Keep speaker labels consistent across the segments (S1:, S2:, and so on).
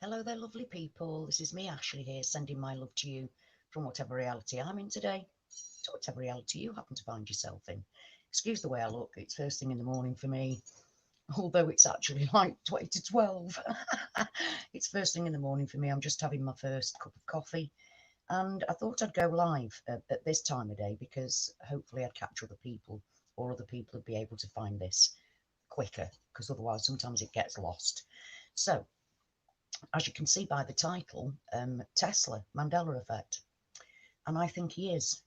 S1: Hello there, lovely people. This is me, Ashley, here, sending my love to you from whatever reality I'm in today to whatever reality you happen to find yourself in. Excuse the way I look, it's first thing in the morning for me, although it's actually like 20 to 12. It's first thing in the morning for me. I'm just having my first cup of coffee, and I thought I'd go live at this time of day because hopefully I'd catch other people, or other people would be able to find this quicker, because otherwise sometimes it gets lost. So, as you can see by the title, Tesla, Mandela Effect. And I think he is.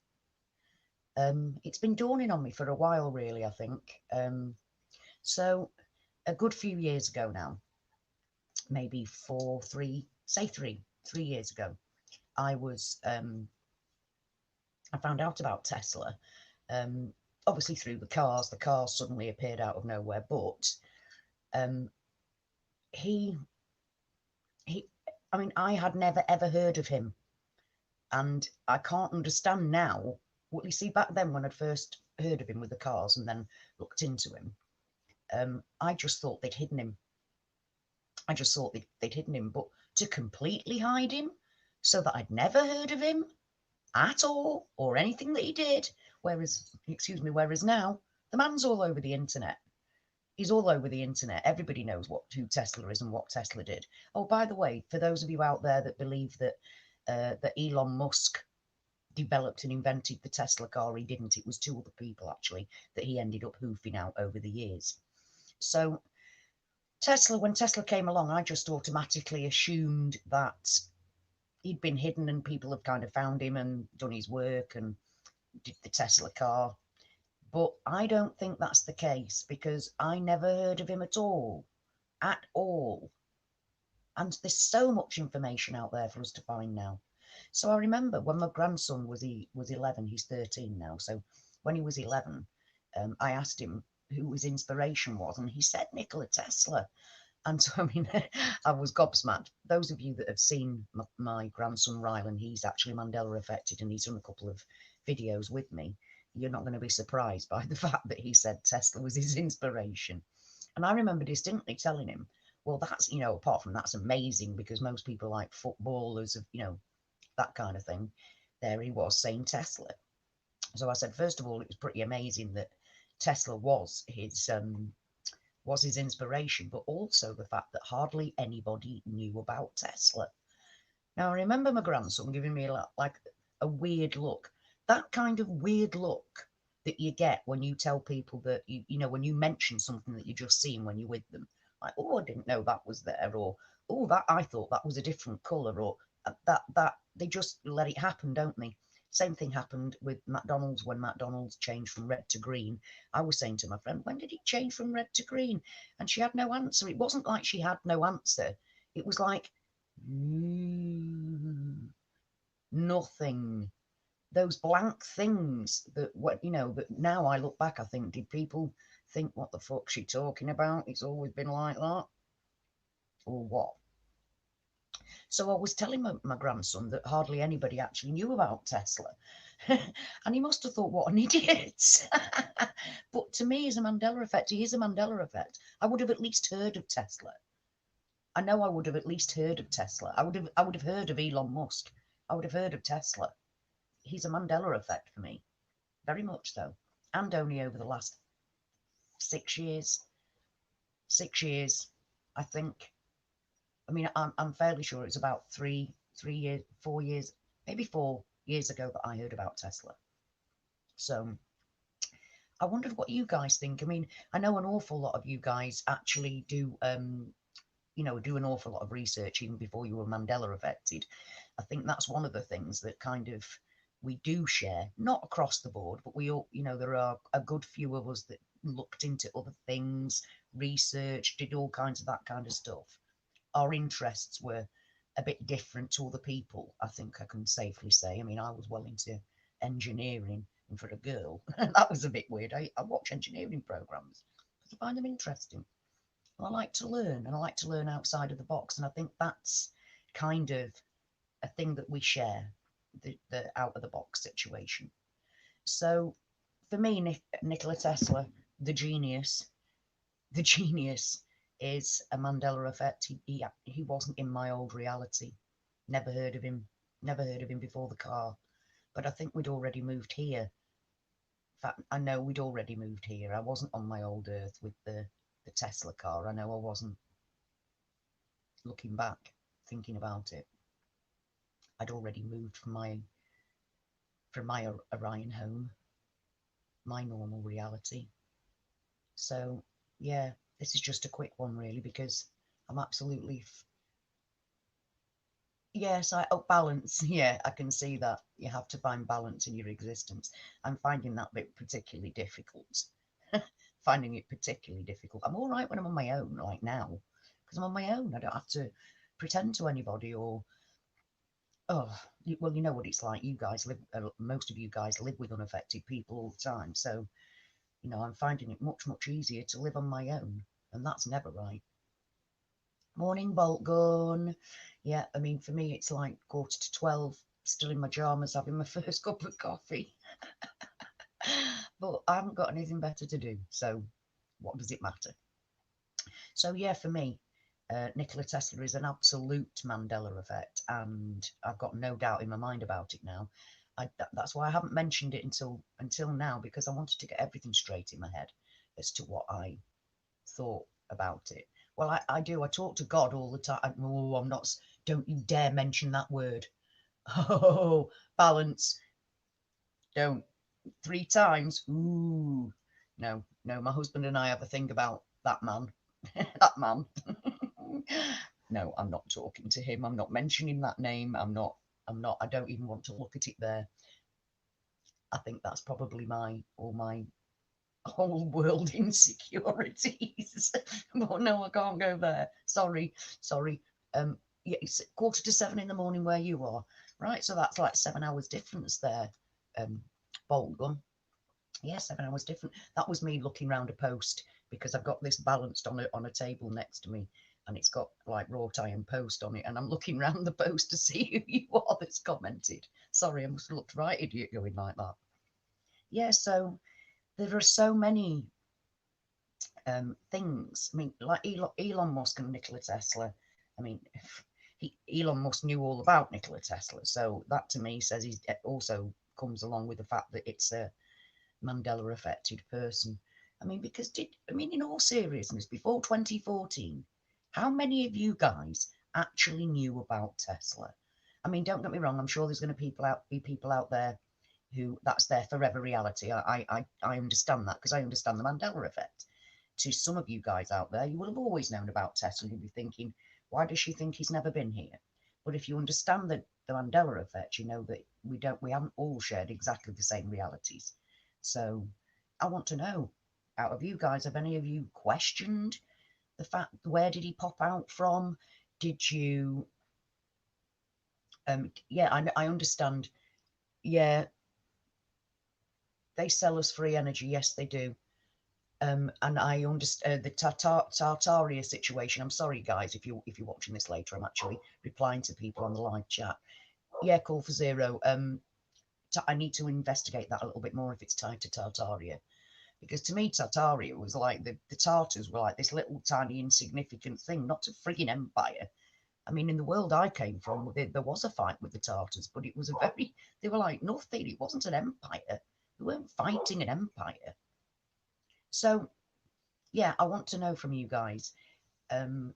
S1: It's been dawning on me for a while, really, I think. So, a good few years ago now, maybe three years ago, I was, I found out about Tesla, um, obviously through the cars. The cars suddenly appeared out of nowhere, but um, he, he, I mean, I had never ever heard of him. And I can't understand now. Well, you see, back then when I'd first heard of him with the cars and then looked into him, I just thought they'd hidden him. I just thought they'd hidden him. But to completely hide him so that I'd never heard of him at all or anything that he did, whereas now the man's all over the internet. He's all over the internet. Everybody knows who Tesla is and what Tesla did. Oh, by the way, for those of you out there that believe that Elon Musk developed and invented the Tesla car, he didn't. It was two other people actually that he ended up hoofing out over the years. So when Tesla came along, I just automatically assumed that he'd been hidden and people have kind of found him and done his work and did the Tesla car. But I don't think that's the case because I never heard of him at all. At all. And there's so much information out there for us to find now. So I remember when my grandson was 11, he's 13 now. So when he was 11, I asked him who his inspiration was, and he said Nikola Tesla. And so, I mean, I was gobsmacked. Those of you that have seen my grandson Rylan, he's actually Mandela affected, and he's done a couple of videos with me. You're not going to be surprised by the fact that he said Tesla was his inspiration. And I remember distinctly telling him, well, that's, apart from that's amazing because most people like footballers, that kind of thing. There he was saying Tesla. So I said, first of all, it was pretty amazing that Tesla was his inspiration, but also the fact that hardly anybody knew about Tesla. Now I remember my grandson giving me like a weird look, that kind of weird look that you get when you tell people that when you mention something that you just seen when you're with them, like, oh, I didn't know that was there, or oh, that I thought that was a different colour, or that they just let it happen, don't they? Same thing happened with McDonald's when McDonald's changed from red to green. I was saying to my friend, when did it change from red to green? And she had no answer. It wasn't like she had no answer. It was like, nothing. Those blank things that now I look back, I think, did people think, what the fuck's she talking about? It's always been like that, or what? So I was telling my grandson that hardly anybody actually knew about Tesla. And he must have thought, what an idiot. But to me, as a Mandela effect, he is a Mandela effect. I would have at least heard of Tesla. I know I would have at least heard of Tesla. I would have heard of Elon Musk. I would have heard of Tesla. He's a Mandela effect for me, very much so. And only over the last 6 years. 6 years, I think. I mean, I'm fairly sure it's about 3 years, 4 years, maybe 4 years ago that I heard about Tesla. So I wondered what you guys think. I mean, I know an awful lot of you guys actually do an awful lot of research even before you were Mandela affected. I think that's one of the things that kind of we do share, not across the board, but we all, there are a good few of us that looked into other things, researched, did all kinds of that kind of stuff. Our interests were a bit different to other people, I think I can safely say. I mean, I was well into engineering, and for a girl, that was a bit weird. I watch engineering programs because I find them interesting. I like to learn, and I like to learn outside of the box. And I think that's kind of a thing that we share, the out of the box situation. So for me, Nikola Tesla, the genius, the genius, is a Mandela Effect. He wasn't in my old reality. Never heard of him. Never heard of him before the car. But I think we'd already moved here. In fact, I know we'd already moved here. I wasn't on my old earth with the Tesla car. I know I wasn't. Looking back, thinking about it, I'd already moved from my Orion home, my normal reality. So yeah, this is just a quick one really, because I'm absolutely yes, balance. Yeah, I can see that you have to find balance in your existence. I'm finding that bit particularly difficult. Finding it particularly difficult. I'm all right when I'm on my own, like now, because I'm on my own. I don't have to pretend to anybody or oh, well, you know what it's like. You guys live, most of you guys live with unaffected people all the time. So, I'm finding it much, much easier to live on my own. And that's never right. Morning, Bolt Gun. Yeah, I mean, for me, it's like 11:45, still in my pyjamas, having my first cup of coffee. But I haven't got anything better to do. So, what does it matter? So, yeah, for me, Nikola Tesla is an absolute Mandela effect, and I've got no doubt in my mind about it now. That's why I haven't mentioned it until now, because I wanted to get everything straight in my head as to what I thought about it. Well, I do. I talk to God all the time. Oh, I'm not. Don't you dare mention that word. Oh, balance. Don't. 3 times. Ooh. No, no. My husband and I have a thing about that man. That man. No, I'm not talking to him. I'm not mentioning that name. I'm not. I don't even want to look at it there. I think that's probably my whole world insecurities. But no, I can't go there. Sorry. Yeah, it's 6:45 in the morning where you are, right? So that's like 7 hours difference there. Bolt Gun. Yeah, 7 hours different. That was me looking round a post, because I've got this balanced on a table next to me, and it's got like wrought iron post on it, and I'm looking round the post to see who you are that's commented. Sorry, I must have looked right idiot going like that. Yeah, so there are so many things. I mean, like Elon Musk and Nikola Tesla. I mean, Elon Musk knew all about Nikola Tesla, so that to me says he also comes along with the fact that it's a Mandela affected person. I mean, because in all seriousness, before 2014, how many of you guys actually knew about Tesla? I mean, don't get me wrong. I'm sure there's going to be people out there who that's their forever reality. I understand that, because I understand the Mandela effect. To some of you guys out there, you will have always known about Tesla, and you'll be thinking, why does she think he's never been here? But if you understand the Mandela effect, you know that we haven't all shared exactly the same realities. So I want to know, out of you guys, have any of you questioned the fact, where did he pop out from? Did you yeah, I understand. Yeah, they sell us free energy. Yes, they do. And I understand the Tartaria situation. I'm sorry, guys, if you're watching this later. I'm actually replying to people on the live chat. Yeah, call for zero. I need to investigate that a little bit more if it's tied to Tartaria, because to me, Tartaria was like the Tartars were like this little tiny insignificant thing, not a frigging empire. I mean, in the world I came from, there was a fight with the Tartars, but it was they were like nothing. It wasn't an empire. We weren't fighting an empire. So yeah, I want to know from you guys. Um,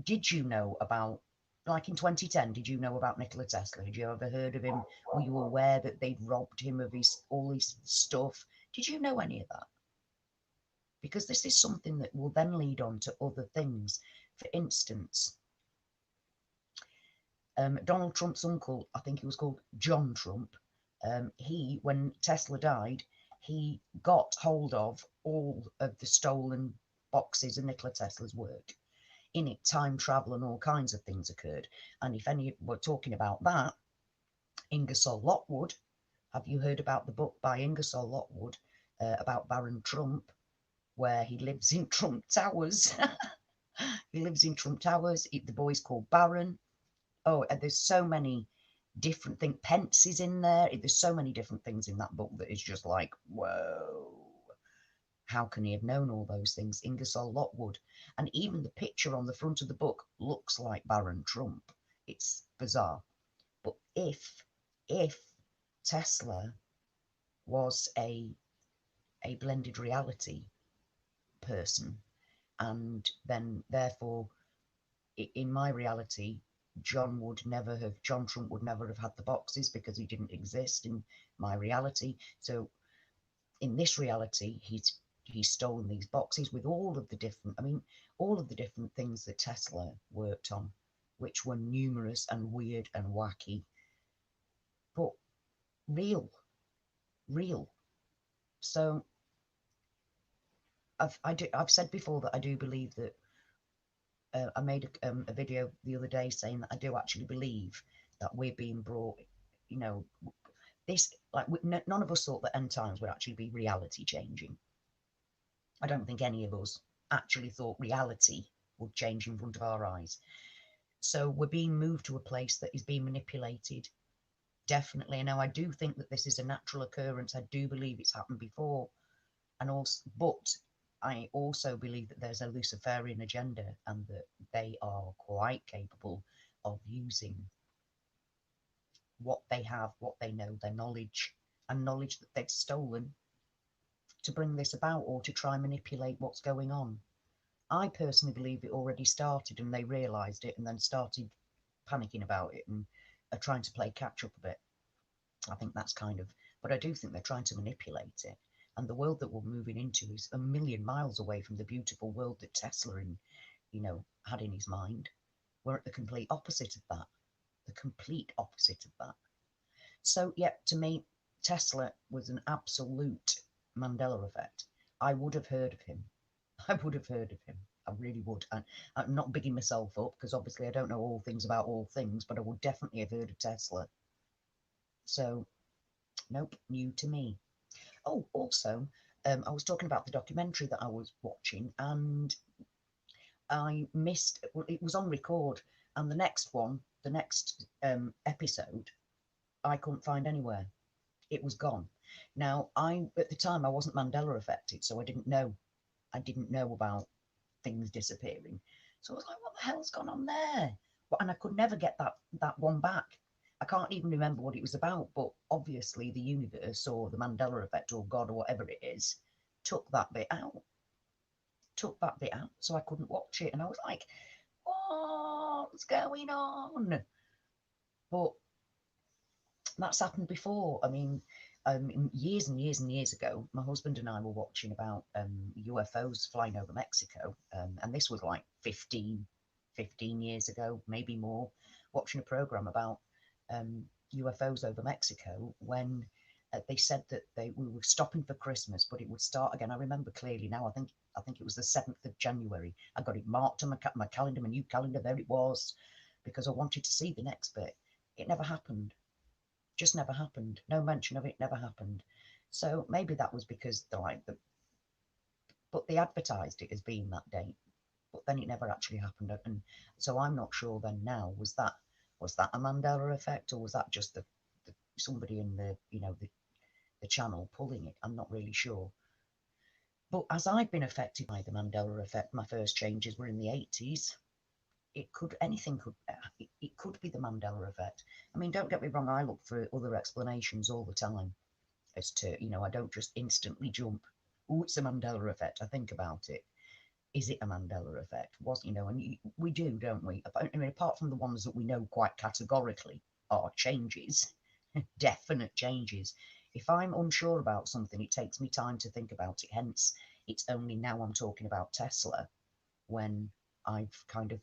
S1: did you know about, like in 2010, did you know about Nikola Tesla? Had you ever heard of him? Were you aware that they'd robbed him of all his stuff? Did you know any of that? Because this is something that will then lead on to other things. For instance, Donald Trump's uncle, I think he was called John Trump, when Tesla died, he got hold of all of the stolen boxes of Nikola Tesla's work. In it, time travel and all kinds of things occurred. And if any were talking about that, Ingersoll Lockwood, have you heard about the book by Ingersoll Lockwood about Baron Trump, where he lives in Trump Towers? He lives in Trump Towers. The boy's called Baron. Oh, and there's so many different things. Pence is in there. There's so many different things in that book that is just like, whoa. How can he have known all those things? Ingersoll Lockwood. And even the picture on the front of the book looks like Baron Trump. It's bizarre. But if Tesla was a blended reality person, and then therefore in my reality, John Trump would never have had the boxes because he didn't exist in my reality. So in this reality, he's stolen these boxes with all of the different, all of the different things that Tesla worked on, which were numerous and weird and wacky, but real. So I've said before that I do believe that. I made a video the other day saying that I do actually believe that we're being brought, you know, this, like, none of us thought that end times would actually be reality changing. I don't think any of us actually thought reality would change in front of our eyes. So we're being moved to a place that is being manipulated. Definitely. Now, I do think that this is a natural occurrence. I do believe it's happened before. And also, but I also believe that there's a Luciferian agenda and that they are quite capable of using what they have, what they know, their knowledge, and knowledge that they've stolen to bring this about or to try and manipulate what's going on. I personally believe it already started and they realised it and then started panicking about it and are trying to play catch up a bit. I think that's but I do think they're trying to manipulate it. And the world that we're moving into is a million miles away from the beautiful world that Tesla had in his mind. We're at the complete opposite of that. The complete opposite of that. So, yeah, to me, Tesla was an absolute Mandela effect. I would have heard of him. I would have heard of him. I really would. And I'm not bigging myself up because obviously I don't know all things about all things, but I would definitely have heard of Tesla. So, nope, new to me. Oh, also, I was talking about the documentary that I was watching, and I missed. Well, it was on record, and the next episode, I couldn't find anywhere. It was gone. Now, at the time I wasn't Mandela affected, so I didn't know. I didn't know about things disappearing. So I was like, "What the hell's gone on there?" And I could never get that one back. I can't even remember what it was about, but obviously the universe or the Mandela effect or God or whatever it is took that bit out. So I couldn't watch it. And I was like, what's going on? But that's happened before. Years and years and years ago, my husband and I were watching about UFOs flying over Mexico. And this was like 15 years ago, maybe more, watching a program about UFOs over Mexico when they said that we were stopping for Christmas, but it would start again. I remember clearly now. I think it was the 7th of January. I got it marked on my calendar, my new calendar. There it was, because I wanted to see the next bit. It never happened. Just never happened. No mention of it. Never happened. So maybe that was because but they advertised it as being that date, but then it never actually happened. And so I'm not sure. Then now was that a Mandela effect, or was that just somebody in the channel pulling it? I'm not really sure. But as I've been affected by the Mandela effect, my first changes were in the 80s. Anything could be the Mandela effect. Don't get me wrong, I look for other explanations all the time as to, I don't just instantly jump, oh, it's a Mandela effect. I think about it. Is it a Mandela effect? And we do, don't we? Apart from the ones that we know quite categorically are changes, definite changes. If I'm unsure about something, it takes me time to think about it. Hence, it's only now I'm talking about Tesla when I've kind of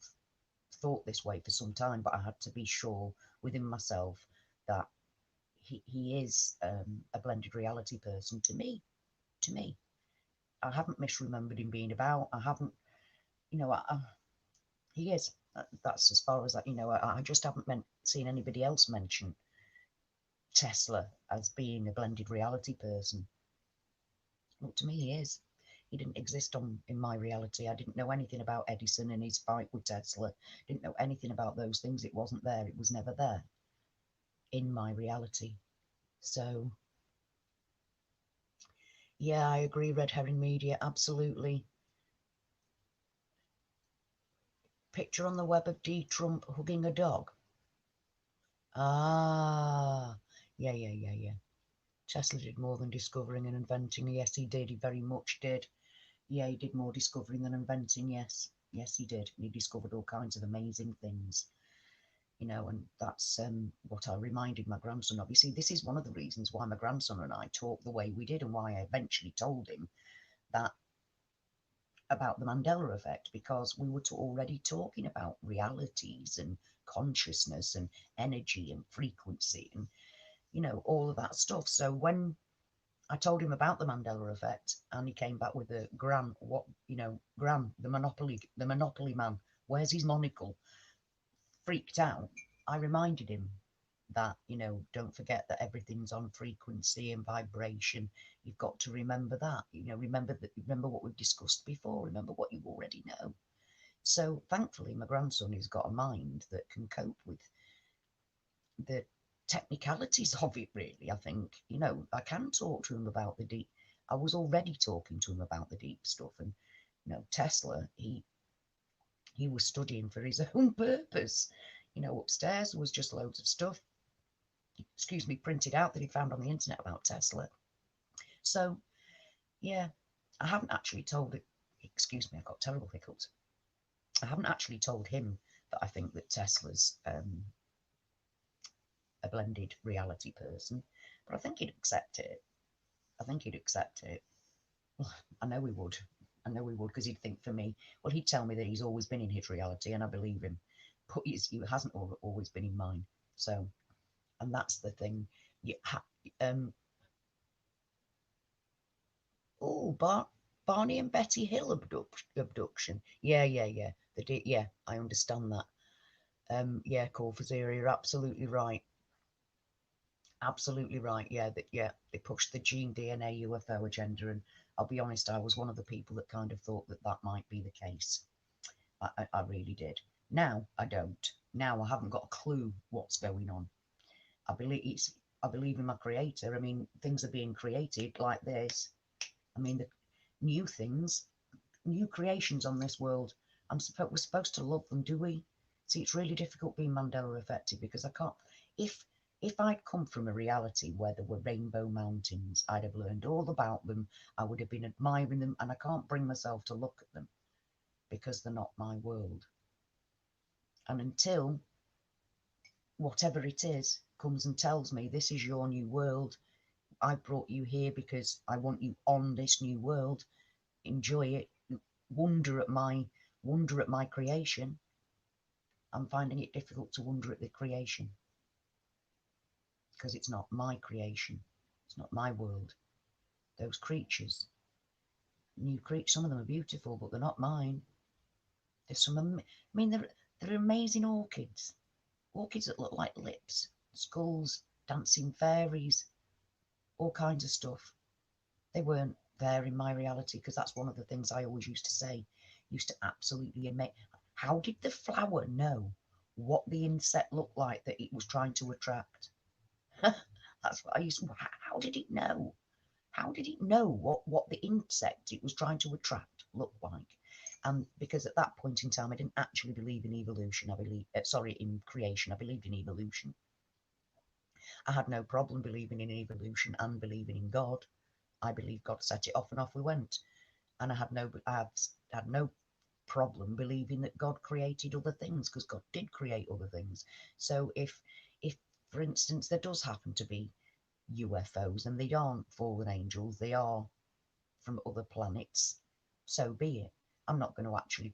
S1: thought this way for some time, but I had to be sure within myself that he is a blended reality person to me. To me, I haven't misremembered him being about. I haven't, he is. That's as far as that. I just haven't seen anybody else mention Tesla as being a blended reality person. Well, to me, he is. He didn't exist in my reality. I didn't know anything about Edison and his fight with Tesla. Didn't know anything about those things. It wasn't there. It was never there in my reality. So, Yeah, I agree. Red herring media, absolutely. Picture on the web of D. Trump hugging a dog. Ah, yeah. Tesla did more than discovering and inventing. Yes, he did. He very much did. Yeah, he did more discovering than inventing. Yes, he did. He discovered all kinds of amazing things. And that's what I reminded my grandson of. You see, this is one of the reasons why my grandson and I talked the way we did, and why I eventually told him that about the Mandela effect, because we were already talking about realities and consciousness and energy and frequency and all of that stuff. So when I told him about the Mandela effect, and he came back with a Gran, Gran, the Monopoly man, where's his monocle? Freaked out. I reminded him that, don't forget that everything's on frequency and vibration. You've got to remember that. Remember what we've discussed before. Remember what you already know. So thankfully, my grandson has got a mind that can cope with the technicalities of it. Really, I think I can talk to him about the deep. I was already talking to him about the deep stuff, and Tesla. He was studying for his own purpose. Upstairs was just loads of stuff, excuse me, printed out that he found on the internet about Tesla. So, yeah, I haven't actually told it, excuse me, I've got terrible hiccups. I haven't actually told him that I think that Tesla's a blended reality person, but I think he'd accept it. I think he'd accept it. I know he would. I know he would, because he'd think for me, well, he'd tell me that he's always been in his reality, and I believe him. But he hasn't always been in mine. So, and that's the thing. You um, oh, Barney and Betty Hill abduction. Yeah. Yeah, I understand that. Yeah, Call for Zero, you're absolutely right. Absolutely right. Yeah, they pushed the gene DNA UFO agenda, and I'll be honest, I was one of the people that kind of thought that that might be the case. I really did. Now I don't. Now I haven't got a clue what's going on. I believe it's. I believe in my creator. I mean, things are being created like this. I mean, the new things, new creations on this world. We're supposed to love them, do we? See, it's really difficult being Mandela affected, because I can't. If if I'd come from a reality where there were rainbow mountains, I'd have learned all about them. I would have been admiring them, and I can't bring myself to look at them because they're not my world. And until whatever it is comes and tells me this is your new world, I brought you here because I want you on this new world. Enjoy it. Wonder at my creation. I'm finding it difficult to wonder at the creation, because it's not my creation. It's not my world. Those creatures, new creatures, some of them are beautiful, but they're not mine. There's some. I mean, they're amazing orchids. Orchids that look like lips, skulls, dancing fairies, all kinds of stuff. They weren't there in my reality, because that's one of the things I always used to say. Used to absolutely amazing. How did the flower know what the insect looked like that it was trying to attract? That's what I used to. How did it know? How did it know what the insect it was trying to attract looked like? And because at that point in time, I didn't actually believe in evolution. In creation. I believed in evolution. I had no problem believing in evolution and believing in God. I believe God set it off, and off we went. And I have had no problem believing that God created other things, because God did create other things. So if for instance there does happen to be UFOs, and they aren't fallen angels, they are from other planets, so be it. I'm not going to actually,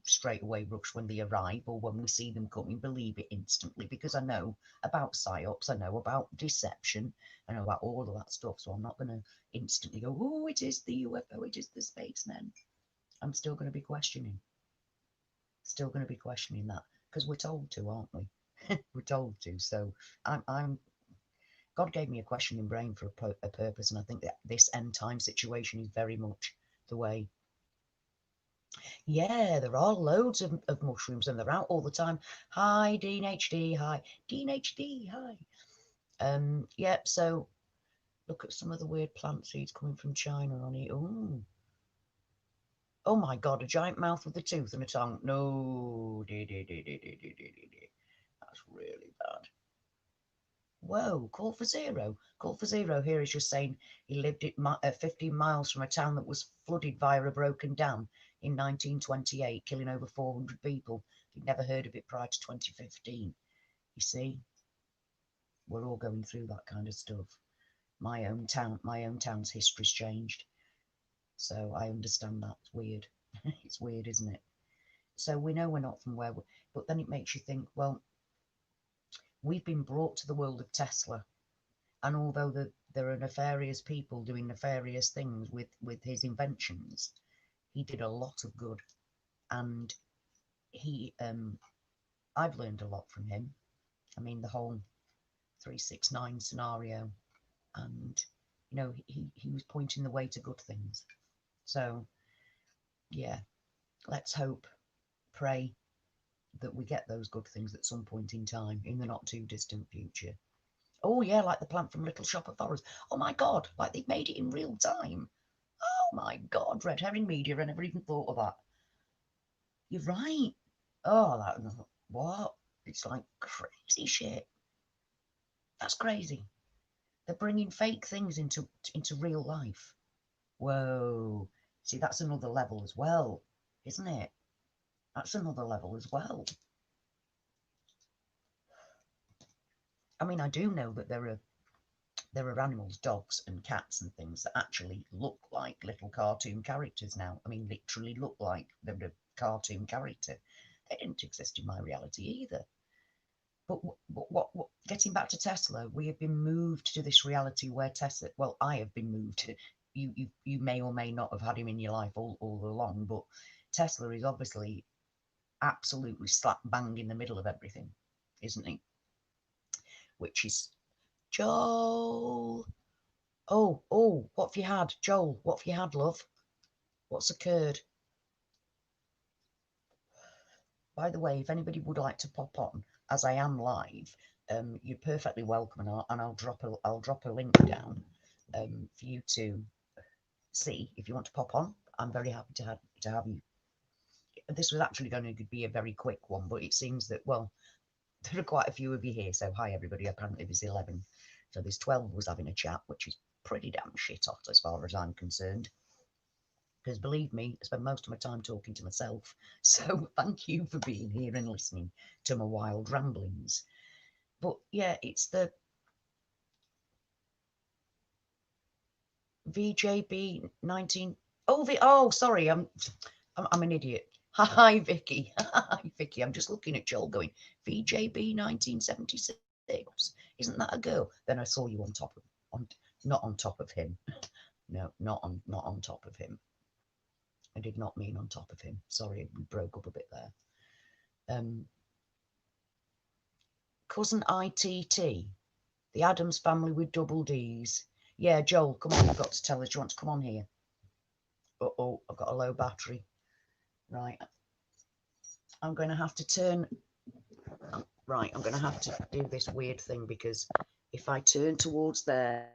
S1: straight away rush when they arrive, or when we see them coming, believe it instantly, because I know about psyops, I know about deception, I know about all of that stuff. So I'm not going to instantly go, oh, it is the UFO, it is the spacemen. I'm still going to be questioning. Still going to be questioning that, because we're told to, aren't we? We're told to. So I'm God gave me a questioning brain for a purpose, and I think that this end time situation is very much the way. Yeah, there are loads of mushrooms, and they're out all the time. Hi, Dean HD. Hi, Dean HD. Hi. Yeah. So Look at some of the weird plant seeds coming from China on it. Oh, oh my God, a giant mouth with a tooth and a tongue. No, that's really bad. Whoa, call for zero. Call for zero here is just saying he lived at 15 miles from a town that was flooded via a broken dam in 1928, killing over 400 people. He'd never heard of it prior to 2015. You see, we're all going through that kind of stuff. My own town's history's changed. So I understand that. It's weird. It's weird, isn't it? So we know we're not from where but then it makes you think, well, we've been brought to the world of Tesla. And although there are nefarious people doing nefarious things with his inventions, he did a lot of good. And I've learned a lot from him. I mean, the whole 369 scenario, and he was pointing the way to good things. So yeah, let's hope, pray that we get those good things at some point in time in the not too distant future. Oh yeah, like the plant from Little Shop of Horrors. Oh my God, like they've made it in real time. Oh my God, red herring media, I never even thought of that. You're right. Oh, what? It's like crazy shit. That's crazy. They're bringing fake things into real life. Whoa. See, that's another level as well, isn't it? That's another level as well. I mean, I do know that there are animals, dogs and cats and things that actually look like little cartoon characters now. I mean, literally look like they're a cartoon character. They didn't exist in my reality either. But what getting back to Tesla, we have been moved to this reality where Tesla, well, I have been moved to, you may or may not have had him in your life all along, but Tesla is obviously absolutely slap bang in the middle of everything, isn't he? Which is Joel. Oh, what have you had, Joel? What have you had, love? What's occurred? By the way, if anybody would like to pop on, as I am live, you're perfectly welcome, and I'll drop a link down for you to see if you want to pop on. I'm very happy to have you. This was actually going to be a very quick one, but it seems that, well, there are quite a few of you here. So hi everybody. Apparently there's 11, so there's 12 was having a chat, which is pretty damn shit hot as far as I'm concerned. Because believe me, I spend most of my time talking to myself. So thank you for being here and listening to my wild ramblings. But yeah, it's the VJB 19. Oh, sorry, I'm an idiot. Hi, Vicky. Hi, Vicky. I'm just looking at Joel going, VJB 1976. Isn't that a girl? Then I saw you on top of, not on top of him. No, not on top of him. I did not mean on top of him. Sorry, we broke up a bit there. Cousin ITT, the Addams family with double D's. Yeah, Joel, come on, you've got to tell us. Do you want to come on here? Oh, I've got a low battery. Right. I'm going to have to turn. Right, I'm going to have to do this weird thing because if I turn towards there,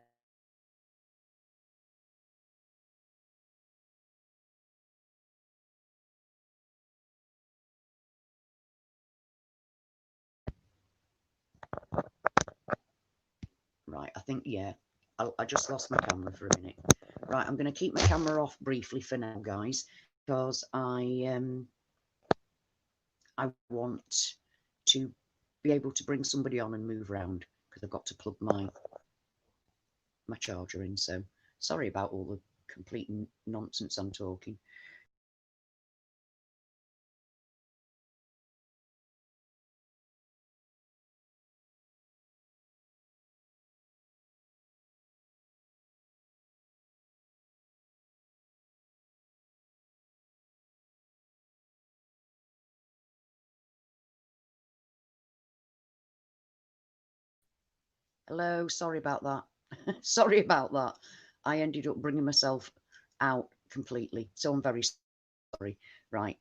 S1: right, I think, yeah, I just lost my camera for a minute. Right, I'm going to keep my camera off briefly for now, guys, because I want to be able to bring somebody on and move around because I've got to plug my charger in. So sorry about all the complete nonsense I'm talking. Hello, sorry about that. Sorry about that. I ended up bringing myself out completely, so I'm very sorry. Right,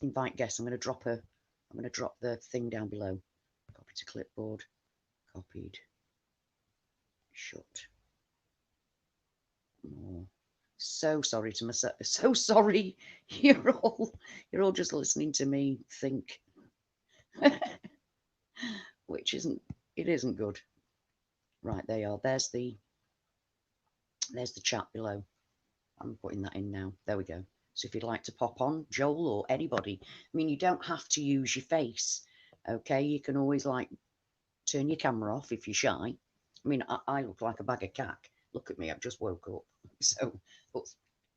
S1: invite guests. I'm going to drop the thing down below. Copy to clipboard. Copied. Shut. Oh, so sorry to myself. So sorry. You're all just listening to me think, which isn't good. Right, they are. There's the chat below. I'm putting that in now. There we go. So if you'd like to pop on, Joel or anybody, I mean, you don't have to use your face. Okay, you can always like turn your camera off if you're shy. I mean, I look like a bag of cack. Look at me, I've just woke up. So, but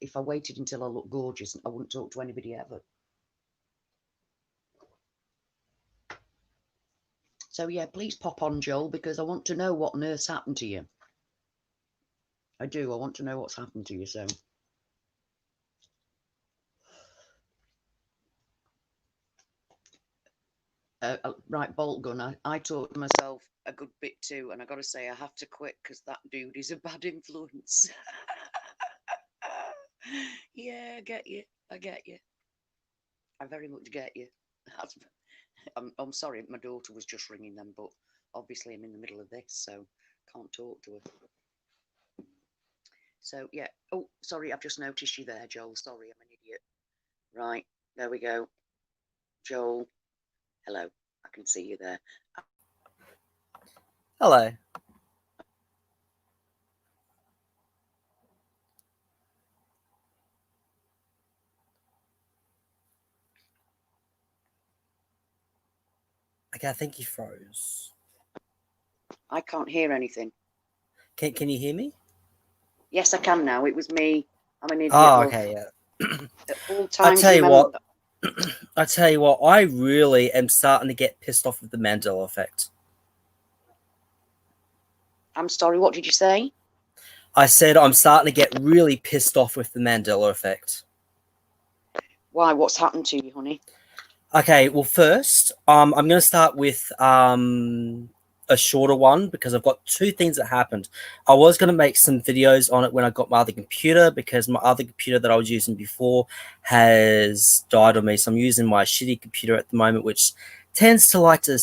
S1: if I waited until I looked gorgeous, I wouldn't talk to anybody ever. So yeah, please pop on, Joel, because I want to know what on earth's happened to you. I do. I want to know what's happened to you. So. Right, bolt gun. I talk to myself a good bit too, and I got to say I have to quit because that dude is a bad influence. Yeah, I get you. I get you. I very much get you. I'm sorry, my daughter was just ringing them, but obviously I'm in the middle of this, so can't talk to her. So yeah. Oh, sorry, I've just noticed you there, Joel. Sorry, I'm an idiot. Right, there we go. Joel, hello. I can see you there.
S2: Hello. Okay, I think you froze.
S1: I can't hear anything.
S2: Can you hear me?
S1: Yes, I can now. It was me. I'm an idiot.
S2: Oh, okay, yeah.
S1: At all
S2: I
S1: times,
S2: tell you
S1: remember.
S2: what. I tell you what. I really am starting to get pissed off with the Mandela Effect.
S1: I'm sorry. What did you say?
S2: I said I'm starting to get really pissed off with the Mandela Effect.
S1: Why? What's happened to you, honey?
S2: Okay, well, first, I'm going to start with a shorter one because I've got two things that happened. I was going to make some videos on it when I got my other computer because my other computer that I was using before has died on me. So I'm using my shitty computer at the moment, which tends to like to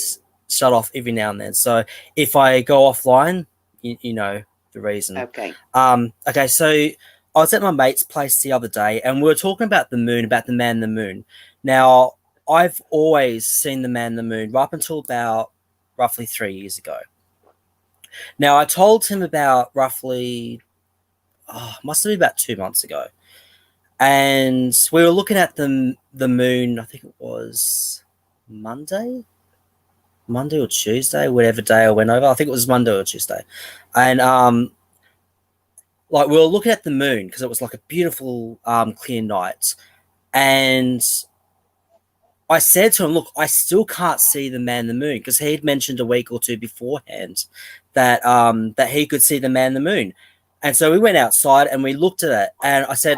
S2: shut off every now and then. So if I go offline, you know the reason.
S1: Okay.
S2: Okay, so I was at my mate's place the other day and we were talking about the moon, about the man in the moon. Now, I've always seen the man in the moon right up until about roughly 3 years ago. Now, I told him about roughly, must have been about 2 months ago. And we were looking at the moon, I think it was Monday or Tuesday, whatever day I went over. I think it was Monday or Tuesday. And like we were looking at the moon because it was like a beautiful, clear night. And I said to him, look, I still can't see the man in the moon because he'd mentioned a week or two beforehand that that he could see the man in the moon. And so we went outside and we looked at it. And I said,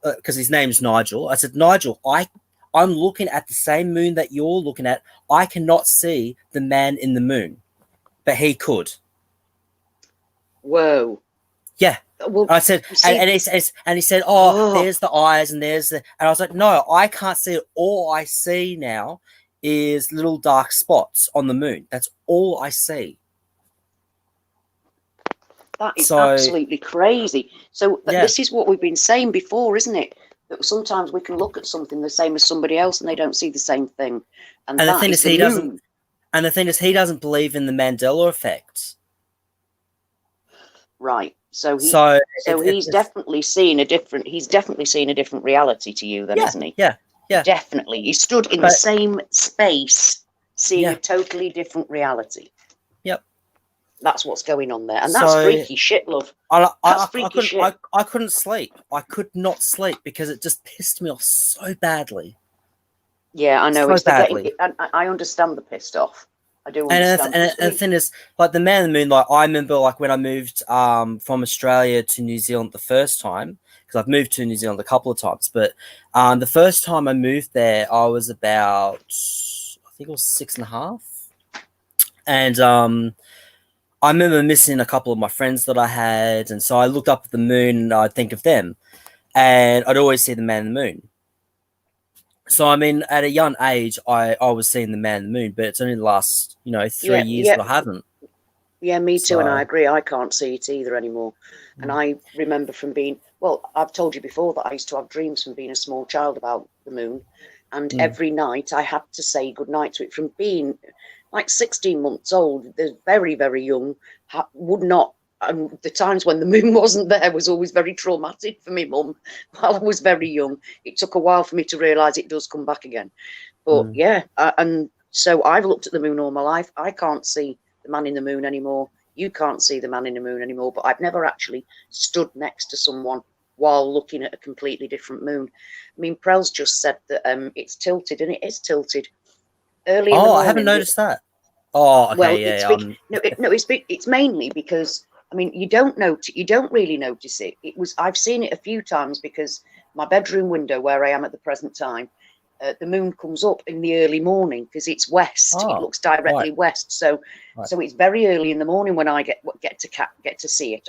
S2: because his name's Nigel, I said, Nigel, I'm looking at the same moon that you're looking at. I cannot see the man in the moon, but he could.
S1: Whoa.
S2: Yeah.
S1: Well,
S2: I said,
S1: see,
S2: and he said, oh, there's the eyes and there's the, and I was like, no, I can't see it. All I see now is little dark spots on the moon. That's all I see.
S1: that is absolutely crazy. So this is what we've been saying before, isn't it? That sometimes we can look at something the same as somebody else and they don't see the same thing. And
S2: the
S1: that
S2: thing
S1: is
S2: is, he
S1: the moon.
S2: doesn't. And the thing is, he doesn't believe in the Mandela effect.
S1: Right. So he's definitely seen a different. He's definitely seen a different reality to you, then, isn't he?
S2: Yeah.
S1: Definitely. He stood in the same space, seeing a totally different reality.
S2: Yep.
S1: That's what's going on there, and that's freaky shit, love.
S2: I couldn't sleep. I could not sleep because it just pissed me off so badly.
S1: Yeah, I know.
S2: So badly.
S1: I understand the pissed off. I do
S2: understand. And the thing is, like the man in the moon, like I remember, like when I moved from Australia to New Zealand the first time, because I've moved to New Zealand a couple of times, but the first time I moved there, I was about, I think it was 6.5, and I remember missing a couple of my friends that I had, and so I looked up at the moon and I'd think of them, and I'd always see the man in the moon. So, I mean, at a young age, I was seeing the man in the moon, but it's only the last, 3 years that I haven't.
S1: Yeah, me too, and I
S2: So,
S1: agree. I can't see it either anymore. And I remember from being, well, I've told you before that I used to have dreams from being a small child about the moon. And
S2: mm,
S1: every night I had to say goodnight to it from being like 16 months old. The very, very young would not. And the times when the moon wasn't there was always very traumatic for me, mum. While I was very young, it took a while for me to realise it does come back again. But
S2: mm.
S1: yeah, and so I've looked at the moon all my life. I can't see the man in the moon anymore. You can't see the man in the moon anymore. But I've never actually stood next to someone while looking at a completely different moon. I mean, Prell's just said that it's tilted, and it is tilted. Early in the
S2: Oh, I haven't
S1: morning,
S2: noticed that. Oh,
S1: well,
S2: okay,
S1: it's
S2: yeah,
S1: big. No, it's mainly because I mean you don't really notice it. It was I've seen it a few times because my bedroom window where I am at the present time, the moon comes up in the early morning because it's west. It
S2: oh,
S1: looks directly
S2: right,
S1: west, so
S2: right.
S1: it's very early in the morning when I get to see it.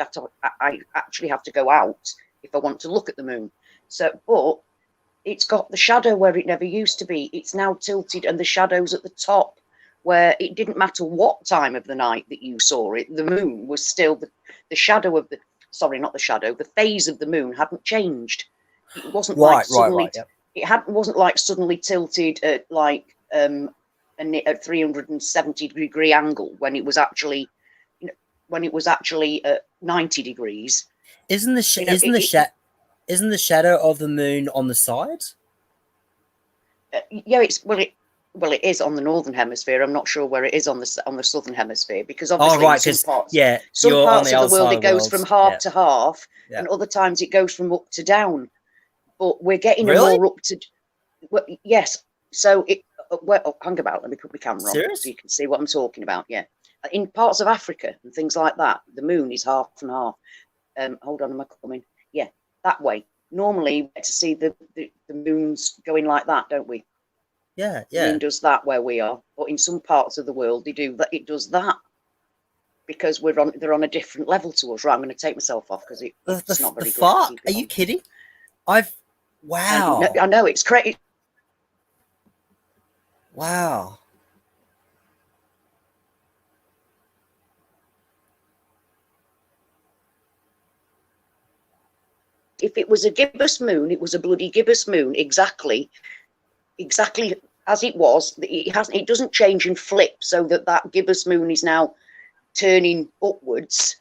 S1: I actually have to go out if I want to look at the moon. So, but it's got the shadow where it never used to be. It's now tilted, and the shadow's at the top where it didn't matter what time of the night that you saw it, the moon was still the shadow of the, sorry, not the shadow, the phase of the moon hadn't changed. It wasn't like
S2: Right,
S1: suddenly,
S2: yep.
S1: wasn't like suddenly tilted at like a 370-degree angle when it was actually, at 90 degrees.
S2: Isn't the
S1: You know,
S2: isn't the shadow of the moon on the side?
S1: yeah, it is on the northern hemisphere. I'm not sure where it is on the southern hemisphere because
S2: Oh,
S1: obviously in
S2: right, because yeah,
S1: some
S2: you're on
S1: parts
S2: the
S1: of the
S2: other
S1: world
S2: side
S1: it
S2: of the
S1: goes
S2: world.
S1: from half
S2: Yeah,
S1: to half,
S2: yeah.
S1: and other times it goes from up to down. But we're getting a
S2: Really?
S1: more up to, well, yes. So well, hang about. Let me put my camera on so
S2: Serious?
S1: you can see what I'm talking about. Yeah, in parts of Africa and things like that, the moon is half and half. Hold on, am I coming? Yeah, that way. Normally, we get to see the moons going like that, don't we?
S2: Yeah,
S1: The moon
S2: yeah.
S1: does that where we are, but in some parts of the world they do that. It does that because they're on a different level to us. Right, I'm going to take myself off because it's not
S2: The
S1: very good to
S2: fuck?
S1: keep
S2: Are
S1: it
S2: you
S1: on.
S2: kidding? I've wow,
S1: I know it's crazy.
S2: wow.
S1: If it was a gibbous moon, it was a bloody gibbous moon, exactly as it was. It doesn't change and flip so that gibbous moon is now turning upwards,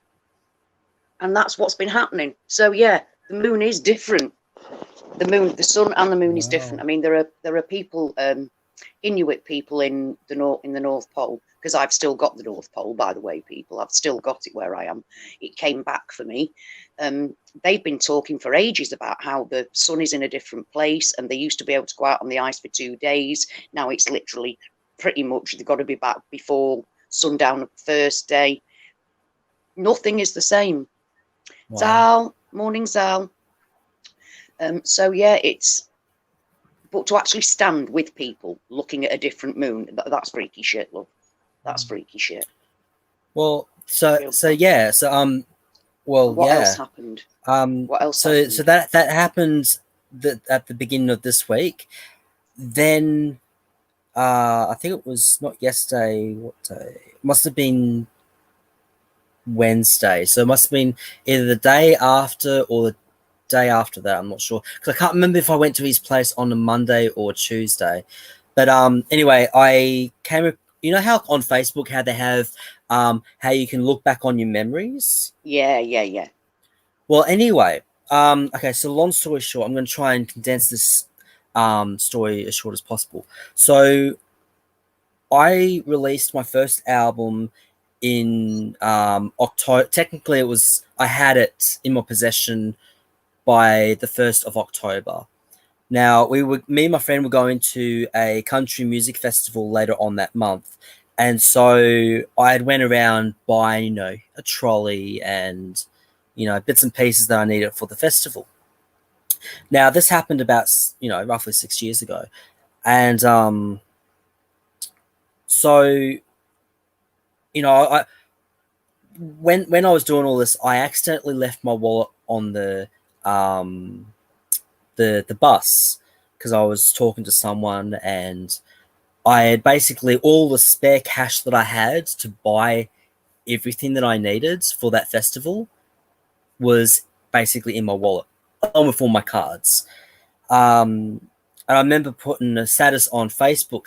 S1: and that's what's been happening. So yeah, the moon is different. The sun and the moon is different.
S2: Wow.
S1: I mean, there are people, Inuit people in the North Pole, because I've still got the North Pole, by the way, people. I've still got it where I am. It came back for me. They've been talking for ages about how the sun is in a different place, and they used to be able to go out on the ice for 2 days. Now it's literally pretty much they've got to be back before sundown of the first day. Nothing is the same.
S2: Wow.
S1: Zal, morning, Zal. So yeah, but to actually stand with people looking at a different moon, that's freaky shit, love. That's freaky shit.
S2: Well,
S1: Real fuck.
S2: yeah, well,
S1: And what else
S2: yeah.
S1: happened? What else
S2: So
S1: happened?
S2: that happened at the beginning of this week. Then I think it was not yesterday. What day? It must have been Wednesday. So it must have been either the day after or the day after that. I'm not sure because I can't remember if I went to his place on a Monday or Tuesday. But anyway, I came. You know how on Facebook how they have how you can look back on your memories.
S1: Yeah, yeah, yeah.
S2: Well, anyway, okay. So long story short, I'm going to try and condense this story as short as possible. So I released my first album in October. Technically, it was I had it in my possession by the 1st of October. Now, me and my friend were going to a country music festival later on that month. And so I had went around buying, a trolley and, bits and pieces that I needed for the festival. Now, this happened about, roughly 6 years ago. And so, I when I was doing all this, I accidentally left my wallet on um, the bus because I was talking to someone and I had basically all the spare cash that I had to buy everything that I needed for that festival was basically in my wallet, along with all my cards. And I remember putting a status on Facebook,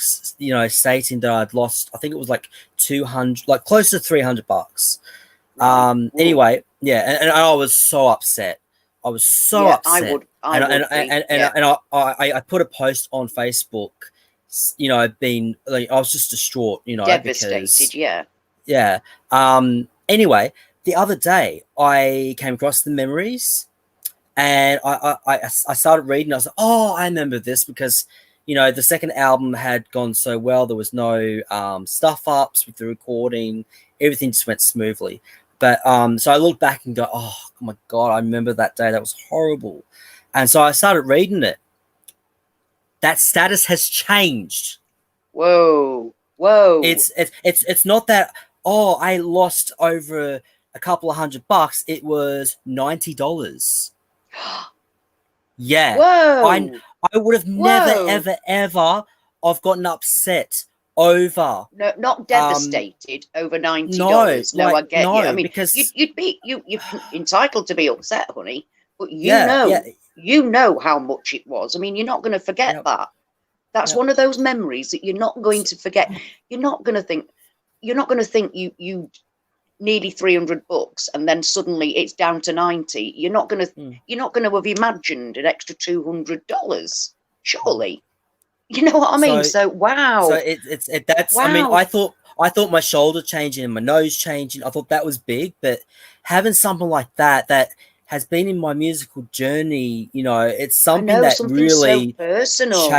S2: stating that I'd lost, I think it was like 200, like close to $300.
S1: Right.
S2: Anyway, yeah, and I was so upset. I was so
S1: Yeah,
S2: upset.
S1: I would be. Yeah.
S2: I put a post on Facebook, being like, I was just distraught,
S1: Devastated.
S2: because
S1: Yeah.
S2: anyway, the other day I came across the memories, and I started reading. I was like, oh, I remember this because, the second album had gone so well. There was no stuff ups with the recording. Everything just went smoothly. But so I look back and go, oh my God, I remember that day. That was horrible. And so I started reading it. That status has changed.
S1: Whoa.
S2: It's not that, oh, I lost over a couple of $100. It was $90. Yeah.
S1: Whoa.
S2: I would have never, ever I've gotten upset over.
S1: No, not devastated over $90.
S2: No,
S1: No, I get you. I mean,
S2: because
S1: you're entitled to be upset, honey, but
S2: yeah.
S1: you know how much it was. I mean, you're not going to forget that. That's one of those memories that you're not going to forget. You're not going to think you nearly $300 and then suddenly it's down to 90. You're not going to have imagined an extra $200, surely. You know what I mean? So wow.
S2: So that's wow. I mean, I thought my shoulder changing and my nose changing, I thought that was big, but having something like that has been in my musical journey, it's something that really
S1: so personal.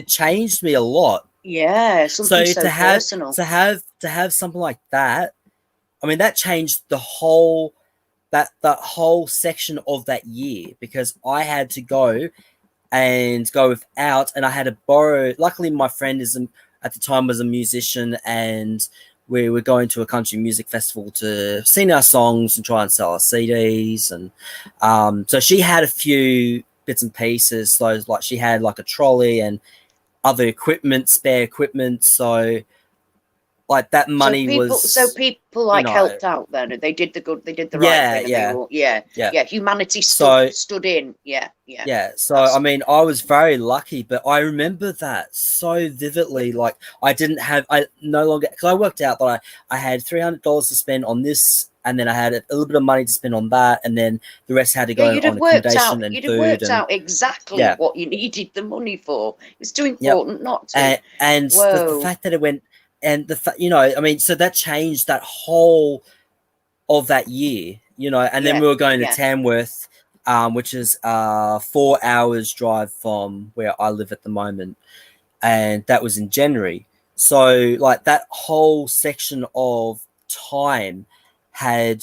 S2: changed me a lot.
S1: Yeah, something so
S2: personal. To have something like that, I mean, that changed the whole section of that year, because I had to go without, and I had to borrow. Luckily, my friend at the time was a musician, and we were going to a country music festival to sing our songs and try and sell our CDs. And so she had a few bits and pieces. So like she had like a trolley and other spare equipment. So like that money
S1: so people like helped out then. They did the right thing. Yeah. Humanity stood in. Yeah.
S2: So I mean, I was very lucky, but I remember that so vividly. Like I no longer, because I worked out that I had $300 to spend on this, and then I had a little bit of money to spend on that, and then the rest had to go on accommodation and food. You'd have worked
S1: out exactly what you needed the money for. It's too important not to.
S2: And the fact that it went. And I mean, so that changed that whole of that year, and then we were going to Tamworth, which is 4 hours drive from where I live at the moment. And that was in January. So like that whole section of time had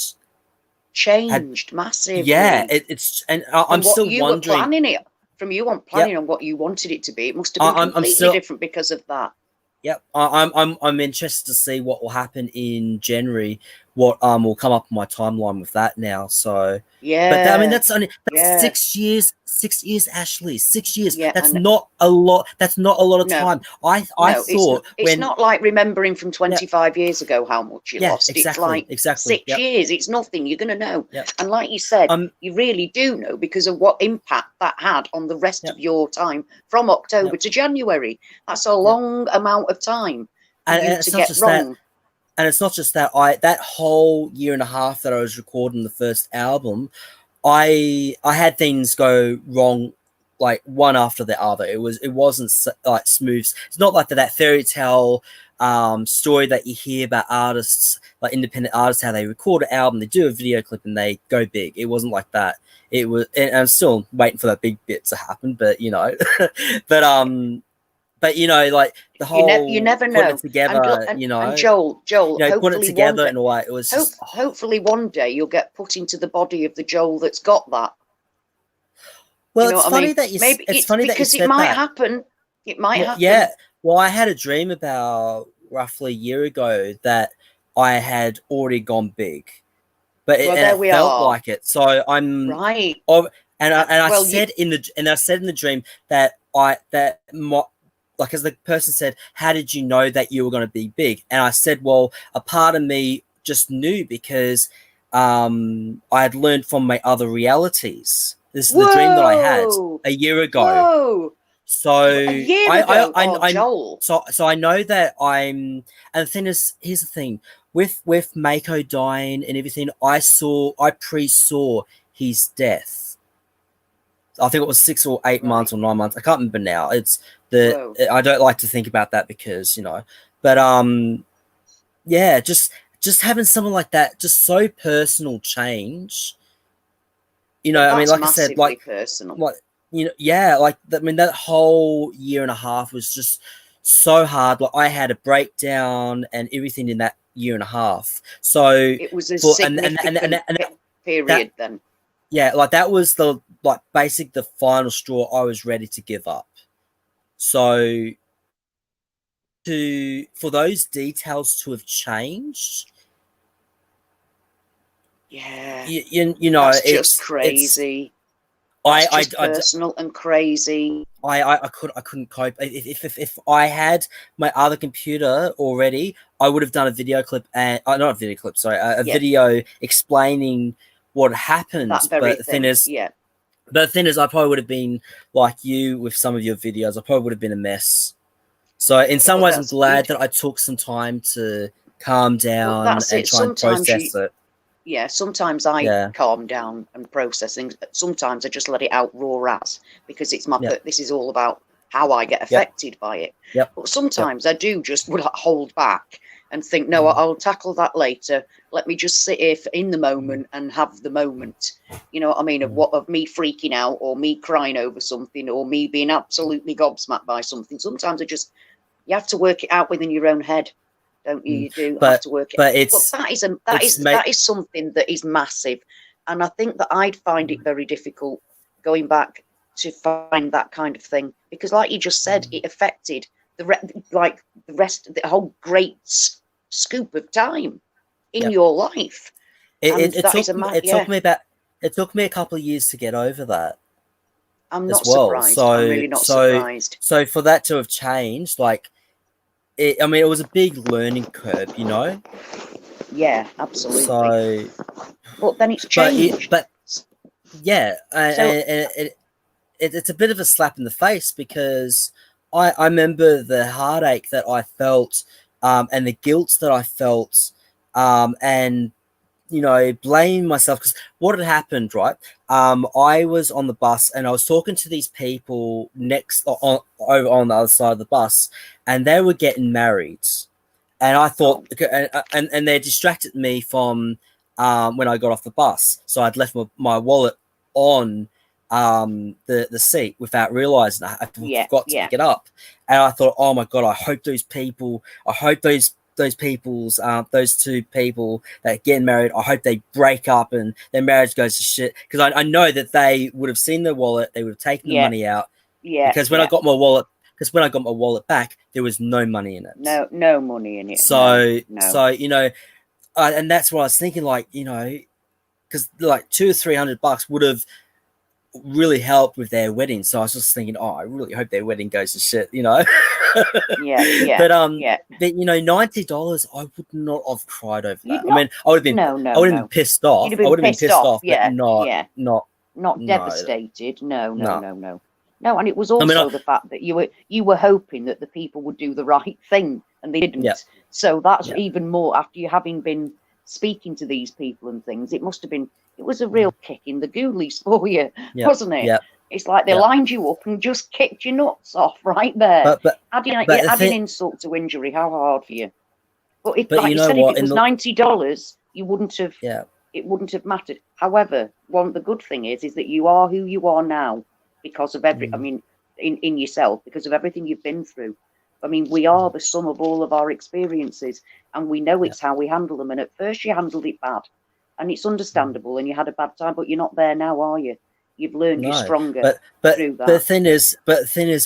S1: changed massively.
S2: Yeah, I'm still wondering.
S1: From you planning on what you wanted it to be, it must have been completely different because of that.
S2: Yep, I'm interested to see what will happen in January. What will come up on my timeline with that now. So but I mean that's 6 years. 6 years, Ashley. 6 years.
S1: Yeah,
S2: that's not a lot. That's not a lot of time. I thought
S1: it's not like remembering from 25 years ago how much you lost.
S2: Exactly,
S1: it's like 6 years. It's nothing. You're going to know. And like you said, you really do know because of what impact that had on the rest of your time from October to January. That's a long amount of time for you to get wrong.
S2: And it's not just that. That whole year and a half that I was recording the first album, I had things go wrong, like one after the other. It wasn't like smooth. It's not like that fairy tale story that you hear about artists, like independent artists, how they record an album, they do a video clip, and they go big. It wasn't like that. It was, and I'm still waiting for that big bit to happen. But but like the whole
S1: you never know
S2: it together,
S1: and Joel,
S2: put it together in a way. It was
S1: hopefully one day you'll get put into the body of the Joel that's got that.
S2: Well, it's funny that you. It's funny that you said that.
S1: It might happen. It might happen.
S2: Yeah. Well, I had a dream about roughly a year ago that I had already gone big, but it felt like it. So I'm
S1: right.
S2: I said in the dream that like as the person said, how did you know that you were going to be big? And I said, well, a part of me just knew because I had learned from my other realities. This is the dream that I had a year ago.
S1: Whoa!
S2: So
S1: A year ago? Oh,
S2: I
S1: Joel.
S2: so I know that I'm, and the thing is, here's the thing, with Mako dying and everything, I pre-saw his death. I think it was 6 or 8 months or 9 months. I can't remember now. It's
S1: Whoa.
S2: I don't like to think about that because, you know, but yeah, just having someone like that, just so personal change. You know,
S1: Well,
S2: I mean,
S1: that's
S2: like I said,
S1: massively personal.
S2: like you know, yeah, like I mean, that whole year and a half was just so hard. Like I had a breakdown and everything in that year and a half. So
S1: It was a
S2: for
S1: significant period
S2: that
S1: then.
S2: yeah, like that was the like basic the final straw. I was ready to give up. So to for those details to have changed,
S1: Yeah.
S2: you know,
S1: That's just crazy. That's just
S2: I
S1: personal and crazy.
S2: I couldn't cope. If I had my other computer already, I would have done a video clip and not a video clip, sorry, a video explaining what happened.
S1: That very thing.
S2: But the thing is, I probably would have been like you with some of your videos. I probably would have been a mess. So in some ways, I'm glad that I took some time to calm down and try and process it.
S1: Yeah, sometimes I calm down and process things. Sometimes I just let it out raw as because it's this is all about how I get affected by it. But sometimes I do just hold back and think, no, I'll tackle that later. Let me just sit here in the moment and have the moment. You know what I mean? Of me freaking out or me crying over something or me being absolutely gobsmacked by something. Sometimes you have to work it out within your own head. Don't you? You do have to work it. But that is something that is massive, and I think that I'd find it very difficult going back to find that kind of thing because, like you just said, it affected the whole great scoop of time in your life.
S2: It took me a couple of years to get over that.
S1: I'm not surprised. I'm really not surprised.
S2: So for that to have changed, like. I mean, it was a big learning curve, you know.
S1: Yeah, absolutely.
S2: So,
S1: but then it's changed.
S2: But yeah, it's a bit of a slap in the face because I remember the heartache that I felt, and the guilt that I felt, and you know, blame myself because what had happened, right? I was on the bus and I was talking to these people over on the other side of the bus, and they were getting married, and I thought, and they distracted me from when I got off the bus, so I'd left my wallet on the seat without realizing I forgot to pick it up, and I thought, oh my god, I hope those two people that are getting married, I hope they break up and their marriage goes to shit. Because I know that they would have seen the wallet, they would have taken the money out.
S1: Yeah.
S2: Because when I got my wallet back, there was no money in it.
S1: No money in it.
S2: So you know, and that's what I was thinking. Like, you know, because like $200 or $300 would have really helped with their wedding. So I was just thinking, oh, I really hope their wedding goes to shit, you know. But you know, $90, I would not have cried over that. I mean, I would have been I would have been pissed off. I would have been pissed off, but not
S1: devastated. No, and it was also the fact that you were hoping that the people would do the right thing and they didn't. So that's even more after you having been speaking to these people and things. It was a real kick in the ghoulies for you, wasn't it? It's like they lined you up and just kicked your nuts off right there. But adding insult to injury, how hard for you? But if you said, if it was $90, you wouldn't have. It wouldn't have mattered. However, the good thing is that you are who you are now because of I mean, in yourself, because of everything you've been through. I mean, we are the sum of all of our experiences, and we know it's how we handle them. And at first, you handled it bad, and it's understandable, and you had a bad time. But you're not there now, are you? You've learned you're stronger through that.
S2: But the thing is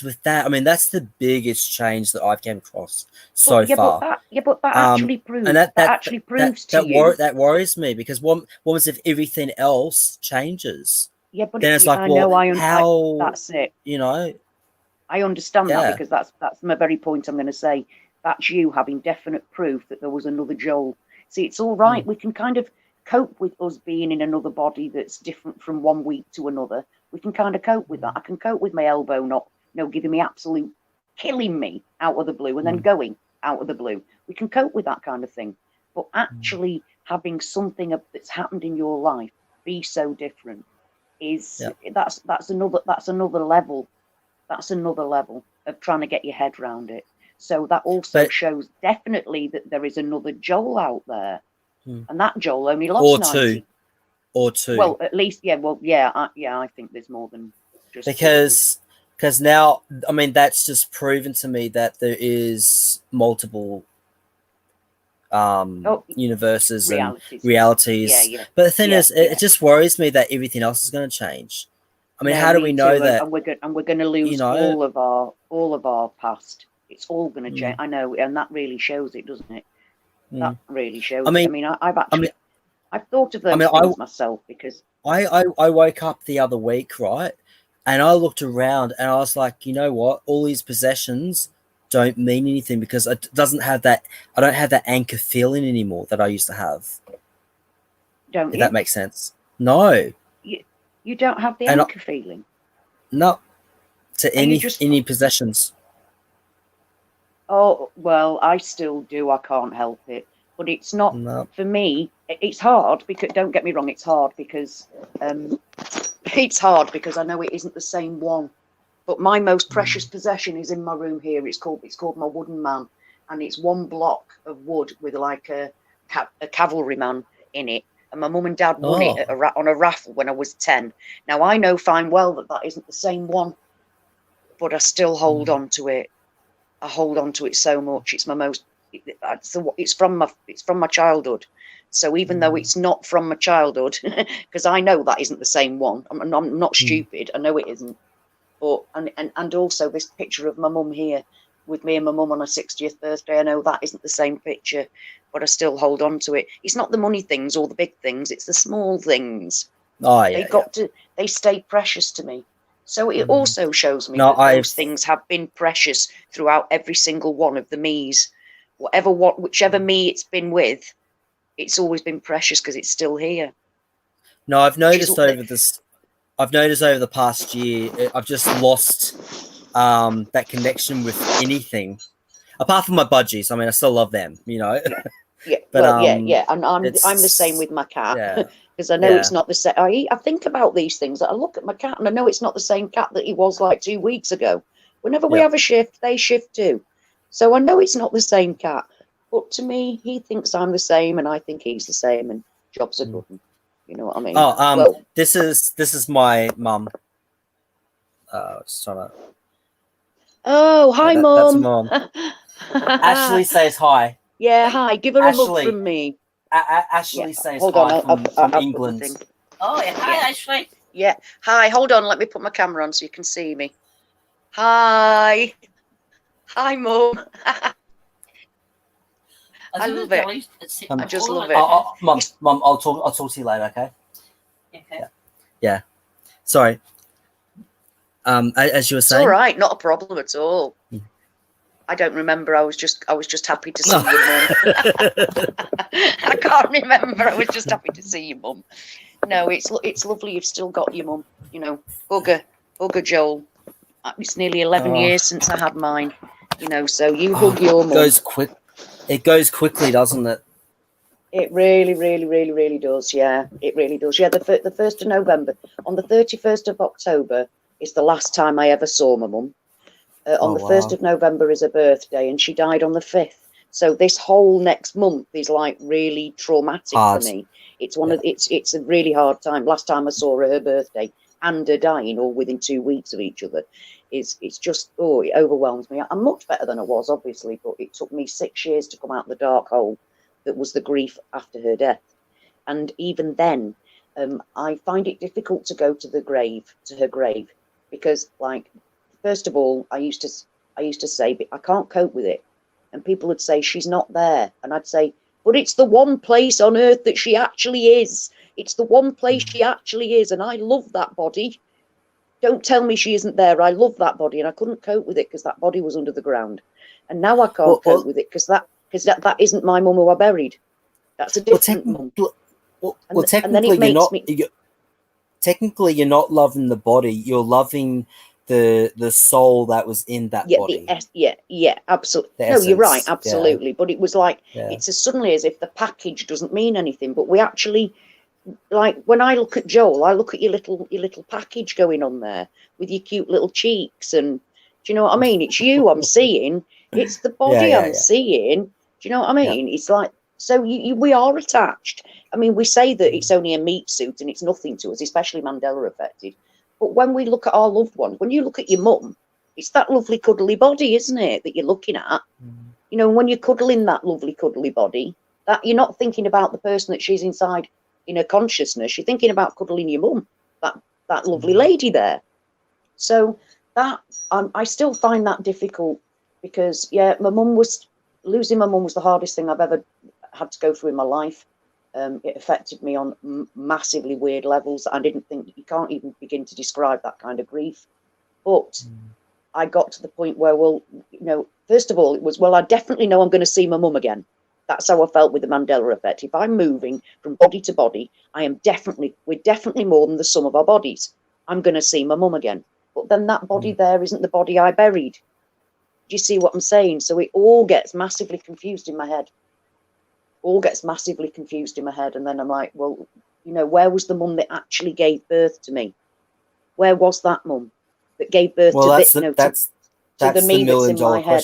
S2: with that, I mean, that's the biggest change that I've come across so far.
S1: But that actually proves. And that actually proves
S2: that worries me because what was if everything else changes?
S1: Yeah, but
S2: then it's like, how?
S1: That's it.
S2: You know.
S1: I understand that because that's my very point I'm going to say. That's you having definite proof that there was another Joel. See, it's all right. We can kind of cope with us being in another body that's different from one week to another. We can kind of cope with that. I can cope with my elbow not, giving me absolute killing me out of the blue and then going out of the blue. We can cope with that kind of thing. But actually having something that's happened in your life be so different is that's another level. That's another level of trying to get your head around it. So that also shows definitely that there is another Joel out there, and that Joel only lost 90.
S2: Or two.
S1: Well, at least, I think there's more than just
S2: because now, I mean, that's just proven to me that there is multiple universes and realities. But the thing is, it just worries me that everything else is going to change. I mean, how do we know that?
S1: And we're going to lose all of our past. It's all going to change. I know, and that really shows it, doesn't it? That really shows. I've thought of those things myself because
S2: I woke up the other week, right, and I looked around and I was like, you know what? All these possessions don't mean anything because it doesn't have that. I don't have that anchor feeling anymore that I used to have.
S1: Don't you?
S2: If that makes sense. No.
S1: You don't have the anchor feeling.
S2: No. To any possessions.
S1: Oh well, I still do. I can't help it. But it's not for me. It's hard because don't get me wrong. It's hard because I know it isn't the same one. But my most precious possession is in my room here. It's called my wooden man, and it's one block of wood with like a cavalryman in it. And my mum and dad won it on a raffle when I was 10. Now I know fine well that isn't the same one, but I still hold on to it. I hold on to it so much. It's my most. It's from my childhood. So even though it's not from my childhood, because I know that isn't the same one. I'm not stupid. I know it isn't. But and also this picture of my mum here with me and my mum on her 60th birthday. I know that isn't the same picture, but I still hold on to it. It's not the money things or the big things. It's the small things.
S2: Oh yeah.
S1: They stay precious to me. So it also shows me that those things have been precious throughout every single one of the me's. Whichever me it's been with, it's always been precious because it's still here.
S2: No, I've noticed over the past year, I've just lost that connection with anything, apart from my budgies. I mean, I still love them,
S1: Yeah,
S2: but
S1: and I'm the same with my cat because I know it's not the same. I think about these things. I look at my cat and I know it's not the same cat that he was like 2 weeks ago. Whenever we have a shift, they shift too. So I know it's not the same cat, but to me, he thinks I'm the same, and I think he's the same, and jobs are good. You know what I mean?
S2: This is my mum.
S1: Oh, hi, Mum.
S2: That's Mum. Ashley says hi.
S1: Yeah, hi. Give her a hug from me.
S2: Ashley says hi from England.
S1: Oh, yeah. Hi, Ashley. Yeah. Hi. Hold on. Let me put my camera on so you can see me. Hi. Hi, Mum. I love it. I just love it.
S2: Mum, I'll talk to you later, okay? Okay. Yeah. Sorry. As you were saying.
S1: It's all right, not a problem at all. I don't remember. I was just happy to see you, Mum. I can't remember. I was just happy to see you, Mum. No, it's lovely. You've still got your mum. You know, hugger, Joel. It's nearly 11 years since I had mine. You know, so you hug your mum.
S2: It goes quickly, doesn't it?
S1: It really, really, really, really does. Yeah, it really does. Yeah, the 1st of November. On the 31st of October is the last time I ever saw my mum. On the 1st of November is her birthday, and she died on the 5th. So this whole next month is like really traumatic for me. It's it's a really hard time. Last time I saw her birthday and her dying all within 2 weeks of each other. It's just, it overwhelms me. I'm much better than I was, obviously, but it took me 6 years to come out of the dark hole that was the grief after her death. And even then, I find it difficult to go to her grave, because, like, first of all, I used to say, I can't cope with it. And people would say, she's not there. And I'd say, but it's the one place on earth that she actually is. It's the one place she actually is. And I love that body. Don't tell me she isn't there. I love that body. And I couldn't cope with it because that body was under the ground. And now I can't cope with it because that isn't my mum who I buried. That's a different mum.
S2: Well, technically, you're not loving the body. You're loving the soul that was in that body.
S1: Absolutely. No, you're right, absolutely. But it was like it's as suddenly as if the package doesn't mean anything. But we actually, like when I look at Joel, I look at your little package going on there with your cute little cheeks, and do you know what I mean? It's you I'm seeing. It's the body I'm seeing. Do you know what I mean? It's like, so we are attached. I mean, we say that it's only a meat suit and it's nothing to us, especially Mandela affected. But when we look at our loved ones, when you look at your mum, it's that lovely cuddly body, isn't it, that you're looking at? You know, when you're cuddling that lovely cuddly body, that you're not thinking about the person that she's inside in her consciousness. You're thinking about cuddling your mum, that lovely lady there. So that I still find that difficult because losing my mum was the hardest thing I've ever had to go through in my life. It affected me on massively weird levels that I didn't think, you can't even begin to describe that kind of grief. But I got to the point where, well, you know, first of all, it was, well, I definitely know I'm going to see my mum again. That's how I felt with the Mandela effect. If I'm moving from body to body, we're definitely more than the sum of our bodies. I'm going to see my mum again. But then that body there isn't the body I buried. Do you see what I'm saying? So it all gets massively confused in my head. And then I'm like, well, you know, where was the mum that actually gave birth to me? Where was that mum that gave birth to the me that's in my head?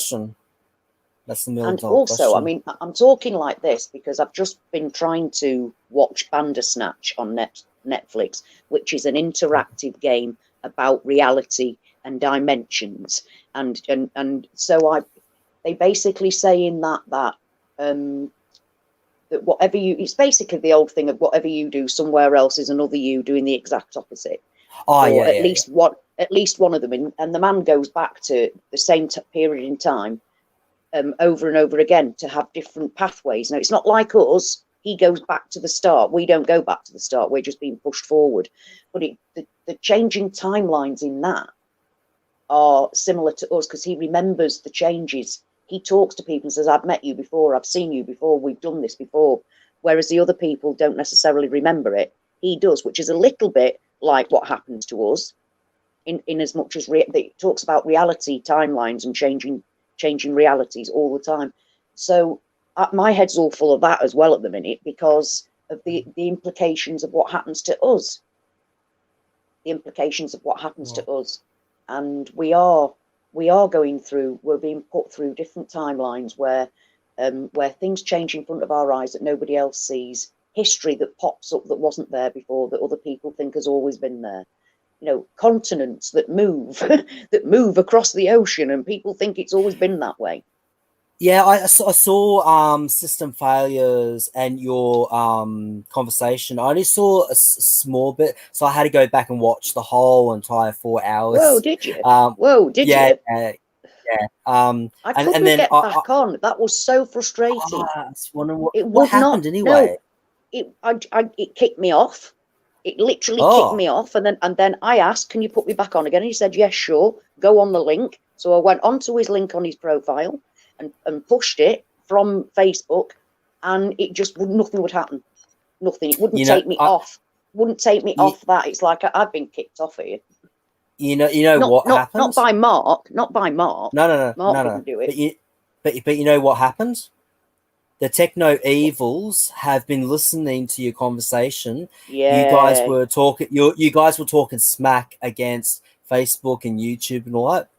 S2: That's the $1 million
S1: and also
S2: question.
S1: I mean, I'm talking like this because I've just been trying to watch Bandersnatch on Netflix, which is an interactive game about reality and dimensions, and so they basically say in that whatever it's basically the old thing of whatever you do somewhere else is another you doing the exact opposite. At least one of them, and the man goes back to the same period in time over and over again to have different pathways. Now, it's not like us. He goes back to the start. We don't go back to the start. We're just being pushed forward. But the changing timelines in that are similar to us because he remembers the changes. He talks to people and says, I've met you before, I've seen you before, we've done this before. Whereas the other people don't necessarily remember it. He does, which is a little bit like what happens to us in as much as it talks about reality timelines and changing realities all the time. So my head's all full of that as well at the minute because of the implications of what happens to us. And we're being put through different timelines where things change in front of our eyes that nobody else sees, history that pops up that wasn't there before that other people think has always been there, you know, continents that move that move across the ocean and people think it's always been that way.
S2: Yeah, I saw system failures and your conversation. I only saw a small bit, so I had to go back and watch the whole entire 4 hours.
S1: Whoa, did you? You?
S2: Yeah.
S1: I couldn't get back on. That was so frustrating.
S2: I was wondering what happened anyway.
S1: No, it kicked me off. It literally kicked me off, and then I asked, "Can you put me back on again?" And he said, "Yes, sure. Go on the link." So I went onto his link on his profile and pushed it from Facebook, and it just nothing would happen. Nothing. It wouldn't take me off. Wouldn't take me off that. It's like I've been kicked off here.
S2: You know what happened?
S1: Not by Mark.
S2: No.
S1: Mark wouldn't do it.
S2: But you know what happened? The techno evils have been listening to your conversation.
S1: Yeah.
S2: You guys were talking. You guys were talking smack against Facebook and YouTube and all that.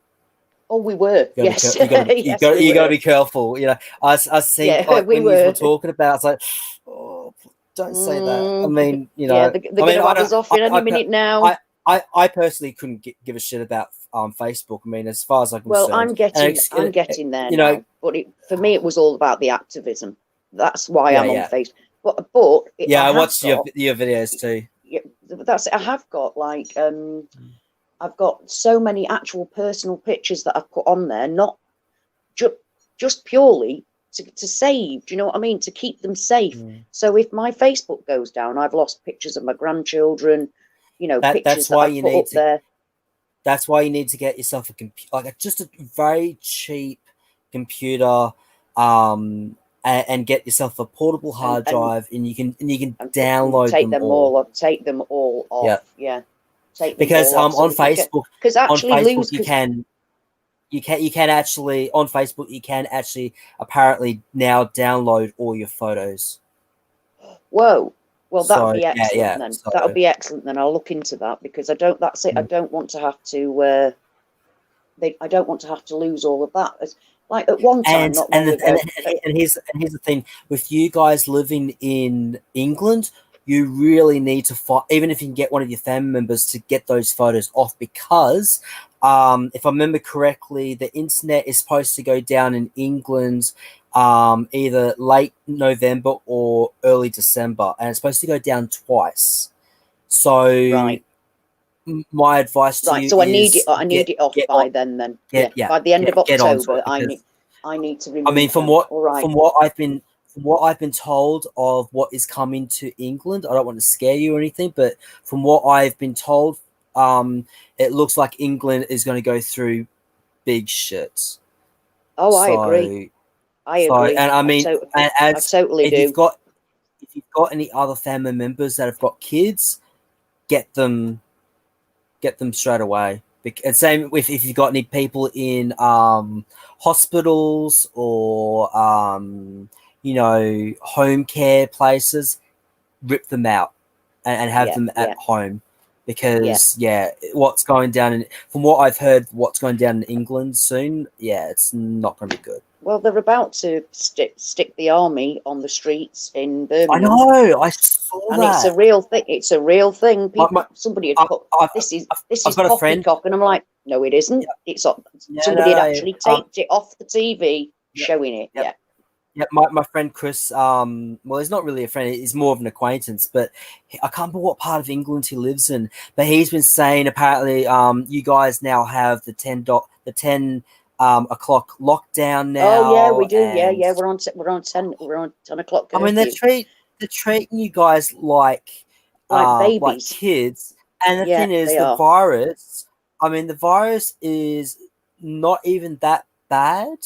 S1: Oh, we were. Yes.
S2: You got to be careful. You know, I think when you were talking about, it's like, oh, don't say that. I mean, you know,
S1: they're going to have us off in any minute now.
S2: I personally couldn't give a shit about Facebook. I mean, as far as I'm concerned.
S1: Well, I'm getting there now. But for me, it was all about the activism. That's why I'm on Facebook. But
S2: I watched your videos too.
S1: Yeah, that's it. I have got I've got so many actual personal pictures that I've put on there, not just purely to save. Do you know what I mean? To keep them safe. So if my Facebook goes down, I've lost pictures of my grandchildren. You know, pictures that I put up there.
S2: That's why you need to get yourself a computer, just a very cheap computer, and get yourself a portable hard drive, and you can download
S3: take
S2: them all.
S3: take them all off. Yeah, take them
S2: because
S3: all off.
S2: on Facebook,
S3: because actually lose
S2: you can actually on Facebook you can actually apparently now download all your photos.
S3: Whoa. Well,
S2: So,
S3: that'd be excellent
S2: yeah.
S3: then.
S2: So,
S3: that'll be excellent then. I'll look into that because I don't. That's it. I don't want to have to. I don't want to have to lose all of that. It's like at one time, not long ago.
S2: And here's the thing: with you guys living in England, you really need to find, even if you can get one of your family members to get those photos off, because if I remember correctly, the internet is supposed to go down in England either late November or early December, and it's supposed to go down twice. So,
S3: right.
S2: My advice to you
S3: so I
S2: is
S3: need it off by then. By the end of October, I need to remove.
S2: I mean, from
S3: what
S2: I've been told of what is coming to England, I don't want to scare you or anything, but from what I've been told, it looks like England is going to go through big shit.
S3: Oh, so, I agree.
S2: And I mean,
S3: I totally do.
S2: If you've got any other family members that have got kids, get them straight away. And same with if you've got any people in hospitals or home care places, rip them out and have them at home, because what's going down from what I've heard, what's going down in England soon, it's not going to be good.
S3: Well, they're about to stick the army on the streets in Birmingham.
S2: I know, I saw
S3: and
S2: that.
S3: It's a real thing. It's a real thing. Somebody had put this is poppycock, and I'm like, no, it isn't.
S2: Yep.
S3: It's somebody had actually taped it off the TV, showing it.
S2: Yep. Yeah, my friend Chris. Well, he's not really a friend; he's more of an acquaintance. But I can't remember what part of England he lives in. But he's been saying apparently, you guys now have the 10 o'clock lockdown now.
S3: Oh yeah, we do. Yeah, we're on 10 o'clock.
S2: I mean, they're treating you guys like
S3: babies,
S2: like kids. And the thing is, the virus. I mean, the virus is not even that bad.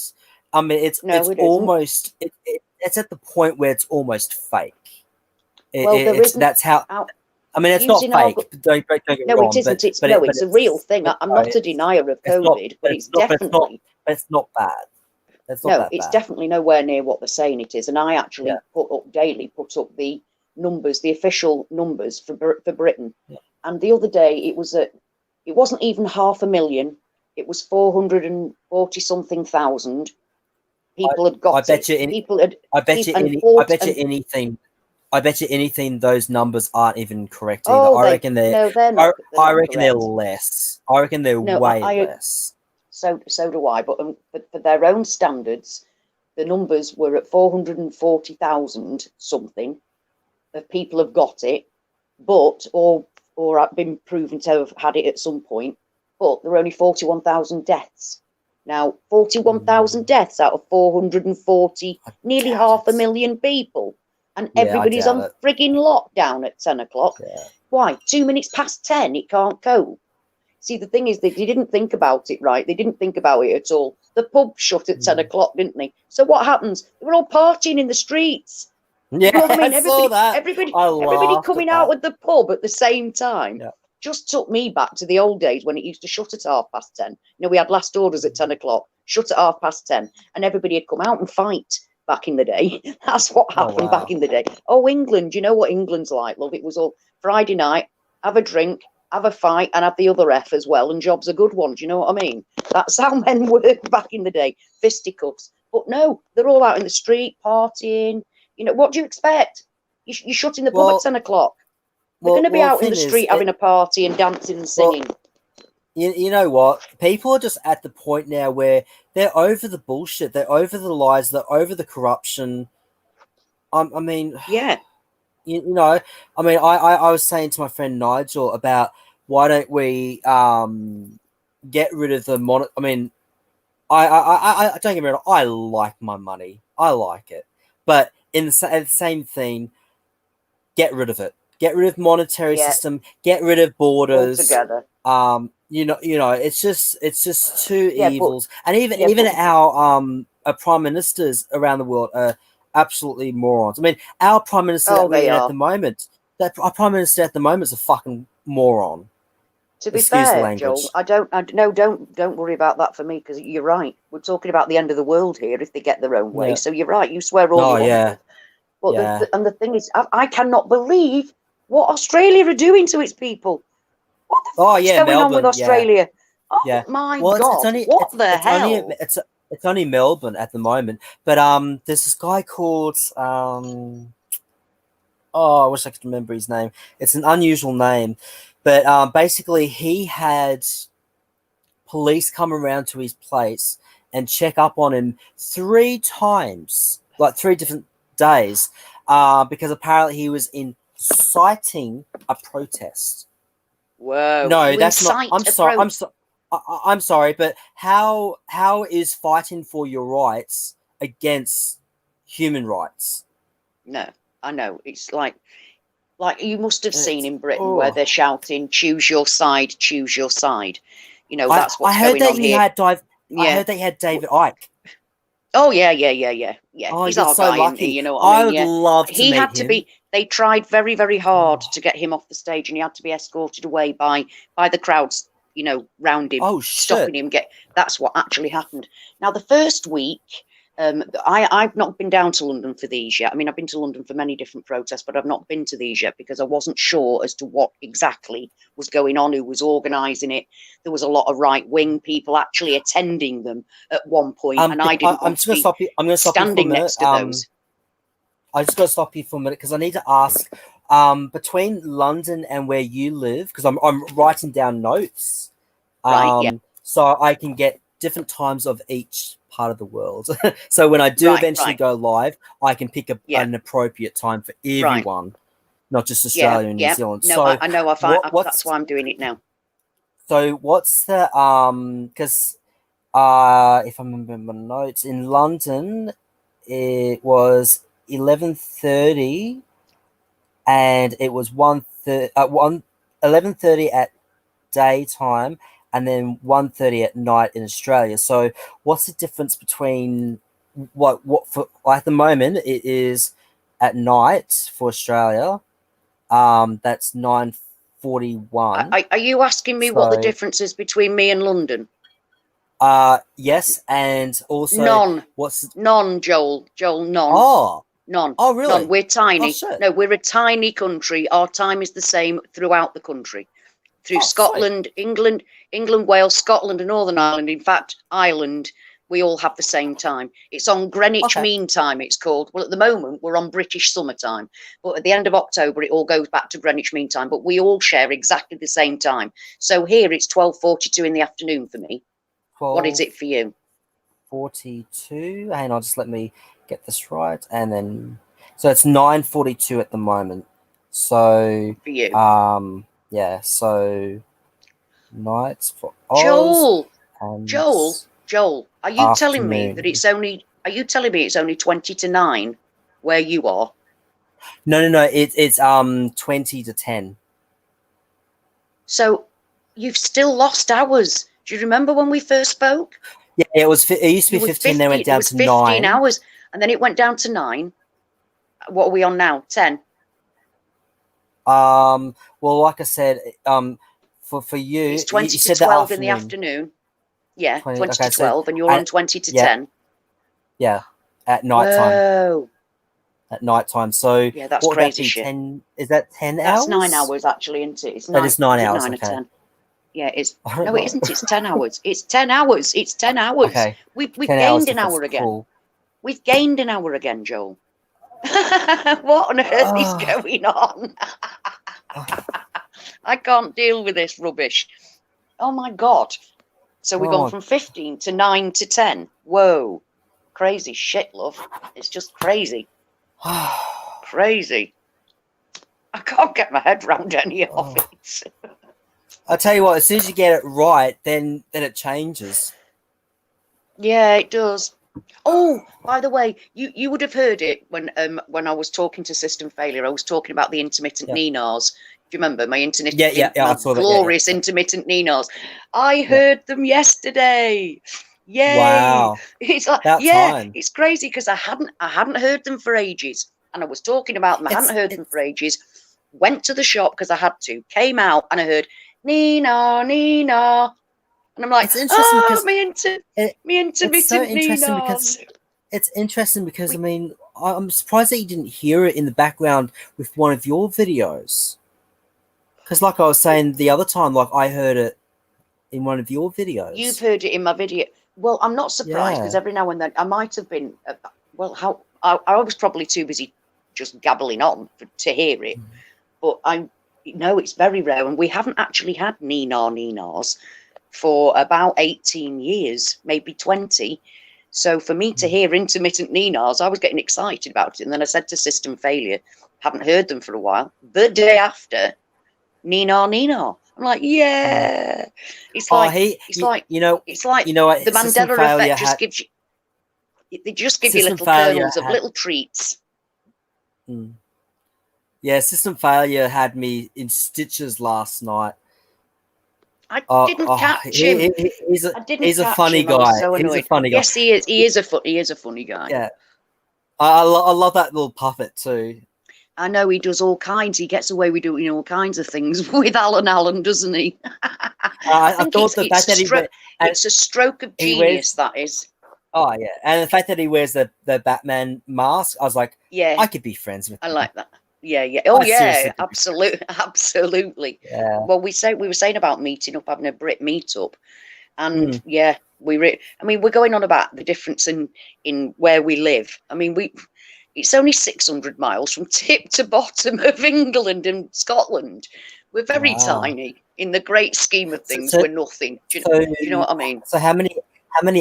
S2: I mean, it's almost it's at the point where it's almost fake. That's how. I mean, it's not fake. Don't get me wrong.
S3: No, it isn't. It's a real thing. I'm not a denier of COVID, but it's definitely.
S2: It's not bad.
S3: It's definitely nowhere near what they're saying it is. And I actually put up the numbers, the official numbers for Britain. Yeah. And the other day it wasn't even 500,000. It was 440 something thousand people had got it. I
S2: bet you anything those numbers aren't even correct either.
S3: Oh,
S2: I reckon they're
S3: not.
S2: I reckon they're less. I reckon they're way less.
S3: So do I. But for their own standards, the numbers were at 440,000 something of people have got it, but or have been proven to have had it at some point. But there are only 41,000 deaths. Now, 41,000 deaths out of 440, nearly 500,000 people. And everybody's on frigging lockdown at 10 o'clock. Yeah. Why? 2 minutes past 10, it can't cope. See, the thing is, they didn't think about it right. They didn't think about it at all. The pub shut at 10 o'clock, didn't they? So what happens? They were all partying in the streets.
S2: Yeah, you know what I mean?
S3: Everybody coming out with the pub at the same time. Yeah. Just took me back to the old days when it used to shut at 10:30. We had last orders at 10 o'clock, shut at 10:30, and everybody had come out and fight back in the day. That's what happened back in the day. Oh, England, you know what England's like, love? It was all Friday night, have a drink, have a fight, and have the other F as well, and job's a good one. Do you know what I mean? That's how men worked back in the day, fisticuffs. But no, they're all out in the street, partying. What do you expect? You're shutting the pub at 10 o'clock. They're going to be out in the street having a party and dancing and singing.
S2: You know what? People are just at the point now where they're over the bullshit. They're over the lies. They're over the corruption. I mean,
S3: yeah.
S2: I was saying to my friend Nigel about why don't we get rid of the I mean, I don't get me wrong. I like my money. I like it, but in the same theme, get rid of it. Get rid of monetary system. Get rid of borders.
S3: Altogether.
S2: It's just two evils. And even our prime ministers around the world are absolutely morons. I mean, our prime minister
S3: Oh,
S2: that we're
S3: they
S2: in at
S3: are.
S2: the moment, our prime minister at the moment is a fucking moron.
S3: To be
S2: Excuse the
S3: fair,
S2: language.
S3: Joel, don't worry about that for me, because you're right. We're talking about the end of the world here if they get their own way.
S2: Yeah.
S3: So you're right. You swear all
S2: Oh,
S3: you want,
S2: yeah.
S3: love. But
S2: Yeah.
S3: the thing is, I cannot believe what Australia are doing to its people. What the
S2: Oh,
S3: fuck's
S2: yeah,
S3: going on with
S2: Melbourne. Yeah.
S3: Australia?
S2: Yeah.
S3: Oh my
S2: Well, it's
S3: God!
S2: only
S3: What the
S2: it's only
S3: hell?
S2: it's only Melbourne at the moment. But there's this guy called oh, I wish I could remember his name. It's an unusual name, but basically he had police come around to his place and check up on him 3 times, like 3 different days, because apparently he was inciting a protest.
S3: Whoa!
S2: No,
S3: You
S2: that's not. I'm
S3: incite
S2: sorry.
S3: approach.
S2: I'm sorry, but how is fighting for your rights against human rights?
S3: No, I know. It's like you must have seen
S2: It's,
S3: in Britain where
S2: oh,
S3: they're shouting, "Choose your side, choose your side." You know,
S2: I
S3: that's
S2: I
S3: what's
S2: heard
S3: going
S2: that
S3: on
S2: he
S3: here.
S2: had dive. I
S3: Yeah.
S2: heard that he had David Icke.
S3: Oh yeah.
S2: Oh,
S3: He's
S2: you're
S3: our
S2: so
S3: guy, isn't he?
S2: lucky.
S3: You know what I
S2: I
S3: mean?
S2: would
S3: Yeah.
S2: love to
S3: He
S2: meet
S3: had to
S2: him.
S3: be. They tried very, very hard
S2: Oh,
S3: to get him off the stage, and he had to be escorted away by the crowds. You know, round him,
S2: oh
S3: stopping
S2: shit.
S3: him. That's what actually happened. Now, the first week, I've not been down to London for these yet. I mean, I've been to London for many different protests, but I've not been to these yet because I wasn't sure as to what exactly was going on, who was organising it. There was a lot of right-wing people actually attending them at one point, and I didn't
S2: I'm
S3: want
S2: just
S3: to
S2: gonna
S3: be
S2: stop you. I'm gonna stop you for a
S3: standing
S2: minute.
S3: next to those.
S2: I just gotta stop you for a minute because I need to ask. Between London and where you live, because I'm writing down notes.
S3: Right, yeah,
S2: So I can get different times of each part of the world. So when I do eventually
S3: right,
S2: go live, I can pick
S3: yeah,
S2: an appropriate time for
S3: right,
S2: everyone, not just
S3: yeah,
S2: Australia and New
S3: yeah.
S2: Zealand.
S3: No,
S2: So
S3: I know. That's
S2: what's
S3: why I'm doing it now.
S2: what's the because if I remember my notes in London, it was 11:30 and it was 11:30 at daytime and then 1:30 at night in Australia. So what's the difference between what for at the moment it is at night for Australia? That's 9:41.
S3: Are you asking me what the
S2: So
S3: difference is between me and London?
S2: yes, and also
S3: None,
S2: what's
S3: none, Joel, none.
S2: oh
S3: None.
S2: oh
S3: None.
S2: really?
S3: We're
S2: Oh
S3: tiny.
S2: shit.
S3: No, we're a tiny country. Our time is the same throughout the country. Through
S2: Oh sweet.
S3: Scotland, England, Wales, Scotland, and Northern Ireland. In fact, Ireland, we all have the same time. It's on Greenwich
S2: Okay.
S3: Mean Time, it's called. Well, at the moment, we're on British Summertime. But at the end of October, it all goes back to Greenwich Mean Time. But we all share exactly the same time. So here it's 12:42 in the afternoon for me. What is it for you?
S2: 12:42. Hang on, just let me get this right. And then so it's 9:42 at the moment. So
S3: For you.
S2: yeah, so nights for Oz
S3: Joel,
S2: and
S3: Joel, are you telling me that
S2: afternoon.
S3: are you telling me it's only 20 to 9 where you are?
S2: No, it's 20 to 10.
S3: So you've still lost hours. Do you remember when we first spoke?
S2: Yeah, it used to be 15, then went
S3: It
S2: down
S3: was
S2: to
S3: 15
S2: 9.
S3: hours and then it went down to 9. What are we on now? 10.
S2: Well, like I said, for you,
S3: It's
S2: you
S3: 20 to
S2: said the
S3: 12 in the
S2: afternoon.
S3: afternoon. Yeah,
S2: 20,
S3: 20 to
S2: okay, so
S3: 12 and you're on 20 to 10.
S2: yeah, at night time.
S3: Whoa.
S2: At night time. So
S3: Yeah, that's
S2: what would that
S3: crazy
S2: be?
S3: shit.
S2: 10? Is that 10
S3: That's 9
S2: hours?
S3: hours actually, isn't it? It's
S2: That
S3: 9.
S2: is 9
S3: Is it
S2: hours.
S3: 9 or
S2: Okay.
S3: 10? Yeah, it's
S2: I don't
S3: no, it
S2: know.
S3: isn't. It's 10 hours. It's 10 hours. It's 10 hours.
S2: Okay.
S3: We've
S2: 10 hours
S3: gained an
S2: difference.
S3: hour again.
S2: Cool.
S3: We've gained an hour again, Joel. What on earth is
S2: Oh,
S3: going on? I can't deal with this rubbish. Oh my God. So we've gone
S2: oh
S3: from 15 to 9 to 10. Whoa. Crazy shit, love. It's just crazy.
S2: my.
S3: Crazy. I can't get my head round any of
S2: Oh.
S3: it.
S2: I'll tell you what, as soon as you get it right, then it changes.
S3: Yeah, it does. Oh, by the way, you would have heard it when I was talking to System Failure. I was talking about the intermittent
S2: Yeah.
S3: ninars. Do you remember my
S2: Yeah, I
S3: my
S2: saw that.
S3: glorious intermittent ninars? I heard them yesterday. Yay!
S2: Wow.
S3: It's like,
S2: About
S3: yeah,
S2: time.
S3: it's crazy because I hadn't heard them for ages, and I was talking about them. I hadn't heard them for ages. Went to the shop because I had to. Came out and I heard Nina, Nina, and I'm like,
S2: it's interesting
S3: oh,
S2: because
S3: me
S2: it's so
S3: intermittent
S2: interesting
S3: Ninas.
S2: because I mean I'm surprised that you didn't hear it in the background with one of your videos. Because like I was saying the other time, like I heard it in one of your
S3: You've
S2: videos.
S3: heard it in my video. Well, I'm not surprised because
S2: Yeah.
S3: every now and then I might have been. Well, how I was probably too busy just gabbling on to hear it. But no, it's very rare, and we haven't actually had Nina Ninas for about 18 years, maybe 20. So for me to hear intermittent Ninas, I was getting excited about it, and then I said to System Failure, haven't heard them for a while. The day after, Nina Nina. I'm like, yeah. It's like
S2: you know
S3: it's like
S2: what
S3: the
S2: System
S3: Mandela
S2: Failure
S3: effect
S2: had
S3: just gives you. They just give you
S2: System
S3: little
S2: Failure
S3: kernels of
S2: had
S3: little treats.
S2: yeah, System Failure had me in stitches last night.
S3: I didn't catch him. I didn't
S2: he's a
S3: catch
S2: funny
S3: him. I was
S2: guy.
S3: so
S2: He's a
S3: annoyed.
S2: funny guy.
S3: Yes, he is. He is a funny guy.
S2: Yeah, I love that little puppet too.
S3: I know he does all kinds. He gets away with doing all kinds of things with Alan, doesn't he? I
S2: I
S3: think
S2: thought the fact that
S3: it's a stroke of genius. That is.
S2: Oh yeah, and the fact that he wears the Batman mask, I was like,
S3: Yeah,
S2: I could be friends with
S3: I
S2: him.
S3: like that. Yeah, yeah. Oh,
S2: I seriously
S3: yeah.
S2: could be
S3: Absolutely, absolutely.
S2: Yeah.
S3: Well, we were saying about meeting up, having a Brit meetup, and yeah, I mean, we're going on about the difference in where we live. I mean, it's only 600 miles from tip to bottom of England and Scotland. We're very
S2: Wow.
S3: tiny in the great scheme of things.
S2: So,
S3: We're nothing. Do you know what I mean?
S2: So how many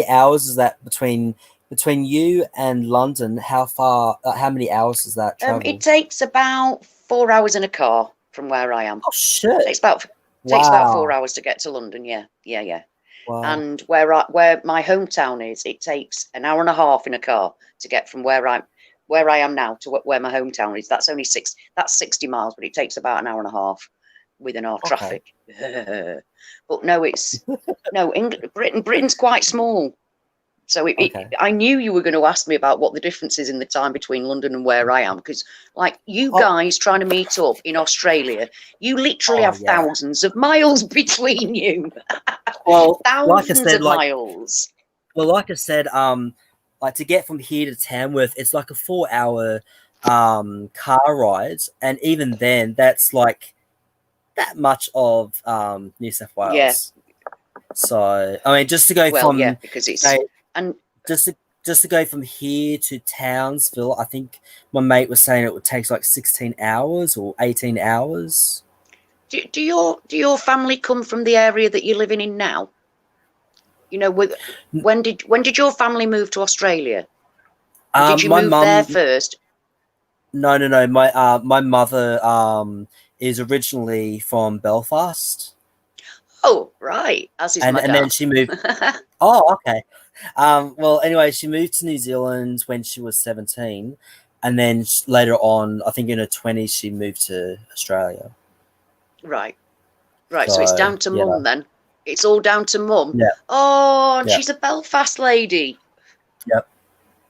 S2: hours is that between you and London? How far? How many hours is that travel?
S3: It takes about 4 hours in a car from where I am.
S2: Oh shit!
S3: Takes about 4 hours to get to London. Yeah, yeah, yeah.
S2: Wow.
S3: And where my hometown is, it takes an hour and a half in a car to get from where I am now to where my hometown is. That's 60 miles, but it takes about an hour and a half within our traffic. But no, England, Britain's quite small. So I knew you were going to ask me about what the difference is in the time between London and where I am, because like you guys trying to meet up in Australia, you literally have thousands of miles between you.
S2: Well,
S3: thousands of miles.
S2: Well, like I said, like to get from here to Tamworth, it's like a 4 hour car ride, and even then, that's like that much of New South Wales.
S3: Yeah.
S2: So I mean, just to go
S3: because it's
S2: and just to go from here to Townsville, I think my mate was saying it would take like 16 hours or 18 hours.
S3: Do your family come from the area that you're living in now? You know, when did your family move to Australia? Or did you move there first?
S2: No. My mother is originally from Belfast.
S3: Oh, right. As is my dad.
S2: And then she moved. Oh, okay. Well, anyway, she moved to New Zealand when she was 17, and then later on, I think in her 20s, she moved to Australia.
S3: Right. So it's down to mum then. It's all down to mum.
S2: Yeah.
S3: Oh, and she's a Belfast lady.
S2: Yep.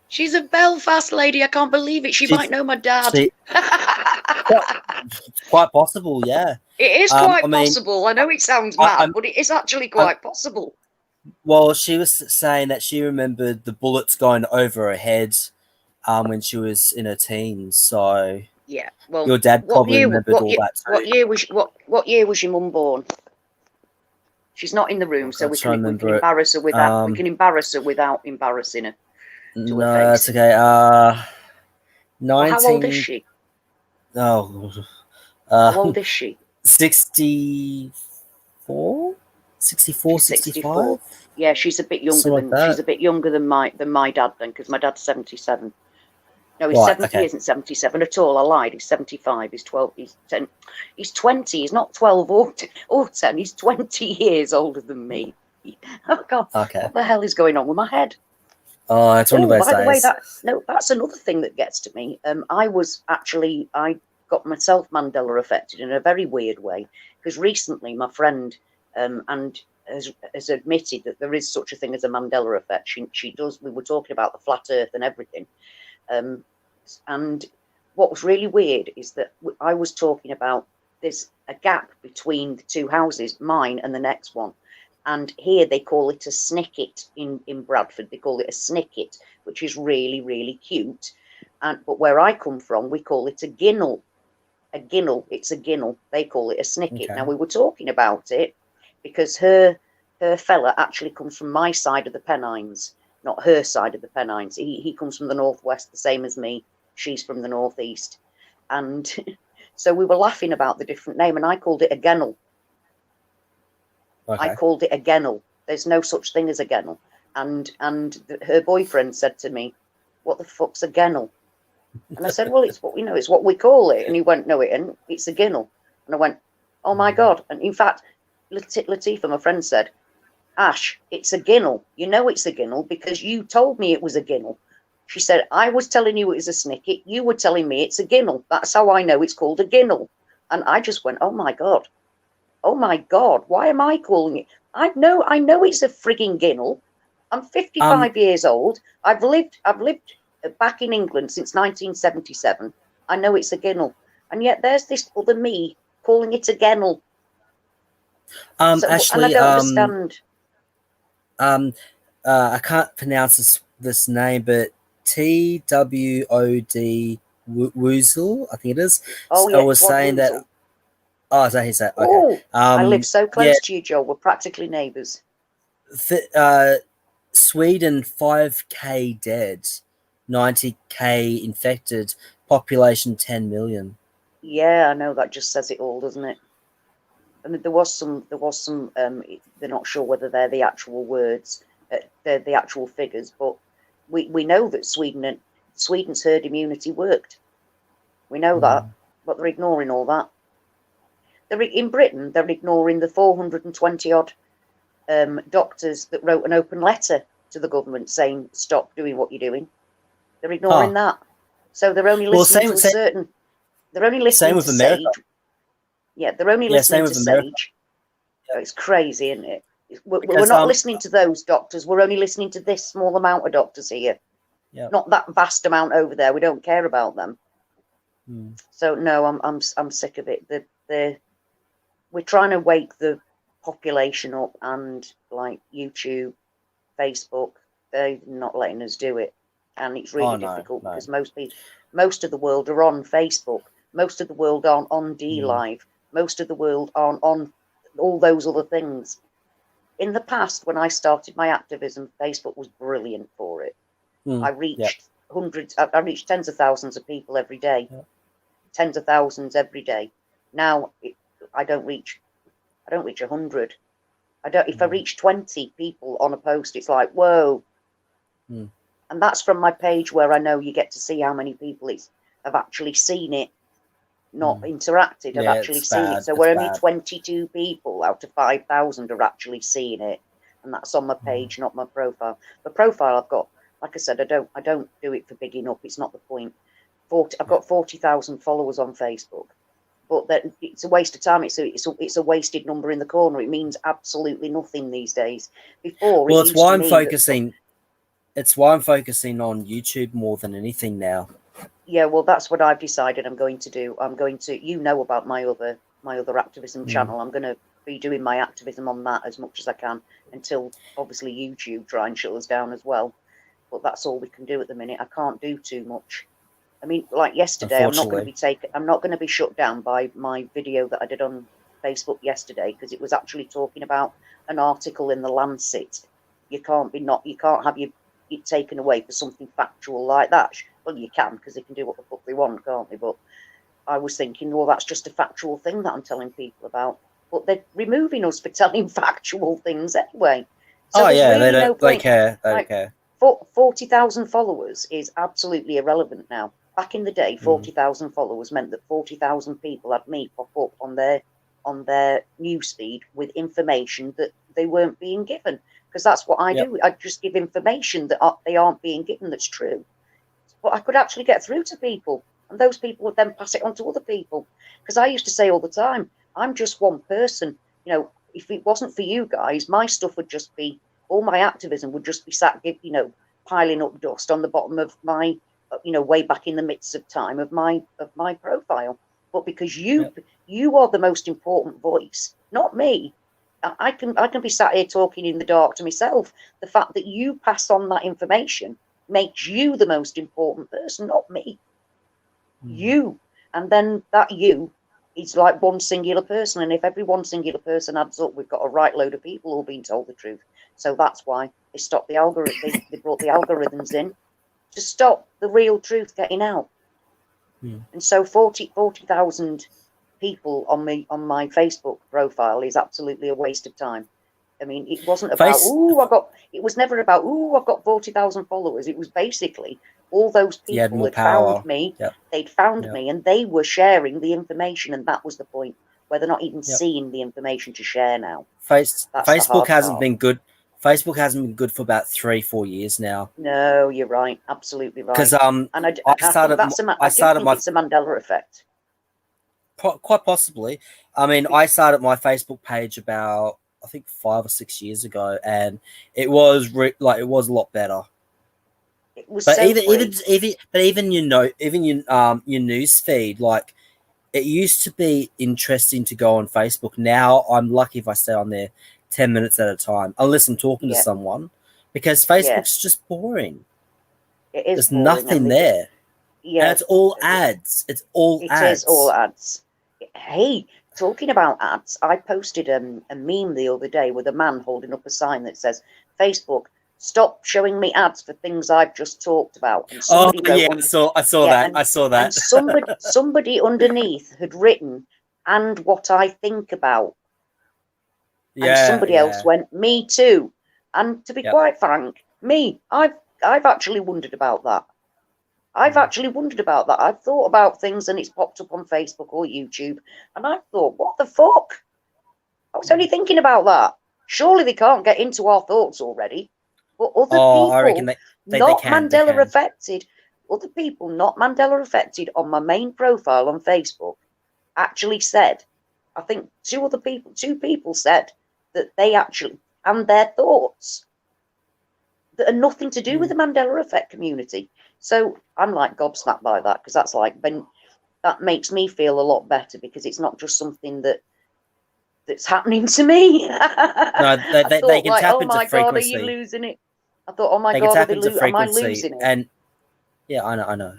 S3: She's a Belfast lady. I can't believe it. She might know my dad.
S2: Quite possible, yeah.
S3: It is quite possible. I know it sounds mad, but it is actually quite possible.
S2: Well, she was saying that she remembered the bullets going over her head when she was in her teens. So
S3: yeah, well,
S2: your dad probably remembered all that too.
S3: What year was your mum born? She's not in the room, so we can embarrass her without. We can embarrass her without embarrassing her.
S2: No, that's okay. 19.
S3: How old is she?
S2: Oh,
S3: how old is she?
S2: 64, 65.
S3: Yeah, she's a bit younger than my dad then, because my dad's 77. No, he's 70. He isn't 77 at all. I lied. He's 75. He's 12. He's 10. He's 20. He's not 12 or 10. He's 20 years older than me. Oh God!
S2: Okay.
S3: What the hell is going on with my head?
S2: Oh, it's one of those days.
S3: By the way, that's another thing that gets to me. I got myself Mandela affected in a very weird way, because recently my friend and has admitted that there is such a thing as a Mandela effect. She does. We were talking about the flat Earth and everything, and what was really weird is that I was talking about there's a gap between the two houses, mine and the next one. And here they call it a snicket in Bradford. They call it a snicket, which is really, really cute. But where I come from, we call it a ginnel. A ginnel, it's a ginnel. They call it a snicket.
S2: Okay.
S3: Now, we were talking about it because her fella actually comes from my side of the Pennines, not her side of the Pennines. He comes from the northwest, the same as me. She's from the northeast. And so we were laughing about the different name, and I called it a gennel.
S2: Okay.
S3: I called it a gennel. There's no such thing as a gennel. And her boyfriend said to me, "What the fuck's a gennel?" And I said, "Well, it's what we know. It's what we call it." And he went, "No, it isn't. It's a ginnel." And I went, "Oh my God." And in fact, Latifah, my friend, said, "Ash, it's a ginnel. You know it's a ginnel because you told me it was a ginnel." She said, "I was telling you it was a snicket. You were telling me it's a ginnel. That's how I know it's called a ginnel." And I just went, "Oh my God. Oh my God, why am I calling it? I know it's a frigging ginnel. I'm 55 years old. I've lived back in England since 1977. I know it's a ginnel. And yet there's this other me calling it a gennel. So, and I
S2: Ashley,
S3: don't understand.
S2: I can't pronounce this name, but TWOD Woozle, I think it is.
S3: Oh
S2: I
S3: yeah,
S2: was saying that.
S3: Woozle.
S2: Oh, is that he said? Okay.
S3: Oh, I live so close
S2: Yeah.
S3: to you, Joe. We're practically neighbours.
S2: Sweden, 5K dead, 90K infected, population 10 million.
S3: Yeah, I know, that just says it all, doesn't it? I mean, there was some. They're not sure whether they're the actual words, they're the actual figures, but we know that Sweden's herd immunity worked. We know that, but they're ignoring all that. In Britain, they're ignoring the 420 odd doctors that wrote an open letter to the government saying stop doing what you're doing. They're ignoring that, so they're only listening to a certain. They're only listening to Sage. Yeah, they're only listening to Sage. Oh, it's crazy, isn't it? We're not listening to those doctors. We're only listening to this small amount of doctors here.
S2: Yeah.
S3: Not that vast amount over there. We don't care about them. So no, I'm sick of it. We're trying to wake the population up, and like YouTube, Facebook, they're not letting us do it, and it's really difficult because most of the world are on Facebook. Most of the world aren't on D Live. Most of the world aren't on all those other things. In the past, when I started my activism, Facebook was brilliant for it. I reached hundreds. I reached tens of thousands of people every day. Tens of thousands every day. Now I don't reach 100. If I reach 20 people on a post, it's like, whoa. And that's from my page, where I know you get to see how many people have actually seen it, not interacted, have actually seen it. So we're only 22 people out of 5,000 are actually seeing it, and that's on my page, not my profile. The profile I've got, like I said, I don't do it for bigging up. It's not the point. I've got 40,000 followers on Facebook. But that it's a waste of time. It's a wasted number in the corner. It means absolutely nothing these days. Before,
S2: well, it's why I'm focusing. It's why I'm focusing on YouTube more than anything now.
S3: Yeah, well, that's what I've decided I'm going to do. I'm going to, about my other activism channel. I'm going to be doing my activism on that as much as I can until obviously YouTube try and shut us down as well. But that's all we can do at the minute. I can't do too much. I mean, like yesterday, I'm not going to be shut down by my video that I did on Facebook yesterday, because it was actually talking about an article in the Lancet. You can't have it taken away for something factual like that. Well, you can, because they can do what the fuck they want, can't they? But I was thinking, well, that's just a factual thing that I'm telling people about. But they're removing us for telling factual things anyway. So
S2: they don't. They care. They don't care.
S3: 40,000 followers is absolutely irrelevant now. Back in the day, 40,000 followers meant that 40,000 people had me pop up on their newsfeed with information that they weren't being given. Because that's what I do. I just give information that they aren't being given that's true. But I could actually get through to people, and those people would then pass it on to other people. Because I used to say all the time, I'm just one person. if it wasn't for you guys, my stuff would just be, all my activism would just be sat, piling up dust on the bottom of my, way back in the midst of time of my profile. But because you are the most important voice, not me. I can be sat here talking in the dark to myself. The fact that you pass on that information makes you the most important person, not me. You. And then that you is like one singular person. And if every one singular person adds up, we've got a right load of people all being told the truth. So that's why they stopped the algorithm. They brought the algorithms in to stop the real truth getting out. And so 40,000 people on my Facebook profile is absolutely a waste of time. I mean, it wasn't about it was never about I've got 40,000 followers. It was basically all those people had found me. They'd found me, and they were sharing the information, and that was the point. Where they're not even seeing the information to share now.
S2: Facebook hasn't been good. Facebook hasn't been good for about 3-4 years now.
S3: No, you're right. Absolutely right.
S2: Because
S3: and I think it's a Mandela effect.
S2: Quite possibly. I mean, I started my Facebook page about, I think, 5 or 6 years ago, and it was it was a lot better.
S3: It was,
S2: but even your news feed, like, it used to be interesting to go on Facebook. Now I'm lucky if I stay on there 10 minutes at a time, unless I'm talking to someone, because Facebook's just boring.
S3: It is.
S2: There's nothing there. And it's all ads. It is all ads.
S3: Hey, talking about ads, I posted a meme the other day with a man holding up a sign that says, "Facebook, stop showing me ads for things I've just talked about." And somebody
S2: I saw that.
S3: And somebody underneath had written, "and what I think about." And somebody else went, "Me too." And to be quite frank, I've actually wondered about that. I've thought about things, and it's popped up on Facebook or YouTube, and I thought, what the fuck? I was only thinking about that. Surely they can't get into our thoughts already. But other people,
S2: I reckon they can.
S3: Mandela affected, other people not Mandela affected on my main profile on Facebook actually said, I think two people said that they actually, and their thoughts that are nothing to do with the Mandela effect community. So I'm like gobsmacked by that, because that's like, that makes me feel a lot better, because it's not just something that's happening to me.
S2: No, they can tap into frequency.
S3: God, are you losing it? I thought, oh my God, am I losing it?
S2: And yeah, I know.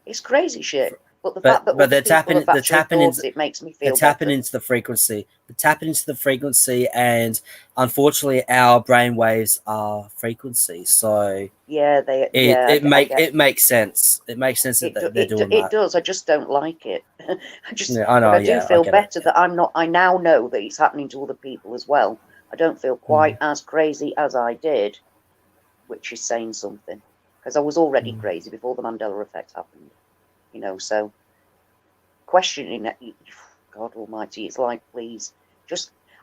S3: It's crazy shit. But the fact that they're tapping into it makes me feel better.
S2: Tapping into the frequency. They're tapping into the frequency, and unfortunately, our brain waves are frequency. So it makes sense. It makes sense that they're doing that.
S3: It does. I just don't like it. I do feel better that I'm not. I now know that it's happening to other people as well. I don't feel quite as crazy as I did, which is saying something, because I was already crazy before the Mandela effect happened. So questioning it, God almighty, it's like, please,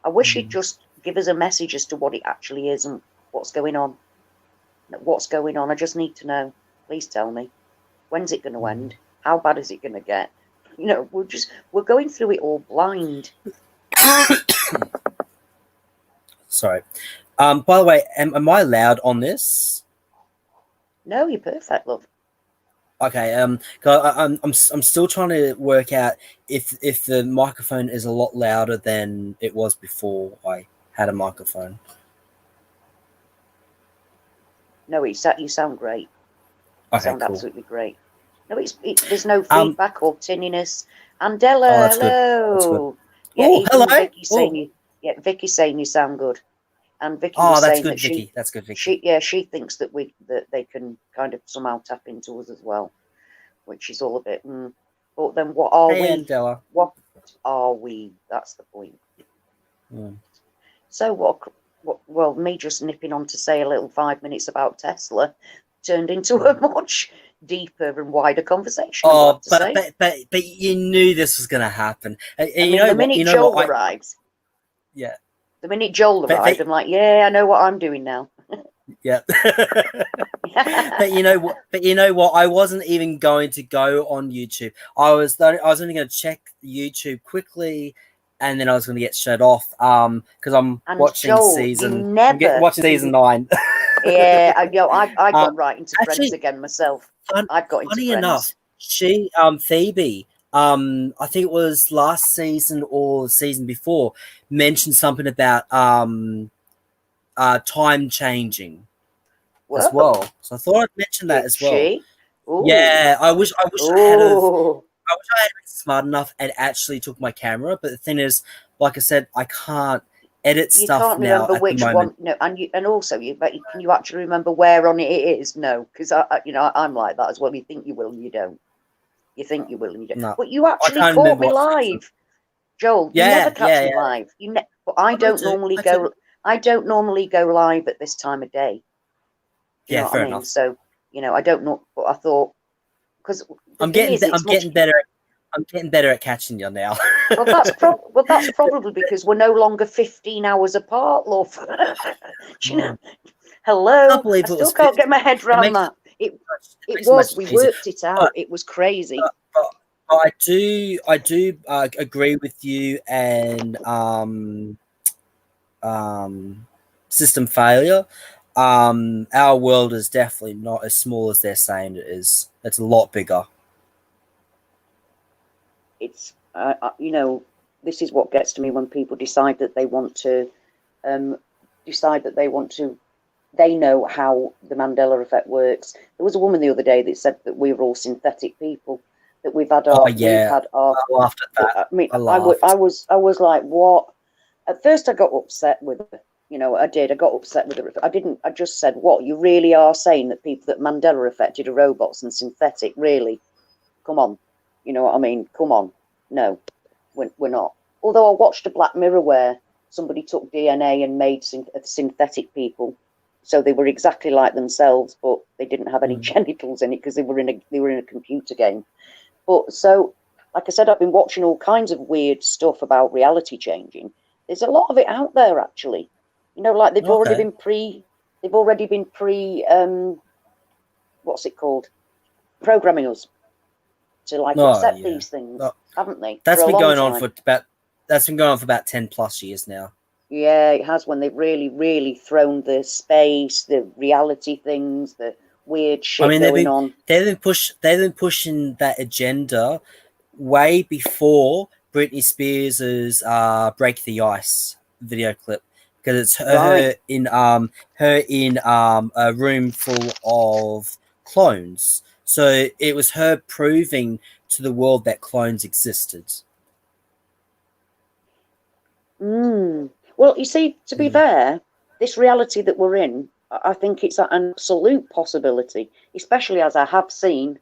S3: I wish you'd just give us a message as to what it actually is and what's going on. I just need to know. Please tell me. When's it going to end? How bad is it going to get? We're going through it all blind.
S2: Sorry. By the way, am I loud on this?
S3: No, you're perfect, love.
S2: Okay, I'm still trying to work out if the microphone is a lot louder than it was before I had a microphone.
S3: No, you sound great. You sound
S2: cool.
S3: Absolutely great. No, there's no feedback or tinniness. Andela, hello.
S2: Yeah, hello.
S3: Vicky's saying you sound good. And Vicky
S2: was
S3: saying
S2: good,
S3: that
S2: Vicky. That's good, Vicky.
S3: She thinks that they can kind of somehow tap into us as well, which is all a bit. But then, what are we?
S2: Andela.
S3: What are we? That's the point. So what? Well, me just nipping on to say a little 5 minutes about Tesla turned into a much deeper and wider conversation.
S2: But you knew this was going to happen.
S3: The minute Joel arrives.
S2: Yeah.
S3: The minute Joel arrived, I'm like, yeah, I know what I'm doing now.
S2: Yeah. But you know what? I wasn't even going to go on YouTube. I was only going to check YouTube quickly and then I was going to get shut off because I'm
S3: And
S2: watching
S3: Joel,
S2: season.
S3: you
S2: Watching season 9.
S3: Yeah, I got right into
S2: actually,
S3: Friends again myself. I've got into
S2: funny
S3: Friends.
S2: enough, she Phoebe, I think it was last season or the season before, mentioned something about time changing as
S3: Whoa,
S2: well. So I thought I'd mention that
S3: did
S2: as well.
S3: she? Ooh,
S2: Yeah, I wish I
S3: ooh.
S2: had been smart enough and actually took my camera. But the thing is, like I said, I can't edit
S3: You
S2: stuff
S3: can't
S2: now
S3: remember
S2: at the
S3: which
S2: moment.
S3: one. No, and also but can you actually remember where on it is? No, because I'm like that as well. You think you will, and you don't. You think you will, and you don't.
S2: No,
S3: But you
S2: I
S3: actually
S2: can't
S3: caught
S2: remember
S3: me
S2: what season.
S3: live, Joel. You never
S2: Yeah,
S3: catch
S2: yeah,
S3: me
S2: yeah.
S3: live. But I
S2: I
S3: don't
S2: do.
S3: normally
S2: I do.
S3: go. I don't normally go live at this time of day. Do you
S2: Yeah,
S3: know what I
S2: fair
S3: mean?
S2: enough.
S3: So I don't know. But I thought, because the
S2: I'm
S3: thing
S2: getting
S3: is, it's
S2: I'm
S3: much.
S2: getting better. I'm getting better at catching you now.
S3: Well, that's probably because we're no longer 15 hours apart, love. Do you know?
S2: I can't
S3: Hello, I
S2: believe it
S3: still
S2: was
S3: can't
S2: 50.
S3: get my head
S2: It
S3: around
S2: makes
S3: that. It
S2: it
S3: it
S2: makes it
S3: was.
S2: much
S3: We
S2: easier.
S3: worked it out.
S2: But,
S3: It was crazy.
S2: but I do agree with you and system failure. Our world is definitely not as small as they're saying it is. It's a lot bigger.
S3: It's this is what gets to me when people decide that they want to um, decide that they want to. They know how the Mandela effect works. There was a woman the other day that said that we were all synthetic people. That
S2: Oh yeah,
S3: we've had our.
S2: I laughed at that.
S3: I mean,
S2: I laughed.
S3: I was like, what? At first, I got upset with her. I did. I got upset with her. I didn't. I just said, what? You really are saying that people that Mandela affected are robots and synthetic? Really? Come on. You know what I mean? Come on. No, we're not. Although I watched a Black Mirror where somebody took DNA and made synthetic people, so they were exactly like themselves, but they didn't have any genitals in it because they were in a computer game. But so, like I said, I've been watching all kinds of weird stuff about reality changing. There's a lot of it out there, actually. Like
S2: Okay.
S3: they've already been pre, what's it called? Programming us to like
S2: Oh
S3: accept
S2: yeah.
S3: these things,
S2: Oh,
S3: haven't they? For
S2: that's
S3: a
S2: been
S3: long
S2: going on
S3: time.
S2: for about. That's been going on for about 10+ years now.
S3: Yeah, it has when they've really, really thrown the space, the reality things, the weird
S2: I
S3: shit
S2: mean,
S3: going on.
S2: they've been pushing that agenda way before Britney Spears's "Break the Ice" video clip, because it's
S3: Right.
S2: her in a room full of clones. So it was her proving to the world that clones existed.
S3: Well, you see, to be fair, this reality that we're in, I think it's an absolute possibility, especially as I have seen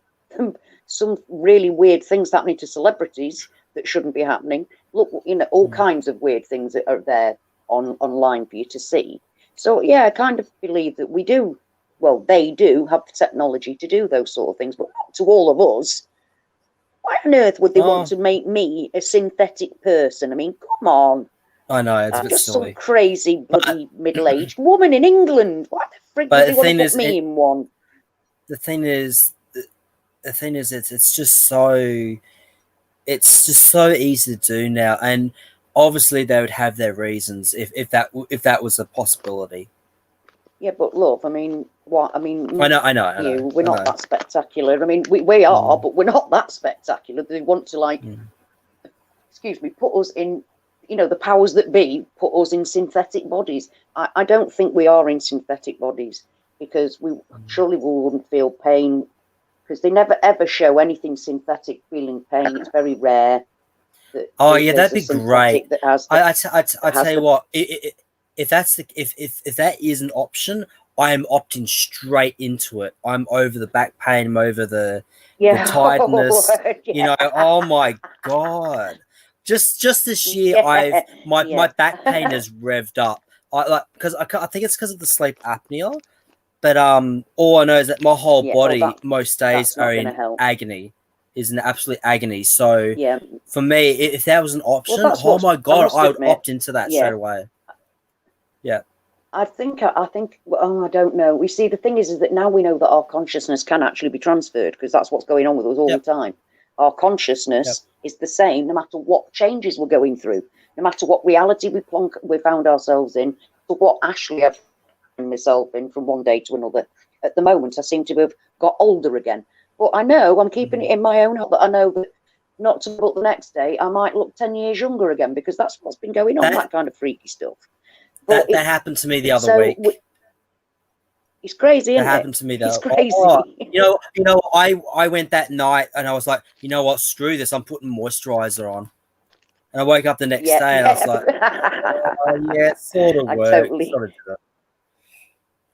S3: some really weird things happening to celebrities that shouldn't be happening. Look, all kinds of weird things that are there online for you to see. So, yeah, I kind of believe that we do, well, they do have the technology to do those sort of things, but not to all of us. Why on earth would they want
S2: Oh,
S3: to make me a synthetic person? I mean, come on.
S2: I know it's a
S3: I'm
S2: bit
S3: just some
S2: silly,
S3: crazy
S2: but
S3: bloody middle-aged woman in England. Why the frig would
S2: but
S3: they want to put me in one?
S2: the thing is, it's just so easy to do now, and obviously they would have their reasons if that was a possibility.
S3: Yeah, but love, I mean, what? I mean, we're
S2: I
S3: not
S2: know.
S3: that spectacular. I mean, we are, but we're not that spectacular. They want to, like, excuse me, put us in, the powers that be, put us in synthetic bodies. I don't think we are in synthetic bodies because we wouldn't feel pain because they never ever show anything synthetic feeling pain. It's very rare that
S2: Oh yeah,
S3: there's
S2: that'd
S3: a
S2: be great.
S3: synthetic that has
S2: I tell you
S3: the
S2: what, if that's if that is an option, I am opting straight into it. I'm over the back pain. I'm over the tiredness.
S3: yeah,
S2: Oh my god! Just this year,
S3: yeah,
S2: my
S3: yeah,
S2: back pain has revved up. Because I think it's because of the sleep apnea. But all I know is that my whole
S3: yeah. Oh,
S2: body most days
S3: that's
S2: are
S3: not going to
S2: in
S3: help.
S2: agony, is in absolute agony. So
S3: Yeah.
S2: for me, if that was an
S3: Well,
S2: option,
S3: that's
S2: oh
S3: what
S2: my
S3: I
S2: god,
S3: must
S2: I would
S3: admit.
S2: opt into that straight
S3: Yeah,
S2: away. Yeah.
S3: I think. Well, I don't know. We see the thing is that now we know that our consciousness can actually be transferred because that's what's going on with us all the
S2: Yep.
S3: time. Our
S2: Yep.
S3: consciousness is the same no matter what changes we're going through. no matter what reality we found ourselves in, but what Ashley I've found myself in from one day to another. At the moment, I seem to have got older again. But I know I'm keeping it in my own heart that I know that not to but the next day I might look 10 years younger again, because that's what's been going on, that kind of freaky stuff. But
S2: that happened to me the other
S3: so
S2: week.
S3: It's crazy,
S2: That
S3: isn't
S2: happened
S3: it?
S2: to me
S3: It's
S2: though.
S3: crazy.
S2: Oh, I went that night and I was like, you know what, screw this. I'm putting moisturizer on. And I woke up the next day and I was like, oh, yeah, it sort of works. Sort of did it.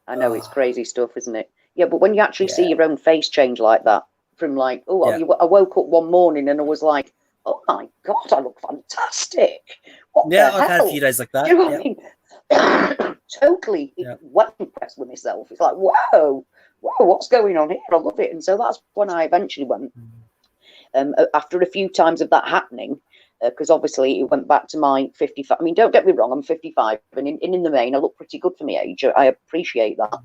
S3: I know it's crazy stuff, isn't it? Yeah, but when you actually see your own face change like that, from like, I woke up one morning and I was like, oh my God, I look fantastic. What the hell?
S2: I've had a few days like that.
S3: Do you know what I mean? Totally well impressed with myself. It's like, whoa, what's going on here? I love it. And so that's when I eventually went, after a few times of that happening, because obviously it went back to my 55. I mean, don't get me wrong, I'm 55, and in the main, I look pretty good for my age. I appreciate that.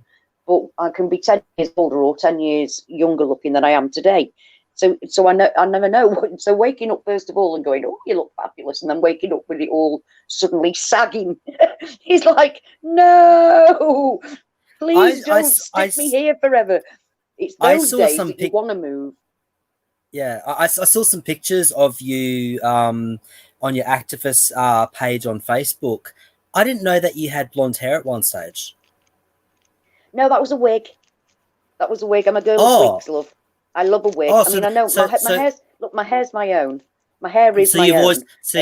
S3: But I can be 10 years older or 10 years younger looking than I am today. So I never know. So waking up first of all and going, oh, you look fabulous, and then waking up with it all suddenly sagging, he's like, no, please don't stick me here forever. It's those days that you want to move.
S2: Yeah, I saw some pictures of you on your activist page on Facebook. I didn't know that you had blonde hair at one stage.
S3: No, that was a wig. That was a wig. I'm a girl of wigs, love. I love a wig. I mean, I know my hair's my own. My hair is my own.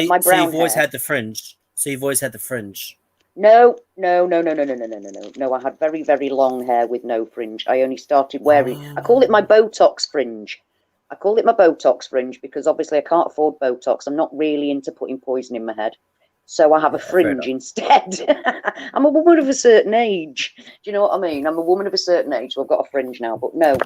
S3: My brown
S2: So you've always
S3: hair.
S2: had the fringe. So you've always had the fringe.
S3: No. I had very, very long hair with no fringe. I only started wearing. I call it my Botox fringe. I call it my Botox fringe because obviously I can't afford Botox. I'm not really into putting poison in my head. So I have a fringe instead. I'm a woman of a certain age. Do you know what I mean? I'm a woman of a certain age, so I've got a fringe now. But no,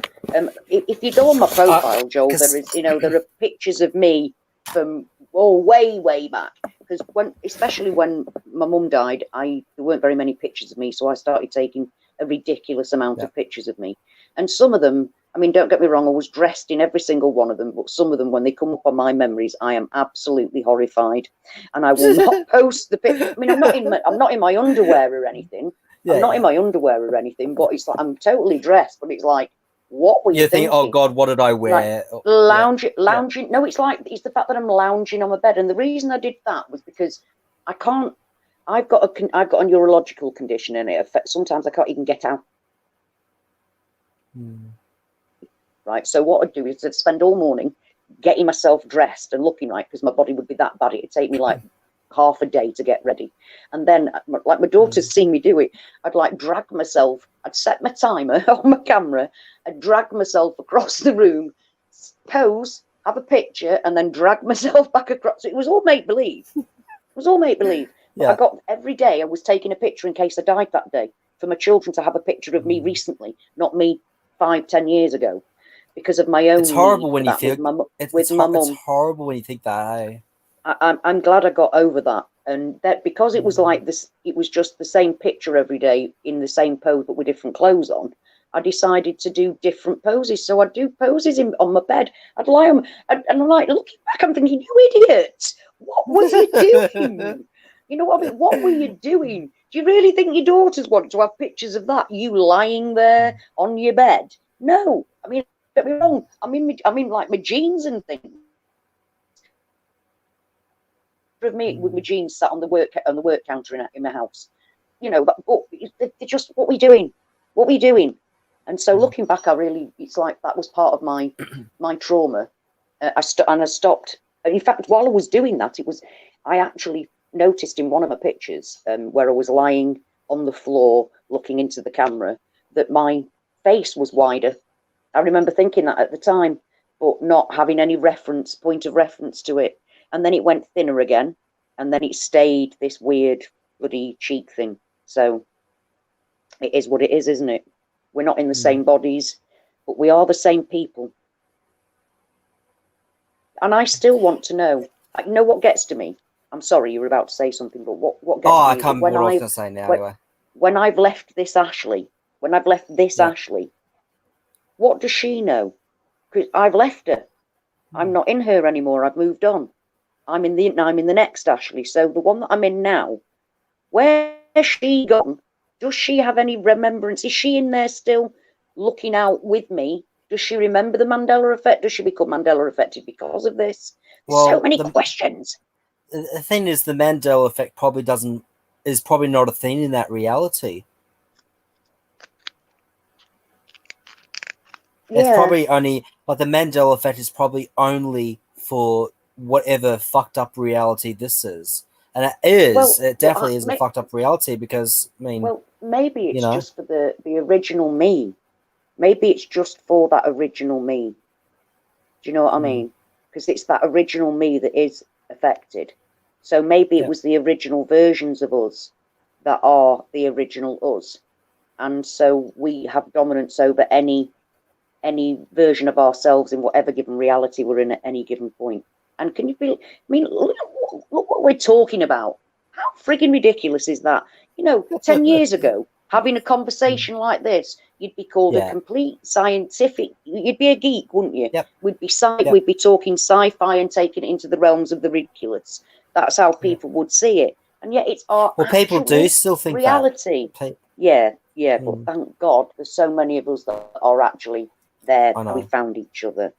S3: if you go on my profile, Joel, there are pictures of me from way, way back. Because especially when my mum died, there weren't very many pictures of me, so I started taking a ridiculous amount of pictures of me. And some of them, I mean, don't get me wrong, I was dressed in every single one of them, but some of them, when they come up on my memories, I am absolutely horrified, and I will not post the picture. I mean, I'm not in my underwear or anything. I'm not in my underwear or anything, but it's like I'm totally dressed. But it's like, what were you thinking?
S2: Oh God, what did I wear?
S3: Like, lounging. No, it's the fact that I'm lounging on my bed, and the reason I did that was because I can't. I've got a neurological condition, and sometimes I can't even get out. Right, so what I'd do is I'd spend all morning getting myself dressed and looking right, because my body would be that bad it'd take me like half a day to get ready. And then, like my daughter's seen me do it, I'd like drag myself, I'd set my timer on my camera, I'd drag myself across the room, pose, have a picture, and then drag myself back across. So it was all make-believe. It was all make-believe. But I got, every day I was taking a picture in case I died that day, for my children to have a picture of me recently, not me 5-10 years ago. Because of my own.
S2: It's horrible when you think
S3: with my mum.
S2: It's horrible when you think that. Hey?
S3: I'm glad I got over that, and that because it was like this, it was just the same picture every day in the same pose but with different clothes on. I decided to do different poses, so I'd do poses on my bed. I'd lie on, and I'm like looking back, I'm thinking, you idiot! What were you doing? You know what I mean? What were you doing? Do you really think your daughters want to have pictures of that? You lying there on your bed? No, I mean. Don't be wrong. I mean, like my jeans and things. Of me with my jeans sat on the work counter in my house, you know. But they're just, what we doing? What we doing? And so looking back, it's like that was part of my trauma. I stopped. And in fact, while I was doing that, I actually noticed in one of my pictures where I was lying on the floor looking into the camera that my face was wider. I remember thinking that at the time, but not having any point of reference to it. And then it went thinner again, and then it stayed this weird bloody cheek thing. So it is what it is, isn't it? We're not in the same bodies, but we are the same people. And I still want to know. You know what gets to me? I'm sorry, you were about to say something, but what gets to me?
S2: I can't remember what I was going to say now. Anyway,
S3: when I've left this Ashley, Ashley. What does she know? Because I've left her. I'm not in her anymore. I've moved on. I'm in the next Ashley. So the one that I'm in now, where's she gone? Does she have any remembrance? Is she in there still looking out with me? Does she remember the Mandela effect? Does she become Mandela affected because of this? There's so many questions.
S2: The thing is, the Mandela effect is probably not a thing in that reality.
S3: Yeah.
S2: It's probably only, like, the Mandela effect is probably only for whatever fucked up reality this is. And it definitely is a fucked up reality, because, I mean...
S3: Well, maybe it's just for the original me. Maybe it's just for that original me. Do you know what I mean? Because it's that original me that is affected. So maybe it was the original versions of us that are the original us. And so we have dominance over any version of ourselves in whatever given reality we're in at any given point. And can you feel, I mean, look what we're talking about. How frigging ridiculous is that? 10 years ago, having a conversation like this, you'd be called a complete scientific, you'd be a geek, wouldn't you?
S2: Yep.
S3: We'd be talking sci-fi and taking it into the realms of the ridiculous. That's how people would see it. And yet it's our
S2: people do still think
S3: reality.
S2: That.
S3: Yeah, but thank God there's so many of us that are actually there. We found each other.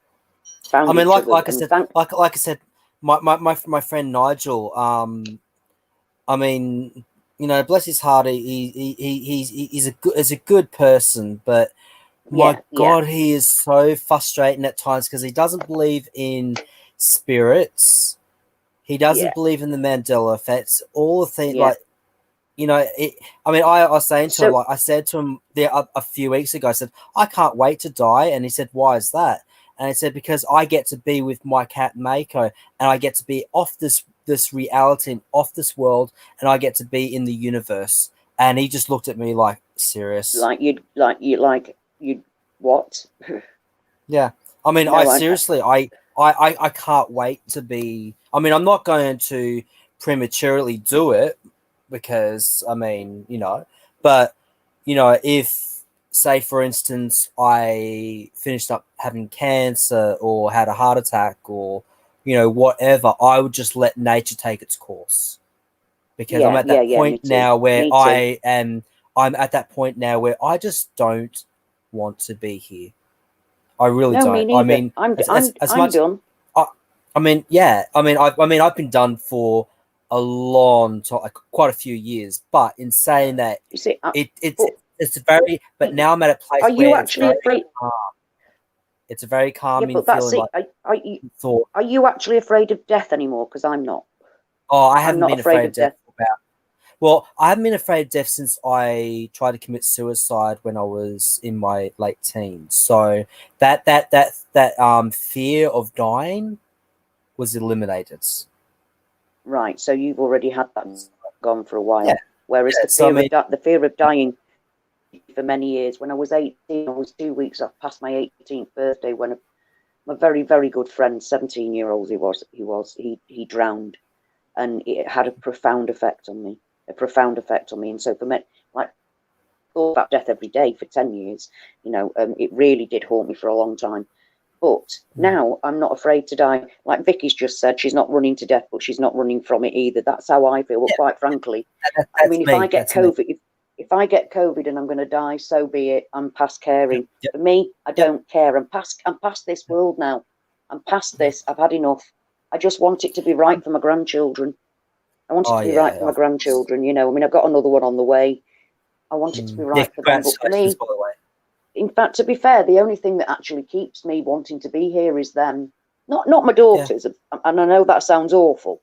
S2: Like I said, my friend Nigel, I mean, bless his heart, he's a good person, but my God, he is so frustrating at times, because he doesn't believe in spirits. He doesn't believe in the Mandela effects. All the things, like, I was saying to him, like, I said to him there a few weeks ago, I said, I can't wait to die. And he said, why is that? And I said, because I get to be with my cat Mako, and I get to be off this reality and off this world, and I get to be in the universe. And he just looked at me like, serious?
S3: Like you'd what?
S2: Yeah. I mean, I can't wait to be, I mean, I'm not going to prematurely do it, because, I mean, but, if, say, for instance, I finished up having cancer or had a heart attack or, whatever, I would just let nature take its course. Because I'm at that point now where I'm at that point now where I just don't want to be here. I really don't.
S3: Me neither.
S2: I mean,
S3: I'm
S2: much,
S3: done.
S2: I mean, yeah. I mean, I've been done for a long time, like quite a few years. But in saying that,
S3: you see,
S2: it's very. But now I'm at a place
S3: where
S2: you
S3: actually afraid?
S2: Calm. It's a very calming
S3: but that's
S2: feeling.
S3: It. Are you actually afraid of death anymore? Because I'm not.
S2: Oh, I haven't been afraid of death. Well, I haven't been afraid of death since I tried to commit suicide when I was in my late teens. So that fear of dying was eliminated.
S3: Right. So you've already had that gone for a while.
S2: Yeah.
S3: Whereas the fear of dying for many years. When I was 18, I was 2 weeks off past my 18th birthday when my very, very good friend, 17-year-old he drowned, and it had a profound effect on me. And so for me, like, thought about death every day for 10 years, it really did haunt me for a long time. But now I'm not afraid to die. Like Vicky's just said, she's not running to death, but she's not running from it either. That's how I feel. But quite frankly, I mean, if I get COVID, if I get COVID and I'm going to die, so be it. I'm past caring. For me, I don't care. I'm past this world now. I'm past this. I've had enough. I just want it to be right for my grandchildren. I want it to be right for my grandchildren. I mean, I've got another one on the way. I want it to be right for them. But for me, in fact, to be fair, the only thing that actually keeps me wanting to be here is them. Not my daughters. And I know that sounds awful.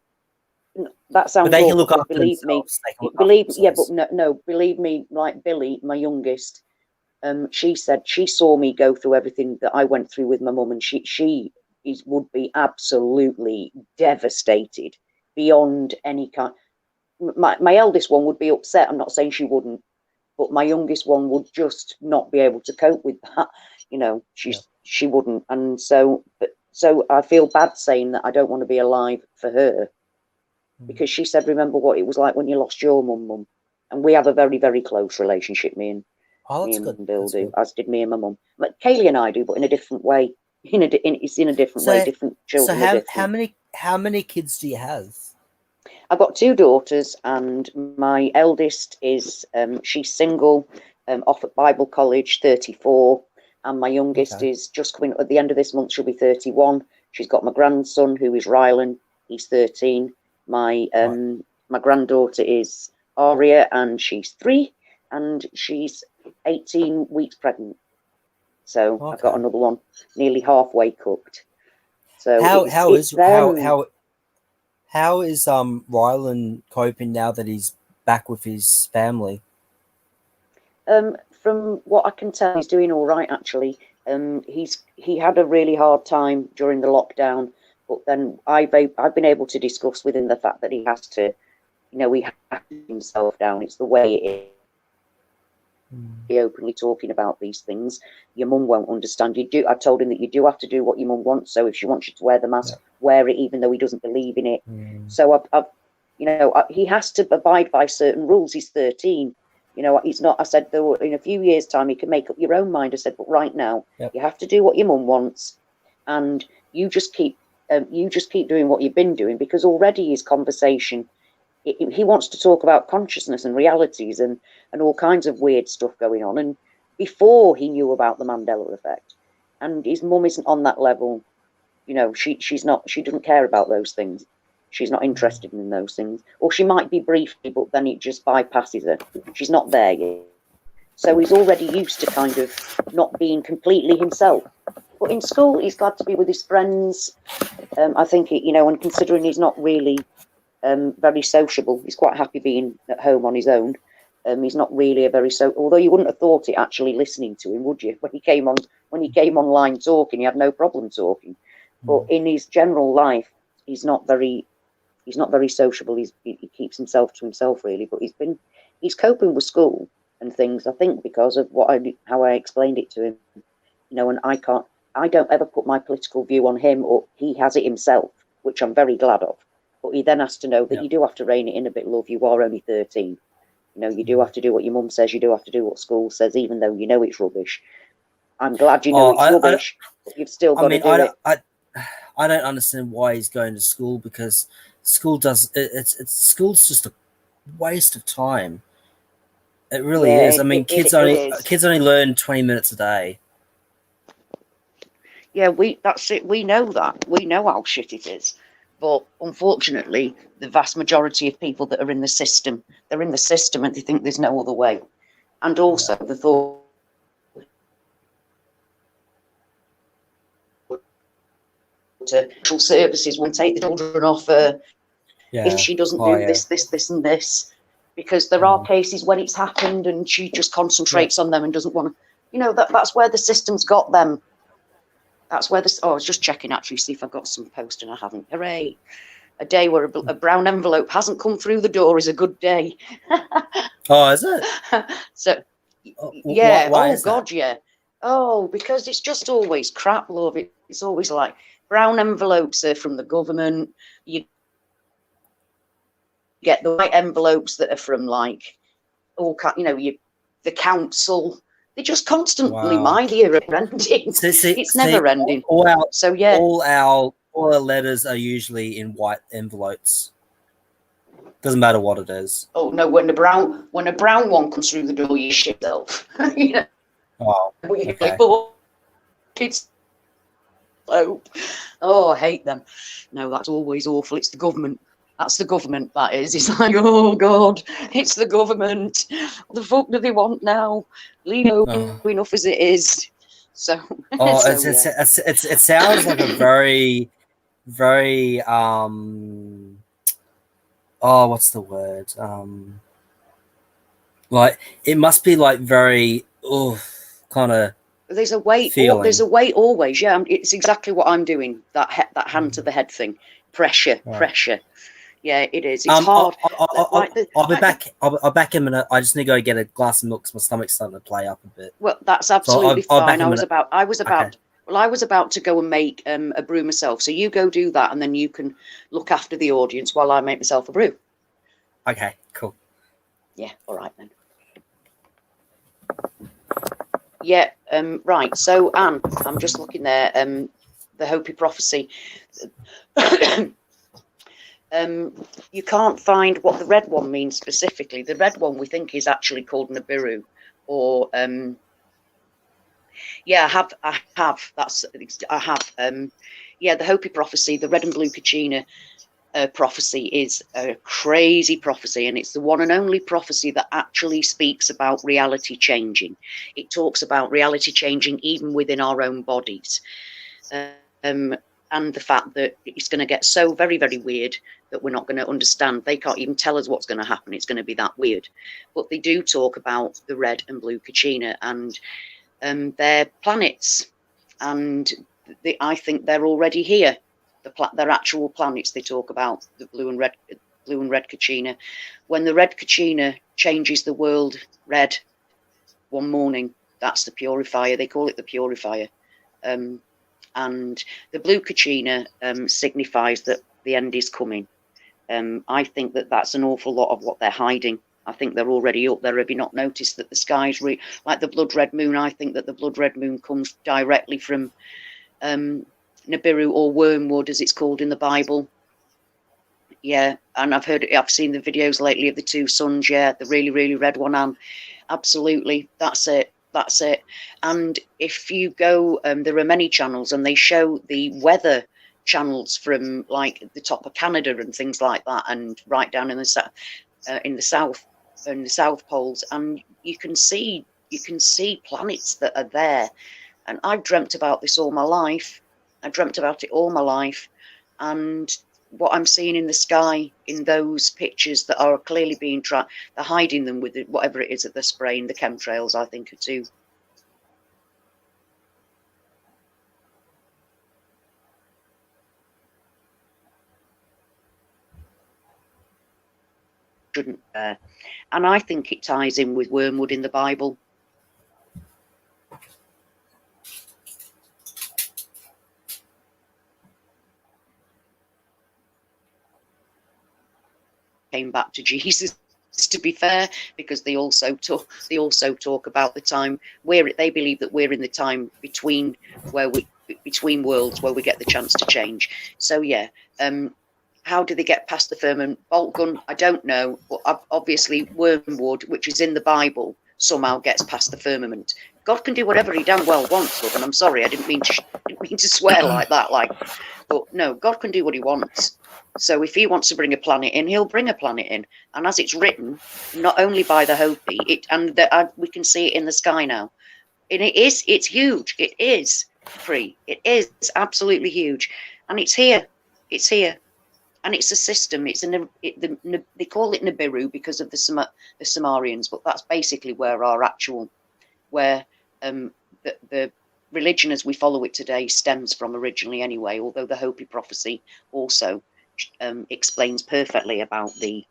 S3: That sounds
S2: but they can
S3: awful.
S2: Look after
S3: believe
S2: themselves.
S3: Believe me, like Billy, my youngest, she said she saw me go through everything that I went through with my mum, and she would be absolutely devastated beyond any kind. My eldest one would be upset. I'm not saying she wouldn't, but my youngest one would just not be able to cope with that. She wouldn't, and so I feel bad saying that I don't want to be alive for her, because she said, remember what it was like when you lost your mum, and we have a very, very close relationship. Me and Bill do, as did me and my mum. But Kaylee and I do, but in a different way. It's in a different way. Different children.
S2: So how many kids do you have?
S3: I've got 2 daughters, and my eldest is she's single, off at Bible College, 34, and my youngest
S2: Okay.
S3: is just coming at the end of this month. She'll be 31. She's got my grandson, who is Rylan. He's 13. My my granddaughter is Aria, and she's 3, and she's 18 weeks pregnant. So
S2: Okay.
S3: I've got another one nearly halfway cooked. So
S2: How is Rylan coping now that he's back with his family?
S3: From what I can tell, he's doing all right, actually. He had a really hard time during the lockdown, but then I've been able to discuss with him the fact that he has to, he has to keep himself down. It's the way it is. Be openly talking about these things. Your mum won't understand. I told him that you do have to do what your mum wants. So if she wants you to wear the mask, wear it, even though he doesn't believe in it. So he has to abide by certain rules. He's 13. He's not. I said, though, in a few years' time, you can make up your own mind. I said, but right now, you have to do what your mum wants, and you just keep doing what you've been doing, because already his conversation. He wants to talk about consciousness and realities and all kinds of weird stuff going on. And before he knew about the Mandela Effect, and his mum isn't on that level. She's not. She doesn't care about those things. She's not interested in those things, or she might be briefly, but then it just bypasses her. She's not there yet. So he's already used to kind of not being completely himself. But in school, he's glad to be with his friends. I think, and considering he's not really very sociable, he's quite happy being at home on his own. He's not really although you wouldn't have thought it actually listening to him, would you? When he came online talking, he had no problem talking. But in his general life, he's not very sociable. He keeps himself to himself, really. But he's coping with school and things, I think, because of how I explained it to him. And I don't ever put my political view on him, or he has it himself, which I'm very glad of. But he then has to know that you do have to rein it in a bit, love. You are only 13. You do have to do what your mum says. You do have to do what school says, even though you know it's rubbish. I'm glad you know it's rubbish, but you've still got to do it.
S2: I don't understand why he's going to school, because school's just a waste of time. It really is. I mean, kids only learn 20 minutes a day.
S3: Yeah, that's it. We know that. We know how shit it is. But unfortunately, the vast majority of people that are in the system, they're in the system and they think there's no other way. And also the thought social services won't take the children off her if she doesn't do this, and this. Because there are cases when it's happened and she just concentrates on them and doesn't want to, that's where the system's got them. That's where I was just checking, actually, see if I've got some post, and I haven't. Hooray. A day where a brown envelope hasn't come through the door is a good day.
S2: Oh, is it?
S3: So, yeah. Why God, that? Yeah. Oh, because it's just always crap, love. It's always like brown envelopes are from the government. You get the white envelopes that are from, like, the council. They just constantly, my dear, are ending. It's never ending.
S2: All our letters are usually in white envelopes. Doesn't matter what it is.
S3: Oh no, when a brown one comes through the door, you shit yourself.
S2: Oh, okay.
S3: It's I hate them. No, that's always awful. It's the government. That's the government, that is. It's like, oh, God, it's the government. What the fuck do they want now? Leave enough as it is. So,
S2: it sounds like a very, very, what's the word? Like, it must be like very, kind of.
S3: There's a weight. There's a weight always. Yeah, it's exactly what I'm doing. That hand to the head thing. Pressure. Yeah, it is. It's hard.
S2: I'll be back. I'll back in a minute. I just need to go get a glass of milk because my stomach's starting to play up a bit.
S3: Well, that's absolutely fine. I was about to go and make a brew myself. So you go do that, and then you can look after the audience while I make myself a brew.
S2: Okay, cool.
S3: Yeah, all right then. Yeah, right. So Anne, I'm just looking there. The Hopi prophecy. you can't find what the red one means specifically. The red one we think is actually called Nibiru, or yeah, I have. Yeah, the Hopi prophecy, the red and blue Kachina prophecy is a crazy prophecy, and it's the one and only prophecy that actually speaks about reality changing. It talks about reality changing even within our own bodies. And the fact that it's going to get so very, very weird that we're not going to understand. They can't even tell us what's going to happen. It's going to be that weird. But they do talk about the red and blue Kachina and their planets. And I think they're already here. Their actual planets they talk about, the blue and red Kachina. When the red Kachina changes the world red one morning, that's the purifier. They call it the purifier. And the blue Kachina signifies that the end is coming. I think that that's an awful lot of what they're hiding. I think they're already up there. Have you not noticed that the sky's like the blood red moon? I think that the blood red moon comes directly from Nibiru, or wormwood, as it's called in the Bible. Yeah, and I've seen the videos lately of the two suns. Yeah, the really, really red one. And absolutely, that's it. That's it. And if you go, there are many channels, and they show the weather channels from like the top of Canada and things like that, and right down in the south poles, and you can see planets that are there. And I've dreamt about this all my life. I dreamt about it all my life, and what I'm seeing in the sky in those pictures that are clearly being tracked, they're hiding them with whatever it is that they're spraying, the chemtrails, I think, too. Shouldn't there? And I think it ties in with wormwood in the Bible. Came back to Jesus, to be fair, because they also talk about the time where they believe that we're in the time between worlds where we get the chance to change. So yeah, how do they get past the firmament? Bolt gun, I don't know, but obviously wormwood, which is in the Bible, somehow gets past the firmament. God can do whatever he damn well wants, love, and I'm sorry, I didn't mean to swear like that, but no, God can do what he wants. So if he wants to bring a planet in, he'll bring a planet in. And as it's written, not only by the Hopi, we can see it in the sky now. And it's huge. It is free. It is absolutely huge. And it's here. It's here. And it's a system. They call it Nibiru because of the Sumerians, but that's basically where the religion as we follow it today stems from originally anyway, although the Hopi prophecy also explains perfectly about the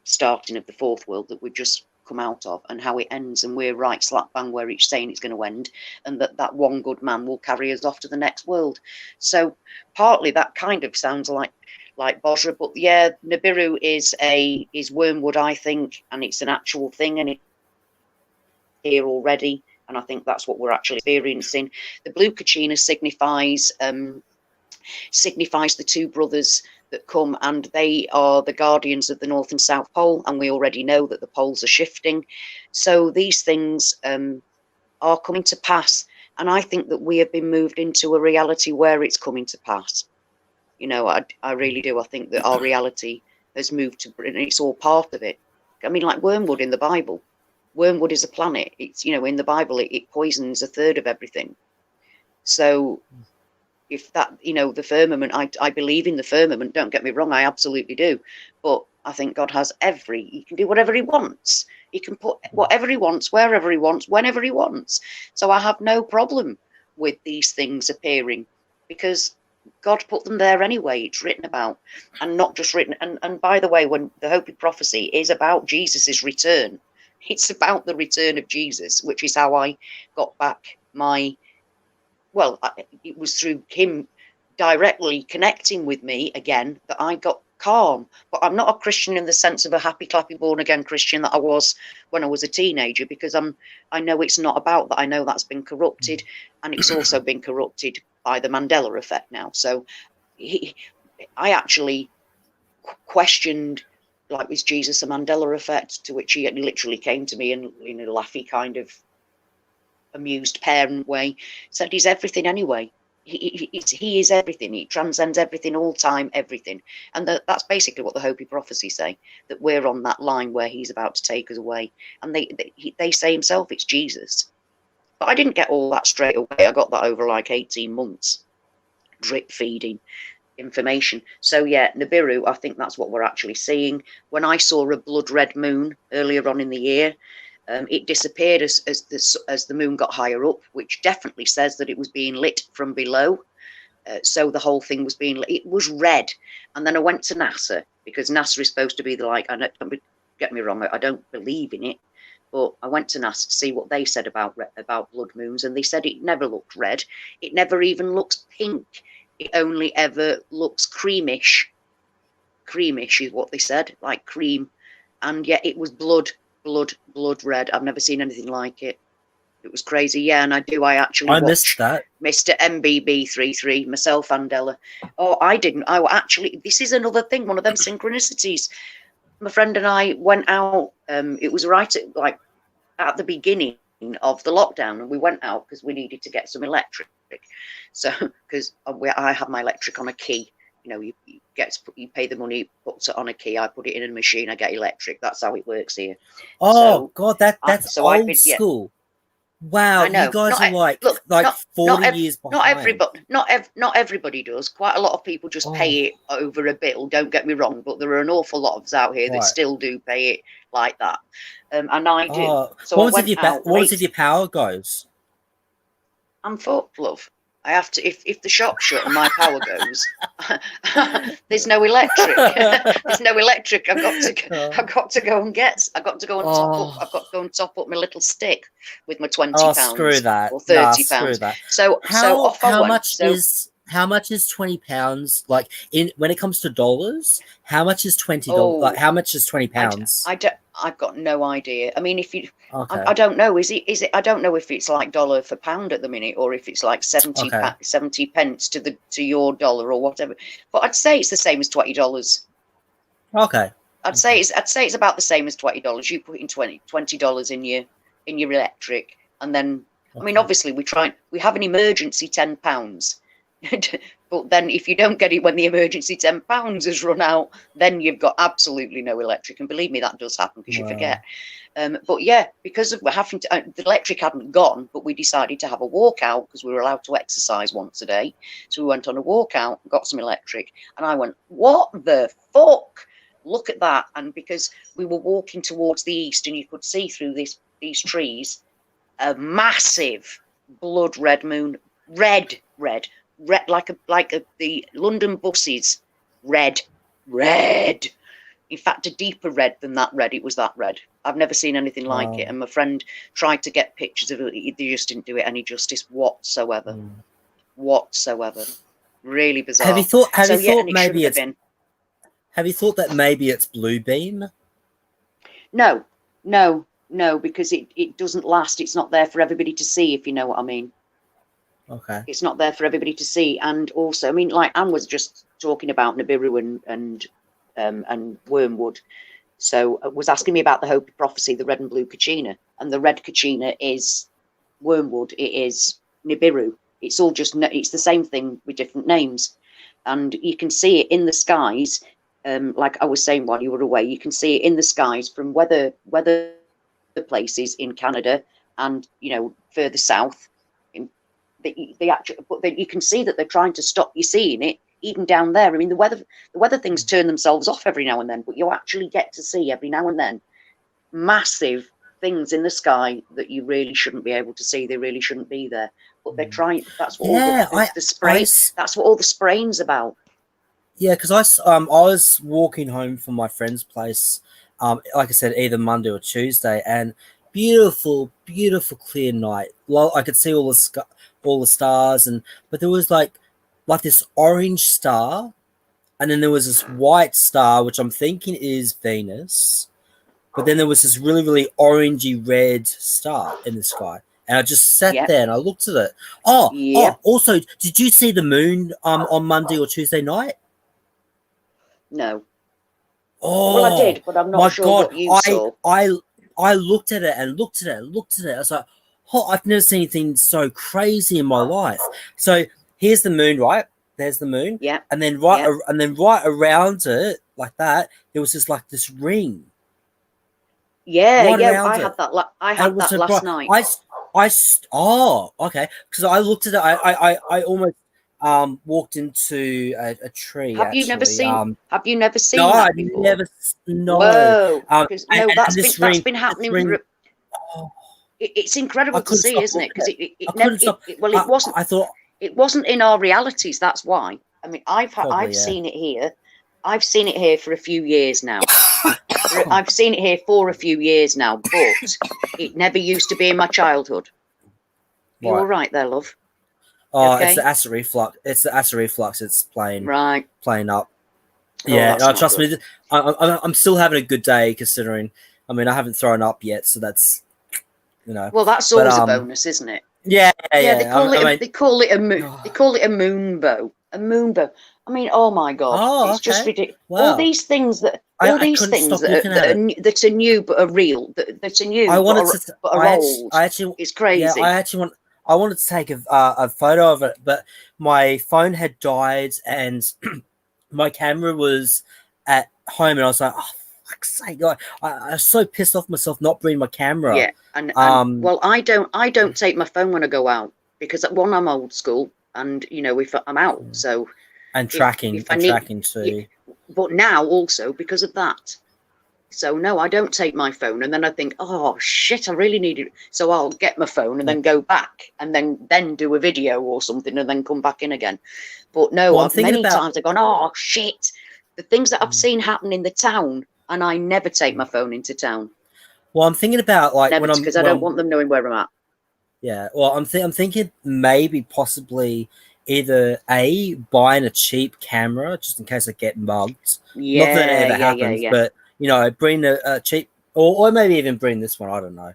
S3: starting of the fourth world that we've just come out of, and how it ends, and we're right slap bang where it's saying it's going to end, and that one good man will carry us off to the next world. So partly that kind of sounds like Bosra, but yeah, Nibiru is wormwood, I think, and it's an actual thing, and it's here already, and I think that's what we're actually experiencing. The blue Kachina signifies the two brothers that come, and they are the guardians of the North and South Pole, and we already know that the poles are shifting. So these things are coming to pass, and I think that we have been moved into a reality where it's coming to pass. You know, I really do. I think that our reality has moved to Britain, and it's all part of it. I mean, like wormwood in the Bible. Wormwood is a planet. It's, you know, in the Bible, it poisons a third of everything. So if that, you know, the firmament, I believe in the firmament, don't get me wrong, I absolutely do. But I think God has he can do whatever he wants. He can put whatever he wants, wherever he wants, whenever he wants. So I have no problem with these things appearing, because God put them there anyway. It's written about, and not just written. And by the way, when the Hopi prophecy is about Jesus's return, it's about the return of Jesus, which is how I got back it was through him directly connecting with me again that I got calm. But I'm not a Christian in the sense of a happy clappy born again Christian that I was when I was a teenager, because I know it's not about that. I know that's been corrupted, and it's also been corrupted by the Mandela Effect now. So I actually questioned, like, was Jesus a Mandela Effect? To which he literally came to me and, in a laughy kind of amused parent way, said he's everything anyway. He is everything. He transcends everything, all time, everything. And that's basically what the Hopi prophecies say, that we're on that line where he's about to take us away. And they say himself, it's Jesus. But I didn't get all that straight away. I got that over like 18 months, drip feeding information. So yeah, Nibiru, I think that's what we're actually seeing. When I saw a blood red moon earlier on in the year, it disappeared as the moon got higher up, which definitely says that it was being lit from below. So the whole thing was being lit. It was red. And then I went to NASA, because NASA is supposed to be the, like, don't get me wrong, I don't believe in it, but I went to NASA to see what they said about blood moons, and they said it never looked red. It never even looks pink. It only ever looks creamish. Creamish is what they said, like cream. And yet it was blood red. I've never seen anything like it. It was crazy. Yeah, and I actually
S2: missed that.
S3: Mr. MBB33, myself and Ella. Oh, I didn't. I actually, this is another thing, one of them synchronicities. My friend and I went out. It was right at the beginning of the lockdown, and we went out because we needed to get some electric. So, because I have my electric on a key. You know, you pay the money, puts it on a key. I put it in a machine. I get electric. That's how it works here.
S2: Oh,
S3: so,
S2: God, that's old school. Wow,
S3: I know.
S2: you guys are like 40 years behind.
S3: Not everybody does. Quite a lot of people just pay it over a bill. Don't get me wrong, but there are an awful lot of us out here that still do pay it like that. And I do. So
S2: what was if your power goes?
S3: I'm fucked, love. I have to, if the shop's shut and my power goes, there's no electric. There's no electric. I've got to go and top up my little stick with my £20
S2: screw that.
S3: or £30.
S2: Screw that.
S3: So
S2: how much is £20 like when it comes to dollars? How much is $20? Like how much is £20?
S3: I've got no idea. I mean, if you, I don't know. Is it? I don't know if it's like dollar for pound at the minute, or if it's like 70 pence to your dollar or whatever. But I'd say it's the same as $20.
S2: Okay.
S3: I'd say it's about the same as $20. You put in $20 in your electric, and then I mean, obviously we have an emergency £10. But then if you don't get it when the emergency £10 has run out, then you've got absolutely no electric. And believe me, that does happen because you forget. But yeah, because of having to, the electric hadn't gone, but we decided to have a walkout because we were allowed to exercise once a day. So we went on a walkout, got some electric, and I went, what the fuck? Look at that. And because we were walking towards the east and you could see through these trees, a massive blood red moon, red, like the London buses, red. In fact, a deeper red than that red. It was that red. I've never seen anything like it. And my friend tried to get pictures of it. They just didn't do it any justice whatsoever. Whatsoever. Really bizarre.
S2: Have you thought that maybe it's blue beam?
S3: No, because it doesn't last. It's not there for everybody to see, if you know what I mean.
S2: Okay.
S3: It's not there for everybody to see. And also, I mean, like Anne was just talking about Nibiru and Wormwood. So was asking me about the Hopi prophecy, the red and blue Kachina. And the red Kachina is Wormwood. It is Nibiru. It's all just, it's the same thing with different names. And you can see it in the skies. Like I was saying while you were away, you can see it in the skies from weather places in Canada and, you know, further south. But you can see that they're trying to stop you seeing it even down there. I mean, the weather things turn themselves off every now and then, but you actually get to see every now and then massive things in the sky that you really shouldn't be able to see. They really shouldn't be there, but they're trying. That's what all the spray. That's what all the spraying's about.
S2: Yeah, because I was walking home from my friend's place, like I said, either Monday or Tuesday, and beautiful clear night. I could see all the stars, but there was like this orange star, and then there was this white star, which I'm thinking is Venus, but then there was this really orangey red star in the sky, and I just sat there and I looked at it. Also, did you see the moon on Monday or Tuesday night?
S3: No. Well, I
S2: Oh
S3: did, but I'm not
S2: my
S3: sure
S2: god!
S3: what you saw.
S2: I looked at it and looked at it and looked at it. I was like, oh, I've never seen anything so crazy in my life. So here's the moon, right? There's the moon,
S3: Yeah,
S2: and then
S3: yeah,
S2: right around it, like that, there was just like this ring
S3: yeah,
S2: right
S3: yeah.
S2: around it.
S3: I
S2: And it
S3: had
S2: was
S3: that
S2: so
S3: last
S2: bright.
S3: night.
S2: Oh, okay. Because I looked at it, I almost walked into a tree actually.
S3: Have you never
S2: No,
S3: seen
S2: I
S3: that before?
S2: never no.
S3: Whoa, because no,
S2: And
S3: that's been
S2: this
S3: happening
S2: ring.
S3: for.
S2: Oh,
S3: It's
S2: I
S3: incredible to
S2: couldn't
S3: see,
S2: stop
S3: isn't it?
S2: looking
S3: Because
S2: at it. I
S3: it never.
S2: couldn't stop.
S3: Well, it wasn't.
S2: I thought
S3: It wasn't in our realities. That's why. I mean,
S2: probably
S3: I've
S2: yeah.
S3: seen it here. I've seen it here for a few years now. I've seen it here for a few years now, but it never used to be in my childhood. You
S2: Right.
S3: all right there, love?
S2: Oh,
S3: Okay.
S2: it's the acid reflux. It's the acid reflux. It's playing
S3: Right.
S2: up.
S3: Oh,
S2: Yeah,
S3: that's
S2: no,
S3: not
S2: trust
S3: good.
S2: me. I'm still having a good day considering. I mean, I haven't thrown up yet, so that's
S3: Well, that's
S2: But
S3: always a bonus, isn't it?
S2: yeah,
S3: Yeah,
S2: I mean,
S3: they call it a moon. They
S2: oh,
S3: call it a moon bow. A moon bow. I mean, oh my God, it's just
S2: okay.
S3: ridiculous.
S2: Wow. I couldn't stop looking at it.
S3: That are new but are real. That's a
S2: I
S3: new
S2: wanted to.
S3: but are old.
S2: I actually.
S3: It's
S2: Yeah,
S3: crazy.
S2: I wanted to take a photo of it, but my phone had died and my camera was at home, and I was like, oh, fuck's sake! I was so pissed off myself not bringing my camera.
S3: Yeah, and well, I don't take my phone when I go out because one, I'm old school, and if I'm out, so
S2: and
S3: if I need,
S2: tracking too.
S3: but now also because of that. So no, I don't take my phone, and then I think, oh shit, I really need it. So I'll get my phone and then go back, and then do a video or something, and then come back in again. But no,
S2: Well,
S3: many times I've gone, oh shit, the things that I've seen happen in the town, and I never take my phone into town.
S2: Well, I'm thinking about like
S3: Never, because I don't want them knowing where I'm at.
S2: Yeah, well, I'm thinking maybe possibly either buying a cheap camera just in case I get mugged. Not that it ever happens, but bring a cheap, or maybe even bring this one. I don't know,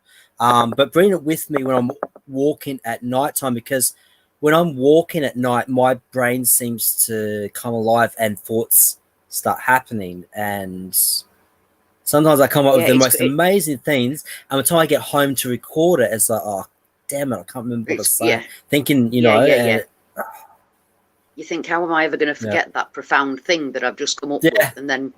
S2: but bring it with me when I'm walking at nighttime, because when I'm walking at night, my brain seems to come alive and thoughts start happening, and sometimes I come up with the most amazing things, and by the time I get home to record it, it's like, oh, damn it, I can't remember what to say.
S3: Yeah.
S2: Thinking,
S3: You think, how am I ever going to forget that profound thing that I've just come up with? And then,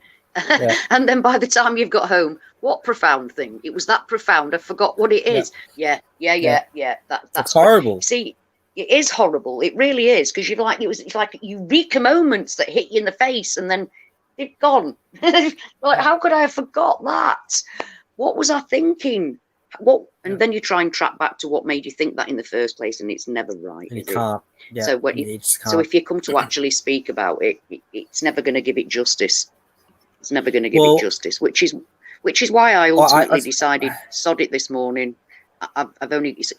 S3: and then by the time you've got home, what profound thing? It was that profound. I forgot what it is. Yeah. That's
S2: horrible.
S3: See, it is horrible. It really is, because it's like eureka moments that hit you in the face, and then they've gone. Like, how could I have forgot that? What was I thinking? And then you try and track back to what made you think that in the first place, and it's never right.
S2: You can't. Yeah,
S3: so if you come to actually speak about it, it's never going to give it justice. It's never going to give it justice, which is why I ultimately decided, sod it this morning. I've only it's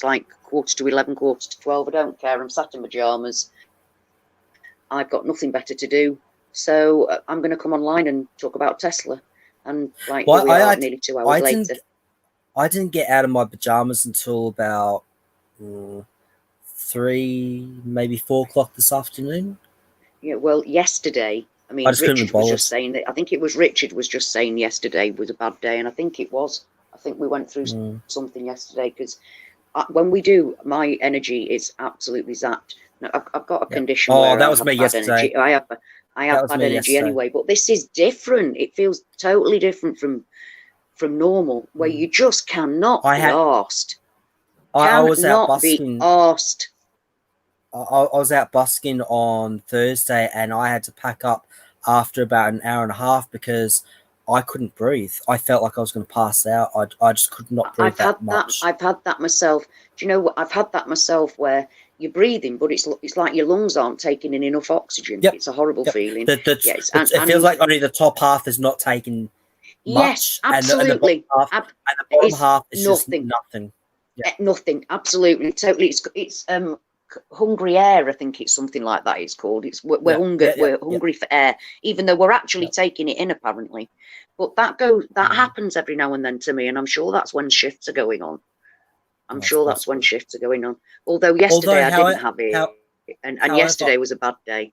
S3: like quarter to 11, quarter to 12. I don't care. I'm sat in pajamas. I've got nothing better to do, so I'm going to come online and talk about Tesla. And here we are, nearly 2 hours later.
S2: I didn't get out of my pajamas until about 3, maybe 4 o'clock this afternoon.
S3: Yeah, well, yesterday, I mean, Richard was just saying that. I think it was Richard was just saying yesterday was a bad day, and I think it was. I think we went through something yesterday, because when we do, my energy is absolutely zapped. Now, I've got a condition where
S2: that was me yesterday.
S3: I have bad energy anyway, but this is different. It feels totally different from normal, where you just cannot be arsed.
S2: I was out busking.
S3: I
S2: was out busking on Thursday, and I had to pack up after about an hour and a half because I couldn't breathe. I felt like I was going to pass out. I just could not breathe much.
S3: I've had that myself. Do you know what? I've had that myself, where you're breathing, but it's like your lungs aren't taking in enough oxygen. Yep. It's a horrible feeling.
S2: It feels like only the top half is not taking much.
S3: Yes, absolutely.
S2: And the bottom half is nothing. Just nothing.
S3: Yeah. Nothing. Absolutely. Totally. It's hungry air. I think it's something like that. It's called. We're hungry for air, even though we're actually taking it in apparently. But that happens every now and then to me, and I'm sure that's when shifts are going on. Although yesterday I didn't have it, and yesterday was a bad day.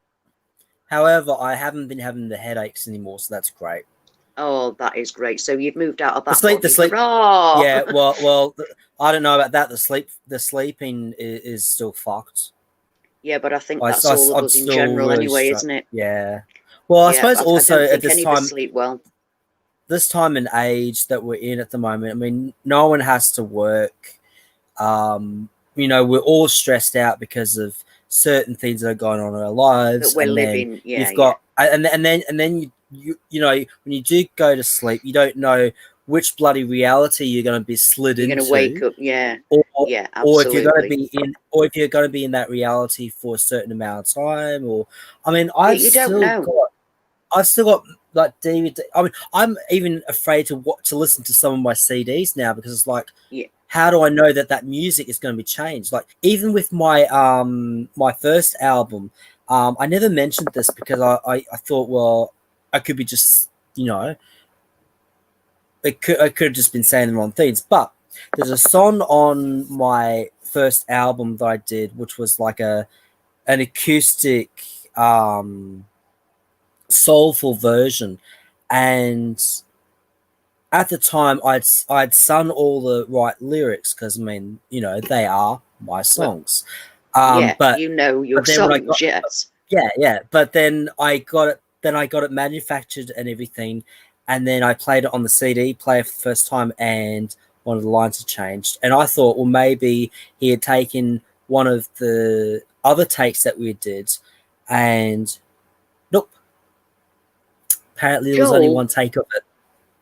S2: However, I haven't been having the headaches anymore, so that's great.
S3: Oh, that is great. So you've moved out of
S2: The
S3: that
S2: sleep, the
S3: body.
S2: sleep.
S3: Hurrah!
S2: Yeah, well, I don't know about that. The sleeping is still fucked.
S3: Yeah, but I think
S2: I,
S3: that's all of
S2: I'm
S3: us in
S2: still
S3: general
S2: really
S3: anyway,
S2: struck.
S3: isn't it?
S2: Yeah. Well, I
S3: Yeah,
S2: suppose
S3: I
S2: also
S3: don't
S2: at
S3: think any of us sleep well.
S2: this time and age that we're in at the moment, I mean, no one has to work. We're all stressed out because of certain things that are going on in our
S3: That
S2: lives,
S3: we're
S2: and then
S3: living, yeah,
S2: you've
S3: yeah.
S2: got, and then you know, when you do go to sleep, you don't know which bloody reality you're going to be slid
S3: You're going to wake
S2: into,
S3: up, yeah,
S2: or
S3: yeah,
S2: or if you're going to
S3: absolutely.
S2: be in, or if you're going to be in that reality for a certain amount of time, or I mean,
S3: Yeah, you don't know.
S2: I've still got like DVD. I mean, I'm even afraid to listen to some of my CDs now because it's like,
S3: Yeah,
S2: how do I know that that music is going to be changed? Like even with my first album, I never mentioned this because I thought, well, I could be just, I could have just been saying the wrong things. But there's a song on my first album that I did, which was like an acoustic soulful version, and at the time I'd sung all the right lyrics because I mean, they are my
S3: well,
S2: songs.
S3: yeah,
S2: But
S3: you know your
S2: but then when I
S3: songs,
S2: got
S3: yes.
S2: yeah, but then I got it manufactured and everything, and then I played it on the CD player for the first time, and one of the lines had changed, and I thought, well, maybe he had taken one of the other takes that we did, and nope, apparently there was only
S3: Joel,
S2: one take of it.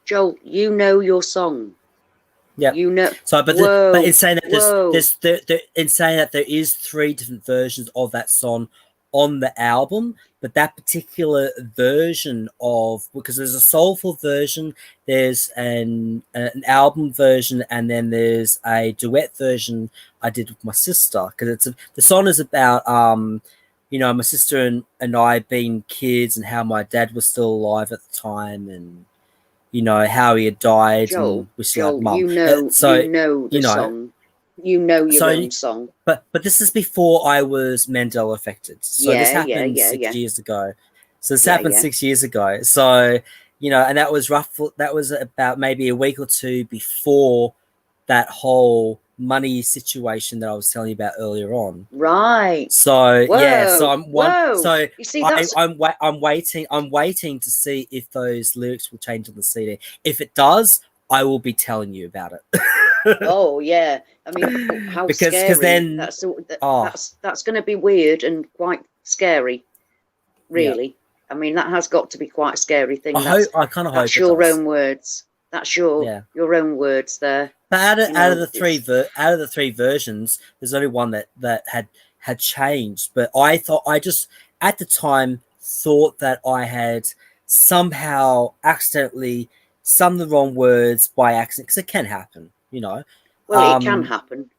S3: Joel, you know your song.
S2: Yeah.
S3: You know,
S2: So, but in
S3: whoa,
S2: saying that
S3: whoa.
S2: in saying that there is three different versions of that song on the album, but that particular version of, because there's a soulful version, there's an album version, and then there's a duet version I did with my sister because the song is about my sister and I being kids and how my dad was still alive at the time, and how he had died,
S3: Joel,
S2: and we still had
S3: Joel,
S2: mum.
S3: you
S2: So
S3: know
S2: you
S3: the
S2: know,
S3: song. You know your
S2: so
S3: own song.
S2: but this is before I was Mandela affected. So this
S3: Yeah, yeah,
S2: happened
S3: yeah,
S2: six
S3: yeah,
S2: years ago. So this
S3: yeah,
S2: happened
S3: yeah.
S2: 6 years ago. So and that was rough. That was about maybe a week or two before that whole money situation that I was telling you about earlier on.
S3: Right.
S2: So yeah, so
S3: Whoa,
S2: I'm one.
S3: whoa.
S2: So
S3: You see, that's
S2: I'm waiting. I'm waiting to see if those lyrics will change on the CD. If it does, I will be telling you about it.
S3: oh yeah. I mean, but how
S2: because
S3: scary.
S2: then oh
S3: That's going to be weird and quite scary,
S2: yeah,
S3: really. I mean, that has got to be quite a scary thing.
S2: I kind of hope
S3: That's
S2: it
S3: your
S2: does.
S3: own words. That's
S2: Yeah,
S3: your own words there.
S2: but out of the
S3: It's
S2: out of the three versions, there's only one that had changed. But I just at the time thought that I had somehow accidentally sung the wrong words by accident because it can happen.
S3: well, it can
S2: Um,
S3: happen.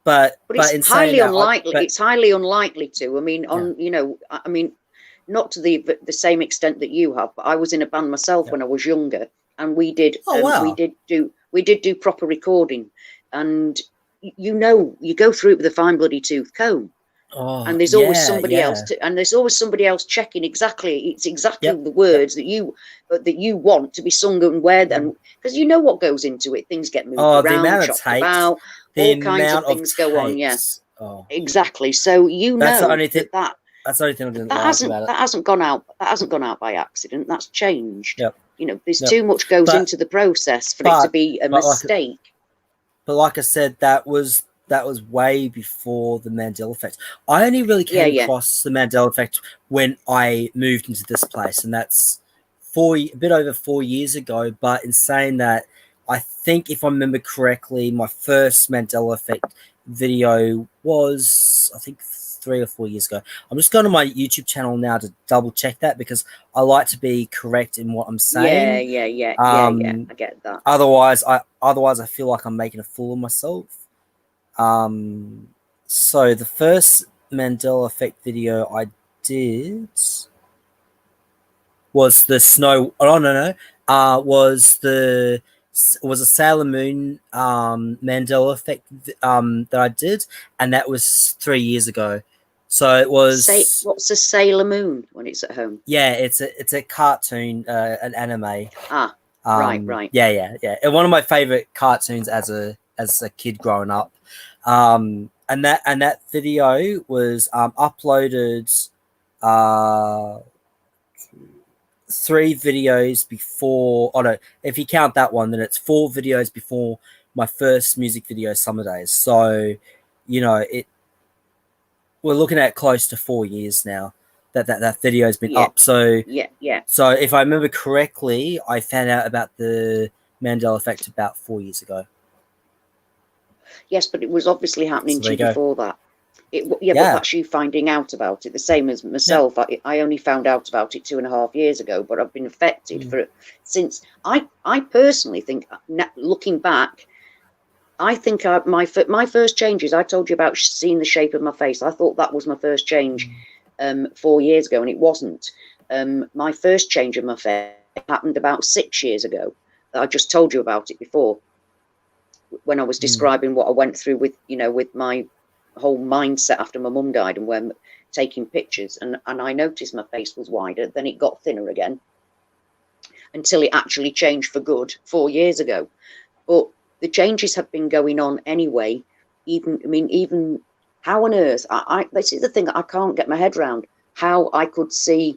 S3: But
S2: but
S3: it's
S2: in saying
S3: highly
S2: that,
S3: unlikely. It's highly unlikely to. I mean,
S2: yeah,
S3: I mean, not to the same extent that you have, but I was in a band myself
S2: yeah.
S3: when I was younger, and
S2: Oh wow.
S3: we did do proper recording, and you go through it with a fine bloody tooth comb,
S2: Oh
S3: and there's always
S2: yeah,
S3: somebody else
S2: yeah.
S3: and there's always somebody else checking exactly. It's exactly
S2: Yep,
S3: the
S2: yep.
S3: words that you want to be sung and where, and because you know what goes into it, things get moved
S2: Oh, the
S3: around,
S2: amount of
S3: chopped
S2: takes,
S3: about,
S2: the
S3: all kinds of
S2: amount of
S3: things go on. Yeah,
S2: takes. Oh,
S3: exactly. So
S2: that's the only thing.
S3: that that
S2: That's the only thing I didn't like about it.
S3: that hasn't gone out. That hasn't gone out by accident. That's changed.
S2: Yep,
S3: There's
S2: yep.
S3: too much goes
S2: But
S3: into the process for it to
S2: but
S3: be a
S2: but
S3: mistake.
S2: like I said, that was way before the Mandela Effect. I only really
S3: Yeah,
S2: came
S3: yeah,
S2: across the Mandela Effect when I moved into this place, and that's a bit over 4 years ago. But in saying that, I think if I remember correctly, my first Mandela Effect video was, I think, 3 or 4 years ago. I'm just going to my YouTube channel now to double check that because I like to be correct in what I'm
S3: yeah,
S2: saying.
S3: yeah, yeah, yeah, yeah.
S2: Um,
S3: I get that.
S2: otherwise I feel like I'm making a fool of myself. So the first Mandela Effect video I did was the snow. Oh no, was a Sailor Moon Mandela Effect that I did, and that was 3 years ago. So it was.
S3: What's a Sailor Moon when it's at home?
S2: Yeah, it's a cartoon, an anime.
S3: Ah, right.
S2: Yeah. And one of my favorite cartoons as a kid growing up. And that video was uploaded 3 videos before. Oh no, if you count that one, then it's 4 videos before my first music video, Summer Days. So, we're looking at close to 4 years now that video has been up. So
S3: yeah.
S2: So if I remember correctly, I found out about the Mandela Effect about 4 years ago.
S3: Yes, but it was obviously happening
S2: So
S3: to you
S2: there you go.
S3: before that. But
S2: Yeah.
S3: that's you finding out about it. The same as myself. I only found out about it 2.5 years ago, but I've been affected since. I personally think, looking back, I think my first changes. I told you about seeing the shape of my face. I thought that was my first change 4 years ago, and it wasn't. My first change of my face happened about 6 years ago. I just told you about it before, when I was describing what I went through with my whole mindset after my mum died, and when taking pictures, and I noticed my face was wider, then it got thinner again, until it actually changed for good 4 years ago. But the changes have been going on anyway. Even how on earth, this is the thing I can't get my head around, how I could see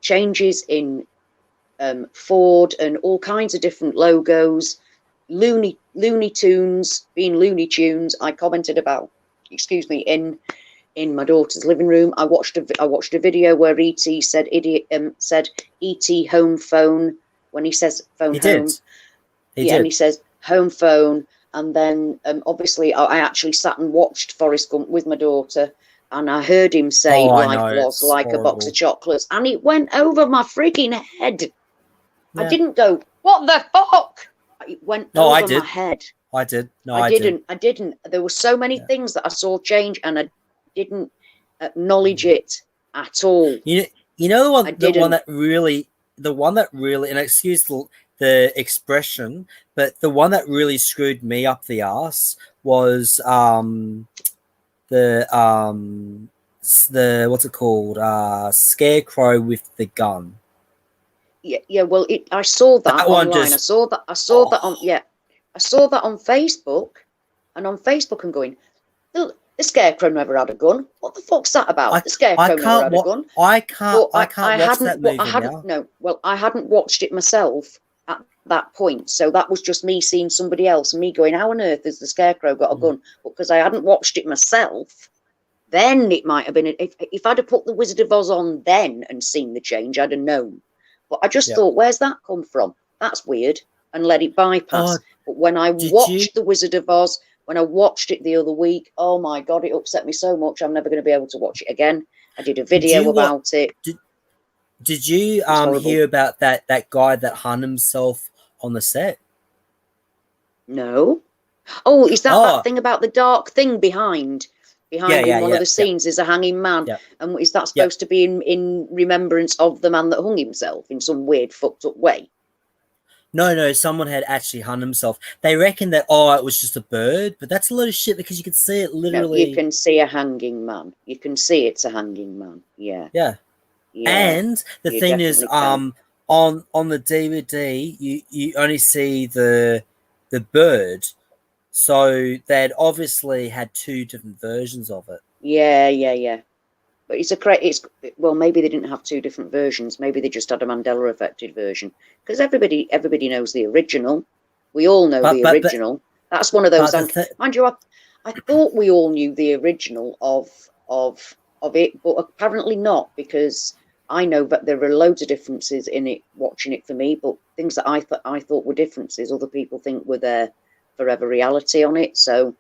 S3: changes in Ford and all kinds of different logos, Looney Tunes being Looney Tunes. I commented about, in my daughter's living room. I watched a video where E.T. said E.T. home phone when he says phone
S2: He
S3: home.
S2: did. He did.
S3: And he says home phone. And then obviously I actually sat and watched Forrest Gump with my daughter, and I heard him say life was like a box of chocolates, and it went over my freaking head. Yeah. I didn't go, what the fuck? It went over my head.
S2: I did. No,
S3: I didn't. There were so many things that I saw change, and I didn't acknowledge it at all.
S2: You know the one that really, and excuse the expression, but the one that really screwed me up the ass was the what's it called? Scarecrow with the gun.
S3: Yeah. Well, I saw that online. I saw that on. Yeah, I saw that on Facebook, and on Facebook I'm going, the Scarecrow never had a gun. What the fuck's that about? The Scarecrow never had a gun.
S2: I can't watch that movie now.
S3: No, well, I hadn't watched it myself at that point, so that was just me seeing somebody else and me going, how on earth has the Scarecrow got a gun? Because I hadn't watched it myself, then it might have been, if I'd have put the Wizard of Oz on then and seen the change, I'd have known. But I just thought, where's that come from? That's weird, and let it bypass. But when I watched the Wizard of Oz, when I watched it the other week, oh my God, it upset me so much. I'm never going to be able to watch it again. I did a video about it.
S2: Did you hear about that guy that hung himself on the set?
S3: No. Oh, is that thing about the dark thing behind him? One of the scenes is a hanging man. And is that supposed to be in remembrance of the man that hung himself in some weird fucked up way?
S2: No, someone had actually hung himself. They reckon that, it was just a bird, but that's a lot of shit because you can see it literally.
S3: No, you can see a hanging man. You can see it's a hanging man. Yeah.
S2: And the thing is, on the DVD, you only see the bird, so they'd obviously had 2 different versions of it.
S3: Yeah. But well, maybe they didn't have 2 different versions. Maybe they just had a Mandela affected version, because everybody knows the original. We all know the original. That's one of those. Mind you, I thought we all knew the original of it, but apparently not, because I know that there are loads of differences in it watching it for me. But things that I thought were differences, other people think were their forever reality on it. So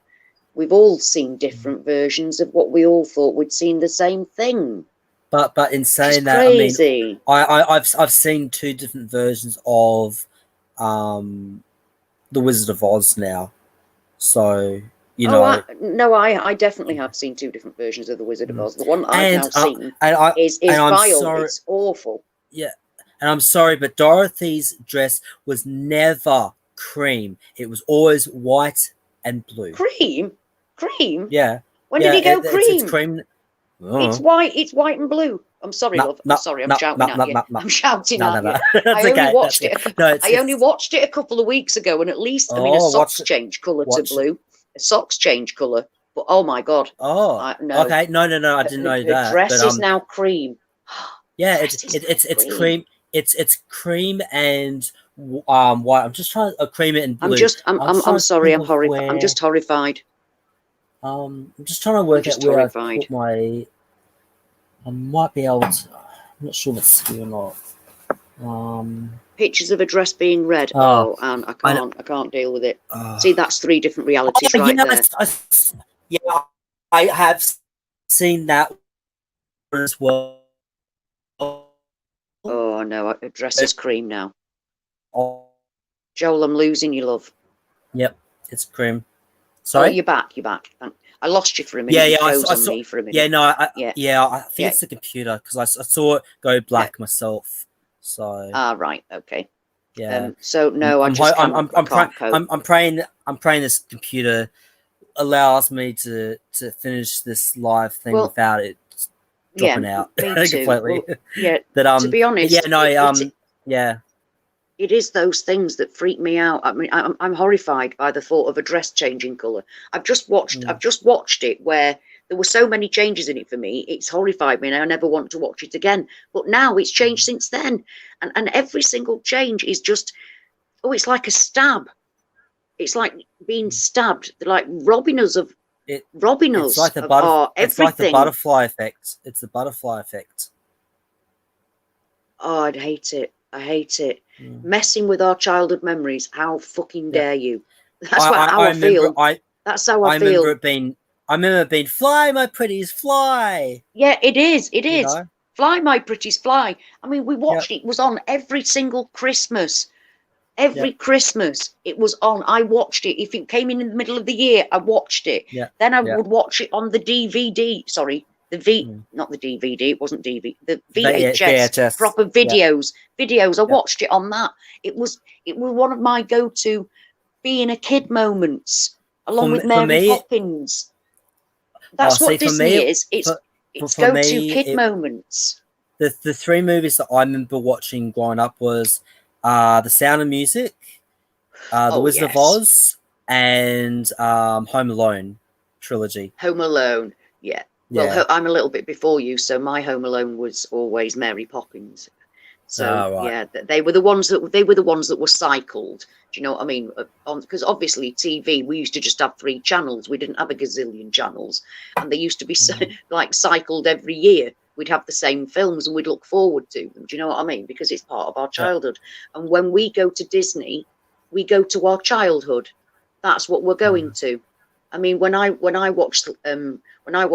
S3: we've all seen different versions of what we all thought we'd seen the same thing.
S2: But in saying that,
S3: crazy.
S2: I mean, I've seen 2 different versions of the Wizard of Oz now. So
S3: I definitely have seen 2 different versions of the Wizard of Oz. The one I've now seen is vile. Sorry. It's awful.
S2: Yeah, and I'm sorry, but Dorothy's dress was never cream. It was always white and blue.
S3: Cream?
S2: Yeah.
S3: When did he go cream?
S2: It's cream.
S3: It's white. It's white and blue. I'm sorry, love. I'm sorry. I'm shouting at you. I'm shouting at you. I only watched it. I only watched it a couple of weeks ago, and at least I mean, a socks change colour to blue. A socks change colour, but oh my god.
S2: No. Okay. No. I didn't know that.
S3: Her dress is now cream.
S2: Yeah, it's cream. It's cream and white. I'm just trying to cream it and blue.
S3: I'm sorry. I'm horrified. I'm just horrified.
S2: I'm just trying to work out where I put my. I might be able to. I'm not sure if it's here or not.
S3: Pictures of a dress being red. And I can't deal with it. See, that's 3 different realities right there.
S2: I have seen that as well.
S3: Oh no, a dress is cream now.
S2: Oh.
S3: Joel, I'm losing you, love.
S2: Yep, it's cream. Sorry,
S3: you're back. I lost you for a minute.
S2: Yeah,
S3: I saw me for a minute.
S2: Yeah, no, I think it's the computer because I saw it go black myself. So
S3: right, okay.
S2: Yeah.
S3: So no,
S2: I'm praying this computer allows me to finish this live thing without it dropping out completely.
S3: Well, but to be honest, it is those things that freak me out. I mean, I'm horrified by the thought of a dress changing colour. I've just watched it where there were so many changes in it for me. It's horrified me, and I never want to watch it again. But now it's changed since then, and every single change is just it's like a stab. It's like being stabbed. They're like robbing us of everything.
S2: It's like the butterfly effect. It's the butterfly effect.
S3: Oh, I hate it. Messing with our childhood memories. How fucking dare you? That's how I feel. That's how I feel.
S2: I remember it being fly, my pretties, fly.
S3: Yeah, it is. It is. You know? Fly, my pretties, fly. I mean, we watched it. It was on every single Christmas. Every Christmas it was on. I watched it. If it came in the middle of the year, I watched it. Then I would watch it on the DVD. Sorry, not the DVD. It wasn't DVD. The VHS, proper videos. I watched it on that. It was one of my go-to being a kid moments, along with Mary Poppins. That's what Disney is. It's go-to kid moments.
S2: The 3 movies that I remember watching growing up was The Sound of Music, The Wizard of Oz, and Home Alone trilogy.
S3: Home Alone, yeah. Well, I'm a little bit before you, so my Home Alone was always Mary Poppins. So they were the ones that were cycled. Do you know what I mean? Because obviously TV, we used to just have 3 channels. We didn't have a gazillion channels, and they used to be like cycled every year. We'd have the same films and we'd look forward to them. Do you know what I mean? Because it's part of our childhood. And when we go to Disney, we go to our childhood. That's what we're going to. I mean, when I watched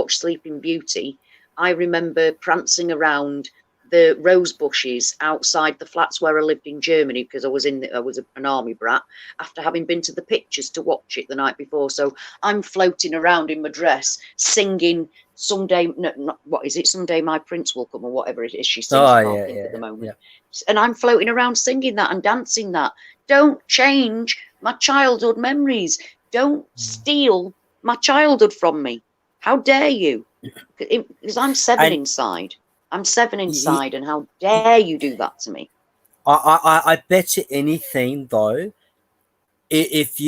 S3: Sleeping Beauty, I remember prancing around the rose bushes outside the flats where I lived in Germany, because I was an army brat, after having been to the pictures to watch it the night before. So I'm floating around in my dress singing Someday My Prince Will Come, or whatever it is she sings at the moment. And I'm floating around singing that and dancing that. Don't change my childhood memories. Don't steal my childhood from me. How dare you? Because I'm 7 inside. I'm 7 inside, and how dare you do that to me?
S2: I bet you anything though, if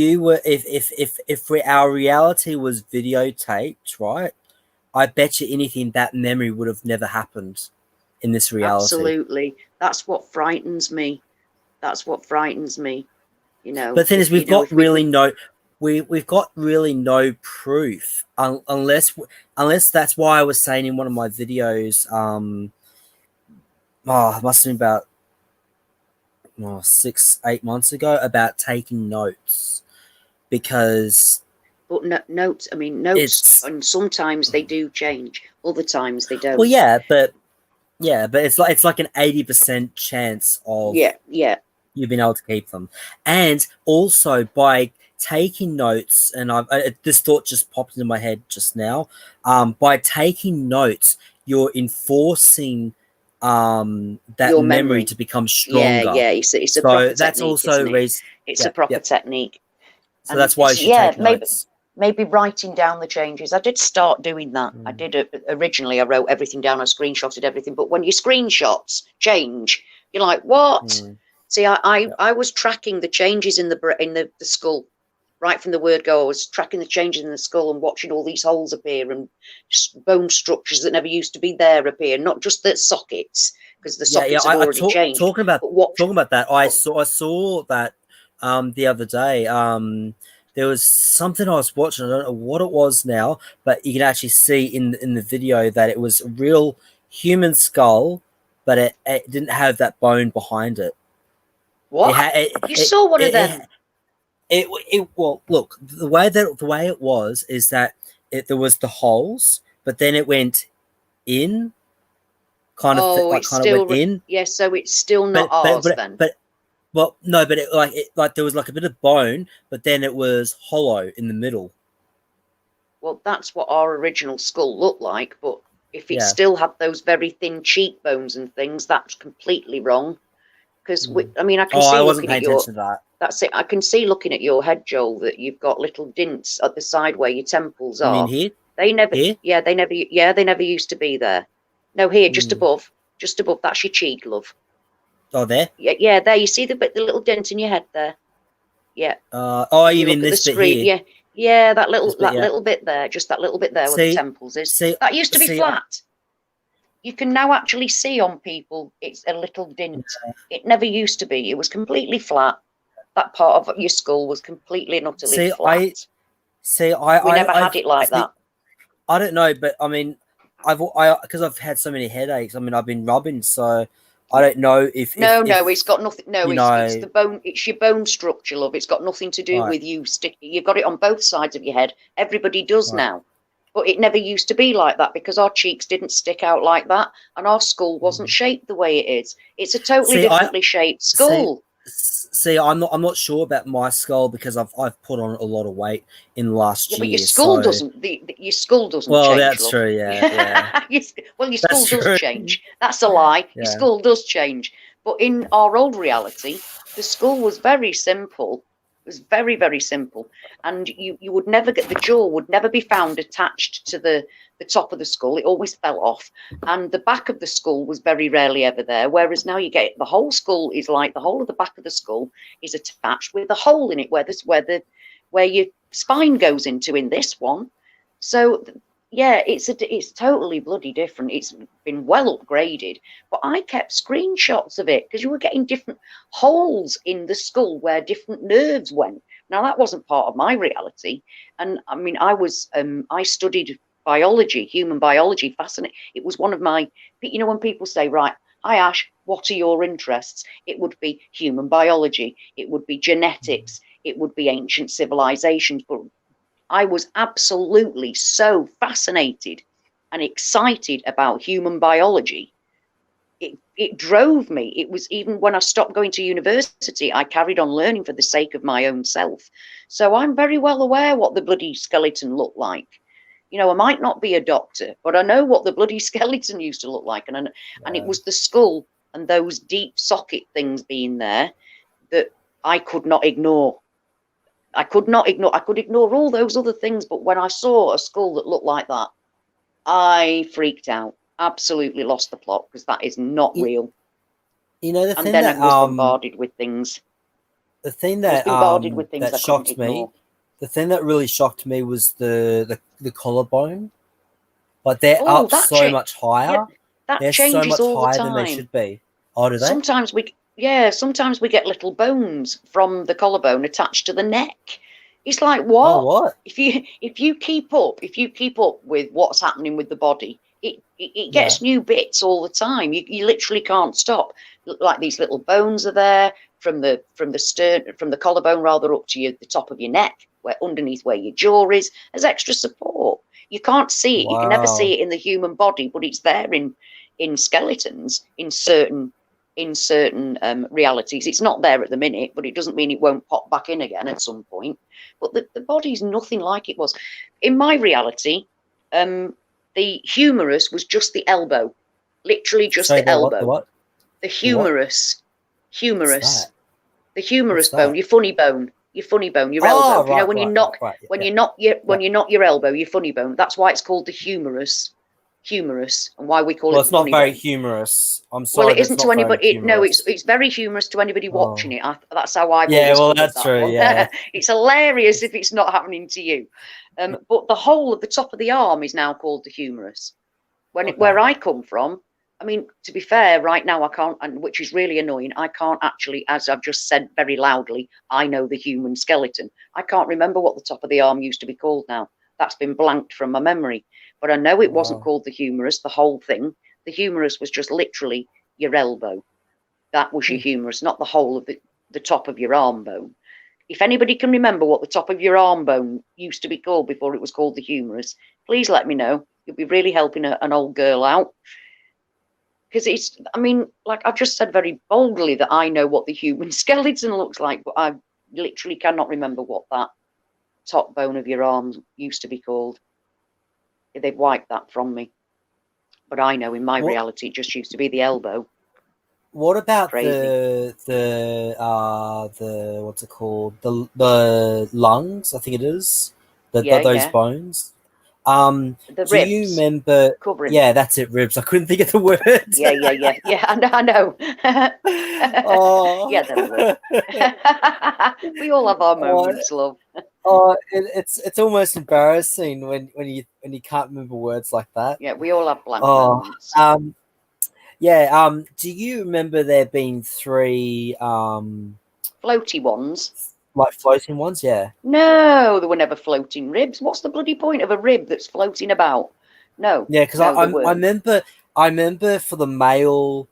S2: our reality was videotaped, right? I bet you anything that memory would have never happened in this reality.
S3: Absolutely, that's what frightens me. You know.
S2: But the thing is, we've got really no proof, unless that's why I was saying in one of my videos. It must have been about 6-8 months ago, about taking notes, because.
S3: But notes. I mean, notes, and sometimes they do change. Other times they don't.
S2: Well, but it's like an 80% chance of you've been able to keep them, and also by taking notes, and this thought just popped into my head just now. By taking notes, you're enforcing that
S3: your
S2: memory to become stronger.
S3: Yeah. It's a proper
S2: that's
S3: technique,
S2: also
S3: it's a proper technique.
S2: So that's why you should take notes.
S3: maybe writing down the changes. I did start doing that. I did originally. I wrote everything down. I screenshotted everything. But when your screenshots change, you're like, what? See, I was tracking the changes in the skull right from the word go. I was tracking the changes in the skull and watching all these holes appear and bone structures that never used to be there appear. Not just the sockets, because the sockets had already changed.
S2: Talking about that, I saw that the other day. There was something I was watching. I don't know what it was now, but you can actually see in the video that it was a real human skull, but it didn't have that bone behind it.
S3: What? You saw one of them?
S2: Well, look, the way it was is that there was the holes, but then it went in, kind of went in.
S3: Yeah, so it's still not ours then.
S2: Well, no, but it there was like a bit of bone, but then it was hollow in the middle.
S3: Well, that's what our original skull looked like, but if it still had those very thin cheekbones and things, that's completely wrong. Because I mean, I can see looking at your. That's it. I can see looking at your head, Joel, that you've got little dints at the side where your temples are.
S2: I mean, here.
S3: They never.
S2: Here?
S3: Yeah, they never used to be there. No, here, just above. Just above. That's your cheek, love.
S2: Oh, there?
S3: Yeah, there. You see the little dent in your head there? Yeah.
S2: You mean this bit here?
S3: Yeah, that little bit there, just that little bit there where the temples is. That used to be flat. You can now actually see on people it's a little dint. It never used to be. It was completely flat. That part of your skull was completely and utterly flat. We never had it like that.
S2: I don't know, but I mean, because I've had so many headaches. I mean, I've been rubbing, so I don't know if
S3: it's got nothing. No, it's the bone. It's your bone structure, love. It's got nothing to do with you sticking. You've got it on both sides of your head. Everybody does now, but it never used to be like that because our cheeks didn't stick out like that, and our skull wasn't shaped the way it is. It's a totally differently shaped skull.
S2: See, I'm not sure about my skull because I've put on a lot of weight in the last year.
S3: But your skull doesn't. Your skull doesn't.
S2: Well,
S3: change,
S2: that's
S3: love.
S2: true. Yeah.
S3: Your skull does change. That's a lie. Your skull does change. But in our old reality, the skull was very simple. It was very, very simple, and you would never get the jaw would never be found attached to the top of the skull. It always fell off, and the back of the skull was very rarely ever there. Whereas now you get the whole skull is like the whole of the back of the skull is attached with a hole in it where your spine goes into in this one. So yeah, it's totally bloody different. It's been well upgraded, but I kept screenshots of it because you were getting different holes in the skull where different nerves went. Now that wasn't part of my reality, and I mean I studied biology, human biology, fascinating. It was one of my, when people say, right, hi Ash, what are your interests? It would be human biology, it would be genetics, it would be ancient civilizations, but I was absolutely so fascinated and excited about human biology. It drove me. It was even when I stopped going to university, I carried on learning for the sake of my own self. So I'm very well aware what the bloody skeleton looked like. I might not be a doctor, but I know what the bloody skeleton used to look like. And it was the skull and those deep socket things being there that I could not ignore. I could ignore all those other things, but when I saw a skull that looked like that, I freaked out. Absolutely lost the plot because that is not real.
S2: I
S3: was bombarded with things.
S2: The thing that shocked me, the thing that really shocked me was the collarbone. Like they're up so much higher.
S3: Yeah,
S2: they're so much higher than they should be. Oh, do they?
S3: Sometimes we get little bones from the collarbone attached to the neck. It's like what?
S2: Oh, what?
S3: If you keep up with what's happening with the body, it gets new bits all the time. You literally can't stop. Like these little bones are there from the stern, from the collarbone rather up to the top of your neck, where underneath where your jaw is, as extra support. You can't see it. Wow. You can never see it in the human body, but it's there in skeletons in certain realities. It's not there at the minute, but it doesn't mean it won't pop back in again at some point. But the body's nothing like it was. In my reality, the humerus was just the elbow, literally just the elbow.
S2: What?
S3: The humerus, the humerus bone, your funny bone. Your funny bone, your elbow. You know, when you knock,
S2: when
S3: you knock your elbow, your funny bone. That's why it's called the humerus, and why we call
S2: Well,
S3: it
S2: it's
S3: the
S2: not
S3: funny
S2: very
S3: bone.
S2: humorous. I'm
S3: Well,
S2: sorry,
S3: it
S2: but it's
S3: isn't to
S2: not very
S3: anybody. No,
S2: humorous.
S3: it's very humorous to anybody watching it. That's how I've
S2: Yeah,
S3: always
S2: well,
S3: covered
S2: that's
S3: that
S2: true.
S3: one.
S2: Yeah.
S3: It's hilarious if it's not happening to you. But the whole of the top of the arm is now called the humerus. Where I come from, I mean, to be fair, right now I can't, and which is really annoying. I can't actually, as I've just said very loudly, I know the human skeleton. I can't remember what the top of the arm used to be called now. That's been blanked from my memory. But I know it wasn't called the humerus, the whole thing. The humerus was just literally your elbow. That was your humerus, not the whole of the top of your arm bone. If anybody can remember what the top of your arm bone used to be called before it was called the humerus, please let me know. You'll be really helping an old girl out. Because it's, I mean, like I just said very boldly that I know what the human skeleton looks like, but I literally cannot remember what that top bone of your arm used to be called. They've wiped that from me. But I know in my reality it just used to be the elbow.
S2: What about
S3: Crazy.
S2: the what's it called? The lungs, I think it is. Those bones.
S3: The
S2: Do you
S3: ribs
S2: remember?
S3: covering.
S2: Yeah, that's it, ribs. I couldn't think of the word.
S3: Yeah. I know.
S2: Oh.
S3: Yeah, the rib. We all have our moments, love.
S2: Oh, it's almost embarrassing when you can't remember words like that.
S3: Yeah, we all have blank
S2: Oh,
S3: moments.
S2: yeah. Do you remember there being 3
S3: Floaty ones?
S2: like floating ones? Yeah.
S3: No, there were never floating ribs. What's the bloody point of a rib that's floating about? No.
S2: Yeah, because
S3: No, there
S2: I
S3: weren't.
S2: remember for the male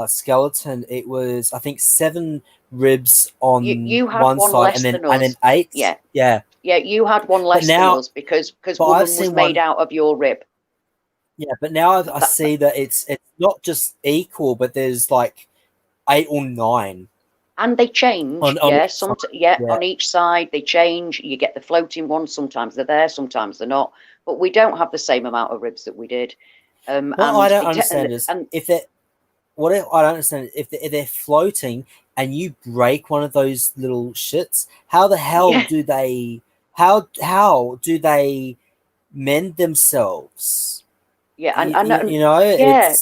S2: skeleton, it was I think 7 ribs on
S3: You had
S2: one
S3: one
S2: side
S3: less than
S2: and then
S3: us.
S2: 8.
S3: Yeah.
S2: Yeah.
S3: Yeah, you had one
S2: But
S3: less than
S2: now,
S3: us because
S2: I've
S3: woman was
S2: seen
S3: made
S2: one.
S3: out of your rib.
S2: Yeah, but now I
S3: That,
S2: see that it's not just equal, but there's like 8 or 9
S3: and they change,
S2: on
S3: yeah.
S2: each side. Yeah.
S3: On each side they change. You get the floating ones. Sometimes they're there, sometimes they're not. But we don't have the same amount of ribs that we did.
S2: What I don't understand is
S3: And
S2: if it. What I don't understand is if they're floating and you break one of those little shits, how the hell
S3: yeah,
S2: do they? How do they mend themselves?
S3: yeah,
S2: You know,
S3: yeah.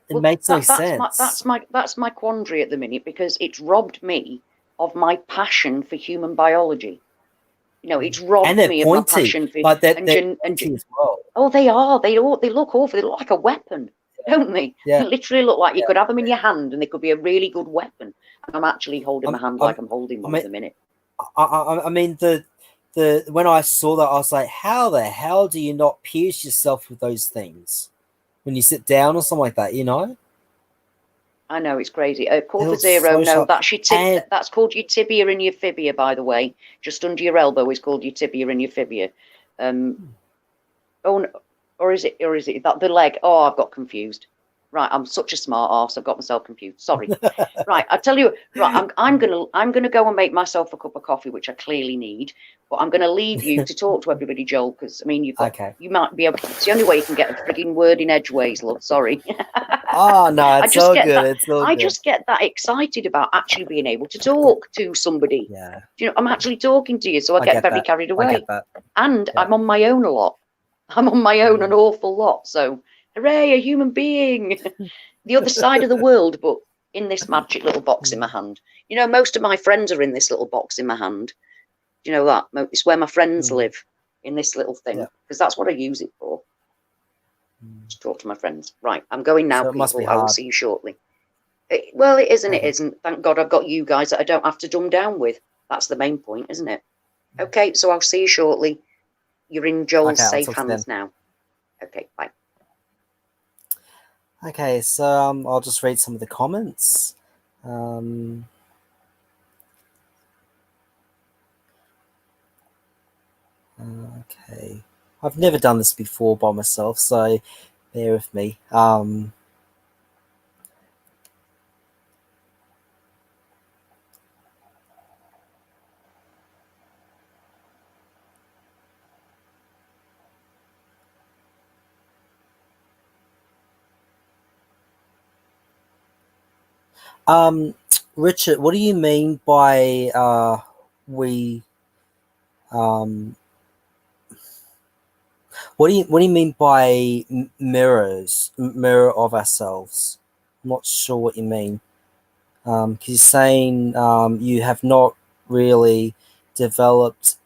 S2: it
S3: Well,
S2: makes no sense.
S3: that's my quandary at the minute because it's robbed me of my passion for human biology. You know, it's
S2: And
S3: robbed
S2: they're
S3: me of my
S2: pointy,
S3: passion for
S2: but they're
S3: and
S2: pointy as well.
S3: oh, they are. They look awful. They look like a weapon, don't they?
S2: Yeah,
S3: They literally look like you
S2: yeah.
S3: could have them in your hand, and they could be a really good weapon. And I'm actually holding my hand like I'm holding
S2: I
S3: one
S2: mean,
S3: at the minute.
S2: I mean the when I saw that, I was like, how the hell do you not pierce yourself with those things when you sit down or something like that? You know.
S3: I know it's crazy. Call
S2: It
S3: for
S2: looks
S3: zero.
S2: so
S3: No,
S2: sharp.
S3: that's your
S2: And
S3: that's called your tibia and your fibia, by the way. Just under your elbow is called your tibia and your fibia. Oh, or is it that the leg? Oh, I've got confused. Right, I'm such a smart arse. I've got myself confused. Sorry. Right, I tell you. Right, I'm gonna go and make myself a cup of coffee, which I clearly need. But I'm gonna leave you to talk to everybody, Joel, because I mean
S2: okay.
S3: you might be able. It's the only way you can get a frigging word in edgeways, love. Sorry.
S2: Oh no,
S3: I
S2: it's
S3: just
S2: all
S3: get
S2: good.
S3: that.
S2: It's all
S3: I
S2: good.
S3: just get that excited about actually being able to talk to somebody.
S2: Yeah,
S3: You know, I'm actually talking to you, so I
S2: I
S3: get
S2: get
S3: very
S2: that.
S3: carried
S2: I get
S3: away.
S2: that.
S3: And
S2: Yeah.
S3: I'm on my own a lot. I'm on my own an awful lot. So, hooray, a human being. The other side of the world, but in this magic little box in my hand. You know, most of my friends are in this little box in my hand. Do you know that? It's where my friends live, in this little thing, because that's what I use it for. To talk to my friends. Right, I'm going now,
S2: So it must be
S3: people. I will
S2: hard.
S3: see you shortly. Well, it isn't. It
S2: Okay.
S3: isn't. Thank God I've got you guys that I don't have to dumb down with. That's the main point, isn't it? Okay, so I'll see you shortly. You're in Joel's
S2: Okay, I'll
S3: safe
S2: talk to them.
S3: hands now. Okay, bye.
S2: Okay, so I'll just read some of the comments. Okay, I've never done this before by myself, so bear with me. Richard, what do you mean by we what do you mean by mirror of ourselves? I'm not sure what you mean. Because you're saying you have not really developed,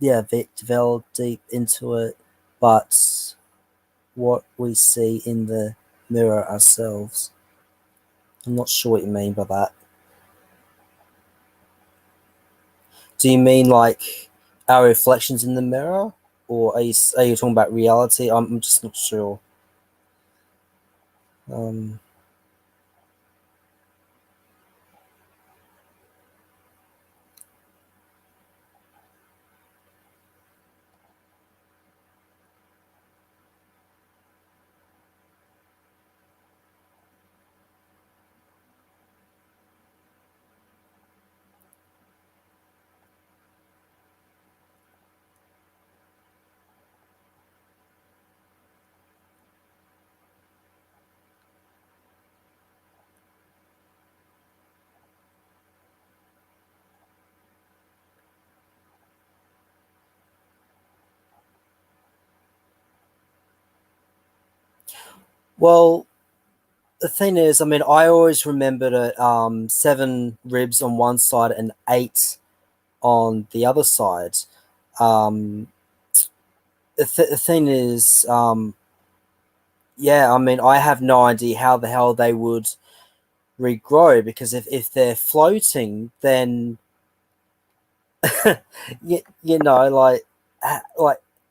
S2: developed deep into it, but what we see in the mirror ourselves. I'm not sure what you mean by that. Do you mean like our reflections in the mirror, or are you talking about reality? I'm just not sure. Um, well, the thing is, I mean, I always remembered it 7 ribs on one side and 8 on the other side. Um, the thing is, yeah, I mean, I have no idea how the hell they would regrow, because if they're floating, then you know, like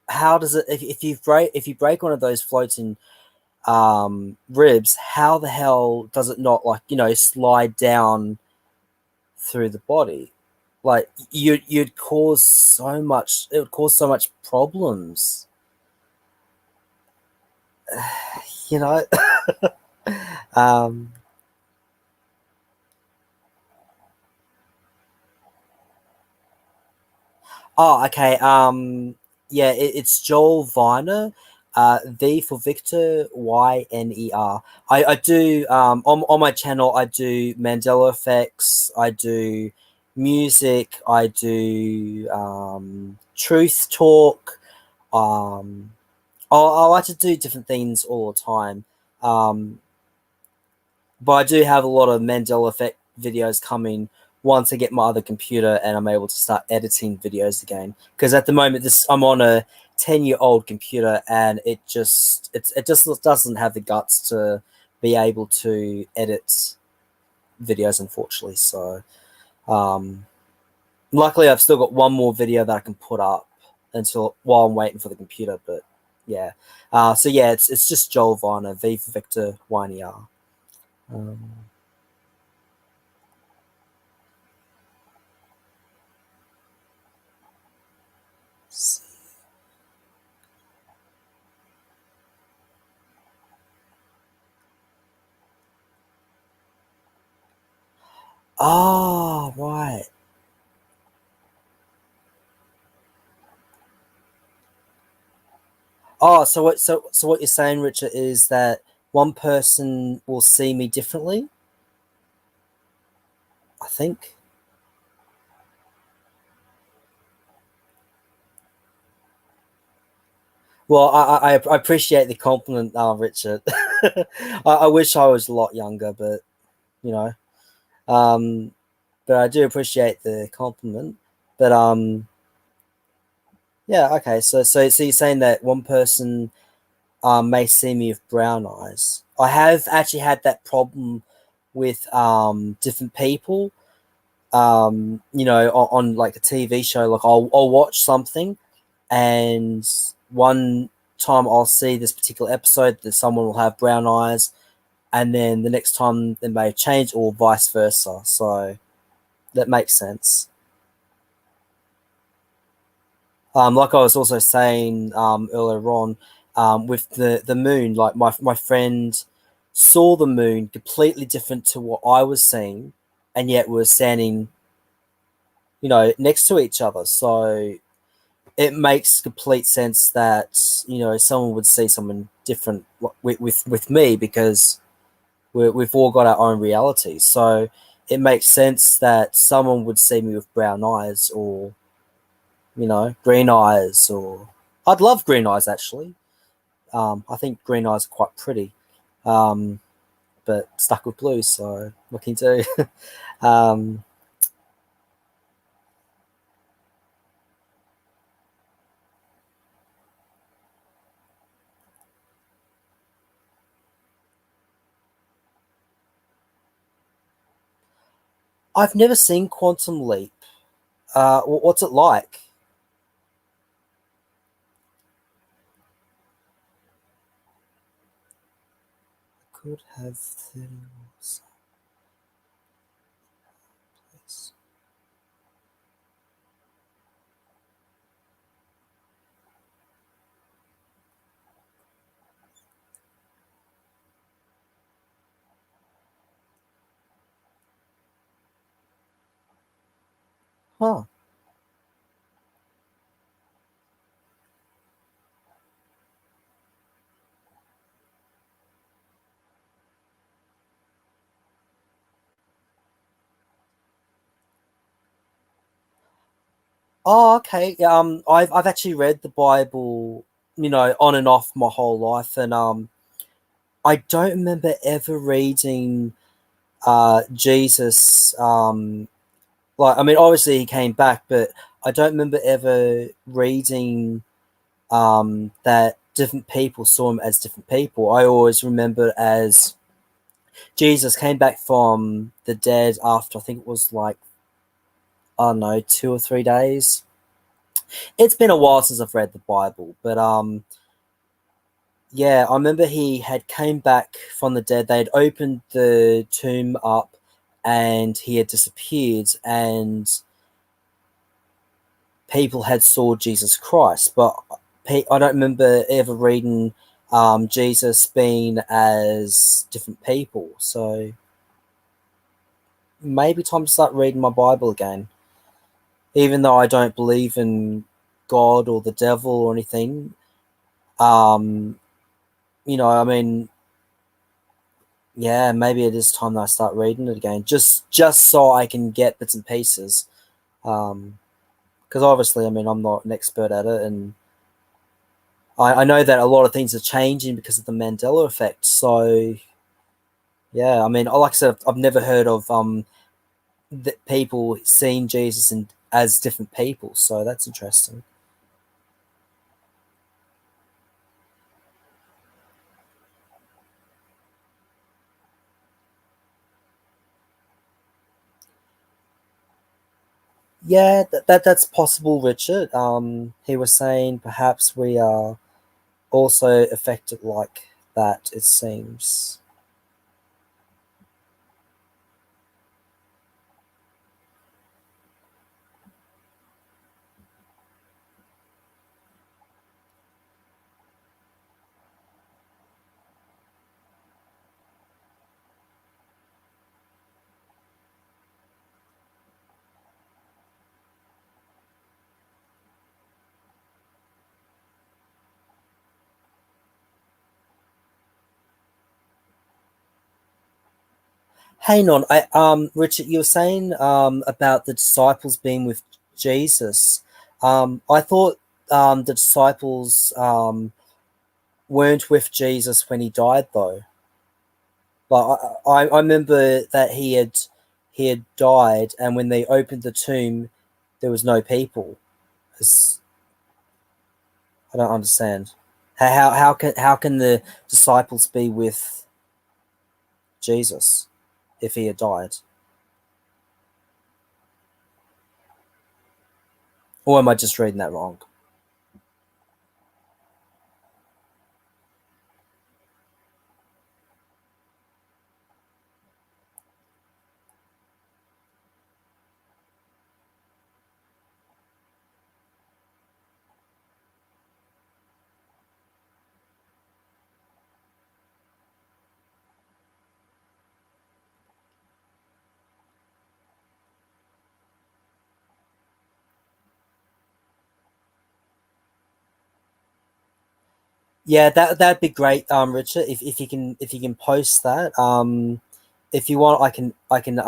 S2: how does it, if you break one of those floating ribs, how the hell does it not, like, slide down through the body? Like you'd cause so much, it would cause so much problems, you know. um Oh, okay. Yeah, it's Joel Viner. V for Victor, Yner. I do on my channel. I do Mandela effects. I do music. I do truth talk. Um, I like to do different things all the time. Um, but I do have a lot of Mandela Effect videos coming once I get my other computer and I'm able to start editing videos again. Because at the moment, I'm on a 10-year-old computer, and it just doesn't have the guts to be able to edit videos, unfortunately. So, luckily, I've still got one more video that I can put up until while I'm waiting for the computer. But yeah, so yeah, it's just Joel Viner, V for Victor, Yner. Um, Oh, right. Oh, so what you're saying, Richard, is that one person will see me differently, I think. Well, I appreciate the compliment, Richard. I wish I was a lot younger, but you know, um, but I do appreciate the compliment. But yeah, okay. So you're saying that one person may see me with brown eyes. I have actually had that problem with different people. On like a TV show, like I'll watch something, and one time I'll see this particular episode that someone will have brown eyes, and then the next time they may change, or vice versa. So that makes sense. Like I was also saying earlier on, with the moon, like my friend saw the moon completely different to what I was seeing, and yet we're standing, next to each other. So it makes complete sense that someone would see someone different with me, because we've all got our own realities. So it makes sense that someone would see me with brown eyes, or green eyes, or I'd love green eyes actually. I think green eyes are quite pretty, but stuck with blue, so what can you do? um, I've never seen Quantum Leap. What's it like? Could have 30 was. Huh. Oh, okay. I've actually read the Bible, on and off my whole life, and I don't remember ever reading Jesus. Like, I mean, obviously he came back, but I don't remember ever reading that different people saw him as different people. I always remember as Jesus came back from the dead after, I think it was like, I don't know, 2 or 3 days. It's been a while since I've read the Bible, but yeah, I remember he had came back from the dead. They had opened the tomb up, and he had disappeared, and people had saw Jesus Christ. But I don't remember ever reading Jesus being as different people. So maybe time to start reading my Bible again, even though I don't believe in God or the devil or anything. Um, I mean, yeah, maybe it is time that I start reading it again, just so I can get bits and pieces. Because obviously, I mean, I'm not an expert at it, and I know that a lot of things are changing because of the Mandela effect. So yeah, I mean, like I said, I've never heard of people seeing Jesus and as different people. So that's interesting. Yeah, that's possible, Richard. He was saying perhaps we are also affected like that. It seems. Hang on, Richard, you were saying about the disciples being with Jesus. I thought the disciples weren't with Jesus when he died, though. Like I remember that he had died, and when they opened the tomb, there was no people. It's, I don't understand. How can the disciples be with Jesus if he had died? Or am I just reading that wrong? Yeah, that'd be great, Richard. If you can post that. if you want, I can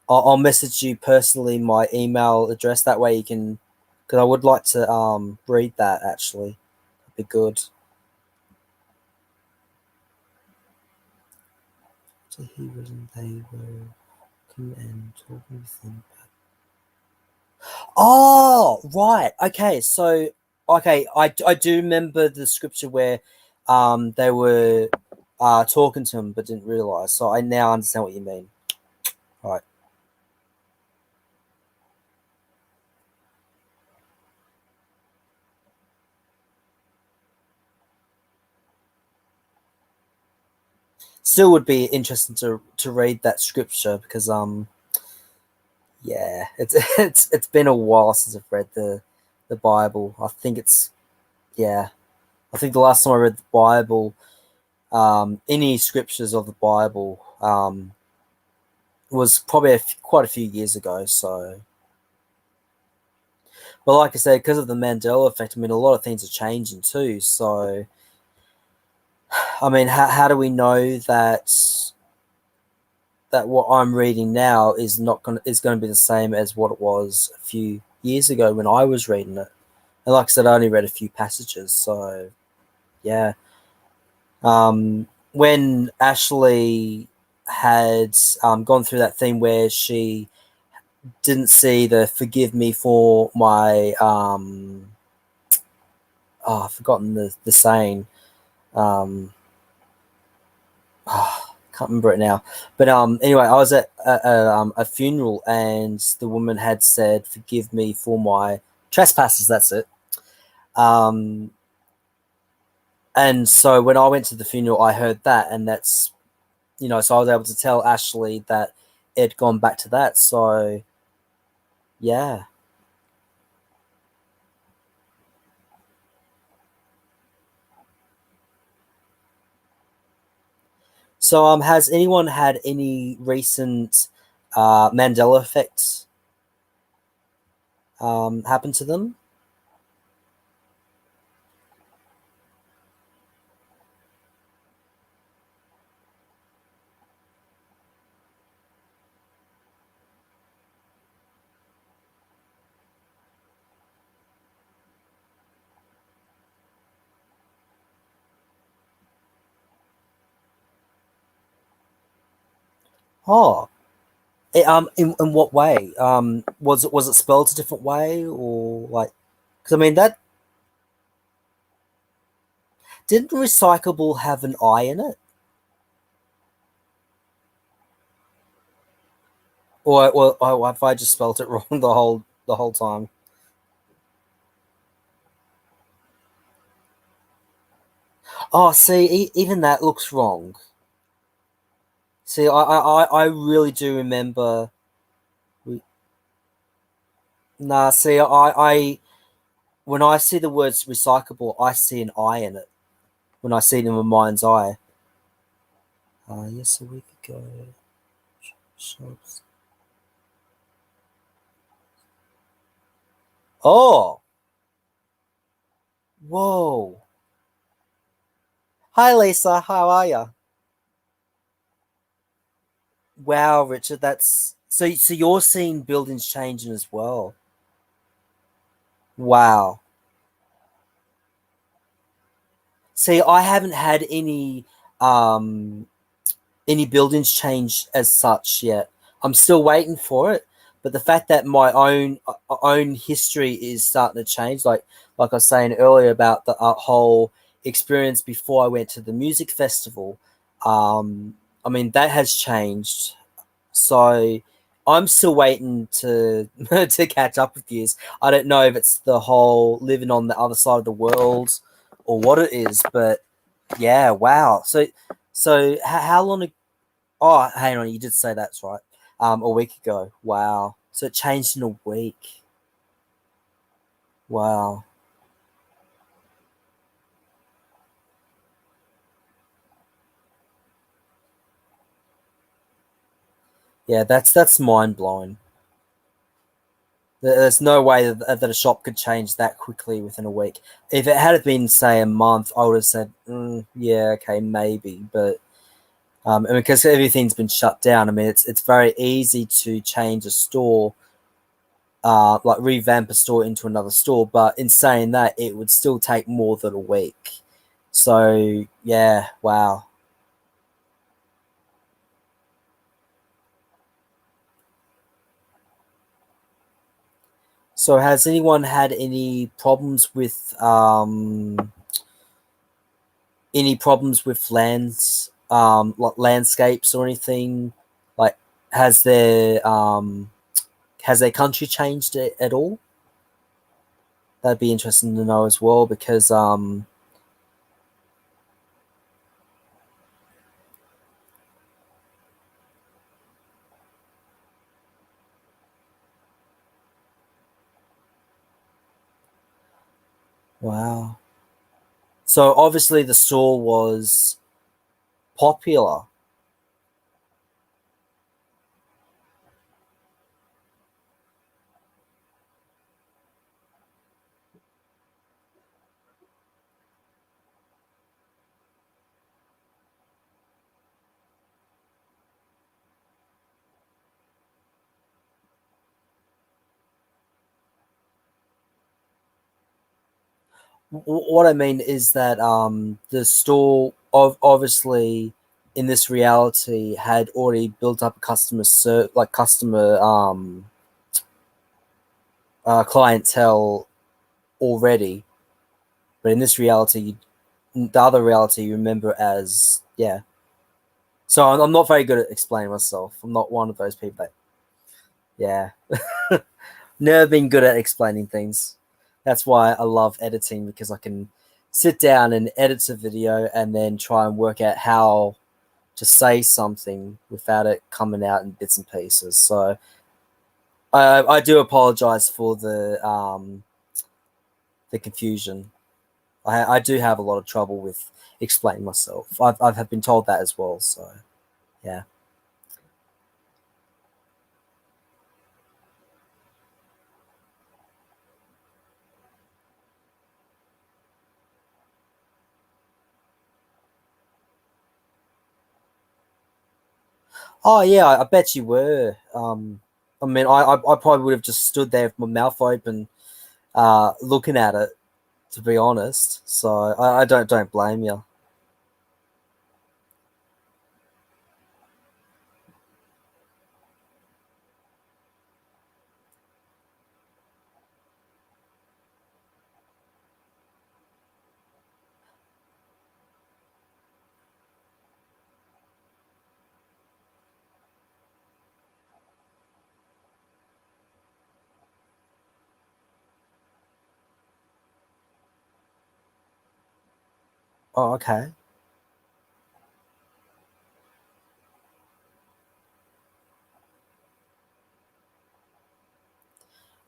S2: I'll message you personally my email address. That way you can, because I would like to read that actually. That'd be good. So he was and they were come and talking with them. Oh, right. Okay. So, okay, I do remember the scripture where they were talking to him but didn't realize. So I now understand what you mean. Right. Still would be interesting to read that scripture because yeah, it's been a while since I've read the Bible. I think it's yeah. I think the last time I read the Bible, any scriptures of the Bible, was probably quite a few years ago. So, but like I said, because of the Mandela effect, I mean, a lot of things are changing too. So, I mean, how do we know that what I'm reading now is not going to be the same as what it was a few years ago when I was reading it? And like I said, I only read a few passages, so yeah. When Ashley had gone through that thing where she didn't see the "forgive me for my" I've forgotten the saying. Can't remember it now. But anyway, I was at a funeral and the woman had said, "Forgive me for my trespasses." That's it. And so when I went to the funeral, I heard that, and that's, so I was able to tell Ashley that it had gone back to that. So yeah. So has anyone had any recent Mandela effects happen to them? Oh, in what way? Was it spelled a different way, or like? Because I mean, that didn't recyclable have an I in it, or have I just spelled it wrong the whole time? Oh, see, even that looks wrong. See, I really do remember. Nah, see, I when I see the words recyclable, I see an I in it. When I see it in my mind's eye. Yes, a week ago. Shops. Oh, whoa. Hi, Lisa. How are you? Wow, Richard. That's so. So you're seeing buildings changing as well. Wow. See, I haven't had um any buildings change as such yet. I'm still waiting for it. But the fact that my own history is starting to change, like I was saying earlier about the whole experience before I went to the music festival, I mean that has changed. So I'm still waiting to to catch up with you. I don't know if it's the whole living on the other side of the world or what it is, but yeah, wow. So how long? Oh, hang on, you did say that's right. A week ago. Wow. So it changed in a week. Wow. Yeah, that's mind blowing. There's no way that a shop could change that quickly within a week. If it had been, say, a month, I would have said, yeah, okay, maybe. But And because everything's been shut down, I mean, it's very easy to change a store, like revamp a store into another store. But in saying that, it would still take more than a week. So yeah, wow. So has anyone had any problems with like landscapes or anything? Like, has their country changed at all? That'd be interesting to know as well, because wow. So obviously the store was popular. What I mean is that the store obviously in this reality had already built up a customer clientele already, but in this reality, the other reality you remember as, yeah. So I'm not very good at explaining myself. I'm not one of those people that, yeah. Never been good at explaining things. That's why I love editing, because I can sit down and edit a video and then try and work out how to say something without it coming out in bits and pieces. So I do apologize for the confusion. I do have a lot of trouble with explaining myself. I've been told that as well. So yeah. Oh yeah, I bet you were. I mean, I probably would have just stood there with my mouth open, looking at it, to be honest. So I don't blame you. Oh, okay.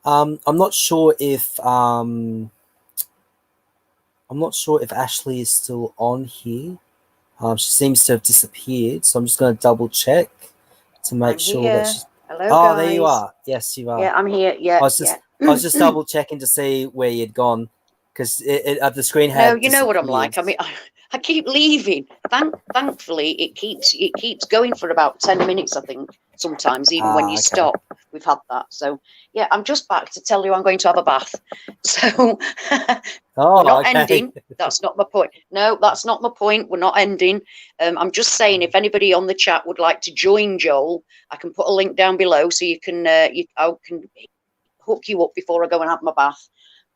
S2: I'm not sure if Ashley is still on here. She seems to have disappeared, so I'm just going to double check to make
S3: I'm
S2: sure that
S3: here.
S2: she's.
S3: Hello,
S2: Oh, there you
S3: guys.
S2: are. Yes, you are.
S3: Yeah, I'm here. Yeah, yeah.
S2: I was just double checking to see where you'd gone, because the screen
S3: No,
S2: had
S3: you know what I'm
S2: disappeared.
S3: like. I mean, I keep leaving. Thankfully, it keeps going for about 10 minutes. I think sometimes, even when you
S2: Okay.
S3: stop, we've had that. So yeah, I'm just back to tell you I'm going to have a bath. So we're
S2: Oh,
S3: not
S2: okay.
S3: ending. That's not my point. No, that's not my point. We're not ending. I'm just saying, if anybody on the chat would like to join Joel, I can put a link down below so you can I can hook you up before I go and have my bath.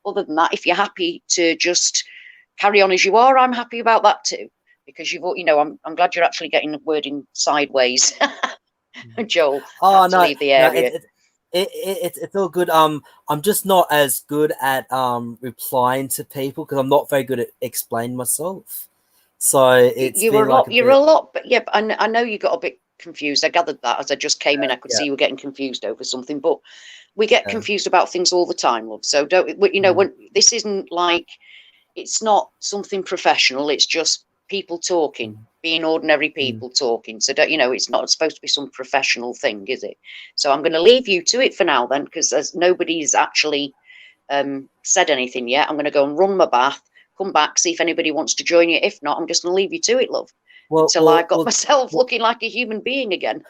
S3: Other than that, if you're happy to just carry on as you are, I'm happy about that too. Because I'm glad you're actually getting the wording sideways. Joel, I
S2: Oh
S3: had to
S2: no,
S3: leave the
S2: no,
S3: area.
S2: it's all good. I'm just not as good at replying to people, because I'm not very good at explaining myself. So it's
S3: You were
S2: been
S3: a
S2: like
S3: lot.
S2: a
S3: You're a
S2: bit.
S3: lot, but yeah. But I know you got a bit confused. I gathered that as I just came in. I could
S2: Yeah.
S3: see you were getting confused over something. But we get
S2: Yeah.
S3: confused about things all the time, love. So don't. When this isn't like, it's not something professional. It's just people talking, being ordinary people talking. So don't, it's not supposed to be some professional thing, is it? So I'm going to leave you to it for now then, because as nobody's actually said anything yet, I'm going to go and run my bath, come back, see if anybody wants to join you. If not, I'm just going to leave you to it, love. until I got myself looking like a human being again.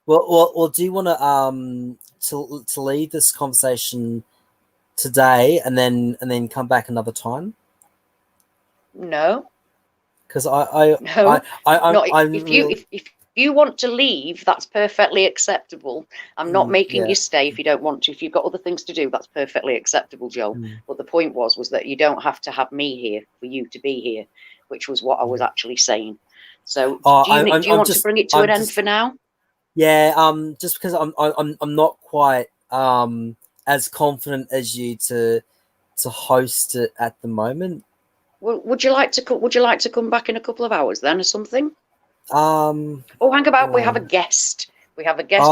S2: Well, do you want to leave this conversation today and then come back another time?
S3: No,
S2: Because
S3: if you want to leave, that's perfectly acceptable. I'm not making you stay if you don't want to. If you've got other things to do, that's perfectly acceptable, Joel. But the point was that you don't have to have me here for you to be here, which was what I was actually saying. So do you want to bring it to an end for now?
S2: Yeah, just because I'm not quite as confident as you to host it at the moment.
S3: Well, would you like to come back in a couple of hours then, or something?
S2: Oh,
S3: hang about. We have a guest. We have a guest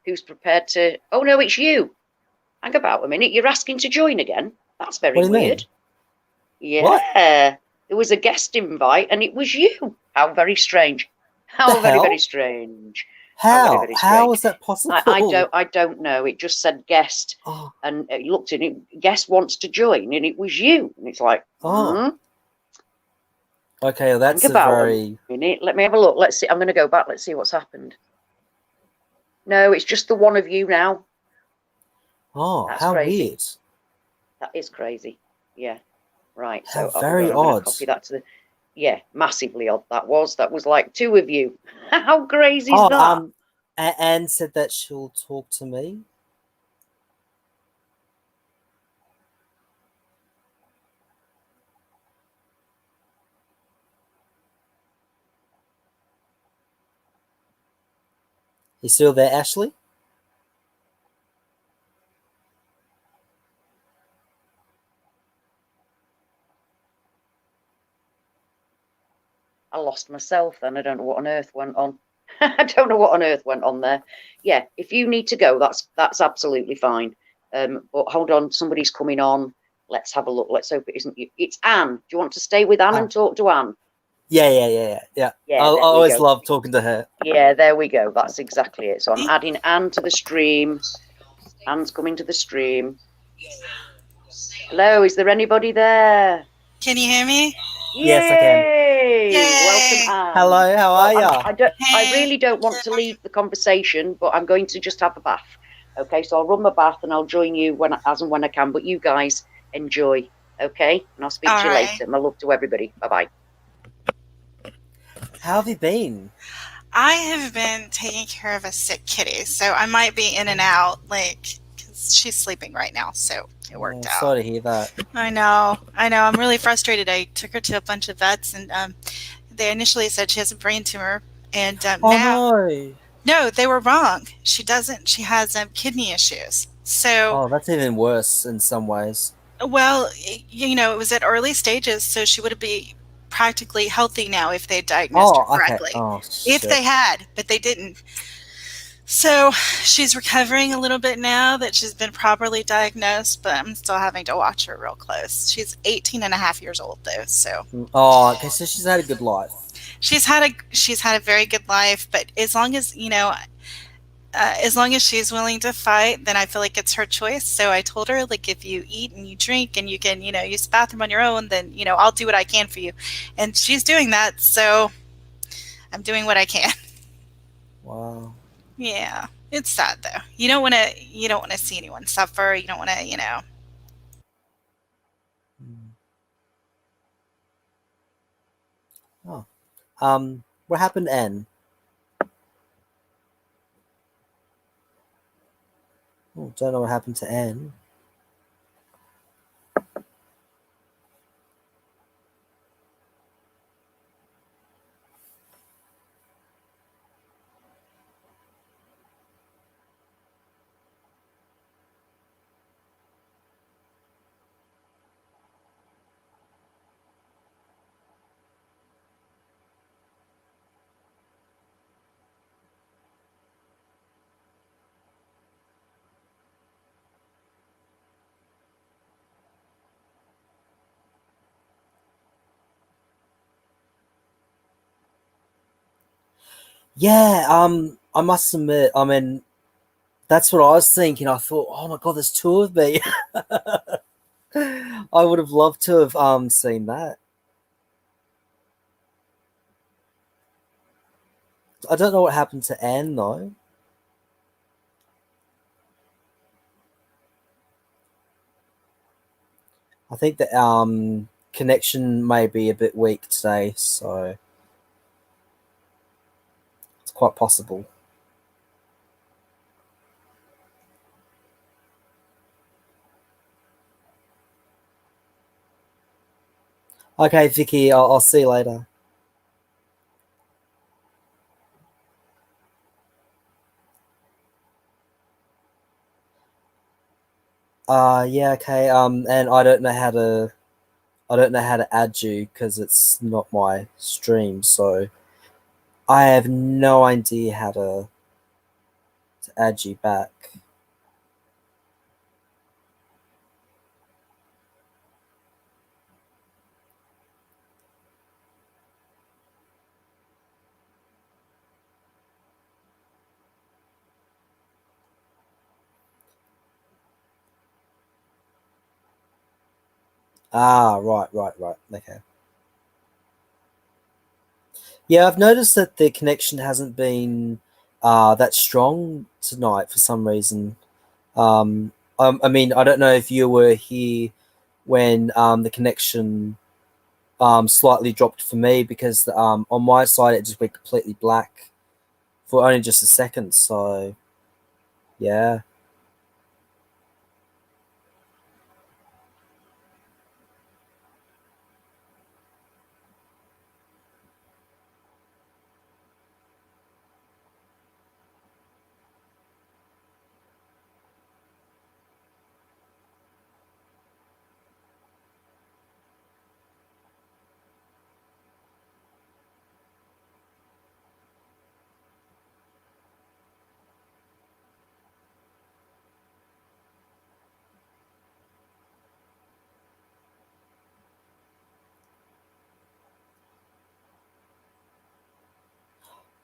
S3: who's prepared to. Oh no, it's you. Hang about a minute. You're asking to join again. That's very weird. Yeah, what? There was a guest invite, and it was you. How very strange. How very strange.
S2: How is that possible?
S3: I don't know. It just said guest, and it looked in it. Guest wants to join, and it was you. And it's like,
S2: Okay, well, that's a
S3: minute. Let me have a look. Let's see. I'm going to go back. Let's see what's happened. No, it's just the one of you now.
S2: Oh, that's how crazy. Weird.
S3: That is crazy. Yeah. Right.
S2: How
S3: so
S2: very odd.
S3: Copy that to the. Yeah, massively odd. That was like two of you. How crazy is that?
S2: Anne said that she'll talk to me. You still there, Ashley?
S3: I lost myself then. I don't know what on earth went on. I don't know what on earth went on there. Yeah, if you need to go, that's absolutely fine. But hold on, somebody's coming on. Let's have a look. Let's hope it isn't you. It's Anne. Do you want to stay with Anne and talk to Anne?
S2: Yeah. I always love talking to her.
S3: Yeah, there we go. That's exactly it. So I'm adding Anne to the stream. Anne's coming to the stream. Hello, is there anybody there?
S4: Can you hear me?
S2: Yes, I can.
S3: Yay! Welcome, Anne.
S2: Hello, how are you?
S3: I really don't want to leave the conversation, but I'm going to just have a bath. Okay, so I'll run my bath and I'll join you as and when I can. But you guys enjoy, okay? And I'll speak to you later. My love to everybody. Bye-bye.
S2: How have you been?
S4: I have been taking care of a sick kitty, so I might be in and out, because she's sleeping right now, so it worked out.
S2: Sorry to hear that.
S4: I know. I'm really frustrated. I took her to a bunch of vets, and they initially said she has a brain tumor, and no, they were wrong. She doesn't. She has kidney issues. So
S2: that's even worse in some ways.
S4: Well, it was at early stages, so she would be practically healthy now if they diagnosed her correctly. If they had, but they didn't. So she's recovering a little bit now that she's been properly diagnosed, but I'm still having to watch her real close. She's 18 and a half years old though, so.
S2: Oh, okay, so she's had a good life.
S4: She's had a very good life, but as long as she's willing to fight, then I feel like it's her choice. So I told her, if you eat and you drink and you can, use the bathroom on your own, then, I'll do what I can for you. And she's doing that. So I'm doing what I can.
S2: Wow.
S4: Yeah. It's sad though. You don't want to see anyone suffer. You don't want to,
S2: Oh. What happened, Anne? Oh, don't know what happened to Anne. Yeah, I must admit, that's what I was thinking. I thought, oh my god, there's two of me. I would have loved to have seen that. I don't know what happened to Anne though. I think the connection may be a bit weak today, so it's quite possible. Okay, Vicky, I'll see you later. Yeah, okay. And I don't know how to add you because it's not my stream, so I have no idea how to add you back. Right. Okay. Yeah, I've noticed that the connection hasn't been that strong tonight for some reason. I mean, I don't know if you were here when the connection slightly dropped for me because on my side it just went completely black for only just a second. So, yeah.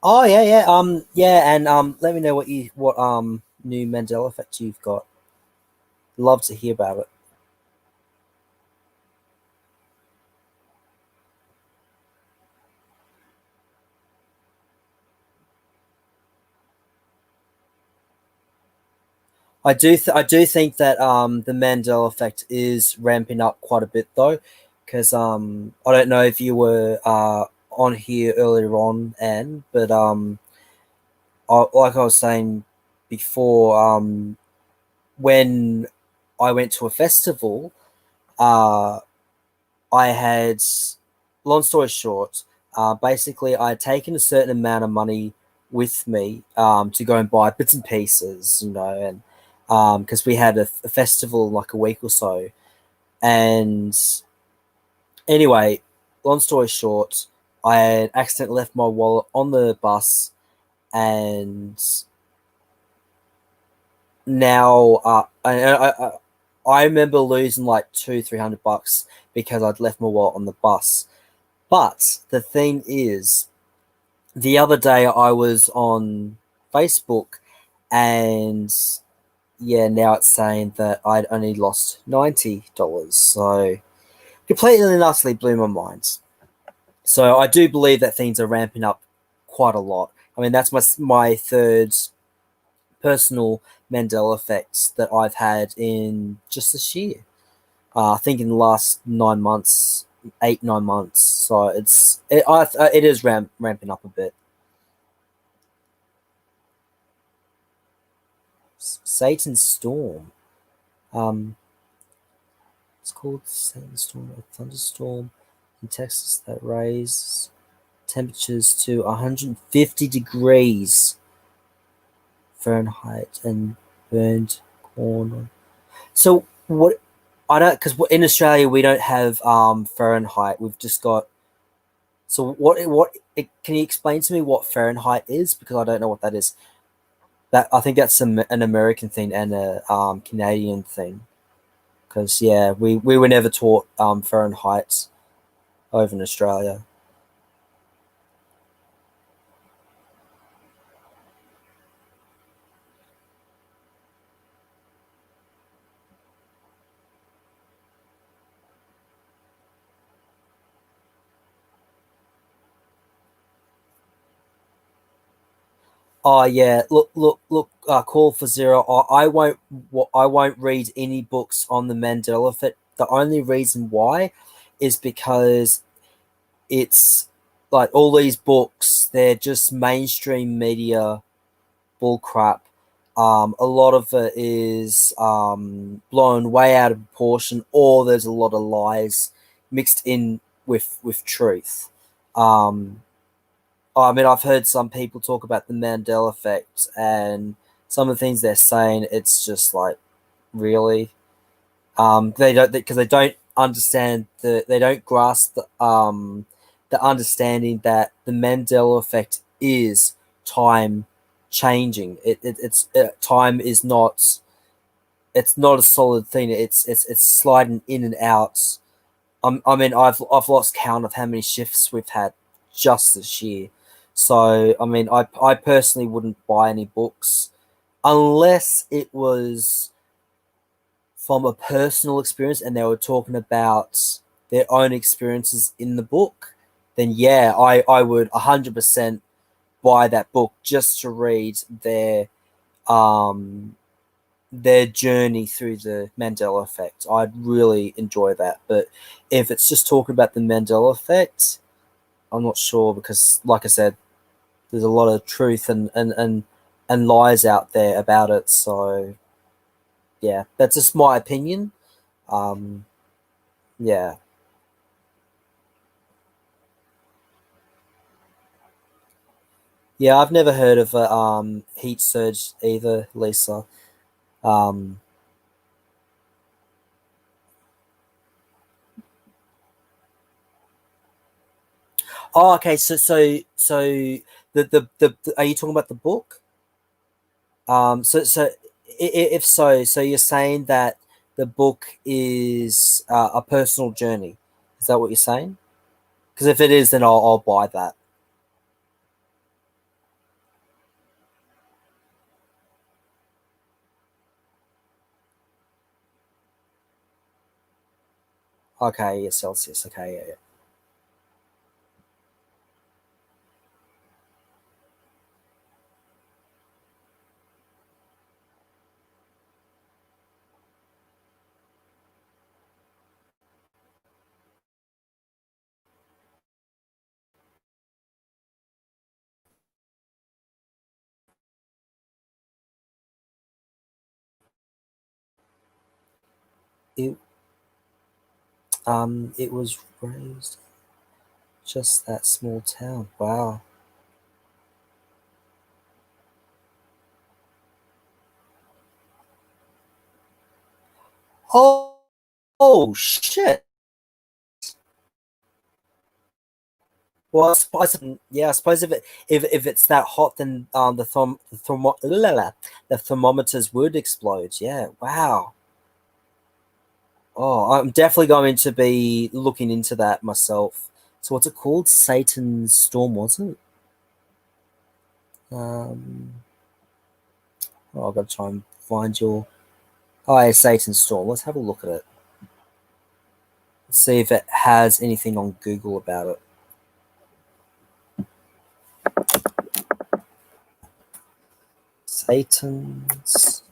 S2: Oh yeah. Yeah, and let me know what new Mandela Effect you've got. Love to hear about it. I do think that the Mandela Effect is ramping up quite a bit though, because I don't know if you were on here earlier on, Anne, but like I was saying before, when I went to a festival, uh, I had, long story short, basically I had taken a certain amount of money with me to go and buy bits and pieces, and because we had a festival like a week or so. And anyway, long story short, I had accidentally left my wallet on the bus, and now I remember losing like $200-300 because I'd left my wallet on the bus. But the thing is, the other day I was on Facebook, and yeah, now it's saying that I'd only lost $90. So completely and utterly blew my mind. So I do believe that things are ramping up quite a lot. I mean, that's my third personal Mandela effect that I've had in just this year. I think in the last 9 months, 8-9 months. So it is ramping up a bit. Satan's Storm. It's called Satan's Storm, a thunderstorm in Texas that raises temperatures to 150 degrees Fahrenheit and burned corn. So what? I don't, because in Australia we don't have Fahrenheit. We've just got. So what? Can you explain to me what Fahrenheit is? Because I don't know what that is. That I think that's an American thing and a Canadian thing. Because yeah, we were never taught Fahrenheit over in Australia. Oh yeah, look. Call for zero. I won't read any books on the Mandela Effect. The only reason why is because it's like all these books. They're just mainstream media bullcrap. A lot of it is blown way out of proportion, or there's a lot of lies mixed in with truth. I mean, I've heard some people talk about the Mandela Effect, and some of the things they're saying, it's just like, really, they don't, because they don't understand they don't grasp the understanding that the Mandela Effect is time changing. Time is not, it's not a solid thing. It's sliding in and out. I mean, I've lost count of how many shifts we've had just this year. So, I mean, I personally wouldn't buy any books unless it was from a personal experience and they were talking about their own experiences in the book. Then, yeah, I would 100% buy that book just to read their journey through the Mandela Effect. I'd really enjoy that. But if it's just talking about the Mandela Effect, I'm not sure, because, like I said, there's a lot of truth and lies out there about it. So, yeah, that's just my opinion. Yeah. Yeah, I've never heard of a heat surge either, Lisa. Um, oh, okay. So the are you talking about the book? If so, so you're saying that the book is a personal journey. Is that what you're saying? Because if it is, then I'll buy that. Okay, yeah, Celsius. Okay, yeah, yeah. It it was raised just that small town. Wow. Oh, oh shit. Well, yeah, I suppose if it's that hot, then the thermometers would explode. Yeah, wow. Oh, I'm definitely going to be looking into that myself. So what's it called? Satan's Storm, wasn't it? I've got to try and find your. Oh, yeah, Satan's Storm. Let's have a look at it. See if it has anything on Google about it. Satan's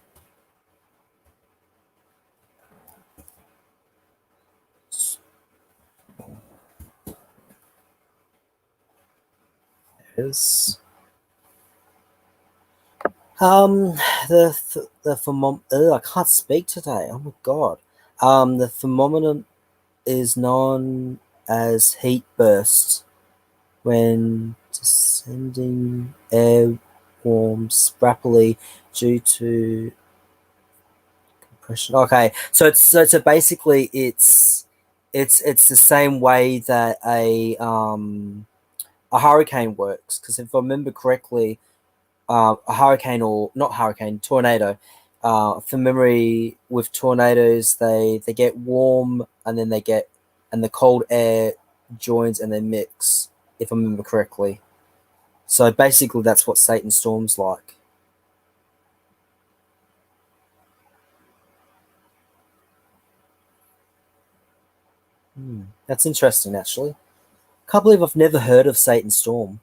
S2: is I can't speak today. Oh my god. The phenomenon is known as heat bursts when descending air warms rapidly due to compression. Okay, so basically it's the same way that a hurricane works, because if I remember correctly, a hurricane, or not hurricane, tornado. From memory, with tornadoes, they get warm and then and the cold air joins and they mix. If I remember correctly, so basically that's what Satan Storm's like. That's interesting, actually. Can't believe I've never heard of Satan Storm.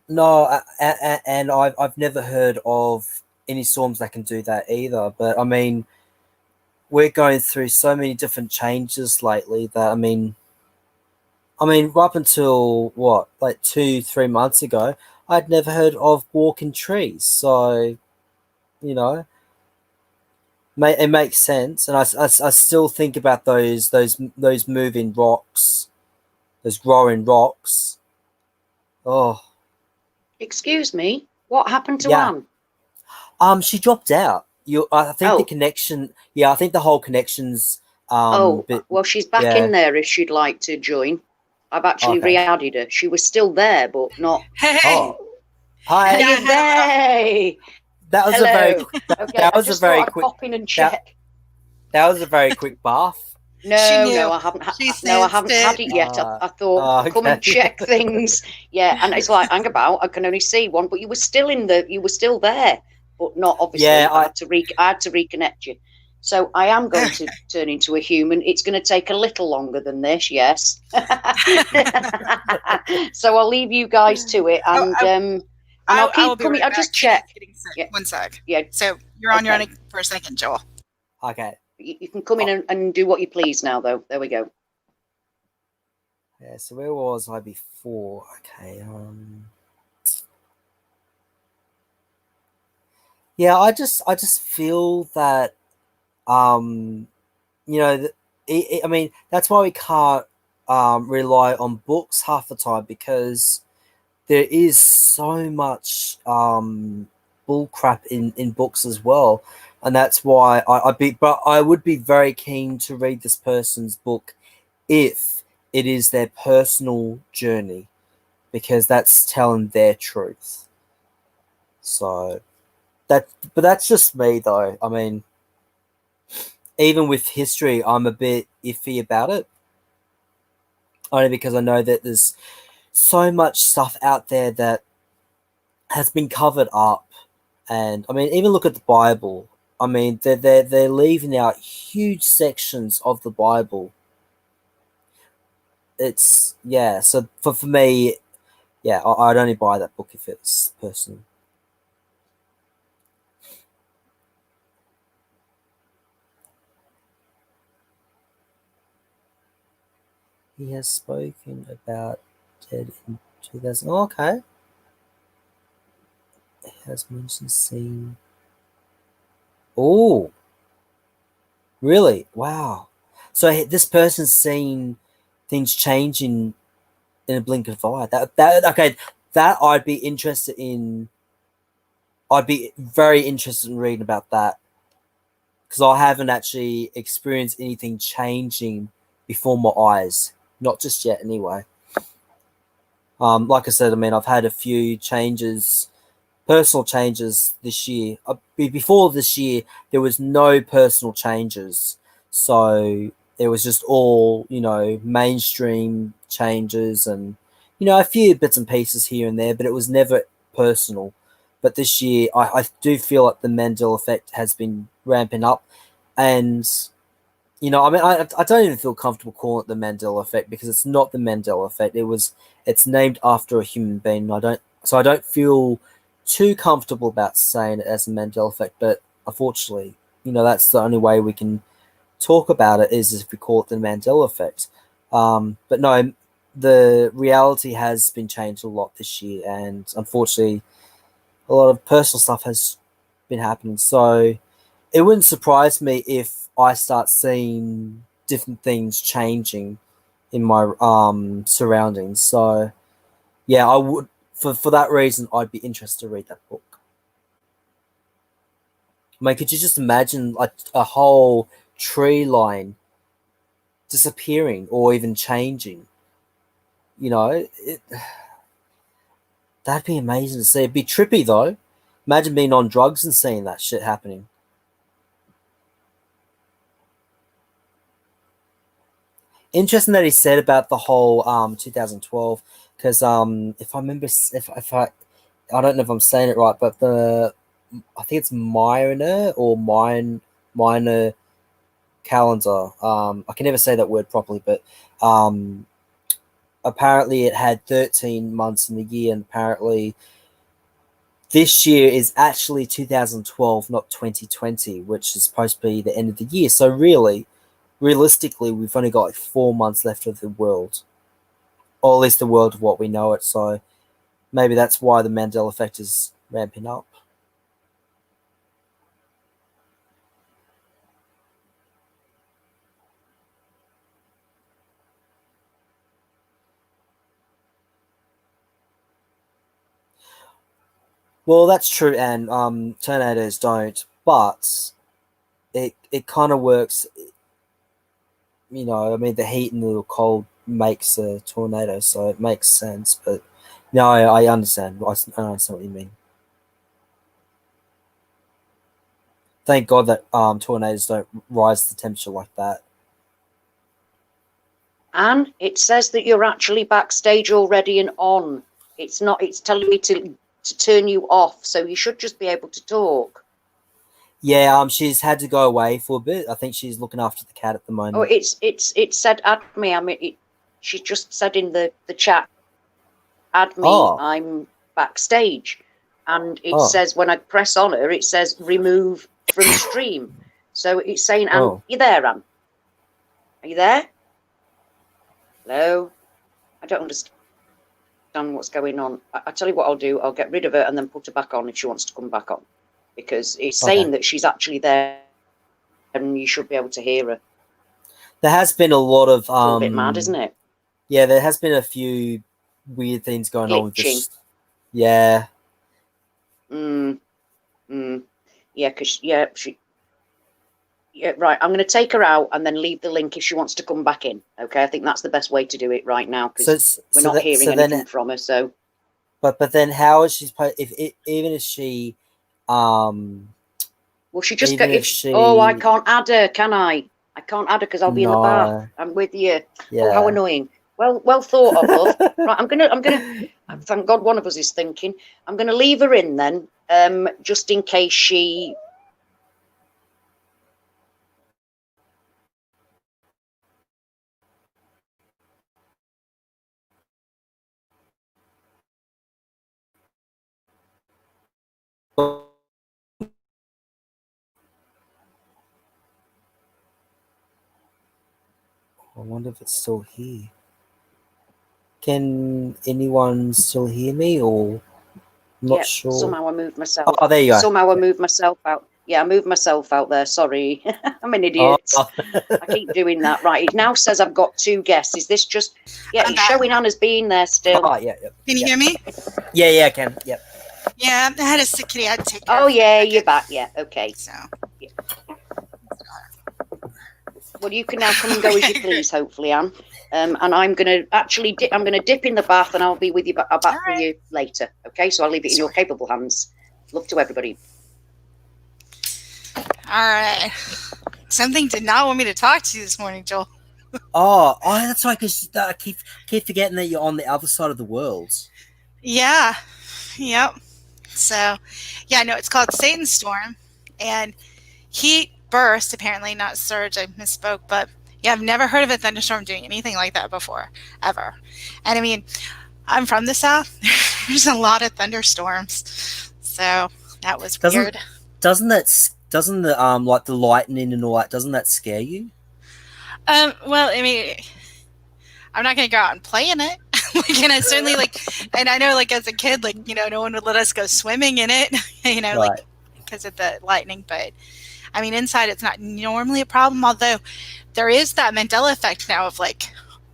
S2: No, and I've never heard of any storms that can do that either. But I mean, we're going through so many different changes lately that I mean, up until what, like 2-3 months ago, I'd never heard of walking trees. So, you know, it makes sense, and I still think about those moving rocks, those growing rocks. Oh,
S3: Excuse me, what happened to
S2: yeah.
S3: Anne?
S2: She dropped out. I think the
S3: Oh.
S2: connection. Yeah, I think the whole connection's.
S3: Oh,
S2: Bit,
S3: well, she's back
S2: yeah.
S3: in there if she'd like to join. I've actually
S2: Okay.
S3: re-added her. She was still there, but not.
S4: Hey,
S2: Oh, hi.
S3: Are you there?
S2: That was
S3: Hello.
S2: a very.
S3: Okay,
S2: That
S3: I
S2: was a
S3: just
S2: very
S3: thought I'd
S2: quick.
S3: pop in and check.
S2: That was a very quick bath.
S3: No,
S4: she knew.
S3: no, I haven't.
S4: She
S3: No, I
S4: sensed
S3: haven't had it yet. I thought
S2: okay.
S3: come and check things. Yeah, and it's like hang about. I can only see one, but you were still there, but not obviously.
S2: Yeah,
S3: I had to reconnect you. So I am going to turn into a human. It's going to take a little longer than this, yes. So I'll leave you guys to it, and I'll keep coming. I'll just check.
S4: Yeah. 1 sec.
S3: Yeah.
S4: So you're on your own for a second, Joel.
S2: Okay.
S3: You can come in and do what you please now, though. There we go.
S2: Yeah. So where was I before? Okay. Yeah, I just feel that you know, I mean, that's why we can't rely on books half the time, because there is so much bull crap in books as well, and that's why but I would be very keen to read this person's book if it is their personal journey, because that's telling their truth. So but that's just me though. I mean, even with history, I'm a bit iffy about it, only because I know that there's so much stuff out there that has been covered up. And I mean, even look at the Bible. I mean, they're leaving out huge sections of the Bible. It's so for me, yeah, I'd only buy that book if it's personal. He has spoken about dead in 2000. Oh, okay. He has mentioned seeing. Oh, really? Wow. So this person's seen things changing in a blink of an eye. Okay. That I'd be interested in. I'd be very interested in reading about that, because I haven't actually experienced anything changing before my eyes. Not just yet, anyway. Like I said, I mean, I've had a few changes, personal changes this year. Before this year, there was no personal changes. So it was just all, mainstream changes and, a few bits and pieces here and there, but it was never personal. But this year, I do feel like the Mandela Effect has been ramping up. And, I mean, I don't even feel comfortable calling it the Mandela Effect, because it's not the Mandela Effect. It's named after a human being. I don't feel too comfortable about saying it as a Mandela Effect. But unfortunately, that's the only way we can talk about it, is if we call it the Mandela Effect. But no, the reality has been changed a lot this year, and unfortunately, a lot of personal stuff has been happening. So it wouldn't surprise me if I start seeing different things changing in my surroundings. So yeah, I would, for that reason, I'd be interested to read that book. I mean, could you just imagine like a whole tree line disappearing or even changing? That'd be amazing to see. It'd be trippy though. Imagine being on drugs and seeing that shit happening. Interesting that he said about the whole 2012, because if I remember, if I don't know if I'm saying it right, but I think it's minor calendar. I can never say that word properly, but apparently it had 13 months in the year, and apparently this year is actually 2012, not 2020, which is supposed to be the end of the year. So really, realistically, we've only got like 4 months left of the world, or at least the world of what we know it. So maybe that's why the Mandela Effect is ramping up. Well, that's true, and tornadoes don't, but it kind of works. You know, I mean, the heat and the cold makes a tornado, so it makes sense. But no, I understand. I understand what you mean. Thank God that tornadoes don't rise the temperature like that.
S3: And it says that you're actually backstage already and on. It's not. It's telling me to turn you off, so you should just be able to talk.
S2: Yeah, she's had to go away for a bit. I think she's looking after the cat at the moment.
S3: Oh, it said add me. I mean, she just said in the chat, add me. Oh. I'm backstage, and it says when I press on her, it says remove from stream. So it's saying, Anne, you there, Anne? Are you there? Hello? I don't understand what's going on. I tell you what I'll do. I'll get rid of her and then put her back on if she wants to come back on. Because it's saying that she's actually there and you should be able to hear her.
S2: There has been a lot of...
S3: it's a bit mad, isn't it?
S2: Yeah, there has been a few weird things going on with this. Yeah.
S3: Yeah, because, right, I'm going to take her out and then leave the link if she wants to come back in. Okay, I think that's the best way to do it right now because we're not hearing anything from her. So,
S2: but then how is she? Even if she,
S3: well, she just got. Oh, I can't add her, can I? I can't add her because I'll be in the bath. I'm with you. Yeah. Oh, how annoying. Well thought of, love. Right, I'm gonna. Thank God one of us is thinking. I'm gonna leave her in then, just in case she.
S2: I wonder if it's still here. Can anyone still hear me, or I'm not sure?
S3: Somehow I moved myself.
S2: Oh, there you go.
S3: Somehow I moved myself out. Yeah, I moved myself out there. Sorry. I'm an idiot. I keep doing that. Right. It now says I've got 2 guests. Is this just... Yeah, it's showing Anna's being there still.
S2: Oh, yeah.
S4: Can you hear me?
S2: Yeah, I can. Yep.
S4: Yeah, I had a sick kitty. I had to take care
S3: of. Oh, yeah, you're back. Yeah, okay.
S4: So...
S3: Yeah. Well, you can now come and go as you please, hopefully, Anne. And I'm going to I'm going to dip in the bath and I'll be with you back with you later. Okay, so I'll leave it in your capable hands. Love to everybody.
S4: All right. Something did not want me to talk to you this morning, Joel.
S2: Oh, that's right. Because I keep forgetting that you're on the other side of the world.
S4: Yeah. Yep. So, yeah, no, it's called Satan's Storm, and heat burst, apparently, not surge. I misspoke, but yeah, I've never heard of a thunderstorm doing anything like that before, ever. And I mean, I'm from the South. There's a lot of thunderstorms, so that was weird.
S2: Doesn't the like the lightning and all that, doesn't that scare you?
S4: Well, I mean, I'm not gonna go out and play in it. And I certainly and I know as a kid, no one would let us go swimming in it, right. Because of the lightning. But I mean, inside it's not normally a problem, although there is that Mandela effect now of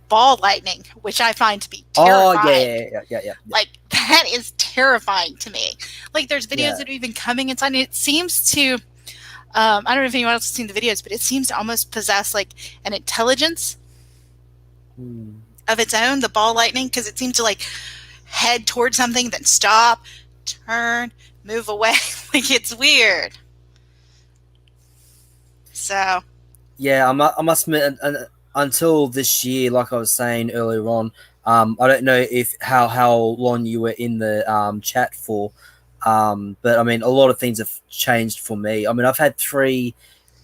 S4: ball lightning, which I find to be terrifying.
S2: Oh, yeah.
S4: That is terrifying to me. There's videos that have been coming inside, and it seems to, I don't know if anyone else has seen the videos, but it seems to almost possess an intelligence of its own, the ball lightning, because it seems to head towards something, then stop, turn, move away. It's weird. So,
S2: yeah, I must admit, until this year, like I was saying earlier on, I don't know how long you were in the chat for, but I mean, a lot of things have changed for me. I mean, I've had 3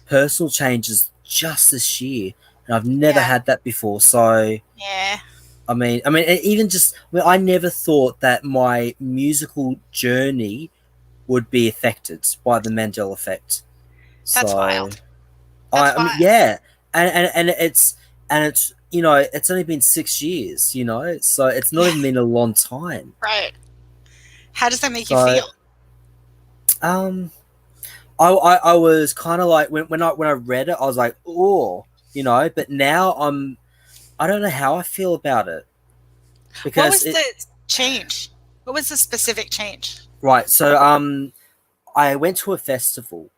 S2: personal changes just this year, and I've never had that before. So,
S4: yeah,
S2: Even just, I never thought that my musical journey would be affected by the Mandela Effect.
S4: That's
S2: So,
S4: wild. That's wild.
S2: yeah, and it's it's only been 6 years, so it's not even been a long time.
S4: Right. How does that make you feel?
S2: I was kind of like when I read it, I was like, oh, but now I don't know how I feel about it. Because
S4: what was the change? What was the specific change?
S2: Right. So I went to a festival,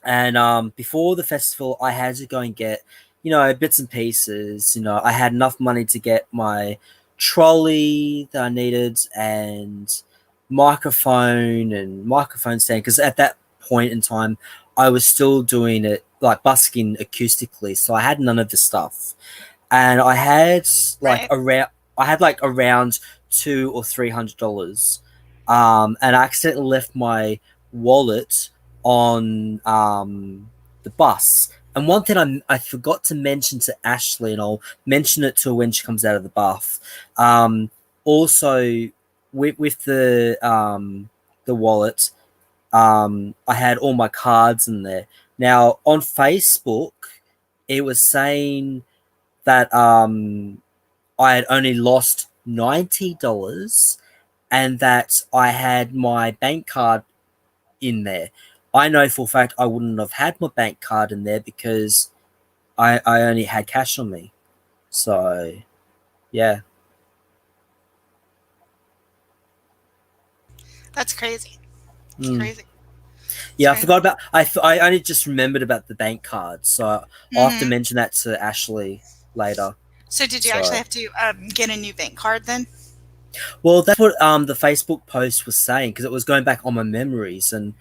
S2: and before the festival, I had to go and get bits and pieces. I had enough money to get my trolley that I needed and microphone stand, because at that point in time I was still doing it like busking acoustically, so I had none of the stuff, and I had like around $200 or $300, and I accidentally left my wallet on the bus. And one thing I forgot to mention to Ashley, and I'll mention it to her when she comes out of the bath. Also, with the wallet, I had all my cards in there. Now on Facebook, it was saying that I had only lost $90 and that I had my bank card in there. I know for a fact I wouldn't have had my bank card in there because I only had cash on me. So, yeah.
S4: That's crazy. It's crazy.
S2: Yeah, I forgot about. I only just remembered about the bank card, so I'll have to mention that to Ashley later.
S4: So, did you actually have to get a new bank card then?
S2: Well, that's what the Facebook post was saying, because it was going back on my memories, and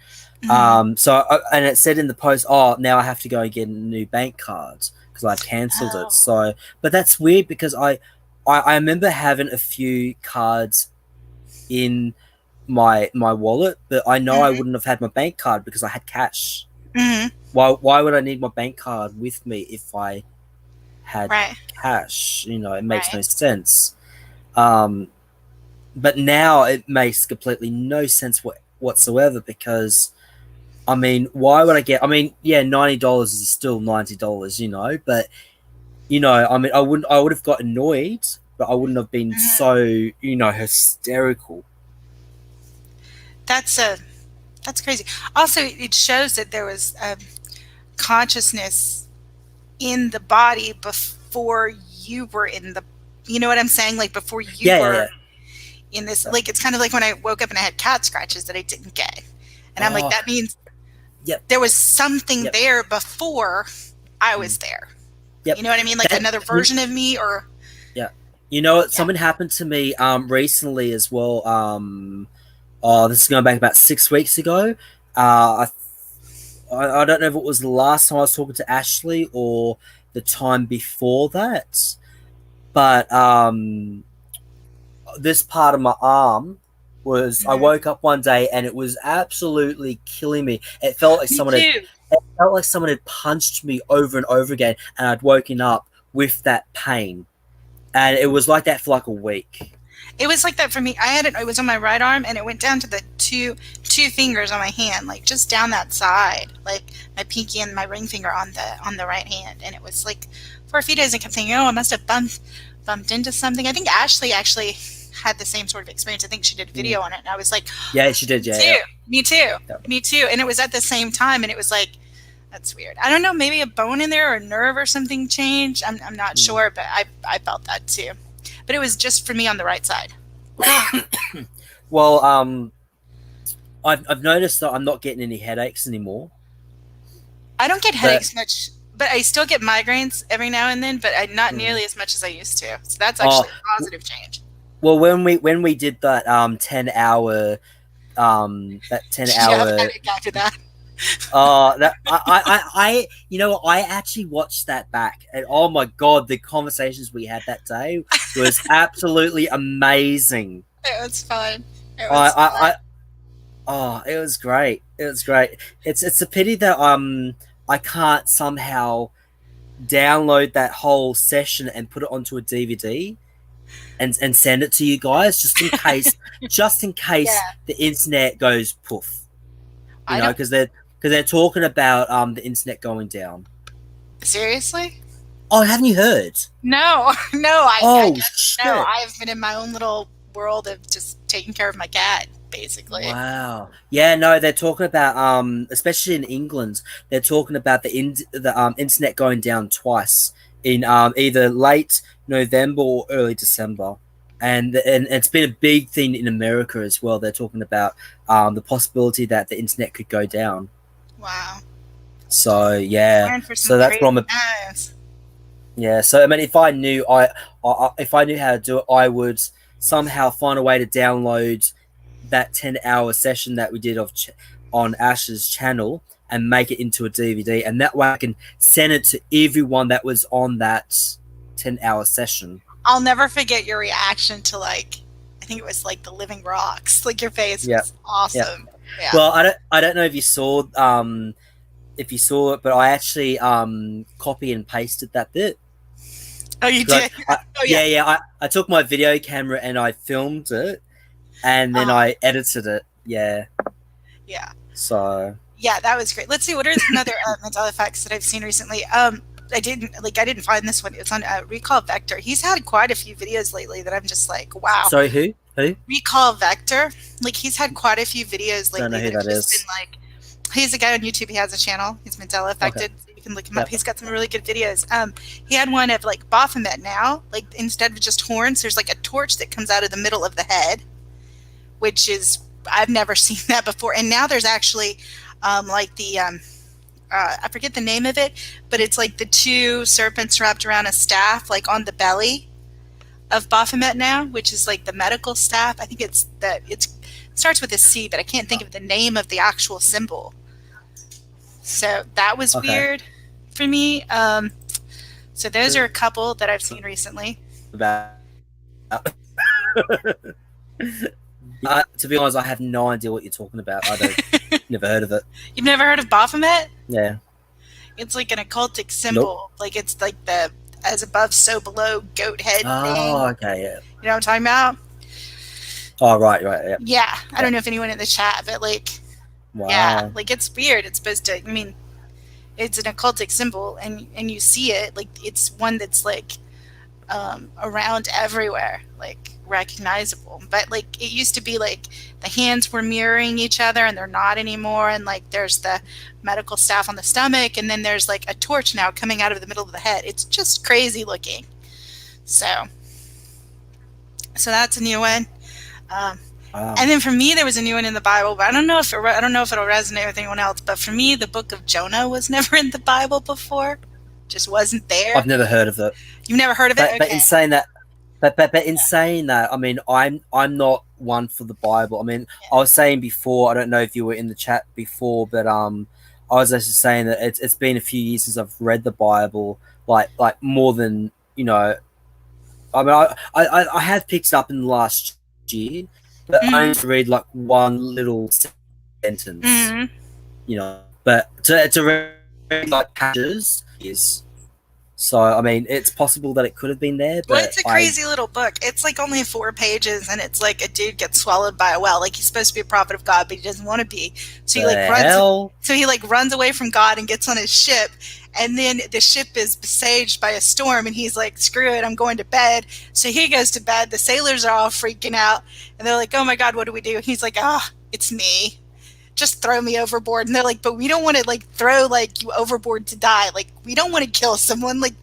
S2: and it said in the post, "Oh, now I have to go and get a new bank card because I've cancelled it." So, but that's weird because I remember having a few cards in my wallet, but I know I wouldn't have had my bank card because I had cash. Why would I need my bank card with me if I had cash? It makes no sense. But now it makes completely no sense whatsoever, because why would I get? $90 is still $90, but I would have got annoyed, but I wouldn't have been so hysterical.
S4: That's crazy. Also, it shows that there was consciousness in the body before you were in the, you know what I'm saying? Like before you were in this, like it's kind of like when I woke up and I had cat scratches that I didn't get. And I'm like, that means there was something there before I was there. You know what I mean? Like another version of me, or
S2: something happened to me recently as well. This is going back about 6 weeks ago. I don't know if it was the last time I was talking to Ashley or the time before that, but this part of my arm was, I woke up one day and it was absolutely killing me. It felt like someone had punched me over and over again, and I'd woken up with that pain, and it was like that for like a week.
S4: It was like that for me. I had it was on my right arm, and it went down to the two fingers on my hand, like just down that side, like my pinky and my ring finger on the right hand. And it was like for a few days I kept thinking, oh, I must have bumped into something. I think Ashley actually had the same sort of experience. I think she did a video on it, and I was like,
S2: yeah, she did.
S4: Me too. And it was at the same time, and it was like, that's weird. I don't know, maybe a bone in there or a nerve or something changed. I'm not sure, but I felt that too. But it was just for me on the right side.
S2: Well, I've noticed that I'm not getting any headaches anymore.
S4: I don't get headaches much, but I still get migraines every now and then, but not nearly as much as I used to. So that's actually a positive change.
S2: Well, when we did that 10-hour
S4: to that.
S2: I actually watched that back, and oh my god, the conversations we had that day was absolutely amazing.
S4: It was fun.
S2: It was great. It was great. It's a pity that I can't somehow download that whole session and put it onto a DVD, and send it to you guys just in case the internet goes poof. You know, because they're talking about the internet going down.
S4: Seriously?
S2: Oh, haven't you heard?
S4: No.
S2: Shit.
S4: No, I've been in my own little world of just taking care of my cat, basically.
S2: Wow. Yeah, no, they're talking about especially in England, they're talking about the internet going down twice in either late November or early December. And it's been a big thing in America as well. They're talking about the possibility that the internet could go down.
S4: Wow.
S2: So yeah, so that's what I'm. Yeah, so I mean, if I knew if I knew how to do it, I would somehow find a way to download that 10-hour session that we did on Ash's channel and make it into a DVD, and that way I can send it to everyone that was on that 10-hour session.
S4: I'll never forget your reaction to, like, I think it was like the Living Rocks. Like, your face was awesome.
S2: Yep.
S4: Yeah.
S2: Well, I don't know if you saw it, but I actually copy and pasted that bit.
S4: Oh, you did?
S2: I took my video camera and I filmed it, and then I edited it. Yeah.
S4: Yeah.
S2: So.
S4: Yeah, that was great. Let's see, what are some other Mandela effects that I've seen recently? I didn't find this one. It's on Recall Vector. He's had quite a few videos lately that I'm just like, wow.
S2: Sorry, who?
S4: Recall Vector. Like, he's had quite a few videos lately.
S2: I don't know who
S4: that
S2: that
S4: have just
S2: is.
S4: been like, he's a guy on YouTube. He has a channel. He's Mandela Affected. Okay. So you can look him up. He's got some really good videos. He had one of, like, Baphomet now. Like, instead of just horns, there's like a torch that comes out of the middle of the head, which is, I've never seen that before. And now there's actually like the I forget the name of it, but it's like the two serpents wrapped around a staff, like on the belly of Baphomet now, which is like the medical staff. I think it starts with a C, but I can't think of the name of the actual symbol. So that was weird for me. So those are a couple that I've seen recently.
S2: To be honest, I have no idea what you're talking about. Never heard of it.
S4: You've never heard of Baphomet?
S2: Yeah.
S4: It's like an occultic symbol. Nope. Like, it's like the as above, so below goat head thing.
S2: Oh, okay, yeah.
S4: You know what I'm talking about?
S2: Oh, right, yeah.
S4: Yeah. I don't know if anyone in the chat, but like,
S2: wow.
S4: Yeah, like, it's weird. It's supposed to, I mean, it's an occultic symbol, and you see it, like, it's one that's like around everywhere, like, recognizable. But like, it used to be like the hands were mirroring each other, and they're not anymore. And like, there's the medical staff on the stomach, and then there's like a torch now coming out of the middle of the head. It's just crazy looking. So that's a new one. And then for me, there was a new one in the Bible, but I don't know if it'll resonate with anyone else. But for me, the book of Jonah was never in the Bible before. Just wasn't there.
S2: I've never heard of it.
S4: You've never heard of it?
S2: But in saying that, in saying that, I mean, I'm not one for the Bible. I mean, I was saying before, I don't know if you were in the chat before, but I was actually saying that it's been a few years since I've read the Bible, like more than, you know. I mean, I have picked it up in the last year, but I only read like one little sentence, you know. But to read like pages is. So, I mean, it's possible that it could have been there. But
S4: well, it's a crazy little book. It's like only 4 pages, and it's like a dude gets swallowed by a whale. Like, he's supposed to be a prophet of God, but he doesn't want to be. So he runs away from God and gets on his ship, and then the ship is besieged by a storm, and he's like, screw it, I'm going to bed. So he goes to bed. The sailors are all freaking out, and they're like, oh my God, what do we do? And he's like, it's me. Just throw me overboard. And they're like, but we don't want to like throw like you overboard to die. Like, we don't want to kill someone. Like,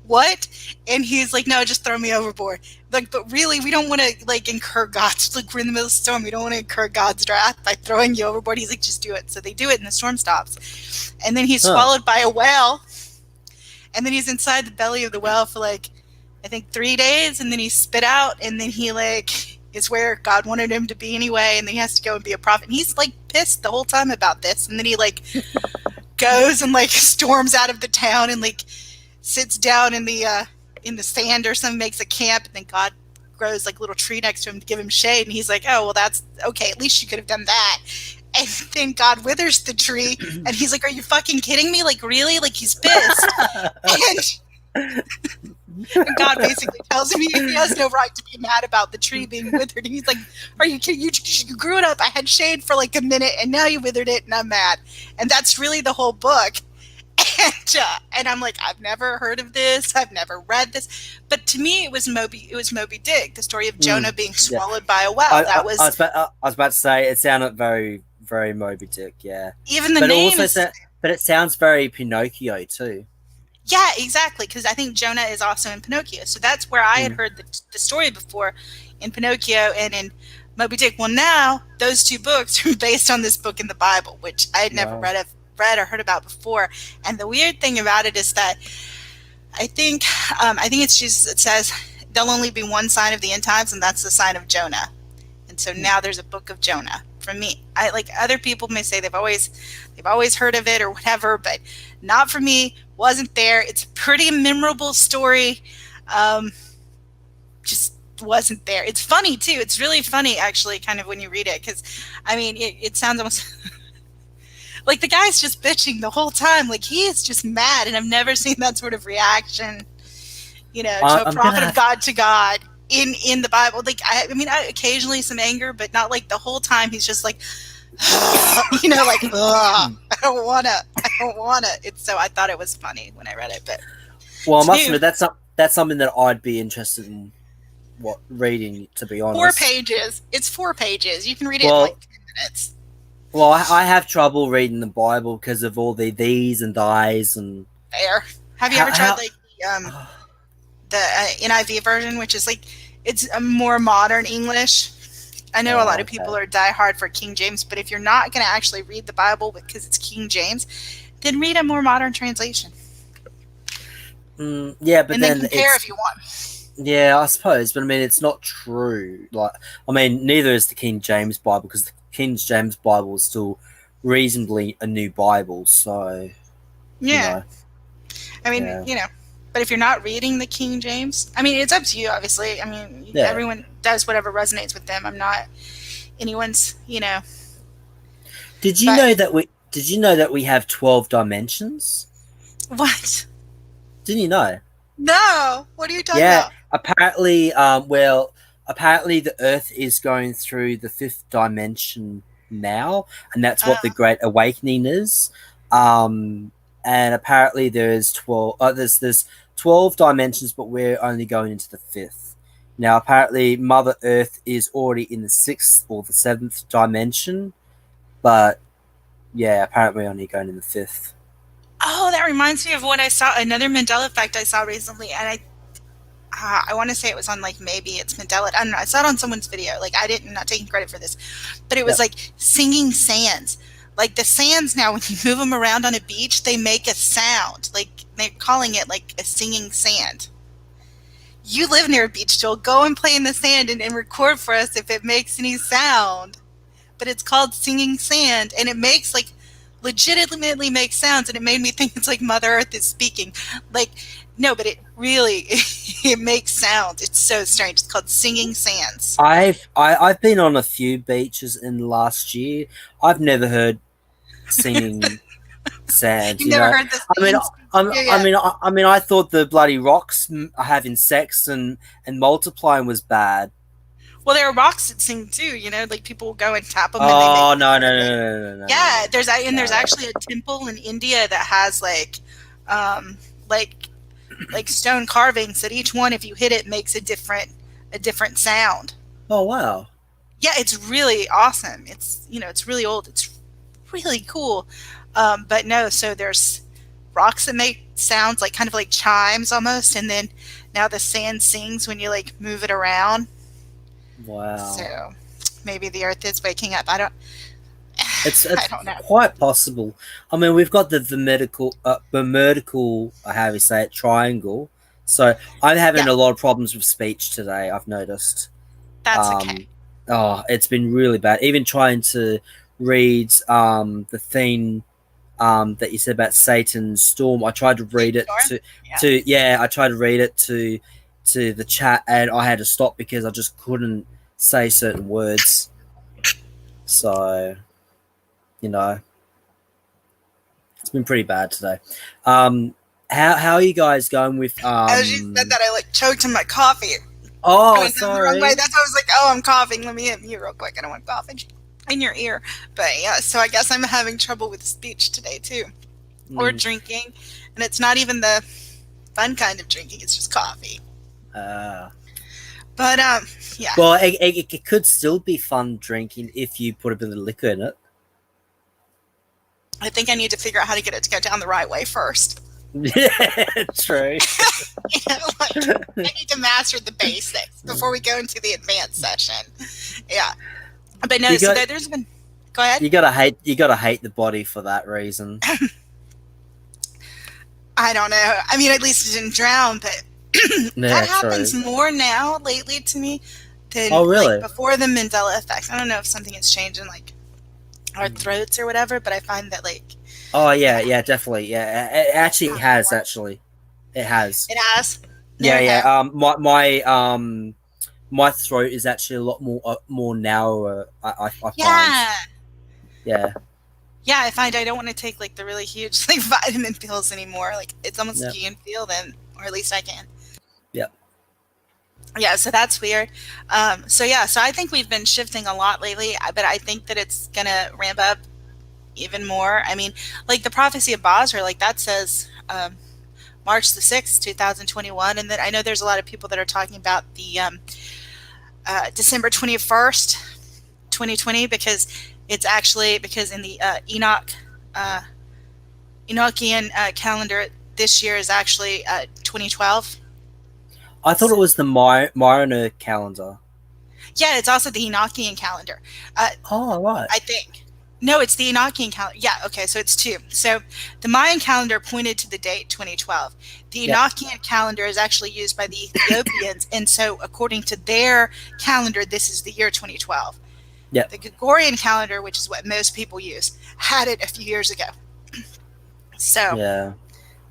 S4: what? And he's like, no, just throw me overboard. Like, but really, we don't want to like incur God's, like, we're in the middle of the storm. We don't want to incur God's wrath by throwing you overboard. He's like, just do it. So they do it, and the storm stops. And then he's swallowed by a whale. And then he's inside the belly of the whale for like, I think 3 days. And then he's spit out. And then he like is where God wanted him to be anyway. And then he has to go and be a prophet. And he's like pissed the whole time about this. And then he like goes and like storms out of the town and like sits down in the sand or something, makes a camp. And then God grows like a little tree next to him to give him shade. And he's like, oh, well, that's okay. At least you could have done that. And then God withers the tree. And he's like, are you fucking kidding me? Like, really? Like, he's pissed. And God basically tells him he has no right to be mad about the tree being withered. And he's like, are you kidding? You grew it up. I had shade for like a minute and now you withered it and I'm mad. And that's really the whole book. And I'm like, I've never heard of this. I've never read this. But to me, it was Moby Dick, the story of Jonah being swallowed by a whale.
S2: I was about to say, it sounded very, very Moby Dick, yeah.
S4: Even the name
S2: but it sounds very Pinocchio too.
S4: Yeah, exactly, because I think Jonah is also in Pinocchio. So that's where I had heard the story before, in Pinocchio and in Moby Dick. Well, now those two books are based on this book in the Bible, which I had never read or heard about before. And the weird thing about it is that I think it's Jesus that says there'll only be one sign of the end times, and that's the sign of Jonah. And so now there's a book of Jonah. For me, I like other people may say they've always heard of it or whatever, but not for me. Wasn't there. It's a pretty memorable story. Just wasn't there. It's funny too. It's really funny actually, kind of when you read it, because I mean it sounds almost like the guy's just bitching the whole time. Like he is just mad, and I've never seen that sort of reaction, to a prophet of God to God in the Bible. Like I mean, occasionally some anger, but not like the whole time. He's just like, like, I don't wanna. It's so I thought it was funny when I read it, but
S2: well, I must admit that's something that I'd be interested in reading. To be honest,
S4: 4 pages. It's 4 pages. You can read it in like 10 minutes.
S2: Well, I have trouble reading the Bible because of all the these and thys and.
S4: There. Have you ever tried the NIV version, which is like it's a more modern English? I know a lot of people are diehard for King James, but if you're not going to actually read the Bible because it's King James, then read a more modern translation.
S2: Yeah, but
S4: and then compare if you want.
S2: Yeah, I suppose, but I mean, it's not true. Like, I mean, neither is the King James Bible, because the King James Bible is still reasonably a new Bible. So,
S4: yeah, I mean, but if you're not reading the King James, I mean, it's up to you, obviously. I mean, everyone does whatever resonates with them. I'm not anyone's,
S2: Did you know that we have 12 dimensions?
S4: What?
S2: Didn't you know?
S4: No. What are you talking about?
S2: Apparently, apparently the Earth is going through the 5th dimension now, and that's what the Great Awakening is. And apparently there's 12. There's 12 dimensions, but we're only going into the 5th. Now, apparently, Mother Earth is already in the 6th or the 7th dimension, but yeah, apparently we're only going in the 5th.
S4: Oh, that reminds me of what I saw. Another Mandela Effect I saw recently, and I want to say it was on like maybe it's Mandela. I don't know. I saw it on someone's video. Like I'm not taking credit for this, but it was like singing sands. Like the sands now, when you move them around on a beach, they make a sound. Like they're calling it like a singing sand. You live near a beach, Joel. Go and play in the sand and record for us if it makes any sound. But it's called singing sand, and it makes like legitimately makes sounds, and it made me think it's like Mother Earth is speaking. Like no, but it really it makes sounds. It's so strange. It's called singing sands.
S2: I've been on a few beaches in the last year. I've never heard singing sands.
S4: You've never heard this?
S2: I mean, I thought the bloody rocks having sex and multiplying was bad.
S4: Well, there are rocks that sing too. Like people will go and tap them.
S2: Oh, and no.
S4: Yeah, there's actually a temple in India that has like stone carvings that each one, if you hit it, makes a different sound.
S2: Oh wow!
S4: Yeah, it's really awesome. It's it's really old. It's really cool. But no, so there's rocks that make sounds like kind of like chimes almost, and then now the sand sings when you like move it around.
S2: Wow.
S4: So maybe the Earth is waking up. I don't know.
S2: Quite possible. I mean, we've got the Bermudical, how we say it, triangle. So I'm having a lot of problems with speech today, I've noticed.
S4: That's okay.
S2: Oh, it's been really bad. Even trying to read the thing that you said about Satan's storm. I tried to read it I tried to read it to the chat, and I had to stop because I just couldn't say certain words. So, it's been pretty bad today. How are you guys going with
S4: As you said that, I like choked on my coffee.
S2: Oh,
S4: I went down the wrong way. That's why I was like, oh, I'm coughing. Let me hit you real quick. I don't want coughing in your ear. But yeah, so I guess I'm having trouble with speech today too, or drinking, and it's not even the fun kind of drinking. It's just coffee. But yeah.
S2: Well, it could still be fun drinking if you put a bit of liquor in it.
S4: I think I need to figure out how to get it to go down the right way first.
S2: Yeah, true.
S4: I need to master the basics before we go into the advanced session. Yeah, but no. So there's been. Go ahead.
S2: You gotta hate the body for that reason.
S4: I don't know. I mean, at least it didn't drown, but that happens more now lately to me than like before the Mandela Effect. I don't know if something has changed in like our throats or whatever, but I find that like.
S2: Oh yeah, definitely. Yeah, it actually has. Actually, it has.
S4: It has.
S2: Yeah. My throat is actually a lot more narrower. I find. Yeah.
S4: Yeah, I find I don't want to take like the really huge like vitamin pills anymore. Like it's almost like you can feel them, or at least I can.
S2: Yep.
S4: Yeah, so that's weird. So I think we've been shifting a lot lately, but I think that it's gonna ramp up even more. I mean, like the prophecy of Basra, like that says March the 6th, 2021, and then I know there's a lot of people that are talking about the December 21st, 2020, because it's actually because in the Enochian calendar this year is actually 2012.
S2: I thought it was the Mariner calendar.
S4: Yeah, it's also the Enochian calendar.
S2: Right.
S4: I think. No, it's the Enochian calendar. Yeah, okay, so it's two. So the Mayan calendar pointed to the date 2012. The Enochian calendar is actually used by the Ethiopians, and so according to their calendar, this is the year 2012.
S2: Yeah.
S4: The Gregorian calendar, which is what most people use, had it a few years ago. So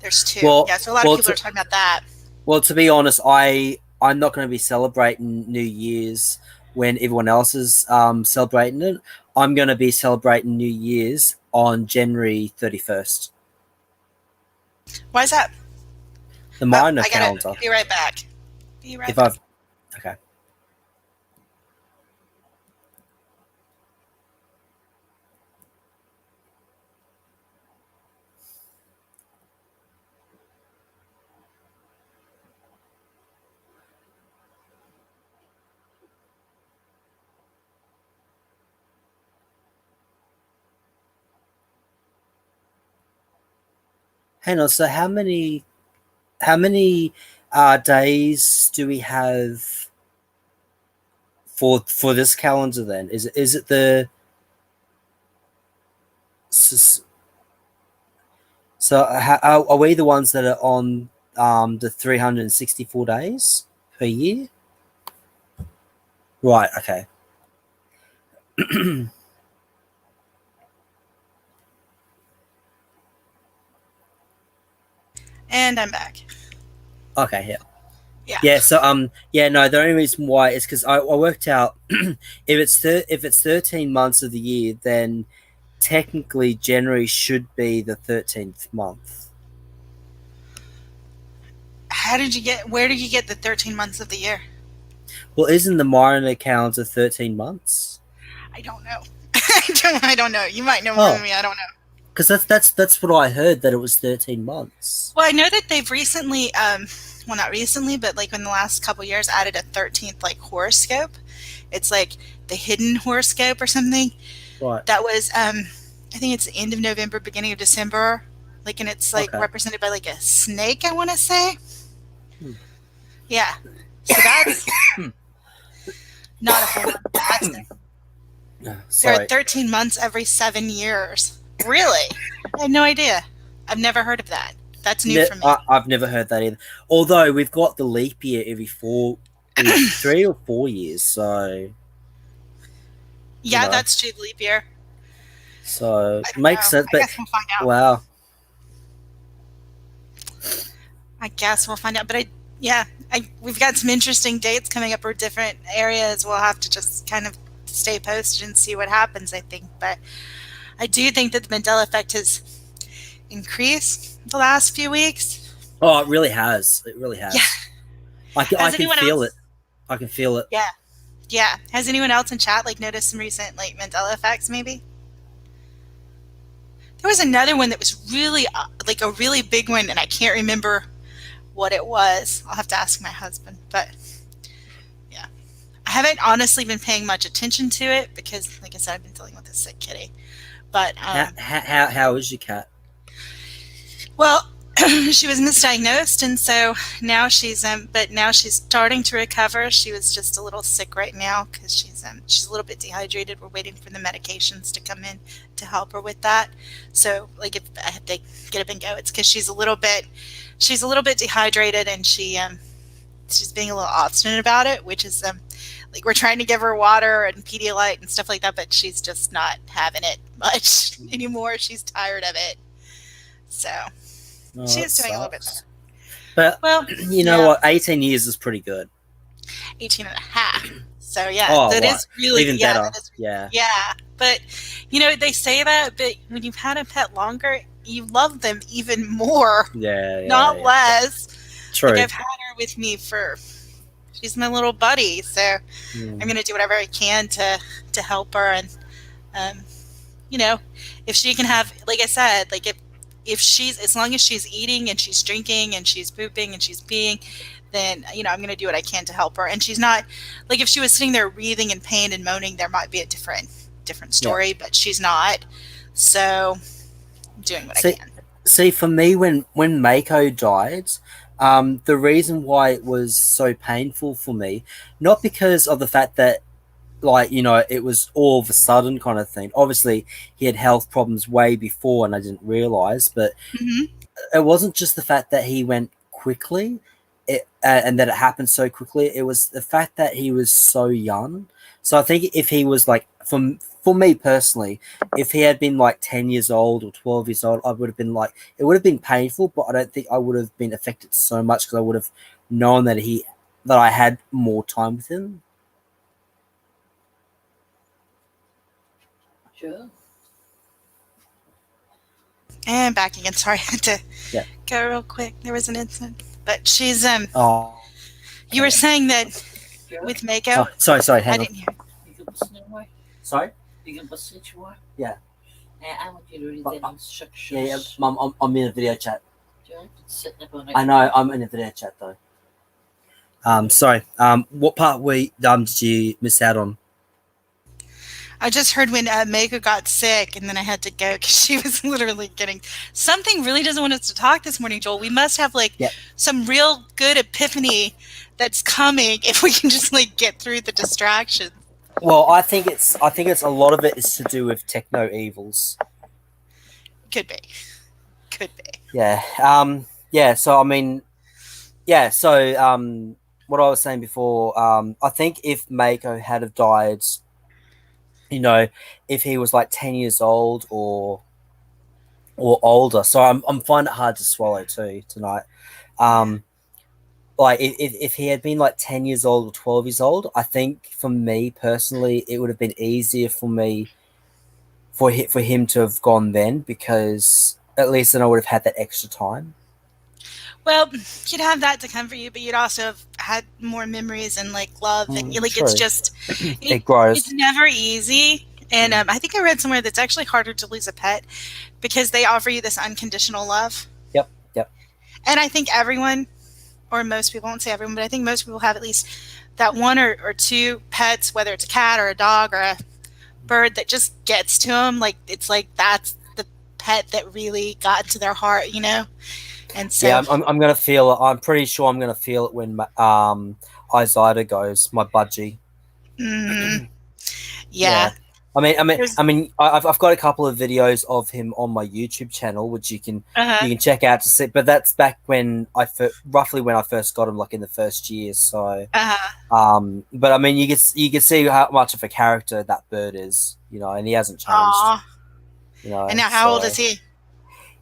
S4: there's two. So a lot of people are talking about that.
S2: Well, to be honest, I'm not going to be celebrating New Year's when everyone else is celebrating it. I'm going to be celebrating New Year's on January 31st.
S4: Why is that?
S2: The Mariner calendar.
S4: Be right back.
S2: Okay. Hang on. So how many days do we have for this calendar then? Is it the so are we the ones that are on the 364 days per year? Right. Okay.
S4: And I'm back.
S2: Okay, yeah. So no, the only reason why is because I worked out if it's 13 months of the year, then technically January should be the 13th month.
S4: Where did you get the 13 months of the year?
S2: Well, isn't the Mariner calendar 13 months?
S4: I don't know. I don't know. You might know more than me. I don't know.
S2: Because that's what I heard, that it was 13 months.
S4: Well, I know that they've recently, well, not recently, but like in the last couple of years, added a 13th like horoscope. It's like the hidden horoscope or something.
S2: Right.
S4: That was, I think it's the end of November, beginning of December. Like, and it's like represented by like a snake, I want to say. Yeah. So that's not a whole lot. There are 13 months every 7 years. Really? I had no idea. I've never heard of that. That's new for me.
S2: I've never heard that either. Although we've got the leap year every 3 or 4 years, so
S4: yeah, that's true. Leap year.
S2: So it makes sense. But
S4: I guess we'll find out.
S2: Wow.
S4: I guess we'll find out. But we've got some interesting dates coming up for different areas. We'll have to just kind of stay posted and see what happens, I think. But I do think that the Mandela Effect has increased the last few weeks.
S2: Oh, it really has. It really has.
S4: Yeah.
S2: I can feel it. I can feel it.
S4: Yeah. Yeah. Has anyone else in chat like noticed some recent like Mandela effects maybe? There was another one that was really like a really big one, and I can't remember what it was. I'll have to ask my husband, but yeah. I haven't honestly been paying much attention to it because, like I said, I've been dealing with a sick kitty. But
S2: how is your cat?
S4: Well, she was misdiagnosed, and so now she's but now she's starting to recover. She was just a little sick right now because she's a little bit dehydrated. We're waiting for the medications to come in to help her with that. So like if I have to get up and go, it's because she's a little bit dehydrated, and she's being a little obstinate about it, which is like we're trying to give her water and Pedialyte and stuff like that, but she's just not having it much anymore. She's tired of it. So she's doing a little bit better.
S2: But, well, you know what? 18 years is pretty good.
S4: 18 and a half. So, yeah, is really
S2: even better. Yeah.
S4: But, you know, they say that, but when you've had a pet longer, you love them even more. Not less.
S2: True.
S4: Like I've had her with me she's my little buddy. So I'm going to do whatever I can to help her. And, you know, if she can have, like I said, like if she's, as long as she's eating and she's drinking and she's pooping and she's peeing, then, you know, I'm going to do what I can to help her. And she's not, like if she was sitting there wreathing in pain and moaning, there might be a different story, but she's not. So I'm doing what I can.
S2: See, for me, when Mako died, the reason why it was so painful for me, not because of the fact that, like, you know, it was all of a sudden kind of thing. Obviously, he had health problems way before, and I didn't realize. But it wasn't just the fact that he went quickly, and that it happened so quickly. It was the fact that he was so young. So I think if he was like, for me personally, if he had been like 10 years old or 12 years old, I would have been like, it would have been painful, but I don't think I would have been affected so much because I would have known that I had more time with him.
S5: Sure.
S4: And back again. Sorry, I had to go real quick. There was an incident, but she's You were saying that with Mako.
S2: Oh, sorry. Hang on.
S4: Didn't hear.
S2: Sorry. Yeah. Yeah. Mum, I'm in a video chat. I know. I'm in a video chat though. Sorry. What part did you miss out on?
S4: I just heard when Mako got sick, and then I had to go because she was literally getting something. Really doesn't want us to talk this morning, Joel. We must have some real good epiphany that's coming if we can just like get through the distractions.
S2: Well, I think it's a lot of it is to do with techno evils.
S4: Could be.
S2: Yeah. Yeah. So I mean, yeah. So what I was saying before, I think if Mako had have died, you know, if he was like 10 years old or older. So I'm finding it hard to swallow too tonight. Like if he had been like 10 years old or 12 years old, I think for me personally, it would have been easier for me for him to have gone then, because at least then I would have had that extra time.
S4: Well, you'd have that to comfort you, but you'd also have had more memories and like love, and like
S2: true.
S4: it's just
S2: it grows.
S4: It's never easy, and I think I read somewhere that's actually harder to lose a pet because they offer you this unconditional love.
S2: Yep.
S4: And I think everyone, or most people, I won't say everyone, but I think most people have at least that one or two pets, whether it's a cat or a dog or a bird, that just gets to them. Like it's like that's the pet that really got into their heart, you know. And so,
S2: yeah, I'm gonna feel it. I'm pretty sure I'm gonna feel it when Isaiah goes, my budgie.
S4: Mm-hmm. Yeah.
S2: I mean, I've got a couple of videos of him on my YouTube channel, which you can check out to see. But that's back when roughly when I first got him, like in the first year. So, but I mean, you can see how much of a character that bird is, you know, and he hasn't changed.
S4: Aww.
S2: You know,
S4: and now, how old is he?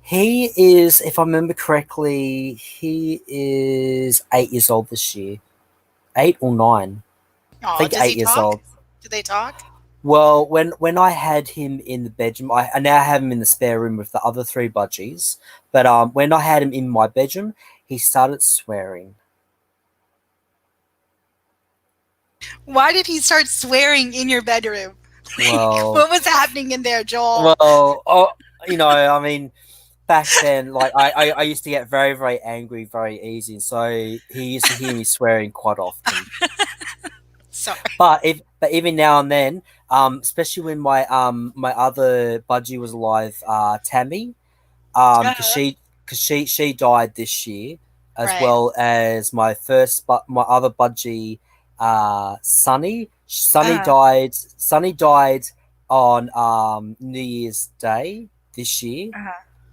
S2: He is, if I remember correctly, he is 8 years old this year. 8 or 9. I think 8 years old.
S4: Do they talk?
S2: Well, when I had him in the bedroom, I now have him in the spare room with the other 3 budgies. But when I had him in my bedroom, he started swearing.
S4: Why did he start swearing in your bedroom?
S2: Well,
S4: what was happening in there, Joel?
S2: Well, I mean, back then, like I used to get very, very angry very easy, so he used to hear me swearing quite often.
S4: Sorry.
S2: But even now and then, especially when my other budgie was alive, Tammy, because she died this year, as
S4: Right.
S2: well as my other budgie, Sunny. Sunny died on New Year's Day this year,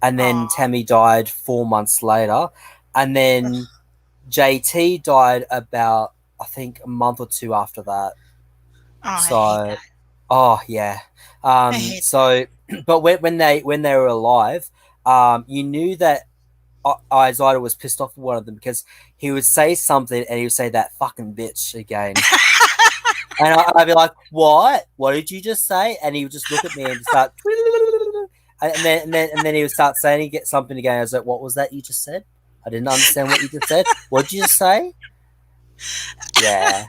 S2: and then Tammy died 4 months later, and then JT died about, I think, a month or two after that.
S4: Oh,
S2: So,
S4: I hate that.
S2: oh yeah.
S4: I hate
S2: So, but when they were alive, you knew that Isaiah was pissed off with one of them, because he would say something and he would say that fucking bitch again. And I'd be like, what? What did you just say? And he would just look at me and start, and then he would start saying, get something again. I was like, what was that you just said? I didn't understand what you just said. What did you just say? Yeah.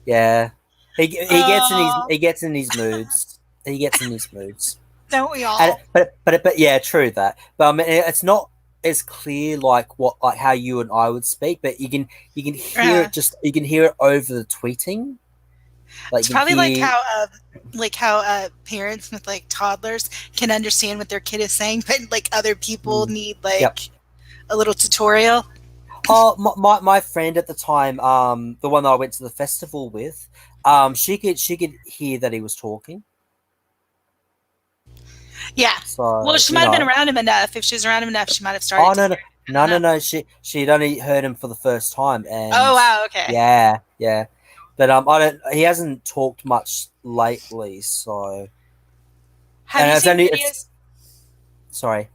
S2: Yeah. He gets in his moods. He gets in his moods.
S4: Don't we all?
S2: And, but yeah, true that. But I mean, it's not as clear like how you and I would speak, but you can hear it. Just you can hear it over the tweeting.
S4: Like, it's probably like how parents with like toddlers can understand what their kid is saying, but like other people need like a little tutorial.
S2: Oh, my friend at the time, the one that I went to the festival with, she could hear that he was talking.
S4: Yeah.
S2: So,
S4: well, she might have been around him enough. If she was around him enough, she might have started.
S2: No. She'd only heard him for the first time. And
S4: oh wow, okay.
S2: Yeah. But he hasn't talked much lately. So.
S4: Have you seen videos?
S2: Sorry.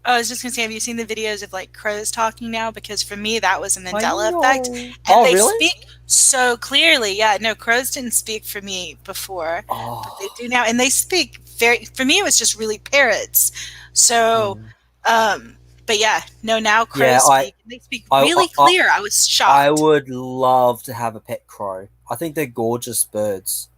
S4: I was just gonna say, have you seen the videos of like crows talking now? Because for me, that was a Mandela effect, and they speak so clearly. Yeah, no, crows didn't speak for me before, but they do now, and they speak very. For me, it was just really parrots. So, but yeah, no, now crows speak. They speak really clear. I was shocked.
S2: I would love to have a pet crow. I think they're gorgeous birds.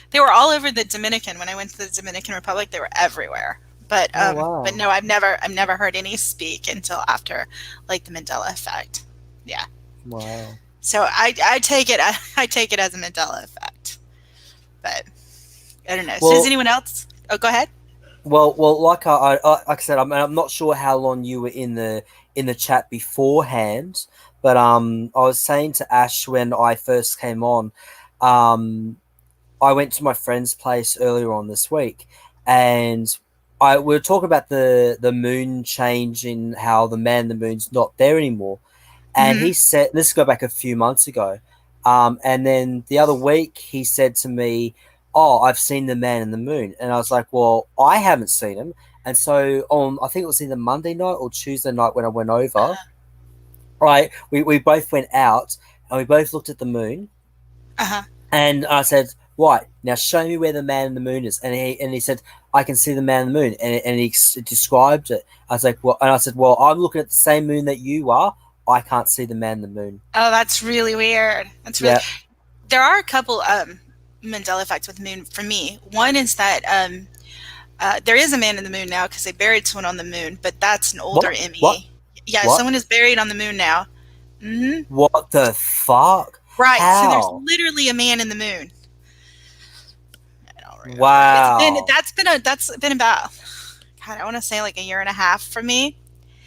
S4: They were all over the Dominican. When I went to the Dominican Republic, they were everywhere. But but no, I've never heard any speak until after like the Mandela effect. Yeah.
S2: Wow.
S4: So I take it as a Mandela effect. But I don't know. Well, so does anyone else? Oh, go ahead.
S2: Well, like I said, I'm not sure how long you were in the chat beforehand, but I was saying to Ash when I first came on, I went to my friend's place earlier on this week, and we were talking about the moon change in how the man in the moon's not there anymore. And he said, this go back a few months ago. And then the other week he said to me, oh, I've seen the man in the moon. And I was like, well, I haven't seen him. And so I think it was either Monday night or Tuesday night when I went over, right, we both went out and we both looked at the moon. And I said, right, now show me where the man in the moon is. And he said, I can see the man in the moon. And he described it. I was like, well, and I said, well, I'm looking at the same moon that you are. I can't see the man in the moon.
S4: Oh, that's really weird. That's really. There are a couple Mandela effects with the moon for me. One is that there is a man in the moon now because they buried someone on the moon, but that's an older Emmy.
S2: What?
S4: Yeah, someone is buried on the moon now.
S2: What the fuck?
S4: Right.
S2: How?
S4: So there's literally a man in the moon.
S2: Wow.
S4: That's been about, God, I want to say like a year and a half for me.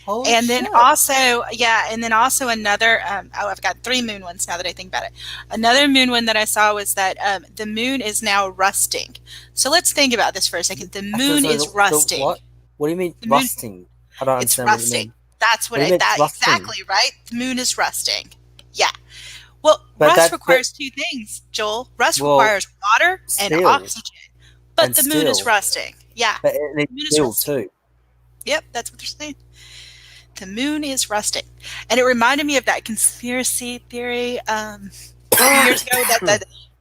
S2: Holy
S4: and
S2: shit.
S4: then also another I've got 3 moon ones now that I think about it. Another moon one that I saw was that the moon is now rusting. So let's think about this for a second. The moon is rusting.
S2: What do you mean rusting? I don't understand what you mean.
S4: That's what exactly, right? The moon is rusting. Yeah. Well, rust requires 2 things, Joel. Rust requires water and oxygen. But the moon is rusting. Yeah.
S2: But it needs steel too.
S4: Yep, that's what they're saying. The moon is rusting. And it reminded me of that conspiracy theory a few years ago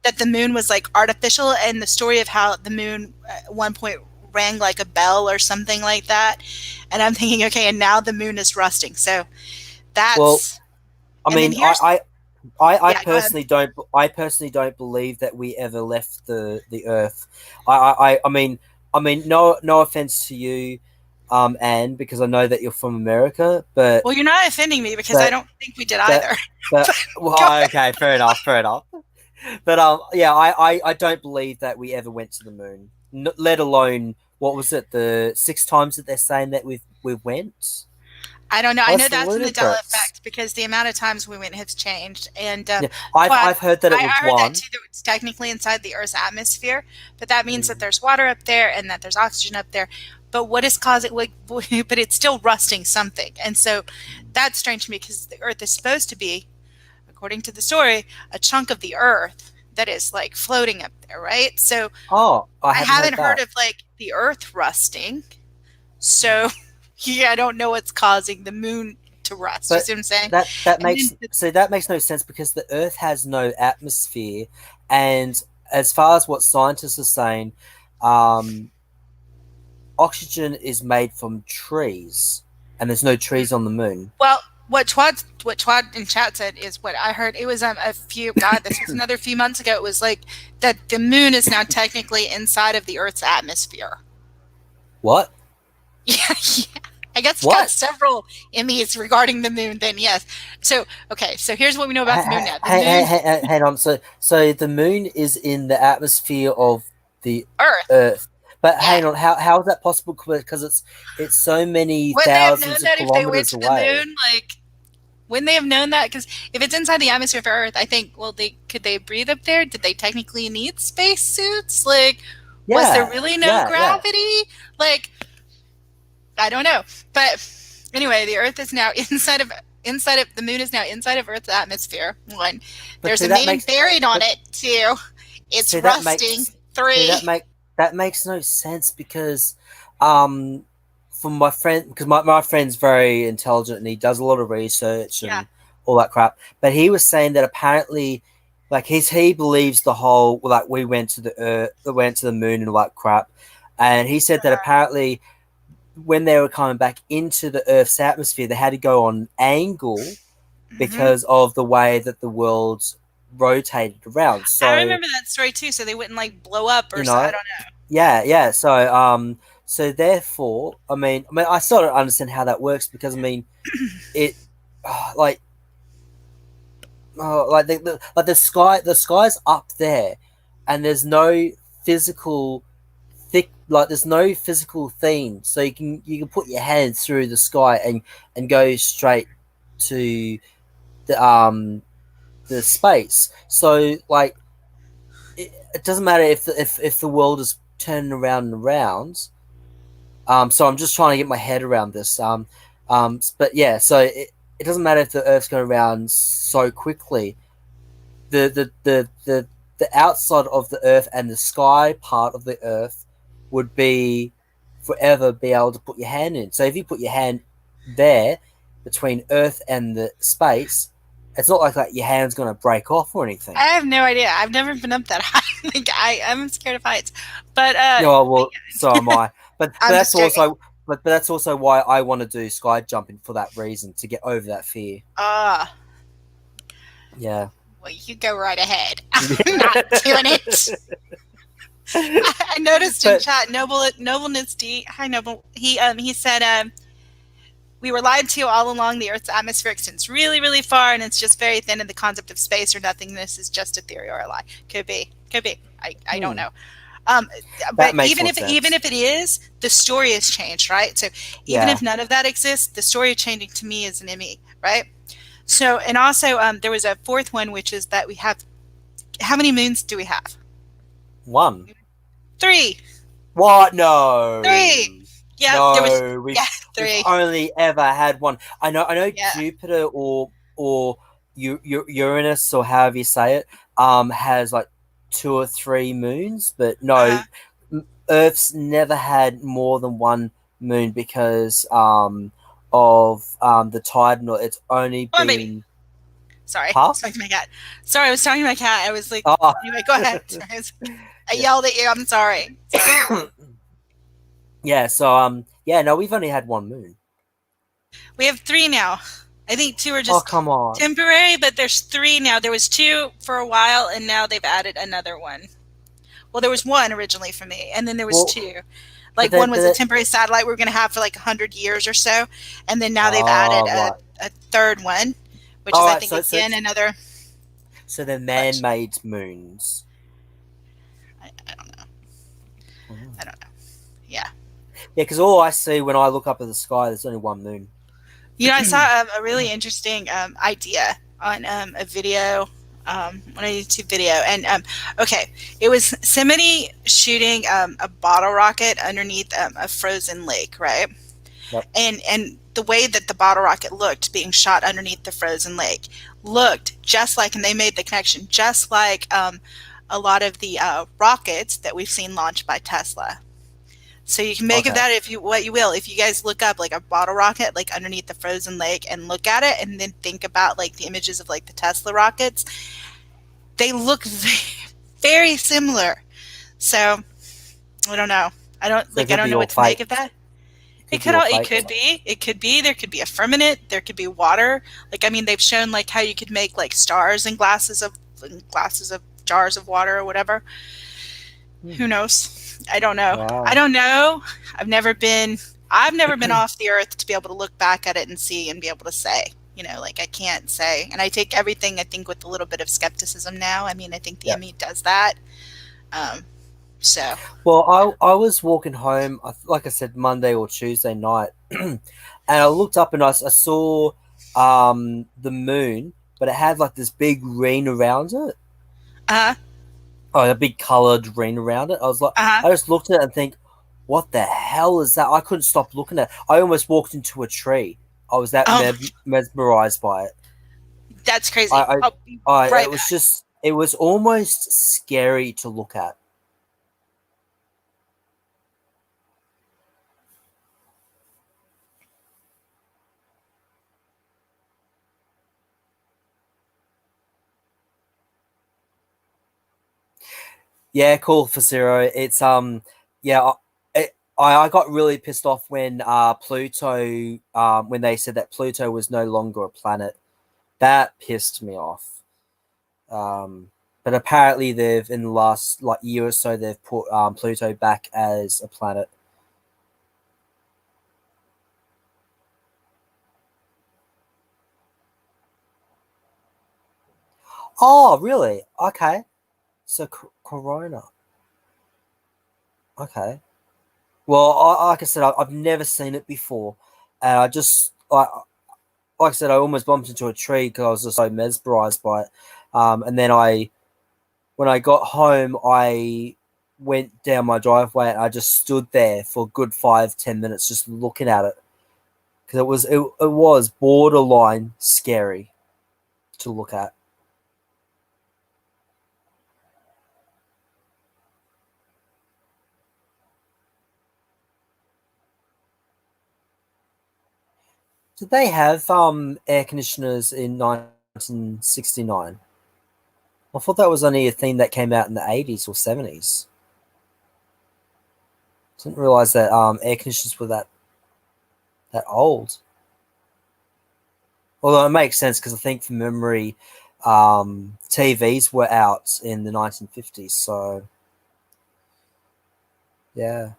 S4: that the moon was like artificial, and the story of how the moon at one point rang like a bell or something like that. And I'm thinking, okay, and now the moon is rusting. So that's.
S2: Well, I mean, I
S4: yeah,
S2: personally don't. I personally don't believe that we ever left the Earth. I mean, no offense to you, Anne, because I know that you're from America, but
S4: well, you're not offending me because I don't think we did either.
S2: But well, okay, fair enough. But yeah, I don't believe that we ever went to the moon. Let alone, what was it, the 6 times that they're saying that we went?
S4: I don't know. I know that's
S2: ludicrous.
S4: Mandela Effect because the amount of times we went has changed. And
S2: yeah, I've heard that it was
S4: I heard
S2: one.
S4: that too, that it's technically inside the Earth's atmosphere, but that means that there's water up there and that there's oxygen up there. But what is causing? But it's still rusting something, and so that's strange to me because the Earth is supposed to be, according to the story, a chunk of the Earth that is like floating up there, right? So I haven't heard of like the Earth rusting. So yeah, I don't know what's causing the moon to rust.
S2: But
S4: you see what I'm saying?
S2: That makes no sense because the Earth has no atmosphere, and as far as what scientists are saying, oxygen is made from trees, and there's no trees on the moon.
S4: Well, what Twad in chat said is what I heard. It was this was another few months ago. It was like that the moon is now technically inside of the Earth's atmosphere.
S2: What?
S4: Yeah. I guess it's got several Emmys regarding the moon. Then yes. So okay. So here's what we know about the moon now.
S2: Hang on. So the moon is in the atmosphere of the
S4: Earth.
S2: But hang on. How is that possible? Because it's so many thousands of kilometers away.
S4: The moon, like, wouldn't they have known that? Because if it's inside the atmosphere of Earth, I think, well, could they breathe up there? Did they technically need spacesuits? Like, was there really no gravity? Yeah. Like, I don't know. But anyway, the Earth is now inside of the moon is now inside of Earth's atmosphere. 1, there's a man buried on it. 2, it's rusting. 3,
S2: that makes no sense because, from my friend, because my friend's very intelligent and he does a lot of research and all that crap. But he was saying that apparently, like he believes the whole like we went to the moon and all that crap, and he said that apparently when they were coming back into the Earth's atmosphere, they had to go on angle because of the way that the world rotated around. So
S4: I remember that story too. So they wouldn't like blow up or so. I don't know.
S2: Yeah. So therefore, I mean, I sort of understand how that works because I mean, it the sky's up there, and there's no physical there's no physical theme, so you can put your hand through the sky and go straight to the space. So like it doesn't matter if the world is turning around and around. So I'm just trying to get my head around this. But yeah, so it doesn't matter if the Earth's going around so quickly. The outside of the Earth and the sky part of the Earth would be forever be able to put your hand in. So if you put your hand there between Earth and the space, it's not like your hand's going to break off or anything.
S4: I have no idea. I've never been up that high. Like I'm scared of heights. But
S2: so am I. But that's also why I want to do sky jumping for that reason, to get over that fear. Yeah.
S4: Well, you go right ahead. I'm not doing it. I noticed in chat, Nobleness D. Hi, Noble. He said, we were lied to all along. The Earth's atmosphere extends really, really far, and it's just very thin. And the concept of space or nothingness is just a theory or a lie. Could be. I don't know. But even if it is, the story has changed, right? So even if none of that exists, the story changing to me is an ME, right? So, and also there was a 4th one, which is that we have, how many moons do we have?
S2: 1.
S4: 3.
S2: What? No.
S4: 3. Yeah,
S2: no,
S4: we've
S2: only ever had 1. I know Jupiter or Uranus, or however you say it, has like 2 or 3 moons, but no, Earth's never had more than 1 moon because of the tidal. It's only been.
S4: Baby. Sorry, I was talking to my cat. Sorry, I was talking to my cat. I was like, anyway, go ahead. Sorry. I yelled at you. I'm sorry.
S2: Yeah. So yeah. No, we've only had one moon.
S4: We have 3 now. I think 2 are
S2: Oh,
S4: just
S2: come on.
S4: temporary, but there's 3 now. There was 2 for a while, and now they've added another one. Well, there was 1 originally for me, and then there was
S2: Well,
S4: 2.
S2: but
S4: Like, one was a temporary satellite we were going to have for like 100 years or so, and then now they've added
S2: right.
S4: a third one, which
S2: All
S4: is, I
S2: right.
S4: think, again another
S2: So they're
S4: bunch.
S2: man-made moons.
S4: I don't know.
S2: Oh.
S4: I don't know. Yeah.
S2: Yeah, because all I see when I look up at the sky, there's only one moon.
S4: You know, I saw a really interesting idea on a video, on a YouTube video, and okay, it was somebody shooting a bottle rocket underneath a frozen lake, right?
S2: Yep.
S4: And the way that the bottle rocket looked being shot underneath the frozen lake looked just like, and they made the connection, just like a lot of the rockets that we've seen launched by Tesla. So you can make of that if you what you will. If you guys look up like a bottle rocket like underneath the frozen lake and look at it and then think about like the images of like the Tesla rockets, they look very similar. So I don't know.
S2: So it
S4: I
S2: could
S4: don't
S2: be
S4: know
S2: all
S4: what to make
S2: fake.
S4: of that.
S2: It could be all
S4: It
S2: fake.
S4: could be. It could be. There could be a firmament. There could be water. Like I mean, they've shown like how you could make like stars in glasses of jars of water or whatever. Who knows? I don't know.
S2: Wow.
S4: I don't know. I've never been off the earth to be able to look back at it and see and be able to say, you know, like I can't say. And I take everything I think with a little bit of skepticism now. I mean, I think the
S2: Yeah.
S4: ME does that. So.
S2: Well, I was walking home, like I said, Monday or Tuesday night, and I looked up and I saw the moon, but it had like this big ring around it.
S4: Uh-huh.
S2: Oh, a big coloured ring around it. I was like,
S4: Uh-huh.
S2: I just looked at it and think, what the hell is that? I couldn't stop looking at it. I almost walked into a tree. I was that
S4: Oh,
S2: mesmerized by it.
S4: that's crazy. I'll be right
S2: It was
S4: back.
S2: just, it was almost scary to look at. Yeah, cool for Zero. It's yeah, I got really pissed off when Pluto when they said that Pluto was no longer a planet. That pissed me off. But apparently they've in the last like year or so they've put Pluto back as a planet. Oh, really? Okay. So Corona. Okay. Well, like I said, I've never seen it before, and I just like I said, I almost bumped into a tree because I was just so mesmerized by it. And then when I got home, I went down my driveway and I just stood there for a good 5-10 minutes just looking at it because it was borderline scary to look at. Did they have air conditioners in 1969? I thought that was only a thing that came out in the 80s or 70s. Didn't realize that air conditioners were that old. Although it makes sense because I think from memory, TVs were out in the 1950s. So yeah.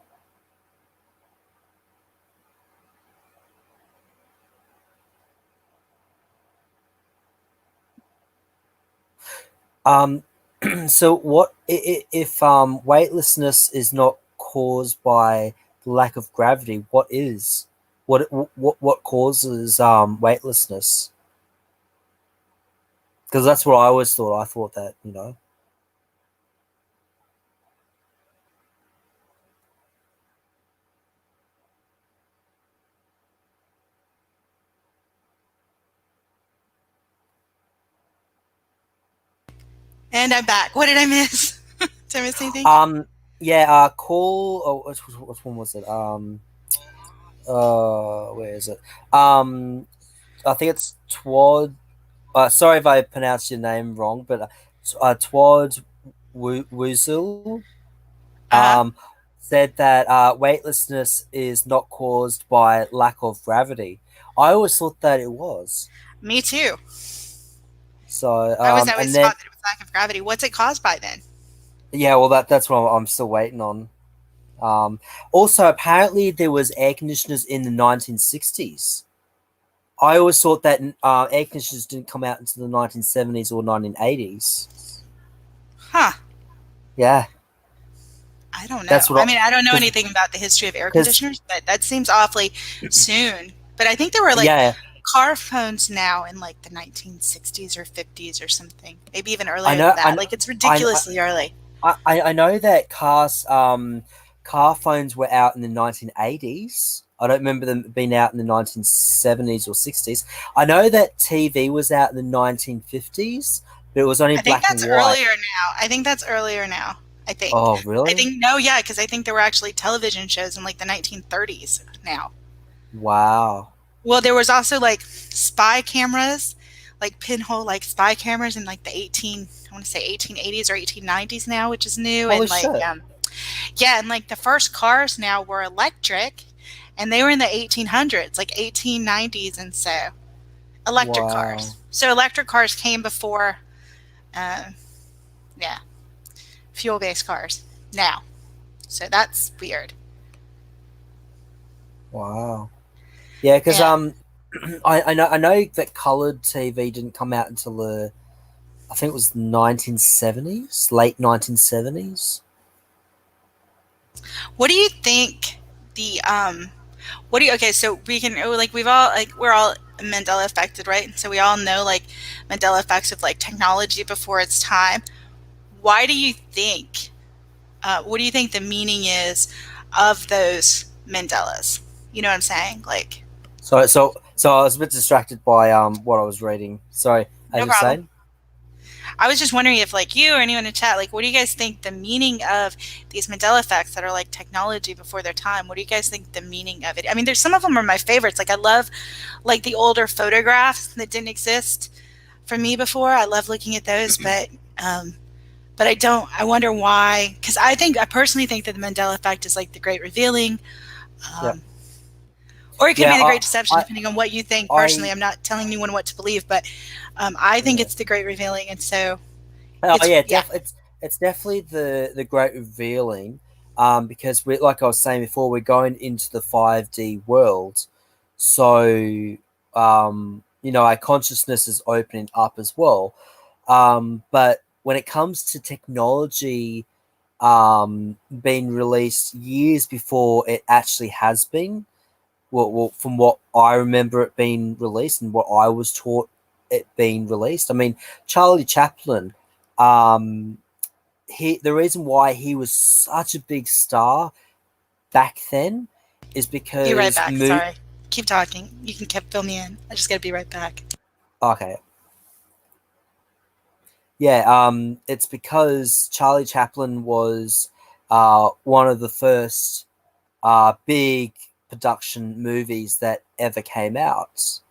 S2: Um, so what if weightlessness is not caused by lack of gravity? What is? What causes weightlessness? Because that's what I always thought. I thought that, you know.
S4: And I'm back. What did I miss? Did I miss anything?
S2: Yeah, call. Oh, which one was it? Where is it? I think it's Twad. Sorry if I pronounced your name wrong, but Twad Woozle
S4: Uh-huh.
S2: said that weightlessness is not caused by lack of gravity. I always thought that it was.
S4: Me too.
S2: So,
S4: I was
S2: and
S4: always
S2: then
S4: taught that it was lack of gravity. What's it caused by then?
S2: yeah, well, that's what I'm still waiting on. Also, apparently there was air conditioners in the 1960s. I always thought that air conditioners didn't come out until the 1970s or 1980s.
S4: Huh.
S2: Yeah,
S4: I don't know.
S2: that's
S4: I
S2: what
S4: mean, I don't know
S2: because
S4: anything about the history of air
S2: because
S4: conditioners, but that seems awfully soon. But I think there were like
S2: yeah,
S4: car phones now in like the 1960s or 50s or something. Maybe even
S2: I
S4: earlier
S2: know
S4: than that. Like it's
S2: I
S4: ridiculously early.
S2: I know that car phones were out in the 1980s. I don't remember them being out in the 1970s or 60s. I know that TV was out in the 1950s, but it was only
S4: I think
S2: black and
S4: that's
S2: white.
S4: earlier now. I think that's earlier now. I think.
S2: Oh,
S4: I
S2: really?
S4: think no, yeah, because I think there were actually television shows in like the 1930s now.
S2: Wow.
S4: Well, there was also like spy cameras, like pinhole like spy cameras in like the 18 I want to say 1880s or 1890s now, which is new
S2: Holy
S4: and like
S2: shit.
S4: yeah, and like the first cars now were electric and they were in the 1800s, like 1890s and so electric
S2: Wow.
S4: cars. So electric cars came before uh, yeah, fuel-based cars now. So that's weird.
S2: Wow. Yeah, because
S4: Yeah.
S2: I know that colored TV didn't come out until the I think it was 1970s, late 1970s.
S4: What do you think the what do you okay, so we can like we've all like we're all Mandela affected, right? So we all know like Mandela effects of like technology before its time. Why do you think what do you think the meaning is of those Mandelas? You know what I'm saying? Like
S2: So I was a bit distracted by what I was reading. Sorry, as
S4: no
S2: you're
S4: problem.
S2: saying.
S4: I was just wondering if like you or anyone in chat, like what do you guys think the meaning of these Mandela effects that are like technology before their time? What do you guys think the meaning of it? I mean, there's some of them are my favorites. Like I love like the older photographs that didn't exist for me before. I love looking at those, but I don't. I wonder why. Because I personally think that the Mandela effect is like the great revealing,
S2: Yeah,
S4: um, or it could
S2: yeah.
S4: be the great deception,
S2: I,
S4: depending on what you think. Personally,
S2: I,
S4: I'm not telling anyone what to believe, but I think
S2: yeah.
S4: it's the great revealing, and so
S2: Oh
S4: it's
S2: yeah,
S4: yeah.
S2: it's definitely the great revealing, because we like I was saying before, we're going into the 5D world, so our consciousness is opening up as well. But when it comes to technology, being released years before it actually has been, from what I remember it being released and what I was taught it being released. I mean, Charlie Chaplin, um, the reason why he was such a big star back then is
S4: Be right
S2: because
S4: back. Sorry. Keep talking. You can keep fill me in. I just got to be right back.
S2: okay, yeah, it's because Charlie Chaplin was one of the first big production movies that ever came out.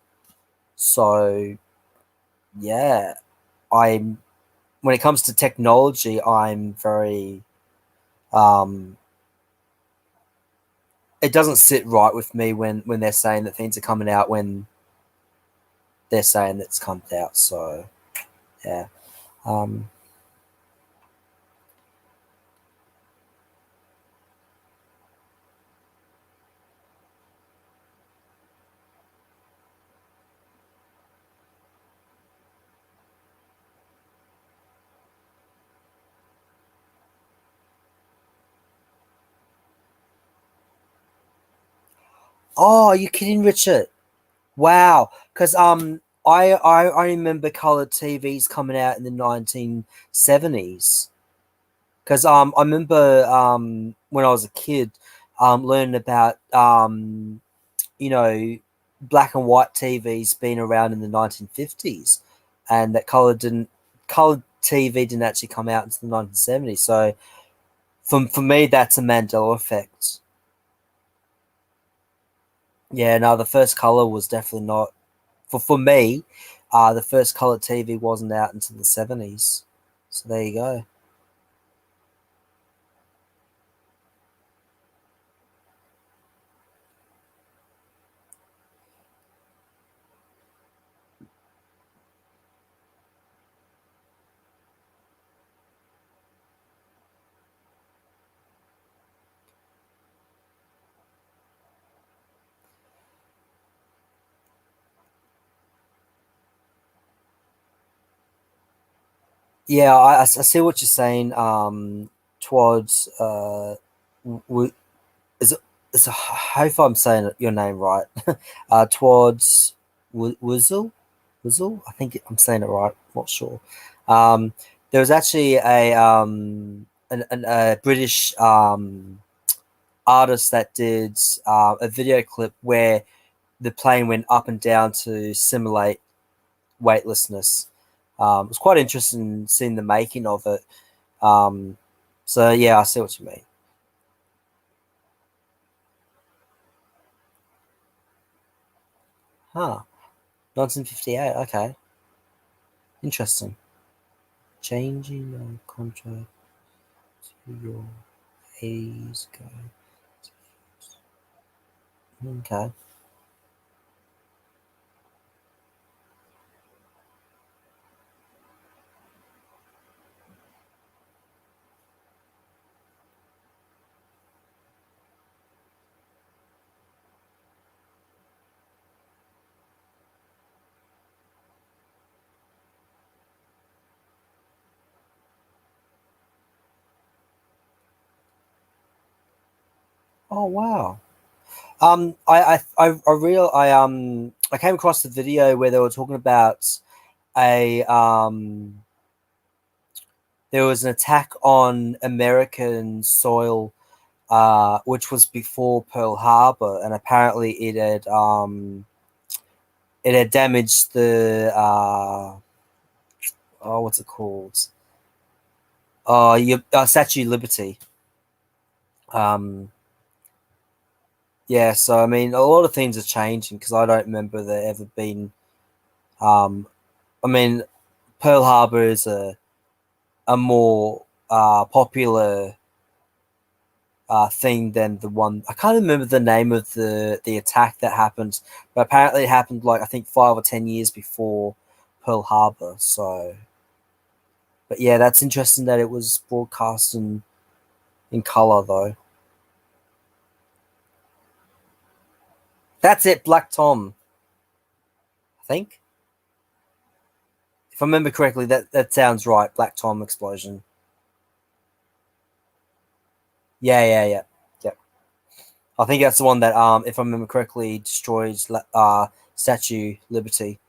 S2: So yeah, I'm when it comes to technology, I'm very it doesn't sit right with me when they're saying that things are coming out when they're saying it's come out. So yeah. Um, oh, are you kidding, Richard? Wow, because I remember colored TVs coming out in the 1970s. Because I remember when I was a kid learning about you know black and white TVs being around in the 1950s, and that colored TV didn't actually come out until the 1970s. So for me, that's a Mandela effect. Yeah, no, the first color was definitely not for me. The first color TV wasn't out until the 70s. So there you go. Yeah, I see what you're saying. Towards is it, I hope I'm saying your name right. Towards Wuzzle, Wuzzle. I think I'm saying it right. Not sure. There was actually a British artist that did a video clip where the plane went up and down to simulate weightlessness. It was quite interesting seeing the making of it. So yeah, I see what you mean. Huh. 1958. Okay. Interesting. Changing your contract to your 80s go. Okay. Oh wow. I came across the video where they were talking about a there was an attack on American soil, which was before Pearl Harbor, and apparently it had damaged the what's it called? Your Statue of Liberty. Yeah, so I mean, a lot of things are changing because I don't remember there ever been. I mean, Pearl Harbor is a more popular thing than the one. I can't remember the name of the attack that happened, but apparently it happened like I think 5 or 10 years before Pearl Harbor. So, but yeah, that's interesting that it was broadcast in color though. That's it, Black Tom. I think, if I remember correctly, that sounds right. Black Tom explosion. Yeah. I think that's the one that, if I remember correctly, destroys Statue Liberty.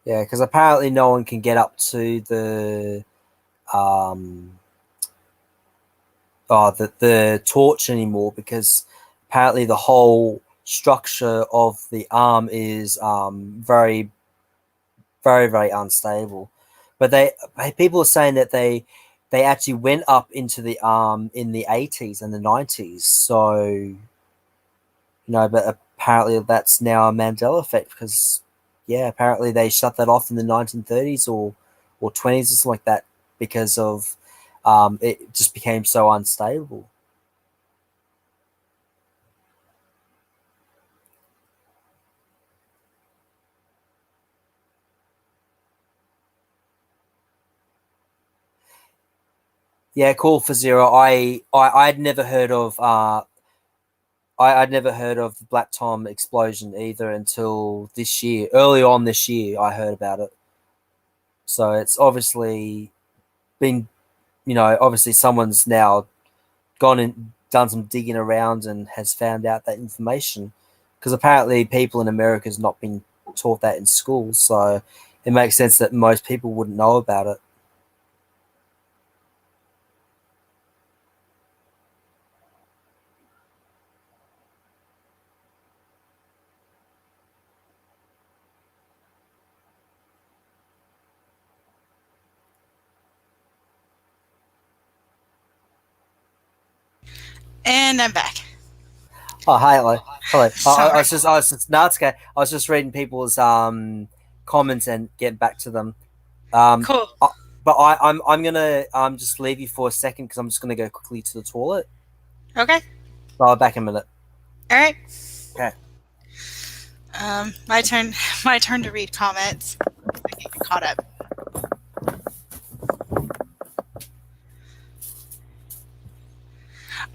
S2: Yeah, because apparently no one can get up to the torch anymore because apparently the whole structure of the arm is very, very, very unstable. But people are saying that they actually went up into the arm in the 80s and the 90s. So but apparently that's now a Mandela effect because yeah, apparently they shut that off in the 1930s or 20s or something like that because of it just became so unstable. Yeah, cool for Zero. I'd never heard of I'd never heard of the Black Tom explosion either until this year. Early on this year, I heard about it. So it's obviously been, obviously someone's now gone and done some digging around and has found out that information because apparently people in America has not been taught that in schools. So it makes sense that most people wouldn't know about it.
S4: And I'm back.
S2: Oh, hi, hello. Hello.
S4: Sorry.
S2: It's okay. I was just reading people's comments and getting back to them.
S4: Cool.
S2: But I'm gonna just leave you for a second because I'm just gonna go quickly to the toilet.
S4: Okay.
S2: So I'll be back in a minute.
S4: All right.
S2: Okay.
S4: My turn. My turn to read comments. I get caught up.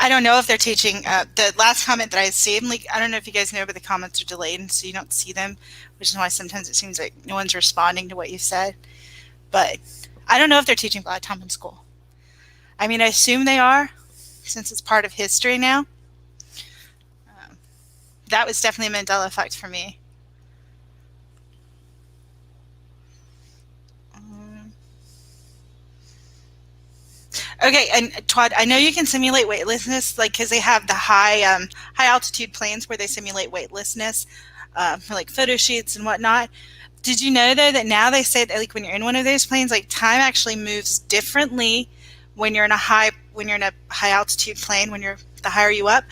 S4: I don't know if they're teaching. The last comment that I see, like, I don't know if you guys know, but the comments are delayed, and so you don't see them, which is why sometimes it seems like no one's responding to what you said. But I don't know if they're teaching black time in school. I mean, I assume they are, since it's part of history now. That was definitely a Mandela effect for me. Okay, and Todd, I know you can simulate weightlessness, like, because they have the high altitude planes where they simulate weightlessness for like photo shoots and whatnot. Did you know though that now they say that, like, when you're in one of those planes, like, time actually moves differently when you're in a high altitude plane. The higher you up,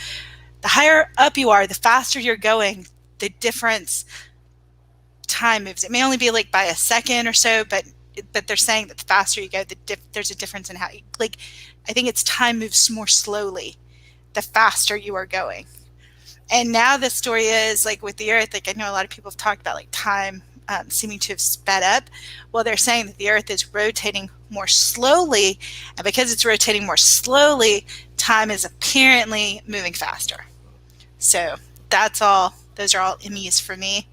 S4: the higher up you are, the faster you're going, the difference time moves. It may only be like by a second or so, but they're saying that the faster you go, there's a difference in how you, like, I think it's time moves more slowly the faster you are going. And now the story is, like, with the Earth, like, I know a lot of people have talked about, like, time seeming to have sped up. Well, they're saying that the Earth is rotating more slowly, and because it's rotating more slowly, time is apparently moving faster. So that's all. Those are all Emmys for me.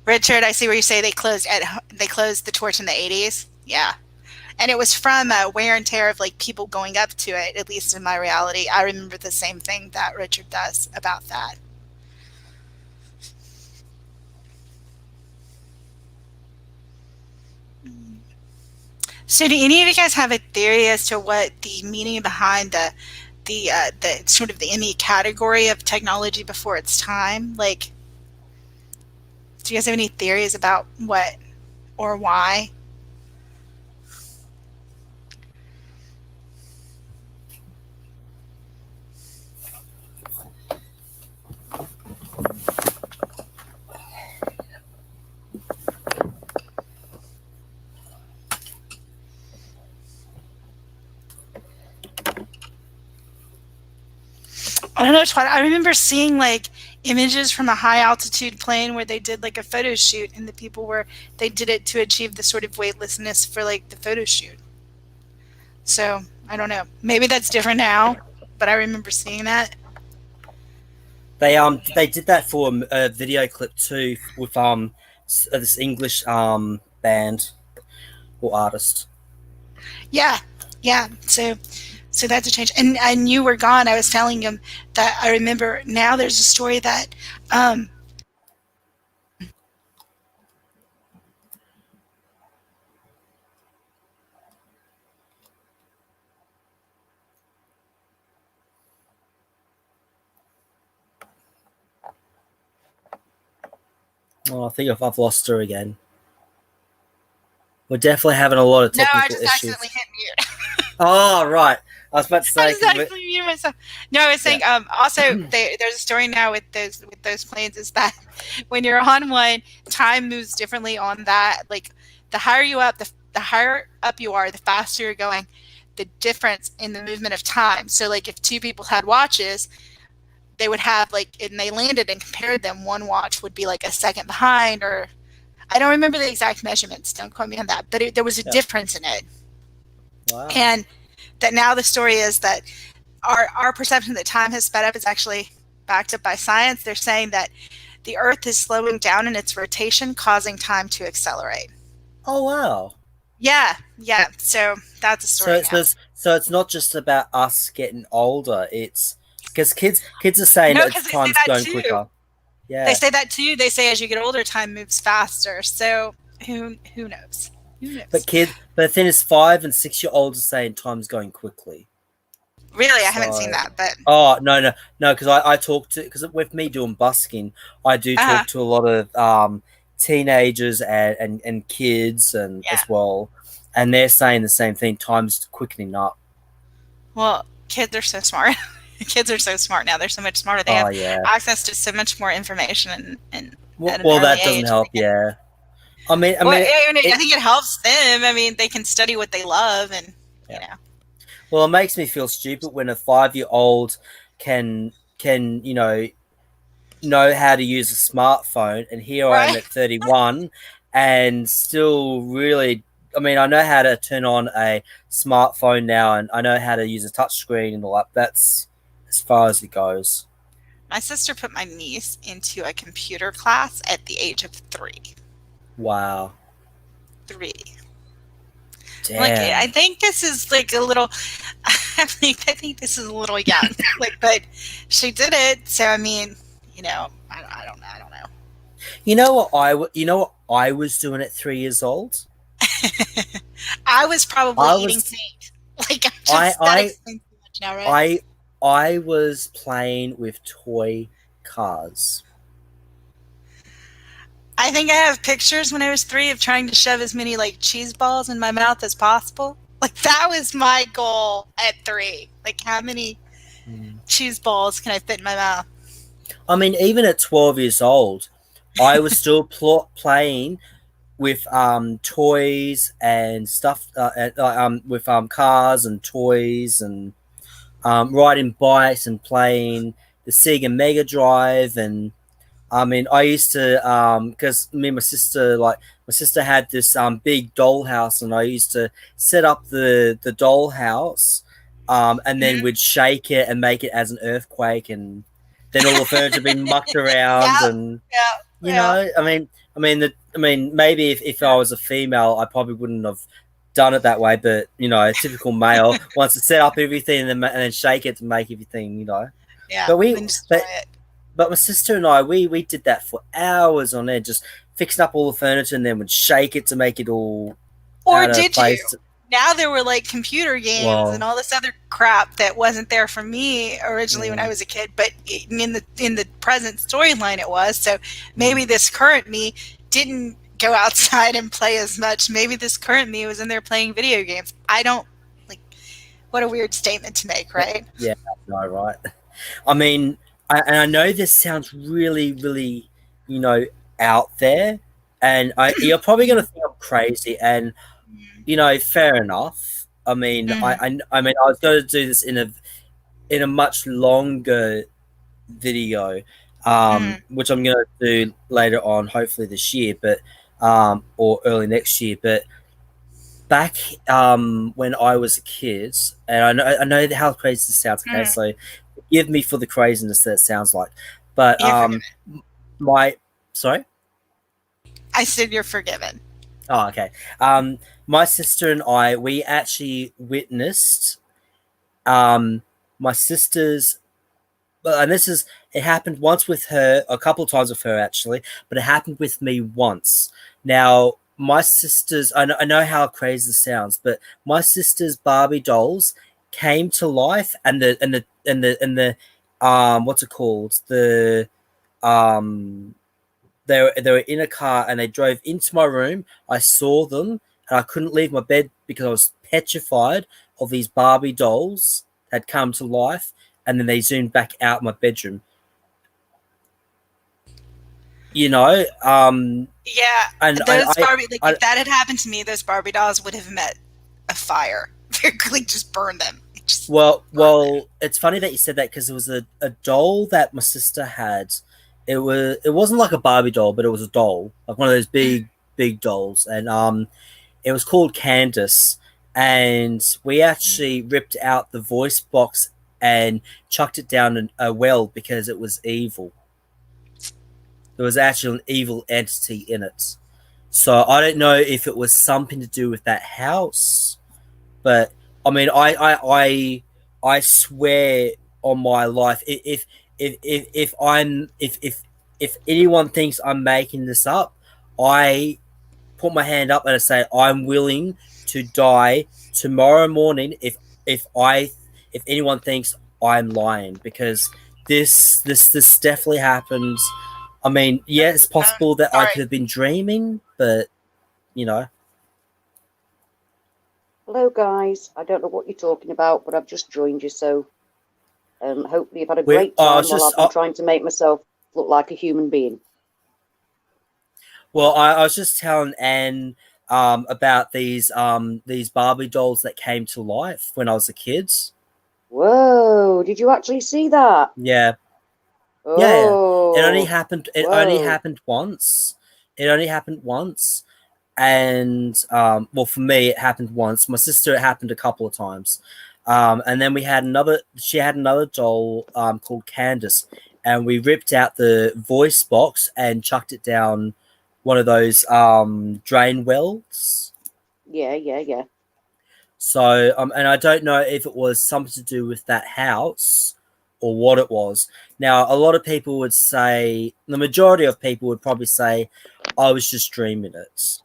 S4: Richard, I see where you say they closed the torch in the 80s. Yeah. And it was from wear and tear of, like, people going up to it, at least in my reality. I remember the same thing that Richard does about that. So do any of you guys have a theory as to what the meaning behind the sort of the Emmy category of technology before its time? Like, do you guys have any theories about what or why? I don't know, Twilight. I remember seeing, like, images from a high altitude plane where they did, like, a photo shoot, and the people they did it to achieve the sort of weightlessness for, like, the photo shoot. So I don't know. Maybe that's different now, but I remember seeing that.
S2: They did that for a video clip too with this English band or artist.
S4: Yeah. So that's a change. And you were gone. I was telling him that I remember now there's a story that
S2: Oh, I think I've lost her again. We're definitely having a lot of technical issues.
S4: No, I just accidentally hit mute.
S2: Oh, right. I was about to say.
S4: I just accidentally muted myself. No, I was saying, also, there's a story now with those planes is that when you're on one, time moves differently on that. Like, the higher you up, the higher up you are, the faster you're going, the difference in the movement of time. So, like, if two people had watches, they would have, like, and they landed and compared them, one watch would be like a second behind, or I don't remember the exact measurements, don't quote me on that, but there was a difference in it.
S2: Wow.
S4: And that now the story is that our perception that time has sped up is actually backed up by science. They're saying that the Earth is slowing down in its rotation, causing time to accelerate.
S2: Oh, wow.
S4: Yeah. So that's a story.
S2: So it's not just about us getting older. It's because kids are saying that time's going quicker. Yeah.
S4: They say that too. They say as you get older, time moves faster. So who knows?
S2: But the thing is, 5 and 6 year olds are saying time's going quickly.
S4: Really, I haven't seen that, but
S2: no, because I talk to, because with me doing busking, I do talk to a lot of teenagers and kids and as well, and they're saying the same thing. Time's quickening up.
S4: Well, kids are so smart. Kids are so smart now. They're so much smarter. They have access to so much more information and
S2: that doesn't help. Yeah. I mean,
S4: I think it helps them. I mean, they can study what they love, and you know.
S2: Well, it makes me feel stupid when a 5-year-old can know how to use a smartphone, and here I am
S4: Right.
S2: at 31 and still really, I mean, I know how to turn on a smartphone now, and I know how to use a touchscreen and all that. That's as far as it goes.
S4: My sister put my niece into a computer class at the age of 3.
S2: Wow.
S4: 3. Like, I
S2: Damn.
S4: think this is like a little, I think this is a little young. Like, but she did it, so I mean, you know, I don't know.
S2: You know what I was doing at 3 years old?
S4: I was probably
S2: I
S4: eating
S2: was
S4: paint. Like, I'm
S2: I
S4: just that
S2: I
S4: explains too much now, right?
S2: I was playing with toy cars.
S4: I think I have pictures when I was 3 of trying to shove as many like cheese balls in my mouth as possible. Like, that was my goal at 3. Like, how many cheese balls can I fit in my mouth?
S2: I mean, even at 12 years old, I was still playing with toys and stuff, with cars and toys, and riding bikes and playing the Sega Mega Drive. And I mean, I used to, because me and my sister had this big dollhouse, and I used to set up the dollhouse, and then we'd shake it and make it as an earthquake, and then all the furniture would be mucked around,
S4: Yeah,
S2: and
S4: yeah.
S2: I mean, maybe if I was a female, I probably wouldn't have done it that way, but a typical male wants to set up everything and then shake it to make everything.
S4: Yeah,
S2: But we,
S4: and destroy
S2: but
S4: it.
S2: but my sister and I, we did that for hours on end, just fixing up all the furniture, and then would shake it to make it all
S4: Or
S2: out of
S4: did you?
S2: place.
S4: Now there were like computer games and all this other crap that wasn't there for me originally when I was a kid, but in the present storyline it was. So maybe this current me didn't go outside and play as much. Maybe this current me was in there playing video games. I don't like. What a weird statement to make, right?
S2: Yeah, no, right. I mean, I know this sounds really, really, out there, and you're probably going to think I'm crazy, and fair enough. I mean, I mean, I was going to do this in a much longer video, which I'm going to do later on, hopefully this year, but or early next year. But back when I was a kid, and I know how crazy this sounds. Okay, so forgive me for the craziness that it sounds like, but my sorry.
S4: I said you're forgiven.
S2: Oh, okay. My sister and I, we actually witnessed my sister's, and it happened once with her, a couple of times with her actually, but it happened with me once. Now, my sister's, I know how crazy this sounds, but my sister's Barbie dolls came to life, and the what's it called? They were in a car, and they drove into my room. I saw them, and I couldn't leave my bed because I was petrified of these Barbie dolls that had come to life, and then they zoomed back out my bedroom.
S4: Yeah,
S2: And
S4: those Barbie, if that had happened to me, those Barbie dolls would have met a fire. Like, just burn them.
S2: Well, it's funny that you said that, because it was a doll that my sister had. It wasn't like a Barbie doll, but it was a doll, like one of those big dolls, and it was called Candace, and we actually ripped out the voice box and chucked it down a well because it was evil. There was actually an evil entity in it. So I don't know if it was something to do with that house, but I mean, I swear on my life, if anyone thinks I'm making this up, I put my hand up and I say I'm willing to die tomorrow morning if anyone thinks I'm lying, because this definitely happens. I mean, yeah, it's possible that I could have been dreaming, but
S3: Hello, guys. I don't know what you're talking about, but I've just joined you, so hopefully you've had a great time while I've been trying to make myself look like a human being.
S2: Well, I was just telling Anne about these Barbie dolls that came to life when I was a kid.
S3: Whoa! Did you actually see that?
S2: Yeah.
S3: Oh,
S2: it only happened. It only
S3: whoa.
S2: happened once. It only happened once, and well, for me, it happened once. My sister, it happened a couple of times, and then we had another. She had another doll called Candace, and we ripped out the voice box and chucked it down one of those drain wells.
S3: Yeah.
S2: So, and I don't know if it was something to do with that house or what it was. Now, a lot of people would say, the majority of people would probably say, I was just dreaming it.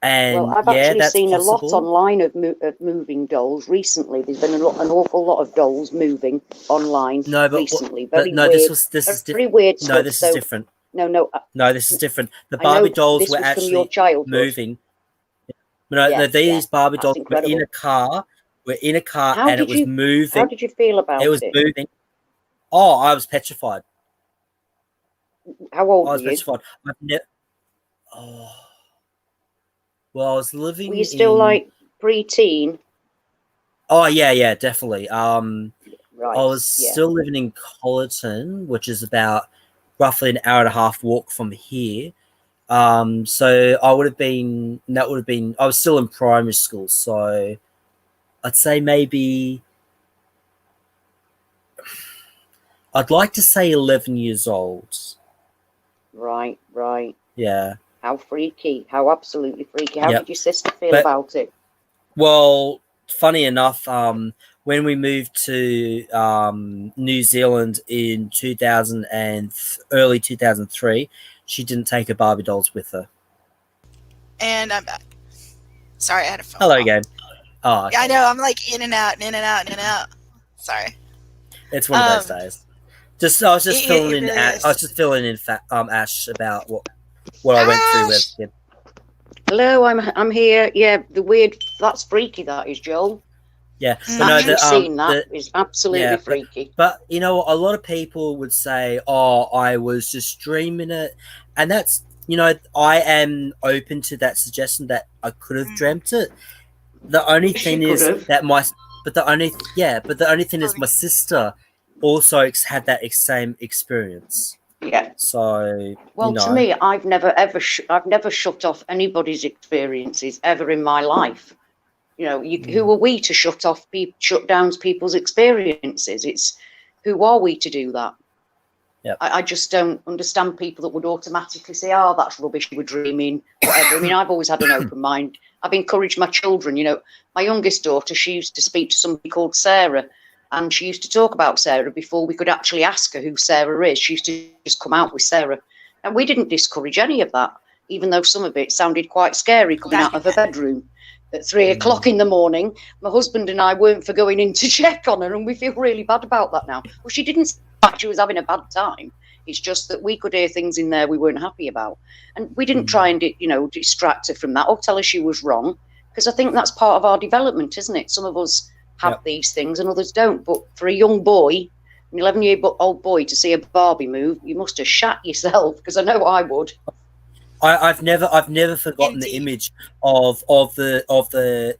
S3: Well,
S2: And
S3: I've
S2: yeah,
S3: actually
S2: that's
S3: seen
S2: possible.
S3: a lot online of moving dolls recently. There's been an awful lot of dolls moving online recently. Very
S2: no,
S3: weird.
S2: This is
S3: very weird stuff.
S2: No, this is different.
S3: No,
S2: this is different. The
S3: I know
S2: Barbie dolls
S3: this
S2: were
S3: was from
S2: actually
S3: your childhood.
S2: moving. No, these Barbie dolls were in a car. And it was moving.
S3: How did you feel about it?
S2: It was moving. Oh, I was petrified.
S3: How old
S2: I was
S3: were you?
S2: petrified. Well, I was living.
S3: Were you still like pre-teen?
S2: Oh yeah, definitely.
S3: Right.
S2: I was still living in Collerton, which is about roughly an hour and a half walk from here. So I would have been. That would have been. I was still in primary school, so I'd say maybe. I'd like to say 11 years old.
S3: Right.
S2: Yeah.
S3: How freaky! How absolutely freaky! How did your sister feel about it?
S2: Well, funny enough, when we moved to New Zealand in 2000 and early 2003, she didn't take her Barbie dolls with her.
S4: And I'm back. Sorry, I had a phone
S2: Hello
S4: call.
S2: again. Oh, okay.
S4: Yeah, I know. I'm like in and out. Sorry.
S2: It's one of those days. I was just filling in Ash about what I went through with him.
S3: Hello, I'm here. Yeah, that's freaky. That is, Joel.
S2: Yeah,
S3: but seeing that is absolutely freaky.
S2: But you know, a lot of people would say, "Oh, I was just dreaming it," and that's I am open to that suggestion that I could have dreamt it. The only thing is that my sister also had that same experience.
S3: Yeah.
S2: So
S3: to me, I've never shut off anybody's experiences ever in my life. Who are we to shut down people's experiences? It's who are we to do that?
S2: Yep.
S3: I just don't understand people that would automatically say, "Oh, that's rubbish. We're dreaming." Whatever. I mean, I've always had an open mind. I've encouraged my children. My youngest daughter, she used to speak to somebody called Sarah. And she used to talk about Sarah before we could actually ask her who Sarah is. She used to just come out with Sarah. And we didn't discourage any of that, even though some of it sounded quite scary coming out of her bedroom at 3 o'clock in the morning. My husband and I weren't for going in to check on her, and we feel really bad about that now. Well, she didn't say she was having a bad time. It's just that we could hear things in there we weren't happy about. And we didn't try and, distract her from that or tell her she was wrong, because I think that's part of our development, isn't it? Some of us have these things and others don't. But for a young boy, an 11-year-old boy, to see a Barbie move, you must have shat yourself, because I know I would.
S2: I've never forgotten the image of the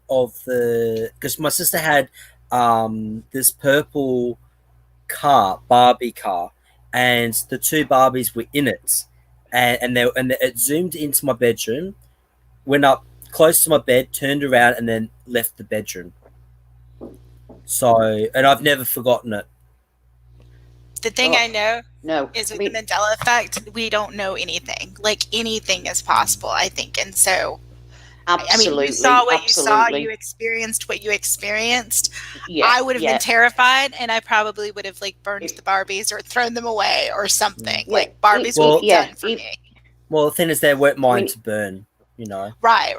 S2: because my sister had this purple Barbie car, and the two Barbies were in it, and it zoomed into my bedroom, went up close to my bed, turned around, and then left the bedroom. So, and I've never forgotten it.
S4: The thing I know is with the Mandela Effect, we don't know anything. Like, anything is possible, I think. And so,
S3: absolutely,
S4: you saw what you saw, you experienced what you experienced. Yeah, I would have been terrified, and I probably would have burned the Barbies or thrown them away or something. Like, Barbies would be done for me.
S2: Well, the thing is, they weren't mine to burn,
S4: Right.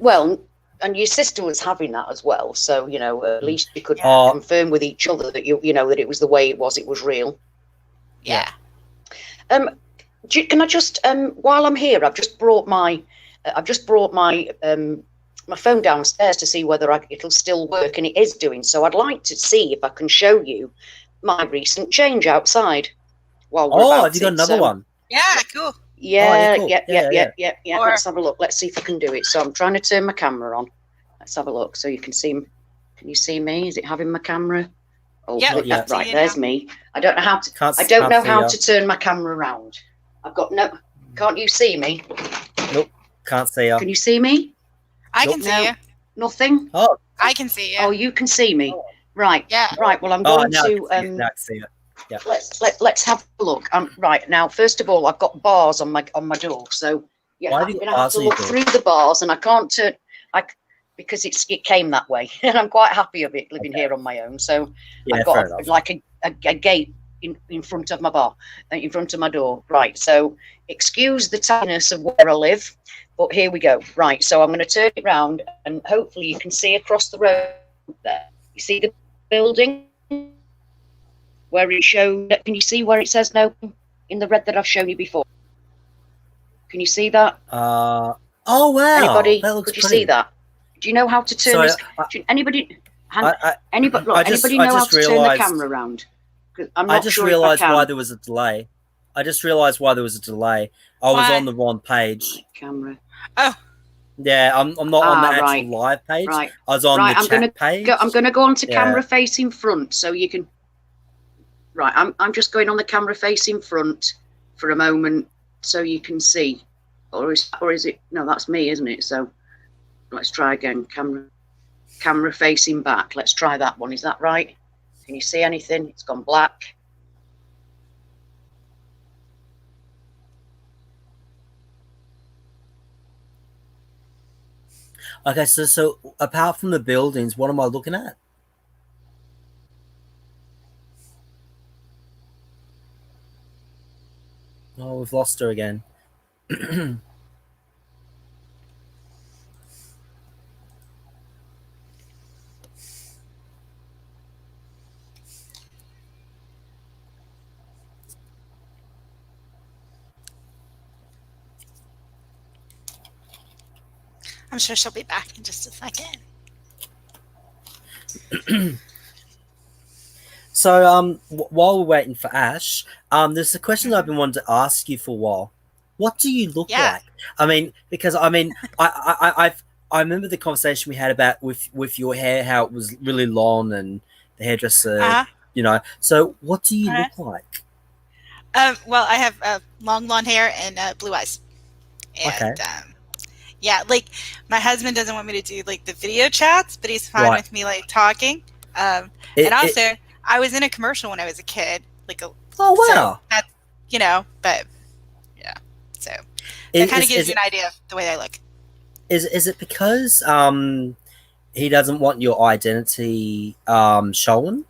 S3: Well, and your sister was having that as well, so at least you could confirm with each other that that it was the way it was real.
S4: Yeah.
S3: Can I just while I'm here, I've just brought my my phone downstairs to see whether it'll still work, and it is doing so. I'd like to see if I can show you my recent change outside while we're about
S2: have you got another one?
S4: Yeah, cool.
S3: Yeah,
S2: cool.
S3: Yeah. Let's have a look. Let's see if I can do it. So I'm trying to turn my camera on. Let's have a look so you can see. Can you see me? Is it having my camera? Oh,
S4: yeah,
S3: right. There's me. I don't know how to. I don't know how to turn my camera around. I've got no. Can't you see me?
S2: Nope. Can't see you.
S3: Can you see me?
S4: I can see you.
S3: Nothing.
S2: Oh,
S4: I can see you.
S3: Oh, you can see me. Right.
S4: Yeah.
S3: Right. Well, I'm going to.
S2: Now I can see you. Yeah.
S3: Let's have a look. Right now, first of all, I've got bars on my door, so yeah, I'm going to have to look through the bars, and I can't turn. Because it came that way, and I'm quite happy of it living here on my own. So I've got like a gate in front of my bar, in front of my door. Right. So excuse the tiness of where I live, but here we go. Right. So I'm going to turn it round, and hopefully you can see across the road there. You see the building where it showed. Can you see where it says no in the red that I've shown you before? Can you see that?
S2: Oh wow!
S3: Anybody?
S2: That looks
S3: could you
S2: pretty.
S3: see that? Do you know how to turn this? Anybody? Anybody know how to turn the camera around?
S2: I just realised why there was a delay. I was on the wrong page.
S3: Camera.
S4: Oh.
S2: Yeah, I'm not on the actual live page.
S3: Right.
S2: I was on the chat page.
S3: I'm going to go on to camera facing front, so you can. Right, I'm just going on the camera facing front for a moment, so you can see, or is it? No, that's me, isn't it? So. Let's try again. Camera facing back. Let's try that one. Is that right? Can you see anything? It's gone black.
S2: Okay, so apart from the buildings, what am I looking at? Oh, we've lost her again.
S4: I'm sure she'll be back in just a second.
S2: So, while we're waiting for Ash, there's a question I've been wanting to ask you for a while. What do you look like? I mean, because I remember the conversation we had about with your hair, how it was really long, and the hairdresser, you know. So, what do you look like?
S4: Well, I have long blonde hair and blue eyes. And, yeah, like my husband doesn't want me to do like the video chats, but he's fine with me like talking. And also, I was in a commercial when I was a kid. Like but yeah. So that kind of gives you an idea of the way I look.
S2: Is it because he doesn't want your identity shown?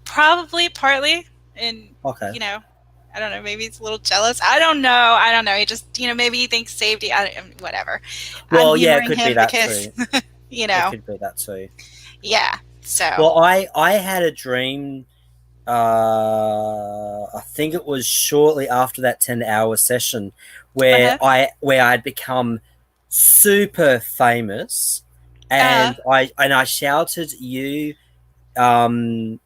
S4: Probably, partly, and you know. I don't know. Maybe he's a little jealous. I don't know. He just, maybe he thinks safety. Whatever.
S2: Well, yeah, it could be that too.
S4: It
S2: could be that too.
S4: Yeah. So.
S2: Well, I had a dream. I think it was shortly after that 10-hour session where I'd become super famous, and I shouted you. And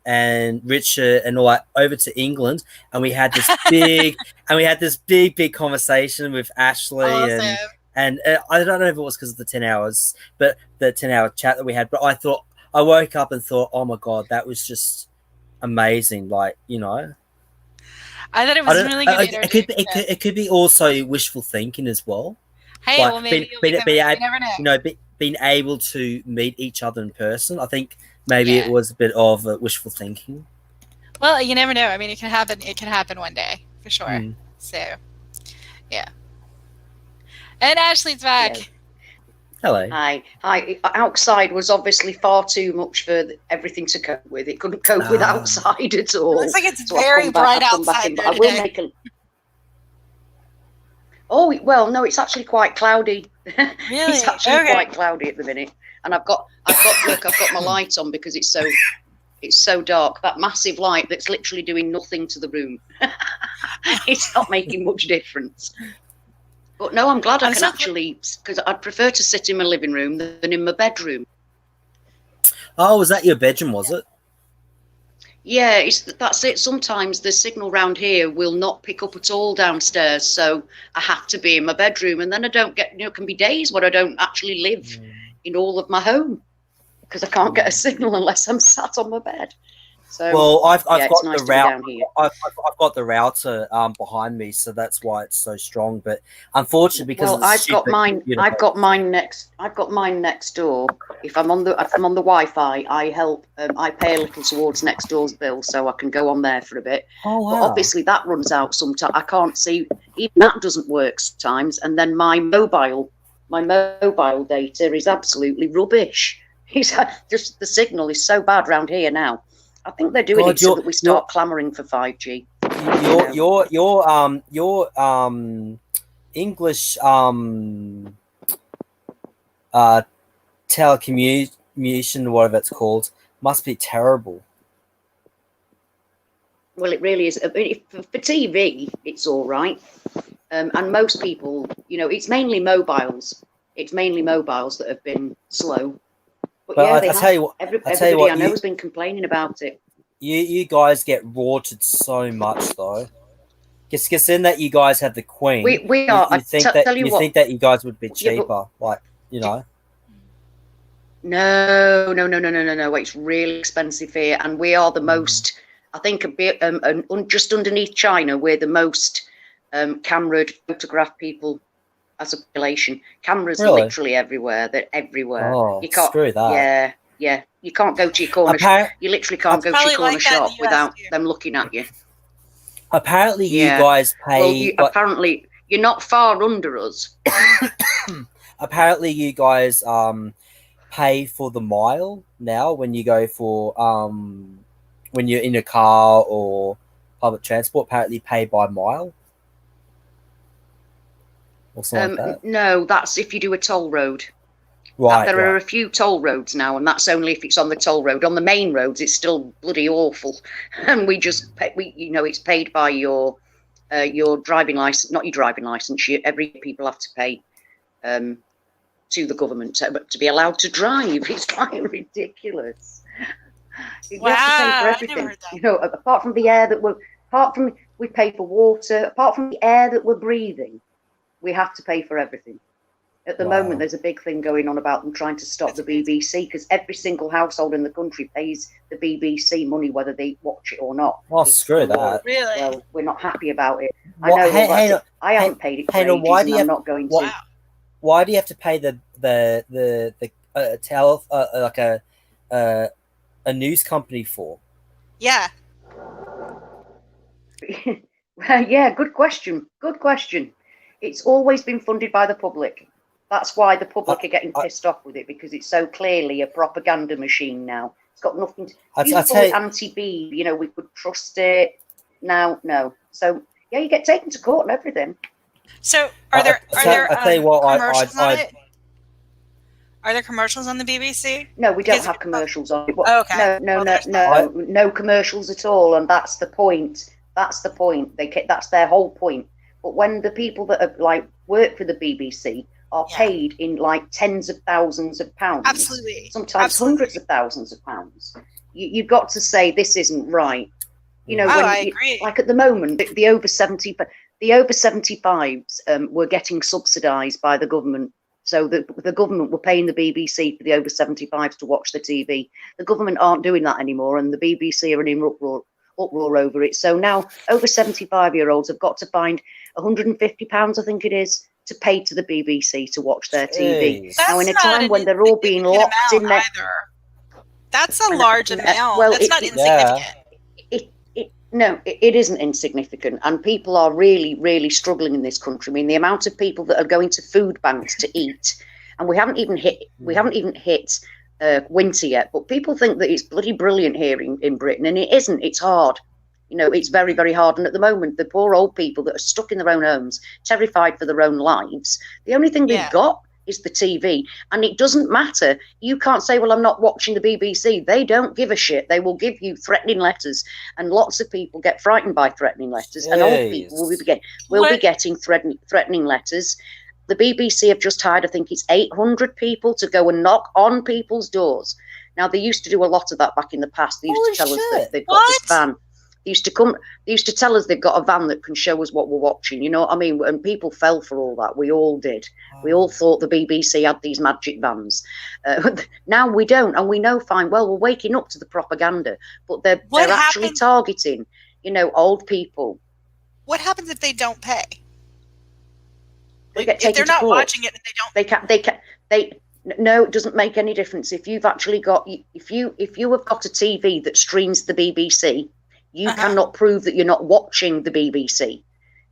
S2: Richard and all that over to England, and we had this big conversation with Ashley, and I don't know if it was because of the 10 hours, but the 10-hour chat that we had. But I woke up and thought, oh my god, that was just amazing. Like, I
S4: thought it was really good.
S2: It could be also wishful thinking as well.
S4: Hey, well, maybe you never know.
S2: Being able to meet each other in person. I think. Maybe it was a bit of wishful thinking. Well,
S4: you never know. I mean, it can happen. It can happen one day for sure. So, yeah. And Ashley's back.
S3: Yeah.
S2: Hello.
S3: Hi. Outside was obviously far too much for everything to cope with. It couldn't cope with outside at all.
S4: It looks like it's very bright outside there today.
S3: Oh, well, no, it's actually quite cloudy.
S4: Really?
S3: It's actually quite cloudy at the minute. And I've got my light on because it's so dark. That massive light that's literally doing nothing to the room. It's not making much difference. But no, I'm glad I can actually, because I'd prefer to sit in my living room than in my bedroom.
S2: Oh, was that your bedroom, was it?
S3: Yeah, that's it. Sometimes the signal round here will not pick up at all downstairs, so I have to be in my bedroom, and then I don't get, it can be days where I don't actually live in all of my home because I can't get a signal unless I'm sat on my bed. So
S2: well, I've
S3: yeah,
S2: got
S3: nice
S2: the router.
S3: here.
S2: I've got the router behind me, so that's why it's so strong. But unfortunately, because
S3: I've got mine next door. If I'm on the Wi-Fi, I pay a little towards next door's bill, so I can go on there for a bit.
S2: Oh, wow.
S3: But obviously that runs out sometimes. I can't see, even that doesn't work sometimes. And then my mobile data is absolutely rubbish. Just the signal is so bad around here now. I think they're doing it so that we start clamouring for 5G.
S2: Your English telecommunication, whatever it's called, must be terrible.
S3: Well, it really is. For TV, it's all right. And most people, it's mainly mobiles. It's mainly mobiles that have been slow. But yeah, I tell you what, everybody I know has been complaining about it.
S2: You guys get rorted so much, though. Because in that you guys have the Queen,
S3: we are.
S2: You think that you guys would be cheaper,
S3: No. It's really expensive here, and we are the most. I think just underneath China, we're the most cameraed, photographed people as a population. Cameras are literally everywhere. They're everywhere.
S2: Oh, you can't, screw that.
S3: Yeah. You can't go to your corner You literally can't go to your corner shop without them looking at you.
S2: Apparently, you guys pay...
S3: Well, apparently, you're not far under us.
S2: Apparently, you guys pay for the mile now when you go for... when you're in a car or public transport, apparently pay by mile. Or something like that.
S3: No, that's if you do a toll road.
S2: Right.
S3: There are a few toll roads now, and that's only if it's on the toll road. On the main roads, it's still bloody awful, and we just pay, it's paid by your driving license, not your driving license. Every people have to pay to the government to be allowed to drive. It's quite ridiculous. You have to pay for everything. Apart from the air that we pay for water. Apart from the air that we're breathing, we have to pay for everything. At the moment, there's a big thing going on about them trying to stop the BBC because every single household in the country pays the BBC money whether they watch it or not.
S2: Oh, screw that.
S3: Really? Well, we're not happy about it. I know. I haven't paid it for ages, and I'm not going to.
S2: Why do you have to pay a news company for?
S4: Yeah.
S3: Yeah, good question. It's always been funded by the public. That's why the public are getting pissed off with it, because it's so clearly a propaganda machine now. It's got nothing to anti-B, we could trust it. Now, no. So, yeah, you get taken to court and everything.
S4: So, are there commercials on it? Are there commercials on the BBC?
S3: No, we don't have commercials on it.
S4: Okay.
S3: No commercials at all, and that's the point. That's the point. That's their whole point. But when the people that are work for the BBC are paid in tens of thousands of pounds, sometimes hundreds of thousands of pounds, you've got to say this isn't right.
S4: I agree.
S3: At the moment, the over 75s were getting subsidised by the government. So the government were paying the BBC for the over 75s to watch the TV. The government aren't doing that anymore, and the BBC are in uproar over it. So now over 75-year-olds have got to find £150, I think it is, to pay to the BBC to watch their TV. Now, in a time when they're all being locked in there,
S4: that's a large amount. Well, that's not insignificant.
S3: No, it isn't insignificant, and people are really, really struggling in this country. I mean, the amount of people that are going to food banks to eat, and we haven't even hit winter yet. But people think that it's bloody brilliant here in Britain, and it isn't. It's hard. It's very, very hard. And at the moment, the poor old people that are stuck in their own homes, terrified for their own lives, the only thing they've got is the TV. And it doesn't matter. You can't say, well, I'm not watching the BBC. They don't give a shit. They will give you threatening letters. And lots of people get frightened by threatening letters. And old people will be getting threatening letters. The BBC have just hired, I think it's 800 people to go and knock on people's doors. Now, they used to do a lot of that back in the past. They used to tell us that they've got this van. They used to tell us they've got a van that can show us what we're watching. You know what I mean? And people fell for all that. We all did. We all thought the BBC had these magic vans. Now we don't, and we know fine well we're waking up to the propaganda, but they're actually targeting, you know, old people.
S4: What happens if they don't pay?
S3: They get taken
S4: if they're
S3: to
S4: not
S3: court.
S4: Watching it and they don't.
S3: No, it doesn't make any difference. If you've actually got, if you have got a TV that streams the BBC, you cannot prove that you're not watching the BBC.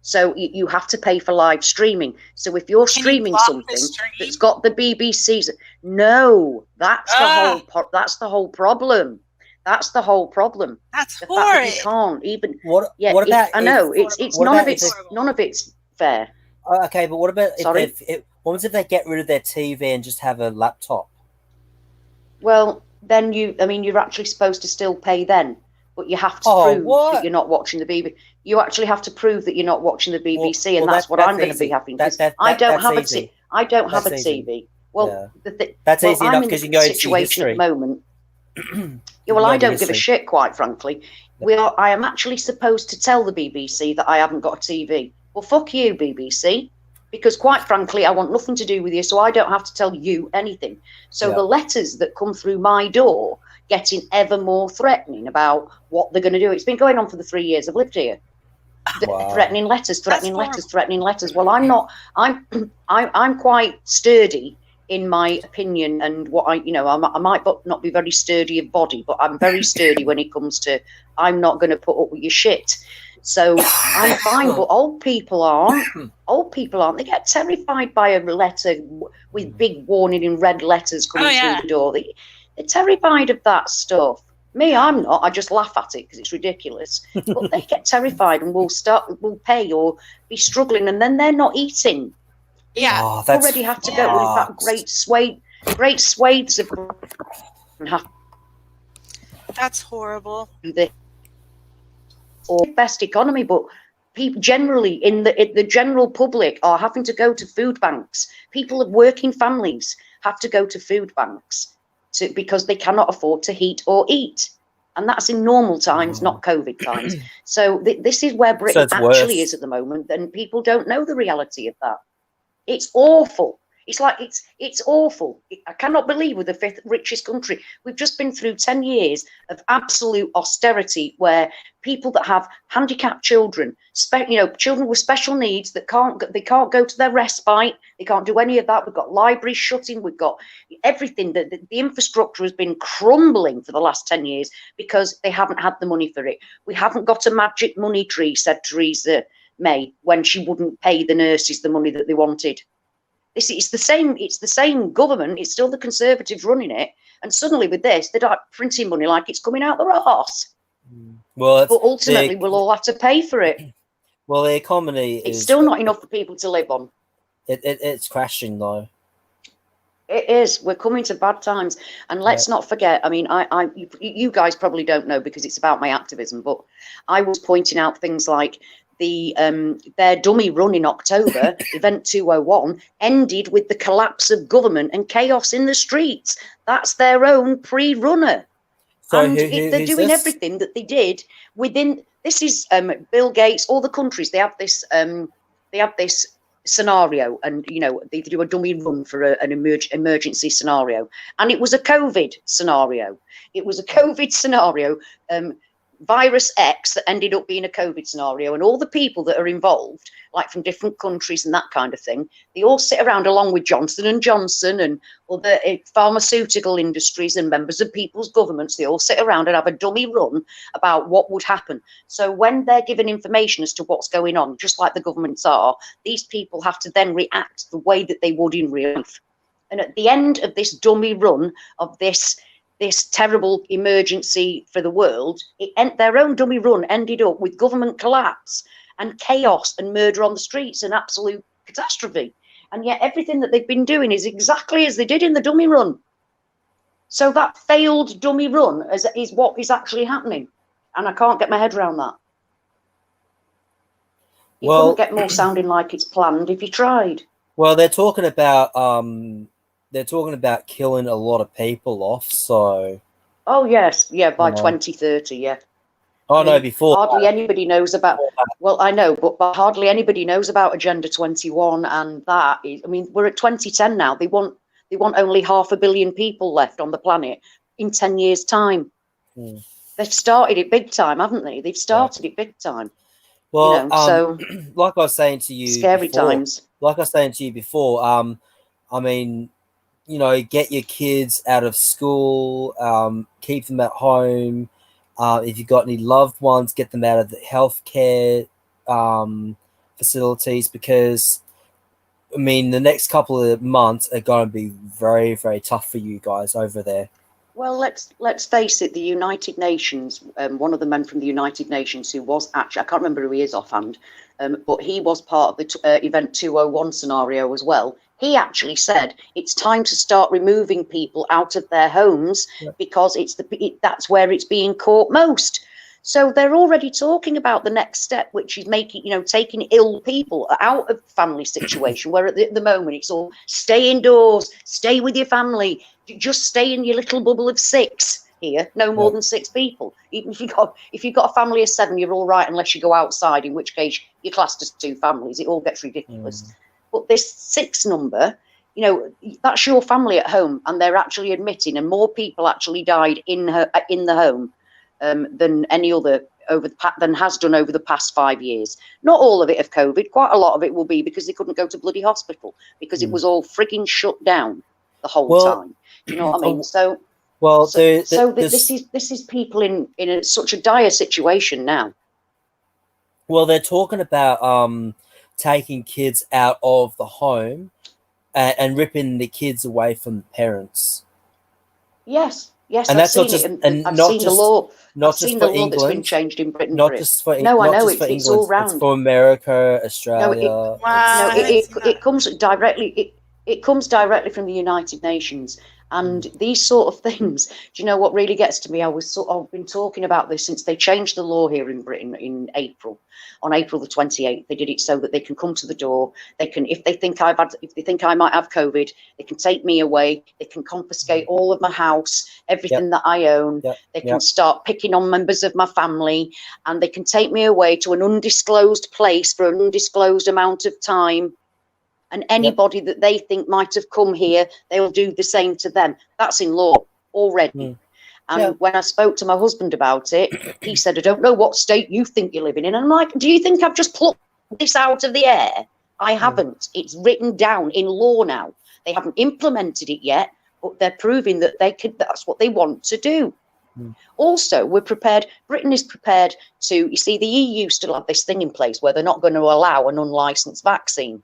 S3: So you have to pay for live streaming. So if you're streaming something that's got the BBC's, no, that's the whole problem. That's the whole problem.
S4: That's
S3: horrid. Fact that you can't even. What about? I know it's none of it's fair.
S2: Okay, but what about what if they get rid of their TV and just have a laptop?
S3: Well, then you're actually supposed to still pay then, but you have to prove that you're not watching the BBC. You actually have to prove that you're not watching the BBC, and that's what I'm going to be having. I don't have a TV. Well,
S2: that's easy enough because you can go into
S3: history at the moment. Yeah, well, I don't give a shit, quite frankly. I am actually supposed to tell the BBC that I haven't got a TV. Well, fuck you, BBC, because quite frankly, I want nothing to do with you, so I don't have to tell you anything. So the letters that come through my door getting ever more threatening about what they're going to do. It's been going on for the 3 years I've lived here. Threatening letters. Well, I'm not. I'm quite sturdy in my opinion, and what I might not be very sturdy of body, but I'm very sturdy when it comes to I'm not going to put up with your shit. So I'm fine, but old people aren't. They get terrified by a letter with big warning in red letters coming through the door. They're terrified of that stuff. Me, I'm not. I just laugh at it because it's ridiculous. But they get terrified and will pay or be struggling, and then they're not eating.
S4: Yeah,
S3: already have to go with that great swathes of.
S4: That's horrible.
S3: Or best economy, but people generally in the general public are having to go to food banks. People of working families have to go to food banks because they cannot afford to heat or eat, and that's in normal times, not COVID times. So this is where Britain actually is at the moment, and people don't know the reality of that. It's awful. It's like it's awful. I cannot believe we're the 5th richest country. We've just been through 10 years of absolute austerity, where people that have handicapped children, children with special needs that can't go to their respite, they can't do any of that. We've got libraries shutting. We've got everything. The infrastructure has been crumbling for the last 10 years because they haven't had the money for it. We haven't got a magic money tree, said Theresa May when she wouldn't pay the nurses the money that they wanted. It's the same government. It's still the Conservatives running it, and suddenly with this, they're like printing money like it's coming out their arse.
S2: Well,
S3: but ultimately, we'll all have to pay for it.
S2: Well, the economy
S3: it's still not enough for people to live on.
S2: It's crashing though.
S3: It is. We're coming to bad times, and let's not forget. I mean, you guys probably don't know because it's about my activism, but I was pointing out things like their dummy run in October, Event 201, ended with the collapse of government and chaos in the streets. That's their own pre-runner.
S2: So
S3: and they're doing everything that they did within. This is Bill Gates. All the countries they have this scenario, and they do a dummy run for an emergency scenario, and it was a COVID scenario. Virus X that ended up being a COVID scenario, and all the people that are involved, like from different countries and that kind of thing, they all sit around along with Johnson & Johnson and other pharmaceutical industries and members of people's governments. They all sit around and have a dummy run about what would happen. So when they're given information as to what's going on, just like the governments are, these people have to then react the way that they would in real life. And at the end of this dummy run of this terrible emergency for the world, their own dummy run ended up with government collapse and chaos and murder on the streets and absolute catastrophe. And yet everything that they've been doing is exactly as they did in the dummy run. So that failed dummy run is what is actually happening. And I can't get my head around that. You couldn't get more sounding like it's planned if you tried.
S2: Well, they're talking about killing a lot of people off, so...
S3: Oh, yes. Yeah, by 2030, yeah.
S2: Oh, no, before.
S3: Hardly anybody knows about, well, I know, but hardly anybody knows about Agenda 21 and that. I mean, we're at 2010 now. They want only 500 million people left on the planet in 10 years' time.
S2: Mm.
S3: They've started it big time, haven't they? They've started it big time.
S2: Well,
S3: you know, so
S2: like I was saying to you
S3: scary
S2: before,
S3: times.
S2: Like I was saying to you before, I mean, you know, get your kids out of school, keep them at home. If you've got any loved ones, get them out of the healthcare facilities, because, I mean, the next couple of months are going to be very, very tough for you guys over there.
S3: Well, let's face it. The United Nations, one of the men from the United Nations, who was actually, I can't remember who he is offhand, but he was part of the Event 201 scenario as well. He actually said it's time to start removing people out of their homes because that's where it's being caught most. So they're already talking about the next step, which is taking ill people out of family situation, where at the moment it's all stay indoors, stay with your family, just stay in your little bubble of 6 here, no more than 6 people. Even if you've got a family of 7, you're all right, unless you go outside, in which case you're classed as 2 families. It all gets ridiculous. But this 6 number, that's your family at home, and they're actually admitting, and more people actually died in the home than any other than has done over the past 5 years. Not all of it of COVID. Quite a lot of it will be because they couldn't go to bloody hospital because it was all frigging shut down the whole time. You know what I mean? So this is people in such a dire situation now.
S2: Well, they're talking about taking kids out of the home and ripping the kids away from the parents.
S3: Yes,
S2: and
S3: I've seen it. And I've seen the law.
S2: Not just for England,
S3: that's been changed in Britain.
S2: Not just for
S3: no, I know
S2: it's
S3: all round.
S2: It's for America, Australia.
S3: It comes directly. It comes directly from the United Nations. And these sort of things, do you know what really gets to me? I've been talking about this since they changed the law here in Britain in April. On April the 28th, they did it so that they can come to the door. They can, if they think I might have COVID, they can take me away. They can confiscate all of my house, everything that I own. They can start picking on members of my family, and they can take me away to an undisclosed place for an undisclosed amount of time. And anybody that they think might have come here, they'll do the same to them. That's in law already. And when I spoke to my husband about it, he said, I don't know what state you think you're living in. And I'm like, do you think I've just plucked this out of the air? I haven't. It's written down in law now. They haven't implemented it yet, but they're proving that that's what they want to do. Also, we're prepared. Britain is prepared to, you see, the EU still have this thing in place where they're not going to allow an unlicensed vaccine.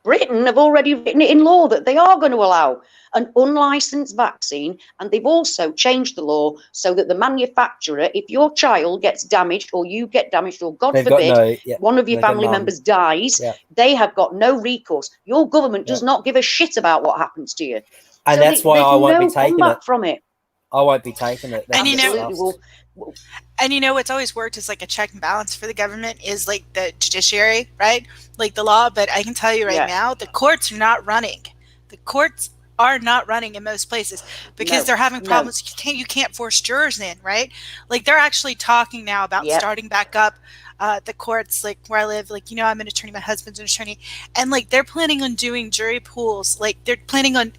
S3: Britain have already written it in law that they are going to allow an unlicensed vaccine, and they've also changed the law so that the manufacturer, if your child gets damaged or you get damaged, or God forbid, one of your family members dies, they have got no recourse. Your government does not give a shit about what happens to you.
S2: And so that's why I won't be taking it.
S3: From it.
S2: I won't be taking it.
S4: And what's always worked as like a check and balance for the government is like the judiciary, right? Like the law. But I can tell you right now, the courts are not running. The courts are not running in most places because they're having problems. You can't force jurors in, right? Like they're actually talking now about starting back up the courts, like where I live. Like, I'm an attorney, my husband's an attorney, and like they're planning on doing jury pools. Like they're planning on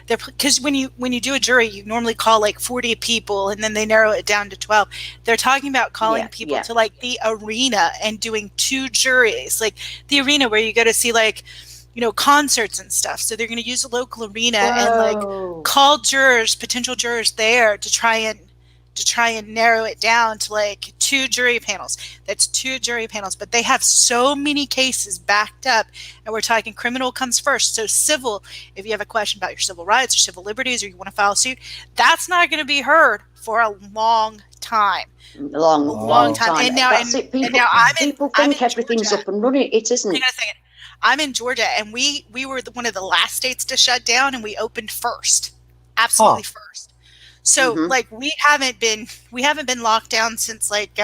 S4: because when you do a jury, you normally call like 40 people and then they narrow it down to 12. They're talking about calling people to like the arena and doing 2 juries, like the arena where you go to see like, concerts and stuff. So they're going to use a local arena and like call potential jurors there to try and narrow it down to like 2 jury panels. That's 2 jury panels, but they have so many cases backed up, and we're talking criminal comes first. So civil, if you have a question about your civil rights or civil liberties, or you want to file a suit, that's not going to be heard for a long time. Long time. And now,
S3: that's it. People think everything's up and running. It isn't.
S4: Hang on a second. I'm in Georgia, and we were one of the last states to shut down, and we opened first, absolutely first. So like we haven't been locked down since like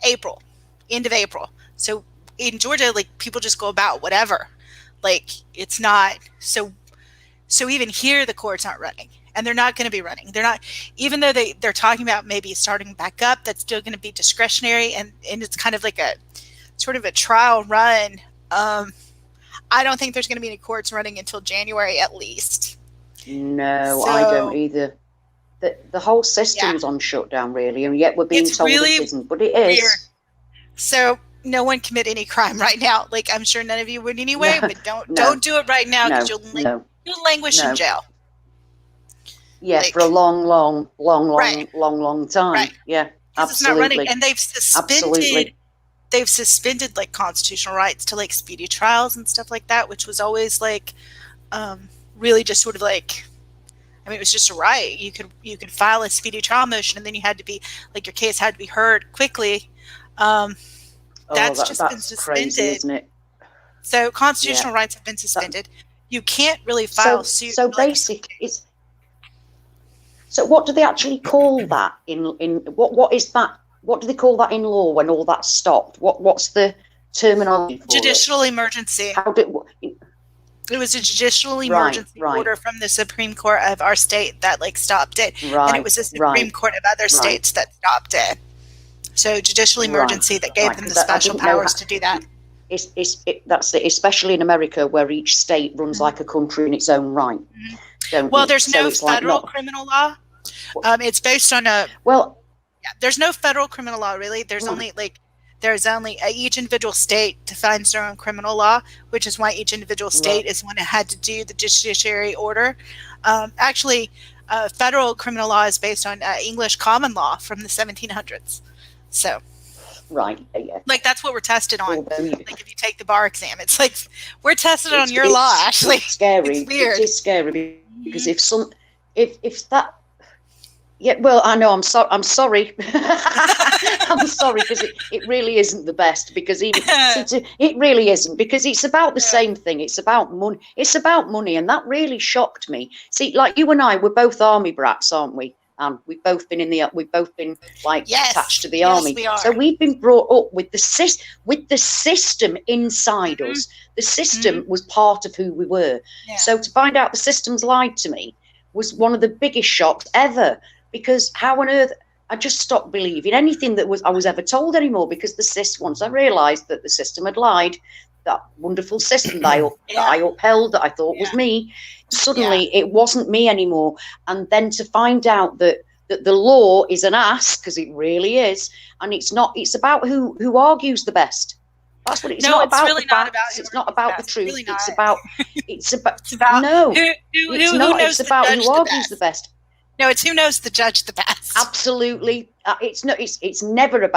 S4: April, end of April. So in Georgia, like people just go about whatever. Like it's not so even here the courts aren't running. and they're not going to be running. They're not, even though they're talking about maybe starting back up, that's still going to be discretionary, and it's kind of like a sort of a trial run. I don't think there's going to be any courts running until January at least.
S3: No, I don't either. The whole system's on shutdown, really, and yet we're being told really it isn't, but it is. Weird.
S4: So no one commit any crime right now. Like, I'm sure none of you would anyway, but don't do it right now, because you'll languish in jail.
S3: Yeah, like, for a long time. Right. Yeah, absolutely.
S4: It's not running, and they've suspended like constitutional rights to like speedy trials and stuff like that, which was always like really just sort of like, I mean, it was just a right. You could file a speedy trial motion, and then you had to be like, your case had to be heard quickly. That's just been suspended,
S3: crazy, isn't it?
S4: So constitutional rights have been suspended. You can't really file suit.
S3: So basically, so what do they actually call that in what is that? What do they call that in law when all that stopped? What's the terminology for
S4: judicial emergency? It was a judicial emergency order from the Supreme Court of our state that like stopped it, and it was the Supreme Court of other states that stopped it. So judicial emergency that gave them the special powers to do that.
S3: That's it, especially in America, where each state runs like a country in its own right.
S4: Well, there's no federal criminal law. It's based on there's no federal criminal law, really. There's only each individual state defines their own criminal law, which is why each individual state is one that had to do the judiciary order. Actually, federal criminal law is based on English common law from the 1700s. So, like that's what we're tested on. Like if you take the bar exam, it's like we're tested on your law. Actually,
S3: it's scary.
S4: It's weird.
S3: It is scary because if that. Yeah, well, I know. I'm sorry. I'm sorry because it really isn't the best, because it really isn't, because it's about the same thing. It's about money. It's about money, and that really shocked me. See, like you and I, we're both army brats, aren't we? We've both been attached to the army.
S4: We are.
S3: So we've been brought up with the system inside us. The system was part of who we were. Yeah. So to find out the system's lied to me was one of the biggest shocks ever. Because how on earth, I just stopped believing anything that I was ever told anymore, because once I realised that the system had lied, that wonderful system that I upheld, that I thought was me, suddenly it wasn't me anymore. And then to find out that the law is an ass, because it really is, and it's about who argues the best. That's what it's not about.
S4: Really
S3: the facts. It's not about the truth.
S4: Really
S3: it's about no. It's not. It's about who argues the best.
S4: No, it's who knows the judge the best.
S3: Absolutely. It's never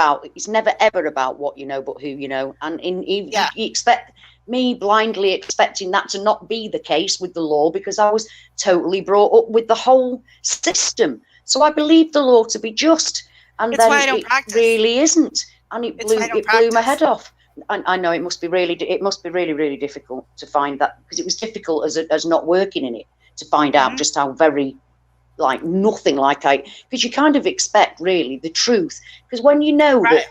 S3: ever about what you know, but who you know. And you expect me blindly expecting that to not be the case with the law, because I was totally brought up with the whole system. So I believed the law to be just, and then it really isn't, and it blew my head off. I know it must be really difficult to find that, because it was difficult as not working in it to find out just how very. Like nothing because you kind of expect really the truth, because when you know that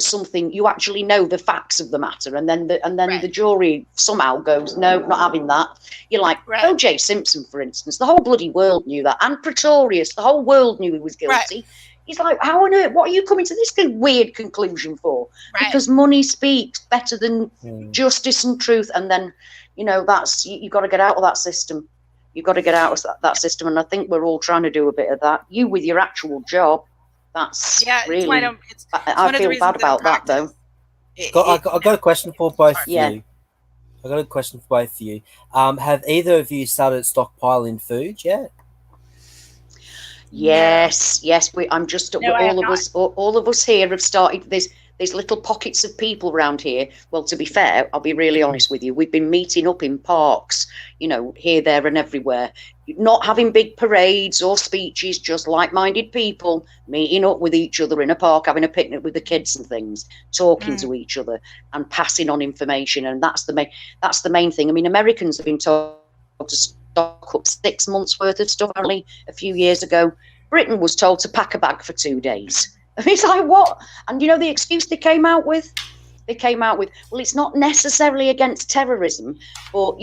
S3: something, you actually know the facts of the matter, and then the jury somehow goes, no, not having that. You're like O.J. Simpson, for instance, the whole bloody world knew that, and Pretorius, the whole world knew he was guilty. He's like, how on earth, what are you coming to this weird conclusion for? Because money speaks better than justice and truth, and then that's you've got to get out of that system. You've got to get out of that system, and I think we're all trying to do a bit of that. You with your actual job, that's really. I feel bad about that, though.
S2: I've got a question for both of you. Have either of you started stockpiling food yet?
S3: Yes. I'm just. All of us here have started this. There's little pockets of people around here. Well, to be fair, I'll be really honest with you. We've been meeting up in parks, here, there and everywhere. Not having big parades or speeches, just like-minded people meeting up with each other in a park, having a picnic with the kids and things, talking to each other and passing on information. And that's the main thing. I mean, Americans have been told to stock up 6 months worth of stuff only a few years ago. Britain was told to pack a bag for 2 days. It's like, what? And the excuse they came out with? Well, it's not necessarily against terrorism, but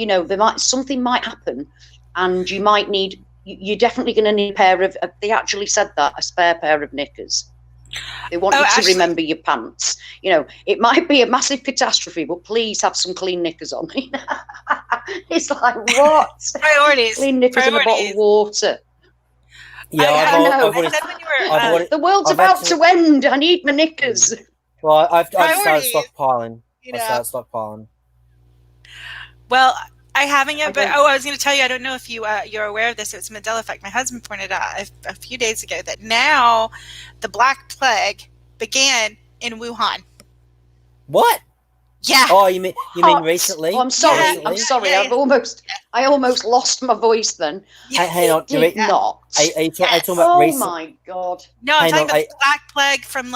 S3: something might happen, and you might need you're definitely going to need a pair of, they actually said that, a spare pair of knickers. They want you to remember your pants. You know, it might be a massive catastrophe, but please have some clean knickers on. It's like, what?
S4: Priorities.
S3: Clean knickers and a bottle of water.
S2: Yeah,
S3: I know. The world's about to end. I need my knickers.
S2: Well, I've started stockpiling.
S4: You know.
S2: I started stockpiling.
S4: Well, I haven't yet, but I was going to tell you, I don't know if you're aware of this. It was Mandela Effect. My husband pointed out a few days ago that now the Black Plague began in Wuhan.
S2: What?
S4: Yeah.
S2: Oh, you mean recently?
S3: Oh, I'm sorry.
S4: Yeah.
S3: I'm sorry. Yeah. I almost lost my voice then.
S2: Yeah. Hang on.
S3: Did not.
S2: Are you talking about recent?
S3: Oh my God.
S4: No, I'm talking about the Black Plague from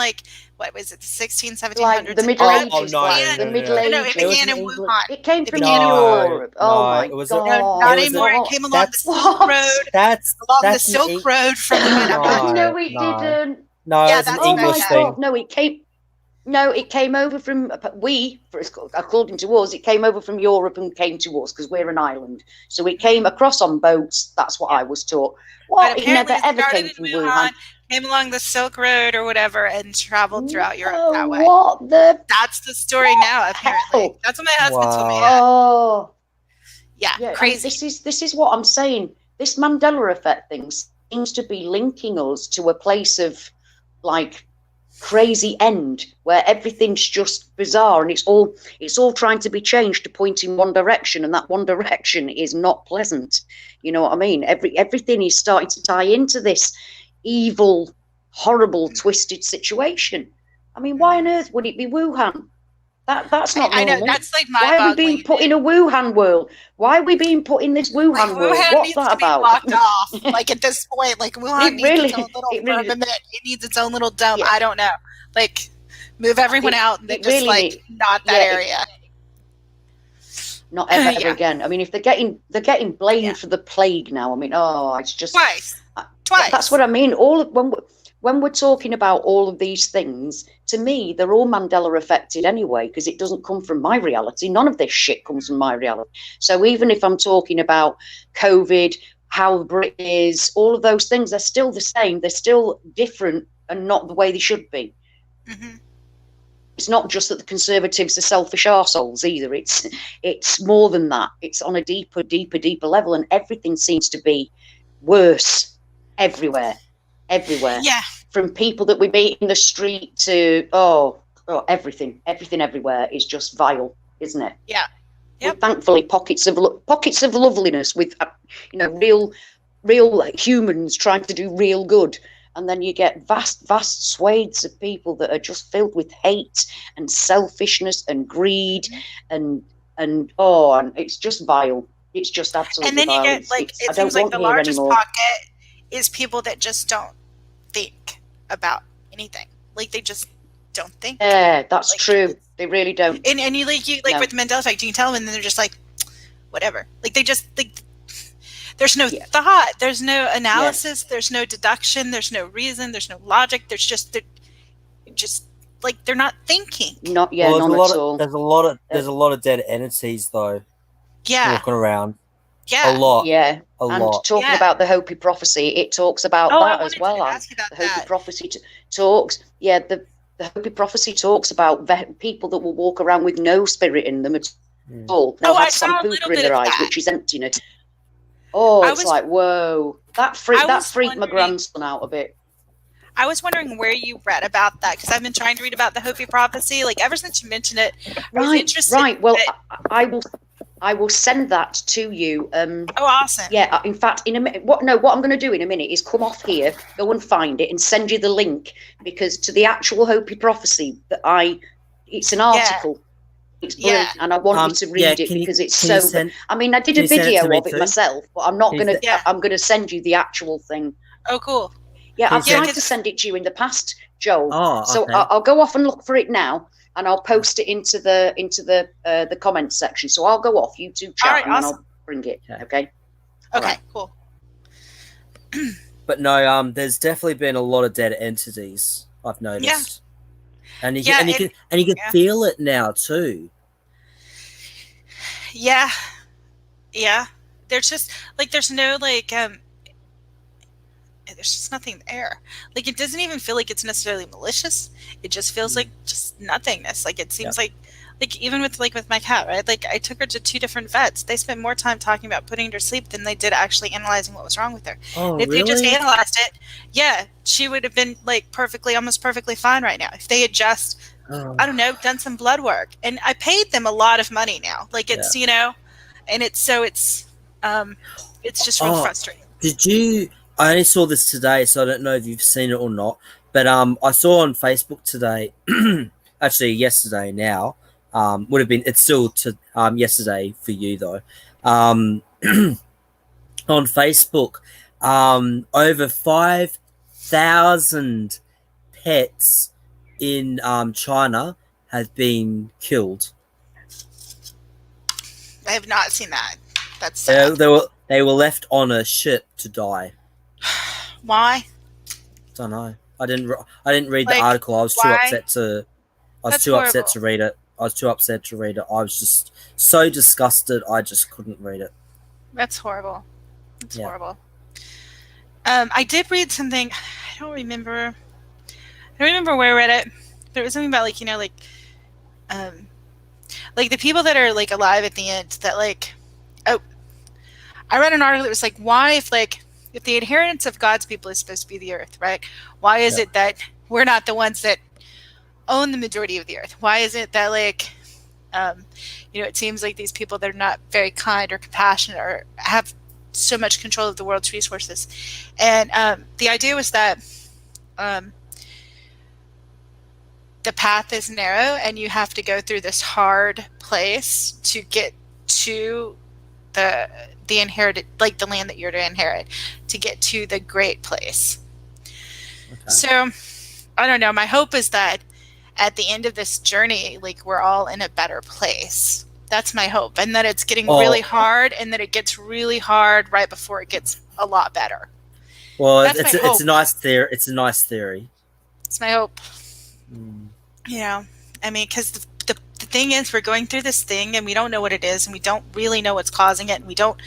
S4: what was it, the 1600s, 1700s?
S3: Like the Middle Ages.
S2: The
S3: Middle Ages.
S4: No, it began in Wuhan.
S3: It came from Europe. Oh my God.
S4: No, not anymore. It came along the Silk Road.
S2: That's
S4: the Silk Road from the
S3: No, it didn't.
S2: No, that's an English thing.
S3: God. No, it came over from according to us, it came over from Europe and came to us because we're an island. So it came across on boats. That's what I was taught. Well, it never ever came from Wuhan.
S4: Came along the Silk Road or whatever and traveled throughout Europe that way. That's the story now, apparently.
S3: Hell?
S4: That's what my husband told me.
S3: Oh,
S4: yeah, crazy.
S3: This is what I'm saying. This Mandela Effect thing seems to be linking us to a place of like crazy end where everything's just bizarre and it's all trying to be changed to point in one direction, and that one direction is not pleasant. You know what I mean? Everything is starting to tie into this evil, horrible, twisted situation. I mean, why on earth would it be Wuhan? That's not normal.
S4: I know, that's like
S3: why are we being put in a Wuhan world? Why are we being put in this Wuhan world? What's that about?
S4: Blocked off. Like at this point, like Wuhan needs its own little firmament. It needs its own little dome. Yeah. I don't know. Like move everyone out and just really not that area.
S3: Not ever again. I mean, if they're getting blamed for the plague now. I mean, it's just
S4: twice.
S3: That's what I mean. When we're talking about all of these things, to me, they're all Mandela affected anyway, because it doesn't come from my reality. None of this shit comes from my reality. So even if I'm talking about COVID, how Britain is, all of those things, they're still the same. They're still different and not the way they should be. Mm-hmm. It's not just that the Conservatives are selfish arseholes either. It's more than that. It's on a deeper level, and everything seems to be worse everywhere. Yeah, from people that we meet in the street to everything everywhere is just vile, isn't it?
S4: Yeah.
S3: Yep. Thankfully, pockets of loveliness with real humans trying to do real good, and then you get vast swathes of people that are just filled with hate and selfishness and greed, and it's just vile. It's just absolutely.
S4: And then
S3: vile.
S4: You get it seems like the largest pocket is people that just don't think about anything. Like they just don't think.
S3: Yeah, that's true. They really don't.
S4: And you with Mandela Effect, you can tell them, and then they're just like, whatever. Like they just there's no thought, there's no analysis, there's no deduction, there's no reason, there's no logic. There's just like they're not thinking.
S3: None at all.
S2: There's a lot of dead entities though.
S4: Yeah.
S2: Walking around. A
S4: Yeah.
S2: lot.
S3: Yeah.
S2: lot.
S3: Talking about the Hopi prophecy, it talks about that as well. The Hopi prophecy talks. Yeah, the Hopi prophecy talks about people that will walk around with no spirit in them at all. They'll have sambuca in their eyes, which is emptiness. It's like, whoa. That freaked my grandson out a bit.
S4: I was wondering where you read about that, because I've been trying to read about the Hopi prophecy. Like ever since you mentioned it, I was interested.
S3: Right. Well, I will send that to you.
S4: Awesome.
S3: Yeah, in fact, in a minute. What I'm going to do in a minute is come off here, go and find it, and send you the link, because to the actual Hopi prophecy it's an article. It's brilliant, and I want you to read it because it's so. I mean, I did a video of it myself, but I'm not going to. I'm going to send you the actual thing.
S4: Oh, cool.
S3: Yeah, I've tried to send it to you in the past, Joel. So I'll go off and look for it now, and I'll post it into the comments section. So I'll go off, you two chat, and then I'll bring it. Okay.
S4: Okay. Cool.
S2: But no, there's definitely been a lot of dead entities. I've noticed. Yeah. And you can feel it now too.
S4: Yeah. Yeah. There's just there's no there's just nothing there. Like, it doesn't even feel like it's necessarily malicious. It just feels like just nothingness. Like, it seems like even with my cat, right? Like, I took her to 2 different vets. They spent more time talking about putting her to sleep than they did actually analyzing what was wrong with her.
S2: Oh,
S4: and if
S2: really?
S4: they just analyzed it, yeah, she would have been like almost perfectly fine right now. If they had just, I don't know, done some blood work. And I paid them a lot of money now. Like, it's, you know, and it's just real frustrating.
S2: Did you? I only saw this today, so I don't know if you've seen it or not. But I saw on Facebook today, actually yesterday now, would have been, it's still to yesterday for you though. On Facebook, over 5,000 pets in China have been killed.
S4: I have not seen that. That's sad.
S2: They were left on a ship to die.
S4: Why?
S2: Don't know. I didn't read the article. I was too upset to. Upset to read it. I was too upset to read it. I was just so disgusted. I just couldn't read it.
S4: That's horrible. That's horrible. I did read something. I don't remember where I read it, but it was something about, like, you know, like the people that are like alive at the end. That, like, I read an article that was like, why, if the inheritance of God's people is supposed to be the earth, right? Why is it that we're not the ones that own the majority of the earth? Why is it that, like, you know, it seems like these people that are not very kind or compassionate or have so much control of the world's resources? And the idea was that the path is narrow and you have to go through this hard place to get to the inherited, like the land that you're to inherit, to get to the great place. Okay. So I don't know. My hope is that at the end of this journey, like, we're all in a better place. That's my hope. And that it's getting really hard, and that it gets really hard right before it gets a lot better.
S2: Well, it's a nice theory. It's a nice theory.
S4: It's my hope. You know, I mean, because the thing is, we're going through this thing and we don't know what it is, and we don't really know what's causing it, and we don't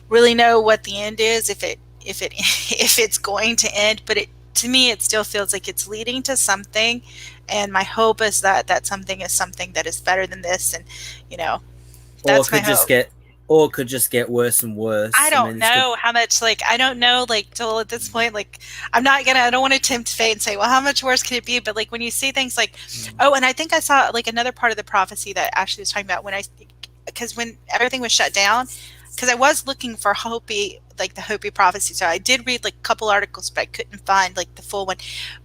S4: really know what the end is, if it's going to end. But to me, it still feels like it's leading to something, and my hope is that something is something that is better than this. And, you know, that's my hope.
S2: Or it could just get worse and worse.
S4: I don't know how much, like, I don't know, like, till at this point, like, I don't want to tempt fate and say, well, how much worse could it be? But, like, when you see things like, and I think I saw, like, another part of the prophecy that Ashley was talking about because when everything was shut down, because I was looking for Hopi, like the Hopi prophecy. So I did read, like, a couple articles, but I couldn't find, like, the full one.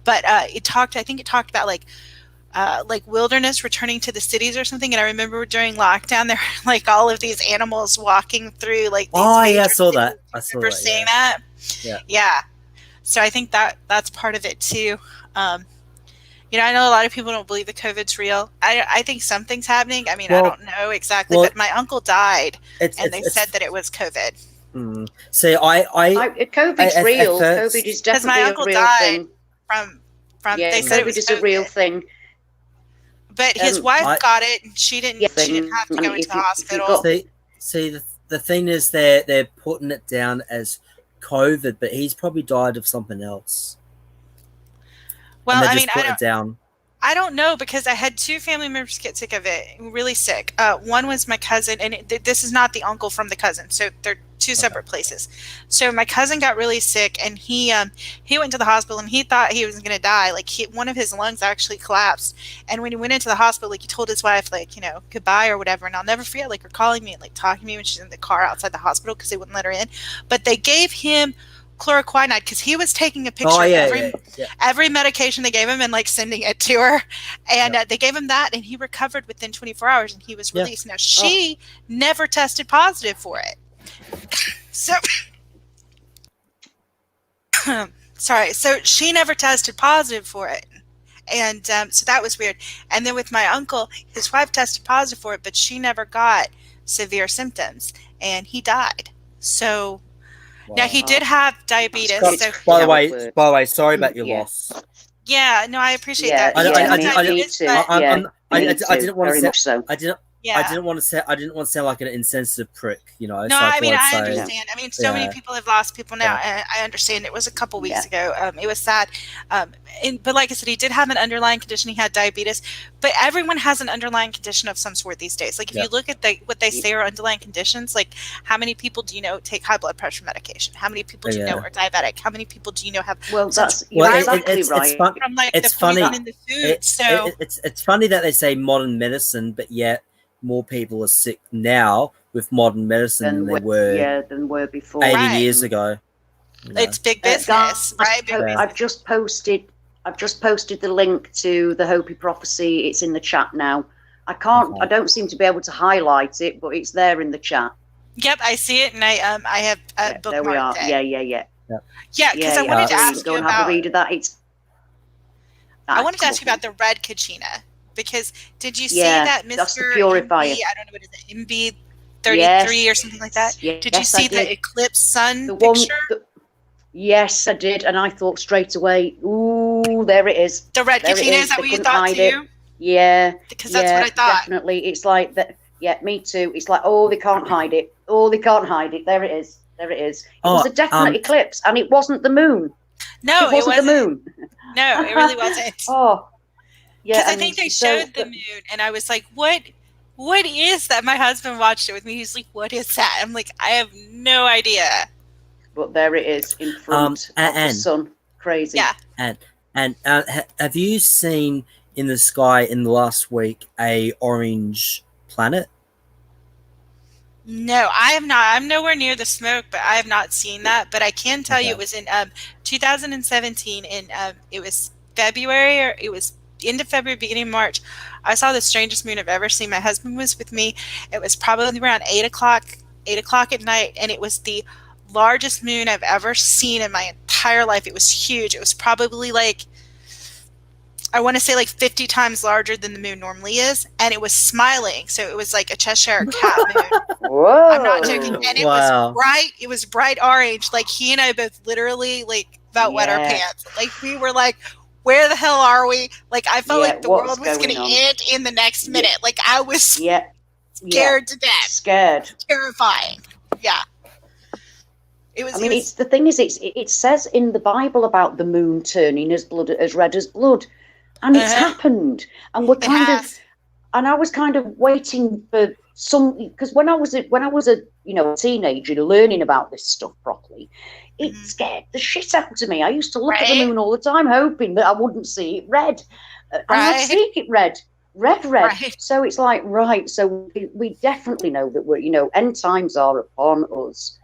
S4: But I think it talked about, like wilderness returning to the cities or something. And I remember during lockdown, there were, like, all of these animals walking through, like, these
S2: I saw that. I
S4: remember seeing that. Yeah. So I think that's part of it too. You know, I know a lot of people don't believe the COVID's real. I think something's happening. I mean, I don't know exactly, but my uncle died, and they said that it was COVID.
S2: See,
S3: COVID's real. COVID is definitely a real thing.
S4: From they said it was
S3: a real thing.
S4: But his wife got it, and she didn't. She didn't have to go into the hospital.
S2: See, the thing is, they're putting it down as COVID, but he's probably died of something else.
S4: Well, I mean, I don't know, because I had 2 family members get sick of it, really sick. One was my cousin, and this is not the uncle from the cousin, so they're 2 separate places. So my cousin got really sick, and he went to the hospital, and he thought he was going to die. Like, one of his lungs actually collapsed, and when he went into the hospital, like, he told his wife, like, you know, goodbye or whatever. And I'll never forget, like, her calling me and, like, talking to me when she's in the car outside the hospital because they wouldn't let her in. But they gave him chloroquine because he was taking a picture of every medication they gave him and, like, sending it to her, and they gave him that, and he recovered within 24 hours, and he was released. Now, she never tested positive for it, so so she never tested positive for it, and so that was weird. And then with my uncle, his wife tested positive for it, but she never got severe symptoms, and he died. So now, he did have diabetes.
S2: By the way, sorry about your loss.
S4: Yeah, no, I appreciate that.
S2: I didn't want to.
S4: Yeah.
S2: I didn't want to sound like an insensitive prick, you know.
S4: No,
S2: so
S4: I mean, I
S2: say,
S4: understand. I mean, so many people have lost people now, and I understand. It was a couple weeks ago. It was sad. But like I said, he did have an underlying condition. He had diabetes. But everyone has an underlying condition of some sort these days. Like, if you look at what they say are underlying conditions, like, how many people do you know take high blood pressure medication? How many people do you know are diabetic? How many people do you know have...
S3: Well, you're exactly right.
S4: From, like, the poison in the food.
S2: It's funny that they say modern medicine, but yet more people are sick now with modern medicine than
S3: were before
S2: 80 years ago.
S4: You know. It's big business, right?
S3: I've just posted the link to the Hopi Prophecy. It's in the chat now. I don't seem to be able to highlight it, but it's there in the chat.
S4: Yep, I see it, and I have bookmarked
S3: there we are.
S4: it. Yeah, because I wanted to ask you about...
S3: have a read of that.
S4: I wanted to ask you about the red Kachina. Because did you see that Mr.
S3: That's the purifier.
S4: I don't know what is it, MB 33 or something like that?
S3: Yes,
S4: did you see the eclipse sun
S3: picture? Yes, I did, and I thought straight away, ooh, there it is.
S4: The red Kachina, is that what you thought too?
S3: Yeah.
S4: Because that's what I thought.
S3: Definitely. It's like that. Yeah, me too. It's like, oh, they can't hide it. Oh, they can't hide it. There it is. There it is. It was a definite eclipse, and it wasn't the moon.
S4: No,
S3: it wasn't the moon.
S4: No, it really wasn't.
S3: Oh. Yeah,
S4: because I think they showed the moon, and I was like, "What is that?" My husband watched it with me. He's like, "What is that?" I'm like, "I have no idea."
S3: But there it is in front of the sun. Crazy.
S4: Yeah.
S2: And have you seen in the sky in the last week a orange planet?
S4: No, I have not. I'm nowhere near the smoke, but I have not seen that. But I can tell you, it was in 2017, and it was February, or it was end of February, beginning of March. I saw the strangest moon I've ever seen. My husband was with me. It was probably around 8 o'clock at night, and it was the largest moon I've ever seen in my entire life. It was huge. It was probably like, I want to say like 50 times larger than the moon normally is, and it was smiling. So it was like a Cheshire cat moon.
S3: Whoa.
S4: I'm not joking. And it was bright. It was bright orange. Like, he and I both literally like about wet our pants. Like, we were like, where the hell are we? Like, I felt like the world was going to end in the next minute. Like, I was scared to death.
S3: Scared.
S4: Terrifying. Yeah.
S3: It's the thing is, it says in the Bible about the moon turning as red as blood, and it's happened. And we're and I was kind of waiting for some, because when I was a teenager learning about this stuff properly, it scared the shit out of me. I used to look at the moon all the time, hoping that I wouldn't see it red. And I'd see it red. Right. So it's like, so we definitely know that we're, end times are upon us.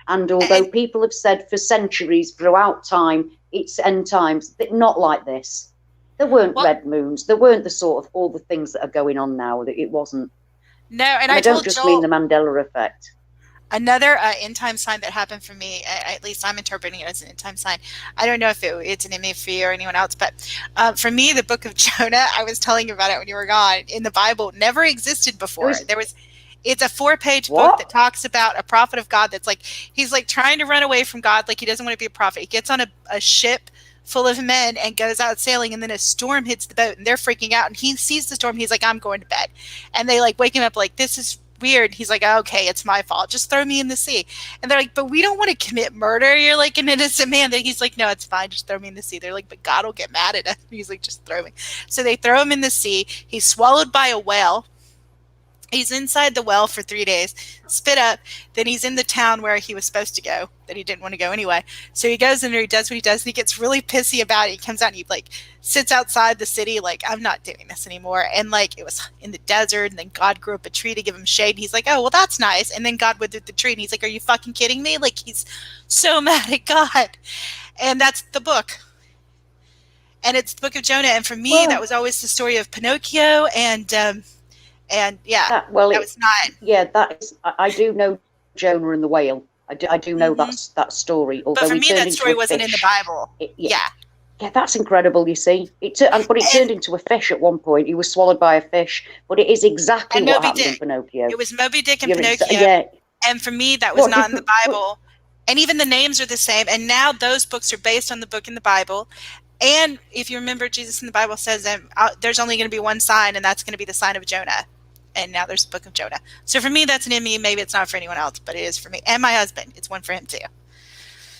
S3: And although people have said for centuries throughout time, it's end times, not like this. There weren't red moons. There weren't the sort of all the things that are going on now. That it wasn't.
S4: No, and
S3: I don't just mean the Mandela effect.
S4: Another end time sign that happened for me, at least I'm interpreting it as an end time sign. I don't know if it's an image for you or anyone else, but for me, the book of Jonah, I was telling you about it when you were gone, in the Bible, never existed before. It's a 4-page book that talks about a prophet of God that's like, he's like trying to run away from God, like he doesn't want to be a prophet. He gets on a ship full of men and goes out sailing, and then a storm hits the boat, and they're freaking out, and he sees the storm. He's like, I'm going to bed. And they like wake him up like, this is weird. He's like, okay, it's my fault. Just throw me in the sea. And they're like, but we don't want to commit murder. You're like an innocent man. He's like, no, it's fine. Just throw me in the sea. They're like, but God will get mad at us. He's like, just throw me. So they throw him in the sea. He's swallowed by a whale. He's inside the well for 3 days, spit up. Then he's in the town where he was supposed to go, that he didn't want to go anyway. So he goes in there, he does what he does, and he gets really pissy about it. He comes out and he like sits outside the city like, I'm not doing this anymore. And like, it was in the desert, and then God grew up a tree to give him shade. And he's like, oh, well, that's nice. And then God withered the tree, and he's like, are you fucking kidding me? Like, he's so mad at God. And that's the book. And it's the book of Jonah. And for me, that was always the story of Pinocchio and that was not.
S3: Yeah, that is. I do know Jonah and the whale. I do know that story. Although
S4: but for me, that story wasn't in the Bible.
S3: Yeah, that's incredible. You see, but it turned into a fish at one point. He was swallowed by a fish. But it is exactly what happened in Pinocchio.
S4: It was Moby Dick and Pinocchio. And for me, that was not in the Bible. And even the names are the same. And now those books are based on the book in the Bible. And if you remember, Jesus in the Bible says there's only going to be one sign, and that's going to be the sign of Jonah. And now there's the book of Jonah. So for me, that's an me. Maybe it's not for anyone else, but it is for me. And my husband. It's one for him too.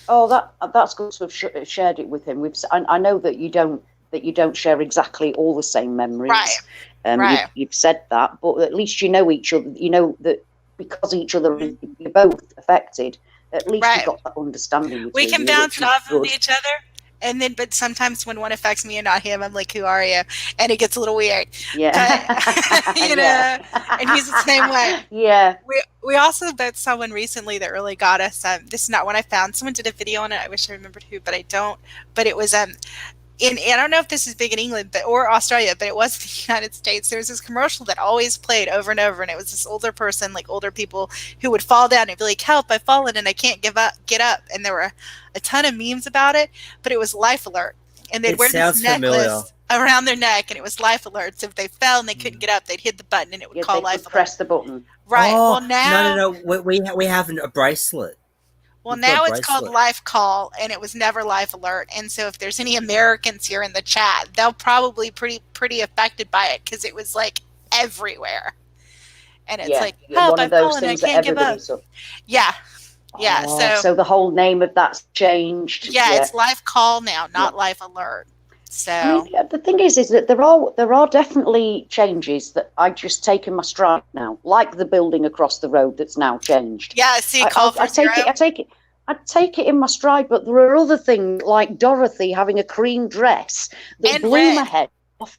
S3: Oh, that's good to have shared it with him. I know that you don't share exactly all the same memories.
S4: Right.
S3: You've said that, but at least you know each other. You know that because each other, you're both affected. At least you've got that understanding.
S4: We can bounce it off of each other. And then, but sometimes when one affects me and not him, I'm like, who are you? And it gets a little weird.
S3: Yeah.
S4: But, you know, and he's the same way.
S3: Yeah.
S4: We also both saw one recently that really got us. This is not one I found. Someone did a video on it. I wish I remembered who, but I don't. But it was, I don't know if this is big in England or Australia, but it was the United States. There was this commercial that always played over and over, and it was this older person, like older people, who would fall down and be like, "Help! I've fallen and I can't get up." And there were a ton of memes about it, but it was Life Alert, and they'd wear this necklace around their neck, and it was Life Alert. So if they fell and they couldn't get up, they'd hit the button, and it would call Life Alert.
S3: Press the button.
S4: Right.
S2: Oh,
S4: well, now
S2: no. We have a bracelet.
S4: Well, now it's called Life Call, and it was never Life Alert. And so if there's any Americans here in the chat, they'll probably pretty affected by it because it was like everywhere. And it's like, help, I've fallen, I can't give up. Yeah. Yeah.
S3: Oh, so the whole name of that's changed.
S4: Yeah, it's Life Call now, not Life Alert. So
S3: I mean, the thing is that there are definitely changes that I just take in my stride now, like the building across the road that's now changed.
S4: Yeah, see,
S3: I take it in my stride, but there are other things like Dorothy having a cream dress that blew my head off,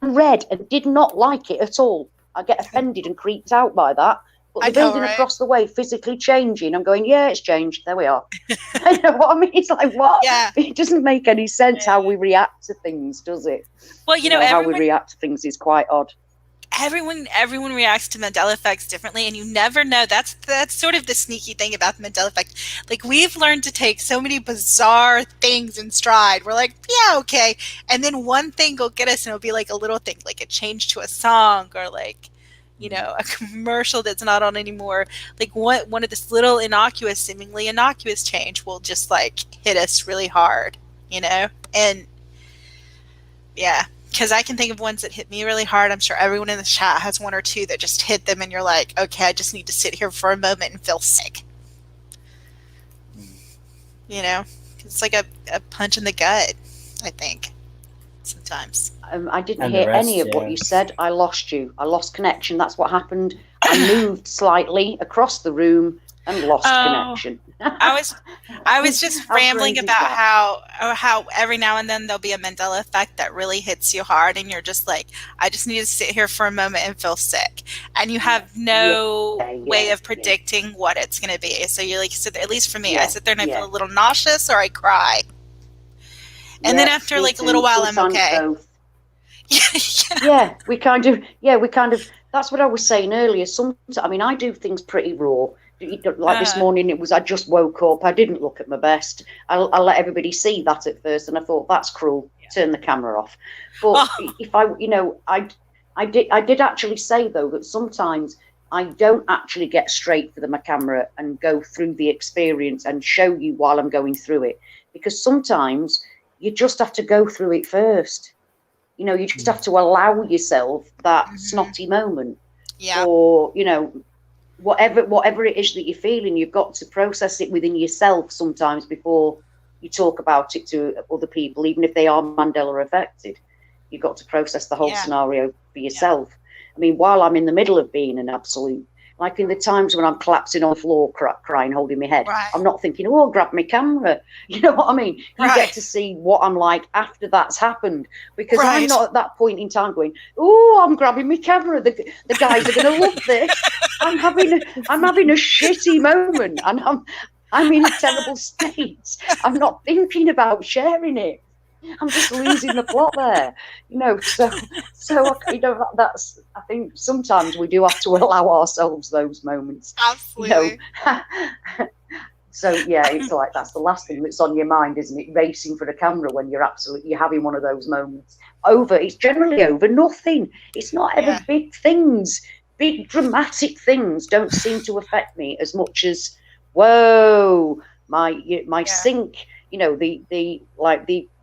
S3: red and did not like it at all. I get offended and creeped out by that. But the building across the way physically changing, I'm going, yeah, it's changed. There we are. You know what I mean? It's like, what?
S4: Yeah.
S3: It doesn't make any sense how we react to things, does it?
S4: Well, you know,
S3: how we react to things is quite odd.
S4: Everyone reacts to Mandela effects differently, and you never know. That's sort of the sneaky thing about the Mandela effect. Like, we've learned to take so many bizarre things in stride. We're like, yeah, okay. And then one thing will get us, and it'll be like a little thing, like a change to a song, or like, you know, a commercial that's not on anymore. Like one of this little seemingly innocuous change will just like hit us really hard, you know? And yeah, because I can think of ones that hit me really hard. I'm sure everyone in the chat has one or two that just hit them and you're like, okay, I just need to sit here for a moment and feel sick. You know? It's like a punch in the gut, I think. Sometimes.
S3: I didn't hear any of what you said. I lost you. I lost connection. That's what happened. I moved slightly across the room and lost connection.
S4: I was just rambling about how every now and then there'll be a Mandela effect that really hits you hard, and you're just like, I just need to sit here for a moment and feel sick, and you have no way of predicting what it's going to be. So you're like, at least for me, I sit there and I feel a little nauseous or I cry. And then after like a little while, I'm okay.
S3: Yeah, we kind of. That's what I was saying earlier. I mean, I do things pretty raw. Like this morning, I just woke up. I didn't look at my best. I let everybody see that at first, and I thought that's cruel. Turn the camera off. But if I did actually say though that sometimes I don't actually get straight for my camera and go through the experience and show you while I'm going through it, because sometimes you just have to go through it first. You know, you just have to allow yourself that snotty moment. Yeah. Or, you know, whatever it is that you're feeling, you've got to process it within yourself sometimes before you talk about it to other people, even if they are Mandela affected. You've got to process the whole scenario for yourself. I mean, while I'm in the middle of being an absolute, like in the times when I'm collapsing on the floor, crying, holding my head, I'm not thinking, oh, I'll grab my camera. You know what I mean? You get to see what I'm like after that's happened, because I'm not at that point in time going, oh, I'm grabbing my camera. The guys are going to love this. I'm having a shitty moment, and I'm in a terrible state. I'm not thinking about sharing it. I'm just losing the plot there, you know. So you know, that's. I think sometimes we do have to allow ourselves those moments.
S4: Absolutely.
S3: You know? So yeah, it's like that's the last thing that's on your mind, isn't it? Racing for the camera when you're having one of those moments. It's generally over nothing. It's not ever big things. Big dramatic things don't seem to affect me as much as, whoa, my sink you know, the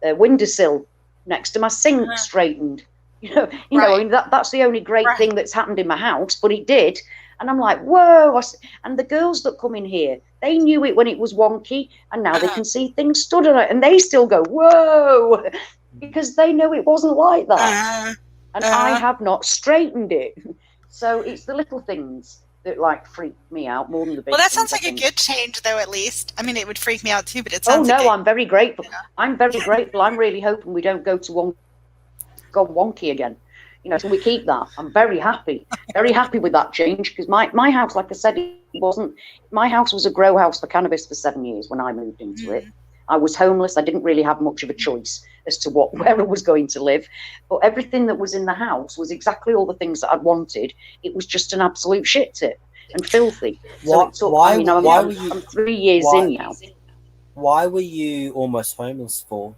S3: windowsill next to my sink straightened. I mean, that's the only great thing that's happened in my house, but it did. And I'm like, whoa. And the girls that come in here, they knew it when it was wonky, and now they can see things stood on it, and they still go, whoa, because they know it wasn't like that. And I have not straightened it. So it's the little things that like freak me out more than the big things.
S4: Well, that sounds like a good change, though, at least. I mean, it would freak me out too, but it
S3: sounds I'm very grateful.
S4: Yeah.
S3: I'm very grateful. I'm really hoping we don't go wonky again. So we keep that. I'm very happy with that change, because my house, like I said, my house was a grow house for cannabis for 7 years when I moved into it. I was homeless. I didn't really have much of a choice as to where I was going to live, but everything that was in the house was exactly all the things that I'd wanted. It was just an absolute shit tip and filthy. I'm 3 years in now.
S2: Why were you almost homeless for?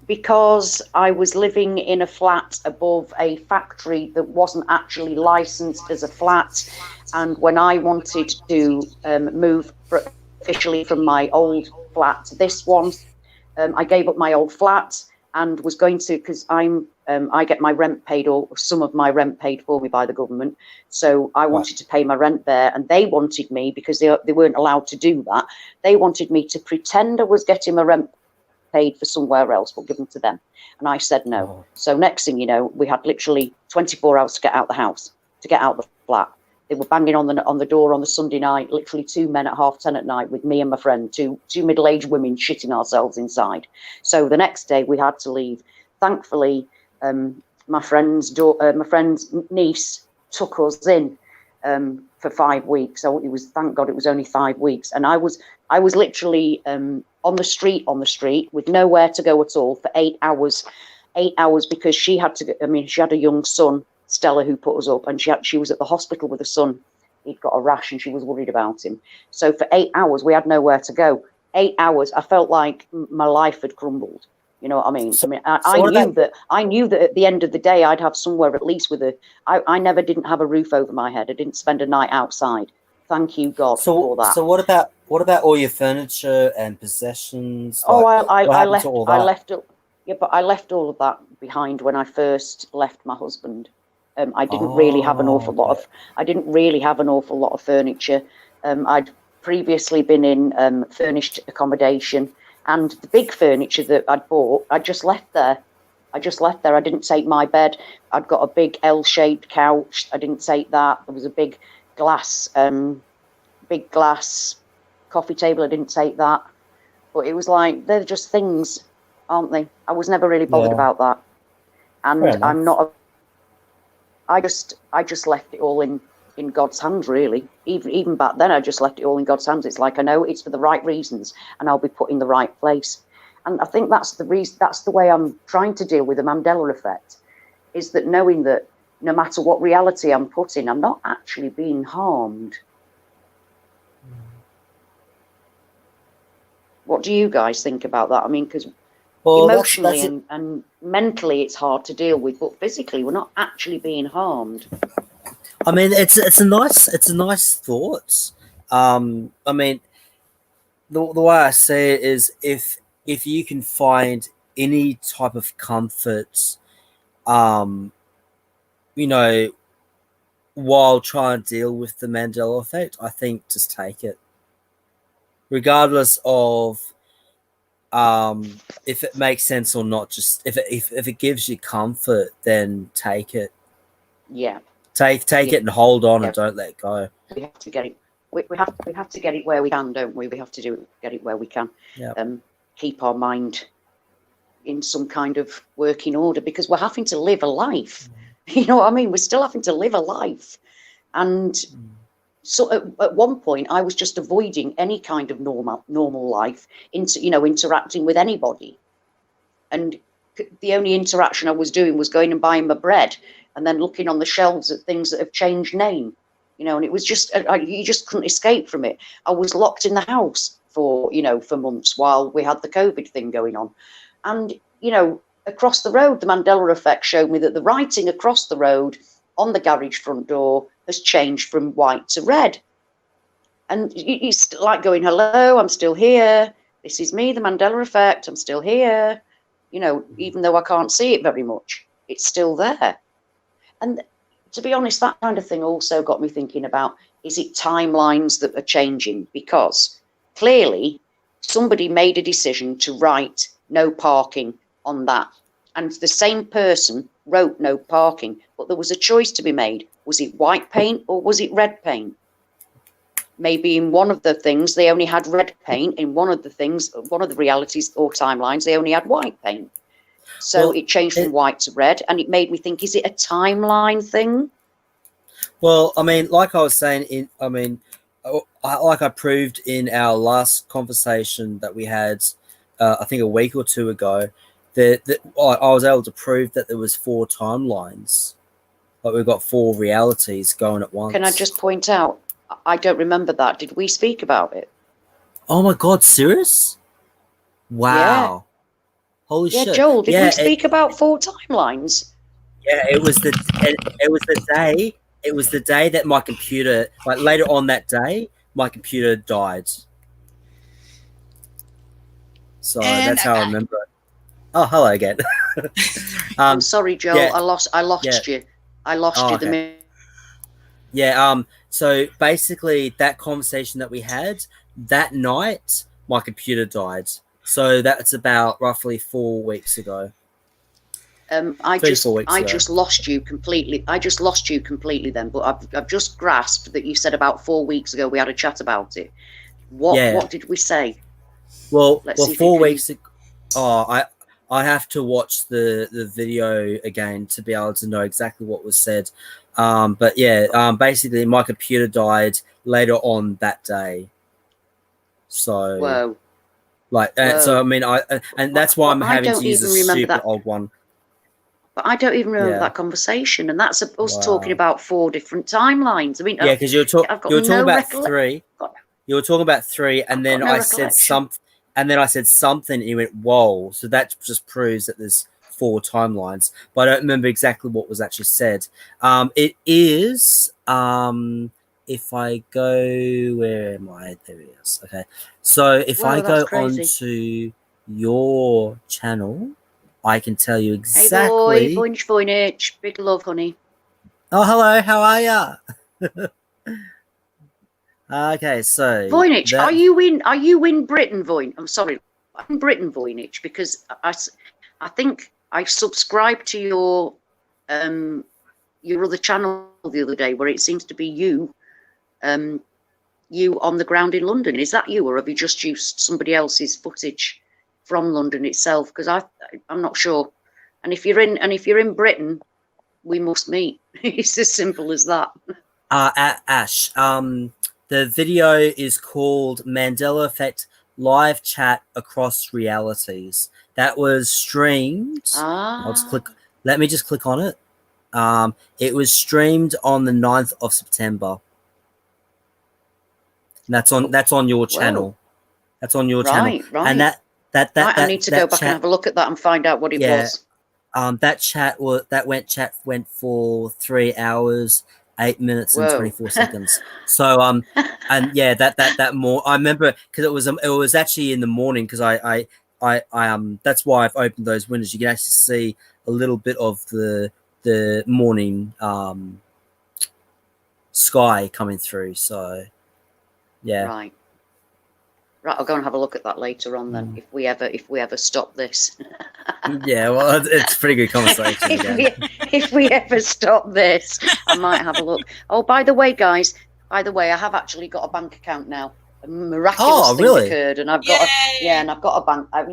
S3: Because I was living in a flat above a factory that wasn't actually licensed as a flat. And when I wanted to move officially from my old flat to this one, I gave up my old flat and was going to, because I get my rent paid, or some of my rent paid for me by the government. So I wanted to pay my rent there, and they wanted me, because they weren't allowed to do that, they wanted me to pretend I was getting my rent paid for somewhere else, but given to them. And I said no. Oh. So next thing you know, we had literally 24 hours to get out the house, to get out the flat. They were banging on the door on the Sunday night, literally 2 men at 10:30 at night, with me and my friend, two middle-aged women shitting ourselves inside. So the next day we had to leave. Thankfully, my friend's niece took us in for 5 weeks. So thank God it was only 5 weeks. And I was literally on the street with nowhere to go at all for 8 hours. 8 hours, because she had a young son, Stella, who put us up, and she was at the hospital with a son. He'd got a rash and she was worried about him. So for 8 hours we had nowhere to go. 8 hours, I felt like my life had crumbled. You know what I mean? I knew that at the end of the day I'd have somewhere at least I never didn't have a roof over my head. I didn't spend a night outside. Thank you, God, for that.
S2: So what about all your furniture and possessions?
S3: I left all of that behind when I first left my husband. I didn't really have an awful lot of furniture. I'd previously been in furnished accommodation, and the big furniture that I'd bought, I just left there. I didn't take my bed. I'd got a big L-shaped couch. I didn't take that. There was a big glass coffee table. I didn't take that. But it was like, they're just things, aren't they? I was never really bothered about that. And I'm not I just left it all in God's hands, really. Even back then, I just left it all in God's hands. It's like, I know it's for the right reasons, and I'll be put in the right place. And I think that's the reason. That's the way I'm trying to deal with the Mandela Effect, is that knowing that no matter what reality I'm put in, I'm not actually being harmed. What do you guys think about that? I mean, because emotionally and mentally it's hard to deal with, but physically we're not actually being harmed.
S2: I mean, it's a nice thought. I mean, the way I say it is, if you can find any type of comfort, while trying to deal with the Mandela Effect, I think just take it, regardless of if it makes sense or not. Just if it gives you comfort, then take it.
S3: Yeah.
S2: Take it and hold on and don't let go.
S3: We have to get it. We have to get it where we can, don't we? We have to get it where we can.
S2: Yeah.
S3: Keep our mind in some kind of working order, because we're having to live a life. You know what I mean? We're still having to live a life. And so at one point I was just avoiding any kind of normal life, interacting with anybody. And the only interaction I was doing was going and buying my bread and then looking on the shelves at things that have changed name, and it was just, you just couldn't escape from it. I was locked in the house for months while we had the COVID thing going on. And, across the road, the Mandela Effect showed me that the writing across the road on the garage front door has changed from white to red. And it's like going, hello, I'm still here. This is me, the Mandela Effect. I'm still here. You know, even though I can't see it very much, it's still there. And to be honest, that kind of thing also got me thinking about, is it timelines that are changing? Because clearly somebody made a decision to write no parking on that. And the same person wrote no parking, but there was a choice to be made. Was it white paint or was it red paint? Maybe in one of the things they only had red paint. In one of the things, one of the realities or timelines, they only had white paint. So well, it changed from white to red, and it made me think: is it a timeline thing?
S2: Well, I mean, like I was saying, like I proved in our last conversation that we had, I think a week or two ago, that I was able to prove that there was 4 timelines. Like we've got 4 realities going at once.
S3: Can I just point out? I don't remember that. Did we speak about it?
S2: Oh my God, serious? Wow.
S3: Yeah.
S2: Holy shit.
S3: Joel, did we speak about 4 timelines?
S2: Yeah, it was the day that my computer, like later on that day, my computer died. So that's how I remember it. Oh, hello again.
S3: I'm sorry, Joel. Yeah. I lost you. I lost you the minute.
S2: Yeah, so basically that conversation that we had, that night, my computer died. So that's about roughly 4 weeks ago.
S3: I just lost you completely. I just lost you completely then, but I've just grasped that you said about 4 weeks ago we had a chat about it. What did we say?
S2: Well, 4 weeks ago. Oh, I have to watch the video again to be able to know exactly what was said. But yeah, basically my computer died later on that day. So
S3: whoa.
S2: Like so I mean that's why I'm having to use a stupid old one.
S3: But I don't even remember that conversation, and that's us talking about 4 different timelines. I mean,
S2: yeah, because you're talking about 3. You were talking about 3, and then I said something, and then I said something, and you went, "Whoa!" So that just proves that there's 4 timelines, but I don't remember exactly what was actually said. It is if I go, where am I? There it is. Okay, so if I go onto your channel, I can tell you exactly.
S3: Hey boy, Voynich, big love, honey.
S2: Oh, hello, how are ya? Okay, so
S3: Voynich, are you in Britain, Voynich? I'm sorry, I'm in Britain, Voynich, because I think I subscribed to your other channel the other day where it seems to be you on the ground in London. Is that you, or have you just used somebody else's footage from London itself? Because I'm not sure. And if you're in Britain, we must meet. It's as simple as that.
S2: Ash, the video is called Mandela Effect Live Chat Across Realities. That was streamed. Let me just click on it. It was streamed on the 9th of September. And that's on your channel.
S3: Whoa.
S2: That's on your channel.
S3: Right.
S2: And that
S3: I need to go back and have a look at that and find out what it was.
S2: That went for 3 hours, 8 minutes and 24 seconds. So and yeah, that more I remember because it was actually in the morning because I that's why I've opened those windows. You can actually see a little bit of the morning sky coming through. So yeah.
S3: Right, I'll go and have a look at that later on then. If we ever stop this.
S2: Yeah, well, it's a pretty good conversation.
S3: if we ever stop this, I might have a look. Oh, by the way, guys, I have actually got a bank account now. A miraculous thing occurred, and I've got a bank. I've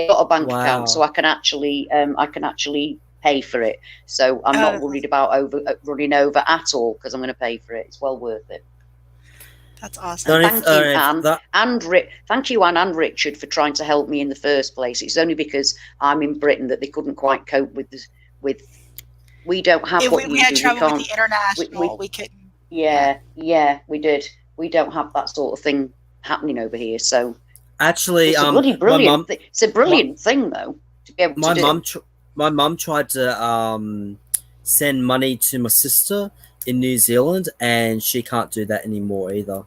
S3: got a bank account, so I can actually pay for it. So I'm not worried about running over at all because I'm going to pay for it. It's well worth it.
S4: That's awesome.
S3: Thank you, Anne and Richard, for trying to help me in the first place. It's only because I'm in Britain that they couldn't quite cope with we don't have what
S4: we had trouble with the international. We couldn't.
S3: Yeah, we did. We don't have that sort of thing happening over here. So
S2: actually,
S3: it's a bloody brilliant. It's a brilliant thing, though, to be able to do.
S2: My mum tried to send money to my sister in New Zealand, and she can't do that anymore either.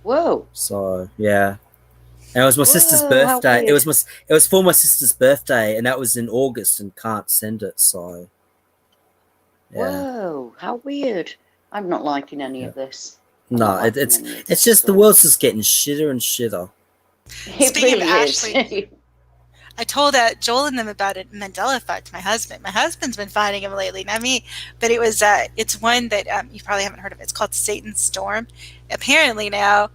S3: Whoa.
S2: So yeah. And it was my sister's birthday.
S3: It
S2: was for my sister's birthday, and that was in August, and can't send it. So,
S3: yeah. Whoa, how weird! I'm not liking any of this.
S2: No, it's just the world's just getting shitter and shitter.
S3: It really is.
S4: I told Joel and them about it. Mandela Effect. My husband. My husband's been finding him lately, not me. But it was it's one that you probably haven't heard of. It's called Satan's Storm. Apparently now,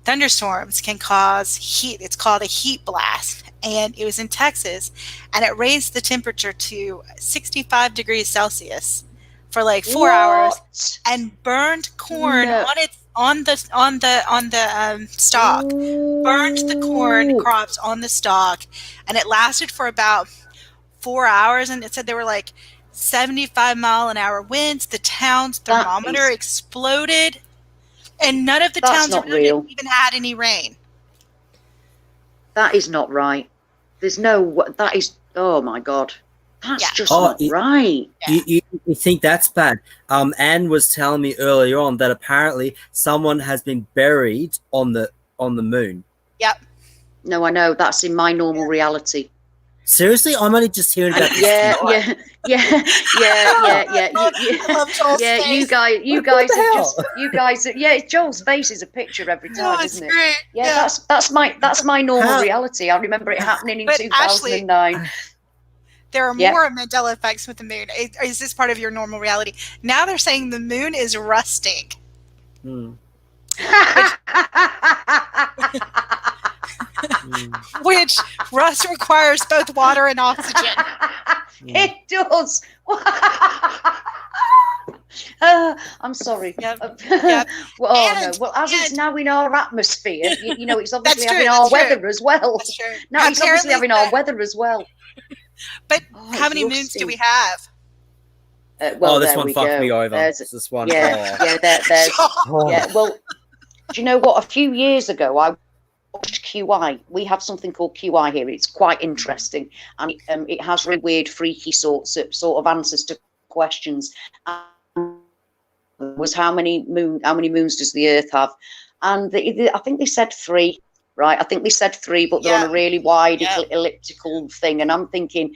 S4: thunderstorms can cause heat. It's called a heat blast, and it was in Texas, and it raised the temperature to 65 degrees Celsius for like 4 hours, and burned corn on the stalk. Burned the corn crops on the stalk, and it lasted for about 4 hours. And it said there were like 75-mile-an-hour winds. The town's thermometer exploded, and none of the towns even had any rain.
S3: That is not right. There's no. That is. Oh my God. That's just not right.
S2: You think that's bad? Anne was telling me earlier on that apparently someone has been buried on the moon.
S4: Yep.
S3: No, I know. That's in my normal reality.
S2: Seriously, I'm only just hearing about this.
S3: Yeah. You guys. Yeah, Joel's face is a picture every time, isn't it?
S4: Great.
S3: Yeah, that's my normal reality. I remember it happening in 2009.
S4: Ashley, there are more Mandela effects with the moon. Is this part of your normal reality? Now they're saying the moon is rusting. Which rust requires both water and oxygen.
S3: It does. I'm sorry.
S4: Yep.
S3: Well, as it's now in our atmosphere, you know, it's obviously having our weather as well. Now it's obviously having our weather as well.
S4: But how many moons do we have?
S3: This
S2: one fucked me over. There's this one.
S3: There's. Well, do you know what? A few years ago, I watched QI. We have something called QI here. It's quite interesting, and it has really weird, freaky sort of answers to questions. Was how many moons does the Earth have? And I think they said 3. Right, I think they said 3, but they're on a really wide elliptical thing, and I'm thinking,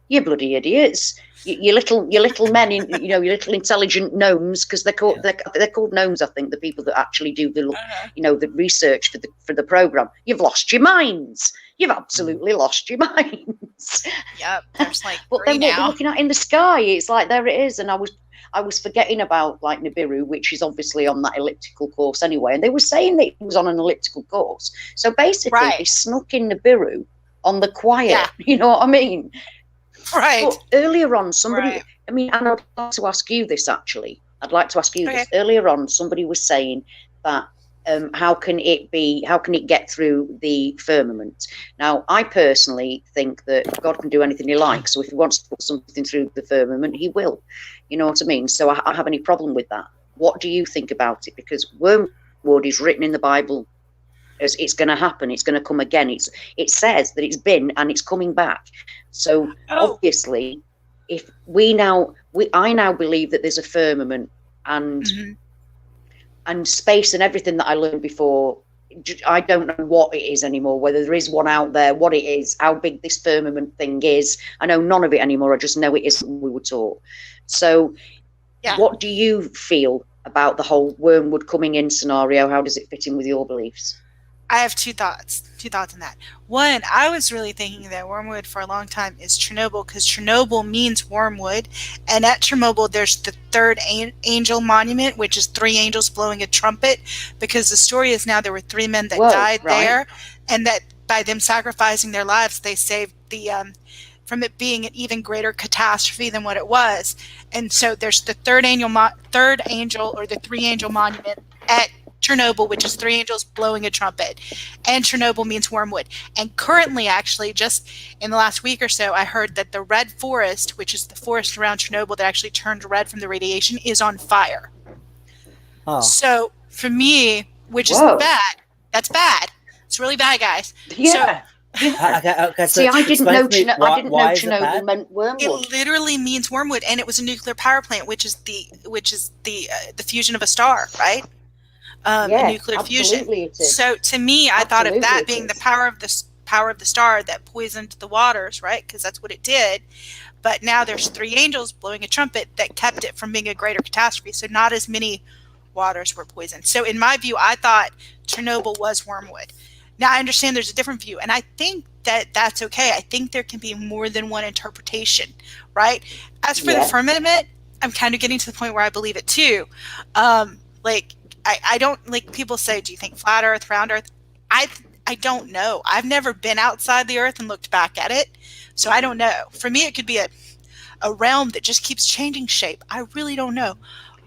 S3: you bloody idiots, you little men, your little intelligent gnomes, because they're called gnomes, I think, the people that actually do the the research for the program. You've lost your minds. You've absolutely lost your minds.
S4: Yep, there's like.
S3: But then what we're looking at in the sky, it's like there it is, and I was forgetting about like Nibiru, which is obviously on that elliptical course anyway. And they were saying that it was on an elliptical course. So basically, they snuck in Nibiru on the quiet. Yeah. You know what I mean?
S4: Right.
S3: But earlier on, somebody, I mean, and I'd like to ask you this actually. I'd like to ask you this. Earlier on, somebody was saying that how can it get through the firmament? Now, I personally think that God can do anything he likes. So if he wants to put something through the firmament, he will. You know what I mean? So I don't have any problem with that. What do you think about it? Because wormwood is written in the Bible as it's going to happen. It's going to come again. It says that it's been and it's coming back. So obviously, if I now believe that there's a firmament and space and everything that I learned before, I don't know what it is anymore, whether there is one out there, what it is, how big this firmament thing is. I know none of it anymore. I just know it isn't we were taught. So what do you feel about the whole wormwood coming in scenario? How does it fit in with your beliefs?
S4: I have two thoughts on that. One, I was really thinking that wormwood for a long time is Chernobyl, because Chernobyl means wormwood. And at Chernobyl, there's the third angel monument, which is 3 angels blowing a trumpet, because the story is now there were 3 men that died there, and that by them sacrificing their lives, they saved the from it being an even greater catastrophe than what it was. And so there's the third angel or the 3 angel monument at Chernobyl, which is 3 angels blowing a trumpet, and Chernobyl means wormwood. And currently, actually, just in the last week or so, I heard that the red forest, which is the forest around Chernobyl that actually turned red from the radiation, is on fire. So for me, which is bad, that's bad. It's really bad, guys.
S3: Yeah.
S2: Okay,
S3: See, I didn't know Chernobyl meant wormwood.
S4: It literally means wormwood, and it was a nuclear power plant, which is the fusion of a star, right?
S3: Yeah,
S4: a nuclear fusion.
S3: absolutely it is.
S4: So to me, I thought of
S3: Absolutely
S4: that
S3: it
S4: being the
S3: is.
S4: power of the star that poisoned the waters, right? Because that's what it did. But now there's three angels blowing a trumpet that kept it from being a greater catastrophe. So not as many waters were poisoned. So in my view, I thought Chernobyl was wormwood. Now I understand there's a different view, and I think that that's okay. I think there can be more than one interpretation, right? As for the
S3: Yeah.
S4: firmament, I'm kind of getting to the point where I believe it too. Like I don't, like people say, do you think flat Earth, round Earth? I don't know. I've never been outside the Earth and looked back at it, so I don't know. For me, it could be a realm that just keeps changing shape. I really don't know.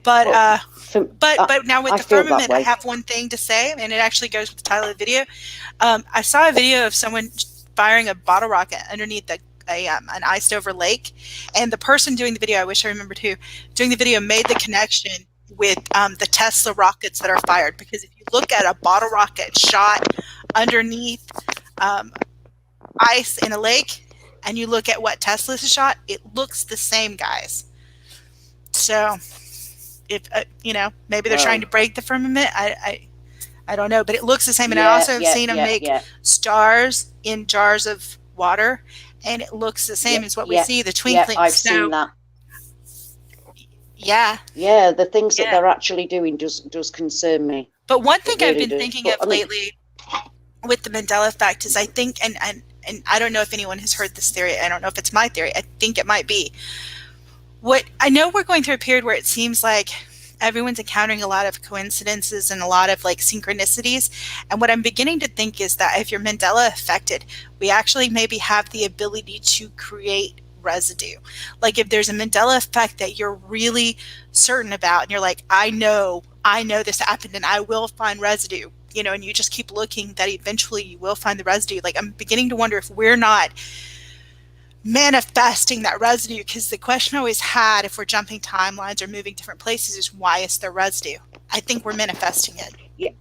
S4: But
S3: Well,
S4: but now with
S3: I
S4: the
S3: feel that
S4: firmament, I
S3: way.
S4: have one thing to say, and it actually goes with the title of the video. I saw a video of someone firing a bottle rocket underneath an iced over lake, and the person doing the video, I wish I remembered who, doing the video made the connection with the Tesla rockets that are fired, because if you look at a bottle rocket shot underneath ice in a lake, and you look at what Tesla's shot, it looks the same, guys. So if maybe they're trying to break the firmament. I don't know, but it looks the same. And I also have seen them make stars in jars of water, and it looks the same as what we see, the twinkling.
S3: Yeah, I've seen that.
S4: Yeah.
S3: Yeah, the things that they're actually doing does concern me.
S4: But one thing I've been thinking of lately with the Mandela Effect is, I think, and I don't know if anyone has heard this theory. I don't know if it's my theory. I think it might be. What I know, we're going through a period where it seems like everyone's encountering a lot of coincidences and a lot of like synchronicities. And what I'm beginning to think is that if you're Mandela affected, we actually maybe have the ability to create residue. Like if there's a Mandela effect that you're really certain about, and you're like, I know this happened and I will find residue, and you just keep looking, that eventually you will find the residue. Like, I'm beginning to wonder if we're not manifesting that residue, because the question I always had, if we're jumping timelines or moving different places, is why is there residue? I think we're manifesting it.
S3: Yeah,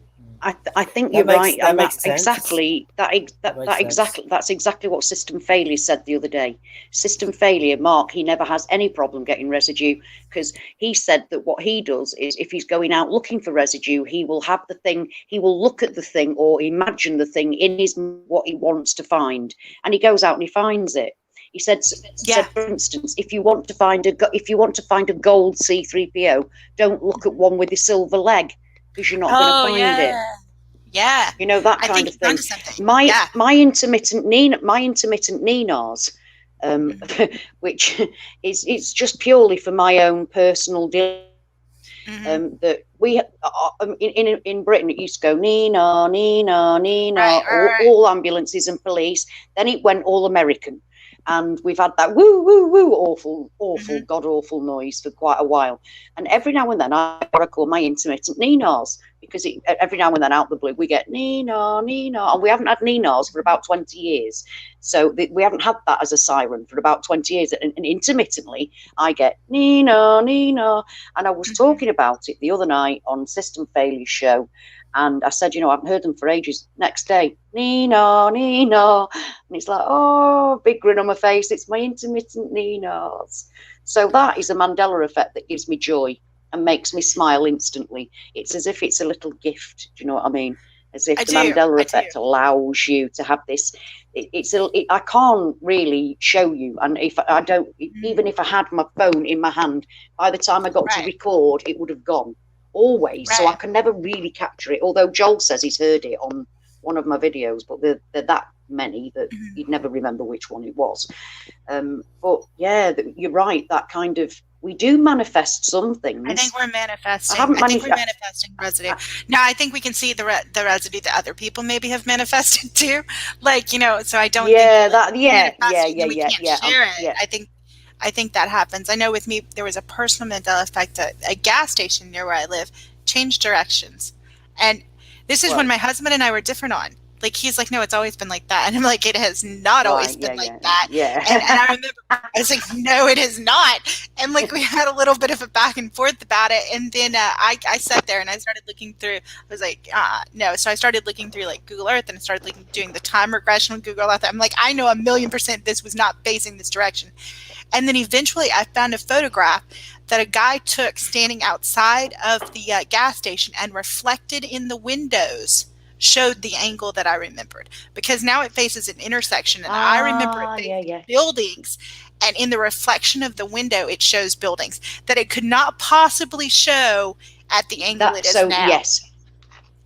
S3: I think you're right.
S2: That makes sense.
S3: Exactly. That's exactly what System Failure said the other day. System Failure, Mark, he never has any problem getting residue, because he said that what he does is, if he's going out looking for residue, he will have the thing, he will look at the thing or imagine the thing in his what he wants to find, and he goes out and he finds it. He said, for instance, if you want to find a gold C3PO, don't look at one with a silver leg, because you're not going to find it.
S4: Yeah,
S3: that kind of thing. My intermittent Ninas, which is, it's just purely for my own personal that we in Britain, it used to go Nina, Nina, Nina, all ambulances and police. Then it went all American. And we've had that woo, woo, woo, awful, god awful noise for quite a while. And every now and then I call my intermittent Ninas, because every now and then out the blue we get Nina, Nina, and we haven't had Ninas for about 20 years. So we haven't had that as a siren for about 20 years. And intermittently I get Nina, Nina. And I was talking about it the other night on System Failure show. And I said, I haven't heard them for ages. Next day, Nina, Nina. And it's like, oh, big grin on my face. It's my intermittent Ninas. So that is a Mandela effect that gives me joy and makes me smile instantly. It's as if it's a little gift. Do you know what I mean? As if the Mandela effect allows you to have this. I can't really show you. And if I don't, even if I had my phone in my hand, by the time I got to record, it would have gone. Always. So I can never really capture it, although Joel says he's heard it on one of my videos, but they're that many that he'd never remember which one it was. But yeah, you're right, that kind of, we do manifest some things.
S4: I think we're manifesting. I think we're manifesting residue. Now I think we can see the residue that other people maybe have manifested too, like, so I don't think we can't share it. I think that happens. I know with me, there was a personal Mandela effect. A gas station near where I live changed directions. And this is when my husband and I were different on. Like, he's like, no, it's always been like that. And I'm like, it has not always been like that.
S3: Yeah.
S4: And I remember I was like, no, it is not. And like, we had a little bit of a back and forth about it. And then I sat there and I started looking through. I was like, no. So I started looking through like Google Earth, and I started doing the time regression on Google Earth. I'm like, I know 1,000,000% this was not facing this direction. And then eventually I found a photograph that a guy took standing outside of the gas station, and reflected in the windows showed the angle that I remembered, because now it faces an intersection, and I remember it facing buildings, and in the reflection of the window it shows buildings that it could not possibly show at the angle it is now.
S3: Yes.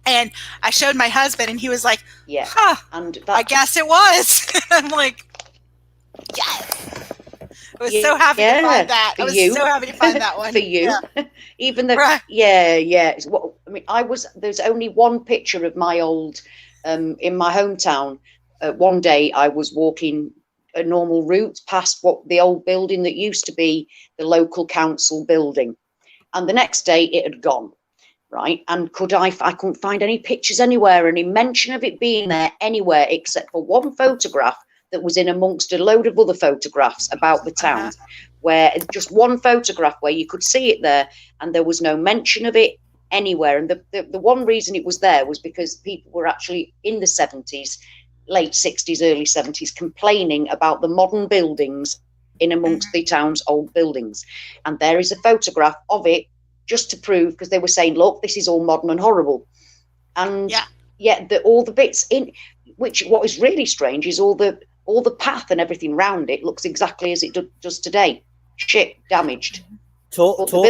S4: And I showed my husband, and he was like,
S3: yeah,
S4: and I guess it was. I'm like, yes. I was so happy to find that. I was so happy to find that one.
S3: For you.
S4: Yeah.
S3: Even though, there's only one picture of my old, in my hometown. One day I was walking a normal route past the old building that used to be the local council building. And the next day it had gone, right? And I couldn't find any pictures anywhere, any mention of it being there anywhere, except for one photograph that was in amongst a load of other photographs about the town, where just one photograph where you could see it there, and there was no mention of it anywhere. And the one reason it was there was because people were actually in the 70s, late 60s, early 70s, complaining about the modern buildings in amongst the town's old buildings. And there is a photograph of it just to prove, because they were saying, look, this is all modern and horrible. And all the bits in which, what is really strange is all the path and everything round it looks exactly as it does today. Shit, damaged. But the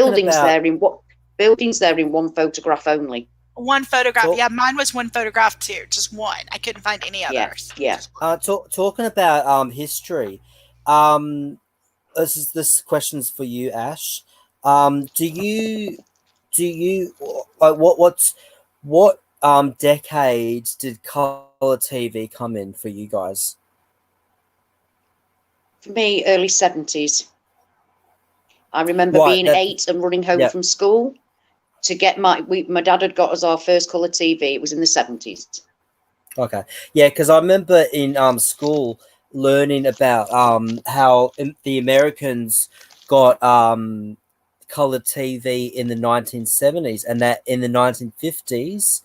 S3: buildings there in one photograph only.
S4: One photograph. Yeah, mine was one photograph too. Just one. I couldn't find any others.
S3: Yeah.
S2: Talking about history. This question's for you, Ash. Do you what decades did color TV come in for you guys?
S3: For me, early 70s. I remember being 8 and running home from school to get my dad had got us our first colour TV. It was in the 70s.
S2: Okay. Yeah, because I remember in school learning about how the Americans got colour TV in the 1970s, and that in the 1950s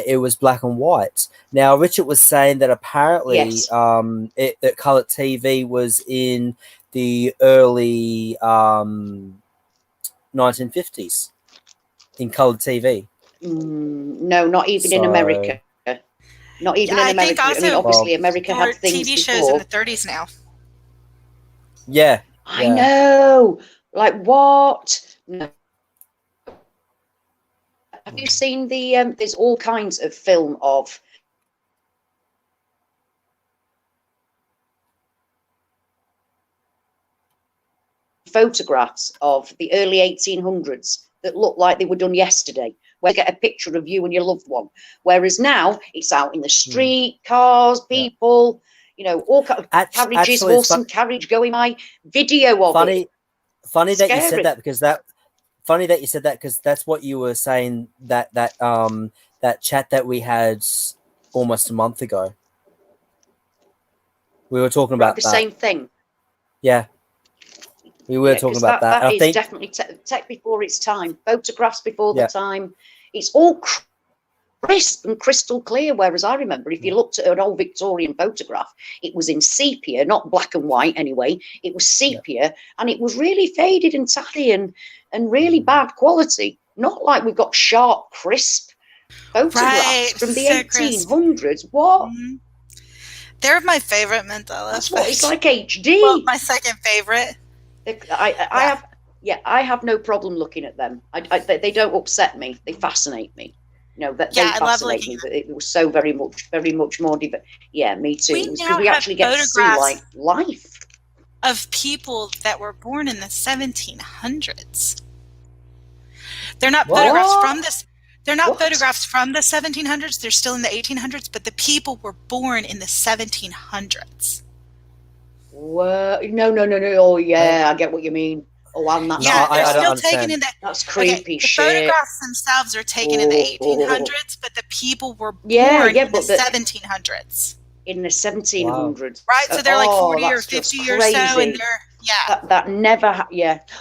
S2: it was black and white. Now, Richard was saying that apparently that colour TV was in the early 1950s in coloured TV.
S3: No, not even in America. Not even in America. I mean, obviously, America had things
S4: TV
S3: before.
S4: shows in the 30s now.
S2: Yeah.
S3: I know. Like what? No. Have you seen the? There's all kinds of film of. Photographs of the early 1800s that look like they were done yesterday, where you get a picture of you and your loved one, whereas now it's out in the street, cars, people, all carriages, horse and carriage going by, video of it.
S2: Funny that you said that, because that's what you were saying, that chat that we had almost a month ago. We were talking about
S3: the same thing.
S2: Yeah. We were talking about that.
S3: That is definitely tech before its time. Photographs before the time. It's all crisp and crystal clear. Whereas I remember, if you looked at an old Victorian photograph, it was in sepia, not black and white anyway. It was sepia, and it was really faded and tatty and really bad quality. Not like we've got sharp, crisp photographs from the 1800s. Crisp. What? Mm-hmm.
S4: They're my favorite Mandela.
S3: That's what it's like HD.
S4: Well, my second favorite.
S3: I have no problem looking at them. They don't upset me. They fascinate me. They fascinate me. But it was so very much more. Me too. We actually get to see life
S4: of people that were born in the 1700s. They're not photographs from this. They're not photographs from the 1700s. They're still in the 1800s, but the people were born in the 1700s.
S3: No. Oh, yeah, I get what you mean. Oh, I'm not.
S4: Yeah, they're still
S2: understand.
S4: taken in the.
S3: That's creepy
S4: the
S3: shit.
S4: photographs themselves are taken in the 1800s, but the people were born in the 1700s.
S3: In the 1700s,
S4: right? So they're like 40 or 50 or so, and they're
S3: that never.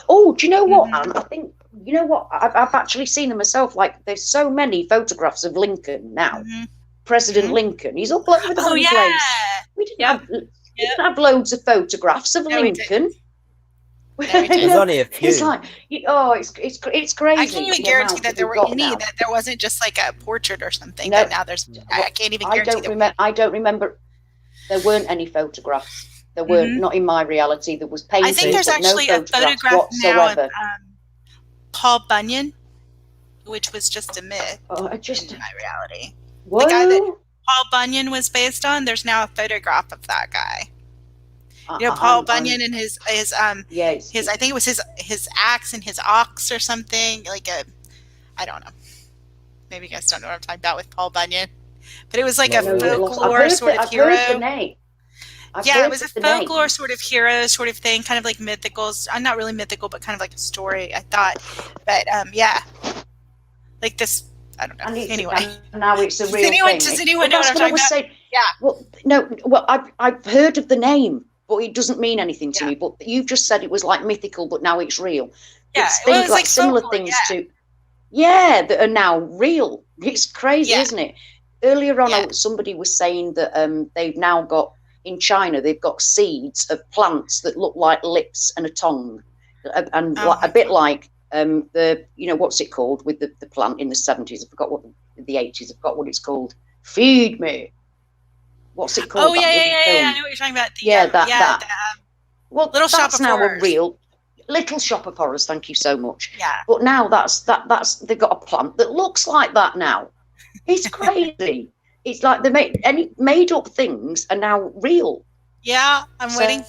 S3: Oh, do you know what, Anne? I think you know what. I've actually seen them myself. Like, there's so many photographs of Lincoln now. President Lincoln. He's all over the place. We didn't have loads of photographs of Lincoln.
S2: There's only a few.
S3: It's like, it's crazy.
S4: I can't even guarantee that there were any, that there wasn't just like a portrait or something. No, but now there's, I can't even guarantee I don't remember.
S3: There weren't any photographs. There weren't, not in my reality. There was paintings.
S4: I think there's actually a photograph now of Paul Bunyan, which was just a myth in my reality.
S3: Whoa.
S4: The guy that Paul Bunyan was based on, there's now a photograph of that guy. You know, Paul Bunyan and his I think it was his axe and his ox or something, like I don't know. Maybe you guys don't know what I'm talking about with Paul Bunyan. But it was like a folklore sort of hero. Yeah, it was a folklore sort of hero sort of thing, kind of like mythical. Not really mythical, but kind of like a story, I thought. But yeah. Like this, I don't know. Anyway.
S3: Now it's a real thing.
S4: Does anyone know what I'm talking about?
S3: Saying. Yeah. I've heard of the name, but it doesn't mean anything to me. But you just said it was like mythical, but now it's real.
S4: Yeah,
S3: it's things like similar folklore, things to that are now real. It's crazy, isn't it? Earlier on, somebody was saying that they've now got, in China, they've got seeds of plants that look like lips and a tongue, and a bit like what's it called with the plant in the 70s? I forgot the 80s. I forgot what it's called. Feed me. What's it called?
S4: Oh yeah. I know what you're talking about.
S3: Well,
S4: Little Shop of
S3: now
S4: Horrors.
S3: A real Little Shop of Horrors. Thank you so much.
S4: Yeah.
S3: But now that's they've got a plant that looks like that now. It's crazy. It's like they made up things are now real.
S4: Yeah, I'm waiting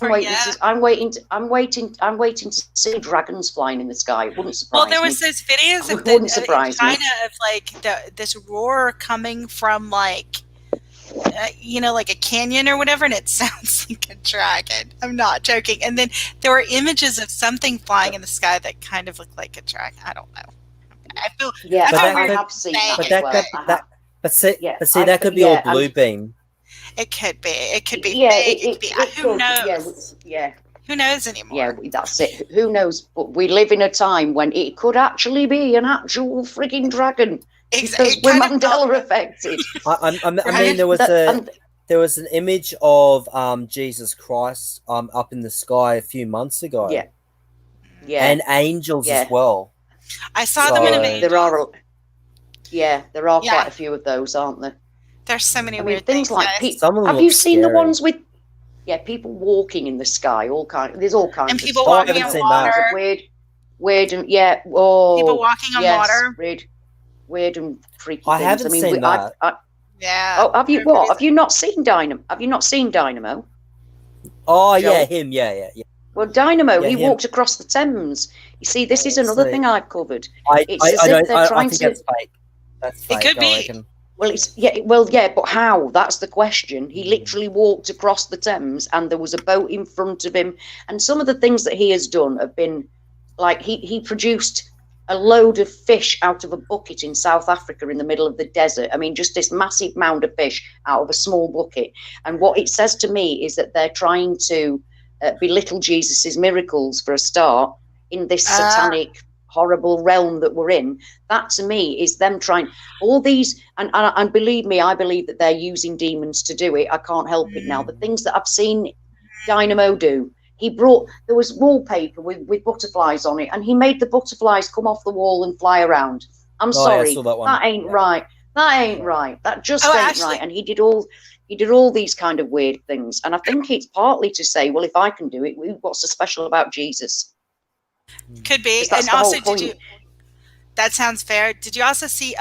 S3: to see dragons flying in the sky. It wouldn't surprise me.
S4: Well, there was those videos of in China of like this roar coming from like like a canyon or whatever, and it sounds like a dragon. I'm not joking. And then there were images of something flying in the sky that kind of looked like a dragon. I don't know. I feel
S3: I have seen that.
S2: But see, that could be all blue beam.
S4: It could be. It could be.
S3: Yeah,
S4: fake. Who knows?
S3: Yeah.
S4: Who knows anymore?
S3: Yeah, that's it. Who knows? But we live in a time when it could actually be an actual frigging dragon.
S4: Exactly.
S3: Because we're Mandela affected.
S2: I mean, there was an image of Jesus Christ up in the sky a few months ago.
S3: Yeah.
S2: And angels as well.
S4: I saw them in a angels.
S3: There are quite a few of those, aren't there?
S4: There's so many weird
S3: things like
S2: have you seen
S3: the ones with people walking in the sky? There's all kinds
S4: and
S3: of
S4: people
S3: stuff.
S4: walking on water.
S3: Weird and
S4: people walking on water.
S3: Weird and freaky.
S2: I haven't seen that.
S4: Yeah.
S3: Have you what? Have you not seen Dynamo? Have you not seen Dynamo?
S2: Oh Joel? Him. Yeah.
S3: Well, Dynamo, he walked across the Thames. You see, this is another thing I've covered. I think
S2: that's fake. That's fake.
S4: It could be.
S3: Well, but how? That's the question. He literally walked across the Thames, and there was a boat in front of him. And some of the things that he has done have been like he produced a load of fish out of a bucket in South Africa in the middle of the desert. I mean, just this massive mound of fish out of a small bucket. And what it says to me is that they're trying to belittle Jesus's miracles for a start in this satanic, horrible realm that we're in. That to me is them trying all these, and believe me, I believe that they're using demons to do it. I can't help it now. The things that I've seen Dynamo do. There was wallpaper with butterflies on it, and he made the butterflies come off the wall and fly around. I'm sorry, that ain't right. That ain't right. That just ain't right. And he did all these kind of weird things. And I think it's partly to say, well, if I can do it, what's so special about Jesus?
S4: Could be. And also, that sounds fair. Did you also see,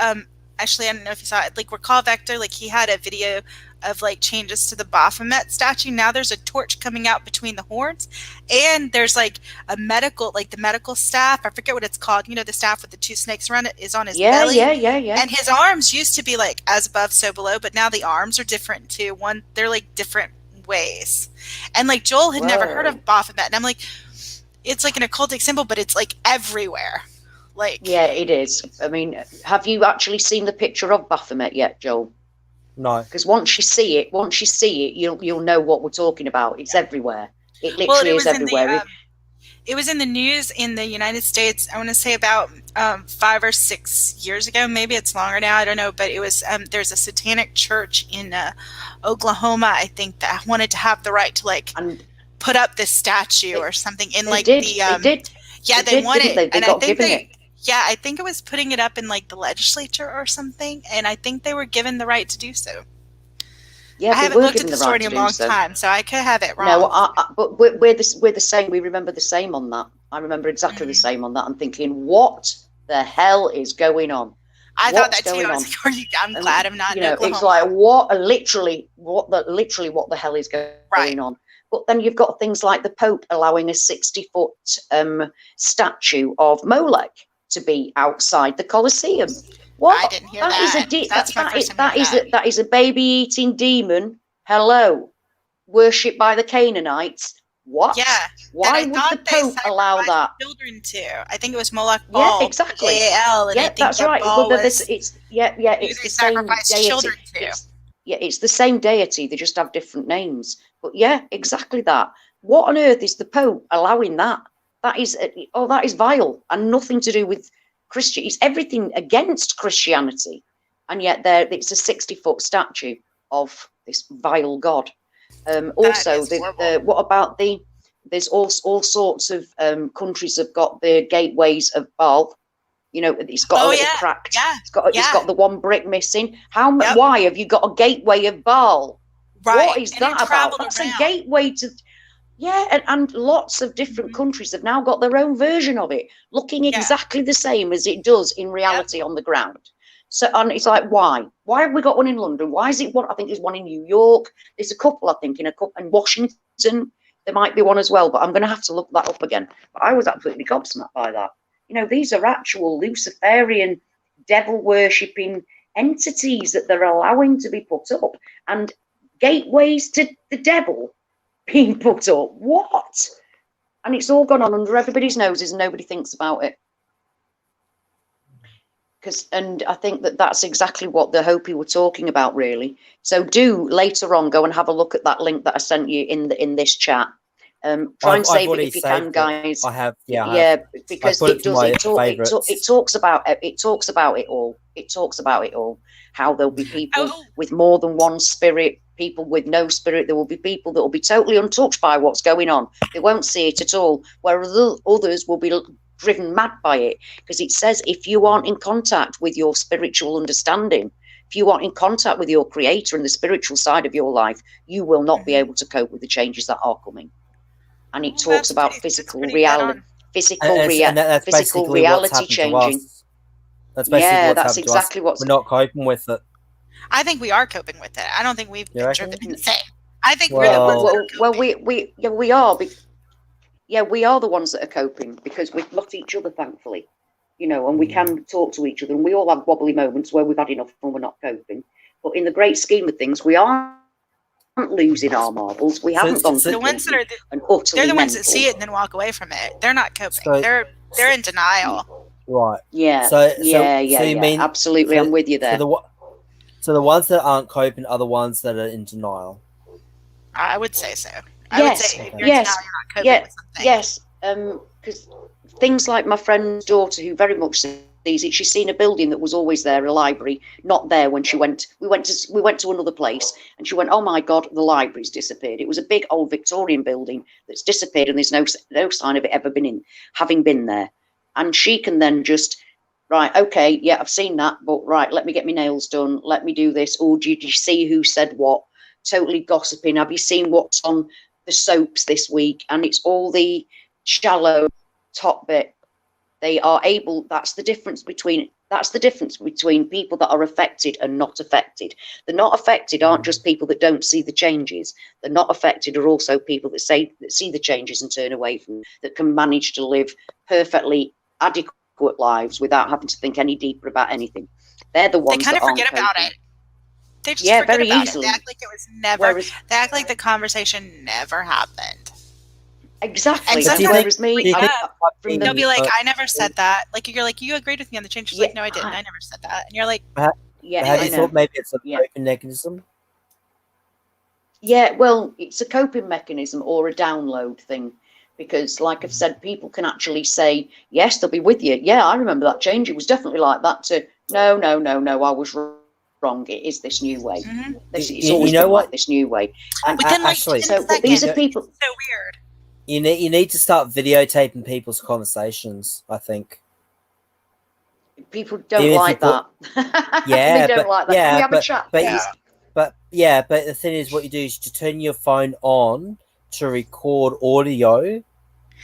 S4: actually, I don't know if you saw it, like Recall Vector, like he had a video of like changes to the Baphomet statue. Now there's a torch coming out between the horns, and there's like the medical staff. I forget what it's called. You know, the staff with the two snakes around it is on his belly.
S3: Yeah.
S4: And his arms used to be like as above, so below, but now the arms are different too. They're like different ways. And like Joel had never heard of Baphomet, and I'm like, it's like an occultic symbol, but it's like everywhere. Like,
S3: yeah, it is. I mean, have you actually seen the picture of Baphomet yet, Joel?
S2: No.
S3: Because once you see it, you'll know what we're talking about. It's everywhere. It literally is everywhere.
S4: It was in the news in the United States, I want to say about 5 or 6 years ago. Maybe it's longer now. I don't know. But it was there's a satanic church in Oklahoma, I think, that wanted to have the right to like put up this statue or something in like
S3: they
S4: did. Yeah, they wanted
S3: it. They got given it.
S4: Yeah, I think it was putting it up in like the legislature or something, and I think they were given the right to do so.
S3: Yeah,
S4: I haven't looked at the story in a long time, so I could have it wrong.
S3: No, but we're the same. We remember the same on that. I remember exactly the same on that. I'm thinking, what the hell is going on?
S4: I thought that too. I was like, I'm glad I'm not in Oklahoma.
S3: It's like what the hell is going on? But then you've got things like the Pope allowing a 60-foot statue of Molech to be outside the Colosseum. What?
S4: I didn't hear that.
S3: That is a baby-eating demon. Hello, worshipped by the Canaanites. What?
S4: Yeah.
S3: Why would the Pope allow that?
S4: Children too. I think it was Moloch Baal.
S3: Yeah, exactly.
S4: Baal, and
S3: yeah, that's right. Well, it's the same deity. It's the same deity. They just have different names. But yeah, exactly that. What on earth is the Pope allowing that? That is vile and nothing to do with Christian. It's everything against Christianity, and yet it's a 60-foot statue of this vile god. Also, what about there's all sorts of countries have got the gateways of Baal. You know, it's got a little cracked. Yeah. It's got the one brick missing. Why have you got a gateway of Baal?
S4: Right.
S3: What is that about? That's a gateway to. Yeah, and lots of different countries have now got their own version of it, looking exactly the same as it does in reality on the ground. So, and it's like, why? Why have we got one in London? Why is it one? I think there's one in New York. There's a couple, I think, in Washington. There might be one as well, but I'm going to have to look that up again. But I was absolutely gobsmacked by that. You know, these are actual Luciferian, devil-worshipping entities that they're allowing to be put up, and gateways to the devil being put up. What? And it's all gone on under everybody's noses and nobody thinks about it. And I think that's exactly what the Hopi were talking about, really. So do later on go and have a look at that link that I sent you in this chat. Try and save it if you can, guys.
S2: I have,
S3: because it talks about it all. It talks about it all. How there'll be people with more than one spirit, people with no spirit. There will be people that will be totally untouched by what's going on. They won't see it at all, whereas others will be driven mad by it, because it says if you aren't in contact with your spiritual understanding, if you aren't in contact with your creator and the spiritual side of your life, you will not be able to cope with the changes that are coming. And it talks about physical reality changing.
S2: That's basically
S3: that's exactly what's.
S2: We're not coping with it.
S4: I think we are coping with it. I don't think we've been driven insane. I think
S3: we are. We are the ones that are coping, because we've got each other, thankfully, you know, and we can talk to each other, and we all have wobbly moments where we've had enough and we're not coping. But in the great scheme of things, we aren't losing our marbles. We haven't gone
S4: the ones that are they're the ones that see it and then walk away from it. They're not coping. So, they're in denial.
S2: Right.
S3: Yeah. You mean, absolutely. I'm with you there.
S2: So the ones that aren't coping are the ones that are in denial.
S4: I would say so. I would say if you're in denial, you're not coping with something.
S3: Yes. Because things like my friend's daughter, who very much sees it, she's seen a building that was always there, a library, not there when she went. We went to another place, and she went, "Oh my God, the library's disappeared." It was a big old Victorian building that's disappeared, and there's no sign of it ever having been there. And she can then just, right, okay, yeah, I've seen that, but right, let me get my nails done, let me do this. Or did you see who said what? Totally gossiping. Have you seen what's on the soaps this week? And it's all the shallow top bit. They are able. That's the difference between people that are affected and not affected. The not affected aren't just people that don't see the changes. The not affected are also people that see the changes and turn away from them, that can manage to live perfectly adequate lives without having to think any deeper about anything. They're the ones
S4: they kind
S3: of
S4: forget about it. They just forget
S3: very
S4: about
S3: easily.
S4: It. They act like it was never. They act like the conversation never happened.
S3: Exactly.
S4: And
S3: Whereas me,
S4: they'll be like, I never said that. Like, you're like, you agreed with me on the change. She's like, no, I didn't. I never said that. And you're like,
S2: have you thought maybe it's a coping mechanism?
S3: Yeah, well, it's a coping mechanism or a download thing. Because, like I've said, people can actually say, yes, they'll be with you. Yeah, I remember that change. It was definitely like that too. No, I was wrong. It is this new way. It's always been like this new way. And
S4: but then, like,
S2: actually,
S3: but these are people.
S4: So weird.
S2: You need to start videotaping people's conversations, I think.
S3: People don't like that.
S2: Yeah,
S3: they don't like that.
S2: Yeah,
S3: we have a chat.
S2: But the thing is, what you do is to turn your phone on to record audio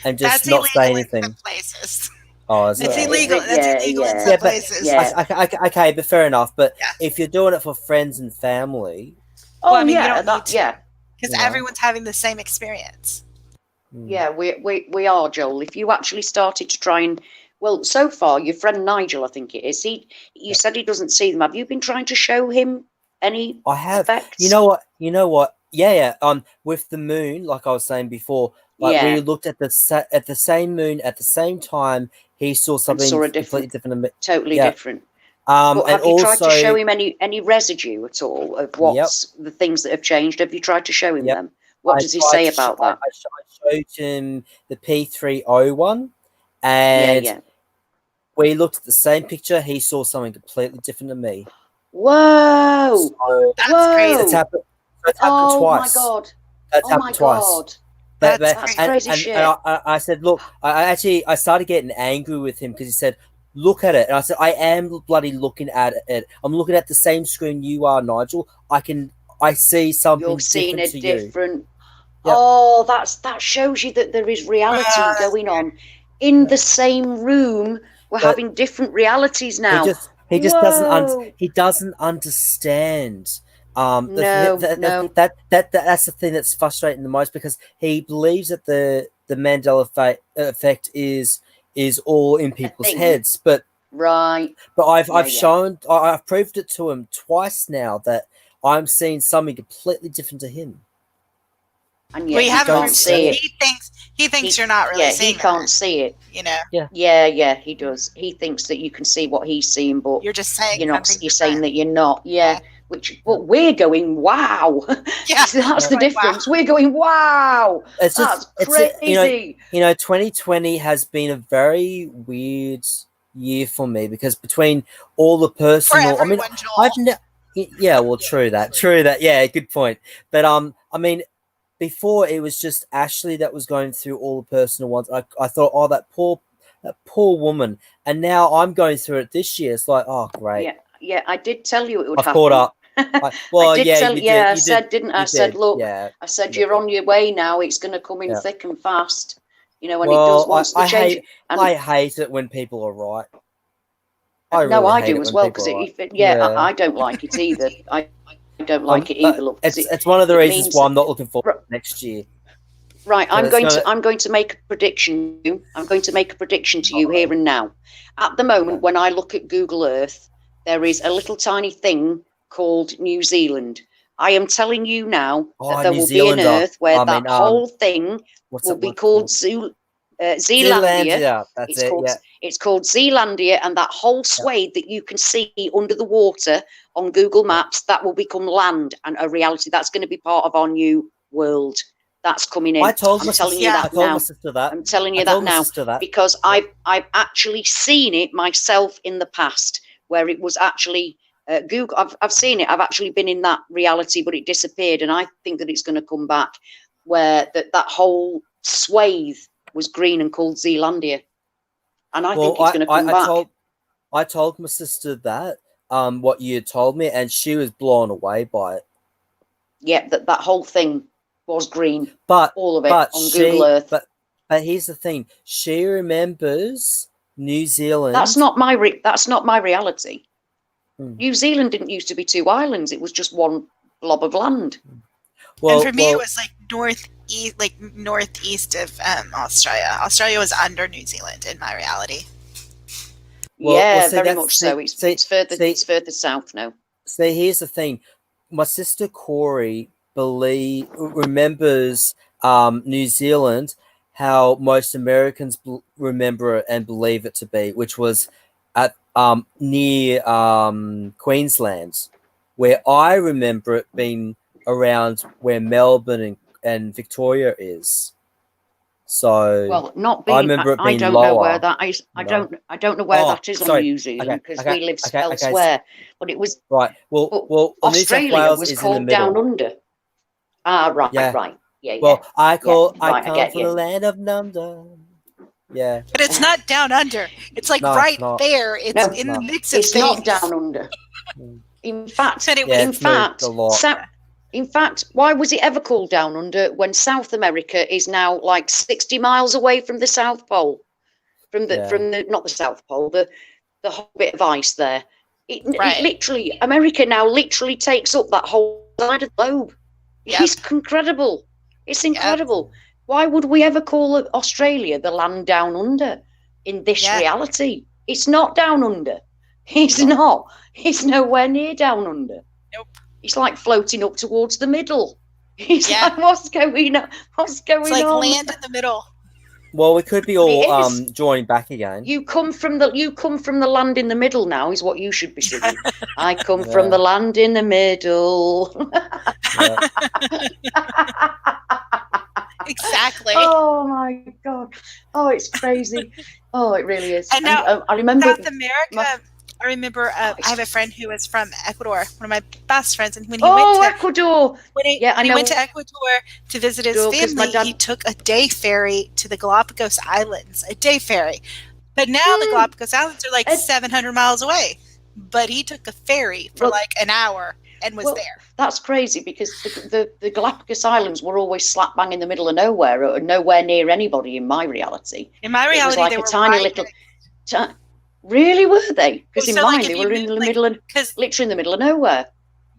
S2: and just not say anything.
S4: In places.
S2: Oh,
S4: it's illegal. That's illegal in some places.
S2: Okay, but fair enough. But if you're doing it for friends and family,
S4: you don't need to, because everyone's having the same experience.
S3: Yeah, we are, Joel. If you actually started to try and, well, so far your friend Nigel, I think it is. You said he doesn't see them. Have you been trying to show him any?
S2: I have.
S3: Effects?
S2: You know what? Yeah. With the moon, like I was saying before, we looked at the same moon at the same time. He saw something completely different.
S3: Totally different. But have you tried to show him any residue at all of what's the things that have changed? Have you tried to show him them? What does he say about that?
S2: I showed him the P301, and we looked at the same picture. He saw something completely different to me.
S3: Whoa!
S4: That's crazy.
S2: That's happened twice.
S3: Oh my god!
S2: That's happened twice.
S3: God. That's crazy shit.
S2: And I said, look, I started getting angry with him because he said, look at it. And I said, I am bloody looking at it. I'm looking at the same screen you are, Nigel. I see something
S3: You're seeing
S2: different
S3: a
S2: to
S3: different.
S2: You. Yep.
S3: Oh, that shows you that there is reality going on in the same room. We're having different realities now.
S2: He just doesn't understand. That's the thing that's frustrating the most, because he believes that the Mandela effect is all in people's heads, but I've proved it to him twice now that I'm seeing something completely different to him.
S3: And yet he can't see it.
S4: He thinks you're not really seeing it.
S3: He can't see it.
S4: You know.
S3: Yeah, he does. He thinks that you can see what he's seeing, but
S4: you're just saying
S3: you're saying that you're not. Yeah. But we're going, wow. Yeah. That's the difference. Wow. We're going, wow. That's crazy.
S2: 2020 has been a very weird year for me, because between all the personal,
S4: true
S2: that. Yeah, good point. But before it was just Ashley that was going through all the personal ones. I thought, oh, that poor woman. And now I'm going through it this year. It's like, oh, great.
S3: Yeah. I did tell you it would happen.
S2: I've caught up.
S3: I said, didn't I? I said, look, I said, you're on your way now. It's going to come in thick and fast. You know, when it does once the change.
S2: I hate it when people are right.
S3: I do as well, because I don't like it either. I don't like it either. Look,
S2: it's one of the reasons why I'm not looking forward to next year.
S3: Right, I'm going to make a prediction. I'm going to make a prediction to you here and now. At the moment, when I look at Google Earth, there is a little tiny thing called New Zealand. I am telling you now that there will be an Earth where that whole thing will be called Zealandia. It's called Zealandia, and that whole swathe that you can see under the water on Google Maps, that will become land and a reality. That's going to be part of our new world. That's coming in. I'm telling you that now because I've actually seen it myself in the past, where it was actually Google. I've seen it. I've actually been in that reality, but it disappeared, and I think that it's going to come back, where that whole swathe was green and called Zealandia, and I think it's going to come back.
S2: I told my sister that what you had told me, and she was blown away by it.
S3: Yeah, that whole thing was green,
S2: but
S3: all of it on Google Earth.
S2: But here's the thing: she remembers New Zealand.
S3: That's not my reality. New Zealand didn't used to be two islands; it was just one blob of land.
S4: And for me, it was like northeast of Australia. Australia was under New Zealand in my reality.
S3: Very much so. It's further south now.
S2: See, here's the thing: my sister Corey remembers New Zealand how most Americans remember it and believe it to be, which was at near Queensland, where I remember it being around where Melbourne and Victoria is. So
S3: well, not
S2: I
S3: being,
S2: remember it
S3: I
S2: being
S3: don't
S2: lower.
S3: know where that is. I don't know where that is on New Zealand, because we live elsewhere. But it was
S2: right. Well,
S3: Australia
S2: New South Wales
S3: was
S2: is
S3: called
S2: in the middle.
S3: Down Under. Ah, right,
S2: Yeah.
S3: right. Yeah,
S2: well, I come
S3: get
S2: from
S3: you.
S2: the land of Nunda. Yeah.
S4: But it's not down under. It's like
S2: No,
S4: right
S2: it's not.
S4: there. It's
S3: No,
S4: in the mix of
S3: it's
S4: things.
S3: not Down Under. In fact,
S4: Said it
S2: Yeah,
S4: was
S2: it's moved a lot.
S3: in fact, why was it ever called Down Under when South America is now like 60 miles away from the South Pole? From the not the South Pole, the whole bit of ice there. It literally, America now literally takes up that whole side of the globe.
S4: Yep.
S3: It's incredible. It's incredible. Yep. Why would we ever call Australia the land down under in this reality? It's not down under. It's not. It's nowhere near down under.
S4: Nope.
S3: It's like floating up towards the middle. It's like, what's going on? What's going on?
S4: It's like land in the middle.
S2: Well, we could be all joining back again.
S3: You come from the land in the middle now, is what you should be singing. I come from the land in the middle.
S4: Exactly.
S3: Oh my God. Oh, it's crazy. Oh, it really is.
S4: And now,
S3: I remember
S4: South America. I remember I have a friend who was from Ecuador, one of my best friends, and when he went to
S3: Ecuador,
S4: when he went to Ecuador to visit his family, he took a day ferry to the Galapagos Islands. A day ferry, but now the Galapagos Islands are like 700 miles away. But he took a ferry for like an hour and was there.
S3: That's crazy, because the Galapagos Islands were always slap bang in the middle of nowhere, or nowhere near anybody in my reality.
S4: In my reality,
S3: it was like a tiny little. Really, were they? Because in mine, they were in the middle of, literally in the middle of nowhere.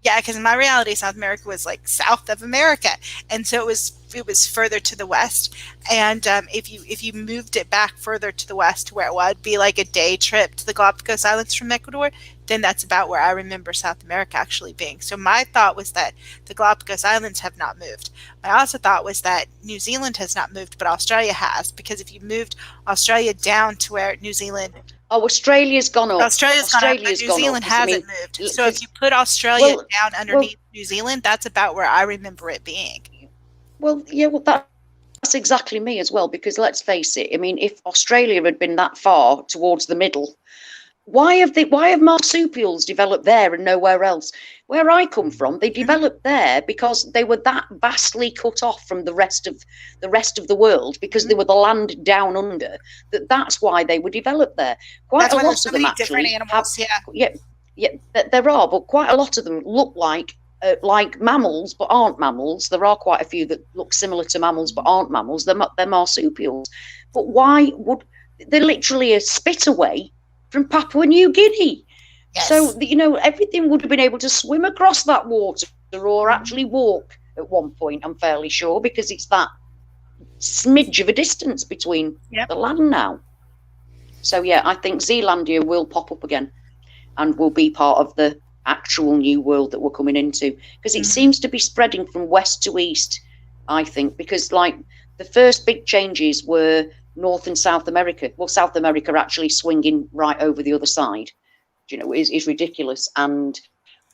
S4: Yeah, because in my reality, South America was like south of America, and so it was further to the west. And if you moved it back further to the west, to where it would be like a day trip to the Galapagos Islands from Ecuador, then that's about where I remember South America actually being. So my thought was that the Galapagos Islands have not moved. My also thought was that New Zealand has not moved, but Australia has, because if you moved Australia down to where New Zealand.
S3: Oh, Australia's gone up.
S4: Australia's gone up, but New Zealand hasn't moved. So if you put Australia down underneath New Zealand, that's about where I remember it being.
S3: Well, yeah, that's exactly me as well, because let's face it, I mean, if Australia had been that far towards the middle, why have marsupials developed there and nowhere else? Where I come from, they developed there because they were that vastly cut off from the rest of the world, because they were the land down under. That's why they were developed there. Quite a lot of them actually
S4: animals,
S3: there are, but quite a lot of them look like mammals but aren't mammals. There are quite a few that look similar to mammals but aren't mammals. They're marsupials. But why would they're literally a spit away from Papua New Guinea?
S4: Yes.
S3: So, everything would have been able to swim across that water, or actually walk at one point, I'm fairly sure, because it's that smidge of a distance between the land now. So, yeah, I think Zealandia will pop up again and will be part of the actual new world that we're coming into, because it seems to be spreading from west to east, I think, because like the first big changes were North and South America. Well, South America actually swinging right over the other side, is ridiculous. And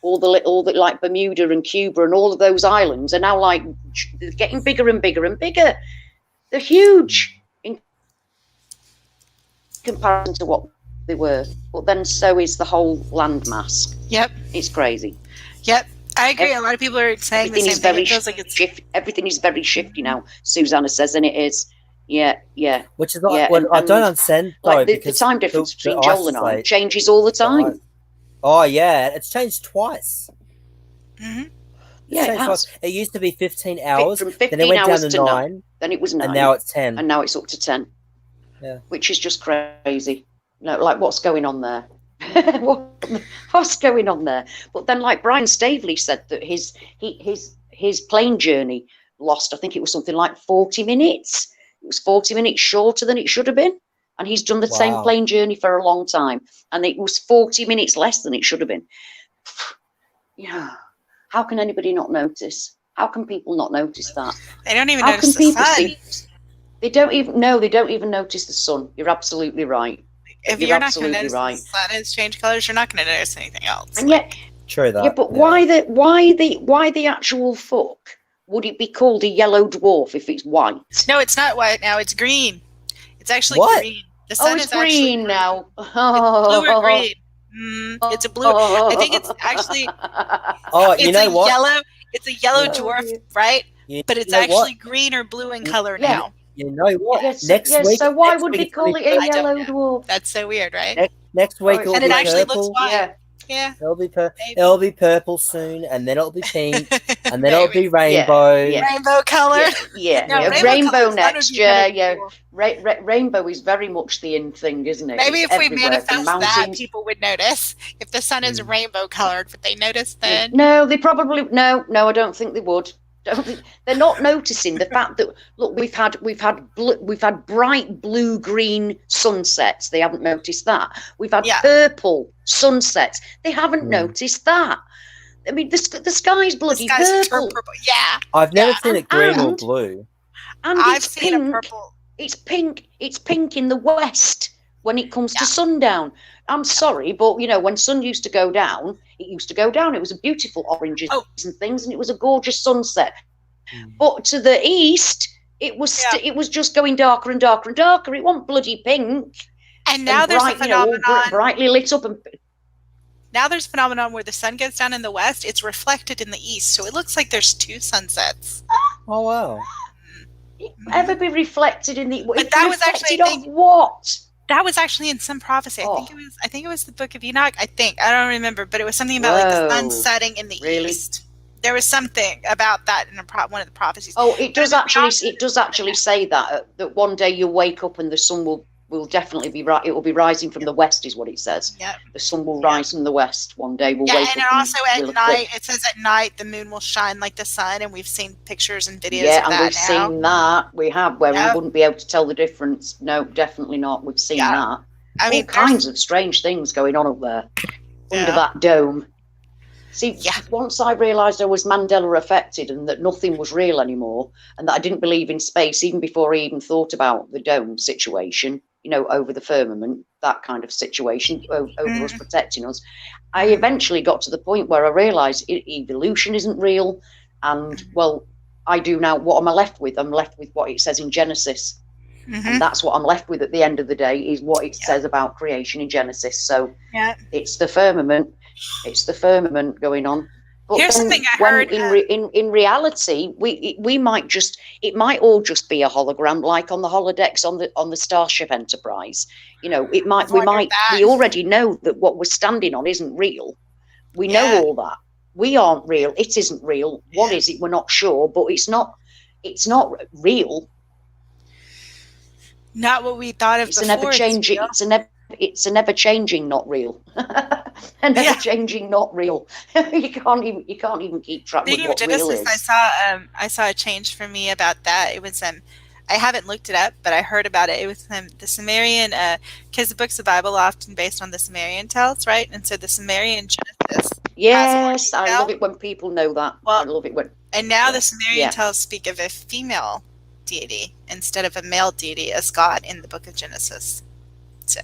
S3: all the like Bermuda and Cuba and all of those islands are now like getting bigger and bigger and bigger. They're huge in comparison to what they were, but then so is the whole landmass.
S4: Yep,
S3: it's crazy.
S4: Yep, I agree. A lot of people are saying the same thing. It feels like
S3: everything is very shifty now. Susanna says, and it is. Yeah.
S2: Which is like, I don't understand though,
S3: like the
S2: because
S3: time difference between Joel and I changes all the time.
S2: Right. Oh yeah, it's changed twice.
S3: Mm-hmm. Yeah, it has.
S2: It used to be 15 hours,
S3: from 15
S2: then it went
S3: hours
S2: down to
S3: 9, then it was 9,
S2: and now it's 10,
S3: and now it's up to 10.
S2: Yeah,
S3: which is just crazy. Like what's going on there? What's going on there? But then, like Brian Staveley said that his plane journey lost, I think it was something like 40 minutes. It was 40 minutes shorter than it should have been. And he's done the same plane journey for a long time. And it was 40 minutes less than it should have been. Yeah. How can anybody not notice? How can people not notice that?
S4: They don't even notice the sun.
S3: They don't even notice the sun. You're absolutely right.
S4: If you're not going to notice the sun has changed colors, you're not going to notice anything else.
S3: And yet,
S2: true that.
S3: Yeah, but why the actual fuck would it be called a yellow dwarf if it's white?
S4: No, it's not white now. It's green. It's actually green. The sun
S3: it's
S4: is green
S3: now.
S4: It's blue or green. It's a blue. I think it's actually.
S2: You know what?
S4: Yellow. It's a yellow dwarf, right? But it's actually green or blue in color now.
S2: You know what?
S3: Next week. So why would they call it a yellow dwarf?
S4: That's so weird, right?
S2: Next week it'll
S4: and
S2: be
S4: it actually
S2: purple.
S4: looks white. Yeah.
S2: It'll be purple soon, and then it'll be pink, and then it'll be rainbow.
S4: Rainbow color.
S3: Rainbow next year. Yeah. Rainbow is very much the in thing, isn't it?
S4: Maybe if we manifest that, people would notice. If the sun is rainbow colored, would they notice then?
S3: No, they probably no. I don't think they would. They're not noticing the fact that look, we've had bright blue-green sunsets. They haven't noticed that. We've had purple sunsets. They haven't noticed that. I mean, the sky's bloody purple.
S4: Yeah,
S2: I've never seen it green or blue.
S3: And
S4: I've seen a purple.
S3: It's pink. It's pink in the west when it comes to sundown. I'm sorry, but when sun used to go down, it was a beautiful oranges and things, and it was a gorgeous sunset. But to the east, it was just going darker and darker and darker. It wasn't bloody pink.
S4: And now there's a phenomenon
S3: brightly lit up.
S4: Now there's a phenomenon where the sun goes down in the west, it's reflected in the east, so it looks like there's two sunsets.
S2: Oh wow!
S3: Ever be reflected in the?
S4: But that was actually
S3: what?
S4: That was actually in some prophecy. I think it was the Book of Enoch. I don't remember, but it was something about like the sun setting in the east. There was something about that in one of the prophecies.
S3: Oh, it does actually say that one day you'll wake up and the sun will definitely be right. It will be rising from the west, is what it says.
S4: Yeah,
S3: the sun will rise from the west one day. We'll wake up.
S4: And also at night, it says at night the moon will shine like the sun, and we've seen pictures and videos.
S3: Yeah, and we've seen that. We have where we wouldn't be able to tell the difference. No, definitely not. We've seen that. I mean, all kinds of strange things going on up there under that dome. See, once I realised I was Mandela affected and that nothing was real anymore, and that I didn't believe in space, even before I even thought about the dome situation, over the firmament, that kind of situation, over us protecting us, I eventually got to the point where I realised evolution isn't real. And, well, I do now. What am I left with? I'm left with what it says in Genesis. And that's what I'm left with at the end of the day, is what it says about creation in Genesis. So it's the firmament. It's the firmament going on. But
S4: here's something I heard.
S3: In reality, it might all just be a hologram, like on the holodecks on the Starship Enterprise. We already know that what we're standing on isn't real. We know all that. We aren't real. It isn't real. What is it? We're not sure, but it's not real.
S4: Not what we thought of.
S3: It's before. It's a never changing, not real. A never changing, not real. you can't even keep track with what real is.
S4: I saw a change for me about that. It was I haven't looked it up, but I heard about it. It was the Sumerian, because the books of the Bible are often based on the Sumerian tales, right? And so the Sumerian Genesis.
S3: Yes, I love it when people know that. Well, I love it when.
S4: And now the Sumerian tales speak of a female deity instead of a male deity as God in the book of Genesis. So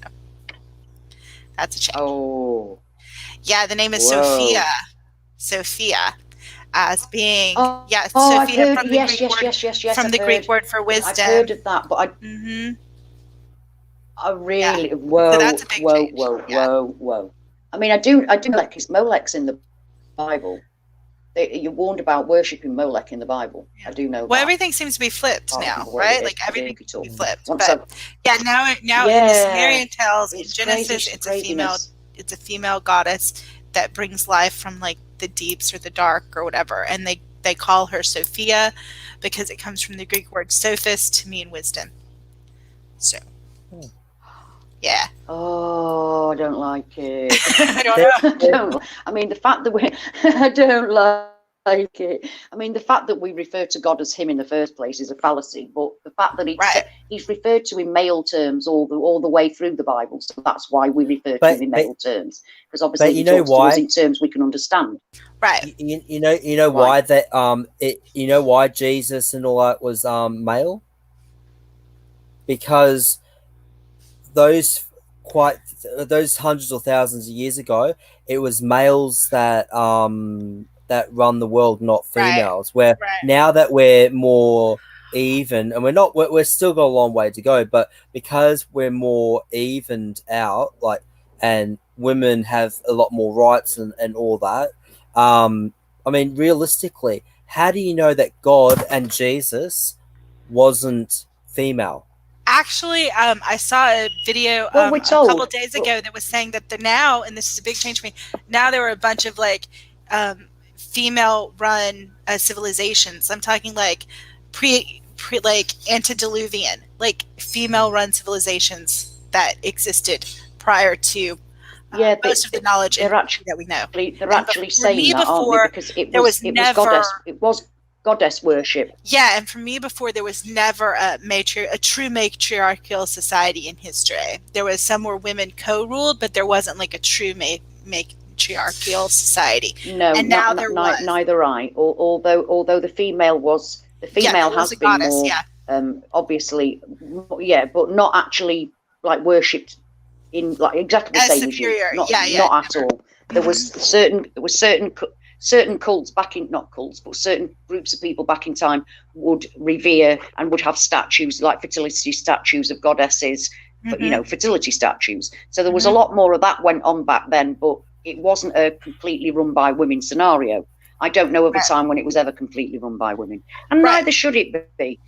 S4: that's a change.
S3: Oh.
S4: Yeah, the name is Sophia. Sophia. As being Sophia from the Greek word for wisdom.
S3: I've heard of that, but I really whoa,
S4: so that's a big change.
S3: Whoa. I mean, I do like Molech's in the Bible. You're warned about worshipping Molech in the Bible. I do know.
S4: Well, everything seems to be flipped now, right? Like everything seems to be flipped. But now in the Sumerian tales in Genesis, it's a female goddess that brings life from like the deeps or the dark or whatever, and they call her Sophia because it comes from the Greek word sophist to mean wisdom. So
S3: oh, I don't like it.
S4: I don't know.
S3: I mean, the fact that I don't like it. I mean, the fact that we refer to God as him in the first place is a fallacy, but the fact that he's referred to in male terms all the way through the Bible, so that's why we refer to him in male terms, because obviously he talks to us in terms we can understand.
S4: Right.
S2: You know why that why Jesus and all that was male? because those hundreds or thousands of years ago, it was males that that run the world, not females. Where now that we're more even, and we're still got a long way to go, but because we're more evened out, like, and women have a lot more rights and all that. I mean, realistically, how do you know that God and Jesus wasn't female?
S4: Actually, I saw a video a couple of days ago that was saying that now, and this is a big change for me, now there were a bunch of like female-run civilizations. I'm talking like pre like antediluvian, like female-run civilizations that existed prior to most of the knowledge that we know.
S3: They're actually saying that, aren't they? Because it was goddess worship.
S4: Yeah, and for me before, there was never a true matriarchal society in history. There was some where women co-ruled, but there wasn't like a true matriarchal society.
S3: No, and now there was. Neither I. Although the female has been goddess, more obviously, but not actually like worshipped in like exactly the same
S4: superior.
S3: As you. Not at all. There was certain cults certain groups of people back in time would revere and would have statues, like fertility statues of goddesses, fertility statues. So there was a lot more of that went on back then, but it wasn't a completely run by women scenario. I don't know of a time when it was ever completely run by women, and neither should it be.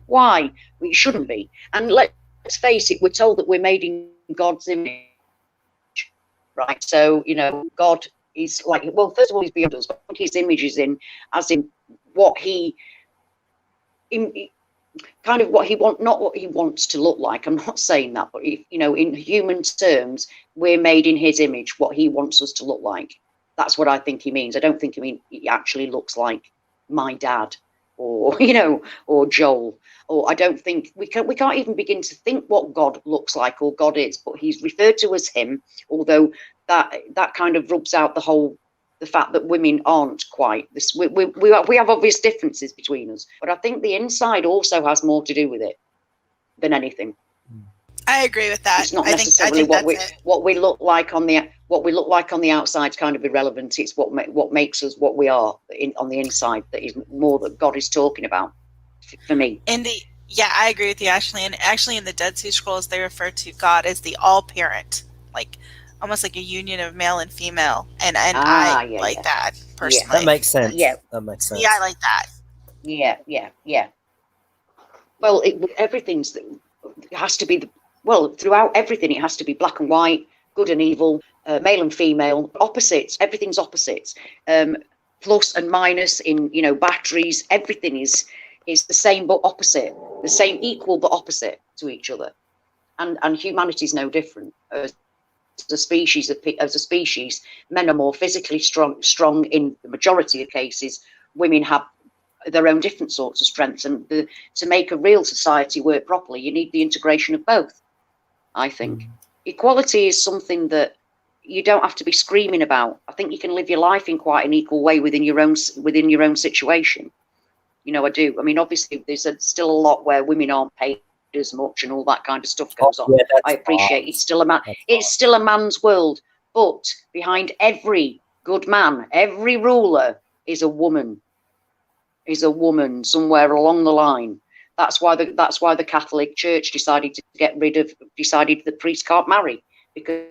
S3: Why? It shouldn't be. And let's face it, we're told that we're made in God's image, right? So God is like, well, first of all, he's beyond us, but his image is in, as in what he, kind of what he not what he wants to look like. I'm not saying that, but in human terms, we're made in his image, what he wants us to look like. That's what I think he means. I don't think he actually looks like my dad, or or Joel, or I don't think we can't even begin to think what God looks like or God is, but he's referred to as him, although that kind of rubs out the fact that women aren't quite this. We have obvious differences between us, but I think the inside also has more to do with it than anything.
S4: I agree with that.
S3: It's not necessarily what we look like on the outside is kind of irrelevant. It's what makes us what we are on the inside that is more that God is talking about, for me.
S4: I agree with you, Ashley. And actually, in the Dead Sea Scrolls, they refer to God as the all-parent, like almost like a union of male and female. And I like that personally.
S2: Yeah, that makes sense.
S3: Yeah,
S2: that makes sense.
S4: Yeah, I like that.
S3: Yeah. Well, everything's it has to be throughout everything, it has to be black and white, good and evil, male and female, opposites. Everything's opposites. Plus and minus in batteries. Everything is the same but opposite. The same equal but opposite to each other. And humanity is no different. As a species, men are more physically strong in the majority of cases. Women have their own different sorts of strengths, and to make a real society work properly, you need the integration of both. I think equality is something that you don't have to be screaming about. I think you can live your life in quite an equal way within your own situation. I do. I mean, obviously, there's still a lot where women aren't paid as much, and all that kind of stuff goes on. Yeah, I appreciate it's still a man. It's still a man's world, but behind every good man, every ruler is a woman. Is a woman somewhere along the line. That's why the Catholic Church decided that priests can't marry, because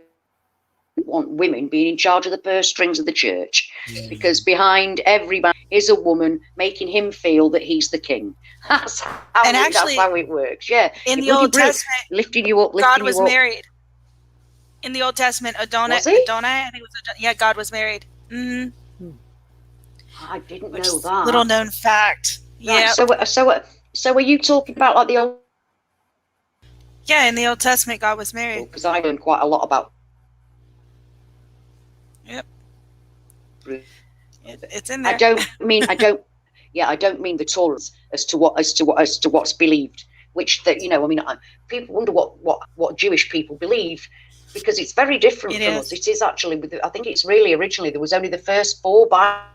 S3: they want women being in charge of the purse strings of the church. Because behind every man is a woman making him feel that he's the king. That's how it works. Yeah.
S4: In the Old Testament,
S3: lifting you up.
S4: God was married. In the Old Testament, Adonai, I think it was Adonai. Yeah, God was married. Mm-hmm.
S3: I didn't know that.
S4: Little known fact.
S3: Right, yeah. So are you talking about like the old?
S4: Yeah, in the Old Testament, God was married.
S3: Because I learned quite a lot about.
S4: Yep. It's in there.
S3: I don't mean the Torah as to what's believed. Which people wonder what Jewish people believe, because it's very different from us. It is actually. I think it's really originally there was only the first 4 Bibles.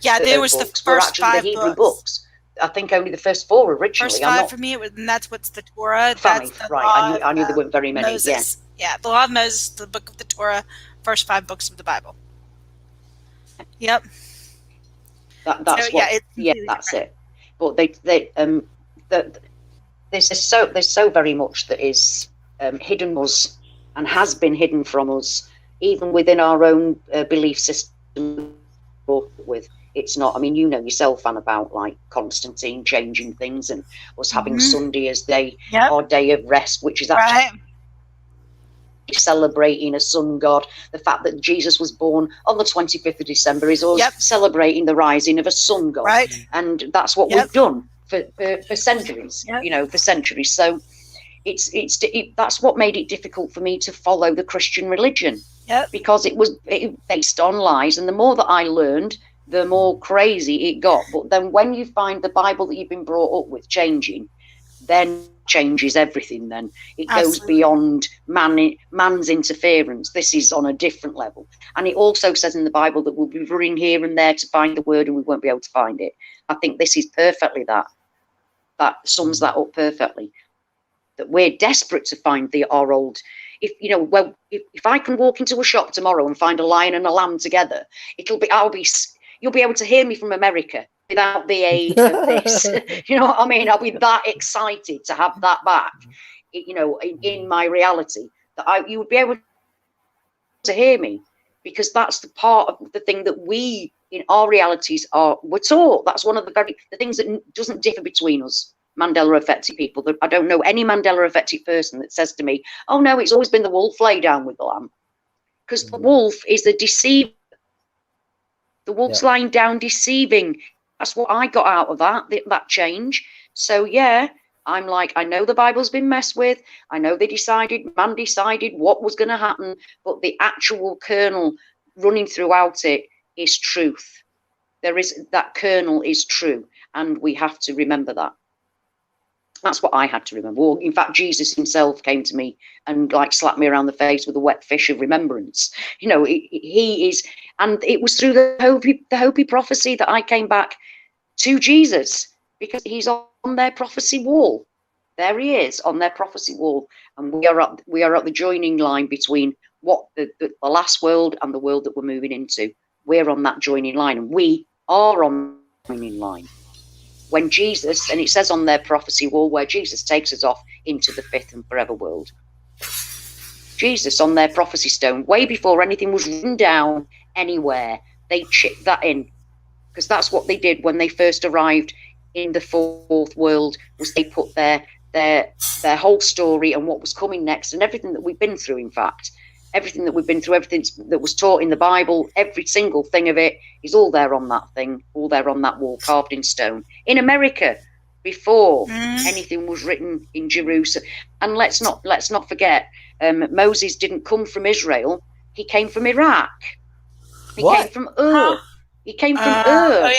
S4: Yeah, there was the first 5
S3: Hebrew books. I think only the first 4 originally.
S4: First 5 for me, and that's what's the Torah.
S3: 5,
S4: that's the
S3: right? I knew there weren't very many.
S4: Moses. Yeah, the Law of Moses, the Book of the Torah, first 5 books of the Bible. Yep.
S3: That's
S4: so,
S3: what. Yeah, that's different. It. But there's so very much that is hidden from us and has been hidden from us, even within our own belief system. With it's not. I mean, you know yourself, Anne, about like Constantine changing things and us having Sunday as our day of rest, which is actually celebrating a sun god. The fact that Jesus was born on the 25th of December is us celebrating the rising of a sun god, and that's what we've done for centuries. You know, for centuries. So that's what made it difficult for me to follow the Christian religion, because it was based on lies, and the more that I learned, the more crazy it got. But then when you find the Bible that you've been brought up with changing, then changes everything. Then it goes beyond man's interference. This is on a different level. And it also says in the Bible that we'll be running here and there to find the word and we won't be able to find it. I think this is perfectly that sums that up perfectly. That we're desperate to find our old. If I can walk into a shop tomorrow and find a lion and a lamb together, you'll be able to hear me from America without the aid of this. You know what I mean? I'll be that excited to have that back, in my reality, that you would be able to hear me, because that's the part of the thing that we, in our realities, we're taught. That's one of the things that doesn't differ between us, Mandela affected people. I don't know any Mandela affected person that says to me, oh no, it's always been the wolf, lay down with the lamb. Because the wolf is the deceiver. The wolf's lying down deceiving. That's what I got out of that change. So I'm like, I know the Bible's been messed with. I know man decided what was going to happen, but the actual kernel running throughout it is truth. That kernel is true, and we have to remember that. That's what I had to remember. Well, in fact, Jesus himself came to me and like slapped me around the face with a wet fish of remembrance. He is, and it was through the Hopi prophecy that I came back to Jesus, because he's on their prophecy wall. There he is on their prophecy wall, and we are at the joining line between what the last world and the world that we're moving into. We're on that joining line, and we are on the joining line. When Jesus, and it says on their prophecy wall, where Jesus takes us off into the 5th and forever world. Jesus on their prophecy stone, way before anything was written down anywhere, they chipped that in, because that's what they did when they first arrived in the 4th world, was they put their whole story and what was coming next, and everything that we've been through, in fact. Everything that we've been through, everything that was taught in the Bible, every single thing of it is all there on that thing, all there on that wall, carved in stone. In America, before anything was written in Jerusalem. And let's not forget, Moses didn't come from Israel. He came from Iraq. He came from Ur. He came from Ur.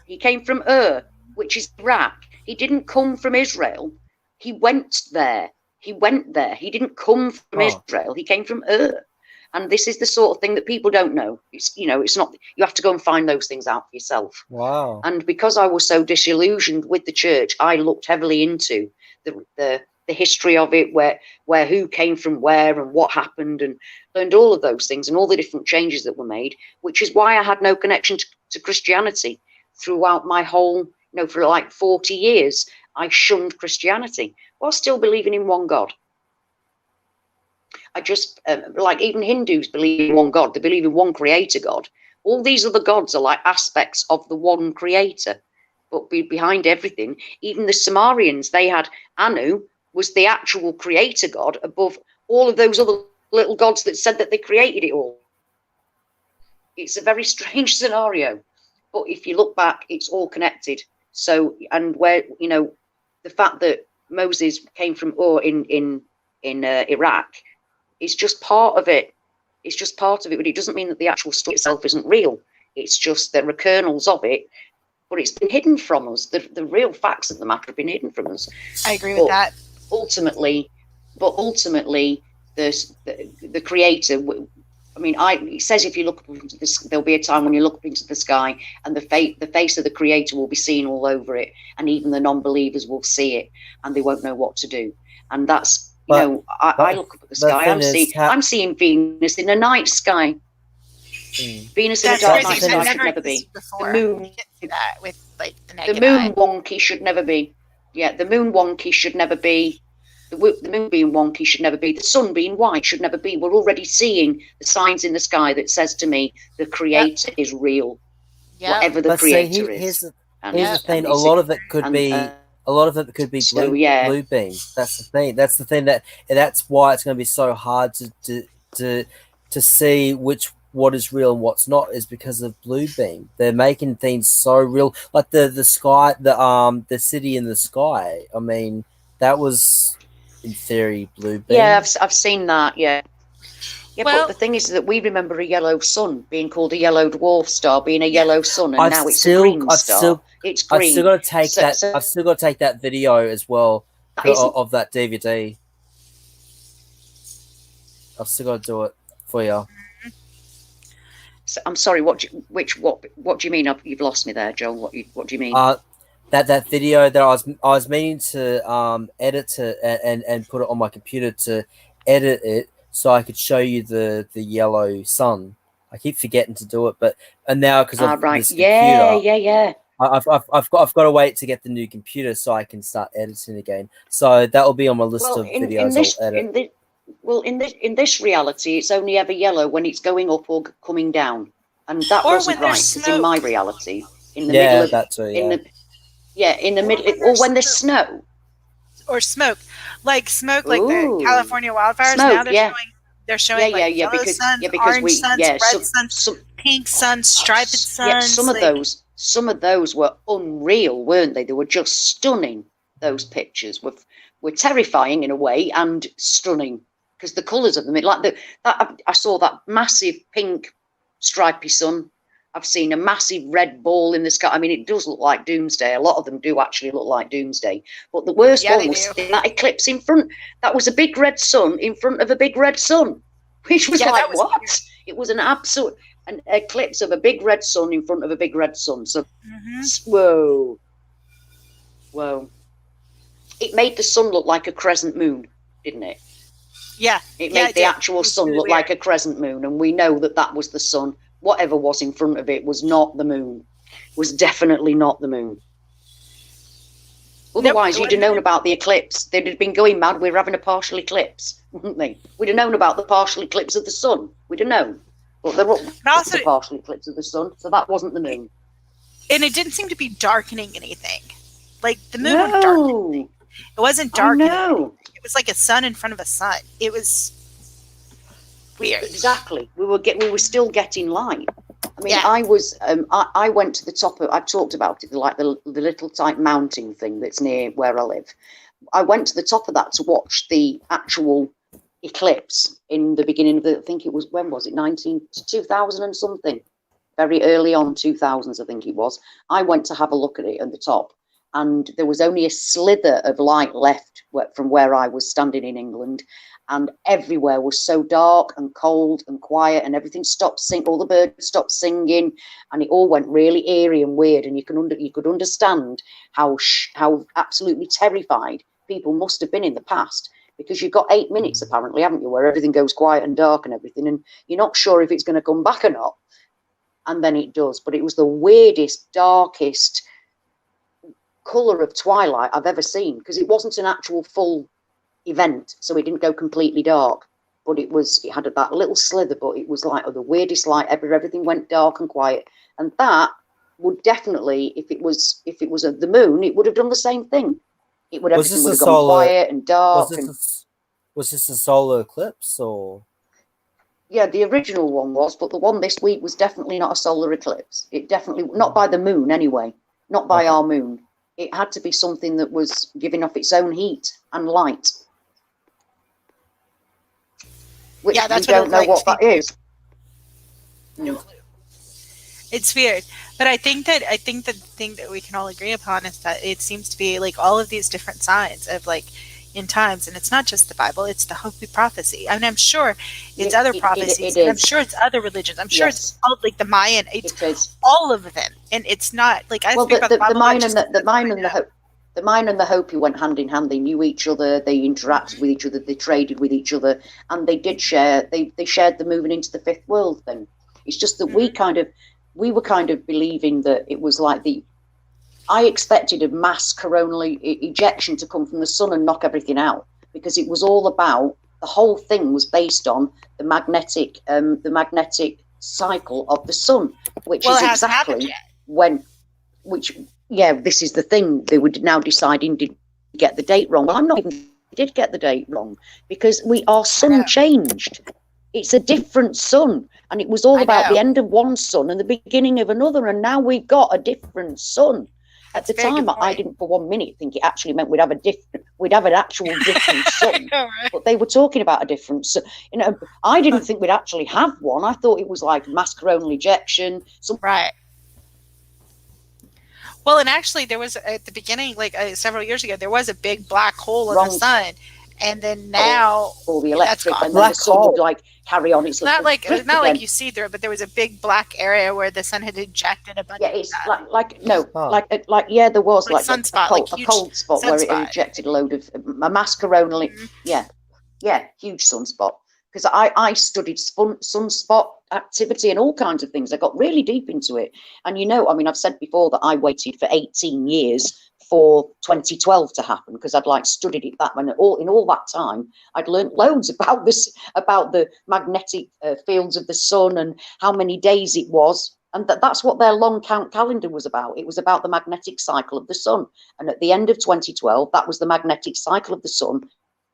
S3: He came from Ur, which is Iraq. He didn't come from Israel. He went there. He didn't come from Israel. He came from Ur. And this is the sort of thing that people don't know. It's not, you have to go and find those things out for yourself.
S2: Wow.
S3: And because I was so disillusioned with the church, I looked heavily into the history of it, where who came from where and what happened, and learned all of those things and all the different changes that were made, which is why I had no connection to Christianity throughout my whole, for like 40 years. I shunned Christianity while still believing in one God. I just, like even Hindus believe in one God. They believe in one creator God. All these other gods are like aspects of the one creator. But behind everything, even the Sumerians, they had Anu was the actual creator God above all of those other little gods that said that they created it all. It's a very strange scenario. But if you look back, it's all connected. So, and where, the fact that Moses came from Ur in Iraq is just part of it. It's just part of it, but it doesn't mean that the actual story itself isn't real. It's just there are kernels of it, but it's been hidden from us. The real facts of the matter have been hidden from us.
S4: I agree with that.
S3: Ultimately, the creator, I mean, it says if you look up into this, there'll be a time when you look up into the sky and the face of the Creator will be seen all over it, and even the non-believers will see it, and they won't know what to do. And that's, I look up at the sky, I'm seeing Venus in the night sky. Venus in the dark night sky should never be. The moon,
S4: that with like the naked
S3: the moon wonky should never be. Yeah, the moon wonky should never be. The moon being wonky should never be. The sun being white should never be. We're already seeing the signs in the sky that says to me, the Creator is real. Yep. Whatever the Creator is.
S2: Here's the thing. A lot of it could be. A lot of it could be blue beams. That's the thing. That's the thing that's why it's going to be so hard to see what is real and what's not, is because of blue beam. They're making things so real, like the sky, the city in the sky. I mean, that was, in theory, blue beam.
S3: Yeah, I've seen that. Yeah, well, but the thing is that we remember a yellow sun being called a yellow dwarf star, being a yellow sun, and now it's a green star. It's green.
S2: I've still got to take I've still got to take that video as well of that DVD. I've still got to do it for you.
S3: So, I'm sorry. What do you mean? You've lost me there, Joel. What do you mean?
S2: That video that I was meaning to edit it and put it on my computer to edit it so I could show you the yellow sun. I keep forgetting to do it, and now because of this computer, I've got to wait to get the new computer so I can start editing again. So that will be on my list of videos I'll edit.
S3: In this reality, it's only ever yellow when it's going up or coming down, and that wasn't right. It's in my reality. In the middle of
S2: that too.
S3: In the middle, or when there's snow
S4: or smoke, like the California wildfires.
S3: Smoke,
S4: now they're showing yellow suns, orange suns, red suns, pink suns, striped suns.
S3: Yeah, some of those were unreal, weren't they? They were just stunning. Those pictures were terrifying in a way and stunning because the colours of them, I saw that massive pink stripy sun. I've seen a massive red ball in the sky. I mean, it does look like doomsday. A lot of them do actually look like doomsday. But the worst one was that eclipse in front. That was a big red sun in front of a big red sun, which was what? Weird. It was an eclipse of a big red sun in front of a big red sun. So, whoa. It made the sun look like a crescent moon, didn't it?
S4: Yeah.
S3: It made the actual sun look like a crescent moon, and we know that was the sun. Whatever was in front of it was not the moon. Was definitely not the moon. Otherwise, you'd have known about the eclipse. They'd have been going mad. We're having a partial eclipse, wouldn't they? We'd have known about the partial eclipse of the sun. We'd have known. But there was the partial eclipse of the sun, so that wasn't the moon.
S4: And it didn't seem to be darkening anything. Like the moon was darkening. It wasn't darkening. It was like a sun in front of a sun. It was weird.
S3: Exactly. We were still getting light. I mean, I went to the top of. I've talked about it, like the little type mountain thing that's near where I live. I went to the top of that to watch the actual eclipse in the beginning of I think it was, when was it? 2000 and something. Very early on 2000s, I think it was. I went to have a look at it at the top, and there was only a slither of light left from where I was standing in England. And everywhere was so dark and cold and quiet, and everything stopped singing. All the birds stopped singing, and it all went really eerie and weird. And you could understand how absolutely terrified people must have been in the past, because you've got 8 minutes apparently, haven't you, where everything goes quiet and dark and everything, and you're not sure if it's going to come back or not. And then it does. But it was the weirdest, darkest colour of twilight I've ever seen, because it wasn't an actual full event, so it didn't go completely dark, but it had that little slither, but it was like the weirdest light ever. Everything went dark and quiet, and that would definitely, if it was the moon, it would have done the same thing. Everything would have gone quiet and dark.
S2: Was this a solar eclipse, or?
S3: Yeah, the original one was, but the one this week was definitely not a solar eclipse. It definitely, not by the moon anyway, not by our moon. It had to be something that was giving off its own heat and light. Which we don't know what that is.
S4: No clue. It's weird, but I think that the thing that we can all agree upon is that it seems to be like all of these different signs of, like, in times, and it's not just the Bible, it's the Hopi prophecy. I mean, I'm sure it's other prophecies, and I'm sure it's other religions. I'm sure it's all like the Mayan, it's all of them. And it's not like I speak about the Mayan
S3: and the Hopi went hand in hand. They knew each other, they interacted with each other, they traded with each other, and they did share, they shared the moving into the fifth world thing. It's just that we were kind of believing that it was like I expected a mass coronal ejection to come from the sun and knock everything out, because it was all about, the whole thing was based on the magnetic cycle of the sun, which is exactly this is the thing. They were now deciding, did get the date wrong. Well, I'm not even did get the date wrong, because our sun changed. It's a different sun, and it was all about the end of one sun and the beginning of another, and now we've got a different sun. At the time, I didn't for 1 minute think it actually meant we'd have an actual different sun.
S4: Know, right?
S3: But they were talking about a different sun. You know, I didn't think we'd actually have one. I thought it was like mass coronal ejection.
S4: Right. Well, and actually, there was at the beginning, like several years ago, there was a big black hole in the sun, and then now
S3: all the electric and then the sun would like carry on. It's
S4: not like you see through it, but there was a big black area where the sun had ejected a bunch.
S3: Yeah, it's there was like a cold spot where it ejected a load of a mass coronal. Huge sunspot. Because I studied sunspot activity and all kinds of things. I got really deep into it. And, you know, I mean, I've said before that I waited for 18 years for 2012 to happen, because I'd studied it that in all that time. I'd learned loads about about the magnetic fields of the sun and how many days it was. And that's what their long count calendar was about. It was about the magnetic cycle of the sun. And at the end of 2012, that was the magnetic cycle of the sun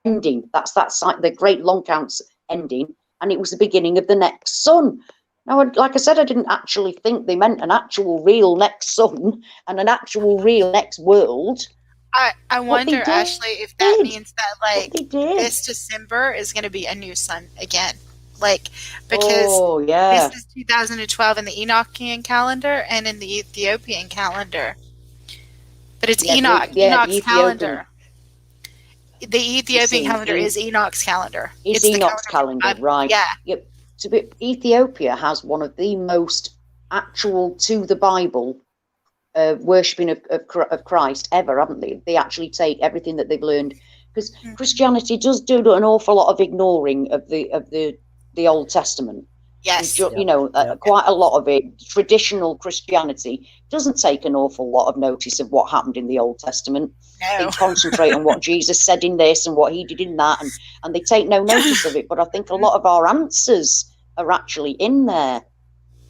S3: ending. That's the great long counts ending, and it was the beginning of the next sun. Now, like I said, I didn't actually think they meant an actual real next sun and an actual real next world.
S4: I wonder, Ashley, if that means that this December is going to be a new sun again, because this is 2012 in the Enochian calendar and in the Ethiopian calendar, but it's Enoch's calendar. The Ethiopian calendar is Enoch's calendar.
S3: It's Enoch's calendar, right?
S4: Yeah.
S3: Yep. Ethiopia has one of the most actual to the Bible worshipping of Christ ever, haven't they? They actually take everything that they've learned, because Christianity does do an awful lot of ignoring of the Old Testament.
S4: Yes.
S3: Quite a lot of it. Traditional Christianity doesn't take an awful lot of notice of what happened in the Old Testament.
S4: No.
S3: They concentrate on what Jesus said in this and what he did in that, and they take no notice of it. But I think a lot of our answers are actually in there.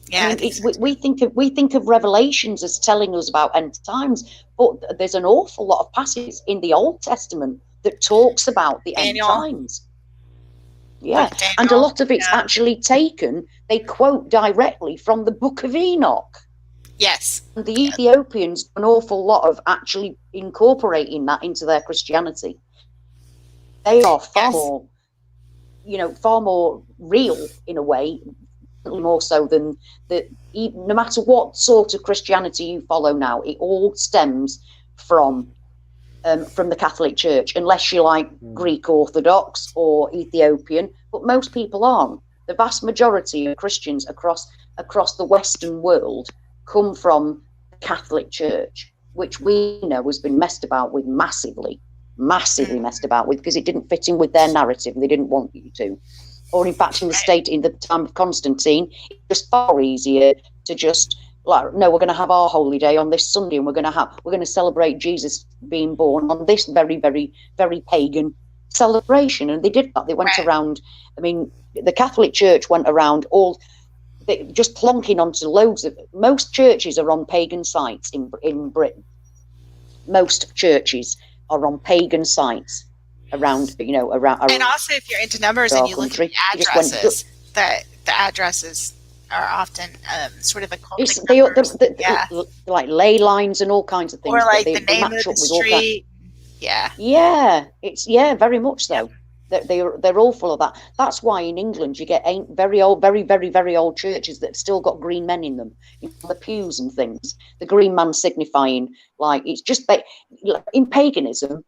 S4: Yeah,
S3: I mean, we think of Revelations as telling us about end times, but there's an awful lot of passages in the Old Testament that talks about the end times. Yeah, and a lot of it's actually taken. They quote directly from the Book of Enoch.
S4: Yes.
S3: And the Ethiopians do an awful lot of actually incorporating that into their Christianity. They are far more real in a way, more so than no matter what sort of Christianity you follow now, it all stems from the Catholic Church, unless you like Greek Orthodox or Ethiopian, but most people aren't. The vast majority of Christians across the Western world come from the Catholic Church, which we know has been messed about with massively messed about with, because it didn't fit in with their narrative and they didn't want you to. Or in fact, in the time of Constantine, it's just far easier to just no, we're going to have our holy day on this Sunday, and we're going to celebrate Jesus being born on this very, very, very pagan celebration. And they did that. They went around. I mean, the Catholic Church went around just plonking onto loads of. Most churches are on pagan sites in Britain. Most churches are on pagan sites around. And
S4: also, if you're into numbers and you look at the addresses, the addresses are often sort of a cultic
S3: like ley lines and all kinds of things,
S4: or like the name of the street.
S3: It's very much so. They're all full of that. That's why in England you get very old, very, very, very old churches that have still got green men in them, the pews and things. The green man signifying it's just in paganism.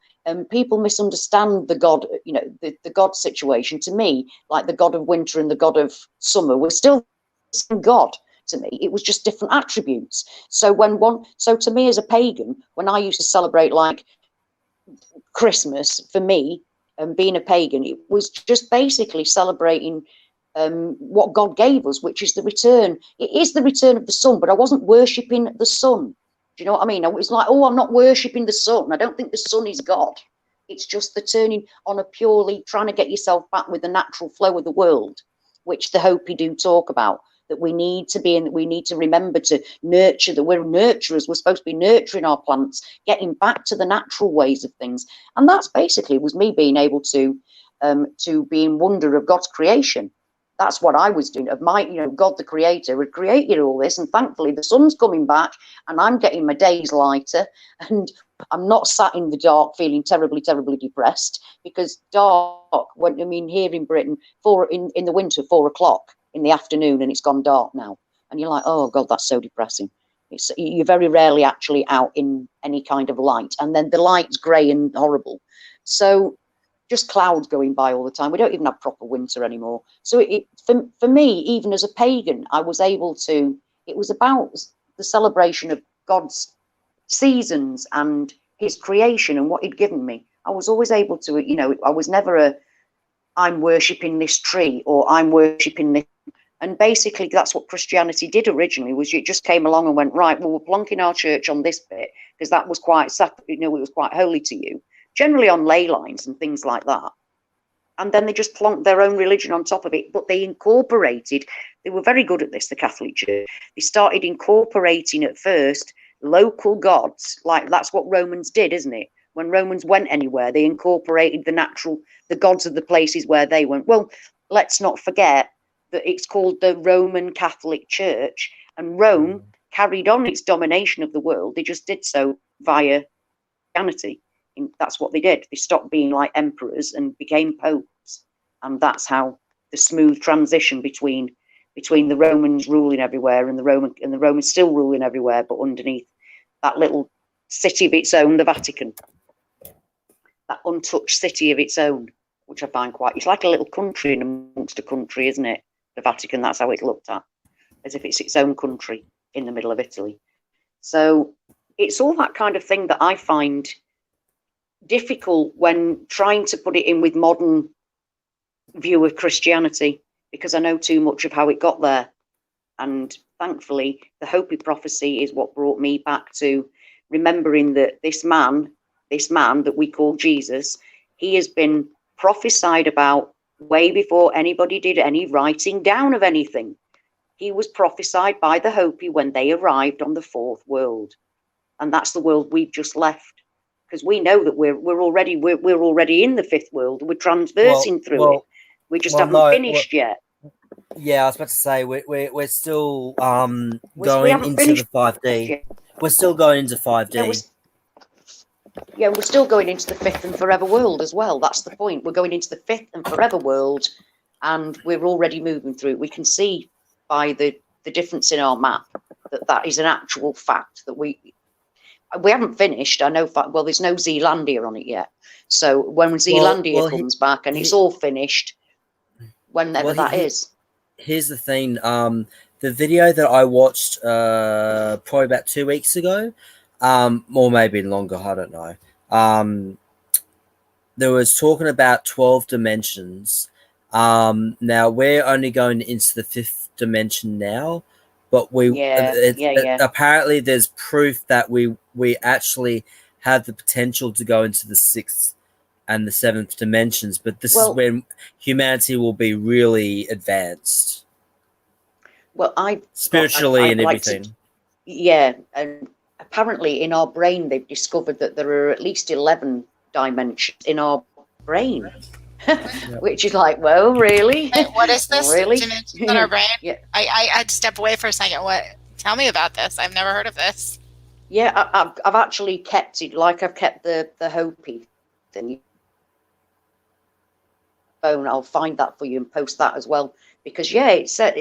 S3: people misunderstand the God, you know, the God situation. To me, like the God of winter and the God of summer were still the same God to me. It was just different attributes. So so to me as a pagan, when I used to celebrate like Christmas, for me, being a pagan, it was just basically celebrating what God gave us, which is the return. It is the return of the sun, but I wasn't worshipping the sun. Do you know what I mean? I was like, oh, I'm not worshipping the sun. I don't think the sun is God. It's just the turning on a purely trying to get yourself back with the natural flow of the world, which the Hopi do talk about, that we need to be and that we need to remember to nurture, that we're nurturers. We're supposed to be nurturing our plants, getting back to the natural ways of things. And that's basically was me being able to be in wonder of God's creation. That's what I was doing, of my, you know, God the creator had created all this, and thankfully the sun's coming back and I'm getting my days lighter, and I'm not sat in the dark feeling terribly, terribly depressed, because dark, when, I mean, here in Britain, in the winter, 4 o'clock in the afternoon, and it's gone dark now. And you're like, oh God, that's so depressing. You're very rarely actually out in any kind of light. And then the light's grey and horrible. So just clouds going by all the time. We don't even have proper winter anymore. So for me, even as a pagan, I was able to, it was about the celebration of God's seasons and his creation and what he'd given me. I was always able to, you know, I was never I'm worshipping this tree or I'm worshipping this. And basically that's what Christianity did originally, was it just came along and went, right, well, we're plonking our church on this bit because that was quite, you know, it was quite holy to you, generally on ley lines and things like that. And then they just plonked their own religion on top of it, but they incorporated, they were very good at this, the Catholic Church. They started incorporating at first local gods, like that's what Romans did, isn't it? When Romans went anywhere, they incorporated the gods of the places where they went. Well, let's not forget that it's called the Roman Catholic Church, and Rome carried on its domination of the world. They just did so via Christianity. That's what they did. They stopped being like emperors and became popes, and that's how the smooth transition between the Romans ruling everywhere and the Romans still ruling everywhere, but underneath that little city of its own, the Vatican, that untouched city of its own, which I find quite, it's like a little country in amongst a country, isn't it? The Vatican, that's how it's looked at, as if it's its own country in the middle of Italy. So it's all that kind of thing that I find difficult when trying to put it in with modern view of Christianity, because I know too much of how it got there. And thankfully, the Hopi prophecy is what brought me back to remembering that this man that we call Jesus, he has been prophesied about way before anybody did any writing down of anything. He was prophesied by the Hopi when they arrived on the fourth world, and that's the world we've just left. Because we know that we're already in the fifth world. We're transversing through it. We just haven't finished yet.
S2: Yeah, I was about to say we're still going into the 5D. We're still going into 5D.
S3: Yeah, we're still going into the fifth and forever world as well. That's the point. We're going into the fifth and forever world, and we're already moving through it. We can see by the difference in our map that is an actual fact, that we haven't finished. I know, well, there's no Zealandia on it yet. So when Zealandia comes back and it's all finished, whenever that is.
S2: Here's the thing. The video that I watched probably about 2 weeks ago, or maybe longer, I don't know. There was talking about 12 dimensions. Now we're only going into the fifth dimension now, but apparently there's proof that we actually have the potential to go into the sixth and the seventh dimensions, but this is when humanity will be really advanced.
S3: Well,
S2: spiritually and everything.
S3: And apparently in our brain they've discovered that there are at least 11 dimensions in our brain. Which is like, well, really?
S4: Wait, what is this?
S3: Really?
S4: Dimensions in our brain?
S3: Yeah.
S4: I had to step away for a second. What? Tell me about this. I've never heard of this.
S3: Yeah, I've actually kept it, like I've kept the Hopi thing. Phone, I'll find that for you and post that as well, because it said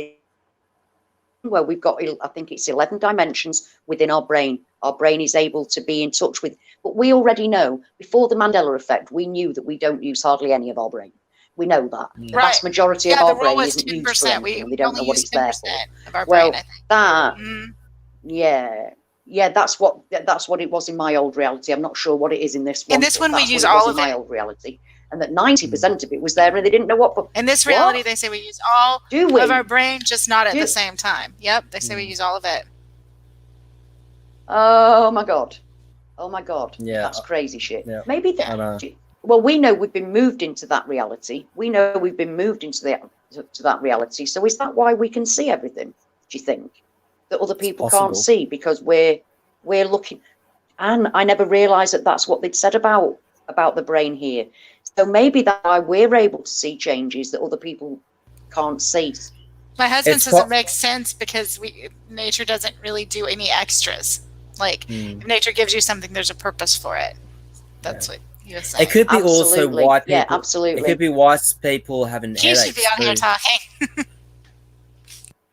S3: where we've got, I think it's 11 dimensions within our brain. Our brain is able to be in touch with, but we already know, before the Mandela Effect, we knew that we don't use hardly any of our brain. We know that. The vast majority of our brain isn't used for anything, and they don't know what it's there for.
S4: Of our
S3: well,
S4: brain,
S3: that, yeah, that's what it was in my old reality. I'm not sure what it is in this one.
S4: In this one, we use all of it.
S3: My old reality. And that 90% of it was there, and they didn't know what.
S4: In this reality, they say we use all of our brain, just not at the same time. Yep, they say we use all of it.
S3: Oh my god!
S2: Yeah,
S3: that's crazy shit.
S2: Yeah.
S3: Maybe that. Well, we know we've been moved into that reality. We know we've been moved into that reality. So is that why we can see everything? Do you think that other people can't see because we're looking? And I never realised that that's what they'd said about the brain here. So maybe that's why we're able to see changes that other people can't see.
S4: My husband says it makes sense because nature doesn't really do any extras. Like if nature gives you something, there's a purpose for it. That's what you were saying.
S2: It could be also why people.
S3: Yeah, absolutely.
S2: It could be why people having headaches.
S4: He should be on here talking.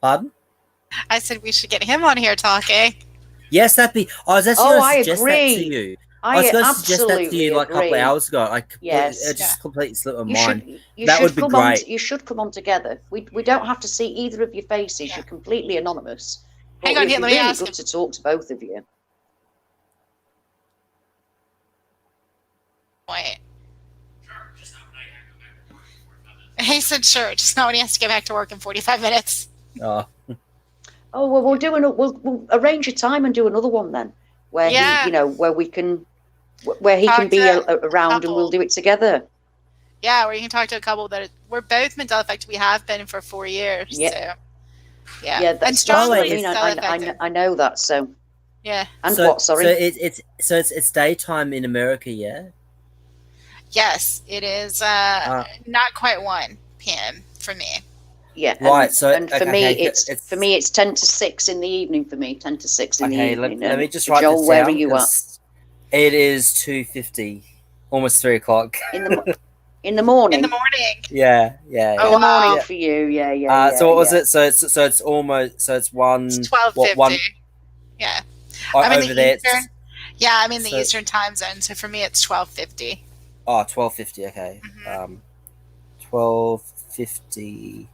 S2: Pardon?
S4: I said we should get him on here talking.
S2: Yes, that'd be. I was actually going to suggest
S3: agree.
S2: that to you. I was going to suggest that to you like a couple of hours ago. It just completely slipped my mind. That would be great.
S3: You should come on together. We don't have to see either of your faces. Yeah. You're completely anonymous.
S4: Hang on, let me ask him.
S3: Good to talk to both of you.
S4: Wait. He said, "Sure, just not when he has to get back to work in 45 minutes."
S2: Oh.
S3: Oh well, we'll arrange a time and do another one then, where where we can. Where he can be around and we'll do it together.
S4: Yeah, where you can talk to a couple that we're both Mandela Effect. We have been for 4 years.
S3: Yeah.
S4: So, yeah.
S3: And strongly, I know that. So
S4: yeah.
S3: And what? Sorry.
S2: So it's daytime in America, yeah.
S4: Yes, it is. Not quite 1 p.m. for me.
S3: Yeah.
S2: Right. For
S3: me, it's 10 to 6 in the evening. For me, 10 to 6 in the evening.
S2: Let me just write this down.
S3: Where are you at?
S2: It is 2:50, almost 3 o'clock.
S3: In the morning.
S4: In the morning.
S2: Yeah.
S3: In the morning for you. Yeah.
S2: So what was it? So it's almost. So it's 1.
S4: It's 12:50. Yeah. I'm in the Eastern. Yeah, I'm in the Eastern time zone. So for me, it's 12:50.
S2: Oh, 12:50. Okay. 12:50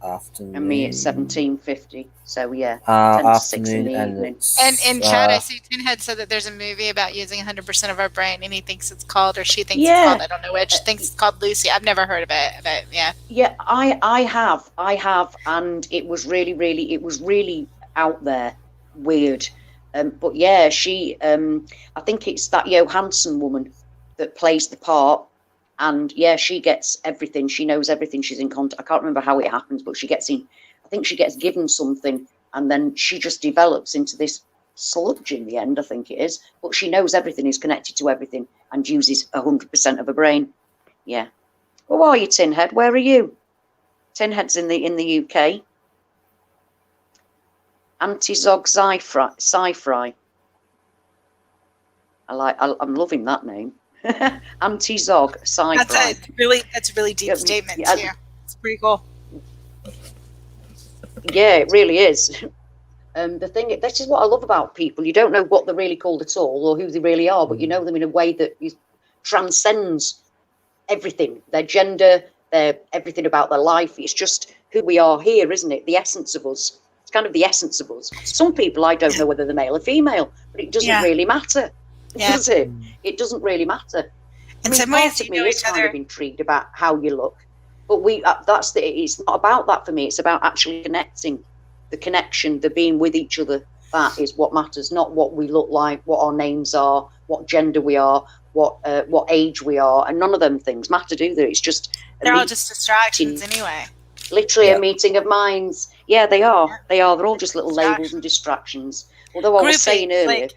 S2: afternoon.
S3: And me, it's 17:50. So yeah,
S2: 10
S3: to 6 in the evening.
S4: And in chat, I see Tinhead said that there's a movie about using 100% of our brain, and he thinks it's called, or she thinks it's called, I don't know which, thinks it's called Lucy. I've never heard of it, but yeah.
S3: Yeah, I have, and it was really out there, weird. But yeah, she, I think it's that Johansson woman that plays the part. And yeah, she gets everything. She knows everything. She's in contact. I can't remember how it happens, but I think she gets given something, and then she just develops into this sludge in the end, I think it is. But she knows everything is connected to everything and uses 100% of her brain. Yeah. Well, where are you, Tinhead? Where are you? Tinhead's in the UK. Anti-Zog Sci-Fry. I'm loving that name. Anti-Zog Sci-Fry.
S4: That's a really deep statement. Yeah, it's pretty cool.
S3: Yeah, it really is. This is what I love about people. You don't know what they're really called at all, or who they really are, but you know them in a way that transcends everything. Their gender, everything about their life. It's just who we are here, isn't it? The essence of us. It's kind of the essence of us. Some people, I don't know whether they're male or female, but it doesn't really matter. Does it? It doesn't really matter.
S4: In some ways,
S3: part of me is kind of intrigued about how you look, but it's not about that for me. It's about actually connecting, the connection, the being with each other. That is what matters, not what we look like, what our names are, what gender we are, what age we are, and none of them things matter, do they? It's just
S4: they're all just distractions anyway.
S3: Literally a meeting of minds. Yeah, they are. Yeah. They are. They're all just little labels and distractions. Although I was saying earlier,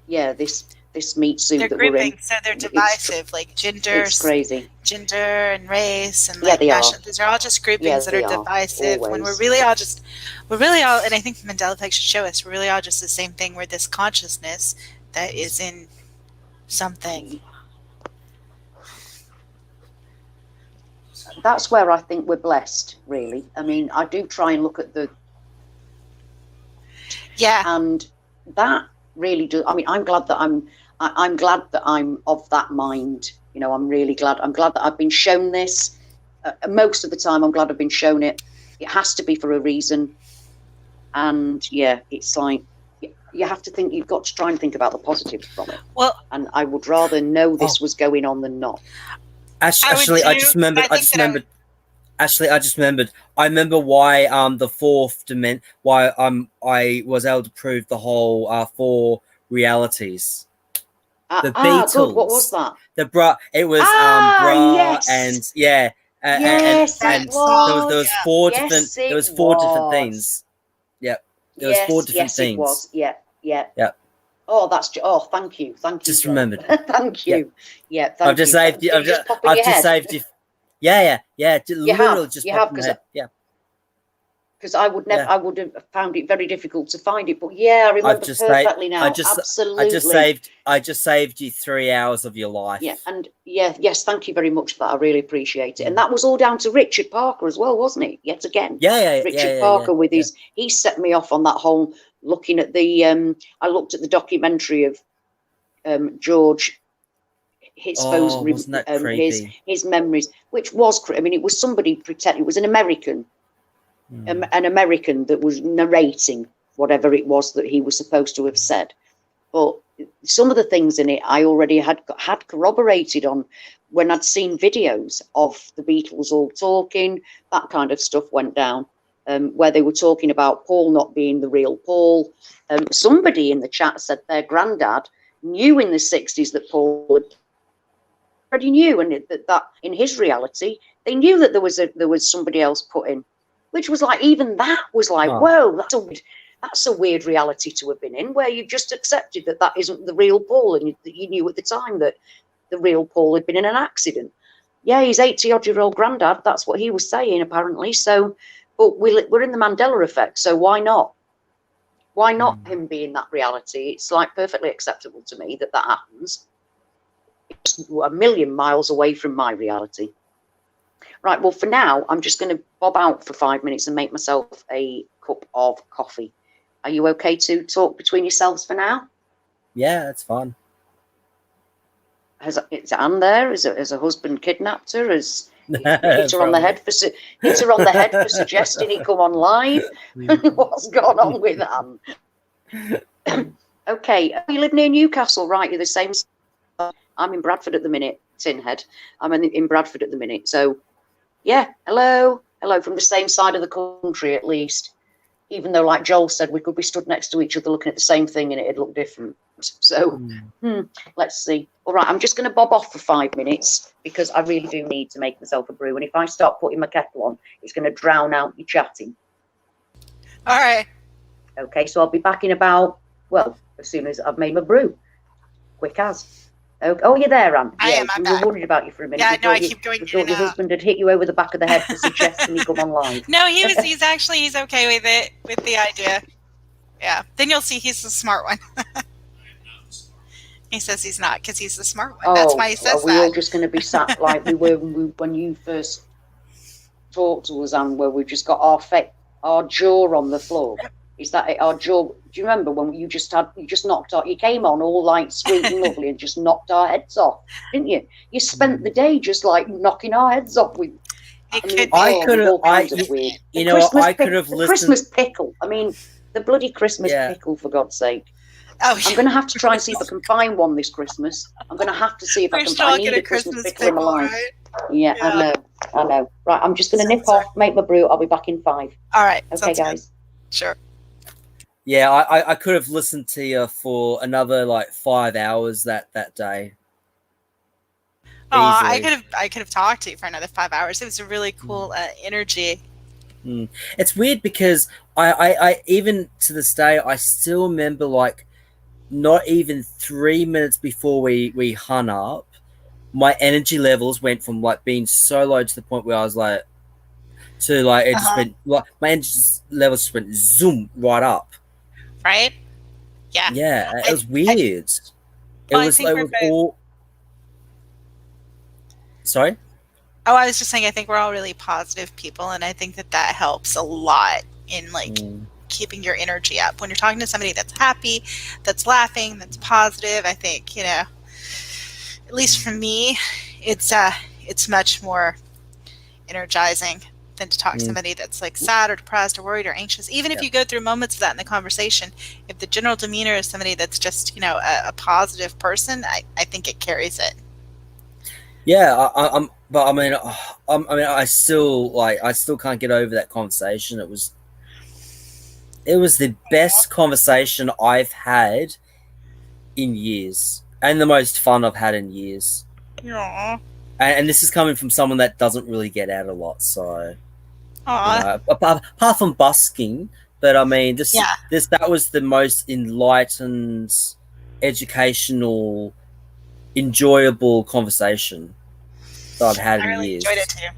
S3: this meat soup that we're in.
S4: So they're divisive, like gender.
S3: It's crazy.
S4: Gender and race and these are all just groupings that are divisive. Always. When we're really all, and I think Mandela Effect should show us, we're really all just the same thing. We're this consciousness that is in something.
S3: that's where I think we're blessed, really. I mean, I do try and look at the...
S4: Yeah.
S3: And that really does... I mean, I'm glad that I'm of that mind. You know, I'm really glad. I'm glad that I've been shown this. Most of the time, I'm glad I've been shown it. It has to be for a reason. And yeah, it's like, you have to think, you've got to try and think about the positives from it.
S4: Well,
S3: and I would rather know this was going on than not.
S2: Actually, I just remembered. I remember why the fourth dimension, why I was able to prove the whole 4 realities. The Beatles.
S3: Good. What was that?
S2: It was
S3: yes.
S2: and yeah.
S3: Yes,
S2: and
S3: was.
S2: there was 4 different. There was 4 different things. Yep. There was 4 different things.
S3: It was. Yeah. Oh, thank you.
S2: Just remembered.
S3: Thank you. Yeah, thank you.
S2: I've just saved you. I've just saved you. Yeah. Literally just popped in my head. Yeah.
S3: Because I would never, I would have found it very difficult to find it. But yeah, I remember perfectly now. Absolutely.
S2: I just saved you 3 hours of your life.
S3: Yeah, and yes, thank you very much for that. I really appreciate it. And that was all down to Richard Parker as well, wasn't it? Yet again. Richard Parker with his, he set me off on that whole looking at the. I looked at the documentary of George. His his memories, which was, I mean, it was somebody pretending, it was an American. An American that was narrating whatever it was that he was supposed to have said. But some of the things in it I already had corroborated on when I'd seen videos of the Beatles all talking. That kind of stuff went down, where they were talking about Paul not being the real Paul. Somebody in the chat said their granddad knew in the 60s that Paul already knew, and that in his reality they knew that there was somebody else put in. Which was like, even that was like, whoa, that's a weird reality to have been in, where you've just accepted that isn't the real Paul, and you knew at the time that the real Paul had been in an accident. Yeah, he's 80-odd-year-old granddad. That's what he was saying, apparently. So, but we're in the Mandela Effect, so why not? Why not him be in that reality? It's like perfectly acceptable to me that happens. It's a million miles away from my reality. Right, well, for now, I'm just going to bob out for 5 minutes and make myself a cup of coffee. Are you okay to talk between yourselves for now?
S2: Yeah, that's fine.
S3: Is Anne there? Has her husband kidnapped her? Has hit her on the head for suggesting he come on live? What's going on with Anne? Okay, you live near Newcastle, right? You're the same. I'm in Bradford at the minute, Tinhead. I'm in Bradford at the minute, so... Yeah, hello from the same side of the country at least. Even though, like Joel said, we could be stood next to each other looking at the same thing and it'd look different. So, let's see. All right, I'm just going to bob off for 5 minutes because I really do need to make myself a brew. And if I start putting my kettle on, it's going to drown out you chatting.
S4: All right.
S3: Okay, so I'll be back in about, well, as soon as I've made my brew. Quick as. Oh, you're there, Anne.
S4: I am. I'm back.
S3: We were worried about you for a minute.
S4: Yeah, no, I keep going in and out.
S3: Your husband had hit you over the back of the head for suggesting he come on live.
S4: No, he's okay with it, with the idea. Yeah. Then you'll see he's the smart one. He says he's not because he's the smart one. That's why he says that. Are we
S3: all just going to be sat like we were when you first talked to us, Anne, where we've just got our jaw on the floor? Is that it? Our jaw? Do you remember when you just knocked out? You came on all like sweet and lovely and just knocked our heads off, didn't you? You spent the day just like knocking our heads off with.
S2: I could have listened.
S3: Christmas pickle. I mean, the bloody Christmas pickle, for God's sake.
S4: Oh,
S3: I'm going to have to try and see if I can find one this Christmas. I'm going to have to see if I can find a Christmas pickle in my life. Right? Yeah, I know. Right, I'm just going to nip off, make my brew. I'll be back in 5.
S4: All right.
S3: Okay, guys.
S4: Good. Sure.
S2: Yeah, I could have listened to you for another like 5 hours that day.
S4: Oh, I could have talked to you for another 5 hours. It was a really cool energy.
S2: It's weird because I even to this day I still remember like not even 3 minutes before we hung up, my energy levels went from like being so low to the point where I was like to like it just went like my energy levels just went zoom right up.
S4: Right? Yeah.
S2: Yeah, it was weird. It was all. Sorry?
S4: Oh, I was just saying, I think we're all really positive people, and I think that helps a lot in like keeping your energy up. When you're talking to somebody that's happy, that's laughing, that's positive, I think, at least for me, it's much more energizing than to talk to somebody that's like sad or depressed or worried or anxious. Even if you go through moments of that in the conversation, if the general demeanor is somebody that's just, a positive person, I think it carries it.
S2: Yeah, but I still can't get over that conversation. It was the best conversation I've had in years, and the most fun I've had in years.
S4: Aww.
S2: And this is coming from someone that doesn't really get out a lot, so
S4: Aww.
S2: apart from busking. But I mean, that was the most enlightened, educational, enjoyable conversation that I've had in years.
S4: Enjoyed it too.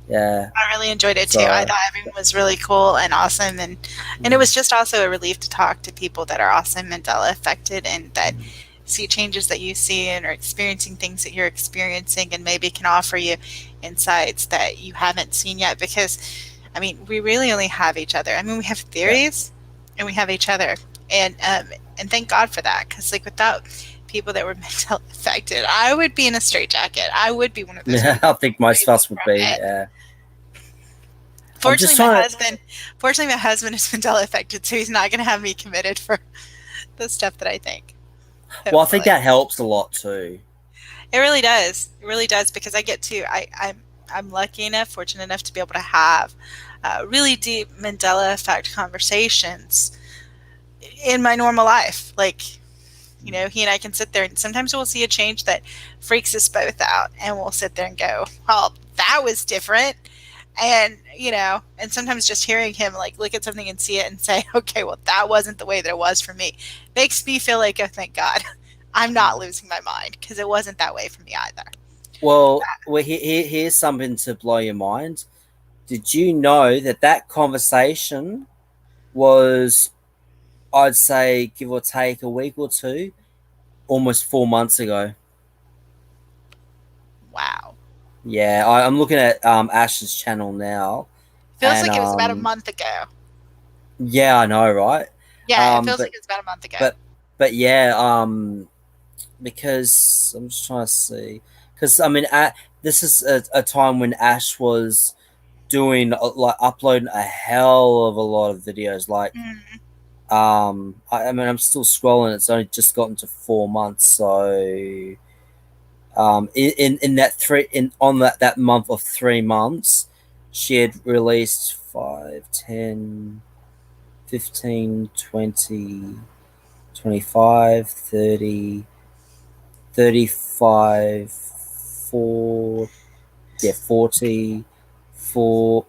S2: Yeah,
S4: I really enjoyed it too. I thought everyone was really cool and awesome, and it was just also a relief to talk to people that are also Mandela affected and that see changes that you see and are experiencing things that you're experiencing, and maybe can offer you insights that you haven't seen yet. Because, I mean, we really only have each other. I mean, we have theories, and we have each other, and thank God for that. Because like without people that were mentally affected, I would be in a straitjacket. I would be one of those.
S2: Yeah, I think most of us would be. Yeah.
S4: Fortunately, my husband is Mandela affected, so he's not going to have me committed for the stuff that I think.
S2: Hopefully. Well, I think that helps a lot too.
S4: It really does. It really does, because I get to. I'm lucky enough, fortunate enough to be able to have really deep Mandela effect conversations in my normal life. Like, he and I can sit there, and sometimes we'll see a change that freaks us both out, and we'll sit there and go, "Well, that was different." And, and sometimes just hearing him like look at something and see it and say, okay, well, that wasn't the way that it was for me, makes me feel like, oh, thank God, I'm not losing my mind, because it wasn't that way for me either.
S2: Well, here's something to blow your mind. Did you know that conversation was, I'd say, give or take a week or two, almost 4 months ago?
S4: Wow.
S2: Yeah, I'm looking at Ash's channel now.
S4: Feels like it was about a month ago.
S2: Yeah, I know, right?
S4: Yeah, it feels like it's about a month ago.
S2: But yeah, because I'm just trying to see, because I mean, this is a time when Ash was doing like uploading a hell of a lot of videos. Like, I mean, I'm still scrolling. It's only just gotten to 4 months, so. In that month of 3 months, she had released 5, 10, 15, 20, 25, 30, 35, 40,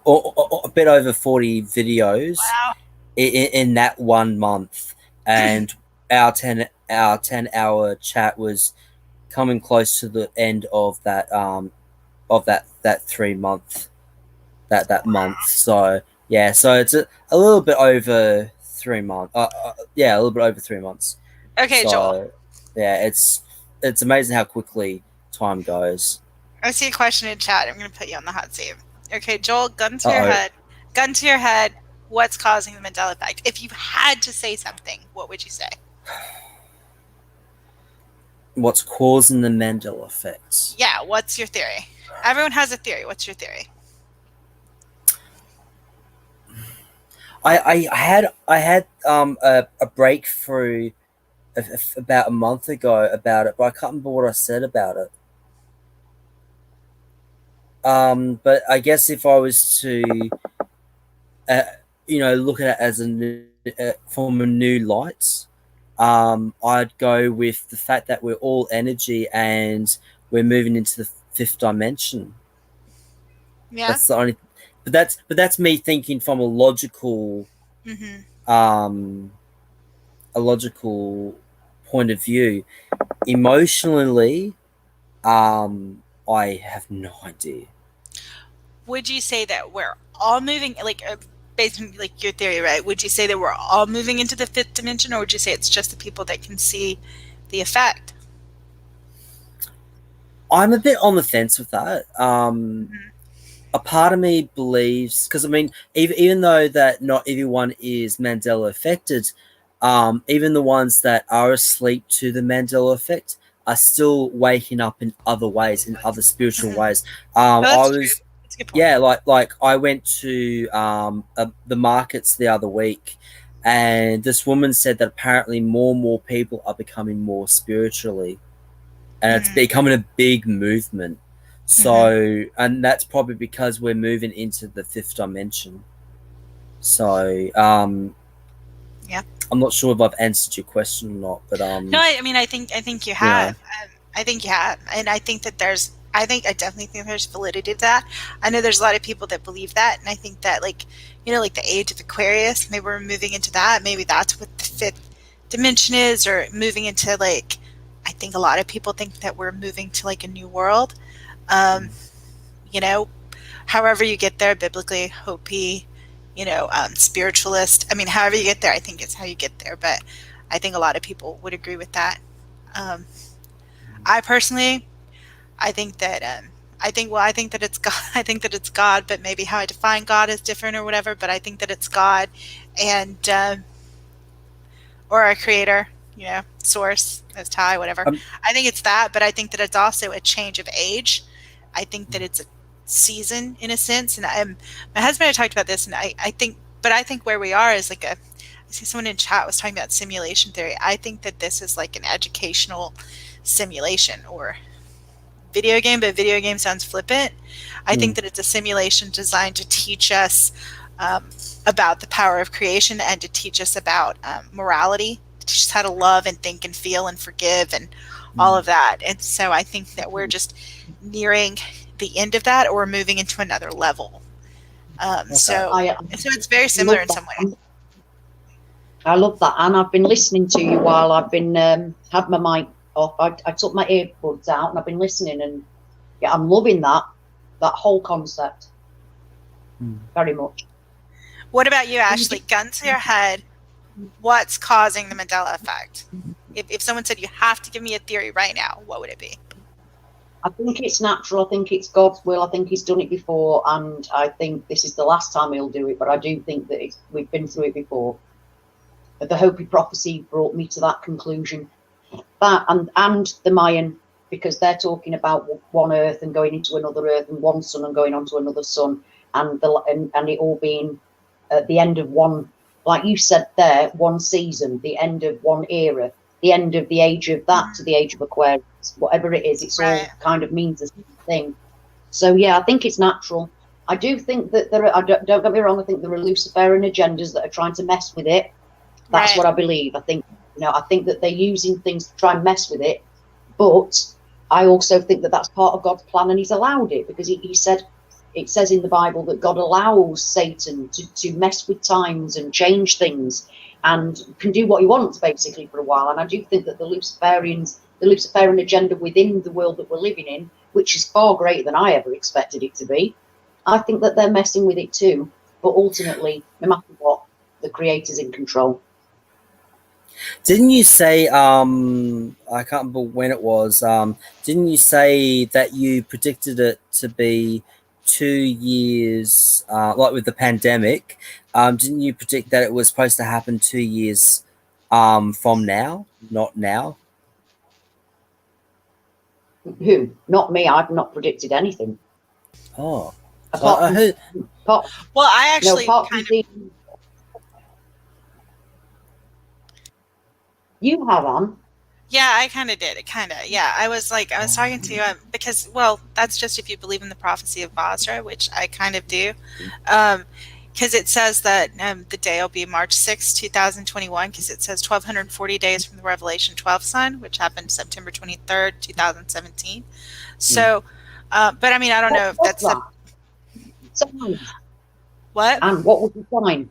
S2: a bit over 40 videos.
S4: Wow.
S2: in that 1 month, and our 10-hour chat was coming close to the end of that 3 month month. So yeah, so it's a little bit over 3 months. Yeah, a little bit over 3 months.
S4: Okay, so, Joel.
S2: Yeah, it's amazing how quickly time goes.
S4: I see a question in chat. I'm going to put you on the hot seat. Okay, Joel, gun to your head. What's causing the Mandela effect? If you had to say something, what would you say?
S2: What's causing the Mandela effect?
S4: Yeah, what's your theory? Everyone has a theory. What's your theory?
S2: I had a breakthrough about a month ago about it, but I can't remember what I said about it. But I guess if I was to, look at it as from a new light, I'd go with the fact that we're all energy and we're moving into the 5th dimension.
S4: Yeah,
S2: that's the only. But that's me thinking from a logical, a logical point of view. Emotionally, I have no idea.
S4: Would you say that we're all moving, like, based on like your theory, right? Would you say that we're all moving into the 5th dimension, or would you say it's just the people that can see the effect?
S2: I'm a bit on the fence with that. A part of me believes, because I mean, even though that not everyone is Mandela affected, even the ones that are asleep to the Mandela effect are still waking up in other ways, in other spiritual ways.
S4: Oh,
S2: I
S4: that's true.
S2: was,
S4: That's a good point.
S2: yeah, like I went to the markets the other week, and this woman said that apparently more and more people are becoming more spiritually, and it's becoming a big movement. So, and that's probably because we're moving into the fifth dimension. So,
S4: Yeah.
S2: I'm not sure if I've answered your question or not, but
S4: No, I mean, I think you have.
S2: Yeah.
S4: I think you have, and I think that I definitely think there's validity to that. I know there's a lot of people that believe that, and I think that, like, you know, like the age of Aquarius, maybe we're moving into that. Maybe that's what the fifth dimension is, or moving into, like, I think a lot of people think that we're moving to like a new world. You know, however you get there, biblically, Hopi, you know, spiritualist. I mean, however you get there, I think it's how you get there. But I think a lot of people would agree with that. I personally, I think that I think that it's God. I think that it's God, but maybe how I define God is different or whatever. But I think that it's God, and or a creator, you know, source, Most High, whatever. I think it's that, but I think that it's also a change of age. I think that it's a season in a sense, and my husband and I talked about this, and I think where we are is like I see someone in chat was talking about simulation theory. I think that this is like an educational simulation or video game, but video game sounds flippant. I think that it's a simulation designed to teach us about the power of creation and to teach us about morality, to teach us how to love and think and feel and forgive and all of that. And so I think that we're just nearing the end of that, or we're moving into another level. So it's very similar in some ways.
S3: I love that, and I've been listening to you while I've been had my mic off. I took my earbuds out and I've been listening, and yeah, I'm loving that whole concept very much.
S4: What about you, Ashley? Gun to your head, what's causing the Mandela effect? If someone said you have to give me a theory right now, what would it be?
S3: I think it's natural. I think it's God's will. I think he's done it before, and I think this is the last time he'll do it. But I do think that we've been through it before. The Hopi prophecy brought me to that conclusion. That and the Mayan, because they're talking about one Earth and going into another Earth, and one sun and going on to another sun, and it all being at the end of one, like you said there, one season, the end of one era, the end of the age of that to the age of Aquarius, whatever it is, it's all kind of means the same thing. So yeah, I think it's natural. I do think that don't get me wrong, I think there are Luciferian agendas that are trying to mess with it. That's what I believe. I think, I think that they're using things to try and mess with it, but I also think that that's part of God's plan, and he's allowed it, because he said, it says in the Bible that God allows Satan to mess with times and change things and can do what he wants basically for a while. And I do think that the Luciferian agenda within the world that we're living in, which is far greater than I ever expected it to be, I think that they're messing with it too. But ultimately, no matter what, the Creator's in control.
S2: Didn't you say, I can't remember when it was, didn't you say that you predicted it to be 2 years, like with the pandemic, didn't you predict that it was supposed to happen 2 years from now, not now?
S3: Who? Not me. I've not predicted anything.
S2: Oh.
S3: Apart from,
S4: well, I actually
S3: You have on.
S4: Yeah, I kind of did. Yeah, I was talking to you because, well, that's just if you believe in the prophecy of Basra, which I kind of do. Because it says that the day will be March 6, 2021, because it says 1,240 days from the Revelation 12 sign, which happened September 23rd, 2017. So, but I mean, I don't know if that's what?
S3: And what was the sign?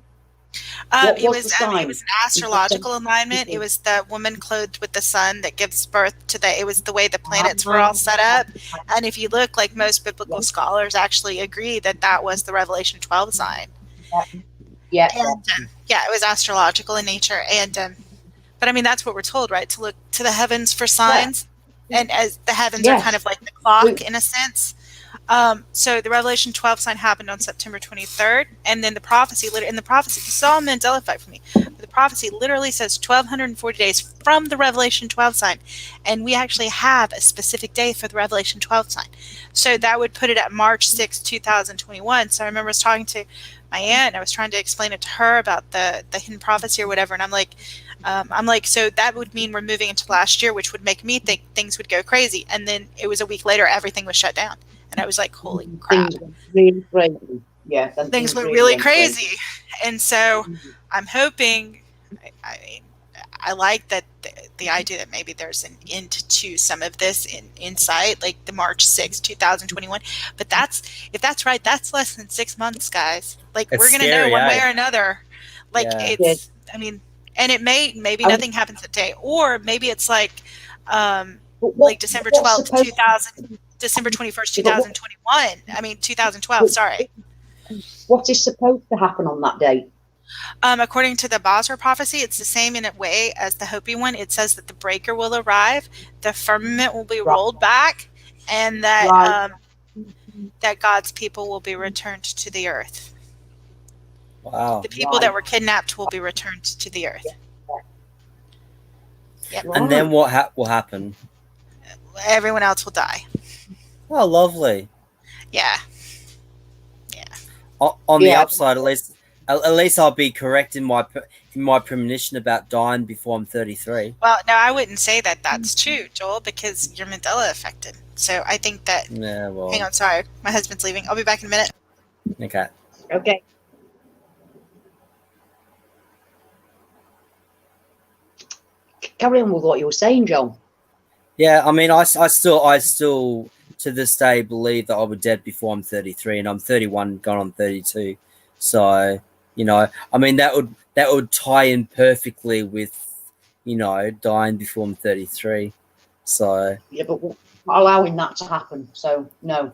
S4: It was an astrological alignment. It was the woman clothed with the sun that gives birth to it was the way the planets were all set up. And if you look, like most biblical scholars actually agree that was the Revelation 12 sign.
S3: Yeah.
S4: And it was astrological in nature. And but I mean, that's what we're told, right? To look to the heavens for signs. and as the heavens are kind of like the clock in a sense. So the Revelation 12 sign happened on September 23rd, and then the prophecy, this is all Mandela Effect for me, but the prophecy literally says 1240 days from the Revelation 12 sign, and we actually have a specific day for the Revelation 12 sign. So that would put it at March 6, 2021. So I remember I was talking to my aunt, and I was trying to explain it to her about the hidden prophecy or whatever, and I'm like, so that would mean we're moving into last year, which would make me think things would go crazy. And then it was a week later, everything was shut down. And I was like, holy crap.
S3: Things went really crazy. Yeah.
S4: Things went really crazy. And so I'm hoping, I like that the idea that maybe there's an end to some of this in sight, like the March 6, 2021. But if that's right, that's less than 6 months, guys. Like, we're going to know one way or another. Like, I mean, and it maybe nothing happens that day, or maybe it's like December 12th, December 21st, 2021. I mean, 2012, sorry.
S3: What is supposed to happen on that day?
S4: According to the Basra prophecy, it's the same in a way as the Hopi one. It says that the breaker will arrive, the firmament will be rolled back, and that that God's people will be returned to the earth.
S2: Wow.
S4: The people that were kidnapped will be returned to the earth. Yep.
S2: And then what will happen?
S4: Everyone else will die.
S2: Oh, lovely.
S4: Yeah.
S2: On the upside, at least I'll be correct in my premonition about dying before I'm 33.
S4: Well, no, I wouldn't say that that's true, Joel, because you're Mandela affected. So I think that.
S2: Yeah. Well.
S4: Hang on, sorry, my husband's leaving. I'll be back in a minute.
S2: Okay.
S3: Okay. Carry on with what you were saying, John.
S2: Yeah, I mean, I still to this day believe that I'll be dead before I'm 33, and I'm 31, going on 32. So, I mean, that would tie in perfectly with, dying before I'm 33. So
S3: yeah, but we're not allowing that to happen. So no.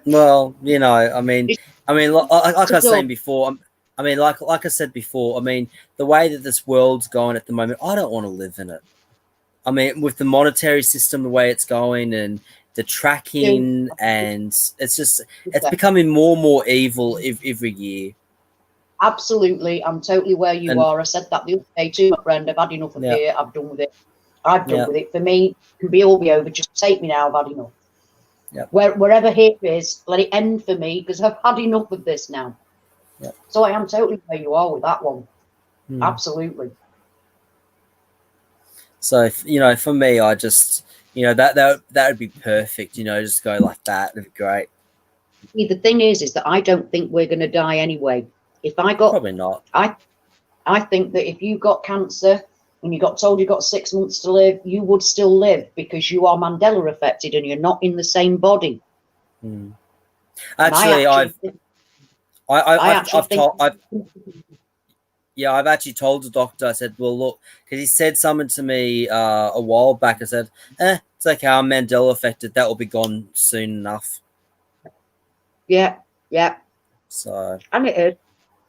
S2: Well, I mean, like I was saying before, like I said before, I mean, the way that this world's going at the moment, I don't want to live in it. I mean, with the monetary system, the way it's going, and the tracking, and it's becoming more and more evil every year.
S3: Absolutely. I'm totally where you are. I said that the other day to my friend. I've had enough of it. I've done with it. I've done with it. For me, it can all be over. Just take me now. I've had enough.
S2: Yep.
S3: Wherever here is, let it end for me, because I've had enough of this now.
S2: Yep.
S3: So I am totally where you are with that one. Absolutely.
S2: So, for me, I just, that would be perfect, just go like that. It'd be great.
S3: See, the thing is that I don't think we're going to die anyway.
S2: Probably not.
S3: I think that if you got cancer and you got told you got 6 months to live, you would still live, because you are Mandela affected and you're not in the same body.
S2: Actually, I've actually told the doctor. I said, well, look, because he said something to me a while back. I said, it's okay, I'm Mandela affected. That will be gone soon enough.
S3: Yeah.
S2: So.
S3: And it is.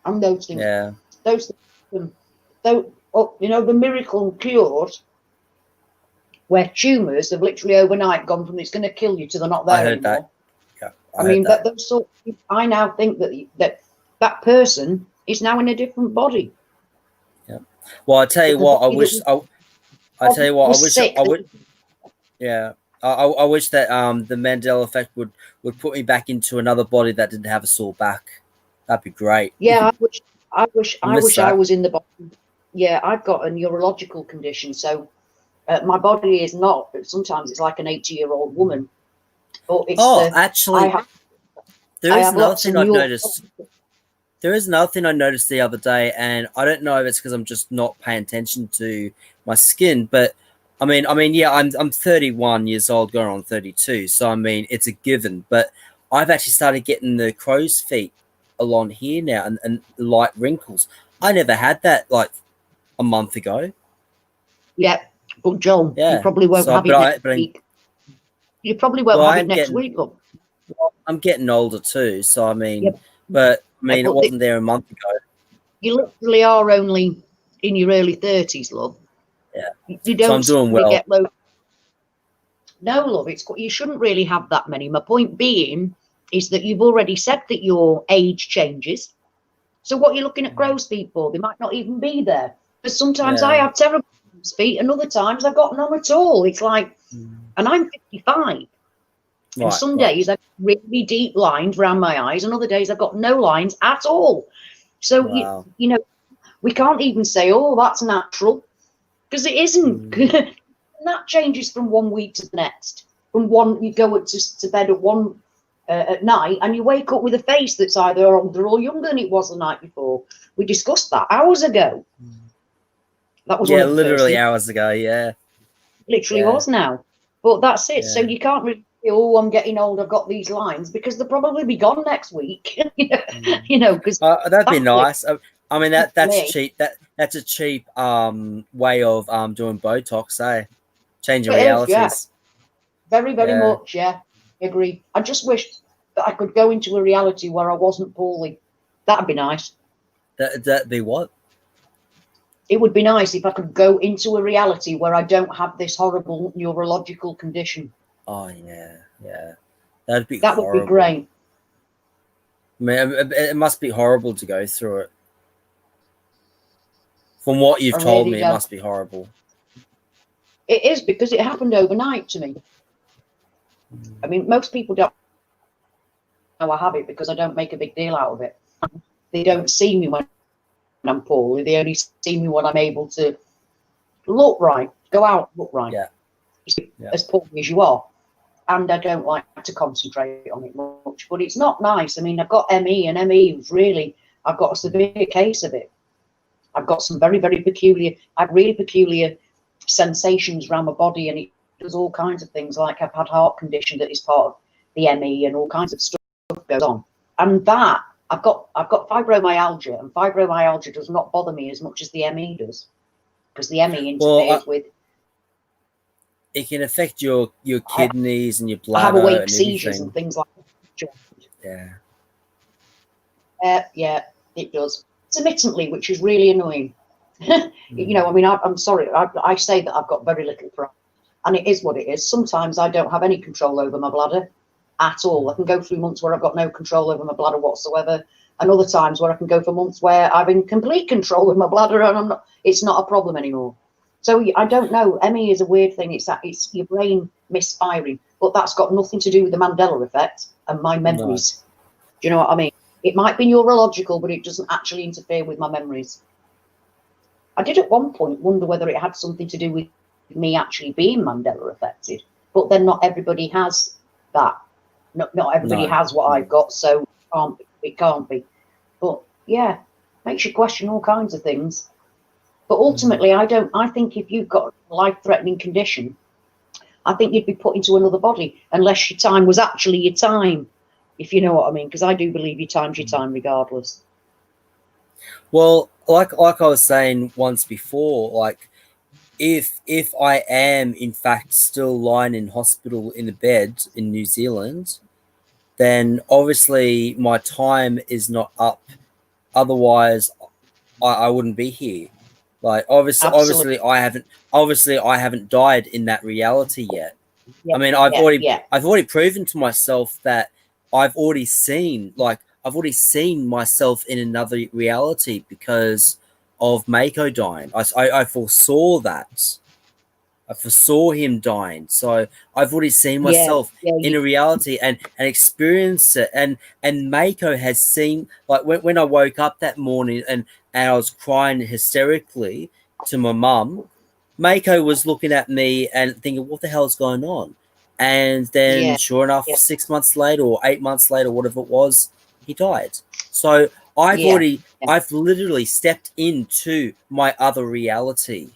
S3: And those things.
S2: Yeah.
S3: Those things. The miracle cures where tumours have literally overnight gone from it's going to kill you to they're not there anymore.
S2: That. Yeah.
S3: I mean, those sort of, I now think that person is now in a different body.
S2: Yeah. Well, I tell you what, I wish that the Mandela effect would put me back into another body that didn't have a sore back. That'd be great.
S3: Yeah, I wish I was in the body. Yeah, I've got a neurological condition, so my body is not. Sometimes it's like an 80-year-old woman. But it's
S2: actually, there is another thing I've noticed. There is another thing I noticed the other day, and I don't know if it's because I'm just not paying attention to my skin, but I mean, yeah, I'm 31 years old, going on 32, so I mean, it's a given. But I've actually started getting the crow's feet along here now, and light wrinkles. I never had that like a month ago.
S3: Yeah, but Joel, you probably won't have it next week. You probably won't have it next week, look.
S2: Well, I'm getting older too, so I mean, but I mean, it wasn't there a month ago.
S3: You literally are only in your early 30s, love.
S2: Yeah.
S3: You don't
S2: so I'm doing well.
S3: No, love, you shouldn't really have that many. My point being is that you've already said that your age changes. So what you're looking at crow's feet for? They might not even be there. Because sometimes I have terrible crow's feet, and other times I've got none at all. It's like, and I'm 55. And some days I've got really deep lines around my eyes, and other days I've got no lines at all. So, you know, we can't even say, oh, that's natural, because it isn't. And that changes from one week to the next. From one, you go to bed at one at night, and you wake up with a face that's either older or younger than it was the night before. We discussed that hours ago. That was
S2: literally hours ago.
S3: Literally was now. But that's it. So you can't really say, oh, I'm getting old, I've got these lines, because they'll probably be gone next week. You know, because
S2: that'd be nice. I mean, that's cheap. That's a cheap way of doing Botox, eh? Changing realities.
S3: Very, very much, I agree. I just wish that I could go into a reality where I wasn't poorly. That'd be nice.
S2: That'd be what?
S3: It would be nice if I could go into a reality where I don't have this horrible neurological condition.
S2: Oh, yeah. That would be
S3: great.
S2: I mean, it must be horrible to go through it. From what you've told me, it must be horrible.
S3: It is, because it happened overnight to me. I mean, most people don't know I have it because I don't make a big deal out of it. They don't see me when I'm poorly. They only see me when I'm able to look right, go out, look right. As poorly as you are. And I don't like to concentrate on it much. But it's not nice. I mean, I've got ME, and ME is really, I've got a severe case of it. I've got some very, very peculiar, I have really peculiar sensations around my body, and it does all kinds of things. Like I've had heart condition that is part of the ME, and all kinds of stuff goes on. And that I've got fibromyalgia, and fibromyalgia does not bother me as much as the ME does, because the ME interferes with.
S2: It can affect your kidneys and your bladder.
S3: I have awake seizures and things like that. Yeah, it does. Intermittently, which is really annoying. You know, I mean, I'm sorry. I say that I've got very little pride, and it is what it is. Sometimes I don't have any control over my bladder at all. I can go through months where I've got no control over my bladder whatsoever, and other times where I can go for months where I'm in complete control of my bladder, and it's not a problem anymore. So I don't know. ME is a weird thing. It's your brain misfiring, but that's got nothing to do with the Mandela effect and my memories. No. Do you know what I mean? It might be neurological, but it doesn't actually interfere with my memories. I did at one point wonder whether it had something to do with me actually being Mandela affected, but then not everybody has that. Not everybody has what I've got, so it can't be. But yeah, makes you question all kinds of things. But ultimately, I think if you've got a life-threatening condition, I think you'd be put into another body unless your time was actually your time, if you know what I mean, because I do believe your time's your time regardless.
S2: Well, like I was saying once before, like if I am in fact still lying in hospital in a bed in New Zealand, then obviously my time is not up. Otherwise, I wouldn't be here. Like obviously I haven't died in that reality yet. I mean, I've already proven to myself that I've already seen myself in another reality because of Mako dying. I foresaw that. I foresaw him dying. So I've already seen myself in a reality and experienced it. And Mako has seen, like when I woke up that morning and I was crying hysterically to my mum, Mako was looking at me and thinking, what the hell's going on? And then sure enough, 6 months later or 8 months later, whatever it was, he died. So I've literally stepped into my other reality.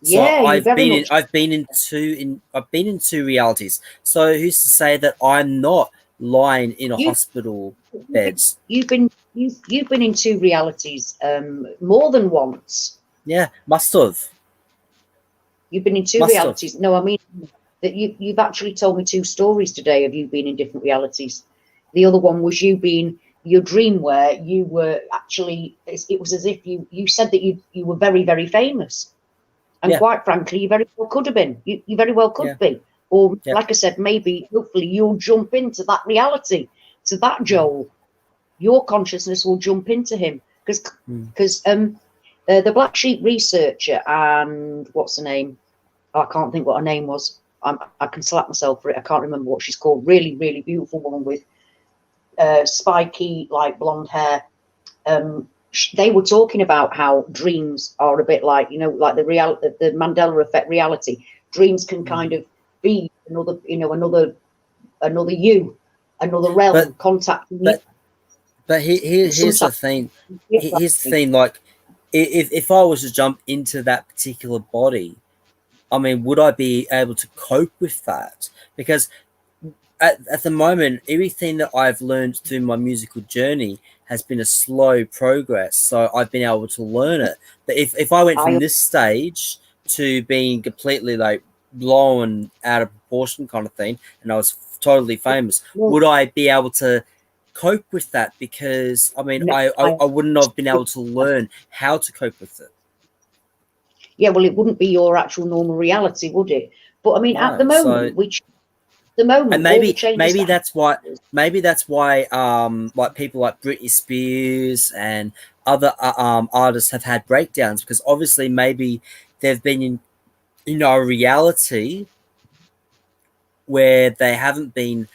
S2: So I've been in two realities. So who's to say that I'm not lying in a hospital bed?
S3: You've been in two realities more than once.
S2: Yeah, must have.
S3: You've been in two realities. No, I mean that you've actually told me two stories today of you being in different realities. The other one was you being your dream where you were actually. It was as if you said that you were very, very famous. And quite frankly, you very well could have been. You very well could be. Or like I said, maybe, hopefully, you'll jump into that reality, to that Joel. Your consciousness will jump into him. Because the Black Sheep researcher, and what's her name? I can't think what her name was. I can slap myself for it. I can't remember what she's called. Really, really beautiful woman with spiky, like blonde hair. They were talking about how dreams are a bit like, like the Mandela Effect reality. Dreams can kind of be another you, another realm, contacting you.
S2: But here's the thing. Here's the thing. Like, if I was to jump into that particular body, I mean, would I be able to cope with that? Because at the moment, everything that I've learned through my musical journey has been a slow progress. So I've been able to learn it. But if I went from this stage to being completely like blown out of proportion kind of thing, and I was totally famous, would I be able to cope with that? Because I mean, I wouldn't have been able to learn how to cope with it.
S3: Yeah, well, it wouldn't be your actual normal reality, would it? But I mean, at the moment,
S2: and maybe that's why like people like Britney Spears and other artists have had breakdowns, because obviously maybe they've been in a reality where they haven't been,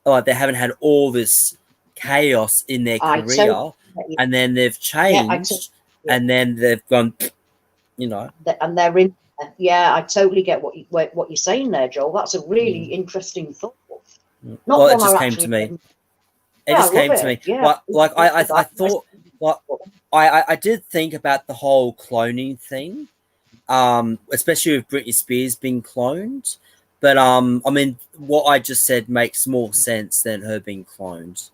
S2: like, they haven't had all this chaos in their career, and then they've changed, and then they've gone,
S3: and they're in. Yeah, I totally get what you're saying there, Joel. That's a really interesting thought.
S2: Well, it just came to me. It just came to me.
S3: Yeah.
S2: Like I thought, like I did think about the whole cloning thing, especially with Britney Spears being cloned. But I mean, what I just said makes more sense than her being cloned.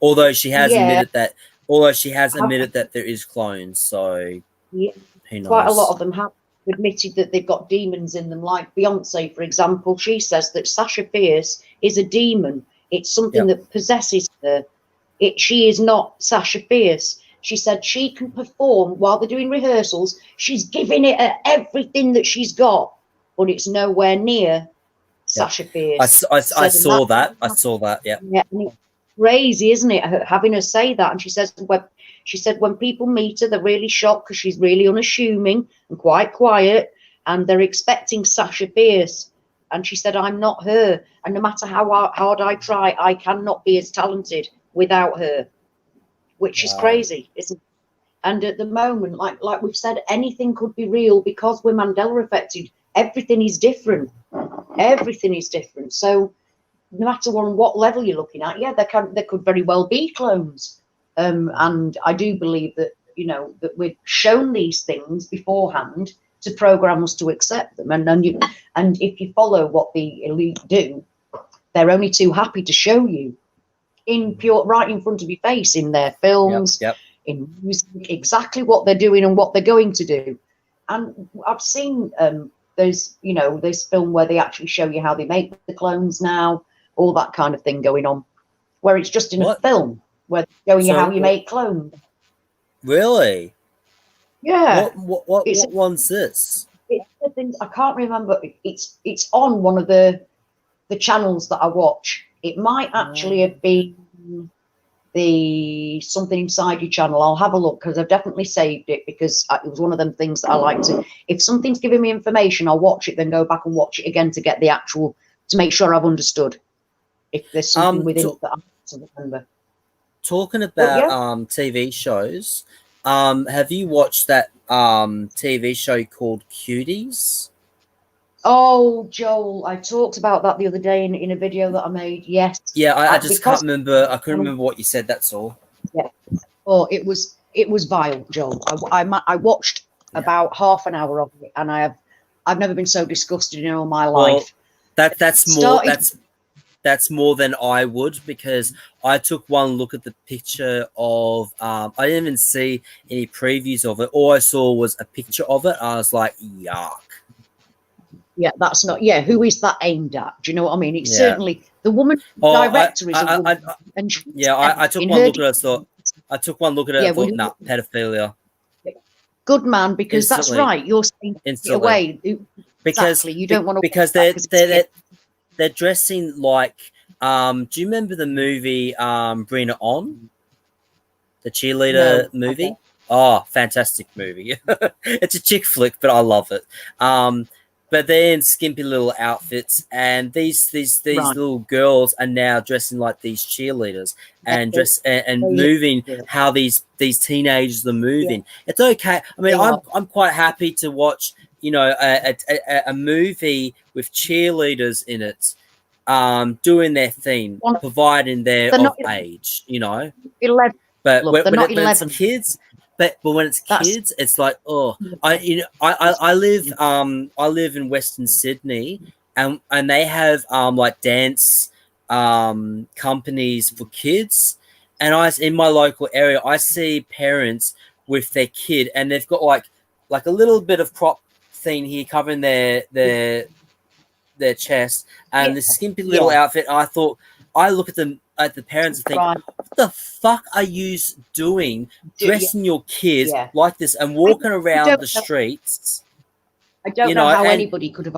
S2: Although she has admitted that. Although she has admitted that there is clones, so who knows?
S3: Quite a lot of them have admitted that they've got demons in them. Like Beyonce, for example, she says that Sasha Fierce is a demon. It's something that possesses her. She is not Sasha Fierce. She said she can perform while they're doing rehearsals. She's giving it everything that she's got, but it's nowhere near Sasha Fierce.
S2: I saw that. I saw that. Yeah.
S3: Yeah. And it's crazy, isn't it? Having her say that, and she said when people meet her, they're really shocked because she's really unassuming and quite quiet, and they're expecting Sasha Fierce. And she said, I'm not her. And no matter how hard I try, I cannot be as talented without her, which is crazy, isn't it? And at the moment, like we've said, anything could be real because we're Mandela affected. Everything is different. Everything is different. So no matter on what level you're looking at, there could very well be clones. And I do believe that, that we've shown these things beforehand to program us to accept them. And if you follow what the elite do, they're only too happy to show you right in front of your face, in their films, in music, exactly what they're doing and what they're going to do. And I've seen this film where they actually show you how they make the clones now, all that kind of thing going on, where it's just in a film where they're showing you how you make clones.
S2: Really?
S3: Yeah.
S2: What one's this?
S3: I can't remember. It's on one of the channels that I watch. It might actually have been the Something Inside You channel. I'll have a look because I've definitely saved it, because it was one of them things that I like to. If something's giving me information, I'll watch it, then go back and watch it again to get the actual, to make sure I've understood. If there's something within it that I have to remember.
S2: Talking about TV shows, have you watched that TV show called Cuties?
S3: Oh, Joel, I talked about that the other day in a video that I made. Yes.
S2: Yeah, I just can't remember. I couldn't remember what you said. That's all.
S3: Yeah. Oh, it was vile, Joel. I watched about half an hour of it, and I've never been so disgusted in all my life.
S2: That's more than I would, because I took one look at the picture of. I didn't even see any previews of it. All I saw was a picture of it. I was like, yuck.
S3: Yeah, that's not. Yeah, who is that aimed at? Do you know what I mean? It's certainly the woman director is a woman.
S2: I took one look at it. I thought, nah, pedophilia.
S3: Good man, because
S2: Instantly.
S3: that's right. You're saying it away. Exactly. You don't want to
S2: because they're dressing like. Do you remember the movie Bring It On? The cheerleader movie? Oh, fantastic movie. It's a chick flick, but I love it. But they're in skimpy little outfits, and these little girls are now dressing like these cheerleaders and moving how these teenagers are moving. It's okay. I mean, I'm quite happy to watch, you know, a movie with cheerleaders in it, doing their thing, providing they're of age, you know.
S3: 11.
S2: But
S3: Look,
S2: when
S3: not
S2: it's kids, but when it's kids, it's like, oh, I live in Western Sydney, and they have like dance companies for kids, and in my local area I see parents with their kid, and they've got like a little bit of crop thing here covering their chest and this skimpy little outfit. I look at them, at the parents, and think, what the fuck are you doing dressing your kids like this and walking around the streets?
S3: I don't know how anybody could have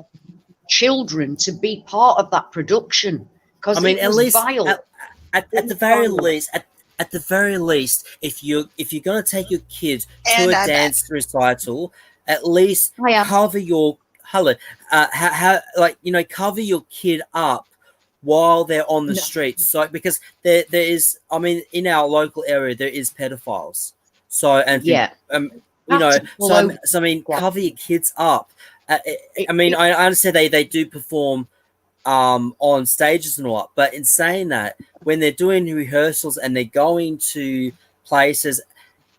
S3: children to be part of that production, because I mean, at least
S2: at the very least, at the very least, if you're going to take your kids to a dance recital, at least cover your cover your kid up while they're on the streets. So because there is, I mean, in our local area there is pedophiles. So cover your kids up. I mean, I understand they do perform on stages and all that, but in saying that, when they're doing rehearsals and they're going to places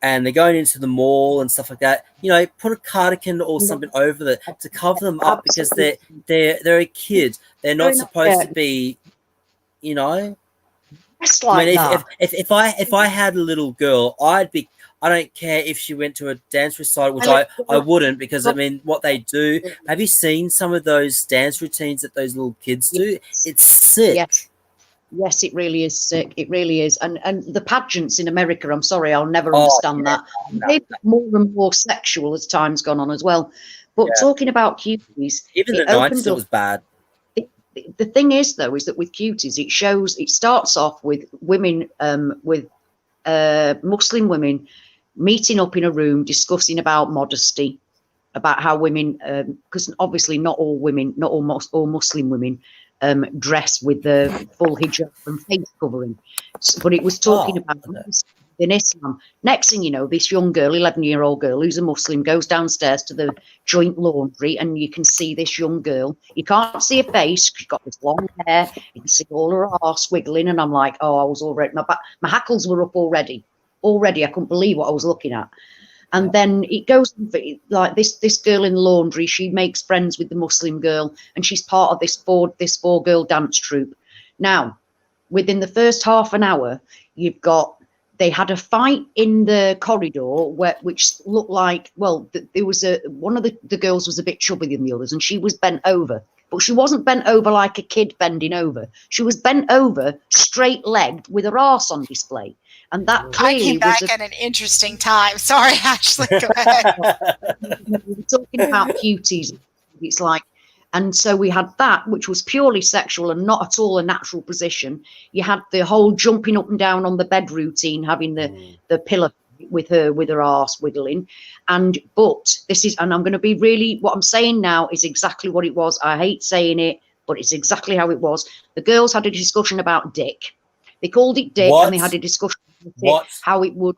S2: and they're going into the mall and stuff like that, you know, put a cardigan or something over that to cover them up, because they're a kid. They're not supposed to be, you know.
S3: Like,
S2: I mean, if I had a little girl, I don't care if she went to a dance recital, which I wouldn't, because I mean, what they do. Have you seen some of those dance routines that those little kids do? It's sick.
S3: Yes, it really is sick. It really is. And the pageants in America, I'm sorry, I'll never understand that. They've got more and more sexual as time's gone on as well. But talking about cuties,
S2: even the 90s, it was bad.
S3: The thing is, though, is that with cuties, it starts off with women, Muslim women meeting up in a room discussing about modesty, about how women, because obviously not all Muslim women dress with the full hijab and face covering, but it was talking about in Islam. Next thing you know, this young girl, 11-year-old girl who's a Muslim, goes downstairs to the joint laundry, and you can see this young girl. You can't see her face, she's got this long hair, you can see all her arse wiggling, and I'm like, oh, I was already, my hackles were up already. I couldn't believe what I was looking at. And then it goes like this girl in the laundry, she makes friends with the Muslim girl, and she's part of this four girl dance troupe. Now, within the first half an hour, they had a fight in the corridor which looked like, well, there was one of the girls was a bit chubbier than the others, and she was bent over, but she wasn't bent over like a kid bending over. She was bent over, straight-legged, with her arse on display. And that clearly
S4: I came back at an interesting time. Sorry, Ashley, go ahead.
S3: We're talking about cuties. It's like, and so we had that, which was purely sexual and not at all a natural position. You had the whole jumping up and down on the bed routine, having the pillow with her arse wiggling. But this is, and I'm going to be really, what I'm saying now is exactly what it was. I hate saying it, but it's exactly how it was. The girls had a discussion about dick. They called it dick, and they had a discussion about how it would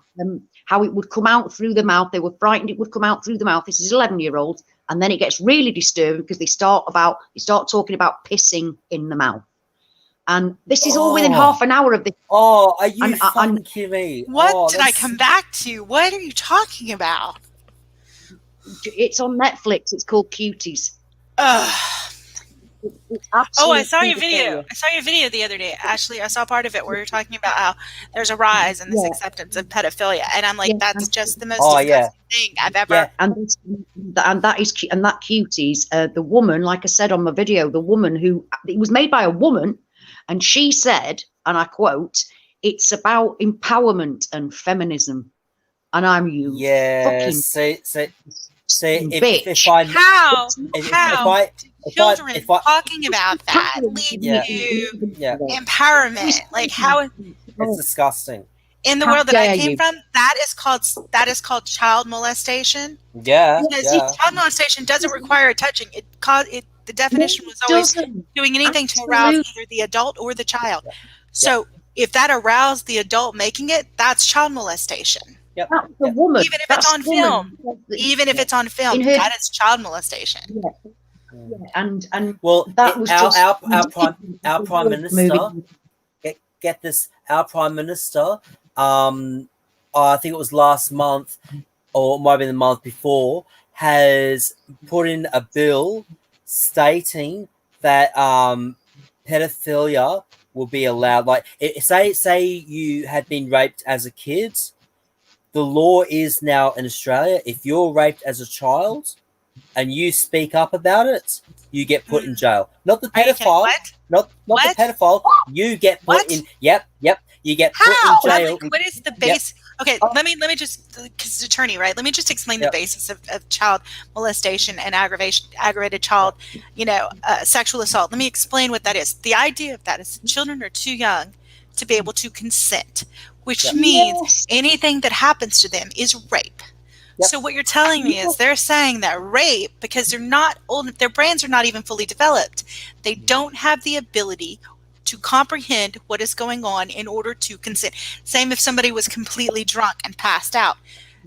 S3: come out through the mouth. They were frightened it would come out through the mouth. This is 11-year-olds, and then it gets really disturbing because they start talking about pissing in the mouth. And this is all within half an hour of this.
S2: Oh, are you fucking kidding me?
S4: What did I come back to? What are you talking about?
S3: It's on Netflix. It's called Cuties.
S4: I saw your video. I saw your video the other day, Ashley. I saw part of it where you're talking about how there's a rise in this acceptance of pedophilia, and I'm like, that's just the most disgusting thing I've ever.
S3: Yeah, and that Cuties. The woman, like I said on my video, the woman it was made by a woman, and she said, and I quote, "It's about empowerment and feminism." and I'm you.
S2: Yeah.
S3: Fucking
S2: See,
S3: bitch.
S2: if I
S4: How
S2: if
S4: children
S2: I
S4: talking about that lead to empowerment? Like how
S2: it's disgusting.
S4: in the
S3: How
S4: world that I
S3: dare
S4: came
S3: you.
S4: from, that is called child molestation.
S2: Yeah,
S4: Because
S2: yeah.
S4: child molestation doesn't require touching. The definition was always doing anything to arouse either the adult or the child. So if that aroused the adult making it, that's child molestation.
S2: Yep.
S3: That's the woman.
S4: Even if it's on film. Even if it's on film, that is child molestation.
S3: And
S2: well,
S3: that was
S2: our prime minister. Get this. Our prime minister. I think it was last month, or it might have been the month before, has put in a bill stating that pedophilia will be allowed. Like, say you had been raped as a kid, the law is now in Australia, if you're raped as a child and you speak up about it, you get put in jail. Not the pedophile. Not the pedophile. You get put in. Yep. You get put in jail.
S4: Like, what is the base? Okay, let me just, because it's attorney, right? Let me just explain the basis of child molestation and aggravated child, sexual assault. Let me explain what that is. The idea of that is children are too young to be able to consent, which means anything that happens to them is rape. So what you're telling me is they're saying that rape, because they're not old, their brains are not even fully developed. They don't have the ability to comprehend what is going on in order to consent. Same if somebody was completely drunk and passed out.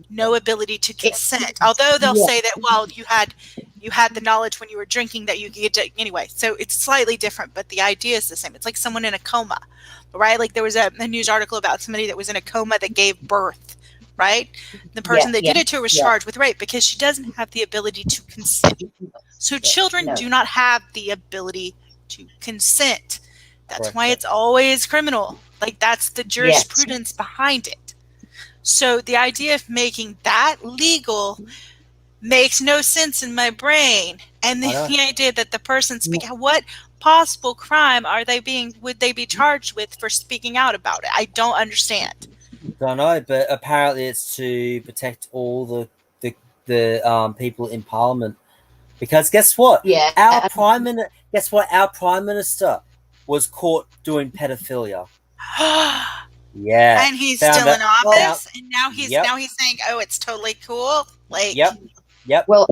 S4: No ability to consent. Although they'll say that, well, you had the knowledge when you were drinking that you could get to, anyway. So it's slightly different, but the idea is the same. It's like someone in a coma, right? Like there was a news article about somebody that was in a coma that gave birth. Right? The person that did it to her was charged with rape because she doesn't have the ability to consent. So children do not have the ability to consent. That's why it's always criminal. Like that's the jurisprudence behind it. So the idea of making that legal makes no sense in my brain. And the idea that the person what possible crime would they be charged with for speaking out about it? I don't understand.
S2: Don't know, but apparently it's to protect all the people in Parliament. Because guess what? Our prime minister was caught doing pedophilia.
S4: And he's still in office, and now he's saying, "Oh, it's totally cool." Like,
S3: Well,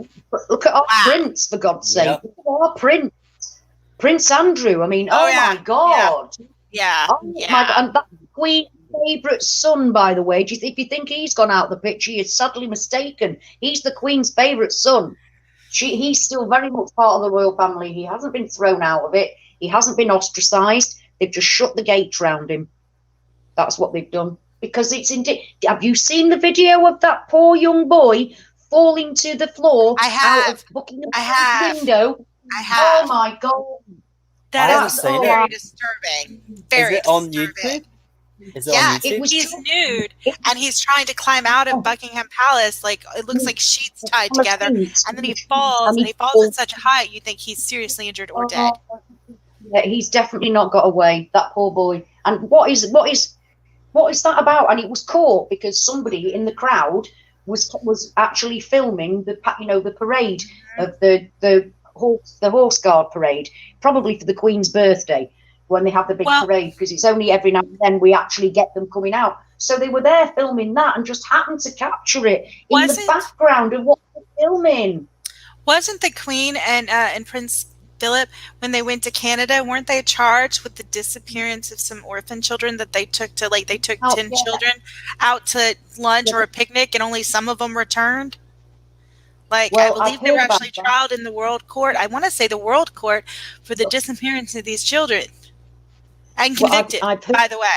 S3: look at our prince, for God's sake. Our Prince Andrew. I mean, my God.
S4: Yeah.
S3: My God. And that Queen's favourite son, by the way. If you think he's gone out the picture, you're sadly mistaken. He's the Queen's favourite son. He's still very much part of the royal family. He hasn't been thrown out of it. He hasn't been ostracised. They've just shut the gates around him. That's what they've done. Because it's have you seen the video of that poor young boy falling to the floor out of Buckingham window?
S4: I have.
S3: Oh my God.
S4: That's very disturbing. Very
S2: Is it on YouTube?
S4: He's nude and he's trying to climb out of Buckingham Palace. Like it looks like sheets tied together, and then he falls, at such a height you think he's seriously injured or dead.
S3: Yeah, he's definitely not got away. That poor boy. And what is that about? And it was caught because somebody in the crowd was actually filming the parade of the horse guard parade, probably for the Queen's birthday, when they have the big parade, because it's only every now and then we actually get them coming out. So they were there filming that and just happened to capture it in the background of what they're filming.
S4: Wasn't the Queen and Prince Philip, when they went to Canada, weren't they charged with the disappearance of some orphan children that they took to 10 children out to lunch or a picnic, and only some of them returned? I believe they were actually trialed in the World Court. I want to say the World Court for the disappearance of these children. And convicted, by the way.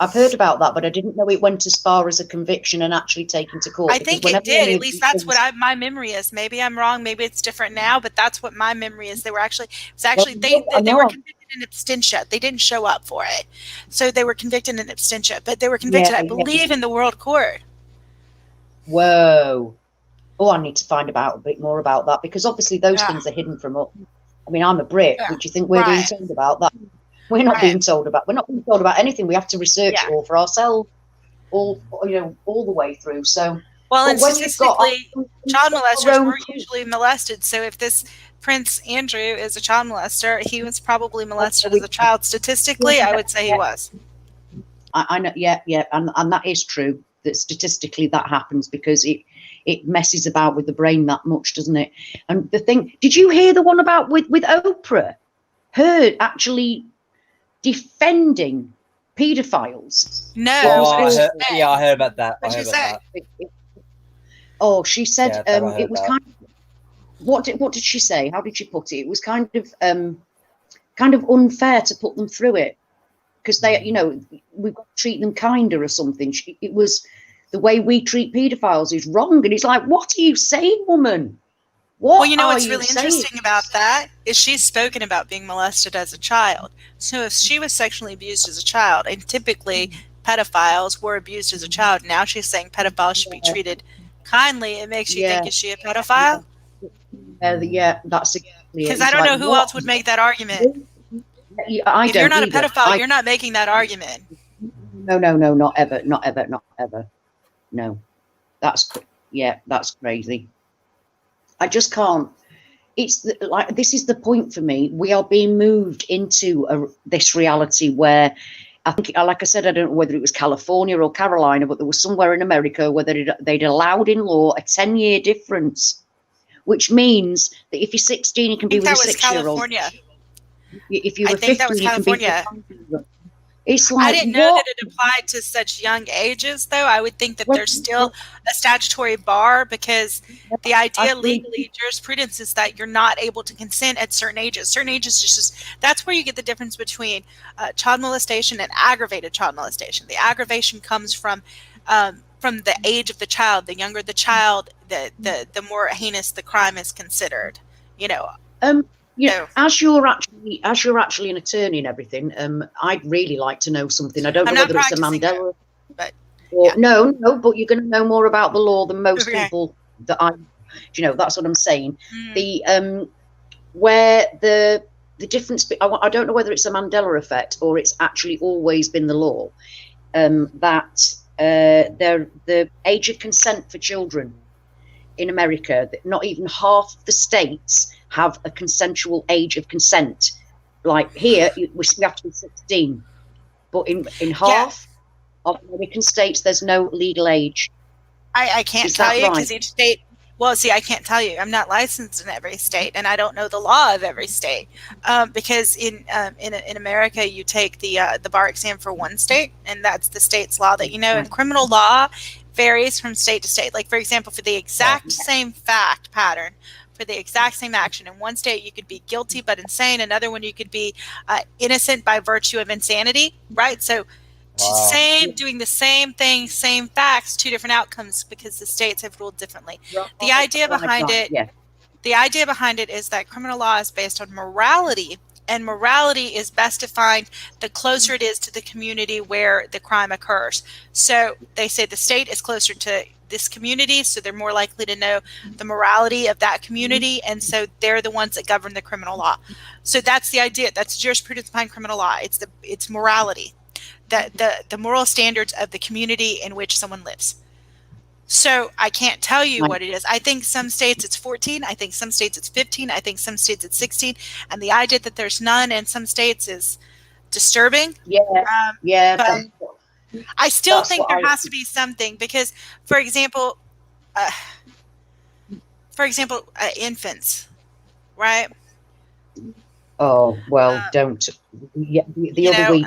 S3: I've heard about that, but I didn't know it went as far as a conviction and actually taken to court.
S4: I think it did. At least that's what my memory is. Maybe I'm wrong. Maybe it's different now, but that's what my memory is. They were actually, they were convicted in absentia. They didn't show up for it. So they were convicted in absentia, but they were convicted, I believe, in the World Court.
S3: Whoa. Oh, I need to find out a bit more about that, because obviously those things are hidden from us. I mean, I'm a Brit. Would you think we're being told about that? We're not being told about. We're not being told about anything. We have to research it all for ourselves. all the way through. So,
S4: well, and
S3: when you've got
S4: statistically, child molesters weren't usually molested. So if this Prince Andrew is a child molester, he was probably molested as a child. Statistically, I would say he was.
S3: I know, yeah, and that is true. That statistically that happens because it messes about with the brain that much, doesn't it? And the thing, did you hear the one about with Oprah? Her actually defending paedophiles.
S4: No.
S2: Well, I heard about that.
S4: What did she say?
S3: Oh, she said it was kind of, what did she say? How did she put it? It was kind of unfair to put them through it because they, we've got to treat them kinder or something. It was the way we treat paedophiles is wrong, and it's like, what are you saying, woman? What's
S4: really interesting about that is she's spoken about being molested as a child. So if she was sexually abused as a child, and typically pedophiles were abused as a child, now she's saying pedophiles should be treated kindly. It makes you think, is she a pedophile?
S3: Yeah, that's exactly it.
S4: Because I don't know who else would make that argument. If you're not a pedophile, you're not making that argument.
S3: No, not ever. No, that's crazy. I just can't. It's this is the point for me. We are being moved into this reality where I think, like I said, I don't know whether it was California or Carolina, but there was somewhere in America where they'd allowed in law a 10-year difference, which means that if you're 16, you can be with a 6-year-old. If you were 15, you can be with a 5-year-old. It's like,
S4: I didn't know that it applied to such young ages, though. I would think that there's still a statutory bar because the idea legally, jurisprudence is that you're not able to consent at certain ages. Certain ages, that's where you get the difference between child molestation and aggravated child molestation. The aggravation comes from the age of the child. The younger the child, the more heinous the crime is considered.
S3: As you're actually an attorney and everything, I'd really like to know something. I don't know whether it's a Mandela,
S4: but
S3: no, but you're going to know more about the law than most people that that's what I'm saying. Where the difference, I don't know whether it's a Mandela effect or it's actually always been the law, that the age of consent for children in America, not even half the states have a consensual age of consent. Like here, we have to be 16, but in half of American states, there's no legal age.
S4: I can't tell you because each state. Well, see, I can't tell you. I'm not licensed in every state, and I don't know the law of every state. Because in America, you take the bar exam for one state, and that's the state's law that you know. And criminal law varies from state to state. Like, for example, for the exact same fact pattern, for the exact same action, in one state you could be guilty but insane. Another one you could be innocent by virtue of insanity. Right? So. Doing the same thing, same facts, two different outcomes because the states have ruled differently. The idea behind it is that criminal law is based on morality, and morality is best defined the closer it is to the community where the crime occurs. So they say the state is closer to this community, so they're more likely to know the morality of that community, and so they're the ones that govern the criminal law. So that's the idea. That's jurisprudence behind criminal law. It's morality. The moral standards of the community in which someone lives. So I can't tell you what it is. I think some states it's 14. I think some states it's 15. I think some states it's 16. And the idea that there's none in some states is disturbing. But I still think there has to be something because, for example, infants, right?
S3: Oh, well, don't. Yeah, the other week,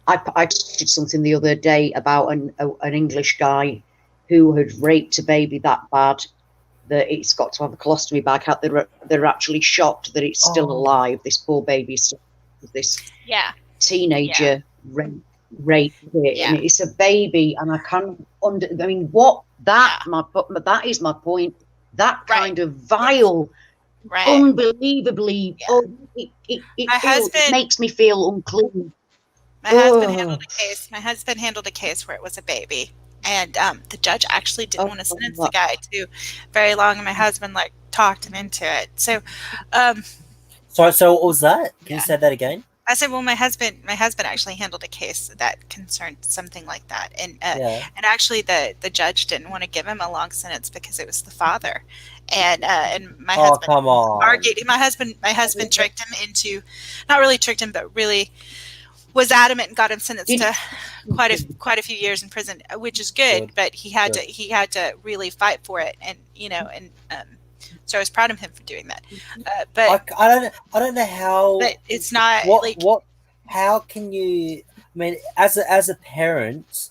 S3: I posted something the other day about an English guy who had raped a baby that bad that it's got to have a colostomy bag. They're actually shocked that it's still alive. This poor baby is still this teenager raped it, and it's a baby, and I can't what that that is my point. That kind of vile. Right. Unbelievably, it makes me feel unclean.
S4: My husband handled a case where it was a baby, and the judge actually didn't want to sentence the guy to very long, and my husband talked him into it. So,
S2: sorry. So what was that? Can you say that again?
S4: I said, well, my husband actually handled a case that concerned something like that, and actually the judge didn't want to give him a long sentence because it was the father, and my husband
S2: come on.
S4: argued. My husband tricked him into, not really tricked him, but really was adamant and got him sentenced to quite a few years in prison, which is good. But he had to really fight for it, and so I was proud of him for doing that. But
S2: I don't know how.
S4: But it's not
S2: how can you? I mean, as a parent,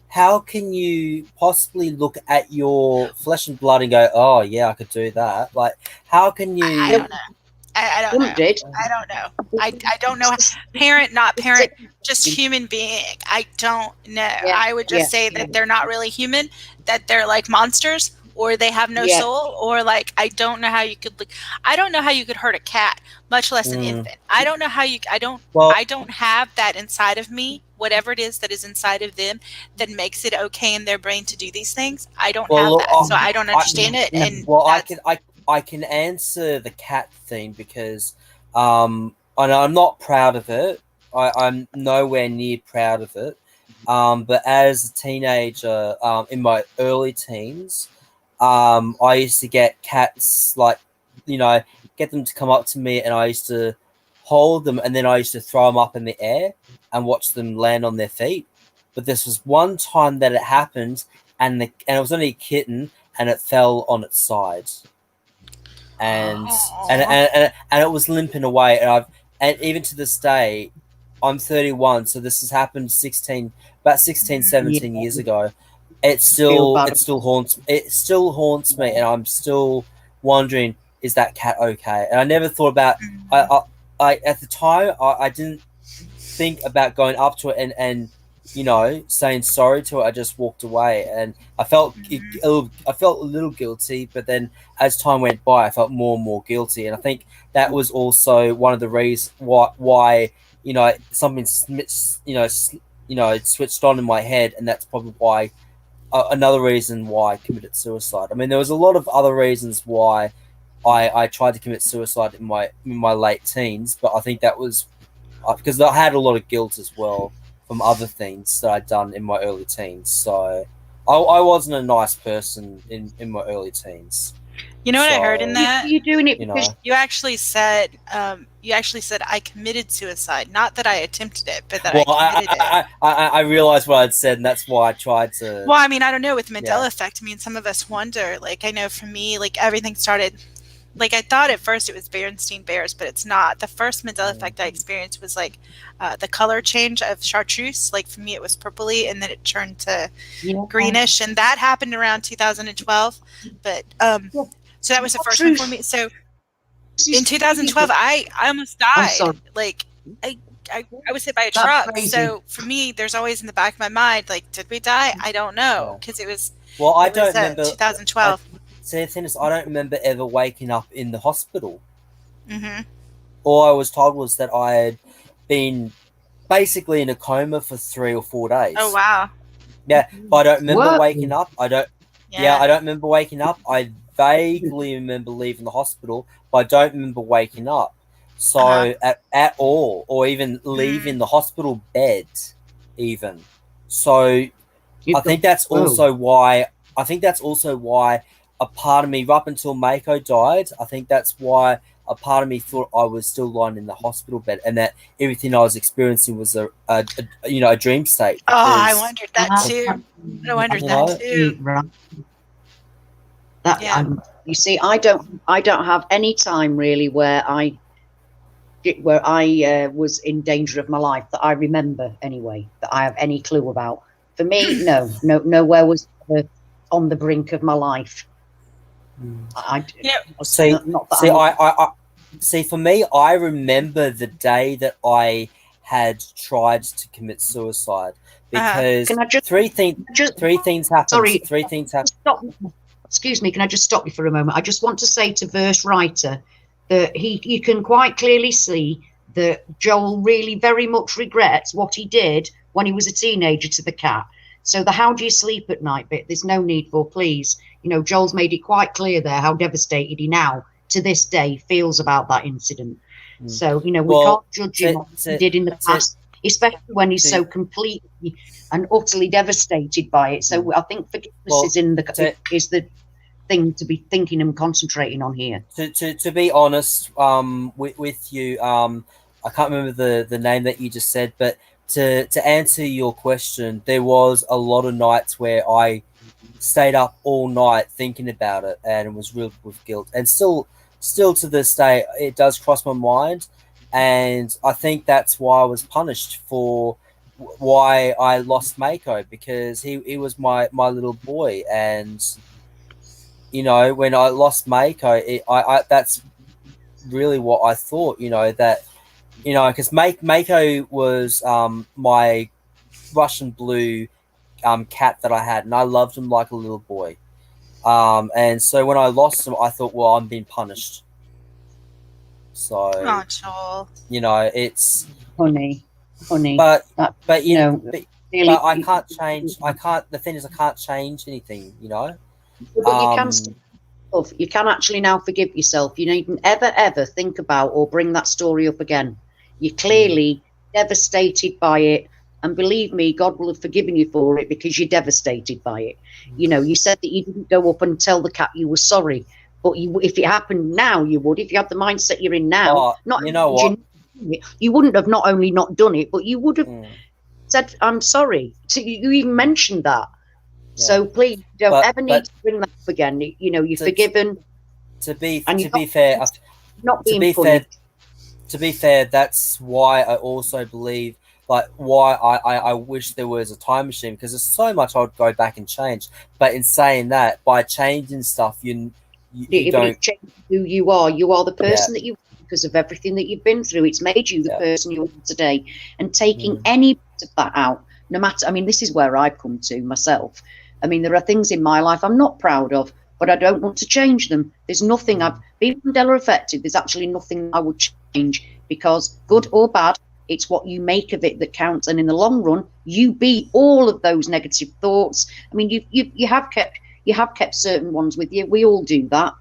S2: how can you possibly look at your flesh and blood and go, "Oh yeah, I could do that"? Like, how can you?
S4: I don't know. I don't know. I don't know. I don't know. Parent, not parent, just human being. I don't know. I would just say that they're not really human, that they're like monsters, or they have no soul, or like, I don't know how you could hurt a cat, much less an infant. I don't know how you, I don't have that inside of me, whatever it is that is inside of them that makes it okay in their brain to do these things. I don't have that, so I don't understand it. And
S2: I can answer the cat thing because I'm not proud of it. I'm nowhere near proud of it. But as a teenager, in my early teens, I used to get cats, like, get them to come up to me, and I used to hold them, and then I used to throw them up in the air and watch them land on their feet. But this was one time that it happened, and it was only a kitten, and it fell on its side. And it was limping away, and even to this day, I'm 31, so this has happened 17 years ago. It still haunts me, and I'm still wondering, is that cat okay? And I never thought about I at the time I didn't think about going up to it and saying sorry to it. I just walked away, and I felt a little guilty, but then as time went by, I felt more and more guilty, and I think that was also one of the reasons why something switched on in my head, and that's probably why another reason why I committed suicide. I mean, there was a lot of other reasons why I tried to commit suicide in my late teens, but I think that was because I had a lot of guilt as well from other things that I'd done in my early teens. So I wasn't a nice person in my early teens.
S4: You know what I heard in that?
S3: You're doing it because
S4: you actually said I committed suicide. Not that I attempted it, but that I committed it.
S2: I realized what I'd said, and that's why I tried to.
S4: Well, I mean, I don't know, with Mandela Effect. I mean, some of us wonder. Like, I know for me, like, everything started. Like, I thought at first it was Berenstain Bears, but it's not. The first Mandela Effect I experienced was like the color change of chartreuse. Like, for me, it was purpley, and then it turned to greenish, and that happened around 2012. But so that was the first one for me. So in 2012, I almost died. Like, I was hit by a truck. So for me, there's always in the back of my mind, like, did we die? I don't know, because it was.
S2: Well, I don't remember
S4: 2012.
S2: See, the thing is, I don't remember ever waking up in the hospital.
S4: Mm-hmm.
S2: All I was told was that I had been basically in a coma for 3 or 4 days.
S4: Oh, wow.
S2: Yeah, but I don't remember waking up. I don't remember waking up. I vaguely remember leaving the hospital, but I don't remember waking up. So at all, or even leaving the hospital bed, even. So I think that's also why a part of me, up until Mako died, I think that's why a part of me thought I was still lying in the hospital bed, and that everything I was experiencing was a dream state.
S4: Oh, I wondered that too. I wondered that too.
S3: Right. You see, I don't have any time really where I was in danger of my life that I remember anyway, that I have any clue about. For me, nowhere was on the brink of my life.
S2: For me, I remember the day that I had tried to commit suicide, because three things happened.
S3: Sorry,
S2: 3 things happened.
S3: Stop. Excuse me, can I just stop you for a moment? I just want to say to verse writer that you can quite clearly see that Joel really very much regrets what he did when he was a teenager to the cat. So the how do you sleep at night bit, there's no need for, please. Joel's made it quite clear there how devastated he now, to this day, feels about that incident. So, you know, we can't judge him on what he did in the past, especially when he's so completely and utterly devastated by it. So I think forgiveness is the thing to be thinking and concentrating on here.
S2: To be honest, with you, I can't remember the name that you just said, but to answer your question, there was a lot of nights where I stayed up all night thinking about it and was riddled with guilt, and still to this day it does cross my mind. And I think that's why I was punished for why I lost Mako, because he was my little boy. And you know, when I lost Mako, I that's really what I thought, you know, that, you know, because Mako was my Russian blue cat that I had, and I loved him like a little boy. And so when I lost him, I thought, well, I'm being punished. So,
S4: Joel.
S2: you know, it's
S3: honey,
S2: but you know, but I can't change. I can't. The thing is, I can't change anything. You know,
S3: but you can. You can actually now forgive yourself. You needn't ever think about or bring that story up again. You're clearly devastated by it, and believe me, God will have forgiven you for it because you're devastated by it. You know, you said that you didn't go up and tell the cat you were sorry, but if it happened now, you would. If you had the mindset you're in now,
S2: you know what,
S3: you wouldn't have not only not done it, but you would have said, "I'm sorry." So you even mentioned that. Yeah. So please don't ever need to bring that up again. You know, you're forgiven.
S2: To be fair, that's why I also believe, like, why I wish there was a time machine, because there's so much I'd go back and change. But in saying that, by changing stuff, you don't
S3: change who you are. You are the person that you are because of everything that you've been through. It's made you the person you are today. And taking any bit of that out, no matter, I mean, this is where I've come to myself. I mean, there are things in my life I'm not proud of, but I don't want to change them. There's nothing I've been Mandela affected. There's actually nothing I would change, because good or bad, it's what you make of it that counts. And in the long run, you beat all of those negative thoughts. I mean, you have kept certain ones with you. We all do that.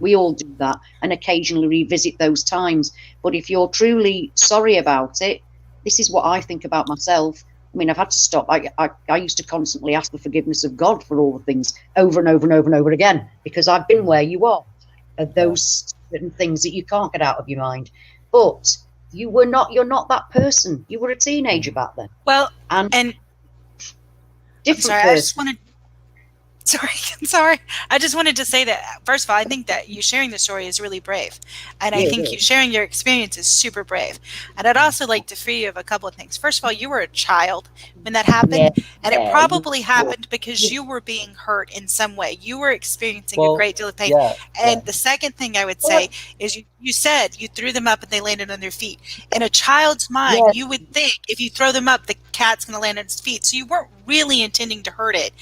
S3: We all do that, and occasionally revisit those times. But if you're truly sorry about it, this is what I think about myself. I mean, I've had to stop. I used to constantly ask the forgiveness of God for all the things over and over and over and over again, because I've been where you are, those certain things that you can't get out of your mind. But you're not that person. You were a teenager back then.
S4: Well, and
S3: different person.
S4: I'm sorry. I just wanted to say that, first of all, I think that you sharing the story is really brave. And I think you sharing your experience is super brave. And I'd also like to free you of a couple of things. First of all, you were a child when that happened. And it probably happened because you were being hurt in some way. You were experiencing a great deal of pain. And the second thing I would say is you said you threw them up and they landed on their feet. In a child's mind, you would think if you throw them up, the cat's going to land on its feet. So you weren't really intending to hurt it.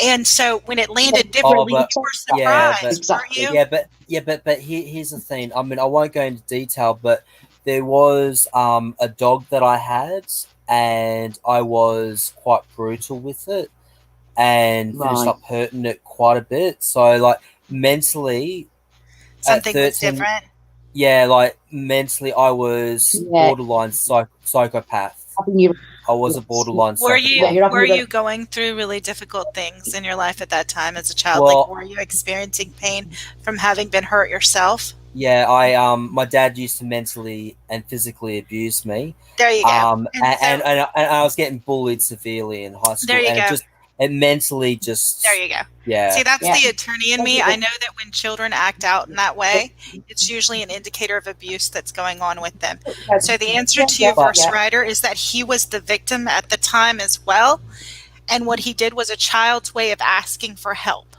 S4: And so when it landed differently, you were surprised, weren't you?
S2: But here's the thing. I mean, I won't go into detail, but there was a dog that I had, and I was quite brutal with it, and finished up hurting it quite a bit. So, like, mentally,
S4: something was different.
S2: Yeah, like, mentally, I was borderline psychopath. I was a borderline psychopath.
S4: Were you going through really difficult things in your life at that time as a child? Like, were you experiencing pain from having been hurt yourself?
S2: Yeah, my dad used to mentally and physically abuse me.
S4: There you go.
S2: And I was getting bullied severely in high school.
S4: There you go.
S2: It mentally just...
S4: There you go.
S2: Yeah.
S4: See, that's the attorney in me. I know that when children act out in that way, it's usually an indicator of abuse that's going on with them. So the answer to your verse writer is that he was the victim at the time as well. And what he did was a child's way of asking for help.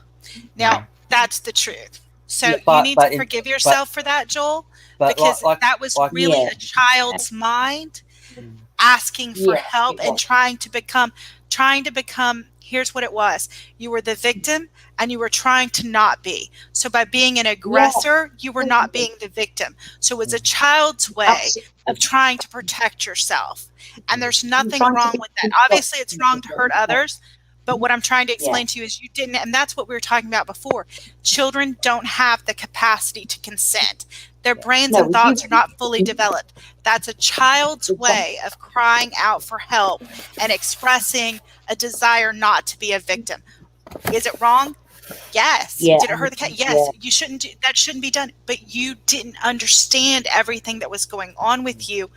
S4: Now, that's the truth. So you need to forgive yourself for that, Joel, because that was really a child's mind asking for help and trying to become, here's what it was. You were the victim and you were trying to not be. So by being an aggressor, you were not being the victim. So it was a child's way of trying to protect yourself. And there's nothing wrong with that. Obviously, it's wrong to hurt others. But what I'm trying to explain to you is you didn't, and that's what we were talking about before. Children don't have the capacity to consent. Their brains and thoughts are not fully developed. That's a child's way of crying out for help and expressing a desire not to be a victim. Is it wrong? Yes.
S3: Yeah.
S4: Did it hurt the cat? Yes. You shouldn't that shouldn't be done. But you didn't understand everything that was going on with you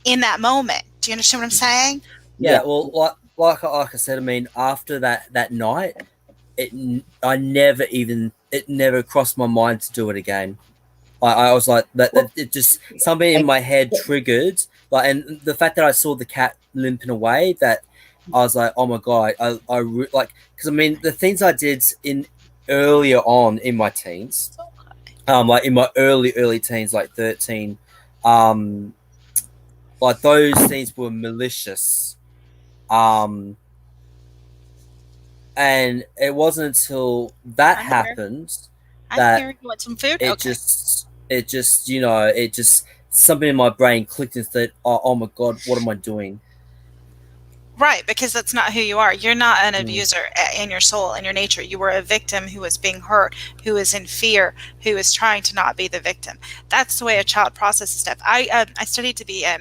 S4: in that moment. Do you understand what I'm saying?
S2: Yeah. Well, like I said, I mean, after that night, it never crossed my mind to do it again. I was like that. It just something in my head triggered, like, and the fact that I saw the cat limping away, that I was like, oh my god, like, because I mean, the things I did in earlier on in my teens, like in my early teens, like 13, like those things were malicious, and it wasn't until that happened that
S4: you want some food?
S2: it just something in my brain clicked and said, oh my god, what am I doing?
S4: Right, because that's not who you are. You're not an abuser in your soul, in your nature. You were a victim who was being hurt, who was in fear, who is trying to not be the victim. That's the way a child processes stuff. I studied to be a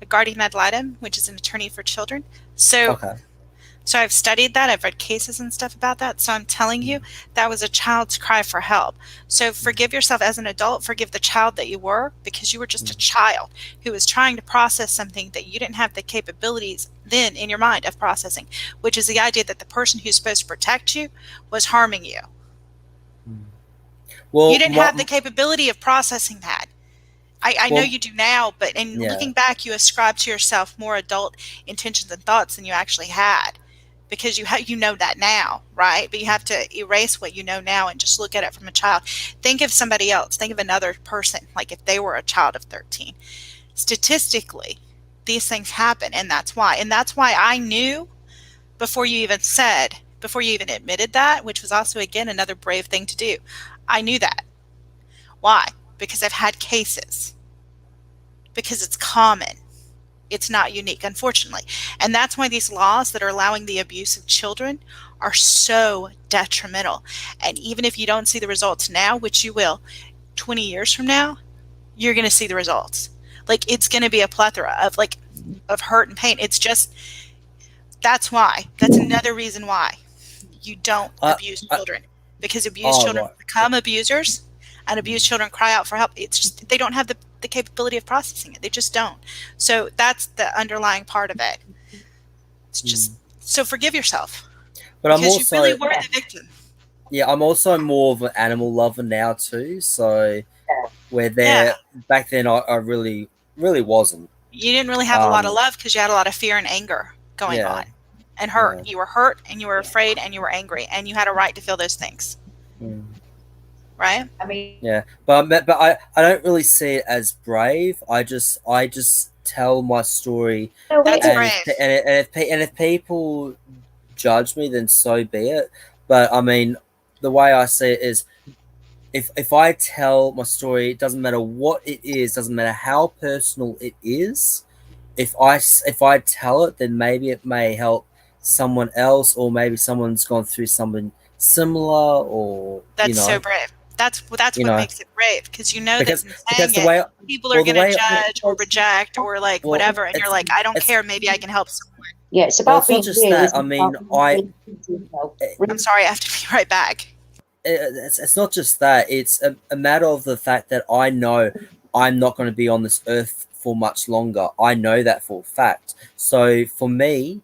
S4: guardian ad litem, which is an attorney for children. So I've studied that. I've read cases and stuff about that. So I'm telling you, that was a child's cry for help. So forgive yourself as an adult. Forgive the child that you were, because you were just a child who was trying to process something that you didn't have the capabilities then in your mind of processing, which is the idea that the person who's supposed to protect you was harming you. Well, you didn't have the capability of processing that. I know you do now, but in looking back, you ascribe to yourself more adult intentions and thoughts than you actually had. Because you know that now, right? But you have to erase what you know now and just look at it from a child. Think of somebody else. Think of another person, like if they were a child of 13. Statistically, these things happen, and that's why. And that's why I knew before you even admitted that, which was also, again, another brave thing to do. I knew that. Why? Because I've had cases. Because it's common. It's not unique, unfortunately. And that's why these laws that are allowing the abuse of children are so detrimental. And even if you don't see the results now, which you will, 20 years from now, you're going to see the results. Like, it's going to be a plethora of hurt and pain. It's just, that's why. That's another reason why you don't abuse children. Because abused children become abusers, and abused children cry out for help. It's just, they don't have the capability of processing it. They just don't. So that's the underlying part of it. It's just, so forgive yourself.
S2: But I'm also,
S4: you really were the victim.
S2: Yeah, I'm also more of an animal lover now too. So where back then I really wasn't.
S4: You didn't really have a lot of love because you had a lot of fear and anger going on. And hurt. You were hurt and you were afraid and you were angry, and you had a right to feel those things. Right?
S3: I mean,
S2: but I don't really see it as brave. I just tell my story.
S4: That's brave.
S2: And if people judge me, then so be it. But I mean, the way I see it is, if I tell my story, it doesn't matter what it is, doesn't matter how personal it is. If I tell it, then maybe it may help someone else, or maybe someone's gone through something similar, or
S4: that's so brave. That's what makes it brave, because you know that people are going to judge or reject or whatever, and you're like, I don't care, maybe I can help someone.
S3: Yeah, it's about being
S2: just that. I mean,
S4: I'm sorry, I have to be right back.
S2: It's not just that. It's a matter of the fact that I know I'm not going to be on this earth for much longer. I know that for a fact. So for me,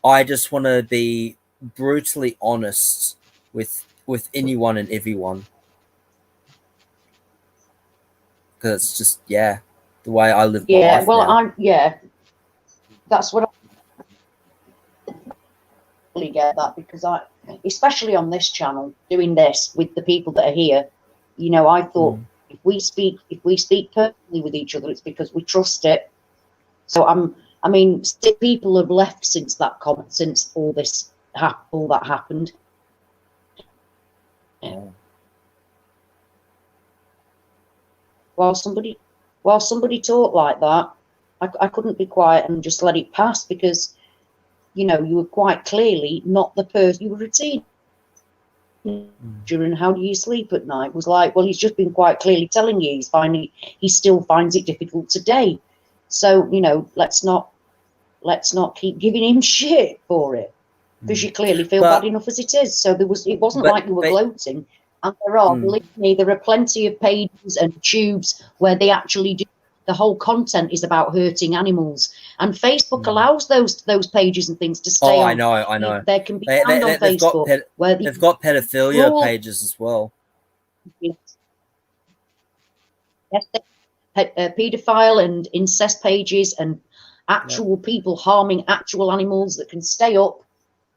S2: I just want to be brutally honest with anyone and everyone. Because it's just, the way I live my life now.
S3: That's what I really get that, because especially on this channel, doing this with the people that are here, I thought if we speak personally with each other, it's because we trust it. So people have left since that comment, since all that happened.
S2: Yeah.
S3: While somebody talked like that, I couldn't be quiet and just let it pass, because you were quite clearly not the person. You were a teenager, and how do you sleep at night was like, well, he's just been quite clearly telling you he still finds it difficult today. So, you know, let's not keep giving him shit for it, because you clearly feel bad enough as it is. So it wasn't like you were gloating. And believe me, there are plenty of pages and tubes where they actually do. The whole content is about hurting animals, and Facebook allows those pages and things to stay on.
S2: I know.
S3: There can be found on Facebook where
S2: they've got pedophilia pages as well.
S3: Yes, paedophile and incest pages and actual people harming actual animals that can stay up.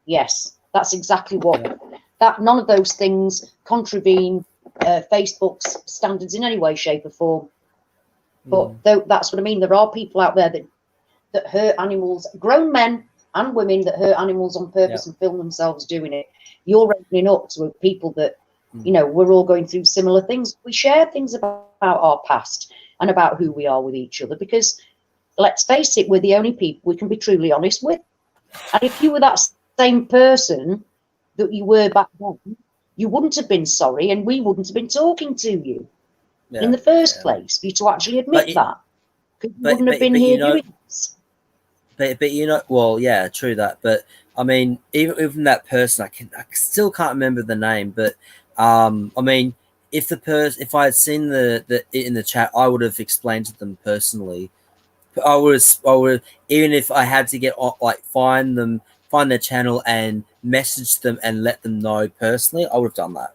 S3: Yes, that's exactly what that. None of those things contravene Facebook's standards in any way, shape, or form. But that's what I mean. There are people out there that hurt animals, grown men and women that hurt animals on purpose and film themselves doing it. You're opening up to people that, you know, we're all going through similar things. We share things about our past and about who we are with each other, because let's face it, we're the only people we can be truly honest with. And if you were that same person that you were back then, you wouldn't have been sorry, and we wouldn't have been talking to you in the first place, for you to actually admit that. Because you wouldn't have been here doing this.
S2: But you know, well, yeah, true that. But I mean, even that person, I still can't remember the name. But I mean, if I had seen the in the chat, I would have explained to them personally. I would, even if I had to find their channel and message them and let them know personally, I would have done that.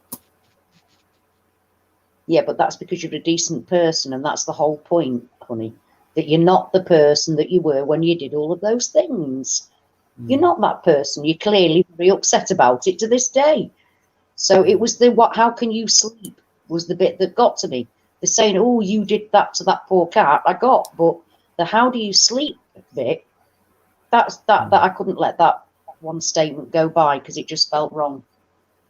S3: Yeah, but that's because you're a decent person, and that's the whole point, honey. That you're not the person that you were when you did all of those things. You're not that person. You're clearly very upset about it to this day. So it was how can you sleep was the bit that got to me. They're saying, oh, you did that to that poor cat. I got, but the how do you sleep bit, that I couldn't let that one statement go by, because it just felt wrong.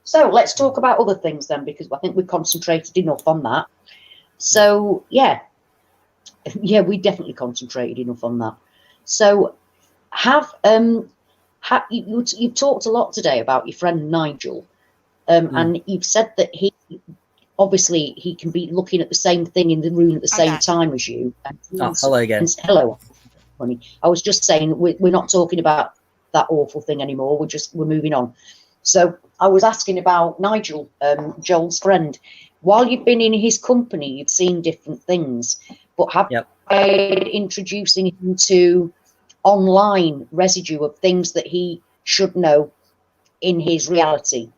S3: So let's talk about other things then, because I think we concentrated enough on that. So yeah, we definitely concentrated enough on that. So you've talked a lot today about your friend Nigel, and you've said that he can be looking at the same thing in the room at the same time as you.
S2: Hello again.
S3: Hello, honey. I was just saying we're not talking about that awful thing anymore. We're moving on. So I was asking about Nigel, Joel's friend. While you've been in his company, you've seen different things, but have you introducing him to online residue of things that he should know in his reality?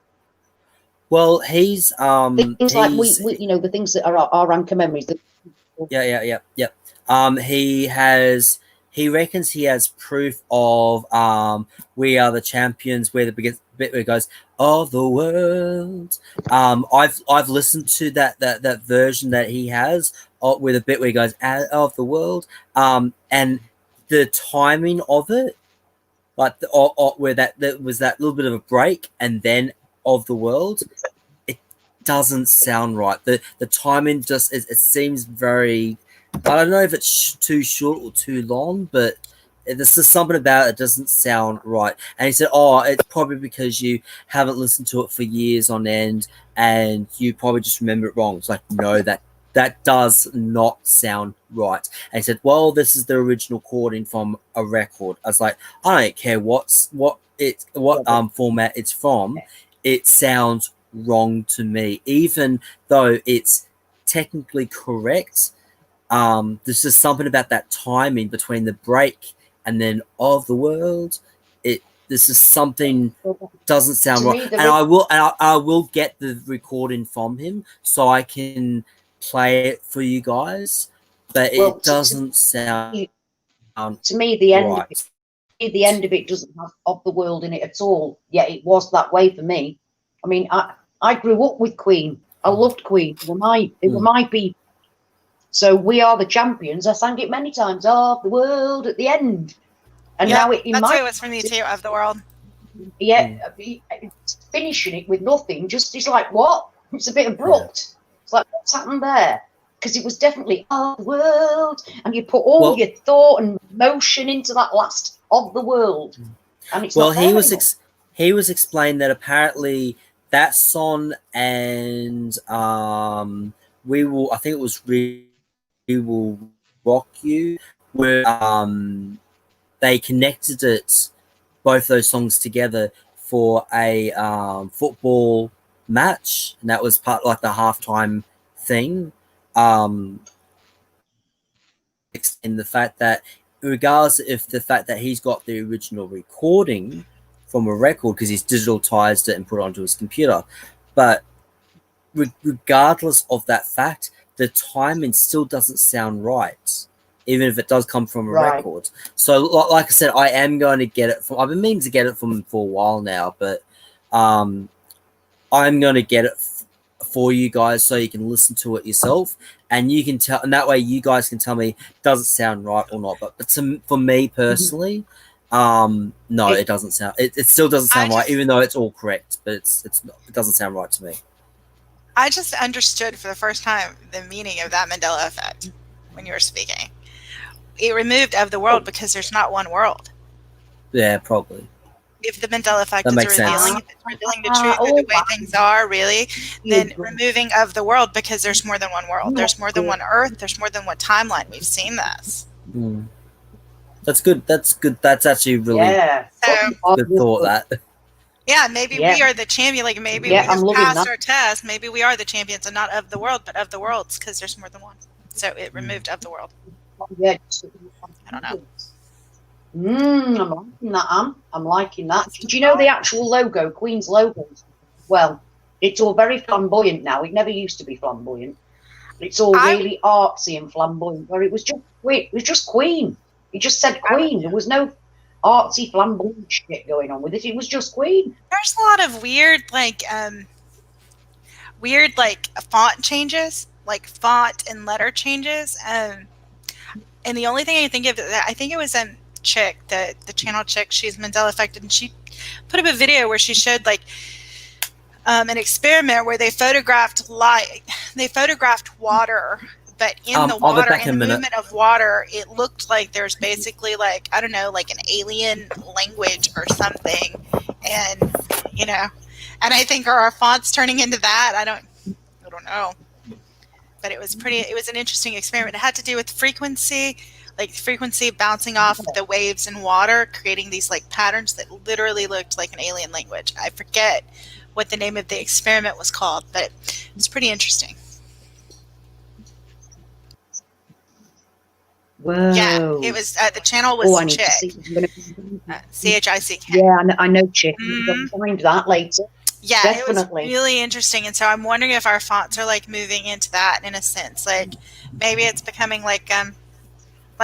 S2: Well, he's
S3: things like we you know, the things that are our anchor memories.
S2: He reckons he has proof of We Are the Champions, where the bit where it goes, of the world. I've listened to that version that he has with a bit where he goes, out of the world. And the timing of it, like where that was that little bit of a break and then of the world, it doesn't sound right. The timing just it seems very, I don't know if it's too short or too long, but there's just something about it doesn't sound right. And he said, it's probably because you haven't listened to it for years on end and you probably just remember it wrong. It's like, no, that does not sound right. And he said, well, this is the original recording from a record. I was like, I don't care what format it's from. It sounds wrong to me, even though it's technically correct. There's just something about that timing between the break and then of the world. This is something doesn't sound right. And I will get the recording from him so I can play it for you guys. But it doesn't sound
S3: to me the end right. The end of it doesn't have of the world in it at all. Yet it was that way for me. I mean, I grew up with Queen. I loved Queen. It were my people. So We Are the Champions. I sang it many times. Of the world at the end. And now
S4: that's who it was for me too. Of the world.
S3: Yeah, finishing it with nothing. Just it's like what? It's a bit abrupt. Yeah. It's like what's happened there? Because it was definitely of the world, and you put all your thought and emotion into that last of the world. And it's not there
S2: he was explained that apparently that song and we will. I think it was We Will Rock You. Where they connected it, both those songs together for a football match, and that was part like the halftime thing. In the fact that, regardless if the fact that he's got the original recording from a record because he's digitalized it and put it onto his computer, but regardless of that fact, the timing still doesn't sound right, even if it does come from a record. So, like I said, I am going to get it from. I've been meaning to get it from him for a while now, but I'm going to get it for you guys so you can listen to it yourself, and you can tell, and that way you guys can tell me does it sound right or not. But for me personally, no, it doesn't sound. It still doesn't sound right, even though it's all correct. But it's not, it doesn't sound right to me.
S4: I just understood for the first time the meaning of that Mandela effect when you were speaking. It removed of the world because there's not one world.
S2: Yeah, probably.
S4: If the Mandela effect is revealing the truth of the way things are, really, then removing of the world because there's more than one world. There's more than one Earth. There's more than one timeline. We've seen this.
S2: That's good. That's good. That's actually really good thought. That.
S4: Yeah, maybe we are the champion. Like maybe we have passed our test. Maybe we are the champions and not of the world, but of the worlds because there's more than one. So it removed of the world.
S3: Yeah.
S4: I don't know.
S3: I'm liking that. I'm liking that. Do you know the actual logo, Queen's logo? Well, it's all very flamboyant now. It never used to be flamboyant. It's all really artsy and flamboyant. Where it was just Queen. It just said Queen. There was no artsy flamboyant shit going on with it. It was just Queen.
S4: There's a lot of weird font changes, like font and letter changes. And the only thing I can think of, I think it was chick, the channel chick, she's Mandela affected, and she put up a video where she showed like an experiment where they photographed water, but in the water, in the movement of water, it looked like there's basically like, I don't know, like an alien language or something. And and I think are our fonts turning into that? I don't know. But it was an interesting experiment. It had to do with frequency bouncing off the waves in water, creating these like patterns that literally looked like an alien language. I forget what the name of the experiment was called, but it's pretty interesting.
S3: Whoa.
S4: Yeah, it was the channel was Chick. CHICK.
S3: Yeah, I know Chick. We'll find that later.
S4: Yeah,
S3: definitely.
S4: It was really interesting, and so I'm wondering if our fonts are like moving into that in a sense. Like maybe it's becoming like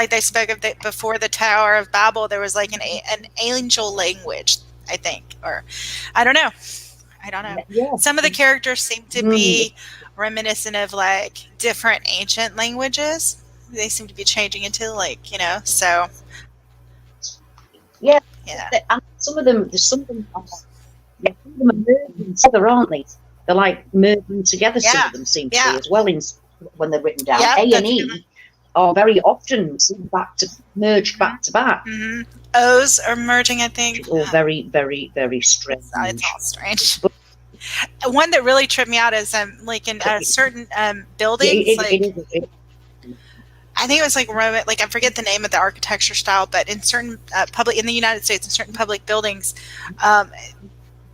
S4: they spoke of before the Tower of Babel. There was like an angel language, I think, or I don't know. Yeah. Some of the characters seem to be reminiscent of like different ancient languages. They seem to be changing into so. Yeah.
S3: And some of them, some of them are merging together, aren't they? They're like merging together. Some of them seem to be as well when they're written down. A&E are very often merged back to back.
S4: Mm-hmm. O's are merging, I think.
S3: It's all very, very, very strange.
S4: It's all strange. One that really tripped me out is like in certain buildings. I think it was like Roman, like I forget the name of the architecture style, but in certain in the United States, in certain public buildings,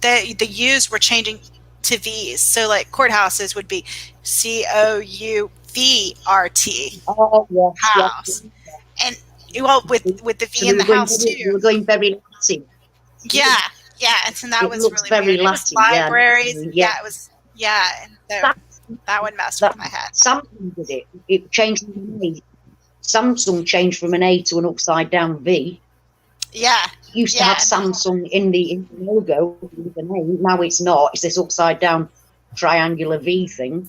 S4: the U's were changing to V's. So like courthouses would be COUVRT.
S3: Oh yes,
S4: house. Yes. And with the V in the house too.
S3: We were going very Latin.
S4: Yeah, and so that was really
S3: very
S4: weird.
S3: Latin.
S4: Libraries. Yeah, it was. Yeah, and so that one messed with my head.
S3: Samsung did it. It changed from an A. Samsung changed from an A to an upside down V.
S4: Yeah.
S3: Used to have Samsung in the logo with an A. Now it's not. It's this upside down triangular V thing.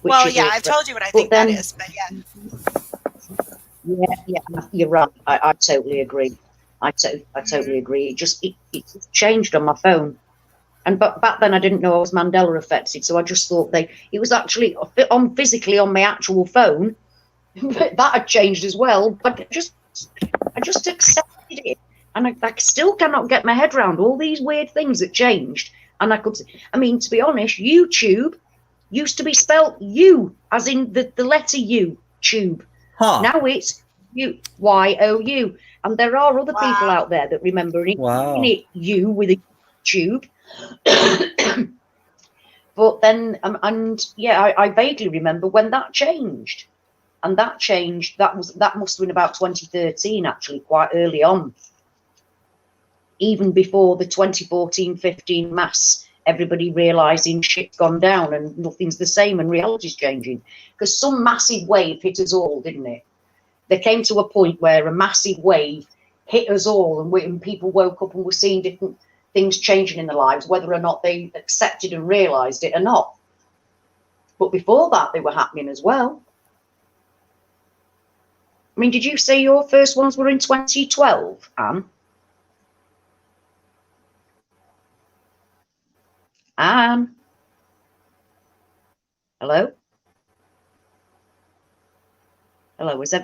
S4: Well, yeah, I told you what I think that is, but
S3: yeah, you're right. I totally agree. I totally agree. It changed on my phone. But back then I didn't know I was Mandela affected, so I just thought it was actually physically on my actual phone. But that had changed as well. But I just accepted it, and I still cannot get my head around all these weird things that changed. And I mean, to be honest, YouTube used to be spelt U, as in the letter U, tube.
S2: Huh.
S3: Now it's YOU. And there are other people out there that remember it, it U with a tube. But then, I vaguely remember when that changed. And that changed, that must have been about 2013, actually, quite early on. Even before the 2014-15 mass, everybody realising shit's gone down and nothing's the same and reality's changing. Because some massive wave hit us all, didn't it? There came to a point where a massive wave hit us all, and people woke up and were seeing different things changing in their lives, whether or not they accepted and realised it or not. But before that, they were happening as well. I mean, did you say your first ones were in 2012, Anne? Anne? Hello? Hello, is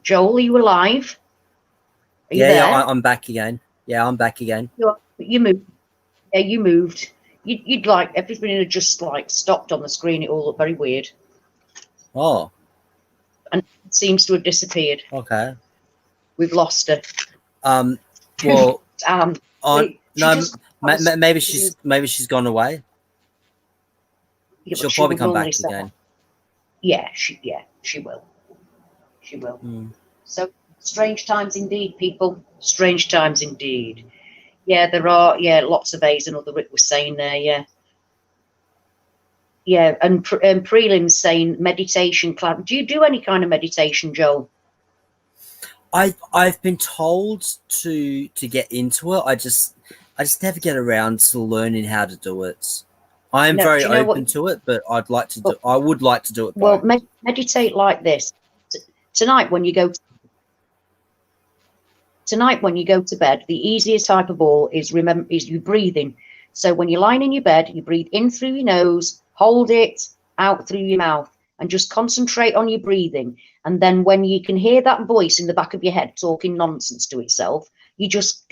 S3: Joel, are you alive? Are you there?
S2: Yeah, I'm back again. Yeah, I'm back again.
S3: You moved. Yeah, you moved. You'd like, everything had just like stopped on the screen. It all looked very weird.
S2: Oh.
S3: And it seems to have disappeared.
S2: Okay.
S3: We've lost her.
S2: Well, maybe she's gone away.
S3: Yeah,
S2: She'll probably come back again.
S3: Yeah, she will. She will. So strange times indeed, people. Strange times indeed. Yeah, there are. Yeah, lots of A's. Another Rick was saying there. Yeah. Yeah, and Prelim's saying meditation. Do you do any kind of meditation, Joel?
S2: I've been told to get into it. I just never get around to learning how to do it. I'm very open to it, but I would like to do it.
S3: Well, meditate like this. Tonight when you go to bed, the easiest type of all is you breathing. So when you're lying in your bed, you breathe in through your nose, hold it out through your mouth, and just concentrate on your breathing. And then when you can hear that voice in the back of your head talking nonsense to itself, you just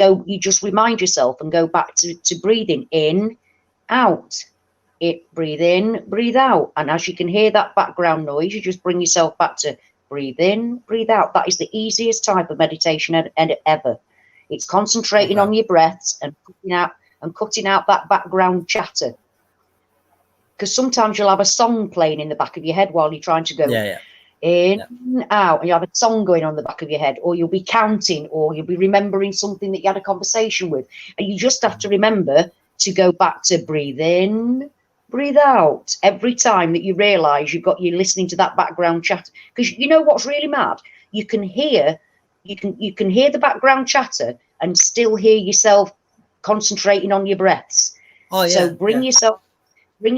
S3: remind yourself and go back to breathing in, out. Breathe in, breathe out. And as you can hear that background noise, you just bring yourself back to breathe in, breathe out. That is the easiest type of meditation ever. It's concentrating on your breaths and cutting out that background chatter. Because sometimes you'll have a song playing in the back of your head while you're trying to go in, out, and you have a song going on in the back of your head, or you'll be counting, or you'll be remembering something that you had a conversation with. And you just have to remember to go back to breathe in, breathe out every time that you realise you're listening to that background chatter. Because you know what's really mad? You can hear the background chatter and still hear yourself concentrating on your breaths. Oh yeah. So bring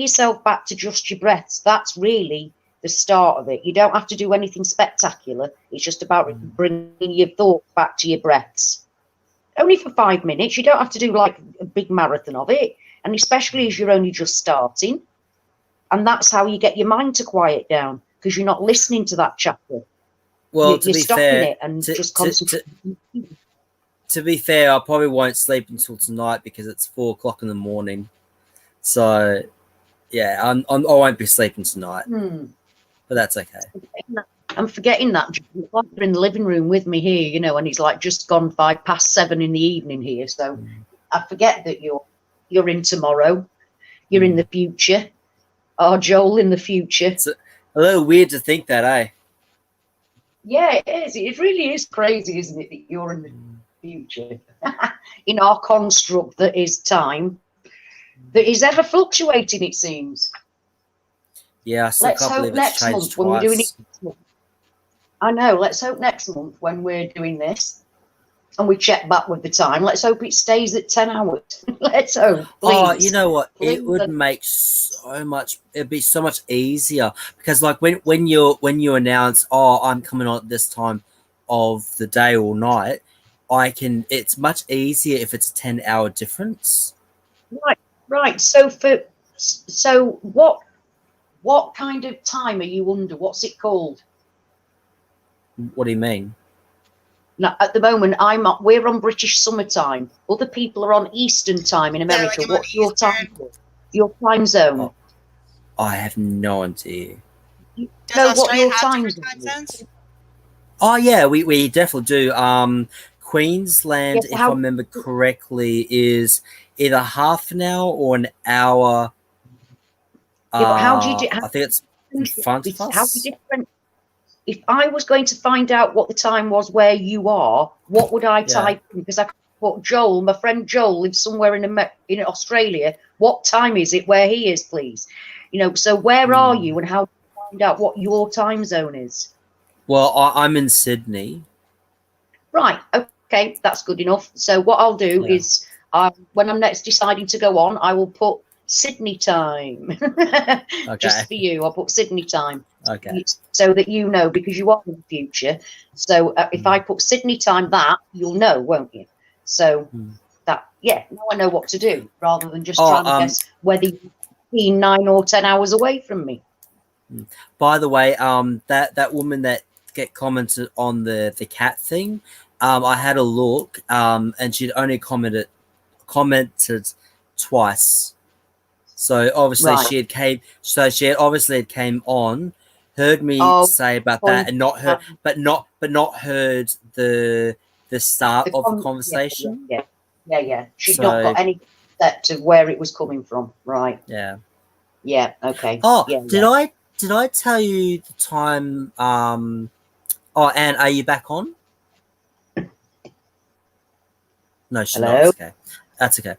S3: yourself back to just your breaths. That's really the start of it. You don't have to do anything spectacular. It's just about bringing your thoughts back to your breaths. Only for 5 minutes. You don't have to do like a big marathon of it. And especially as you're only just starting. And that's how you get your mind to quiet down, because you're not listening to that chatter.
S2: Well,
S3: you're stopping it and just concentrating.
S2: To be fair, I probably won't sleep until tonight because it's 4 o'clock in the morning. So, yeah, I won't be sleeping tonight. But that's okay.
S3: I'm forgetting that. You're in the living room with me here, you know, and it's like just gone 7:05 in the evening here. So I forget that you're in tomorrow. You're in the future. Oh, Joel, in the future.
S2: It's a little weird to think that, eh?
S3: Yeah, it is. It really is crazy, isn't it, that you're in the future? In our construct that is time, that is ever fluctuating, it seems.
S2: Yeah, I still can't believe it's changed twice. When we're doing it.
S3: I know. Let's hope next month when we're doing this and we check back with the time, let's hope it stays at 10 hours. Let's hope. Please.
S2: Oh, you know what? Please. It would make it'd be so much easier, because like when you announce, oh, I'm coming on at this time of the day or night, it's much easier if it's a 10-hour difference.
S3: Right. So what kind of time are you under? What's it called?
S2: What do you mean?
S3: Now, at the moment, we're on British summertime. Other people are on Eastern time in America.
S4: Like
S3: What's your time? Your time zone?
S2: Oh, I have no idea.
S3: You know what your time
S4: zones?
S2: Oh yeah, we definitely do. Queensland,
S3: Yes,
S2: if I remember correctly, is either half an hour or an hour.
S3: Yeah, but how do you do?
S2: I think it's in front of us.
S3: How different? If I was going to find out what the time was where you are, what would I type in? Because I could put Joel, my friend Joel lives somewhere in Australia. What time is it where he is, please? You know, so where are you, and how do you find out what your time zone is?
S2: Well, I'm in Sydney.
S3: Right. Okay, that's good enough. So what I'll do is, when I'm next deciding to go on, I will put Sydney time. Just for you, I'll put Sydney time.
S2: Okay.
S3: So that you know, because you are in the future. So if I put Sydney time, that you'll know, won't you? So that, now I know what to do, rather than just trying to guess whether you're 9 or 10 hours away from me.
S2: By the way, that woman that get commented on the cat thing, I had a look, and she'd only commented twice. So obviously she had obviously came on, heard me say about that, and not heard, but not heard the start of the conversation.
S3: Yeah. She'd not got any concept of where it was coming from, right?
S2: Yeah.
S3: Okay.
S2: Oh, did I tell you the time? Oh, Anne, are you back on? No, she's not. Okay, that's okay.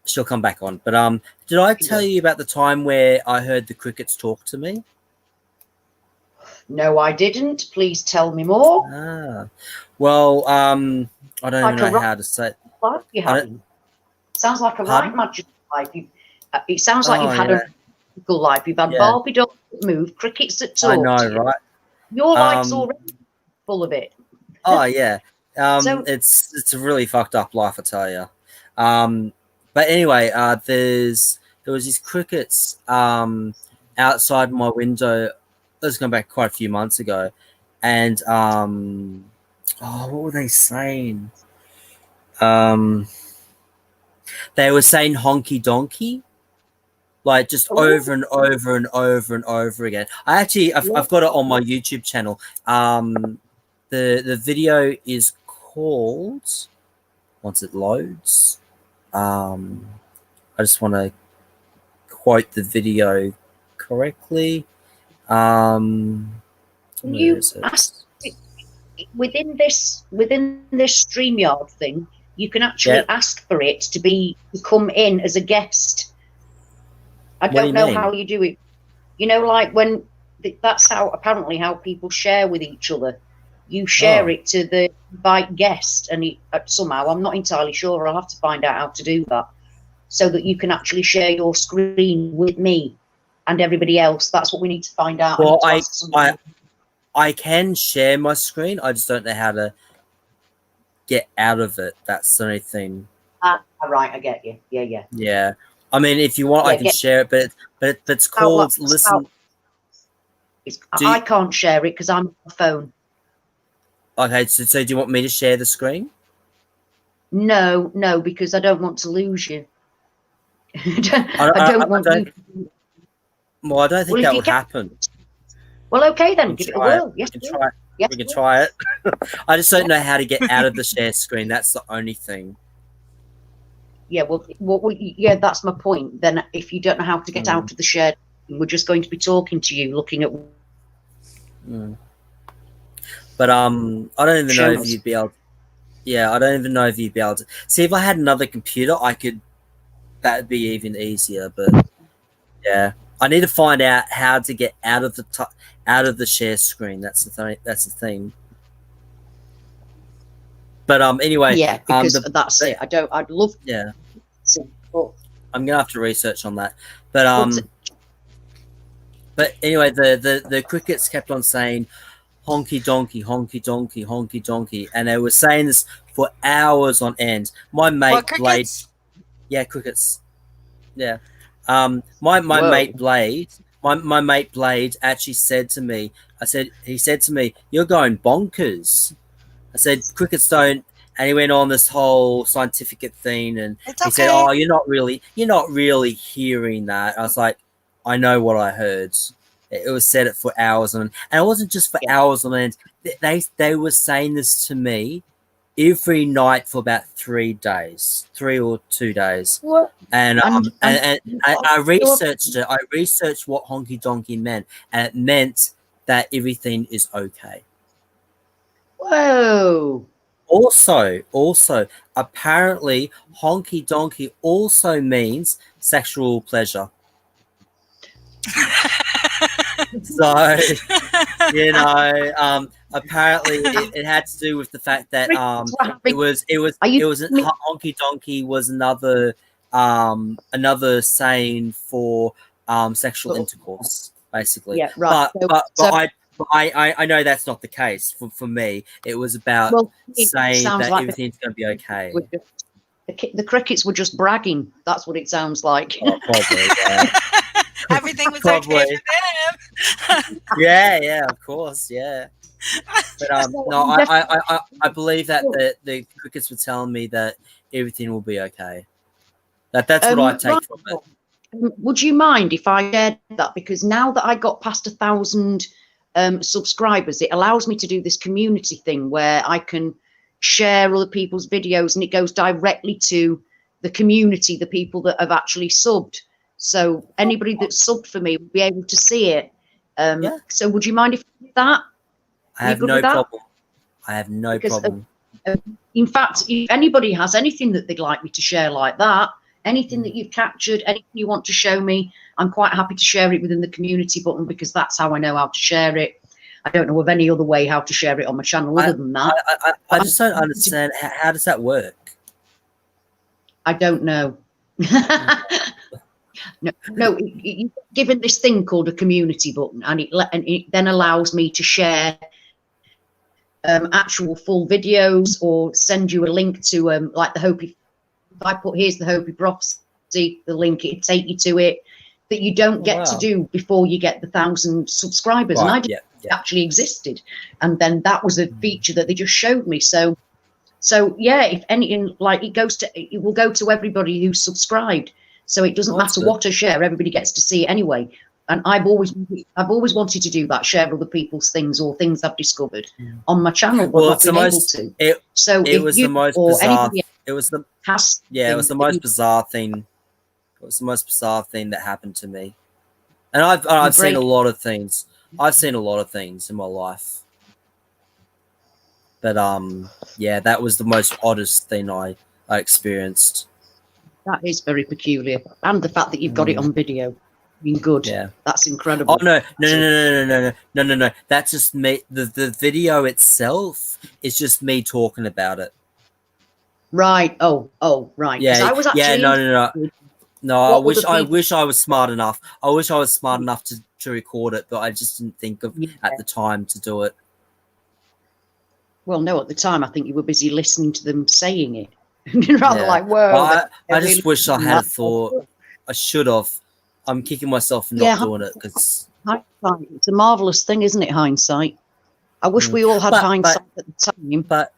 S2: She'll come back on. But did I tell you about the time where I heard the crickets talk to me?
S3: No, I didn't. Please tell me more.
S2: Well, I don't even know how to say it.
S3: Life you're having. Sounds like a right magical life. It sounds like you've had a magical life. You've had Barbie dolls that move, crickets that talk.
S2: I know, right?
S3: Your life's already full of it.
S2: Oh yeah. It's a really fucked up life, I tell you. But anyway, there was these crickets outside my window. This was going back quite a few months ago, and what were they saying? They were saying honky donkey, like just over and over and over and over again. I've got it on my YouTube channel. The video is called, once it loads, I just want to quote the video correctly.
S3: You ask, within this StreamYard thing, you can actually ask for it to come in as a guest. I don't know how you do it. You know, like when that's apparently how people share with each other. You share it to the invite guest, and somehow, I'm not entirely sure. I'll have to find out how to do that, so that you can actually share your screen with me and everybody else. That's what we need to find out.
S2: Well, I can share my screen. I just don't know how to get out of it. That's the only thing.
S3: Right, I get you. Yeah.
S2: Yeah. I mean, if you want, I can share it, but it's called listen.
S3: I can't share it because I'm on the phone.
S2: Okay, so do you want me to share the screen?
S3: No, because I don't want to lose you. I don't want you.
S2: Well, I don't think that would happen.
S3: Well, okay then, give it a whirl. Yes,
S2: we can try it. I just don't know how to get out of the share screen. That's the only thing.
S3: Yeah, well, that's my point. Then, if you don't know how to get out of the share, we're just going to be talking to you, looking at.
S2: But I don't even know if you'd be able. Yeah, I don't even know if you'd be able to. See, if I had another computer, that'd be even easier. But yeah, I need to find out how to get out of the share screen. That's the thing. But anyway,
S3: yeah, because that's it. I'd love.
S2: Yeah.
S3: But
S2: I'm gonna have to research on that. But anyway, the crickets kept on saying honky donkey, honky donkey, honky donkey, and they were saying this for hours on end. My mate Blade, crickets, my mate Blade, my mate Blade actually said to me, he said to me, "You're going bonkers." I said, crickets don't. And he went on this whole scientific thing, and
S4: It's
S2: he said,
S4: okay.
S2: "Oh, you're not really hearing that." I was like, "I know what I heard. It was said it for hours and it wasn't just for hours on end. They were saying this to me every night for about 3 days, 3 or 2 days."
S3: What?
S2: And I researched it. I researched what honky donkey meant, and it meant that everything is okay.
S3: Whoa.
S2: Also, apparently, honky donkey also means sexual pleasure. So, you know, apparently it had to do with the fact that it was honky donkey was another saying for sexual intercourse, basically.
S3: Yeah, right.
S2: But I know that's not the case for me. It was about saying that like everything's going to be okay.
S3: The crickets were just bragging. That's what it sounds like.
S2: Oh, probably, yeah.
S4: Everything was okay for them.
S2: yeah, of course, yeah. But no, I believe that the crickets were telling me that everything will be okay. That's what I take from it.
S3: Would you mind if I shared that? Because now that I got past 1,000 subscribers, it allows me to do this community thing where I can share other people's videos, and it goes directly to the community, the people that have actually subbed. So anybody that's subbed for me will be able to see it. So would you mind if I did that?
S2: I have no problem. I have no problem.
S3: In fact, if anybody has anything that they'd like me to share like that, anything that you've captured, anything you want to show me, I'm quite happy to share it within the community button, because that's how I know how to share it. I don't know of any other way how to share it on my channel other than that.
S2: I just don't understand. How does that work?
S3: I don't know. No, you're given this thing called a community button, and it then allows me to share actual full videos, or send you a link to like the Hopi. If I put here's the Hopi Prophecy, the link, it'd take you to it, that you don't get to do before you get the 1,000 subscribers. Right, and I didn't actually existed, and then that was a feature that they just showed me. So yeah, if anything, like it will go to everybody who's subscribed. So it doesn't matter what I share, everybody gets to see it anyway. And I've always wanted to do that, share other people's things or things I've discovered on my channel, but not been able to.
S2: It was the most bizarre. It was the most bizarre thing. It was the most bizarre thing that happened to me. And I've seen a lot of things. I've seen a lot of things in my life. But yeah, that was the most oddest thing I experienced.
S3: That is very peculiar, and the fact that you've got it on video, I mean, good. Yeah, that's incredible.
S2: Oh no! That's just me. The video itself is just me talking about it.
S3: Right. Oh, right.
S2: Yeah.
S3: I was actually
S2: No. I wish I was smart enough. I wish I was smart enough to record it, but I just didn't think of at the time to do it.
S3: Well, no, at the time I think you were busy listening to them saying it. Rather like, whoa.
S2: I just wish I had thought. I should have. I'm kicking myself for not doing it, because
S3: it's a marvelous thing, isn't it? Hindsight. I wish we all had hindsight at the time.
S2: But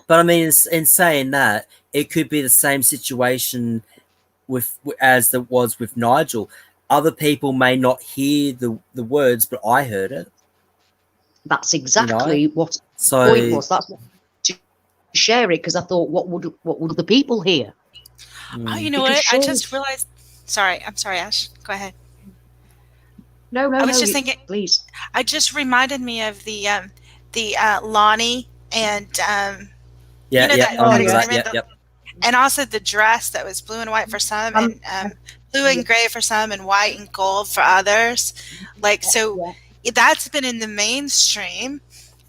S2: I mean, in saying that, it could be the same situation as there was with Nigel. Other people may not hear the words, but I heard it.
S3: That's exactly what the point was. That's what share it, because I thought, what would the people hear?
S4: Oh, you know what? I just realized. Sorry, I'm sorry, Ash. Go ahead.
S3: No.
S4: I was just thinking.
S3: Please.
S4: I just reminded me of the Lonnie and and also the dress that was blue and white for some, and blue and gray for some, and white and gold for others. That's been in the mainstream.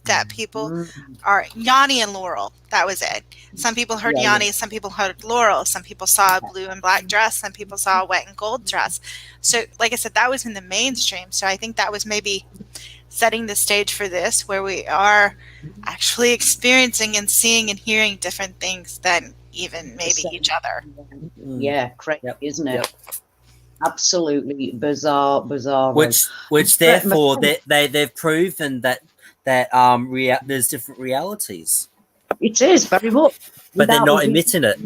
S4: That people are Yanni and Laurel. That was it. Some people heard Yanni, some people heard Laurel, some people saw a blue and black dress, some people saw a white and gold dress. So, like I said, that was in the mainstream. So I think that was maybe setting the stage for this, where we are actually experiencing and seeing and hearing different things than even maybe each other.
S3: Yeah, crazy, isn't it? Absolutely bizarre.
S2: Which therefore they've proven that there's different realities.
S3: It is very much.
S2: But they're not emitting it.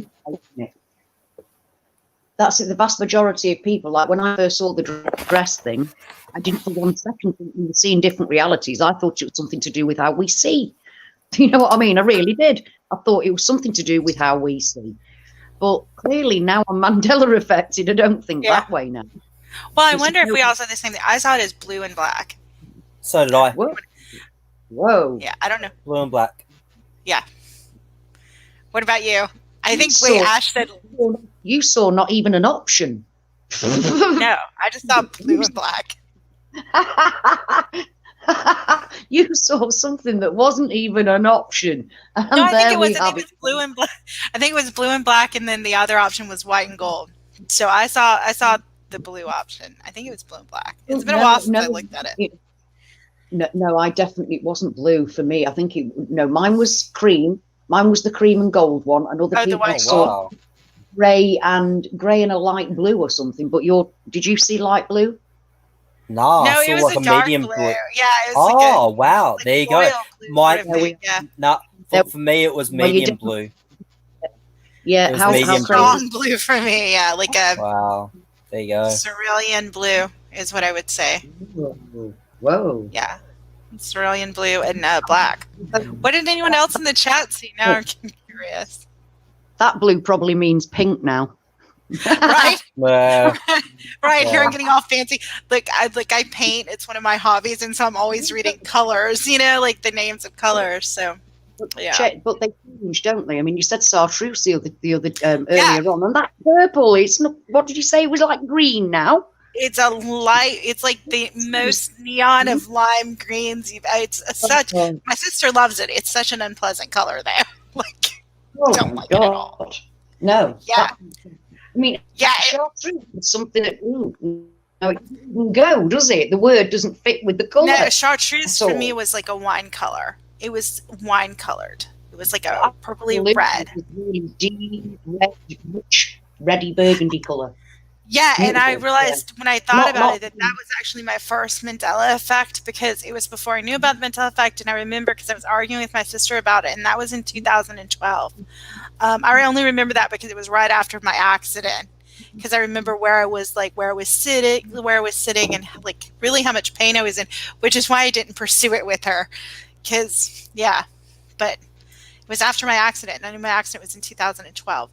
S3: That's it. The vast majority of people, like when I first saw the dress thing, I didn't for 1 second think we were seeing different realities. I thought it was something to do with how we see. You know what I mean? I really did. I thought it was something to do with how we see. But clearly now I'm Mandela affected. I don't think that way now.
S4: Well, I wonder if we all saw the same thing. I saw it as blue and black.
S2: So did I.
S3: Whoa.
S4: Yeah, I don't know.
S2: Blue and black.
S4: Yeah. What about you? I think Ash said
S3: you saw not even an option.
S4: No, I just saw blue and black.
S3: You saw something that wasn't even an option.
S4: No, I think it was blue and black. I think it was blue and black, and then the other option was white and gold. So I saw the blue option. I think it was blue and black. It's been a while since I looked at it.
S3: No, it wasn't blue for me. I think mine was cream. Mine was the cream and gold one, and other people saw grey and a light blue or something. But did you see light blue?
S2: No,
S4: it was a dark medium blue. Yeah, it was
S2: wow, there you go. For me it was medium blue.
S3: Yeah,
S4: how strong blue for me? Yeah, like a
S2: wow. There you go.
S4: Cerulean blue is what I would say.
S3: Whoa.
S4: Yeah. Cerulean blue and black. What did anyone else in the chat see? Now I'm curious.
S3: That blue probably means pink now.
S4: Right?
S2: Well,
S4: right. Here I'm getting all fancy. I paint. It's one of my hobbies, and so I'm always reading colors, like the names of colors. So yeah.
S3: But they change, don't they? I mean, you said chartreuse the other earlier on, and that purple, it's not, what did you say? It was like green now?
S4: It's a light. It's like the most neon of lime greens. It's such. My sister loves it. It's such an unpleasant color there. Don't like it at all.
S3: No.
S4: Yeah.
S3: Chartreuse is something that it doesn't go, does it? The word doesn't fit with the color.
S4: No, chartreuse for me was like a wine color. It was wine colored. It was like a purpley red.
S3: Really deep red, rich, reddy burgundy color.
S4: Yeah, and I realized when I thought about it that was actually my first Mandela effect, because it was before I knew about the Mandela effect, and I remember because I was arguing with my sister about it, and that was in 2012. I only remember that because it was right after my accident, because I remember where I was sitting, and like really how much pain I was in, which is why I didn't pursue it with her, but it was after my accident, and I knew my accident was in 2012.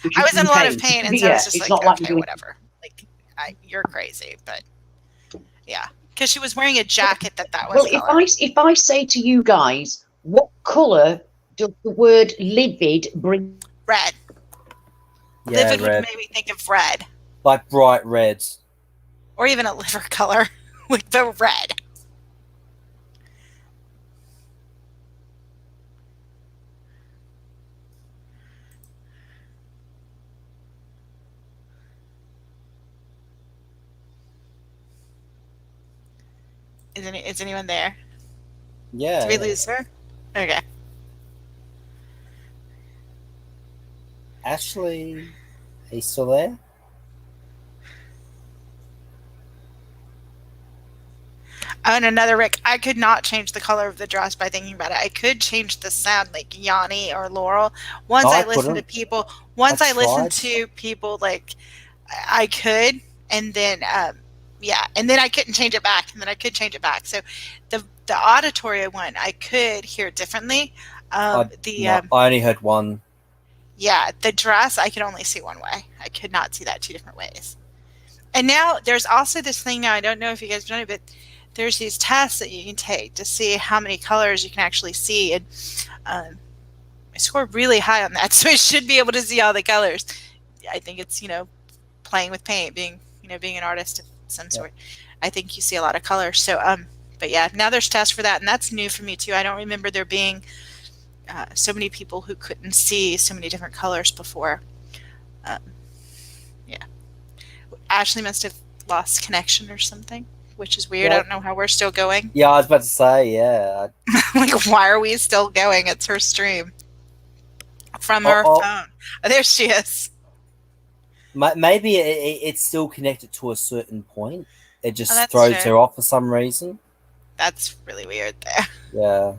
S4: I was in a lot of pain, and so I was just okay, whatever. You're crazy, but yeah, because she was wearing a jacket that was.
S3: Well, if I say to you guys, what color does the word livid bring?
S4: Red.
S2: Yeah,
S4: livid would make me think of red,
S2: like bright reds,
S4: or even a liver color with the red. Is anyone there?
S2: Yeah.
S4: Did we lose her? Okay.
S2: Ashley, are you still there?
S4: Oh, and another Rick. I could not change the color of the dress by thinking about it. I could change the sound, like Yanni or Laurel. Once I listened to people, I could, and then and then I couldn't change it back, and then I could change it back. So the auditory one I could hear differently.
S2: I only heard one.
S4: Yeah, the dress I could only see one way. I could not see that two different ways. And now there's also this thing now, I don't know if you guys have done it, but there's these tests that you can take to see how many colors you can actually see. And I scored really high on that, so I should be able to see all the colors. I think it's, playing with paint, being an artist of some sort. I think you see a lot of colors. So, but yeah, now there's tests for that, and that's new for me too. I don't remember there being so many people who couldn't see so many different colors before. Ashley must have lost connection or something, which is weird. I don't know how we're still going.
S2: Yeah, I was about to say, yeah.
S4: Why are we still going? It's her stream from her phone. Oh, there she is.
S2: Maybe it's still connected to a certain point. It just throws her off for some reason.
S4: That's really weird there.
S2: Yeah.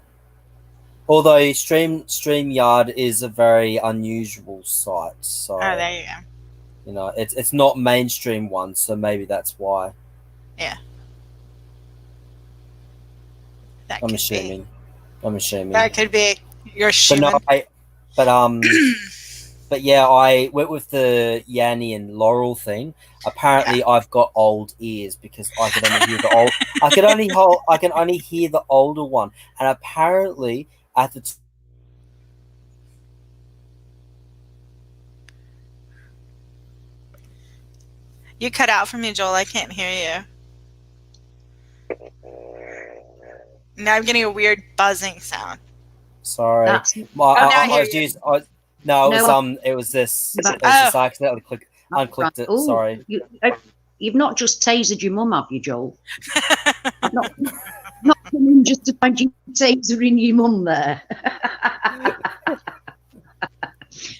S2: Although StreamYard is a very unusual site, so
S4: there you go.
S2: You know, it's not mainstream one, so maybe that's why.
S4: Yeah. That
S2: I'm
S4: could
S2: assuming.
S4: be.
S2: I'm assuming.
S4: That could be. You're
S2: But no,
S4: assuming.
S2: but yeah, I went with the Yanni and Laurel thing. Apparently,
S4: Yeah.
S2: I've got old ears because I can only hear the old. I can only hear the older one, and apparently at the
S4: You cut out from me, Joel. I can't hear you. Now I'm getting a weird buzzing sound.
S2: Sorry,
S1: That's,
S2: it was this. I accidentally unclicked it.
S1: Ooh,
S2: Sorry.
S1: You've not just tasered your mum, have you, Joel? I've not come in just to find you tasering your mum there.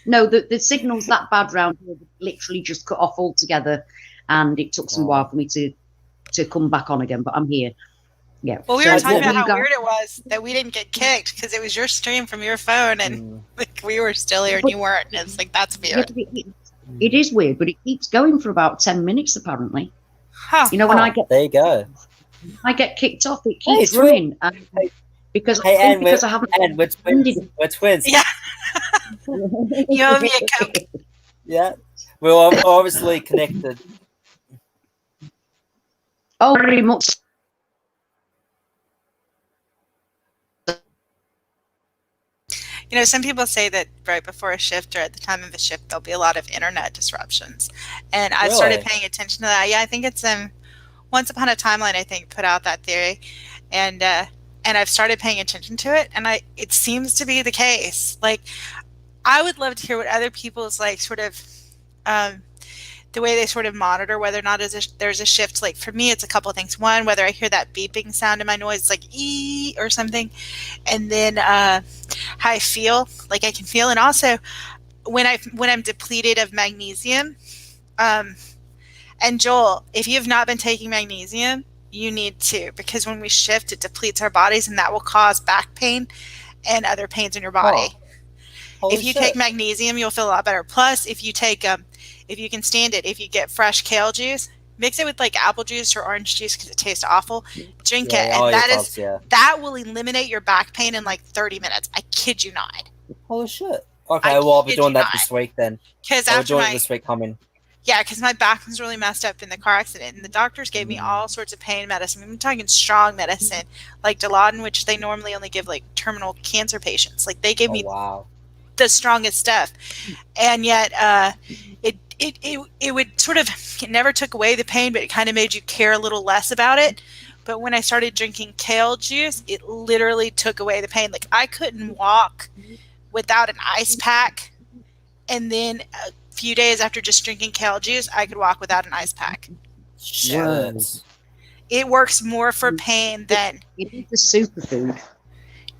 S1: No, the signal's that bad round here, literally just cut off altogether, and it took some while for me to come back on again, but I'm here. Yeah.
S4: Well, we were talking about how weird it was that we didn't get kicked because it was your stream from your phone, and like we were still here and you weren't. And it's like, that's weird.
S1: It is weird, but it keeps going for about 10 minutes apparently.
S4: Huh.
S1: You know, when I get
S2: there you go.
S1: I get kicked off, it keeps running. Because I haven't.
S2: And we're twins.
S4: Yeah. You owe me a Coke.
S2: Yeah. We're obviously connected.
S1: Oh, very much.
S4: You know, some people say that right before a shift or at the time of a shift, there'll be a lot of internet disruptions. And I started paying attention to that. Yeah, I think it's Once Upon a Timeline, I think, put out that theory. And I've started paying attention to it. And it seems to be the case. Like, I would love to hear what other people's, like, sort of, the way they sort of monitor whether or not there's a shift. Like, for me, it's a couple of things. One, whether I hear that beeping sound in my noise, it's like ee or something. And then how I feel, like I can feel. And also when I'm depleted of magnesium. And Joel, if you have not been taking magnesium, you need to, because when we shift, it depletes our bodies, and that will cause back pain and other pains in your body. If you take magnesium, you'll feel a lot better. Plus, if you take, if you can stand it, if you get fresh kale juice, mix it with like apple juice or orange juice because it tastes awful. Drink it, and that will eliminate your back pain in like 30 minutes. I kid you not.
S2: Holy shit! Okay, well I'll be doing that this week then.
S4: Because
S2: I'll be doing it this week coming.
S4: Yeah, because my back was really messed up in the car accident, and the doctors gave me all sorts of pain medicine. I'm talking strong medicine, like Dilaudid, which they normally only give like terminal cancer patients. Like they gave me the strongest stuff, and yet it would sort of, it never took away the pain, but it kind of made you care a little less about it. But when I started drinking kale juice, it literally took away the pain. Like I couldn't walk without an ice pack, and then few days after just drinking kale juice, I could walk without an ice pack.
S2: Shit.
S4: It works more for pain than...
S1: It is a superfood.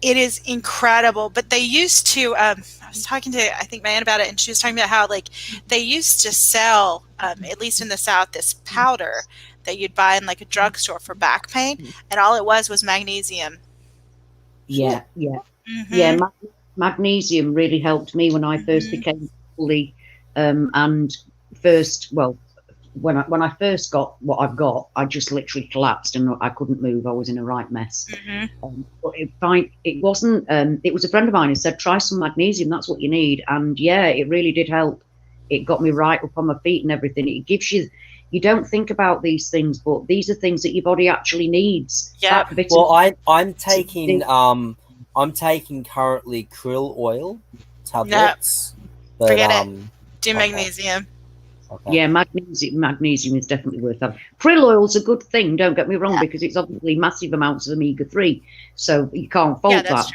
S4: It is incredible. But they used to... I was talking to, I think, my aunt about it, and she was talking about how, like, they used to sell, at least in the South, this powder that you'd buy in, like, a drugstore for back pain, and all it was magnesium.
S1: Yeah. Yeah, magnesium really helped me when I first became fully... and first, well, when I first got what I've got, I just literally collapsed and I couldn't move. I was in a right mess. But it wasn't. It was a friend of mine who said, "Try some magnesium. That's what you need." And yeah, it really did help. It got me right up on my feet and everything. It gives you. You don't think about these things, but these are things that your body actually needs.
S4: Yeah.
S2: Well, I'm taking currently krill oil tablets.
S4: No, forget it. Do magnesium.
S2: Okay.
S1: Yeah, magnesium is definitely worth having. Krill oil's a good thing, don't get me wrong, because it's obviously massive amounts of omega-3, so you can't fault that.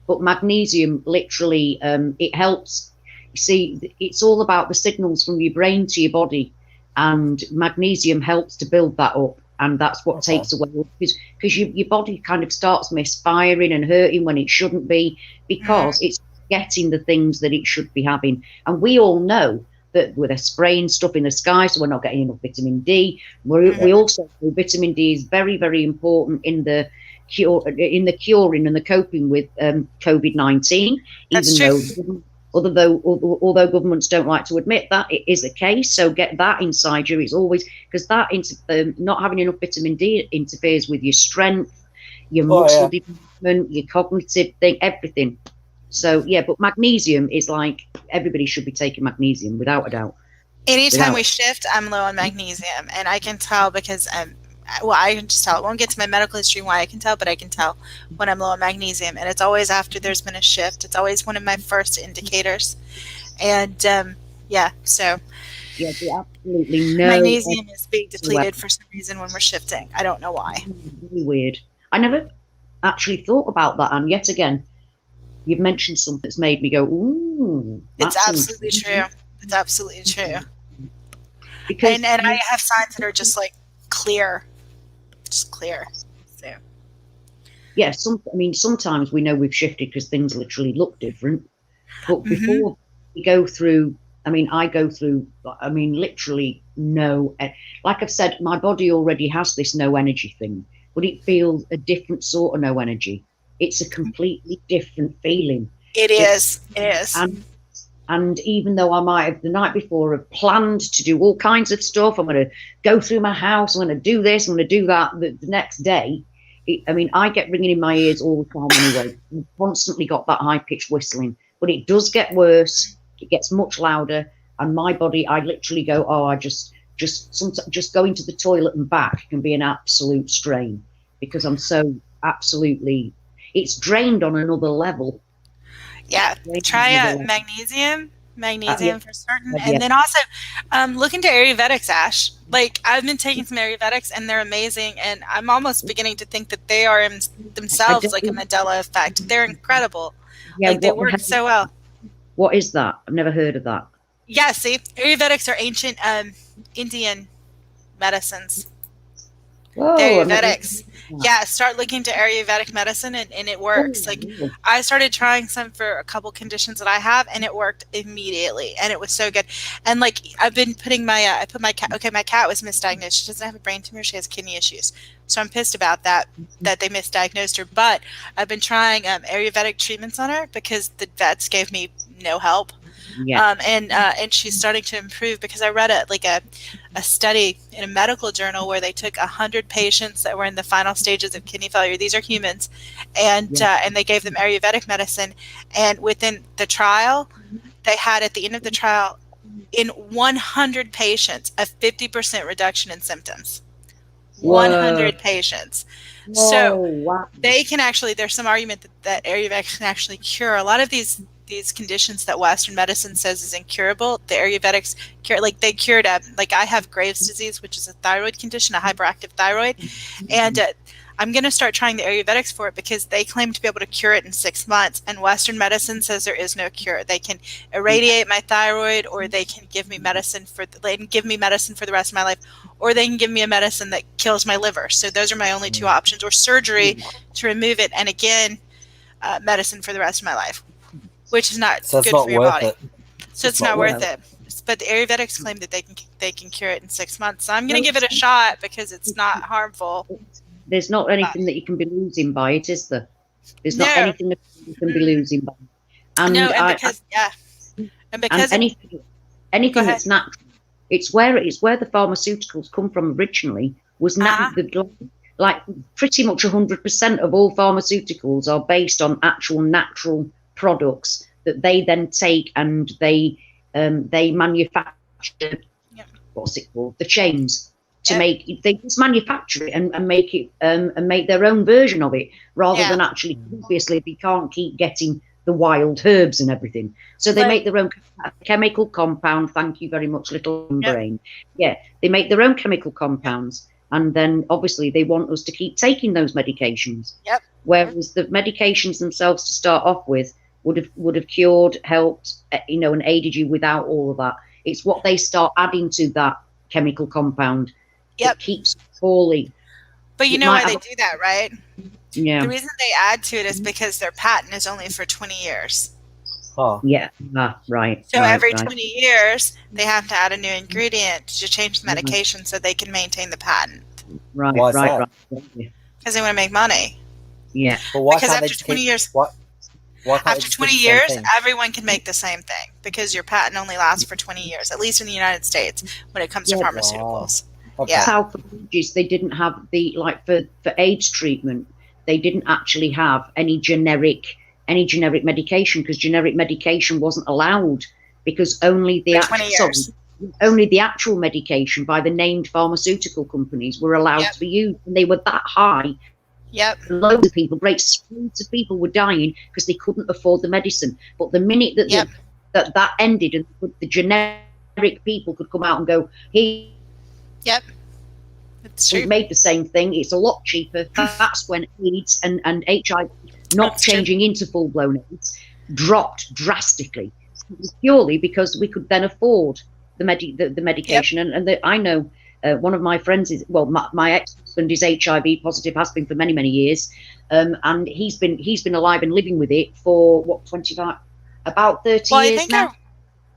S1: But magnesium, literally, it helps. You see, it's all about the signals from your brain to your body, and magnesium helps to build that up, and that's what takes away, because your body kind of starts misfiring and hurting when it shouldn't be, because it's getting the things that it should be having. And we all know that with a spraying stuff in the sky, so we're not getting enough vitamin D. We also know vitamin D is very, very important in the
S3: curing and the coping with COVID-19, although governments don't like to admit that, it is the case. So get that inside you. It's always, because that not having enough vitamin D interferes with your strength, your muscle development, your cognitive thing, everything. So yeah, but magnesium is like, everybody should be taking magnesium without a doubt.
S4: Anytime we shift, I'm low on magnesium, and I can tell because I can just tell. I won't get to my medical history why I can tell, but I can tell when I'm low on magnesium, and it's always after there's been a shift. It's always one of my first indicators, and so
S3: yeah, absolutely no.
S4: Magnesium is being depleted for some reason when we're shifting. I don't know why.
S3: Really weird. I never actually thought about that, and yet again, you've mentioned something that's made me go, ooh.
S4: It's absolutely true. It's absolutely true. Because and I have signs that are just like clear. Just clear. So
S3: yeah, sometimes we know we've shifted because things literally look different. But before we go through, I go through, literally no, like I've said, my body already has this no energy thing, but it feels a different sort of no energy. It's a completely different feeling.
S4: It is.
S3: And even though I might have the night before have planned to do all kinds of stuff, I'm going to go through my house, I'm going to do this, I'm going to do that the next day. I get ringing in my ears all the time anyway. I've constantly got that high-pitched whistling. But it does get worse. It gets much louder. And my body, I literally go, I just going to the toilet and back can be an absolute strain because I'm so absolutely, it's drained on another level.
S4: Yeah, try magnesium for certain. And then also look into Ayurvedics, Ash. Like, I've been taking some Ayurvedics and they're amazing. And I'm almost beginning to think that they are themselves like a Mandela effect. They're incredible. Yeah, like, they work so well.
S3: What is that? I've never heard of that.
S4: Yeah, see, Ayurvedics are ancient Indian medicines.
S3: Whoa,
S4: Ayurvedics. Yeah, start looking to Ayurvedic medicine and it works. Like, I started trying some for a couple conditions that I have and it worked immediately and it was so good. And like, I've been putting my my cat was misdiagnosed. She doesn't have a brain tumor, she has kidney issues. So I'm pissed about that they misdiagnosed her. But I've been trying Ayurvedic treatments on her because the vets gave me no help.
S3: Yeah.
S4: And she's starting to improve because I read a study in a medical journal where they took 100 patients that were in the final stages of kidney failure. These are humans, and they gave them Ayurvedic medicine. And within the trial, they had at the end of the trial, in 100 patients, a 50% reduction in symptoms.
S3: Whoa.
S4: 100 patients.
S3: Whoa,
S4: so
S3: wow.
S4: They can actually, there's some argument that Ayurvedic can actually cure a lot of these conditions that Western medicine says is incurable. The Ayurvedics cure, like they cured, like I have Graves' disease, which is a thyroid condition, a hyperactive thyroid. And I'm going to start trying the Ayurvedics for it because they claim to be able to cure it in 6 months. And Western medicine says there is no cure. They can irradiate my thyroid, or they can give me medicine for the rest of my life, or they can give me a medicine that kills my liver. So those are my only two options, or surgery to remove it. And again, medicine for the rest of my life, which is not good for your body. So it's not worth it. But the Ayurvedics claim that they can cure it in 6 months. So I'm going to give it a shot because it's not harmful.
S3: There's not anything that you can be losing by it, is there? There's not anything that you can be losing by it. And anything that's natural. It's where the pharmaceuticals come from originally. Was like pretty much 100% of all pharmaceuticals are based on actual natural products that they then take and they manufacture. What's it called? The chains. They just manufacture it and make it and make their own version of it rather than actually, obviously they can't keep getting the wild herbs and everything. So they make their own chemical compound. Thank you very much, little brain. Yeah, they make their own chemical compounds, and then obviously they want us to keep taking those medications.
S4: Yep.
S3: Whereas the medications themselves to start off with would have cured, helped, and aided you without all of that. It's what they start adding to that chemical compound. It keeps falling.
S4: But you know why they do that, right?
S3: Yeah.
S4: The reason they add to it is because their patent is only for 20 years.
S2: Oh.
S3: Yeah. Right.
S4: So every 20 years, they have to add a new ingredient to change the medication so they can maintain the patent.
S3: Right.
S2: Why is that?
S3: Right.
S4: Because they want to make money.
S3: Yeah.
S2: But why
S4: Because
S2: can't they
S4: after
S2: just
S4: 20
S2: keep,
S4: years,
S2: why can't they
S4: after
S2: just keep
S4: 20
S2: the same
S4: years,
S2: thing?
S4: everyone can make the same thing because your patent only lasts for 20 years, at least in the United States when it comes to
S3: Yeah.
S4: pharmaceuticals.
S2: Okay.
S4: Yeah.
S3: South Ages, they didn't have the, like, for AIDS treatment, they didn't actually have any generic medication, because generic medication wasn't allowed, because only the
S4: For 20 years.
S3: only the actual medication by the named pharmaceutical companies were allowed to be used, and they were that high.
S4: Yep.
S3: Loads of people, great swathes of people were dying because they couldn't afford the medicine. But the minute that that ended, and the generic people could come out and go, "Here,
S4: Yep. It's true.
S3: we've made the same thing. It's a lot cheaper." That's when AIDS and HIV, not changing into full-blown AIDS, dropped drastically, purely because we could then afford the medication. And I know one of my friends is, well, my ex-husband is HIV positive, has been for many, many years, and he's been alive and living with it for what, 25, about 30 years now.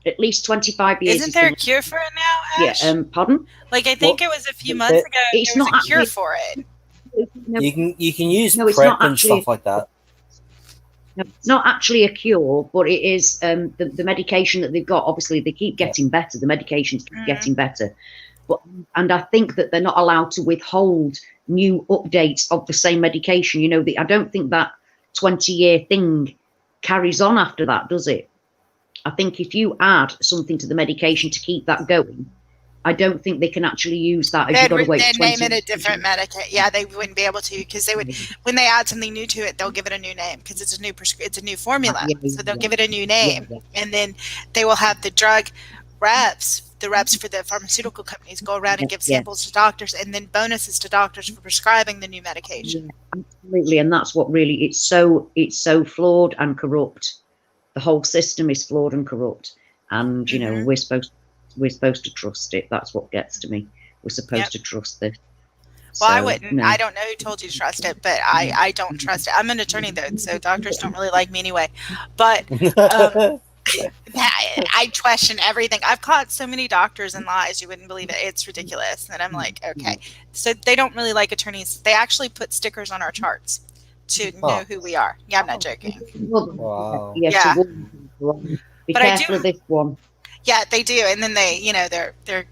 S3: At least 25 years.
S4: Isn't there a cure for it now, Ash?
S3: Yeah. Pardon?
S4: Like, I think it was a few months ago.
S3: It's
S4: there was
S3: not
S4: a cure for it.
S2: You can use PrEP and stuff like that.
S3: No, it's not actually a cure, but it is the medication that they've got. Obviously, they keep getting better. The medications keep getting better. And I think that they're not allowed to withhold new updates of the same medication. You know, I don't think that 20-year thing carries on after that, does it? I think if you add something to the medication to keep that going, I don't think they can actually use that. You've got to wait 20
S4: name it a different medication. Yeah, they wouldn't be able to, because they would, when they add something new to it, they'll give it a new name because it's a new formula. So they'll give it a new name, and then they will have the drug reps. The reps for the pharmaceutical companies go around and give samples to doctors, and then bonuses to doctors for prescribing the new medication.
S3: Yeah, absolutely, and that's what really it's so flawed and corrupt. The whole system is flawed and corrupt, and you know we're supposed to trust it. That's what gets to me. We're supposed to trust this.
S4: Well, I wouldn't. No. I don't know who told you to trust it, but I don't trust it. I'm an attorney though, so doctors don't really like me anyway. But I question everything. I've caught so many doctors in lies, you wouldn't believe it. It's ridiculous. And I'm like, okay. So they don't really like attorneys. They actually put stickers on our charts to know who we are. Yeah, I'm not joking.
S2: Wow.
S3: Yeah. Be careful of this one.
S4: Yeah, they do. And then they, you know, they're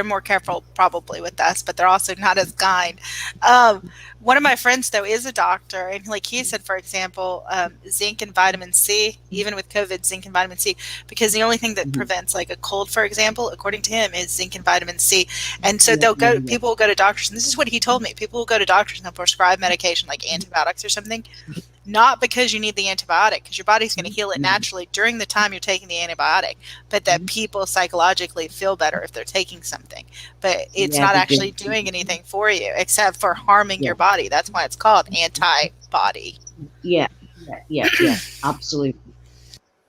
S4: more careful probably with us, but they're also not as kind. One of my friends though is a doctor, and like he said, for example, zinc and vitamin C, even with COVID, zinc and vitamin C, because the only thing that prevents like a cold, for example, according to him, is zinc and vitamin C. And so people will go to doctors, and this is what he told me, people will go to doctors and they'll prescribe medication like antibiotics or something, not because you need the antibiotic, because your body's going to heal it naturally during the time you're taking the antibiotic, but that people psychologically feel better if they're taking something. But it's not actually doing anything for you except for harming your body. That's why it's called antibody. Yeah,
S3: absolutely.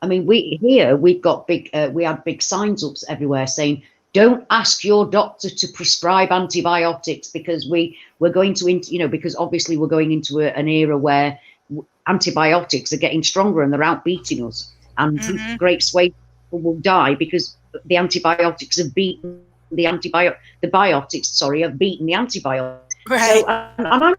S3: I mean, we've got we had big signs up everywhere saying, don't ask your doctor to prescribe antibiotics, because we're going to, you know, because obviously we're going into an era where antibiotics are getting stronger and they're outbeating us, and great swathes of people will die because the antibiotics have beaten the biotics have beaten the antibiotics.
S4: Right.
S3: So, and I'm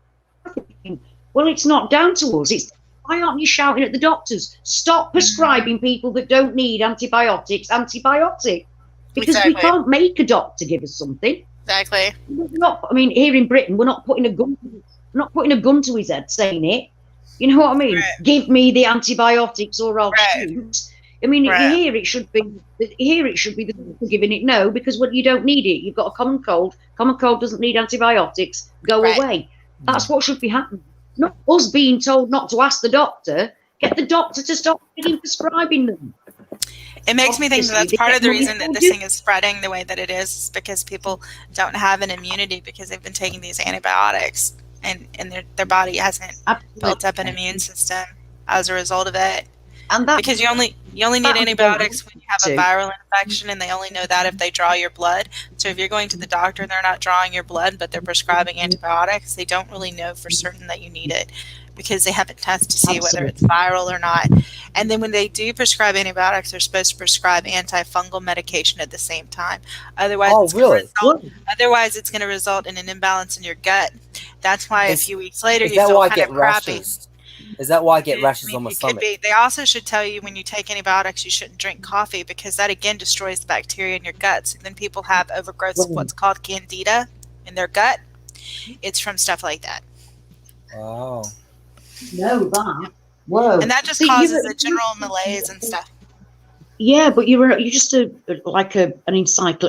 S3: thinking, well, it's not down to us. It's, why aren't you shouting at the doctors? Stop prescribing people that don't need antibiotics. Because we can't make a doctor give us something.
S4: Exactly.
S3: I mean, here in Britain, we're not putting a gun to his head saying it. You know what I mean? Right. Give me the antibiotics or I'll shoot. I mean, here it should be the doctor giving it, no, because you don't need it. You've got a common cold. Common cold doesn't need antibiotics. Go away. That's what should be happening. Not us being told not to ask the doctor. Get the doctor to stop prescribing them.
S4: It makes me think that's part of the reason that this thing is spreading the way that it is because people don't have an immunity because they've been taking these antibiotics, and their body hasn't built up an immune system as a result of it. And because you only need antibiotics when you have a viral infection, and they only know that if they draw your blood. So if you're going to the doctor and they're not drawing your blood, but they're prescribing antibiotics, they don't really know for certain that you need it because they haven't tested to see whether it's viral or not. And then when they do prescribe antibiotics, they're supposed to prescribe antifungal medication at the same time. Otherwise, otherwise it's going to result in an imbalance in your gut. That's why a few weeks later you feel kind of crappy.
S2: Is that why I get rashes on my stomach?
S4: Could be. They also should tell you when you take antibiotics, you shouldn't drink coffee because that again destroys the bacteria in your guts. And then people have overgrowth of what's called candida in their gut. It's from stuff like that.
S2: Oh.
S3: No, that. Whoa.
S4: And that just causes a general malaise and stuff.
S3: Yeah, but you're just a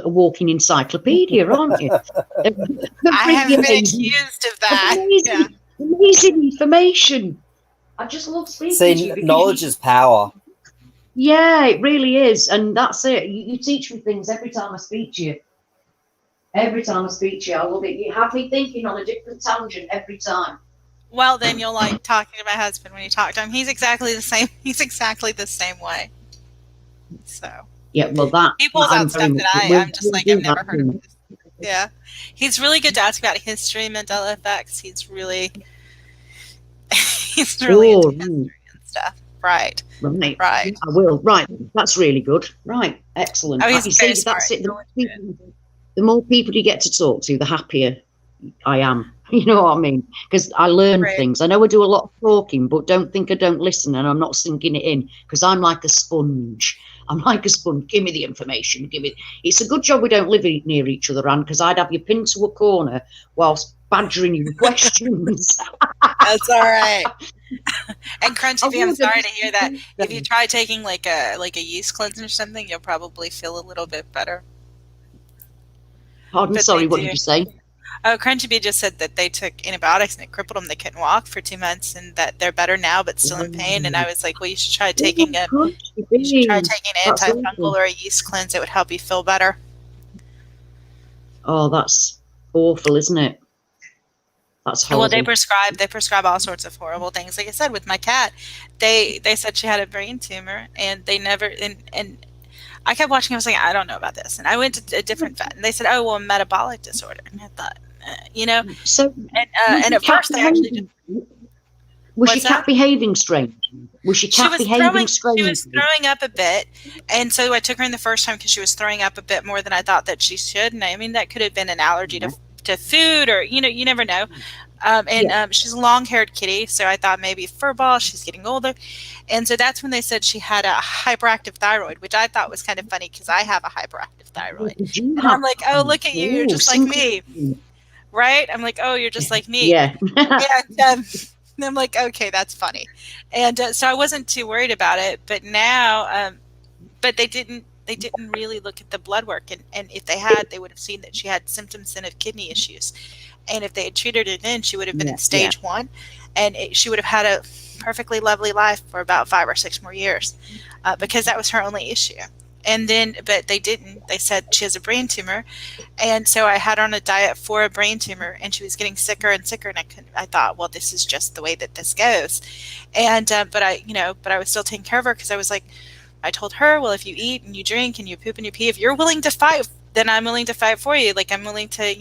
S3: walking encyclopedia, aren't you?
S4: I haven't been accused of that.
S3: Amazing information. I just love speaking to you.
S2: Knowledge is power.
S3: Yeah, it really is. And that's it. You teach me things every time I speak to you. Every time I speak to you, I love it. You have me thinking on a different tangent every time.
S4: Well, then you'll like talking to my husband when you talk to him. He's exactly the same. He's exactly the same way. So
S3: yeah, well, that
S4: he pulls out stuff that I'm just like I've never heard of this. Yeah, he's really good to ask about history, Mandela effects. He's really into history and stuff. Right.
S3: I will. Right, that's really good. Right, excellent.
S4: Oh, he's
S3: you see,
S4: smart.
S3: that's it. The more people you get to talk to, the happier I am. You know what I mean? Because I learn things. I know I do a lot of talking, but don't think I don't listen and I'm not sinking it in because I'm like a sponge. I'm like a sponge. Give me the information. It's a good job we don't live near each other, Anne, because I'd have you pinned to a corner whilst badgering you with questions.
S4: That's all right. And Crunchy, I'm sorry to hear that. If you try taking like a yeast cleanser or something, you'll probably feel a little bit better.
S3: Pardon, sorry, what did you say?
S4: Oh, Crunchy Bee just said that they took antibiotics and it crippled them. They couldn't walk for 2 months, and that they're better now, but still in pain. And I was like, well, you should try taking an antifungal or a yeast cleanse. It would help you feel better.
S3: Oh, that's awful, isn't it? That's horrible.
S4: Well, they prescribe all sorts of horrible things. Like I said, with my cat, they said she had a brain tumor, and they never and I kept watching. I was like, I don't know about this, and I went to a different vet, and they said, oh, well, metabolic disorder, and I thought,
S3: So,
S4: and at first they actually
S3: was your cat behaving strange? Was your cat behaving strange?
S4: She was throwing up a bit, and so I took her in the first time because she was throwing up a bit more than I thought that she should, and I mean that could have been an allergy to food, or you never know. She's a long-haired kitty, so I thought maybe furball. She's getting older, and so that's when they said she had a hyperactive thyroid, which I thought was kind of funny because I have a hyperactive thyroid, and I'm like, oh, look at you, you're just like me, right? I'm like, oh, you're just like me,
S3: yeah.
S4: And I'm like, okay, that's funny, and so I wasn't too worried about it, but now, but they didn't really look at the blood work, and if they had, they would have seen that she had symptoms then of kidney issues. And if they had treated her then, she would have been in stage 1, and she would have had a perfectly lovely life for about 5 or 6 more years, because that was her only issue. And then, but they didn't. They said she has a brain tumor, and so I had her on a diet for a brain tumor, and she was getting sicker and sicker. And I thought, well, this is just the way that this goes. And but I was still taking care of her because I was like, I told her, well, if you eat and you drink and you poop and you pee, if you're willing to fight, then I'm willing to fight for you. Like I'm willing to,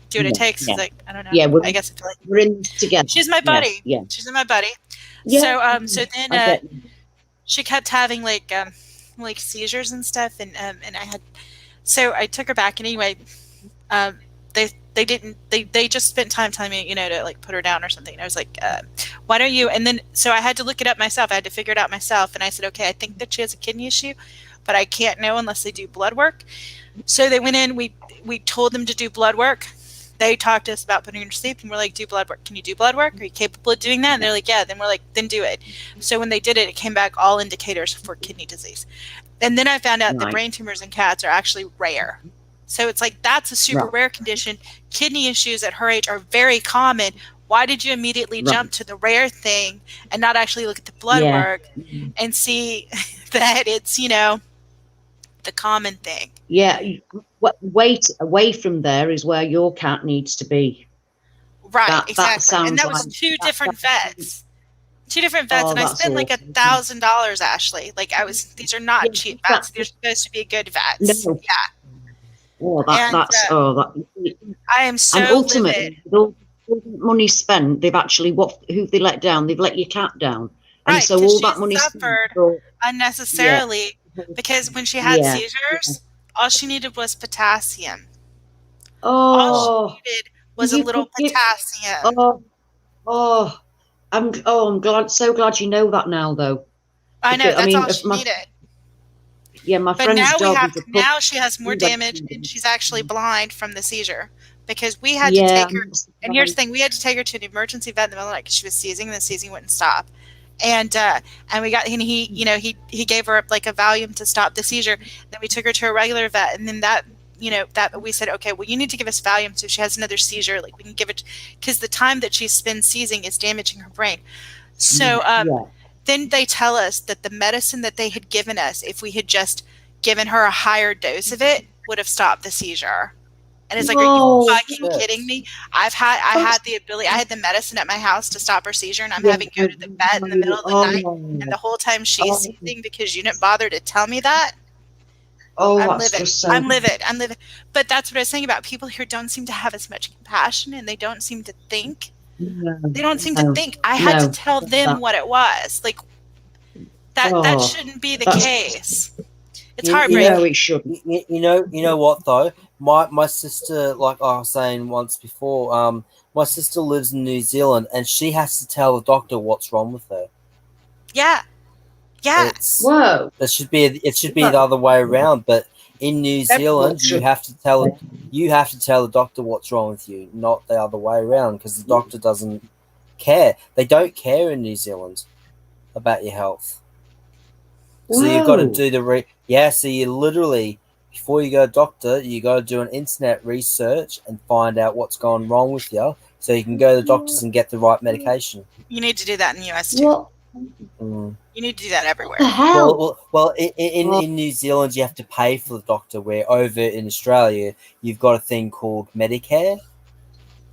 S4: do what it takes. Yeah. Like, I don't know.
S3: Yeah,
S4: I guess I feel like
S3: we're in together.
S4: She's my buddy.
S3: Yeah.
S4: She's my buddy.
S3: Yeah.
S4: So then she kept having like seizures and stuff, and so I took her back, and anyway, they just spent time telling me, to like put her down or something. And I was like, why don't you? And then so I had to look it up myself. I had to figure it out myself, and I said, okay, I think that she has a kidney issue, but I can't know unless they do blood work. So they went in. We told them to do blood work. They talked to us about putting her to sleep, and we're like, do blood work. Can you do blood work? Are you capable of doing that? And they're like, yeah. Then we're like, then do it. So when they did it, it came back all indicators for kidney disease. And then I found out that brain tumors in cats are actually rare. So it's like, that's a super rare condition. Kidney issues at her age are very common. Why did you immediately jump to the rare thing and not actually look at the blood work and see that it's, the common thing?
S3: Yeah. Wait, away from there is where your cat needs to be.
S4: Right, exactly. And that was two different vets. And I spent like $1,000, Ashley. Like these are not cheap vets. They're supposed to be good vets.
S3: No.
S4: Yeah.
S3: Oh, I
S4: am so
S3: and ultimately,
S4: livid.
S3: with all the money spent, they've actually who they let down? They've let your cat down. And
S4: Right,
S3: so
S4: because
S3: all
S4: she
S3: that money
S4: suffered
S3: spent,
S4: unnecessarily, because when she had
S3: yeah.
S4: seizures, all she needed was potassium. All she
S3: Oh,
S4: needed was a
S3: you
S4: little
S3: could give.
S4: potassium.
S3: Oh, oh, I'm glad, so glad you know that now, though.
S4: I know,
S3: Because I
S4: that's
S3: mean,
S4: all she needed.
S3: my
S4: But
S3: friend's dog is a pup.
S4: now she has more damage, and she's actually blind from the seizure, because we had to
S3: Yeah,
S4: take her. And here's the thing: we had to take her to an emergency vet in the middle of the night because she was seizing, and the seizing wouldn't stop. And we got, and he gave her like a Valium to stop the seizure. Then we took her to a regular vet, and then that we said, okay, well, you need to give us Valium so if she has another seizure, like we can give it, because the time that she spends seizing is damaging her brain. So then they tell us that the medicine that they had given us, if we had just given her a higher dose of it, would have stopped the seizure. And it's like, are you fucking kidding me? I had the ability, I had the medicine at my house to stop her seizure, and I'm having to go to the vet in the middle of the night, and the whole time she's seizing because you didn't bother to tell me that. I'm
S3: that's
S4: livid.
S3: just so.
S4: I'm livid. I'm livid. But that's what I was saying about people here don't seem to have as much compassion, and they don't seem to think. They don't seem to think. I had to tell them what it was. Like that shouldn't be the case. It's heartbreaking.
S3: It shouldn't.
S2: You know what though? My sister, like I was saying once before, my sister lives in New Zealand, and she has to tell the doctor what's wrong with her.
S4: Yeah.
S3: Whoa.
S2: It should be the other way around. But in New Zealand, you have to tell the doctor what's wrong with you, not the other way around, because the doctor doesn't care. They don't care in New Zealand about your health. So you've got to do so you literally, before you go to doctor, you got to do an internet research and find out what's gone wrong with you, so you can go to the doctors and get the right medication.
S4: You need to do that in the US too.
S3: What?
S4: You need to do that everywhere.
S3: What the hell?
S2: Well, in New Zealand, you have to pay for the doctor, where over in Australia, you've got a thing called Medicare.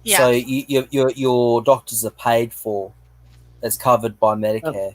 S4: Yeah.
S2: So your doctors are paid for. It's covered by Medicare.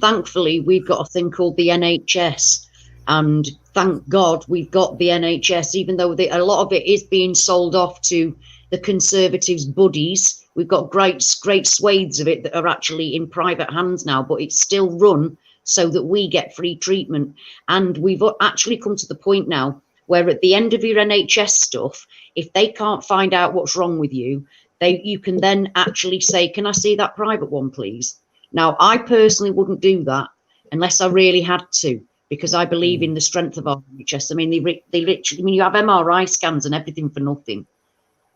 S3: Thankfully, we've got a thing called the NHS, and thank God we've got the NHS, even though a lot of it is being sold off to the Conservatives' buddies. We've got great swathes of it that are actually in private hands now, but it's still run so that we get free treatment. And we've actually come to the point now where at the end of your NHS stuff, if they can't find out what's wrong with you, you can then actually say, can I see that private one, please? Now, I personally wouldn't do that unless I really had to, because I believe in the strength of our NHS. I mean, they literally, I mean, you have MRI scans and everything for nothing.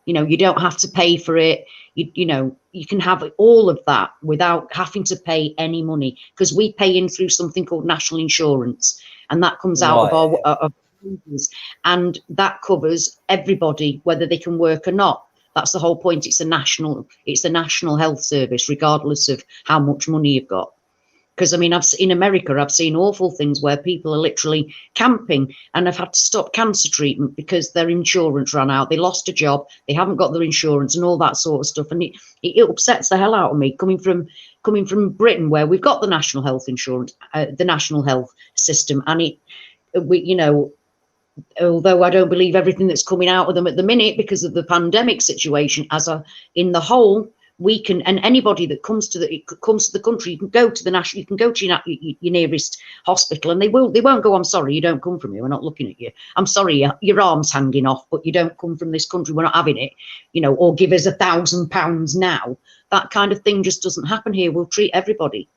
S3: You know, you don't have to pay for it. You know, you can have all of that without having to pay any money, because we pay in through something called national insurance, and that comes out of our wages, and that covers everybody, whether they can work or not. That's the whole point. It's a national health service, regardless of how much money you've got. Because I mean, in America, I've seen awful things where people are literally camping and have had to stop cancer treatment because their insurance ran out. They lost a job, they haven't got their insurance, and all that sort of stuff. And it upsets the hell out of me coming from Britain, where we've got the national health insurance, the national health system, and you know. Although I don't believe everything that's coming out of them at the minute because of the pandemic situation, in the whole, we can, and anybody that comes to the country, you can go to your nearest hospital, and they won't go, I'm sorry, you don't come from here, we're not looking at you. I'm sorry, your arm's hanging off, but you don't come from this country, we're not having it, you know, or give us £1,000 now. That kind of thing just doesn't happen here. We'll treat everybody,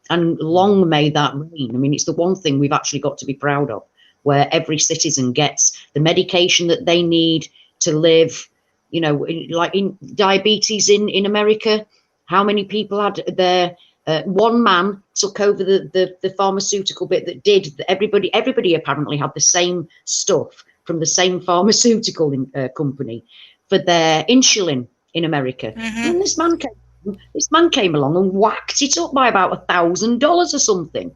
S3: and long may that reign. I mean, it's the one thing we've actually got to be proud of, where every citizen gets the medication that they need to live. You know, like in diabetes in America, how many people had their one man took over the pharmaceutical bit that did everybody apparently had the same stuff from the same pharmaceutical company for their insulin in America. And then this man came along and whacked it up by about $1,000 or something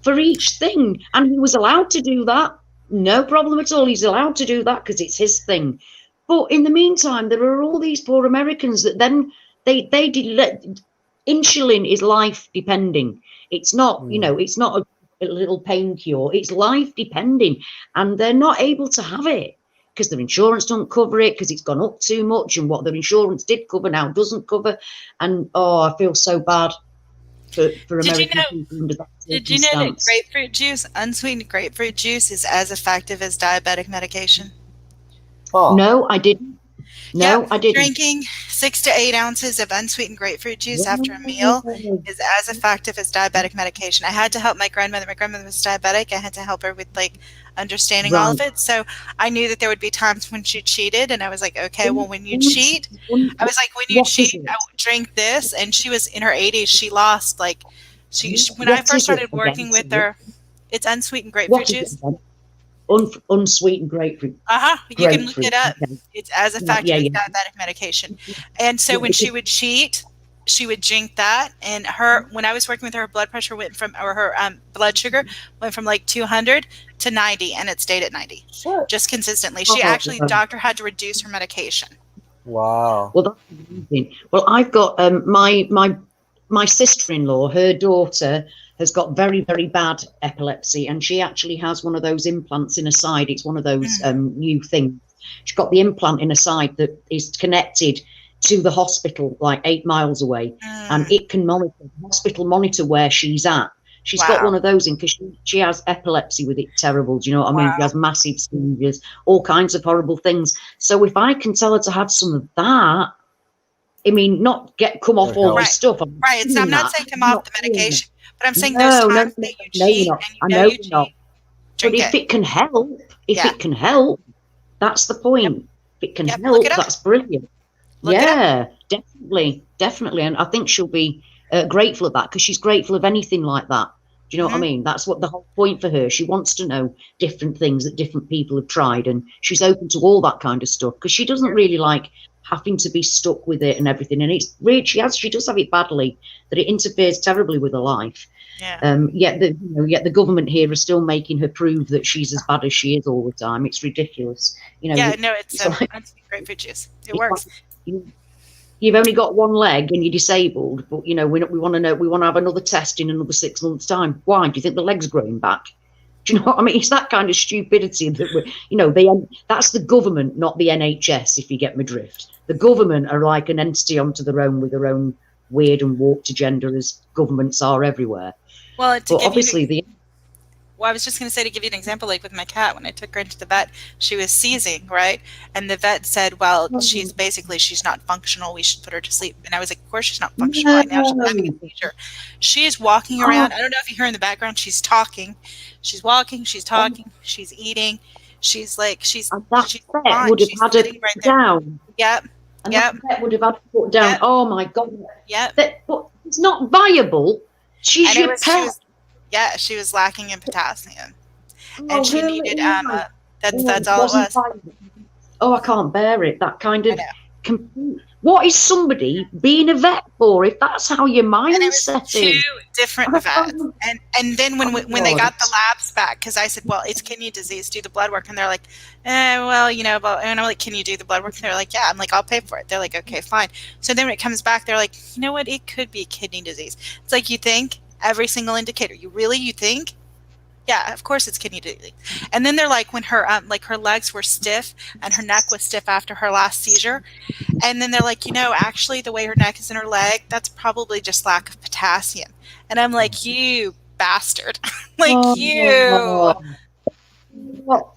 S3: for each thing, and he was allowed to do that, no problem at all. He's allowed to do that because it's his thing. But in the meantime, there are all these poor Americans that then they insulin is life depending. It's not, you know, it's not a little pain cure. It's life depending, and they're not able to have it because their insurance don't cover it, because it's gone up too much, and what their insurance did cover now doesn't cover. And I feel so bad.
S1: for American people under that circumstance.
S4: Did you know that grapefruit juice, unsweetened grapefruit juice, is as effective as diabetic medication?
S2: Oh.
S1: No, I didn't. No, I didn't.
S4: Drinking 6 to 8 ounces of unsweetened grapefruit juice after a meal is as effective as diabetic medication. I had to help my grandmother. My grandmother was diabetic. I had to help her with understanding all of it. So I knew that there would be times when she cheated, and I was like, okay, well, when you cheat, I was like, when you cheat, I would drink this. And she was in her 80s. She lost when I first started working with her. It's unsweetened grapefruit juice.
S1: Unsweetened grapefruit.
S4: You can look it up. It's as effective as diabetic medication. And so when she would cheat, she would drink that. And when I was working with her, her blood pressure her blood sugar went from 200 to 90, and it stayed at 90, just consistently. The doctor had to reduce her medication.
S2: Wow.
S1: Well, that's amazing. Well, I've got my sister-in-law, her daughter has got very, very bad epilepsy, and she actually has one of those implants in her side. It's one of those new things. She's got the implant in her side that is connected to the hospital 8 miles away, and it can monitor where she's at. She's got one of those in because she has epilepsy with it. Terrible. Do you know what I mean? She has massive seizures, all kinds of horrible things. So if I can tell her to have some of that, I mean, not come off all this stuff.
S4: I'm not saying come off the medication. But I'm saying those times that you cheat and you cheat,
S1: but if it can help, that's the point. If it can help, that's brilliant. Definitely. And I think she'll be grateful of that, because she's grateful of anything like that. Do you know what I mean? That's what the whole point for her. She wants to know different things that different people have tried, and she's open to all that kind of stuff, because she doesn't really like having to be stuck with it and everything. And it's really, she does have it badly, that it interferes terribly with her life. Yet the government here is still making her prove that she's as bad as she is all the time. It's ridiculous.
S4: It's grapefruit juice. It works.
S1: You've only got one leg and you're disabled, but we want to have another test in another 6 months' time. Why? Do you think the leg's growing back? Do you know what I mean? It's that kind of stupidity that that's the government, not the NHS, if you get my drift. The government are like an entity onto their own, with their own weird and warped agenda, as governments are everywhere.
S4: Well,
S1: I was
S4: just going to say, to give you an example, with my cat, when I took her into the vet, she was seizing, right? And the vet said, well, she's not functional. We should put her to sleep. And I was like, of course she's not functional. Right now she's having a seizure. She is walking around. I don't know if you hear in the background, she's talking. She's walking, she's talking, she's eating. She's would
S1: have had her put down.
S4: Yep.
S1: That vet would have had to put down.
S4: Yep.
S1: Oh my God.
S4: Yep.
S1: But it's not viable. She's your pet.
S4: She was lacking in potassium, and she needed that's all it was.
S1: I can't bear it. That kind of what is somebody being a vet for, if that's how your mindset is?
S4: 2 different vets, and then when they got the labs back, because I said, well, it's kidney disease, do the blood work, and they're like, and I'm like, can you do the blood work? And they're like, yeah. I'm like, I'll pay for it. They're like, okay, fine. So then when it comes back, they're like, you know what? It could be kidney disease. It's like, you think every single indicator? You think? Yeah, of course it's kidney disease. And then they're like, when her her legs were stiff and her neck was stiff after her last seizure, and then they're like, actually the way her neck is in her leg, that's probably just lack of potassium. And I'm like, you bastard, you.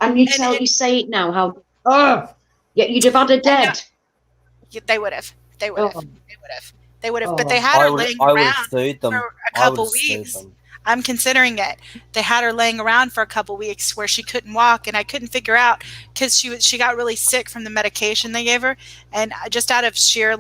S1: And you say it now, how? You'd have had her dead.
S4: They would have. But they had her laying around for a couple weeks. I'm considering it. They had her laying around for a couple weeks where she couldn't walk, and I couldn't figure out, because she got really sick from the medication they gave her, and just out of sheer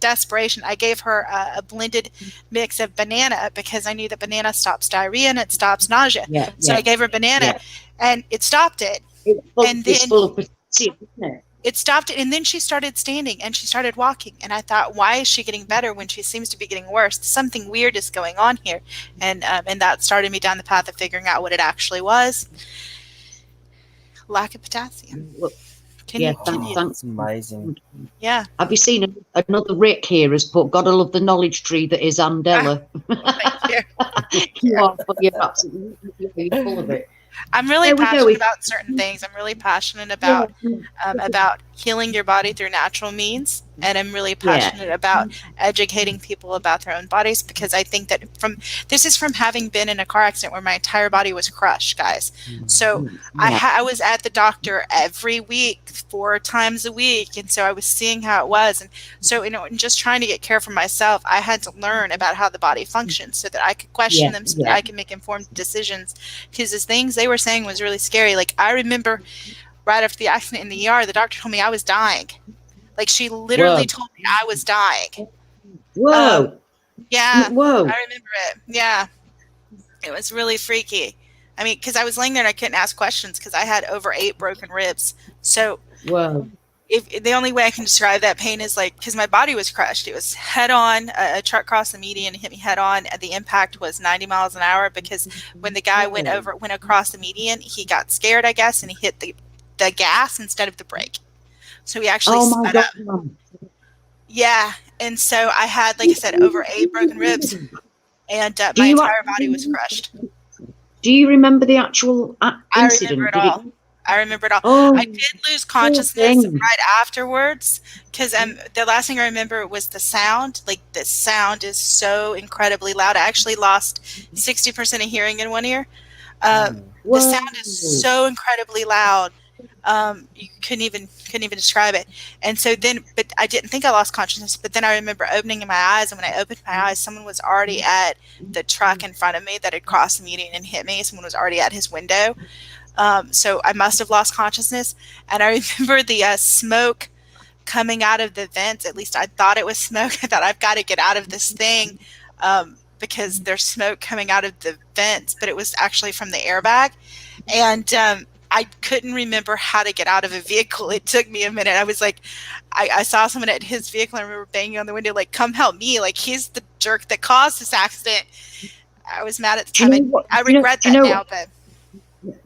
S4: desperation, I gave her a blended mix of banana, because I knew that banana stops diarrhea and it stops nausea. So I gave her banana, and it stopped it. It's full of potassium, isn't it? It stopped it, and then she started standing and she started walking, and I thought, why is she getting better when she seems to be getting worse? Something weird is going on here, and that started me down the path of figuring out what it actually was. Lack of potassium.
S1: Thanks.
S2: Amazing.
S4: Yeah.
S1: Have you seen another Rick here has put, gotta love the knowledge tree that is Mandela.
S4: Thank you.
S1: You're absolutely full of it.
S4: I'm really passionate about certain things. I'm really passionate about healing your body through natural means. And I'm really passionate about educating people about their own bodies, because I think that this is from having been in a car accident where my entire body was crushed, guys. So I was at the doctor every week, 4 times a week. And so I was seeing how it was. And so, and just trying to get care for myself, I had to learn about how the body functions so that I could question them, so that I can make informed decisions. Because the things they were saying was really scary. Like, I remember right after the accident in the ER, the doctor told me I was dying. Like, she literally told me I was dying.
S3: Whoa.
S4: Yeah.
S3: Whoa.
S4: I remember it. Yeah. It was really freaky. I mean, because I was laying there and I couldn't ask questions because I had over 8 broken ribs. So if the only way I can describe that pain is like, because my body was crushed. It was head on. A truck crossed the median and hit me head on. The impact was 90 miles an hour, because when the guy went across the median, he got scared, I guess, and he hit the gas instead of the brake. So he actually sped up. Yeah. And so I had, like I said, over 8 broken ribs, and my entire body was crushed.
S3: Do you remember the actual incident?
S4: I remember it all. I did lose consciousness right afterwards, because the last thing I remember was the sound. Like, the sound is so incredibly loud. I actually lost 60% of hearing in one ear. The sound is so incredibly loud. You couldn't even describe it. And so then, but I didn't think I lost consciousness. But then I remember opening my eyes, and when I opened my eyes, someone was already at the truck in front of me that had crossed the median and hit me. Someone was already at his window. So I must have lost consciousness. And I remember the smoke coming out of the vents. At least I thought it was smoke. I thought, I've got to get out of this thing, because there's smoke coming out of the vents, but it was actually from the airbag. And I couldn't remember how to get out of a vehicle. It took me a minute. I was like, I saw someone at his vehicle. I remember banging on the window, like, come help me. Like, he's the jerk that caused this accident. I was mad at the time. I regret that now, but.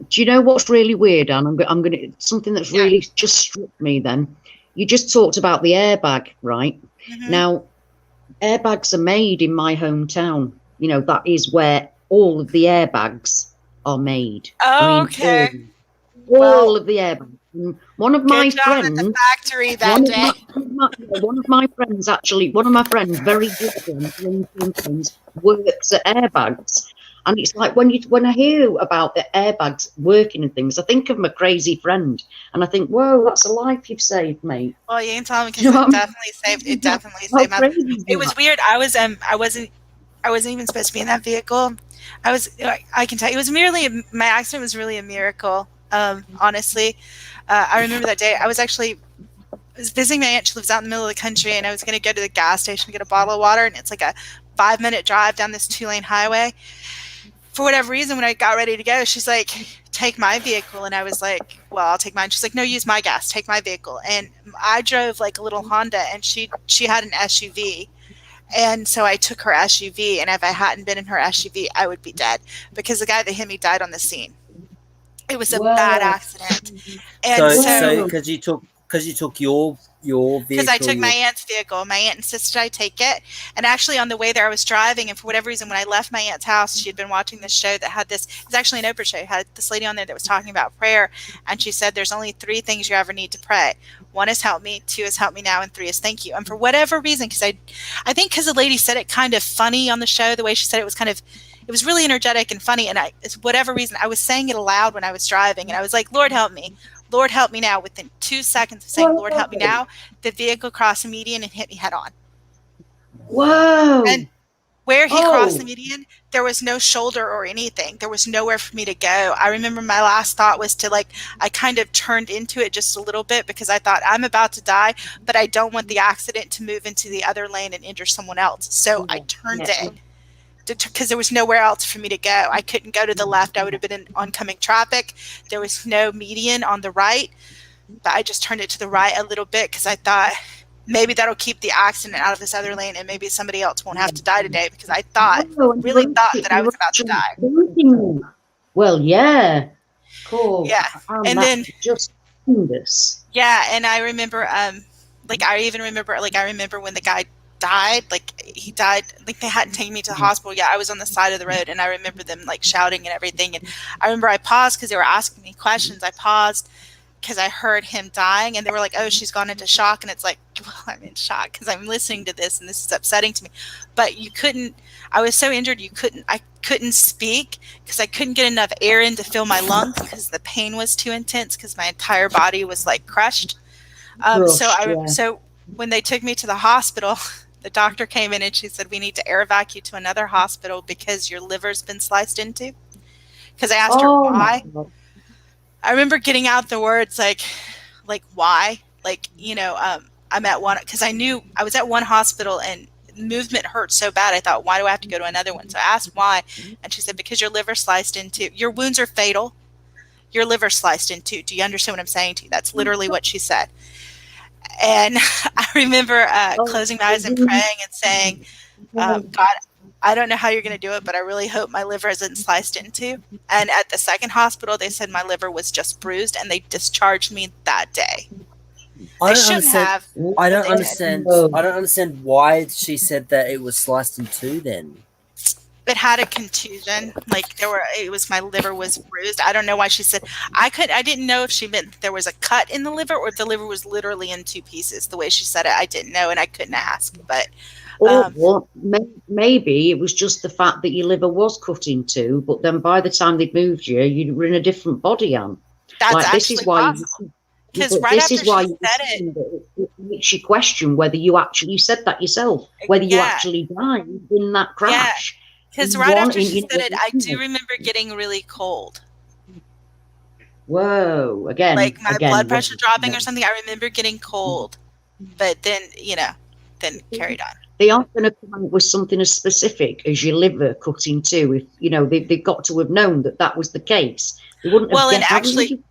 S3: Do you know what's really weird, Anne? I'm going to, something that's really just struck me then. You just talked about the airbag, right? Mm-hmm. Now, airbags are made in my hometown. You know, that is where all of the airbags are made.
S4: Oh, okay.
S3: All of the airbags. And one of my friends
S4: at the factory that day.
S3: One of my friends, very good friends, works at airbags. And it's like, when I hear about the airbags working and things, I think of my crazy friend, and I think, whoa, that's a life you've saved, mate.
S4: Well, you can tell me, because it definitely saved my life. It was weird. I wasn't even supposed to be in that vehicle. I can tell you, my accident was really a miracle. Honestly, I remember that day. I was visiting my aunt. She lives out in the middle of the country, and I was going to go to the gas station to get a bottle of water, and it's like a 5-minute drive down this 2-lane highway. For whatever reason, when I got ready to go, she's like, take my vehicle. And I was like, well, I'll take mine. She's like, no, use my gas, take my vehicle. And I drove like a little Honda, and she had an SUV. And so I took her SUV, and if I hadn't been in her SUV, I would be dead, because the guy that hit me died on the scene. It was a bad accident. And
S2: so because you took your vehicle,
S4: because I took my aunt's vehicle. My aunt insisted I take it, and actually on the way there I was driving, and for whatever reason, when I left my aunt's house, she had been watching this show that had this, it was actually an Oprah show, it had this lady on there that was talking about prayer, and she said there's only 3 things you ever need to pray. 1 is help me, 2 is help me now, and 3 is thank you. And for whatever reason, because I think because the lady said it kind of funny on the show, the way she said it was really energetic and funny, and for whatever reason, I was saying it aloud when I was driving, and I was like, Lord help me. Lord help me now. Within 2 seconds of saying, Lord help me now, the vehicle crossed the median and hit me head on.
S3: Whoa.
S4: And where he crossed the median, there was no shoulder or anything. There was nowhere for me to go. I remember my last thought was I kind of turned into it just a little bit, because I thought, I'm about to die, but I don't want the accident to move into the other lane and injure someone else. So I turned it, because there was nowhere else for me to go. I couldn't go to the left. I would have been in oncoming traffic. There was no median on the right, but I just turned it to the right a little bit, because I thought maybe that'll keep the accident out of this other lane, and maybe somebody else won't have to die today, because I really thought that I was about to die.
S3: Well, yeah. Cool.
S4: Yeah. And then
S3: just this.
S4: Yeah, and I remember I remember when the guy died, he died, they hadn't taken me to the hospital yet. I was on the side of the road, and I remember them shouting and everything, and I remember I paused because they were asking me questions. I paused, because I heard him dying, and they were like, oh, she's gone into shock. And it's like, well, I'm in shock because I'm listening to this and this is upsetting to me. But you couldn't, I was so injured, I couldn't speak because I couldn't get enough air in to fill my lungs because the pain was too intense because my entire body was like crushed. So when they took me to the hospital, the doctor came in and she said, we need to air evac you to another hospital because your liver's been sliced into. Because I asked her why. I remember getting out the words like why, like, I'm at one, because I knew I was at one hospital and movement hurt so bad. I thought, why do I have to go to another one? So I asked why, and she said, because your liver sliced into, your wounds are fatal. Your liver sliced into. Do you understand what I'm saying to you? That's literally what she said. And I remember closing my eyes and praying and saying, God, I don't know how you're going to do it, but I really hope my liver isn't sliced into. And at the second hospital, they said my liver was just bruised, and they discharged me that day.
S2: I don't understand why she said that it was sliced in two then.
S4: It had a contusion, my liver was bruised. I don't know why she said, I didn't know if she meant there was a cut in the liver or if the liver was literally in two pieces. The way she said it, I didn't know, and I couldn't ask, but.
S3: Or maybe it was just the fact that your liver was cut in two, but then by the time they moved you, you were in a different body, Anne.
S4: That's actually possible. Because right after she said
S3: it makes you question whether you said that yourself, whether you actually died in that crash.
S4: Because right after she said it, I do remember getting really cold.
S3: Whoa, again.
S4: Like my blood pressure dropping or something. I remember getting cold, but then, then carried on.
S3: They aren't going to come out with something as specific as your liver cut in two. If they've got to have known that was the case. They wouldn't have.
S4: Well, and actually,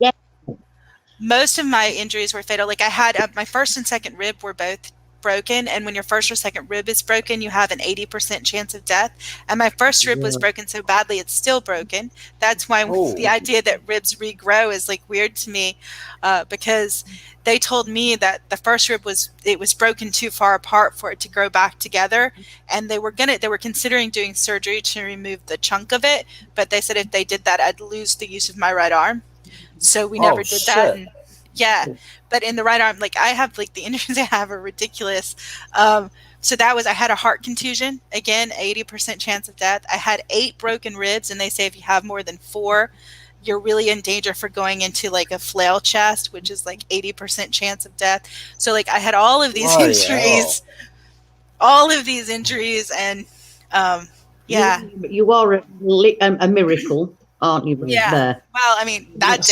S4: most of my injuries were fatal. Like I had my first and second rib were both broken, and when your first or second rib is broken, you have an 80% chance of death. And my first rib was broken so badly it's still broken. That's why the idea that ribs regrow is like weird to me, because they told me that the first rib was broken too far apart for it to grow back together, and they were considering doing surgery to remove the chunk of it, but they said if they did that, I'd lose the use of my right arm. So we never did that. And, but in the right arm, like I have the injuries I have are ridiculous. So I had a heart contusion, again, 80% chance of death. I had 8 broken ribs, and they say if you have more than 4, you're really in danger for going into like a flail chest, which is like 80% chance of death. So like I had all of these injuries, and you are a miracle, aren't you? Yeah.
S3: There.
S4: Well, I mean, that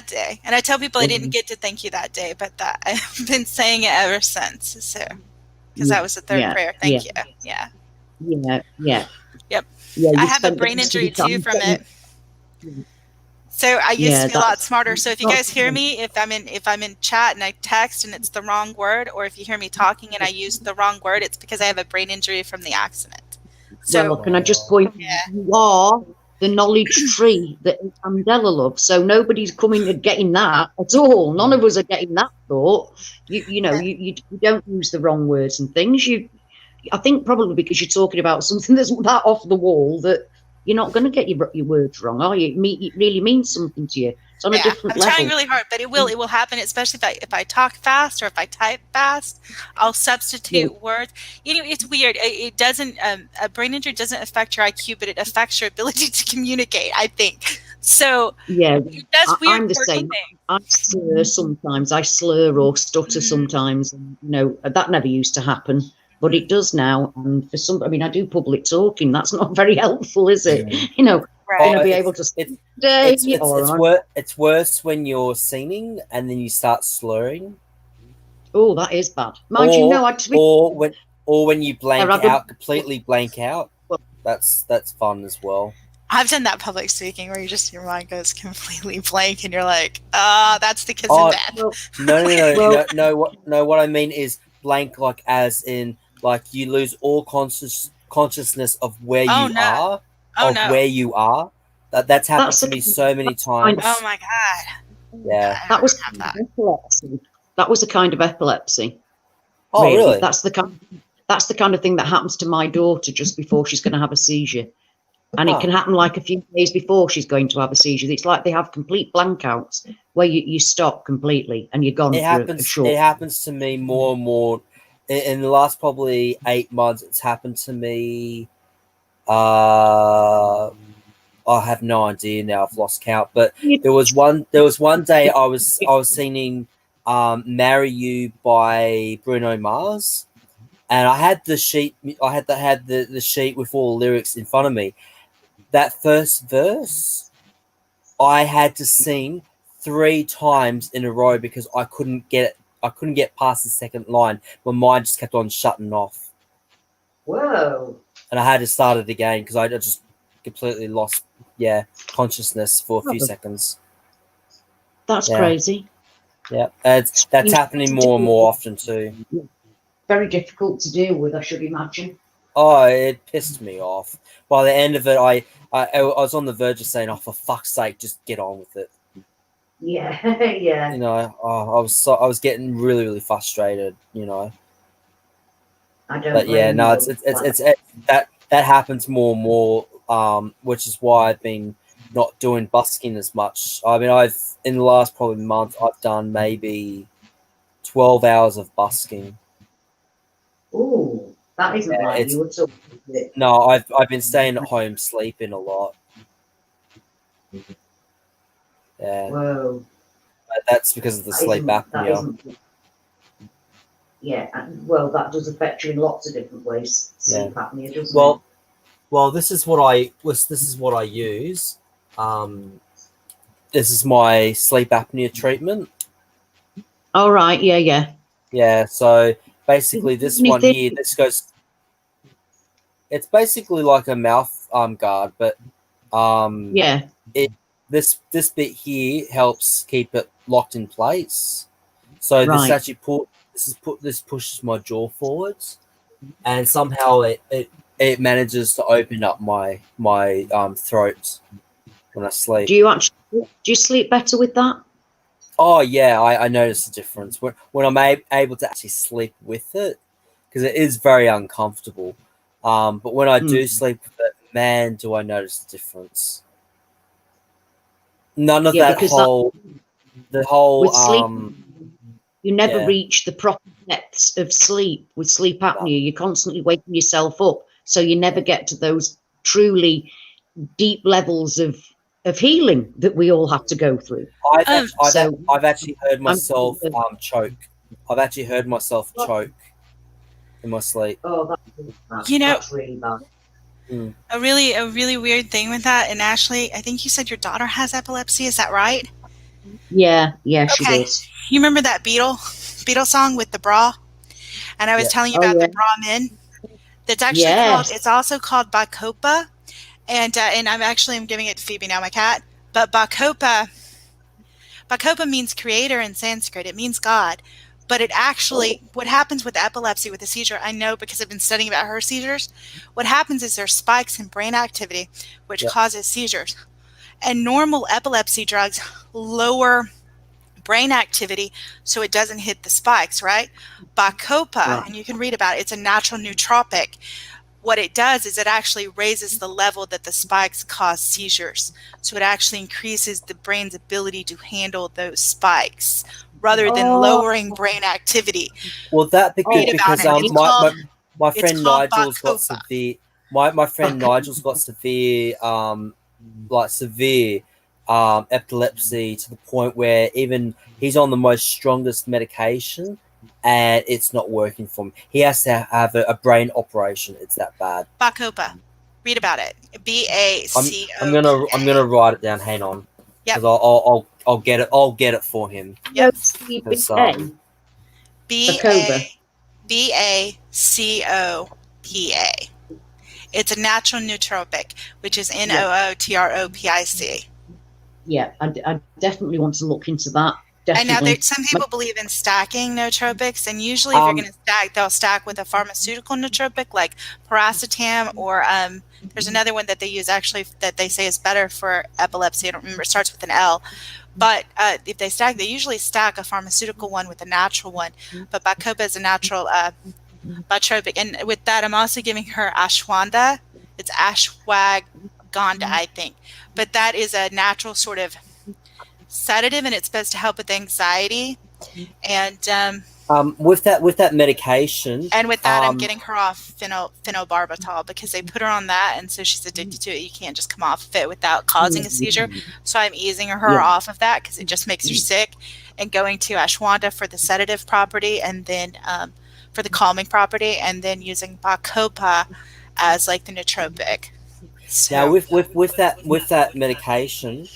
S4: day, and I tell people I didn't get to thank you that day, but that I've been saying it ever since. So, because that was the third prayer. Thank you. Yeah.
S3: Yep.
S4: Yeah, I have a brain injury too from it. So I used to be a lot smarter. So if you guys hear me, if I'm in chat and I text and it's the wrong word, or if you hear me talking and I use the wrong word, it's because I have a brain injury from the accident. So
S3: can I just point? You are the knowledge tree that Mandela loves. So nobody's coming and getting that at all. None of us are getting that thought. You don't use the wrong words and things. I think probably because you're talking about something that's that off the wall that you're not going to get your words wrong, are you? It really means something to you. It's on a different level.
S4: I'm trying really hard, but it will happen, especially if I talk fast or if I type fast. I'll substitute words. It's weird. It doesn't. A brain injury doesn't affect your IQ, but it affects your ability to communicate, I think. So it does weird.
S3: I'm the same. I slur sometimes. I slur or stutter sometimes. And, that never used to happen. But it does now, and for some, I do public talking. That's not very helpful, is it?
S2: Right.
S3: Be able to.
S2: It's worse when you're singing and then you start slurring.
S3: Oh, that is bad. Mind you,
S2: or when you completely blank out. That's fun as well.
S4: I've done that public speaking where your mind goes completely blank and you're like, that's the kids in bed.
S2: No. What I mean is blank, like as in. Like you lose all consciousness of where where you are. That's happened to me so many times.
S4: Oh my god!
S2: Yeah,
S3: that was epilepsy. That was a kind of epilepsy.
S2: Oh, really?
S3: That's the kind of thing that happens to my daughter just before she's going to have a seizure. And it can happen like a few days before she's going to have a seizure. It's like they have complete blankouts where you stop completely and you're gone for a short.
S2: It happens to me more and more. In the last probably 8 months, it's happened to me. I have no idea now. I've lost count. But there was one day I was singing "Marry You" by Bruno Mars, and I had the sheet. I had the sheet with all the lyrics in front of me. That first verse, I had to sing 3 times in a row because I couldn't get past the second line. My mind just kept on shutting off.
S3: Whoa!
S2: And I had to start it again because I just completely lost, consciousness for a few seconds.
S3: That's crazy.
S2: Yeah, that's happening more and more often too.
S3: Very difficult to deal with, I should imagine.
S2: Oh, it pissed me off. By the end of it, I was on the verge of saying, "Oh, for fuck's sake, just get on with it."
S3: Yeah, yeah.
S2: You know, I was getting really, really frustrated. You know.
S3: I don't.
S2: But yeah, no, it's that happens more and more, which is why I've been not doing busking as much. I mean, in the last probably month, I've done maybe 12 hours of busking.
S3: Oh, that isn't like you at all.
S2: No, I've been staying at home sleeping a lot. Yeah.
S3: Whoa.
S2: That's because of the sleep apnea.
S3: Yeah, well, that does affect you in lots of different ways. Sleep apnea, doesn't it?
S2: Well, this is what I use. This is my sleep apnea treatment.
S3: All right, yeah.
S2: Yeah, so basically this one here, this goes. It's basically like a mouth guard, but this bit here helps keep it locked in place. So this actually this pushes my jaw forwards, and somehow it manages to open up my throat when I sleep.
S3: Do you sleep better with that?
S2: Oh yeah, I notice the difference when I'm able to actually sleep with it, because it is very uncomfortable. But when I do sleep with it, man, do I notice the difference. None of the whole
S3: sleep, you never reach the proper depths of sleep with sleep apnea. You're constantly waking yourself up, so you never get to those truly deep levels of healing that we all have to go through.
S2: I've actually heard myself choke. I've actually heard myself choke in my sleep.
S3: Oh, that's really bad.
S4: A really weird thing with that. And Ashley, I think you said your daughter has epilepsy. Is that right?
S3: Yeah, she does.
S4: You remember that Beatles song with the bra? And I was telling you about the Brahmin. That's actually called. It's also called Bacopa, and I'm giving it to Phoebe now, my cat. But Bacopa means creator in Sanskrit. It means God. But it actually, what happens with epilepsy, with a seizure, I know because I've been studying about her seizures, what happens is there's spikes in brain activity, which causes seizures. And normal epilepsy drugs lower brain activity so it doesn't hit the spikes, right? Bacopa, and you can read about it, it's a natural nootropic. What it does is it actually raises the level that the spikes cause seizures. So it actually increases the brain's ability to handle those spikes rather than lowering brain activity.
S2: Well, that because my friend Nigel's got severe. My friend Nigel's got severe epilepsy to the point where even he's on the most strongest medication and it's not working for him. He has to have a brain operation. It's that bad.
S4: Bacopa. Read about it. BACO.
S2: I'm gonna write it down. Hang on.
S4: Yep.
S2: Because I'll get it. I'll get it for him.
S4: Yep.
S3: Bacopa.
S4: BACOPA. It's a natural nootropic, which is NOOTROPIC.
S3: Yeah, I definitely want to look into that.
S4: And now some people believe in stacking nootropics, and usually if you're going to stack, they'll stack with a pharmaceutical nootropic like paracetam, or there's another one that they use actually that they say is better for epilepsy. I don't remember, it starts with an L. But if they stack, they usually stack a pharmaceutical one with a natural one. But Bacopa is a natural nootropic. And with that, I'm also giving her ashwagandha. It's ashwagandha. ashwagandha, I think. But that is a natural sort of sedative, and it's supposed to help with anxiety. And
S2: with that medication,
S4: and with that, I'm getting her off phenobarbital because they put her on that, and so she's addicted to it. You can't just come off of it without causing a seizure. So I'm easing her off of that because it just makes her sick, and going to ashwagandha for the sedative property, and then for the calming property, and then using bacopa as like the nootropic. So,
S2: now with that medication,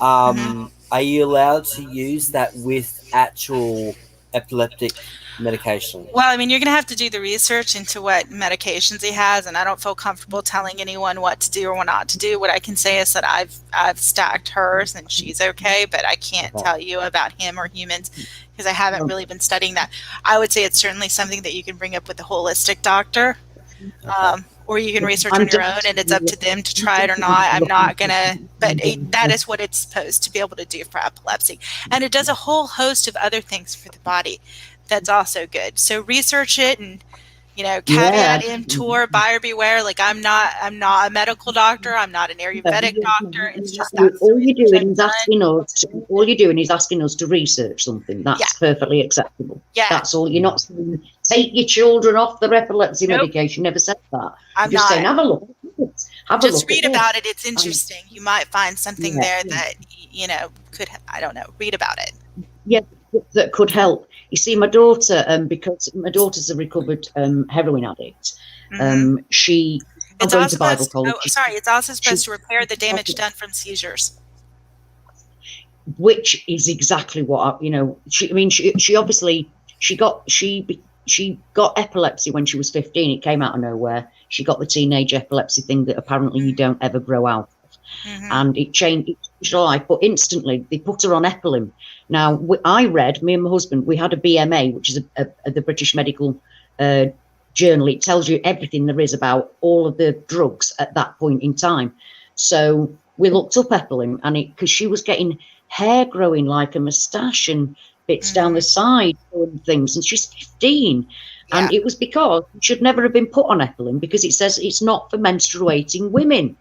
S2: are you allowed to use that with actual epileptic medication?
S4: Well, I mean, you're going to have to do the research into what medications he has, and I don't feel comfortable telling anyone what to do or what not to do. What I can say is that I've stacked hers and she's okay, but I can't tell you about him or humans because I haven't really been studying that. I would say it's certainly something that you can bring up with a holistic doctor. Or you can research on your own, and it's up to them to try it or not. I'm not going to, but that is what it's supposed to be able to do for epilepsy. And it does a whole host of other things for the body that's also good. So research it, and, you know, caveat emptor, buyer beware. Like, I'm not a medical doctor. I'm not an Ayurvedic doctor. It's just
S3: all you're doing is asking us to research something. That's perfectly acceptable.
S4: Yeah.
S3: That's all. You're not saying take your children off their epilepsy medication. Never said that. I'm just saying have a look.
S4: Just read about it. It's interesting. You might find something there that, you know, could, I don't know, read about it.
S3: Yeah, that could help. You see, my daughter, because my daughter's a recovered heroin addict, she
S4: it's also Bible college. It's also supposed to repair the damage done from seizures.
S3: Which is exactly what she obviously she got epilepsy when she was 15. It came out of nowhere. She got the teenage epilepsy thing that apparently you don't ever grow out of. And it changed her life. But instantly, they put her on Epilim. Now, I read, me and my husband, we had a BMA, which is the British Medical Journal. It tells you everything there is about all of the drugs at that point in time. So we looked up Epilim, and because she was getting hair growing like a moustache and bits down the side and things, and she's 15. And it was because she should never have been put on Epilim, because it says it's not for menstruating women.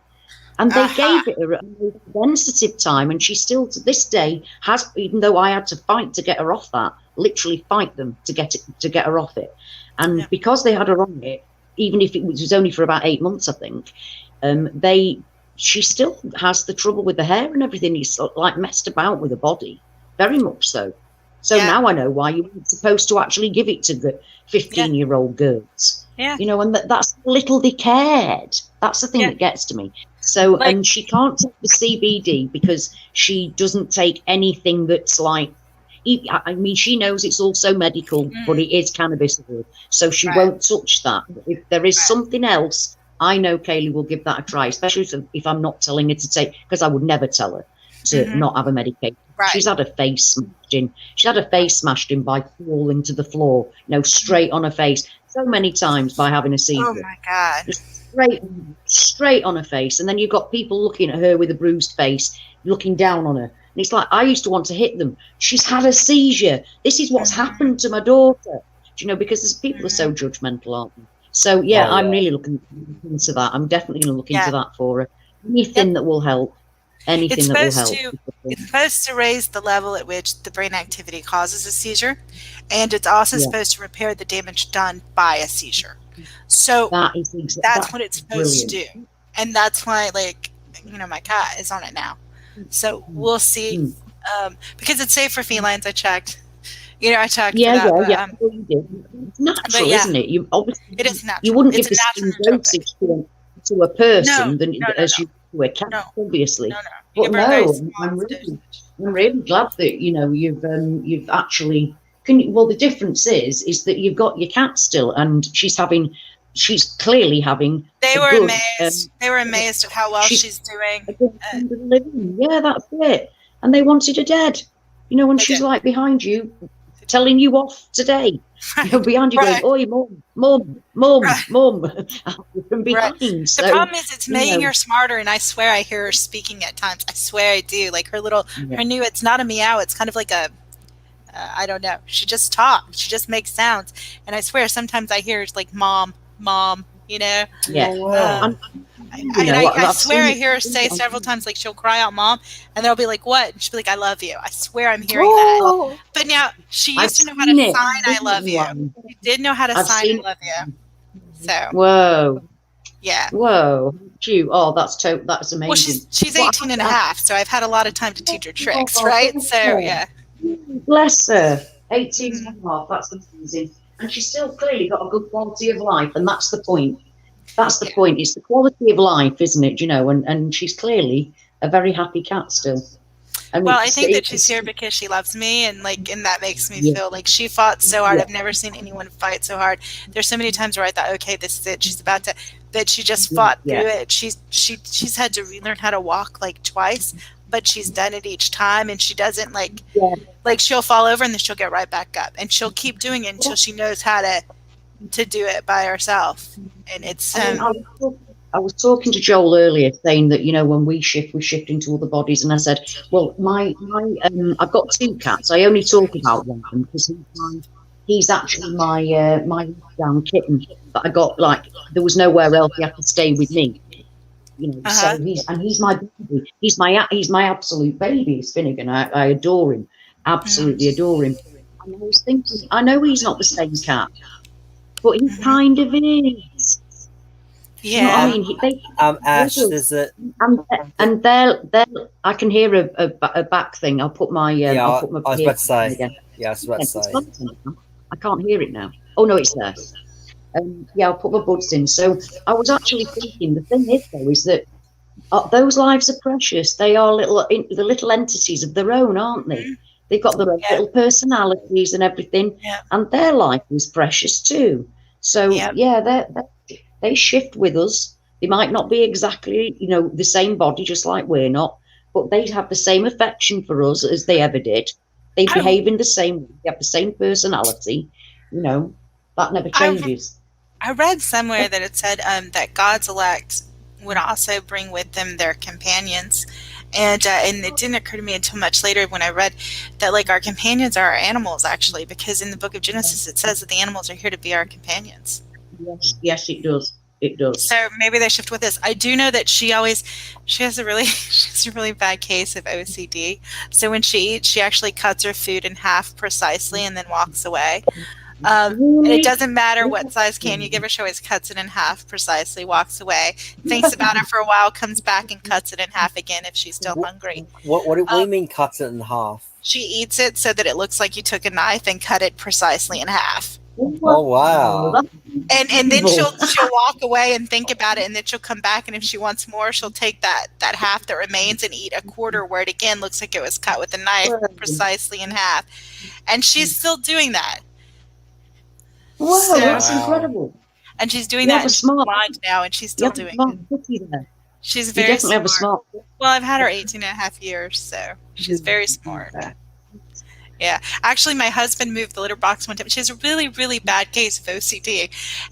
S3: And they gave it her at a sensitive time, and she still to this day has, even though I had to fight to get her off that, literally fight them to get her off it. And because they had her on it, even if it was only for about 8 months, I think, she still has the trouble with the hair and everything. It's like messed about with her body, very much so. So now I know why you weren't supposed to actually give it to the 15-year-old girls. Yeah. You know, and that's little they cared. That's the thing that gets to me. So, and she can't take the CBD because she doesn't take anything that's like, I mean, she knows it's also medical, but it is cannabis. So she won't touch that. If there is something else, I know Kaylee will give that a try, especially if I'm not telling her to take, because I would never tell her to not have a medication. She's had her face smashed in. She's had her face smashed in by falling to the floor, straight on her face, so many times by having a seizure.
S4: Oh my God.
S3: Just straight on her face. And then you've got people looking at her with a bruised face, looking down on her. And it's like, I used to want to hit them. She's had a seizure. This is what's happened to my daughter. Because people are so judgmental, aren't they? So, I'm really looking into that. I'm definitely going to look into that for her. Anything that will help. Anything that will help.
S4: It's supposed to raise the level at which the brain activity causes a seizure. And it's also supposed to repair the damage done by a seizure. So that's what it's supposed to do. And that's why, my cat is on it now. So we'll see. Because it's safe for felines, I checked. I checked for that.
S3: It's natural, isn't it?
S4: It is natural.
S3: You wouldn't give the same dosage to a person as you to a cat, obviously.
S4: No.
S3: But I'm really glad that you've actually. The difference is that you've got your cat still, and she's clearly having.
S4: They were amazed. They were amazed at how well she's doing.
S3: That's it. And they wanted her dead. When she's like behind you, telling you off today. Behind you going, oi, mum, from behind. So,
S4: the problem is it's making her smarter, and I swear I hear her speaking at times. I swear I do. Like her new, it's not a meow, it's kind of like a, I don't know. She just talks. She just makes sounds. And I swear sometimes I hear it's like mom,
S3: Yeah.
S4: I swear I hear her say several times, like she'll cry out, "Mom," and they'll be like, "What?" And she'll be like, "I love you." I swear I'm hearing that. But now she used to know how to sign "I love you." She did know how to sign "I love you." So
S3: whoa,
S4: yeah,
S3: whoa, that's amazing.
S4: Well, she's 18 and a half, so I've had a lot of time to teach her tricks, right? So yeah,
S3: bless her, 18 and a half. That's amazing, and she's still clearly got a good quality of life, and that's the point. That's the point. It's the quality of life, isn't it? You know, and she's clearly a very happy cat still.
S4: Well, I think that she's here because she loves me, and that makes me feel like she fought so hard. I've never seen anyone fight so hard. There's so many times where I thought, okay, this is it. She's about to, but she just fought through it. She's had to relearn how to walk like twice, but she's done it each time, and she doesn't like she'll fall over and then she'll get right back up, and she'll keep doing it until she knows how to do it by herself. And it's
S3: I was talking to Joel earlier, saying that, you know, when we shift into other bodies, and I said, well, I've got two cats. I only talk about one of them because he's actually my down kitten. But I got there was nowhere else he had to stay with me. You know, so he's my baby. He's my absolute baby. He's Finnegan. I adore him, absolutely adore him. And I was thinking, I know he's not the same cat, but he kind of is.
S4: Yeah,
S3: you know what I mean,
S2: Ash, there's a
S3: and they're I can hear a back thing. I'll put my I'll put my.
S2: I was about to say. Again. Yeah, I was about to say.
S3: I can't hear it now. Oh no, it's there. Yeah, I'll put my buds in. So I was actually thinking, the thing is though, is that those lives are precious. They are the little entities of their own, aren't they? They've got their own little personalities and everything, and their life is precious too. So they shift with us. They might not be exactly, you know, the same body, just like we're not, but they have the same affection for us as they ever did. They behave in the same way. They have the same personality. You know, that never changes.
S4: I read somewhere that it said that God's elect would also bring with them their companions. And it didn't occur to me until much later when I read that, like, our companions are our animals, actually, because in the book of Genesis it says that the animals are here to be our companions.
S3: Yes, it does. It does.
S4: So maybe they shift with us. I do know that she has a really bad case of OCD. So when she eats, she actually cuts her food in half precisely and then walks away. And it doesn't matter what size can you give her. She always cuts it in half precisely, walks away, thinks about it for a while, comes back and cuts it in half again if she's still hungry.
S2: What do you mean cuts it in half?
S4: She eats it so that it looks like you took a knife and cut it precisely in half.
S2: Oh wow!
S4: And then she'll walk away and think about it, and then she'll come back, and if she wants more, she'll take that half that remains and eat a quarter where it again looks like it was cut with a knife precisely in half. And she's still doing that.
S3: Wow, so, that's incredible.
S4: And she's doing that, and she's blind now, and she's still doing it. She's very smart. Well, I've had her 18 and a half years, so she's very smart. Yeah, actually, my husband moved the litter box one time. She has a really, really bad case of OCD,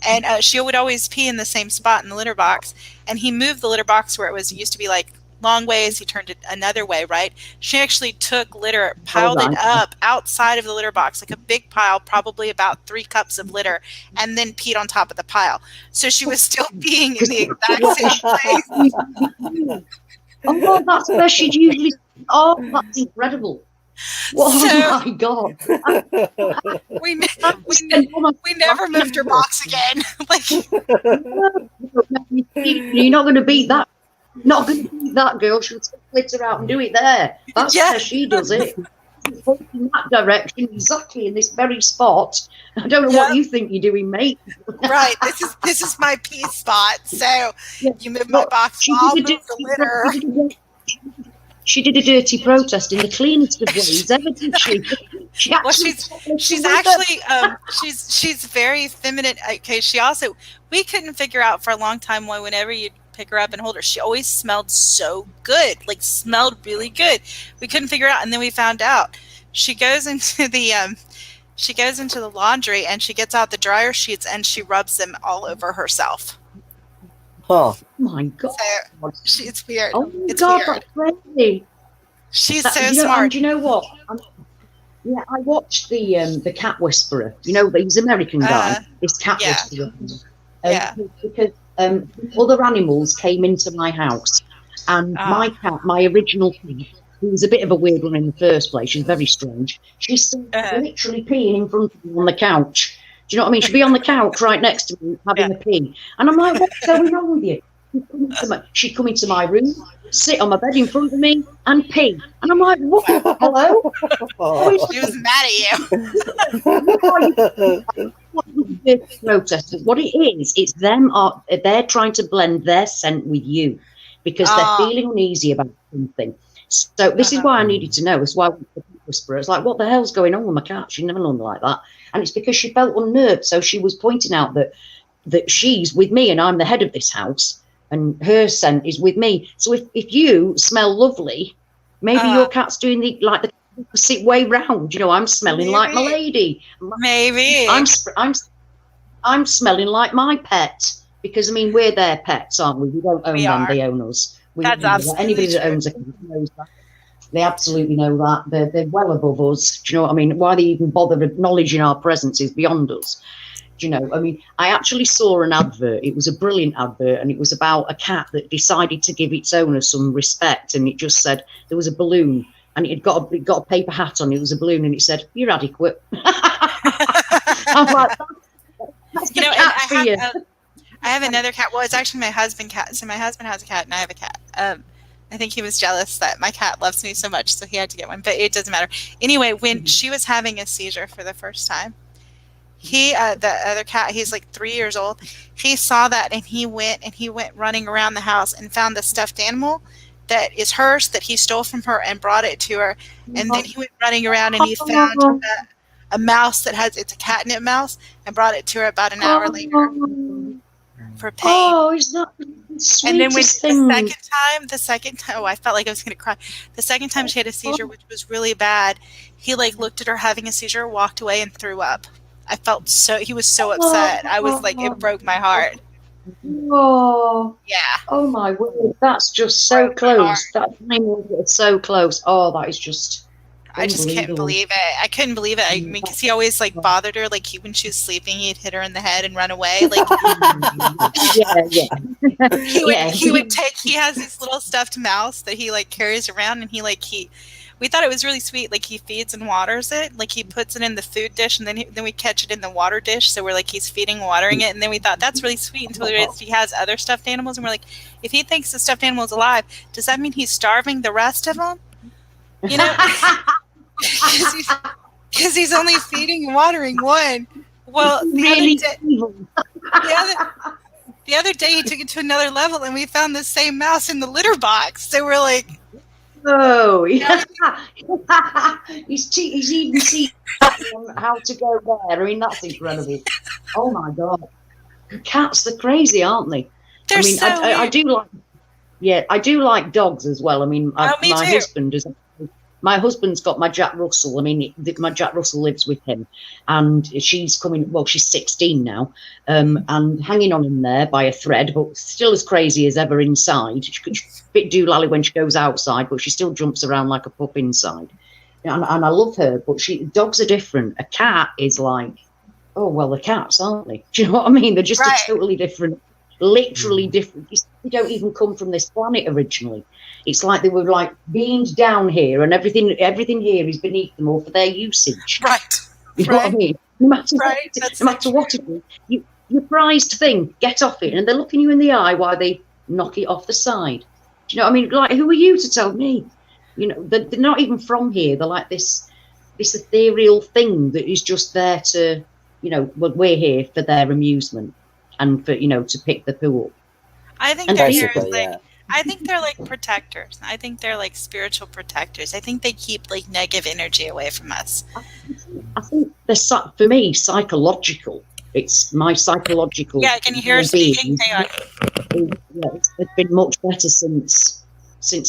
S4: and she would always pee in the same spot in the litter box. And he moved the litter box where it used to be like long ways. He turned it another way, right? She actually took litter, piled it up outside of the litter box, like a big pile, probably about 3 cups of litter, and then peed on top of the pile. So she was still peeing in the exact same place.
S3: Oh, that's where she'd usually. Oh, that's incredible. Oh my God!
S4: we never moved her box again.
S3: You're not going to beat that. Not going to beat that girl. She'll split her out and do it there. That's where she does it. She's in that direction, exactly in this very spot. I don't know what you think you're doing, mate.
S4: Right. This is my pee spot. So you move my box. I'll move the litter.
S3: She did a dirty protest in the cleanest of ways ever, didn't she?
S4: Well, she's actually she's very feminine. Okay, we couldn't figure out for a long time why whenever you'd pick her up and hold her, she always smelled so good, like smelled really good. We couldn't figure it out, and then we found out. She goes into the laundry and she gets out the dryer sheets and she rubs them all over herself.
S2: Oh
S3: my God!
S4: So it's weird.
S3: Oh my God, that's crazy.
S4: She's so smart.
S3: Do you know what? I watched the Cat Whisperer. You know, he's an American guy. This Cat Whisperer. Because other animals came into my house, and my cat, my original cat, who was a bit of a weird one in the first place, she's very strange. She's literally peeing in front of me on the couch. Do you know what I mean? She'd be on the couch right next to me having a pee. And I'm like, what's going on with you? She'd come into my room, sit on my bed in front of me and pee. And I'm like, what? Hello?
S4: She was mad at you.
S3: Protesters. What it is, it's them, they're trying to blend their scent with you because they're feeling uneasy about something. So this is why I needed to know. It's why the whisperer. It's like, what the hell's going on with my cat? She never done like that. And it's because she felt unnerved. So she was pointing out that she's with me and I'm the head of this house and her scent is with me. So if you smell lovely, maybe your cat's doing the opposite way round. You know, I'm smelling like my lady.
S4: Maybe.
S3: I'm smelling like my pet because, I mean, we're their pets, aren't we? We don't own them, they own us.
S4: That's absolutely
S3: anybody that owns a cat knows that. They absolutely know that. They're well above us. Do you know what I mean? Why they even bother acknowledging our presence is beyond us. Do you know? I mean, I actually saw an advert. It was a brilliant advert, and it was about a cat that decided to give its owner some respect. And it just said there was a balloon, and it got a paper hat on. It was a balloon, and it said, "You're adequate." I'm like, that's the cat for you.
S4: I have another cat. Well, it's actually my husband's cat. So my husband has a cat, and I have a cat. I think he was jealous that my cat loves me so much, so he had to get one. But it doesn't matter. Anyway, when she was having a seizure for the first time, the other cat, he's like 3 years old. He saw that, and he went running around the house and found the stuffed animal that is hers that he stole from her and brought it to her. And then he went running around and he found a mouse it's a catnip mouse and brought it to her about an hour later for pain.
S3: Oh, is that the sweetest
S4: and then
S3: thing?
S4: the second time, I felt like I was going to cry. The second time she had a seizure, which was really bad, he looked at her having a seizure, walked away, and threw up. I felt he was so upset. I was like, it broke my heart.
S3: Oh,
S4: yeah.
S3: Oh my word, that's just so close. That time is so close. Oh, that is just.
S4: I just can't believe it. I couldn't believe it. I mean, because he always bothered her. Like when she was sleeping, he'd hit her in the head and run away. Like he would take. He has this little stuffed mouse that he carries around, and we thought it was really sweet. Like he feeds and waters it. Like he puts it in the food dish, and then we catch it in the water dish. So we're he's feeding, watering it, and then we thought that's really sweet until we realized he has other stuffed animals, and we're like, if he thinks the stuffed animal is alive, does that mean he's starving the rest of them? You know, because he's only feeding and watering one. Well, the other day he took it to another level, and we found the same mouse in the litter box. So we're like,
S3: oh, yeah. he's even seen how to go there. I mean, that's incredible. Oh my God, cats, they're crazy, aren't they?
S4: They're
S3: I do like. Yeah, I do like dogs as well. I mean, my husband's got my Jack Russell. I mean, my Jack Russell lives with him, and she's coming. Well, she's 16 now, and hanging on in there by a thread, but still as crazy as ever inside. She's a bit doolally when she goes outside, but she still jumps around like a pup inside. And I love her, but dogs are different. A cat is like, oh well, the cats, aren't they? Do you know what I mean? They're just a totally different. Literally different. They don't even come from this planet originally. It's like they were beamed down here, and everything here is beneath them all for their usage.
S4: Right.
S3: You know what I mean? No matter what it is, your prized thing, get off it, and they're looking you in the eye while they knock it off the side. Do you know what I mean? Who are you to tell me? You know, they're not even from here. They're like this ethereal thing that is just there to, we're here for their amusement. And for to pick the poo up.
S4: I think they're here I think they're protectors. I think they're spiritual protectors. I think they keep negative energy away from us.
S3: I think they're for me psychological. It's my psychological.
S4: Yeah, can you hear her speaking? Hang on.
S3: It's been much better since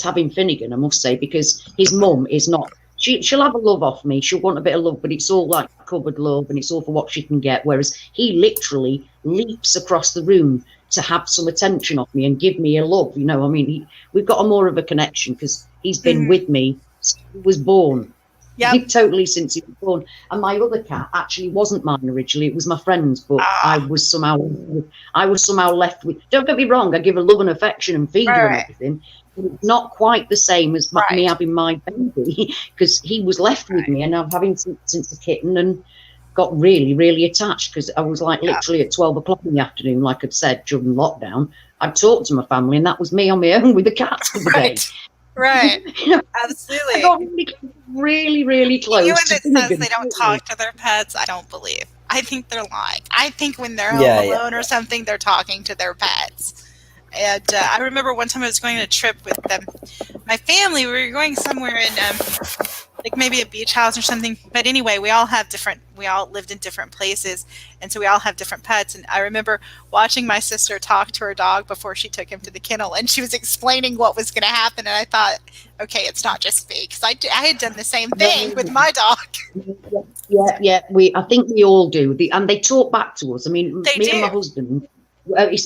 S3: having Finnegan, I must say, because his mum is not. She'll have a love off me. She'll want a bit of love, but it's all cupboard love, and it's all for what she can get. Whereas he literally leaps across the room to have some attention off me and give me a love. You know, I mean, we've got more of a connection because he's been with me since he was born.
S4: Yep.
S3: Totally since he was born. And my other cat actually wasn't mine originally; it was my friend's. But I was somehow left with. Don't get me wrong; I give her love and affection and feed her and everything. But it's not quite the same as me having my baby, because he was left with me, and I'm having since a kitten, and got really, really attached, because I was like literally at 12 o'clock in the afternoon, like I'd said during lockdown, I'd talk to my family, and that was me on my own with the cats for the day.
S4: Right. You know, absolutely.
S3: I got really, really close.
S4: Anyone that says they don't talk to their pets, I don't believe. I think they're lying. I think when they're home alone or something, they're talking to their pets. And I remember one time I was going on a trip with my family. We were going somewhere in like maybe a beach house or something. But anyway, we all lived in different places. And so we all have different pets. And I remember watching my sister talk to her dog before she took him to the kennel. And she was explaining what was going to happen. And I thought, okay, it's not just me. Because I had done the same thing with my dog.
S3: Yeah. I think we all do. And they talk back to us. I mean, me and my husband,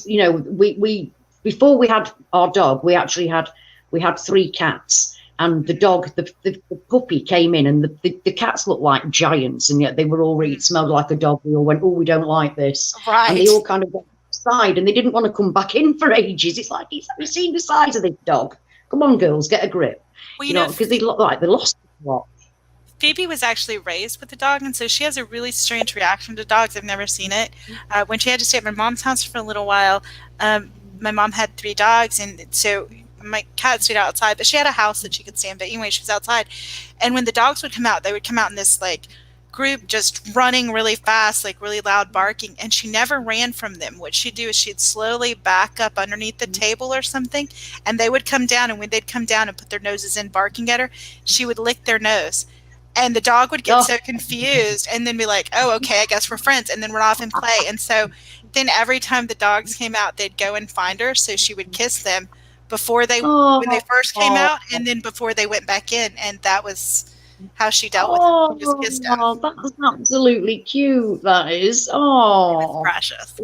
S3: you know, we before we had our dog, we had 3 cats. And the dog, the puppy came in, and the cats looked like giants, and yet they were all really smelled like a dog. We all went, oh, we don't like this.
S4: Right.
S3: And they all kind of went outside, and they didn't want to come back in for ages. It's like, have you seen the size of this dog? Come on, girls, get a grip.
S4: Well,
S3: you know, because they look like they lost a lot.
S4: Phoebe was actually raised with a dog, and so she has a really strange reaction to dogs. I've never seen it. When she had to stay at my mom's house for a little while, my mom had 3 dogs, and so my cat stayed outside, but she had a house that she could stay in. But anyway, she was outside, and when the dogs would come out, they would come out in this like group, just running really fast, like really loud barking, and she never ran from them. What she'd do is she'd slowly back up underneath the table or something, and they would come down, and when they'd come down and put their noses in barking at her, she would lick their nose. And the dog would get so confused and then be like, oh, okay, I guess we're friends, and then run off and play. And so then every time the dogs came out, they'd go and find her, so she would kiss them before when they first came out, and then before they went back in. And that was how she dealt with them. Just kissed them.
S3: That's absolutely cute. That is. Oh,
S4: it was precious.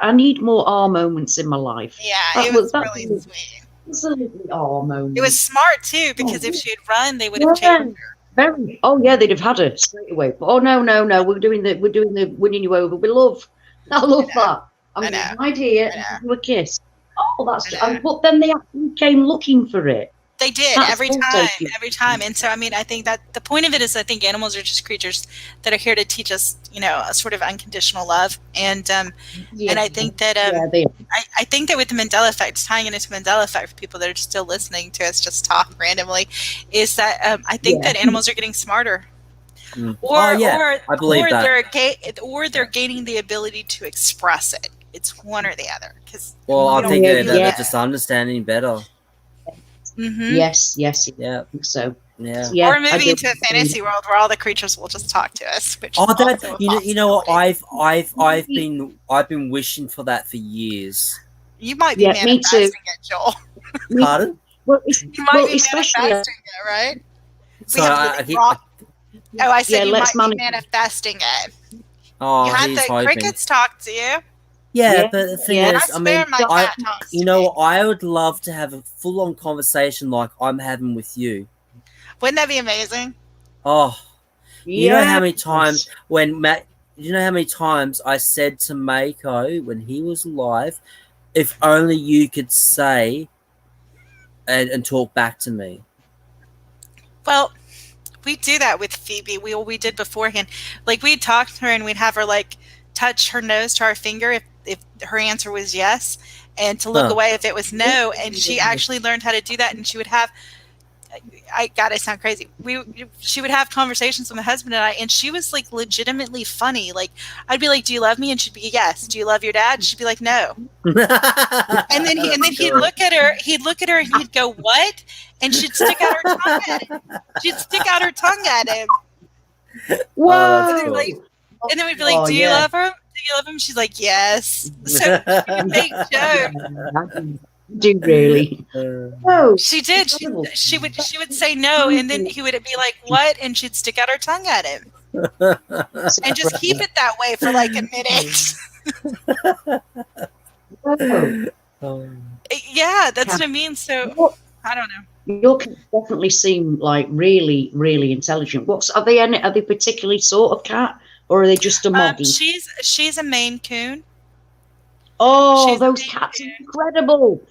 S3: I need more R moments in my life.
S4: Yeah, it was really sweet.
S3: Absolutely R moment.
S4: It was smart too, because if she had run, they would have chased her.
S3: Very. Oh yeah, they'd have had her straight away. But, oh no, we're doing the winning you over with love. I love that. I'm right here and give you a kiss. Oh, that's. But then they actually came looking for it.
S4: They did every time. And so, I mean, I think that the point of it is, I think animals are just creatures that are here to teach us, you know, a sort of unconditional love. And and I think that I think that with the Mandela Effect, tying it into Mandela Effect for people that are still listening to us just talk randomly, is that I think that animals are getting smarter.
S2: I believe that.
S4: Or they're gaining the ability to express it. It's one or the other.
S2: I think they're just understanding better.
S3: Mm-hmm. Yes. Yeah. I think so.
S2: Yeah.
S4: Or moving into a fantasy world where all the creatures will just talk to us. Which
S2: you know what? I've been wishing for that for years.
S4: You might be manifesting it, Joel.
S2: Pardon?
S3: You
S4: might be manifesting it, right?
S2: So
S4: I said you might be manifesting it.
S2: Oh,
S4: you had the crickets talk to you.
S2: Yeah, but the thing is, I mean, I would love to have a full-on conversation like I'm having with you.
S4: Wouldn't that be amazing?
S2: Oh, you know how many times I said to Mako when he was alive, if only you could say and talk back to me.
S4: Well, we do that with Phoebe. We did beforehand. Like, we'd talk to her and we'd have her like touch her nose to our finger if her answer was yes, and to look away if it was no. And she actually learned how to do that, and she would have, I sound crazy. She would have conversations with my husband and I, and she was like legitimately funny. Like, I'd be like, "Do you love me?" And she'd be, "Yes." "Do you love your dad?" She'd be like, "No." and then he'd look at her. He'd look at her and he'd go, "What?" And she'd stick out her tongue at him. She'd stick out her tongue at him.
S3: Whoa!
S4: And then we'd be like, "Do you love her? Do you love him?" She's like, "Yes." So we would make jokes.
S3: Do really?
S4: Oh, she did. She would say no, and then he would be like, "What?" And she'd stick out her tongue at him, and just keep it that way for like a minute. Yeah, that's what I mean. So I don't know.
S3: Your cats definitely seem like really, really intelligent. Are they particularly sort of cat, or are they just a moggy?
S4: She's a Maine Coon.
S3: Oh, those cats are incredible.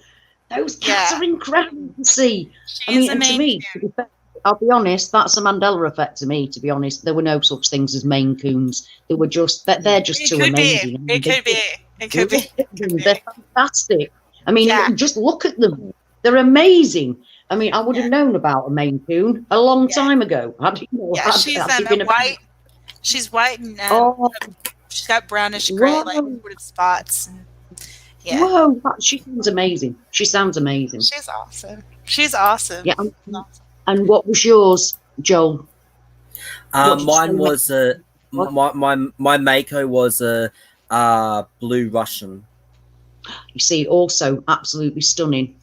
S3: Those cats are incredible to see. I mean, and to me, I'll be honest, that's a Mandela effect to me, to be honest. There were no such things as Maine Coons. They were just, they're just too amazing.
S4: It could be.
S3: They're fantastic. I mean, just look at them. They're amazing. I mean, I would have known about a Maine Coon a long time ago.
S4: She's white and she's got brownish gray, like sort of spots.
S3: Whoa, she sounds amazing. She's awesome. Yeah. And what was yours, Joel?
S2: Mine was my Mako was a blue Russian.
S3: You see, also absolutely stunning.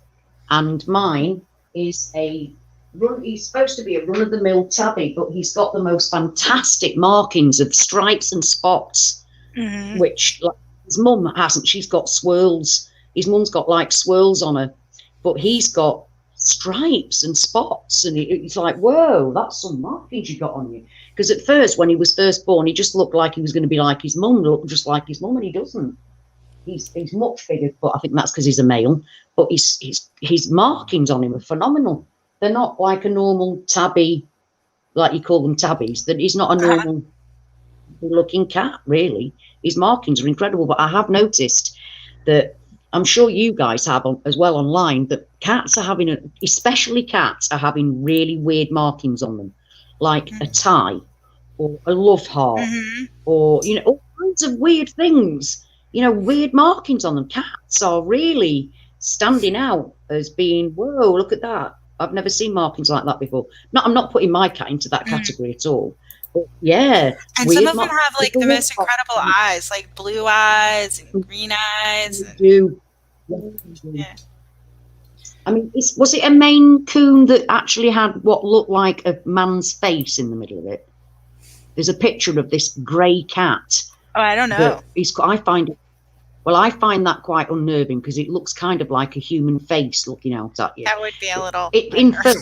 S3: And mine is he's supposed to be a run-of-the-mill tabby, but he's got the most fantastic markings of stripes and spots, which like, his mum hasn't. She's got swirls. His mum's got like swirls on her, but he's got stripes and spots, and it's like, whoa, that's some markings you got on you. Because at first, when he was first born, he just looked like he was going to be like his mum, looked just like his mum, and he doesn't. He's much bigger, but I think that's because he's a male. But his markings on him are phenomenal. They're not like a normal tabby, like you call them tabbies. That he's not a normal looking cat, really. His markings are incredible. But I have noticed that, I'm sure you guys have as well online, that cats are having, especially cats, are having really weird markings on them, like a tie or a love heart, or all kinds of weird things. Weird markings on them. Cats are really standing out as being, whoa, look at that. I've never seen markings like that before. No, I'm not putting my cat into that category at all. But yeah.
S4: And some of them have like the most incredible eyes, like blue eyes and green eyes.
S3: They do. Yeah. I mean, was it a Maine Coon that actually had what looked like a man's face in the middle of it? There's a picture of this grey cat.
S4: Oh, I don't know.
S3: I find that quite unnerving because it looks kind of like a human face looking out at you.
S4: That would be a little.
S3: In fact,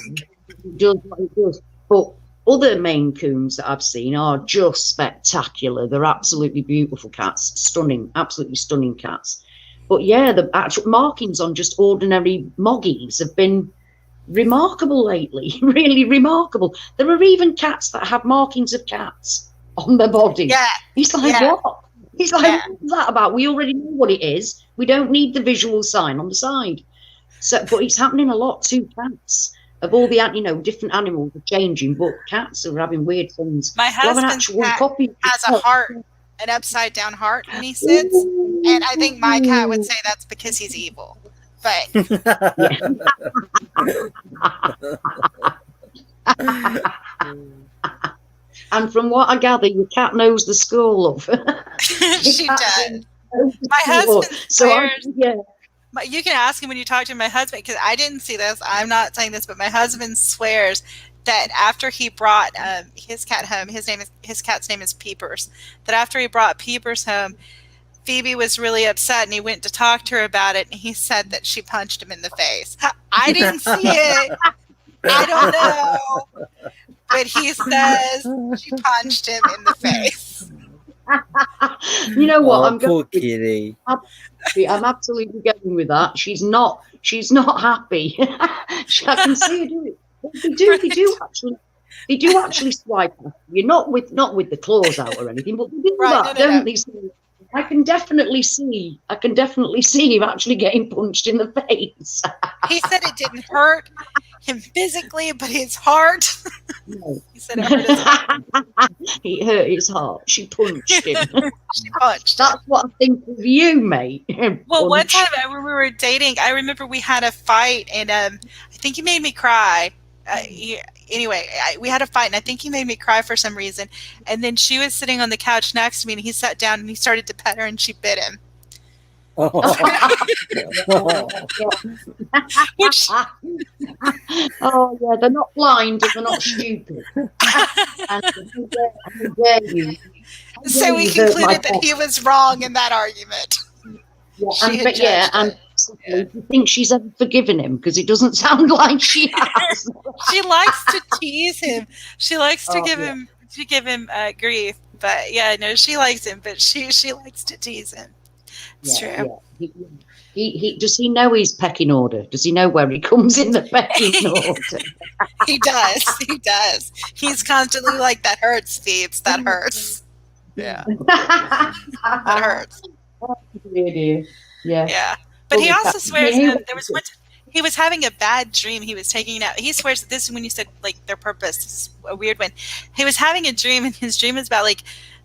S3: it does what it does. But other Maine Coons that I've seen are just spectacular. They're absolutely beautiful cats, stunning, absolutely stunning cats. But yeah, the actual markings on just ordinary moggies have been remarkable lately. Really remarkable. There are even cats that have markings of cats on their body.
S4: Yeah.
S3: He's like, what? He's like, what's that about? We already know what it is. We don't need the visual sign on the side. So, but it's happening a lot to cats. Of all the, different animals are changing, but cats are having weird things.
S4: My husband's cat has a heart, an upside down heart when he sits, and I think my cat would say that's because he's evil. But
S3: and from what I gather, your cat knows the score, love.
S4: She does. My husband swears. You can ask him when you talk to my husband, because I didn't see this. I'm not saying this, but my husband swears that after he brought his cat home, his cat's name is Peepers. That after he brought Peepers home, Phoebe was really upset, and he went to talk to her about it, and he said that she punched him in the face. I didn't see it. I don't know. But he says she punched him in the face.
S3: You know what?
S2: Poor kitty.
S3: I'm absolutely going with that. She's not happy. I can see her do it. They do actually swipe her. You're not with the claws out or anything, but they do that, don't they? I can definitely see him actually getting punched in the face.
S4: He said it didn't hurt him physically, but his heart.
S3: No.
S4: He said it hurt his heart.
S3: He hurt his heart. She punched him.
S4: She punched.
S3: That's what I think of you, mate.
S4: Well, one time when we were dating, I remember we had a fight, and I think he made me cry. We had a fight, and I think he made me cry for some reason. And then she was sitting on the couch next to me, and he sat down and he started to pet her, and she bit him.
S3: Oh yeah, they're not blind and they're not stupid. And dare you. So
S4: we concluded that he was wrong in that argument.
S3: And possibly. Do you think she's ever forgiven him? Because it doesn't sound like she has.
S4: She likes to tease him. She likes to give him grief. But yeah, no, she likes him, but she likes to tease him. It's true.
S3: Yeah. He does he know his pecking order? Does he know where he comes in the pecking order?
S4: He does. He does. He's constantly like, that hurts, Phoebes. That hurts. Yeah. That hurts.
S3: Dear. Yeah.
S4: But he also swears that there was one time he was having a bad dream. He was taking it out. He swears that this is when you said like their purpose. This is a weird one. He was having a dream, and his dream was about like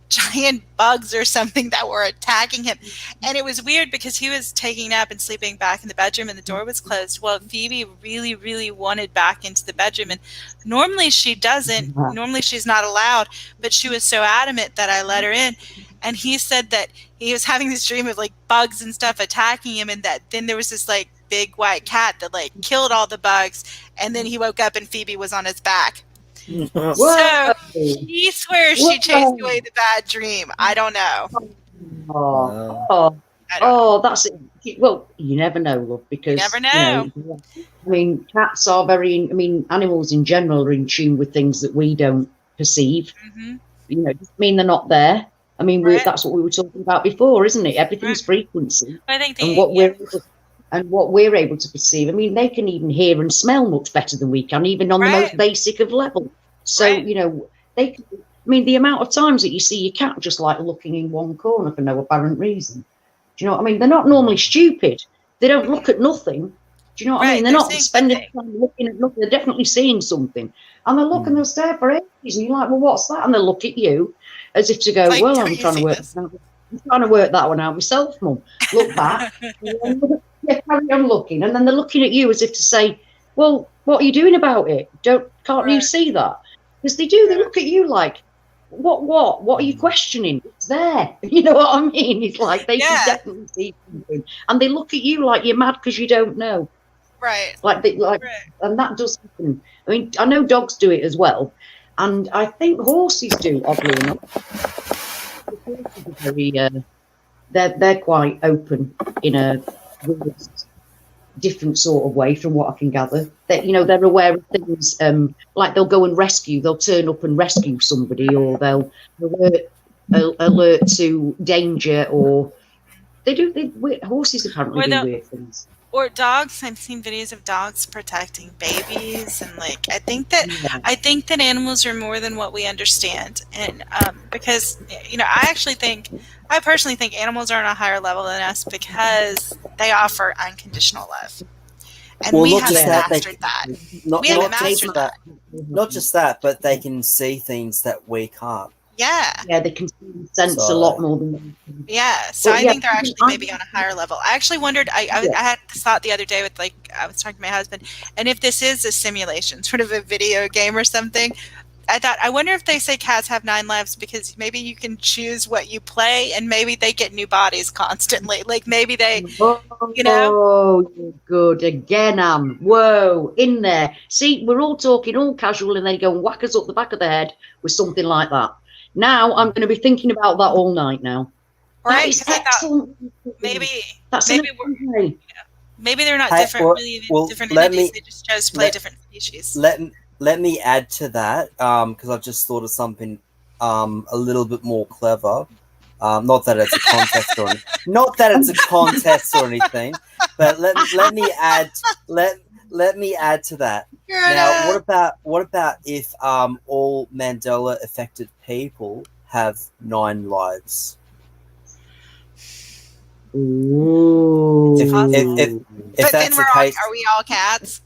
S4: giant bugs or something that were attacking him. And it was weird because he was taking a nap and sleeping back in the bedroom and the door was closed. Well, Phoebe really, really wanted back into the bedroom, and normally she doesn't. Normally she's not allowed, but she was so adamant that I let her in. And he said that he was having this dream of like bugs and stuff attacking him, and that then there was this like big white cat that like killed all the bugs, and then he woke up and Phoebe was on his back. So he swears she chased away the bad dream. I don't know.
S3: That's it. Well, you never know, love, because
S4: you never know.
S3: I mean, cats are animals in general are in tune with things that we don't perceive.
S4: Mm-hmm.
S3: You know, it doesn't mean they're not there. I mean, that's what we were talking about before, isn't it? Everything's frequency.
S4: I think
S3: what we're able to perceive. I mean, they can even hear and smell much better than we can, even on the most basic of level. So, you know, they can, I mean, the amount of times that you see your cat just like looking in one corner for no apparent reason. Do you know what I mean? They're not normally stupid. They don't look at nothing. Do you know what I mean? They're not spending time looking at nothing. They're definitely seeing something. And they look and they'll stare for ages. And you're like, well, what's that? And they'll look at you as if to go, like, well, I'm trying to work that one out myself, Mum. Look back. Carry on looking. And then they're looking at you as if to say, well, what are you doing about it? Can't you see that? Because they do. They look at you like, what are you questioning? It's there. You know what I mean? It's like they can definitely see something. And they look at you like you're mad because you don't know.
S4: Right.
S3: And that does happen. I mean, I know dogs do it as well. And I think horses do, oddly enough. They're quite open in a different sort of way from what I can gather. That, you know, they're aware of things, like they'll go and they'll turn up and rescue somebody, or they'll alert to danger, or horses apparently do weird things.
S4: Or dogs. I've seen videos of dogs protecting babies, and like I think that animals are more than what we understand, and because you know I personally think animals are on a higher level than us because they offer unconditional love, and we haven't mastered that.
S2: Not just that, but they can see things that we can't.
S3: Yeah, they can sense a lot more than.
S4: So I think they're actually maybe on a higher level. I actually wondered. I had this thought the other day with I was talking to my husband, and if this is a simulation, sort of a video game or something, I wonder if they say cats have 9 lives because maybe you can choose what you play, and maybe they get new bodies constantly. Like maybe they, you know.
S3: Oh, good again, Anne. Whoa, in there. See, we're all talking all casual, and then you go and whack us up the back of the head with something like that. Now I'm going to be thinking about that all night now.
S4: Right?
S3: That is excellent.
S4: Maybe they're not different. Different entities. They just chose to play different species.
S2: Let me add to that because I've just thought of something a little bit more clever. Not that it's a contest or anything, but let me add to that. Now, what about if all Mandela affected people have 9 lives?
S3: Ooh.
S2: If that's the case,
S4: are we all cats?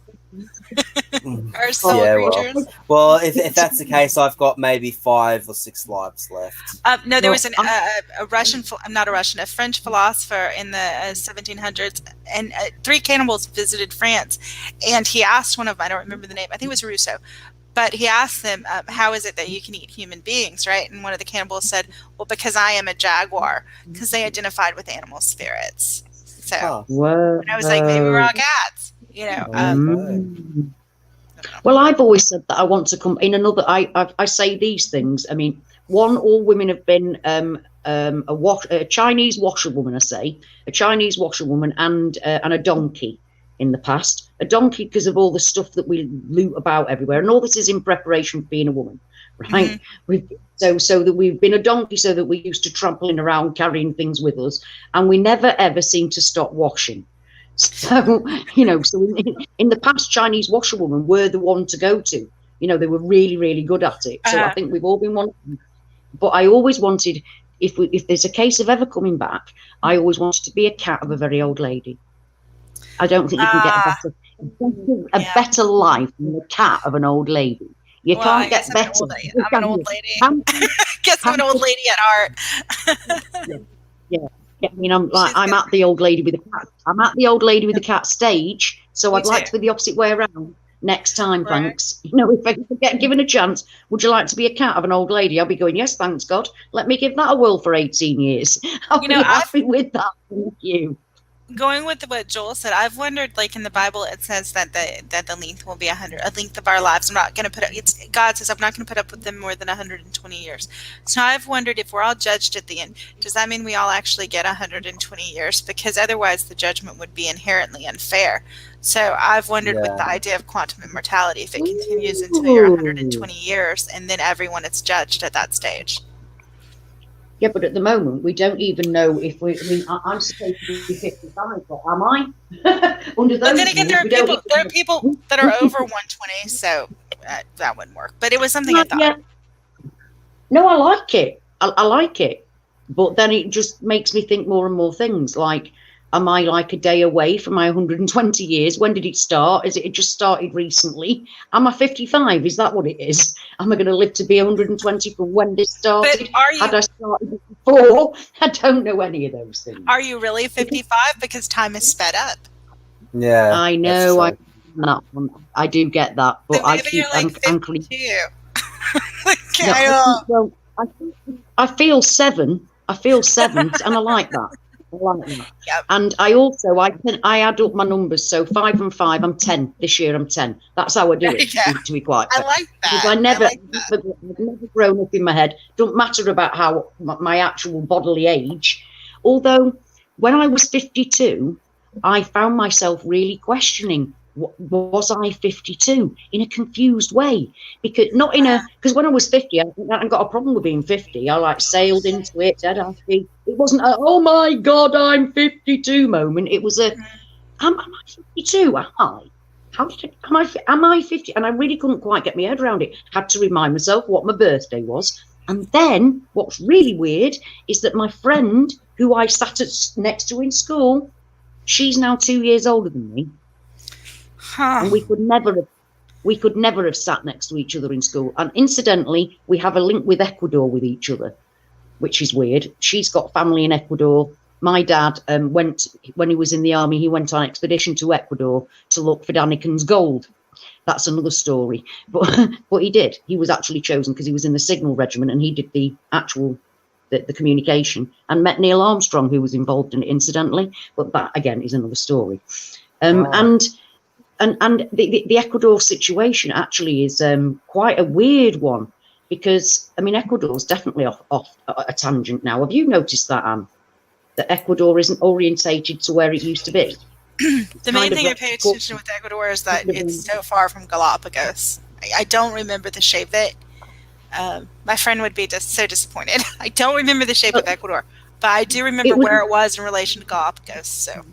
S4: Or soul creatures?
S2: Well, if that's the case, I've got maybe 5 or 6 lives left.
S4: No, there was a French philosopher in the 1700s, and 3 cannibals visited France, and he asked one of them, I don't remember the name, I think it was Rousseau, but he asked them, how is it that you can eat human beings, right? And one of the cannibals said, well, because I am a jaguar, because they identified with animal spirits. So, and I was like, maybe we're all cats. You know,
S3: well, I've always said that I want to come in another. I say these things. I mean, all women have been a Chinese washerwoman, a Chinese washerwoman and a donkey in the past. A donkey because of all the stuff that we loot about everywhere, and all this is in preparation for being a woman, right? So that we've been a donkey, so that we used to trampling around carrying things with us, and we never ever seem to stop washing. So so in the past, Chinese washerwomen were the one to go to. They were really, really good at it. So I think we've all been wanting. But I always wanted, if there's a case of ever coming back, I always wanted to be a cat of a very old lady. I don't think you can get a better life than the cat of an old lady. You can't get better.
S4: I'm an old lady. Guess I'm an old lady at heart.
S3: Yeah. I mean, I'm at the old lady with the cat. I'm at the old lady with the cat stage. So I'd like to be the opposite way around next time. Right. Thanks. If I get given a chance, would you like to be a cat of an old lady? I'll be going, yes, thanks God. Let me give that a whirl for 18 years. I'll be happy with that. Thank you.
S4: Going with what Joel said, I've wondered, like in the Bible, it says that the length will be a length of our lives. I'm not going to put up. God says I'm not going to put up with them more than 120 years. So I've wondered if we're all judged at the end, does that mean we all actually get 120 years? Because otherwise, the judgment would be inherently unfair. So I've wondered with the idea of quantum immortality, if it continues until you're 120 years, and then everyone is judged at that stage.
S3: Yeah, but at the moment, we don't even know if I'm supposed to be 55, but am I? Under those
S4: but then again, there are people that are over 120, so that wouldn't work. But it was something I thought. Yeah.
S3: No, I like it. I like it. But then it just makes me think more and more things. Like, am I like a day away from my 120 years? When did it start? It just started recently? Am I 55? Is that what it is? Am I going to live to be 120 from when this started? Had I started before? I don't know any of those things.
S4: Are you really 55? Because time is sped up.
S2: Yeah.
S3: I know. I do get that. But
S4: so
S3: I keep
S4: anchoring.
S3: I feel 7. I feel 7, and I like that.
S4: Yep.
S3: And I add up my numbers. So 5 and 5, I'm 10. This year I'm 10. That's how I do it. To be quite fair.
S4: I like that.
S3: Because I've never grown up in my head. Don't matter about how my actual bodily age. Although when I was 52, I found myself really questioning, was I 52 in a confused way? Because when I was 50, I got a problem with being 50. I sailed into it, dead happy. It wasn't a, oh my God, I'm 52 moment. It was am I 52? Am I 50? And I really couldn't quite get my head around it. Had to remind myself what my birthday was. And then what's really weird is that my friend who I sat next to in school, she's now 2 years older than me. And we could never have sat next to each other in school. And incidentally, we have a link with Ecuador with each other, which is weird. She's got family in Ecuador. My dad when he was in the army, he went on expedition to Ecuador to look for Daniken's gold. That's another story. But he did. He was actually chosen because he was in the signal regiment, and he did the communication, and met Neil Armstrong, who was involved in it incidentally. But that again is another story. And the Ecuador situation actually is quite a weird one, because I mean Ecuador's definitely off a tangent now. Have you noticed that, Anne? That Ecuador isn't orientated to where it used to be.
S4: The main thing I pay attention with Ecuador is that it's so far from Galapagos. I don't remember the shape of it. My friend would be just so disappointed. I don't remember the shape of Ecuador, but I do remember where it was in relation to Galapagos. So.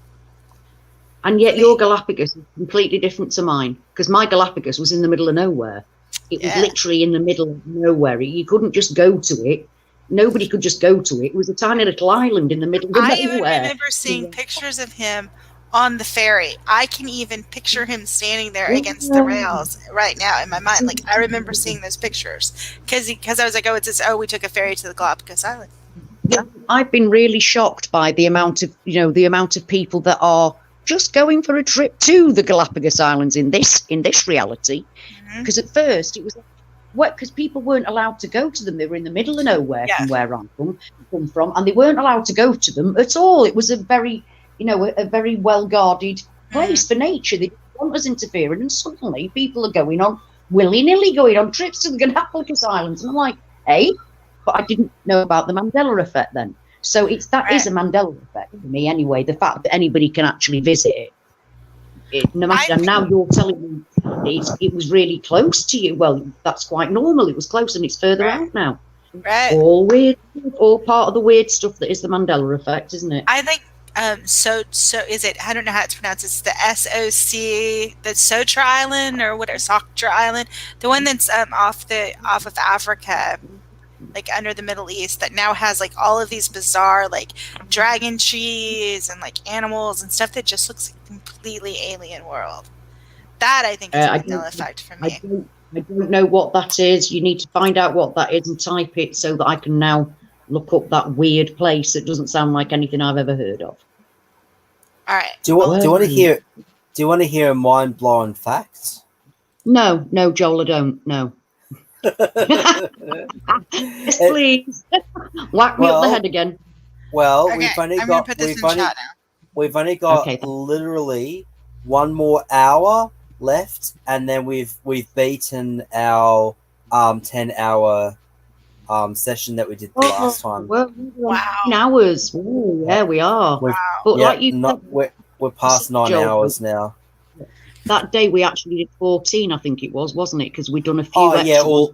S3: And yet your Galapagos is completely different to mine, because my Galapagos was in the middle of nowhere. It was literally in the middle of nowhere. You couldn't just go to it. Nobody could just go to it. It was a tiny little island in the middle of nowhere.
S4: I even remember seeing pictures of him on the ferry. I can even picture him standing there against the rails right now in my mind. Like, I remember seeing those pictures because I was like, we took a ferry to the Galapagos Island.
S3: Yeah, I've been really shocked by the amount of people that are just going for a trip to the Galapagos Islands in this reality. Because at first it was because people weren't allowed to go to them. They were in the middle of nowhere from where I come from, and they weren't allowed to go to them at all. It was a very well guarded place for nature. They didn't want us interfering, and suddenly people are going on willy-nilly going on trips to the Galapagos Islands, and I'm like, hey, but I didn't know about the Mandela Effect then. So is a Mandela Effect for me anyway. The fact that anybody can actually visit it, no matter. And now you're telling me it was really close to you. Well, that's quite normal. It was close, and it's further out now.
S4: Right.
S3: All weird, all part of the weird stuff that is the Mandela Effect, isn't it?
S4: I think so is it? I don't know how it's pronounced. It's the SOC, the Sotra Island or whatever, Sotra Island, the one that's off of Africa, like under the Middle East, that now has like all of these bizarre like dragon trees and like animals and stuff that just looks like a completely alien world. That I think is a Mandela Effect for me.
S3: I don't know what that is. You need to find out what that is and type it so that I can now look up that weird place that doesn't sound like anything I've ever heard of.
S4: All right.
S2: Do you want to hear mind-blowing facts?
S3: No, Joel, I don't. No. Yes, please. Whack me up the head again.
S2: Well,
S4: okay,
S2: we've only got literally one more hour left, and then we've beaten our 10-hour session that we did the last time.
S3: Well, wow. 9 hours. Ooh, yeah, we are.
S2: But we're past 9 hours now.
S3: That day we actually did 14, I think it was, wasn't it? Because we'd done a few.
S2: All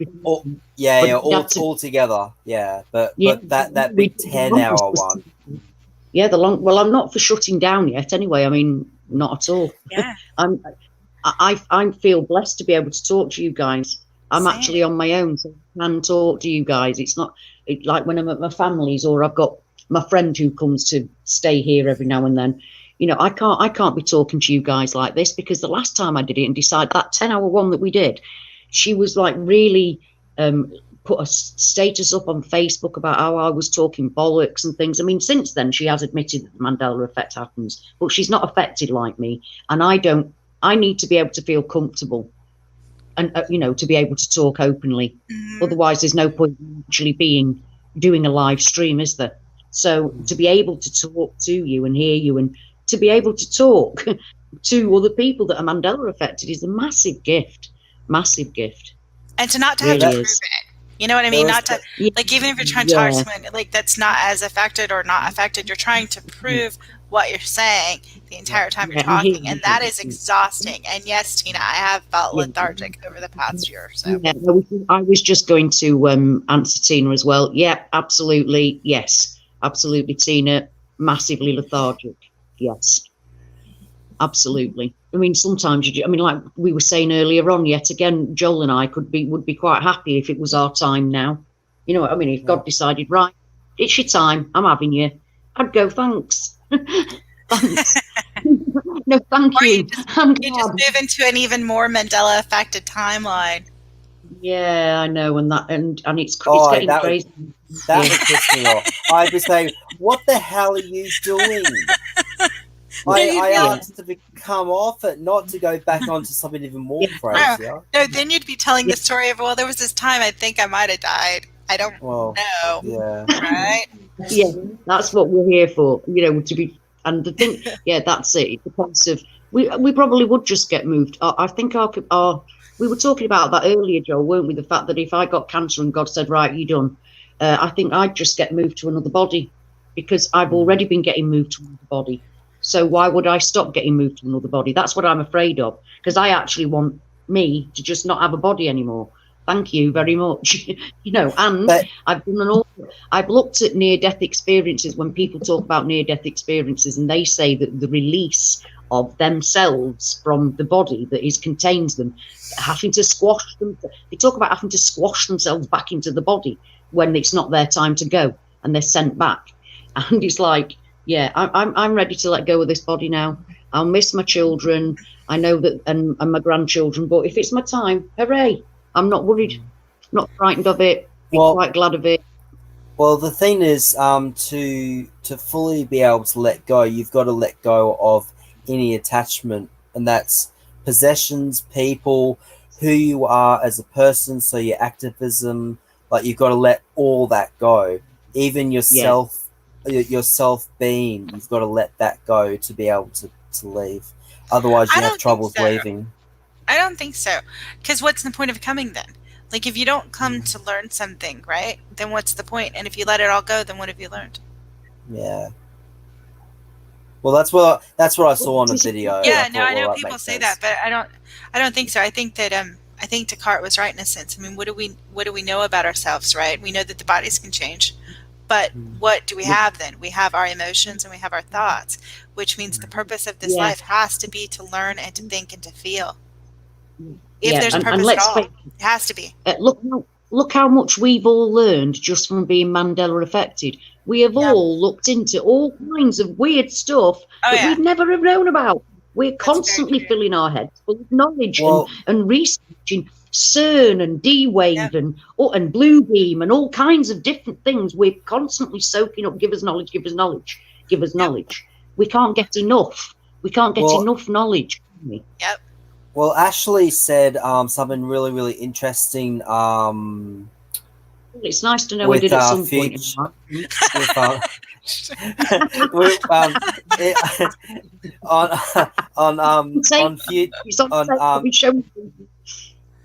S2: together. Yeah, but that big 10-hour one.
S3: Yeah, Well, I'm not for shutting down yet. Anyway, I mean, not at all.
S4: Yeah.
S3: I feel blessed to be able to talk to you guys. I'm actually on my own, so I can talk to you guys. It's not like when I'm at my family's or I've got my friend who comes to stay here every now and then. You know, I can't be talking to you guys like this, because the last time I did it and decided that 10-hour one that we did, she was like really put a status up on Facebook about how I was talking bollocks and things. I mean, since then she has admitted that the Mandela Effect happens, but she's not affected like me, and I need to be able to feel comfortable and to be able to talk openly. Otherwise there's no point in actually doing a live stream, is there? So to be able to talk to you and hear you and to be able to talk to other people that are Mandela affected is a massive gift.
S4: And to not to have to prove it. You know what I mean? Not to, like, even if you're trying to talk to someone like that's not as affected or not affected, you're trying to prove what you're saying the entire time you're talking, and that is exhausting. And yes, Tina, I have felt lethargic over the past year or so.
S3: Yeah, I was just going to answer Tina as well. Yeah, absolutely. Yes, absolutely, Tina. Massively lethargic. Yes, absolutely. I mean, sometimes like we were saying earlier on, yet again, Joel and I would be quite happy if it was our time now. You know what I mean? If God decided, right, it's your time, I'm having you, I'd go, thanks. Thanks. No, thank you.
S4: You just move into an even more Mandela affected timeline.
S3: Yeah, I know, and it's getting crazy.
S2: That would piss me off. I'd be saying, what the hell are you doing? I asked to come off it, not to go back onto something even more crazier.
S4: No, then you'd be telling the story of, well, there was this time I think I might have died. I don't know.
S2: Yeah.
S4: Right?
S3: Yeah, that's what we're here for, to be, and the thing, that's it. It's the point of, we probably would just get moved. I think we were talking about that earlier, Joe, weren't we? The fact that if I got cancer and God said, right, you're done, I think I'd just get moved to another body, because I've already been getting moved to another body. So why would I stop getting moved to another body? That's what I'm afraid of, because I actually want me to just not have a body anymore. Thank you very much. I've looked at near-death experiences. When people talk about near-death experiences, and they say that the release of themselves from the body that contains them, having to squash them. They talk about having to squash themselves back into the body when it's not their time to go, and they're sent back. And it's like, I'm ready to let go of this body now. I'll miss my children. I know that, and my grandchildren. But if it's my time, hooray! I'm not worried, not frightened of it. I'm quite glad of it.
S2: Well, the thing is, to fully be able to let go, you've got to let go of any attachment, and that's possessions, people, who you are as a person. So your activism, like, you've got to let all that go. Even yourself, your self-being, you've got to let that go to be able to leave. Otherwise, you have troubles leaving.
S4: I don't think so. Because what's the point of coming then? Like, if you don't come to learn something, right, then what's the point? And if you let it all go, then what have you learned?
S2: Yeah. Well, that's what I saw on a video.
S4: Yeah,
S2: I
S4: no,
S2: thought,
S4: I know
S2: well, that
S4: people
S2: makes
S4: say
S2: sense.
S4: that, but I don't think so. I think that I think Descartes was right in a sense. I mean, what do we know about ourselves, right? We know that the bodies can change, but what do we have then? We have our emotions and we have our thoughts, which means the purpose of this life has to be to learn and to think and to feel. If there's a purpose at all, it has to be.
S3: Look how much we've all learned just from being Mandela affected. We have all looked into all kinds of weird stuff that we'd never have known about. We're constantly filling our heads full of knowledge and researching CERN and D-Wave and Blue Beam and all kinds of different things. We're constantly soaking up. Give us knowledge, give us knowledge, give us knowledge. We can't get enough. We can't get enough knowledge. Can we?
S4: Yep.
S2: Well, Ashley said something really, really interesting.
S3: It's nice to know I did at some point in life.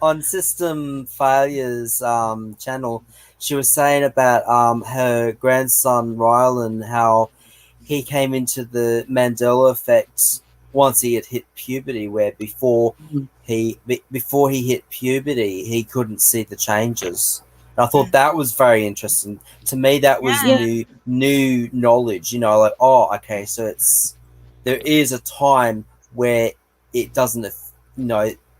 S2: On System Failure's channel, she was saying about her grandson Rylan, how he came into the Mandela Effect once he had hit puberty, where before he hit puberty, he couldn't see the changes. And I thought that was very interesting. To me, that was new knowledge. You know, like, oh, okay, so there is a time where it doesn't,
S3: That's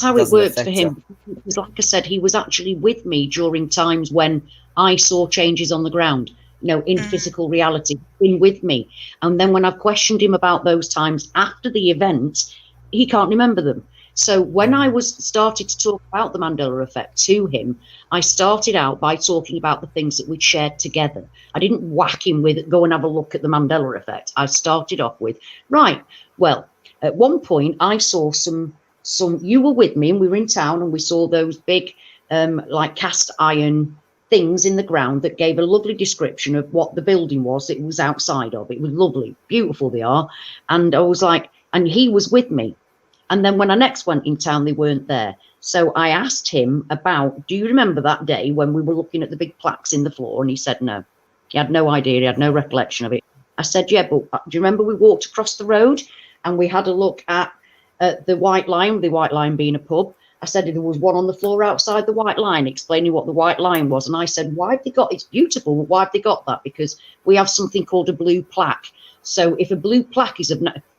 S3: how it worked for him. Because, like I said, he was actually with me during times when I saw changes on the ground. In physical reality, been with me. And then when I've questioned him about those times after the event, he can't remember them. So when I started to talk about the Mandela Effect to him, I started out by talking about the things that we'd shared together. I didn't whack him with, go and have a look at the Mandela Effect. I started off with, right, well, at one point I saw some, you were with me and we were in town and we saw those big, like cast iron things in the ground that gave a lovely description of what the building was it was outside of. It was lovely, beautiful they are. And I was like, and he was with me. And then when I next went in town, they weren't there. So I asked him about, do you remember that day when we were looking at the big plaques in the floor? And he said no. He had no idea. He had no recollection of it. I said, yeah, but do you remember we walked across the road and we had a look at the White Lion being a pub? I said there was one on the floor outside the White Line explaining what the White Line was. And I said, why have they got, it's beautiful, but why have they got that? Because we have something called a blue plaque. So if a blue plaque is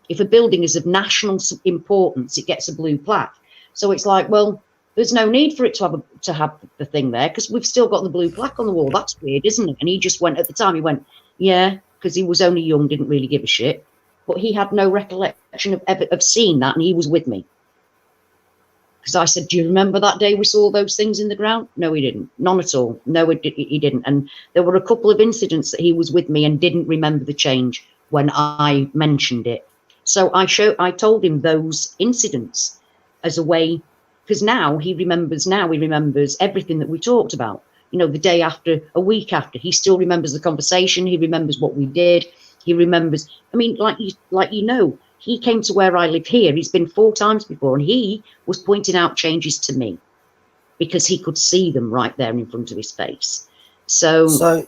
S3: if a building is of national importance, it gets a blue plaque. So it's like, well, there's no need for it to have the thing there because we've still got the blue plaque on the wall. That's weird, isn't it? And he just went, at the time, he went, yeah, because he was only young, didn't really give a shit. But he had no recollection of seeing that, and he was with me. Because I said, do you remember that day we saw those things in the ground? No, he didn't. None at all. No, he didn't. And there were a couple of incidents that he was with me and didn't remember the change when I mentioned it. So I told him those incidents as a way, because now he remembers everything that we talked about. The day after, a week after, he still remembers the conversation. He remembers what we did. He remembers, I mean, he came to where I live here. He's been 4 times before, and he was pointing out changes to me because he could see them right there in front of his face. With the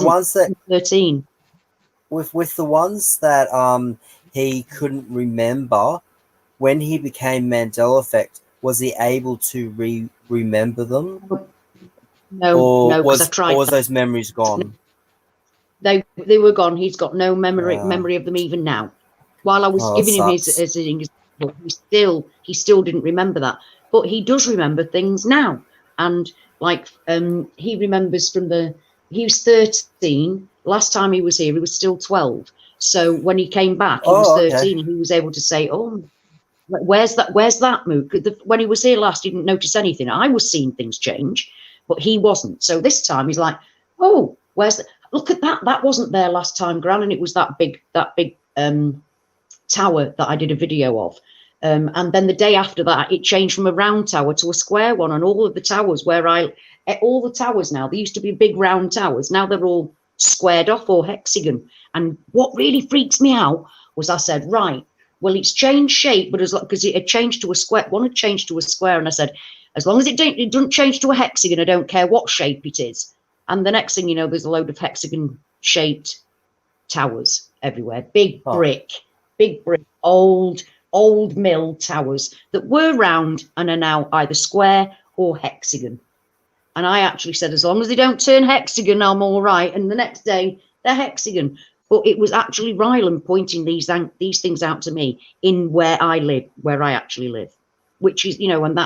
S3: ones that 13.
S2: With the ones that he couldn't remember, when he became Mandela Effect, was he able to remember them?
S3: No,
S2: because I tried. Or was those memories gone?
S3: They were gone. He's got no memory of them even now. While I was giving him his example, he still didn't remember that. But he does remember things now. And he remembers he was 13. Last time he was here, he was still 12. So when he came back, he was 13 and he was able to say, oh, where's that move? When he was here last, he didn't notice anything. I was seeing things change, but he wasn't. So this time he's like, oh, look at that. That wasn't there last time, Gran. And it was that big tower that I did a video of. And then the day after that, it changed from a round tower to a square one. And all of the towers all the towers now, they used to be big round towers. Now they're all squared off or hexagon. And what really freaks me out was I said, right, well, it's changed shape, but because it had changed to a square, one had changed to a square, and I said, as long as it doesn't change to a hexagon, I don't care what shape it is. And the next thing you know, there's a load of hexagon-shaped towers everywhere, big brick, old mill towers that were round and are now either square or hexagon. And I actually said, as long as they don't turn hexagon, I'm all right. And the next day, they're hexagon. But it was actually Ryland pointing these things out to me in where I live, where I actually live, which is, and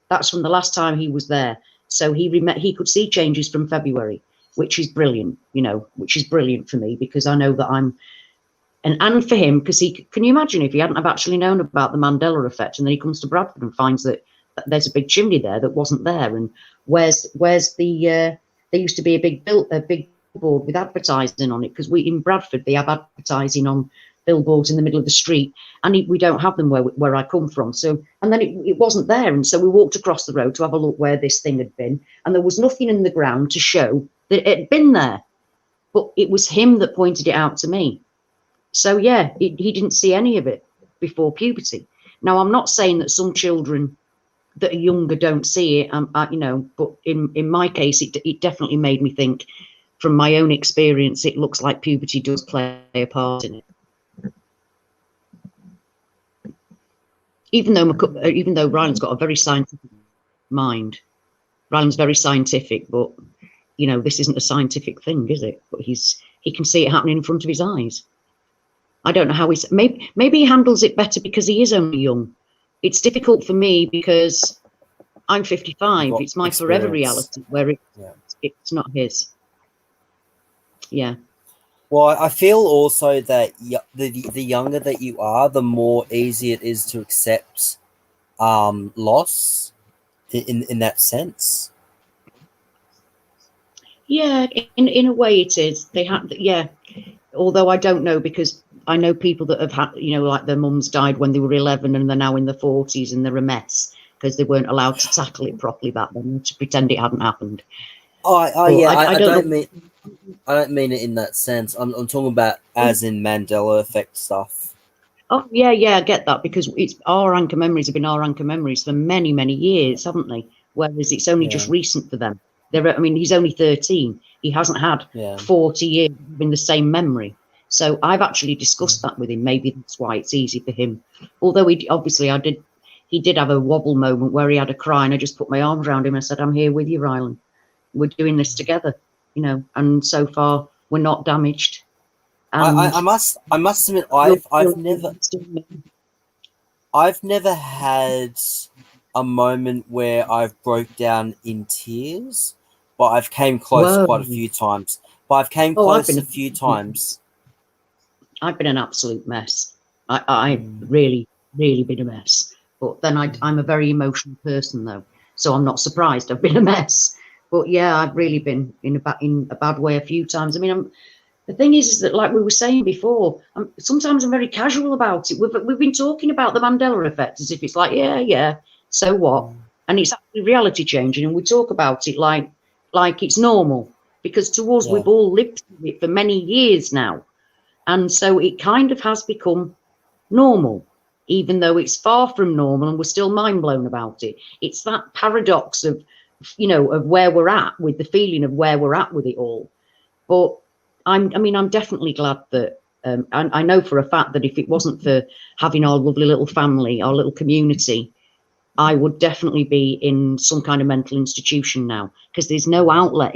S3: that's from the last time he was there. So he could see changes from February, which is brilliant, which is brilliant for me, because I know that and for him, because can you imagine if he hadn't have actually known about the Mandela effect, and then he comes to Bradford and finds that there's a big chimney there that wasn't there, and where's the there used to be a big billboard with advertising on it, because in Bradford they have advertising on billboards in the middle of the street, and we don't have them where I come from. So, and then it wasn't there, and so we walked across the road to have a look where this thing had been, and there was nothing in the ground to show that it had been there, but it was him that pointed it out to me. So yeah, he didn't see any of it before puberty. Now, I'm not saying that some children that are younger don't see it, but in my case, it definitely made me think, from my own experience, it looks like puberty does play a part in it. Even though Ryland's got a very scientific mind, Ryland's very scientific, but this isn't a scientific thing, is it? But he can see it happening in front of his eyes. I don't know how maybe he handles it better because he is only young. It's difficult for me because I'm 55. It's my forever reality, where it's not his. Yeah.
S2: Well, I feel also that the younger that you are, the more easy it is to accept loss in that sense.
S3: Yeah, in a way it is. They have, yeah. Although I don't know, because I know people that have had, like their mums died when they were 11 and they're now in their 40s and they're a mess because they weren't allowed to tackle it properly back then, to pretend it hadn't happened.
S2: Yeah, I don't mean it in that sense. I'm talking about as in Mandela Effect stuff.
S3: Oh yeah, I get that, because it's our anchor memories have been our anchor memories for many, many years, haven't they? Whereas it's only just recent for them. He's only 13. He hasn't had 40 years in the same memory. So I've actually discussed that with him. Maybe that's why it's easy for him. Although he did have a wobble moment where he had a cry, and I just put my arms around him and I said, I'm here with you, Ryland. We're doing this together, and so far we're not damaged. And
S2: I must admit, I've never had a moment where I've broke down in tears, but I've came close quite a few times. I've been an absolute mess. I've really, really been a mess. But then I'm a very emotional person, though, so I'm not surprised I've been a mess. But yeah, I've really been in a bad way a few times. The thing is that, like we were saying before, sometimes I'm very casual about it. We've been talking about the Mandela effect as if it's like, yeah, so what? And it's actually reality changing, and we talk about it like it's normal, because to us, we've all lived through it for many years now. And so it kind of has become normal, even though it's far from normal and we're still mind blown about it. It's that paradox of where we're at, with the feeling of where we're at with it all. But I'm definitely glad that I know for a fact that if it wasn't for having our lovely little family, our little community, I would definitely be in some kind of mental institution now, because there's no outlet.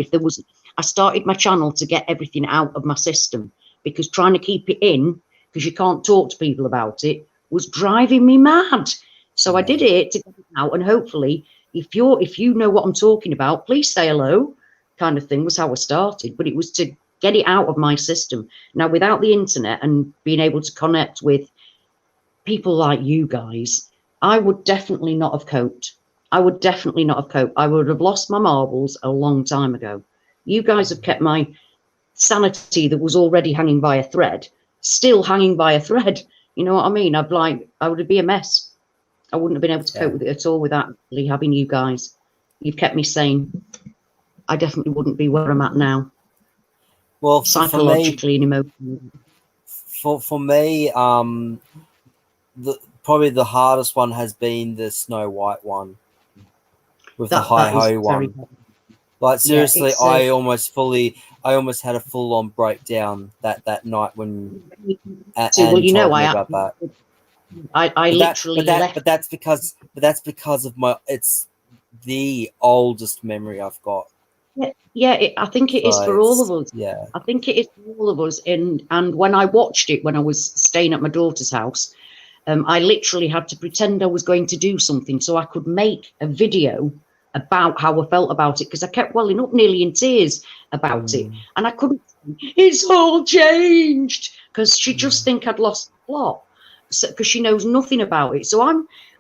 S2: I started my channel to get everything out of my system, because trying to keep it in, because you can't talk to people about it, was driving me mad. So I did it to get it out, and hopefully, if you know what I'm talking about, please say hello, kind of thing was how I started. But it was to get it out of my system. Now, without the internet and being able to connect with people like you guys, I would definitely not have coped. I would have lost my marbles a long time ago. You guys have kept my sanity that was already hanging by a thread, still hanging by a thread. You know what I mean? I would be a mess. I wouldn't have been able to cope with it at all without really having you guys. You've kept me sane. I definitely wouldn't be where I'm at now. Well,
S3: psychologically and emotionally.
S2: For me, probably the hardest one has been the Snow White one with the
S1: That
S2: hi-ho
S1: is very
S2: one. Like seriously,
S1: yeah,
S2: I almost had a full-on breakdown that night when
S1: well, you know,
S2: told me about that.
S1: I literally left.
S2: But that's because of it's the oldest memory I've got.
S1: Yeah, I think it is for all of us.
S2: Yeah,
S1: I think it is for all of us. And when I watched it when I was staying at my daughter's house, I literally had to pretend I was going to do something so I could make a video about how I felt about it, because I kept welling up nearly in tears about it, and I couldn't. It's all changed, because she just think I'd lost the plot, because she knows nothing about it. So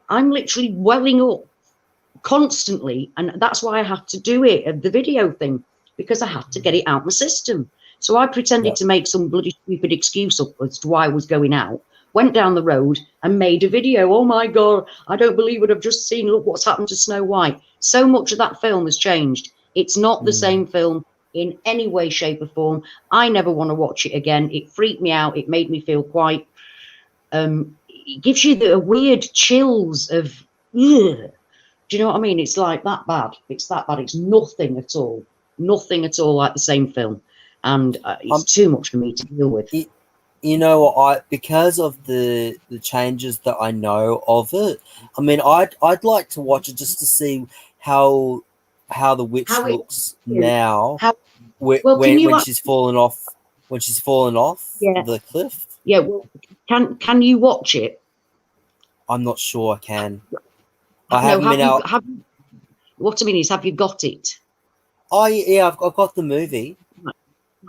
S1: I'm literally welling up constantly, and that's why I had to do it, the video thing, because I had to get it out my system. So I pretended to make some bloody stupid excuse up as to why I was going out, went down the road and made a video. Oh my God, I don't believe what I've just seen. Look what's happened to Snow White. So much of that film has changed. It's not the same film in any way, shape or form. I never want to watch it again. It freaked me out. It made me feel quite, it gives you the weird chills of, ugh. Do you know what I mean? It's like that bad. It's that bad. It's nothing at all like the same film. And it's too much for me to deal with.
S2: You know what? Because of the changes that I know of it, I mean, I'd like to watch it just to see how the witch looks now. When she's fallen off. When she's fallen off the cliff.
S1: Yeah. Well, can you watch it?
S2: I'm not sure I can. I haven't been out.
S1: What I mean is, have you got it?
S2: Oh yeah, I've got the movie.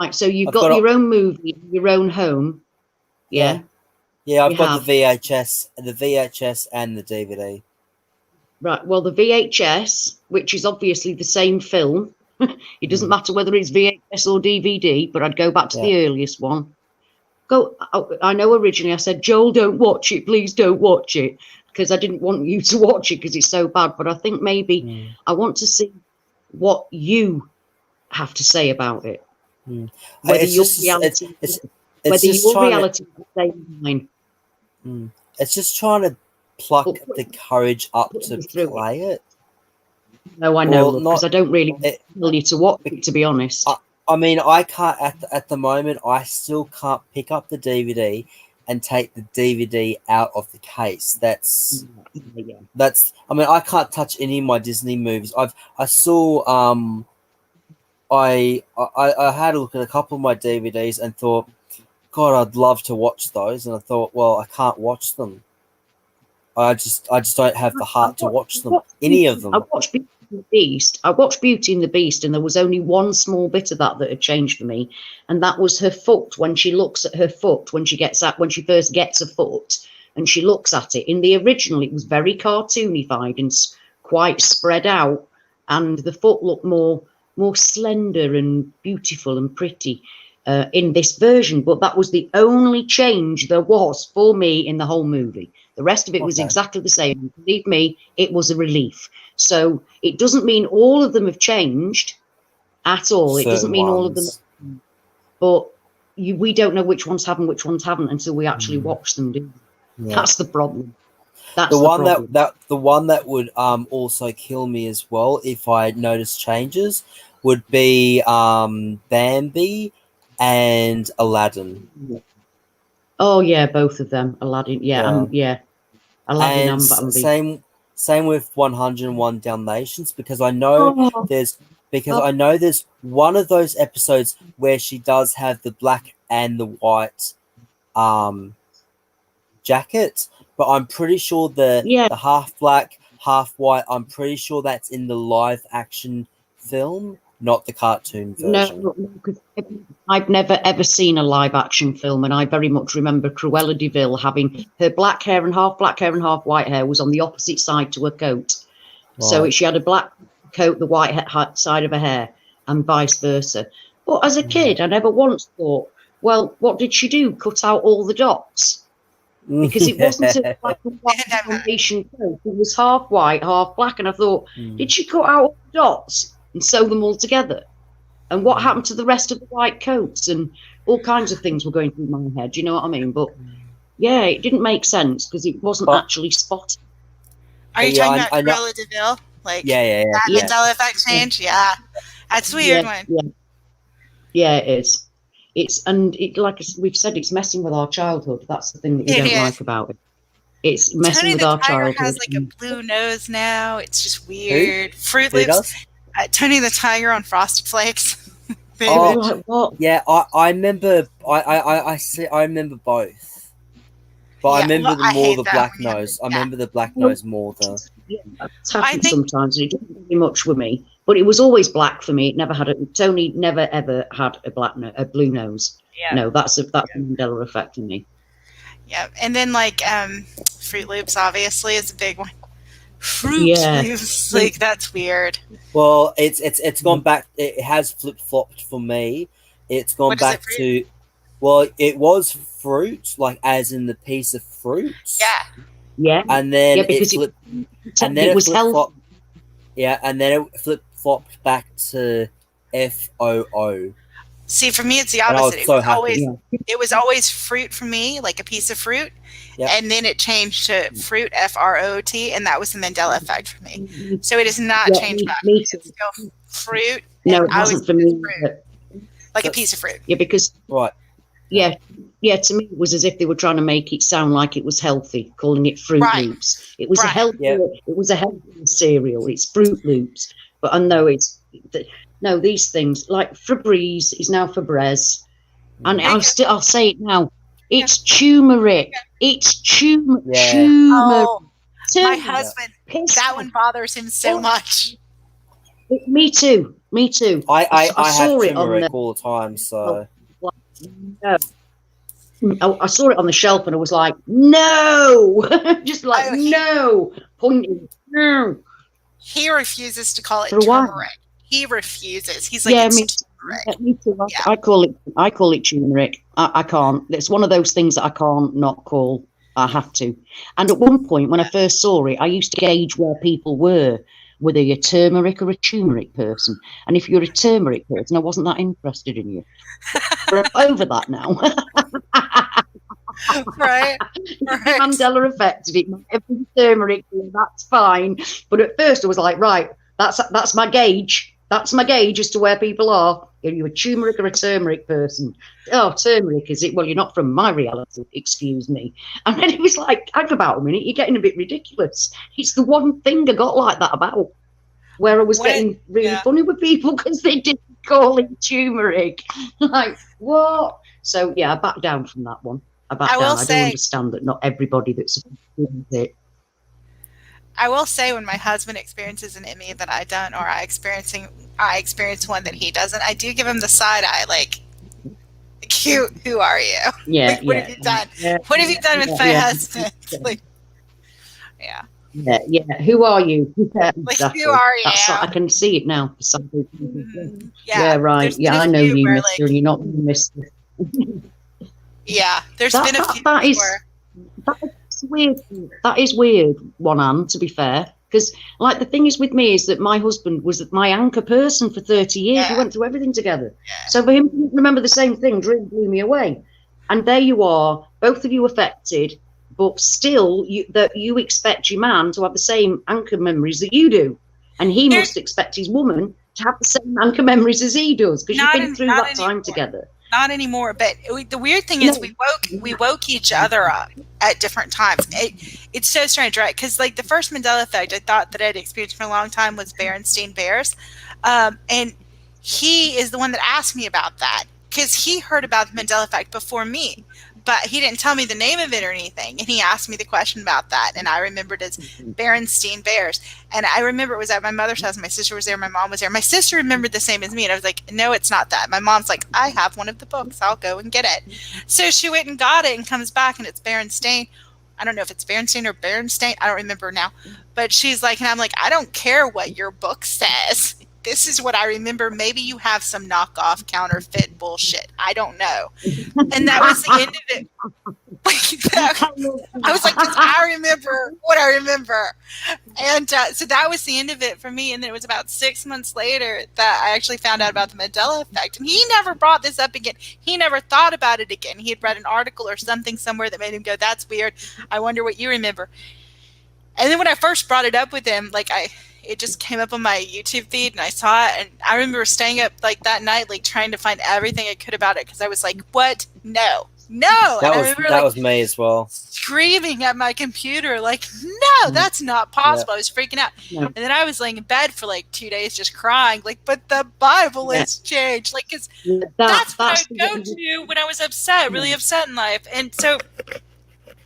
S1: Right, so you've got your own movie in your own home. Yeah.
S2: Yeah, I've got the VHS and the DVD.
S1: Right. Well, the VHS, which is obviously the same film, it doesn't matter whether it's VHS or DVD, but I'd go back to the earliest one. I know originally I said, Joel, don't watch it, please don't watch it, because I didn't want you to watch it because it's so bad. But I think maybe I want to see what you have to say about it. Whether your reality is the same as mine.
S2: It's just trying to pluck the courage up to play it.
S1: No, I know, because I don't really tell you to watch it, to be honest.
S2: I mean, I can't at the moment. I still can't pick up the DVD and take the DVD out of the case. That's. I mean, I can't touch any of my Disney movies. I saw. I had a look at a couple of my DVDs and thought, God, I'd love to watch those. And I thought, well, I can't watch them. I just don't have the heart to watch them. Any of them.
S1: I watched Beauty and the Beast. And there was only one small bit of that had changed for me, and that was her foot. When she looks at her foot, when she first gets a foot, and she looks at it. In the original, it was very cartoonified and quite spread out, and the foot looked more slender and beautiful and pretty in this version. But that was the only change there was for me in the whole movie. The rest of it was exactly the same. Believe me, it was a relief. So it doesn't mean all of them have changed at all. It doesn't mean all of them, but we don't know which ones have and which ones haven't until we actually watch them. That's the problem. The
S2: one that would also kill me as well if I noticed changes would be Bambi and Aladdin.
S1: Oh yeah, both of them. Aladdin, Aladdin
S2: and Bambi. Same with 101 Dalmatians, because I know there's one of those episodes where she does have the black and the white jacket, but I'm pretty sure the half black, half white, I'm pretty sure that's in the live action film, not the cartoon version.
S1: No, because I've never ever seen a live action film, and I very much remember Cruella de Vil having her black hair and half white hair was on the opposite side to her coat. Right. So she had a black coat, the white side of her hair, and vice versa. But as a kid, I never once thought, well, what did she do? Cut out all the dots? Because it wasn't a black and white combination coat. It was half white, half black, and I thought, did she cut out all the dots and sew them all together? And what happened to the rest of the white coats? And all kinds of things were going through my head. You know what I mean? But
S3: Yeah, it didn't make sense because it wasn't actually spotted.
S4: Are you talking about Cruella de Vil? Like that Mandela Effect change? Yeah. That's a weird one.
S3: Yeah, it is. It's like we've said, it's messing with our childhood. That's the thing that we don't like about it. It's messing with our childhood.
S4: Tony the Tiger has like a blue nose now. It's just weird. Fruit Loops. Tony the Tiger on Frosted Flakes.
S3: Oh, what?
S2: Yeah, I remember. I remember both. But I remember the black nose. I remember the black nose more though.
S3: Yeah, it's happened sometimes, and it doesn't do much with me. But it was always black for me. It never had Tony never ever had a blue nose. Yeah. No, that's a Mandela Effect in me.
S4: Yeah, and then like Fruit Loops obviously is a big one. Fruit Loops, like that's weird.
S2: Well, it's gone back. It has flip flopped for me. It's gone back to. Well, it was fruit, like as in the piece of fruit.
S3: Yeah.
S2: And then
S3: it flipped. And then it was healthy.
S2: Yeah, and then it flip flopped back to FOO.
S4: See, for me, it's the opposite. It was always fruit for me, like a piece of fruit, and then it changed to fruit, FROT, and that was the Mandela Effect for me. So it has not changed back.
S3: Me
S4: too. It's still fruit.
S3: No, it wasn't for me.
S4: Like a piece of fruit.
S3: Yeah, because Yeah, to me it was as if they were trying to make it sound like it was healthy, calling it Fruit Loops. It was a healthy. It was a healthy cereal. It's Fruit Loops, but I know these things like Febreze is now Febreze, and I'll say it now. It's turmeric. It's turmeric.
S4: Oh, my husband. That one bothers him so much.
S3: Me too.
S2: I have turmeric all the time, so.
S3: I saw it on the shelf and I was like, no, just like no, pointing. No.
S4: He refuses to call it turmeric. He refuses. He's like,
S3: me too. I call it turmeric. I can't. It's one of those things that I can't not call. I have to. And at one point when I first saw it, I used to gauge where people were you a turmeric or a turmeric person. And if you're a turmeric person, I wasn't that interested in you. We're over that now.
S4: Right.
S3: Mandela Effect. If it might be turmeric, that's fine. But at first I was like, right, that's my gauge. That's my gauge as to where people are. Are you a turmeric or a turmeric person? Oh, turmeric, is it? Well, you're not from my reality, excuse me. And then it was like, hang about a minute, you're getting a bit ridiculous. It's the one thing I got like that about, where I was getting really funny with people because they didn't call it turmeric. Like, what? So, yeah, I backed down from that one. I do understand that not everybody that's affected with it.
S4: I will say when my husband experiences an Emmy that I don't, or I experience one that he doesn't, I do give him the side eye, like, who are you?
S3: Yeah.
S4: Like, what have you done? What have you done with my husband? Like,
S3: Yeah. Who are you?
S4: Like, who are you?
S3: I can see it now for some people.
S4: Yeah,
S3: right. Yeah, I know you, Mister, and you're not Mister.
S4: Yeah, there's been a few where...
S3: weird. That is weird, one hand, to be fair, because like the thing is with me is that my husband was my anchor person for 30 years. We went through everything together. So for him to remember the same thing really blew me away. And there you are, both of you affected, but still you expect your man to have the same anchor memories that you do, and he must expect his woman to have the same anchor memories as he does, because you've been through that time together.
S4: Not anymore, but the weird thing is we woke each other up at different times. It's so strange, right? Because like the first Mandela Effect I thought that I'd experienced for a long time was Berenstain Bears, and he is the one that asked me about that because he heard about the Mandela Effect before me, but he didn't tell me the name of it or anything, and he asked me the question about that, and I remembered it as Berenstain Bears, and I remember it was at my mother's house. My sister was there, my mom was there. My sister remembered the same as me, and I was like, no, it's not that. My mom's like, I have one of the books, I'll go and get it. So she went and got it and comes back, and it's Berenstain. I don't know if it's Berenstain or Berenstain, I don't remember now, but she's like, and I'm like, I don't care what your book says. This is what I remember. Maybe you have some knockoff counterfeit bullshit. I don't know. And that was the end of it. I was like, because I remember what I remember. And so that was the end of it for me. And then it was about 6 months later that I actually found out about the Mandela Effect. And he never brought this up again. He never thought about it again. He had read an article or something somewhere that made him go, that's weird. I wonder what you remember. And then when I first brought it up with him, like it just came up on my YouTube feed and I saw it. And I remember staying up like that night, like trying to find everything I could about it. Because I was like, what? No.
S2: That was me as well.
S4: Screaming at my computer, like, no, that's not possible. I was freaking out. And then I was laying in bed for like 2 days just crying, like, but the Bible has changed. Like, because that's what I would go to when I was upset, really upset in life. And so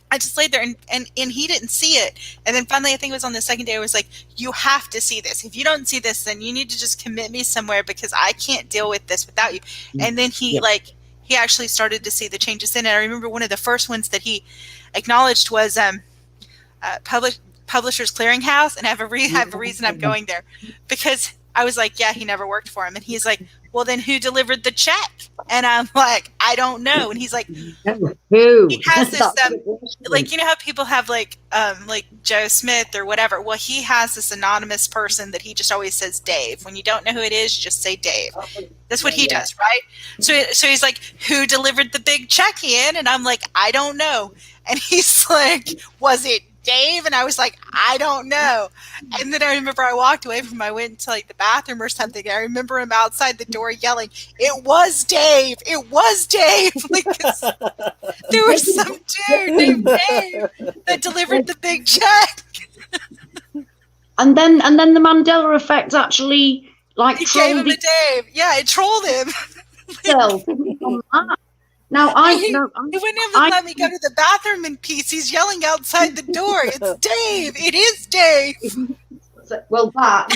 S4: I just laid there and he didn't see it. And then finally, I think it was on the second day, I was like, you have to see this. If you don't see this, then you need to just commit me somewhere because I can't deal with this without you. And then he actually started to see the changes in it. I remember one of the first ones that he acknowledged was Publishers Clearinghouse. And I have a reason I'm going there. Because I was like, yeah, he never worked for him. And he's like, well, then who delivered the check? And I'm like, I don't know. And he's like,
S3: who?
S4: He has this, like, you know how people have like Joe Smith or whatever? Well, he has this anonymous person that he just always says Dave. When you don't know who it is, just say Dave. That's what he does, right? So he's like, who delivered the big check in? And I'm like, I don't know. And he's like, was it Dave? And I was like, I don't know. And then I remember I walked away from him. I went into like the bathroom or something. I remember him outside the door yelling, it was Dave. It was Dave. Like, there was some dude named Dave that delivered the big check.
S3: And then the Mandela Effect actually like
S4: gave him a Dave. Yeah, it trolled him.
S3: Now
S4: he wouldn't even let me go to the bathroom in peace. He's yelling outside the door. It's Dave. It is Dave.
S3: Well, I'd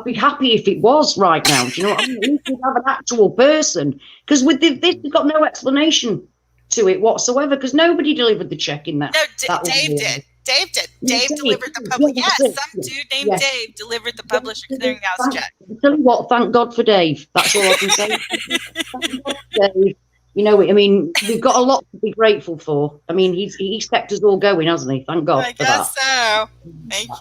S3: be happy if it was right now. Do you know what I mean? We could have an actual person because with this, we've got no explanation to it whatsoever because nobody delivered the check in that.
S4: No, Dave did. Dave did. Dave delivered the public. Yes, some dude named Dave delivered the Publisher Clearinghouse check.
S3: I'll tell you what, thank God for Dave. That's all I can say. Thank God for Dave. You know, I mean, we've got a lot to be grateful for. I mean, he's kept us all going, hasn't he? Thank God for that.
S4: I guess so. Thank you,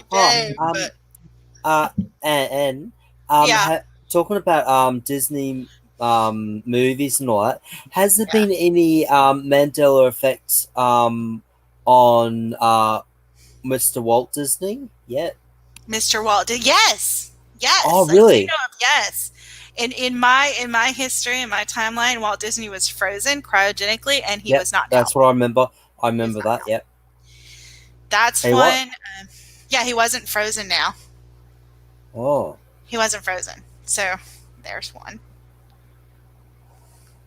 S4: Dave.
S2: Talking about Disney movies and all that, has there been any Mandela effects on Mr. Walt Disney yet?
S4: Mr. Walt did, yes.
S2: Oh, really?
S4: Yes. In my history, in my timeline, Walt Disney was frozen cryogenically, and he was not.
S2: That's what I remember. I remember that. Yep.
S4: That's one. He wasn't frozen now.
S2: Oh.
S4: He wasn't frozen. So there's one.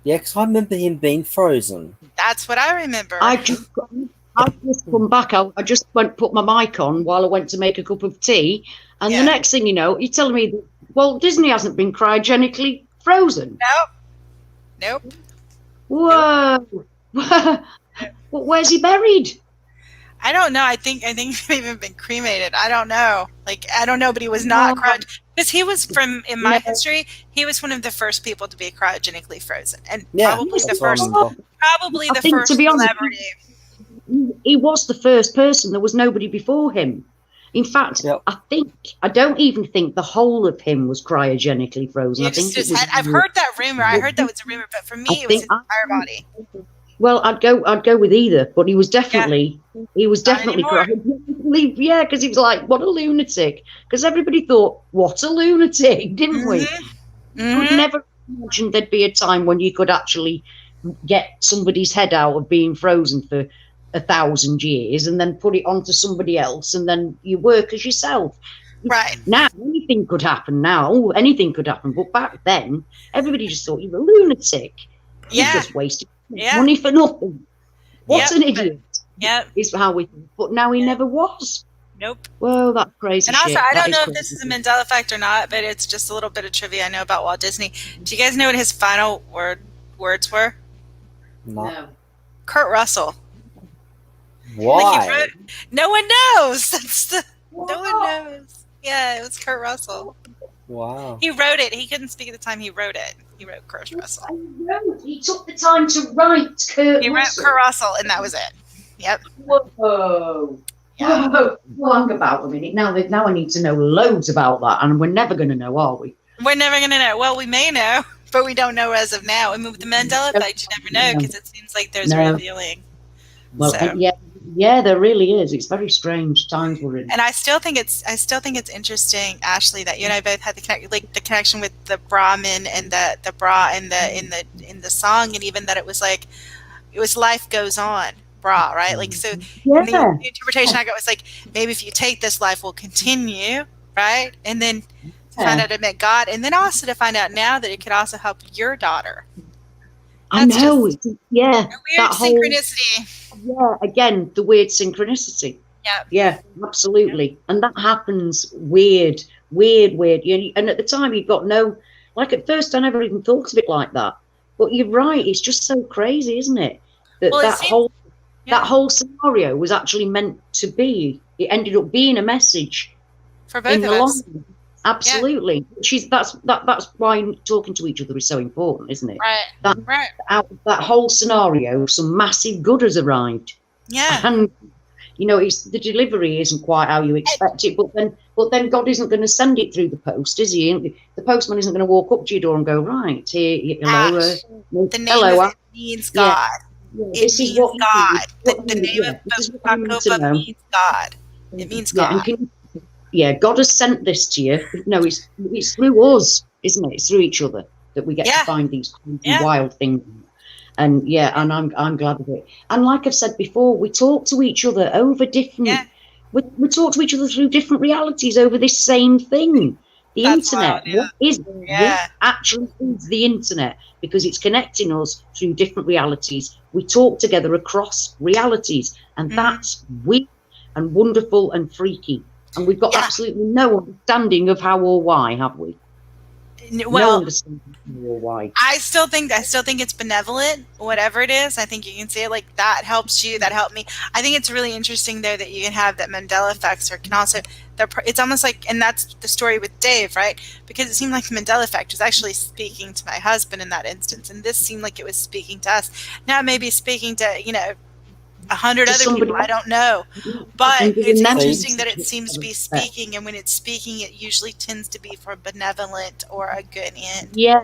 S2: Yeah, because I remember him being frozen.
S4: That's what I remember.
S3: I've just come back. I just put my mic on while I went to make a cup of tea, and the next thing you know, you're telling me, Walt Disney hasn't been cryogenically frozen.
S4: Nope.
S3: Whoa. Nope. Where's he buried?
S4: I don't know. I think he may have even been cremated. I don't know. I don't know, but he was not cryogenically. Because he was in my history, he was one of the first people to be cryogenically frozen, and probably the first celebrity.
S3: He was the first person. There was nobody before him. In fact, I don't even think the whole of him was cryogenically frozen.
S4: I've heard that rumor. I heard that was a rumor, but for me, it was his entire body.
S3: Well, I'd go with either, but he was definitely cryogenically. Yeah, because he was like, what a lunatic. Because everybody thought, what a lunatic, didn't we? Could never imagine there'd be a time when you could actually get somebody's head out of being frozen for 1,000 years and then put it onto somebody else and then you work as yourself.
S4: Right.
S3: Now, anything could happen. But back then, everybody just thought you were a lunatic. You just wasted money for nothing. What an idiot. Is how we think. But now he never was.
S4: Nope.
S3: Well, that's crazy.
S4: And also, I don't know if this is a Mandela effect or not, but it's just a little bit of trivia I know about Walt Disney. Do you guys know what his final words were?
S2: No.
S4: Kurt Russell.
S2: Why?
S4: No one knows. No one knows. Yeah, it was Kurt Russell.
S2: Wow.
S4: He wrote it. He couldn't speak at the time he wrote it. He wrote Kurt Russell.
S1: He took the time to write Kurt Russell.
S4: He wrote Kurt Russell, and that was it. Yep.
S1: Whoa. Yeah. Whoa. Well, hang about a minute. Now I need to know loads about that, and we're never going to know, are we?
S4: We're never going to know. Well, we may know, but we don't know as of now. I mean, with the Mandela Effect, you never know, because it seems like there's revealing.
S1: Well,
S4: so.
S1: Yeah, there really is. It's very strange times we're in.
S4: And I still think it's interesting, Ashley, that you and I both had the connection with the Brahmin and the bra in the song, and even that it was life goes on, bra, right? Like, so the interpretation I got was like, maybe if you take this, life will continue, right? And then find out it meant God, and then also to find out now that it could also help your daughter.
S1: That's I know, a weird
S4: synchronicity.
S1: Again, the weird synchronicity. Yeah, absolutely. And that happens weird. And at the time, you've got no, like at first, I never even thought of it like that. But you're right, it's just so crazy, isn't it? That whole scenario was actually meant to be. It ended up being a message
S4: for both of us.
S1: Absolutely. That's why talking to each other is so important, isn't it?
S4: Right.
S1: That whole scenario, some massive good has arrived.
S4: Yeah.
S1: And it's the delivery isn't quite how you expect it, but then God isn't going to send it through the post, is he? The postman isn't going to walk up to your door and go, right, here, hello.
S4: The name of it means God.
S1: Yeah,
S4: it means God. The name of Papa means God. It means God.
S1: God has sent this to you. No, it's through us, isn't it? It's through each other that we get to find these wild things. And and I'm glad of it. And like I've said before, we talk to each other over different. We talk to each other through different realities over this same thing. The internet. What is what actually is the internet? Because it's connecting us through different realities. We talk together across realities, and that's weird and wonderful and freaky. And we've got absolutely no understanding of how or why, have we?
S4: Well,
S1: no understanding of how or why.
S4: I still think it's benevolent, whatever it is. I think you can say it like that helps you, that helped me. I think it's really interesting though that you can have that Mandela effects, or can also it's almost like, and that's the story with Dave, right? Because it seemed like the Mandela effect was actually speaking to my husband in that instance, and this seemed like it was speaking to us. Now it may be speaking to 100 other people, I don't know, but it's interesting that it seems to be speaking, and when it's speaking, it usually tends to be for a benevolent or a good end.
S1: Yeah,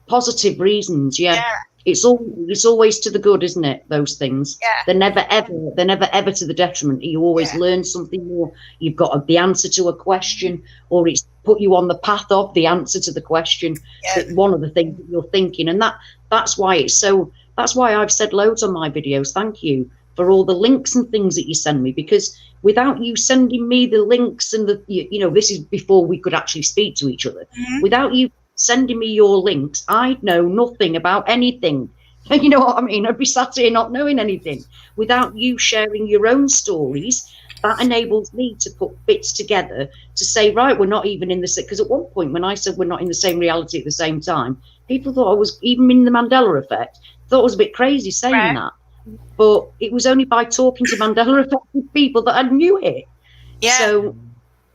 S1: positive reasons. Yeah. It's always to the good, isn't it? Those things.
S4: Yeah.
S1: They're never ever to the detriment. You always learn something more. You've got the answer to a question, or it's put you on the path of the answer to the question. Yeah. One of the things that you're thinking, and that's why it's so. That's why I've said loads on my videos. Thank you for all the links and things that you send me, because without you sending me the links and this is before we could actually speak to each other. Without you sending me your links, I'd know nothing about anything. You know what I mean? I'd be sat here not knowing anything. Without you sharing your own stories, that enables me to put bits together to say, right, we're not even in the same, because at one point when I said we're not in the same reality at the same time, people thought I was, even in the Mandela Effect, thought I was a bit crazy saying that. But it was only by talking to Mandela Effect people that I knew it.
S4: Yeah.
S1: So,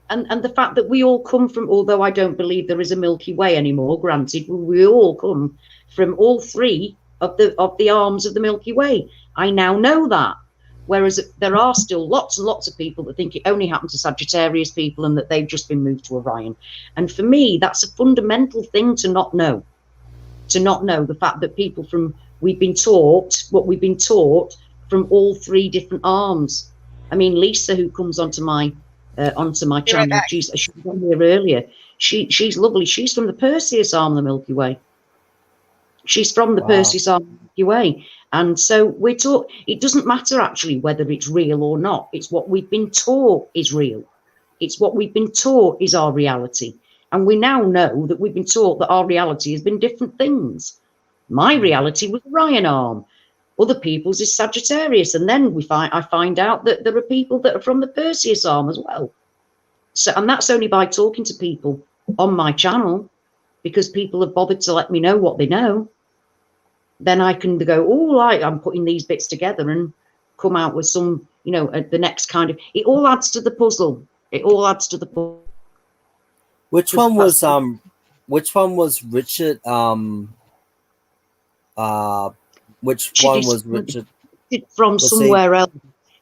S1: and the fact that we all come from, although I don't believe there is a Milky Way anymore, granted, we all come from all three of the arms of the Milky Way. I now know that. Whereas there are still lots and lots of people that think it only happened to Sagittarius people and that they've just been moved to Orion. And for me, that's a fundamental thing to not know. To not know the fact that people from we've been taught from all three different arms. I mean, Lisa, who comes onto my channel, she was on here earlier. She's lovely. She's from the Perseus arm of the Milky Way. She's from the Perseus arm of the Milky Way. And so we're taught, it doesn't matter actually whether it's real or not. It's what we've been taught is real. It's what we've been taught is our reality. And we now know that we've been taught that our reality has been different things. My reality was Orion arm, other people's is Sagittarius, and then I find out that there are people that are from the Perseus arm as well. So, and that's only by talking to people on my channel, because people have bothered to let me know what they know. Then I can go, I'm putting these bits together and come out with some, the next kind of. It all adds to the puzzle. It all adds to the puzzle.
S2: Which one was which one was Richard? Which one was Richard?
S3: From somewhere else.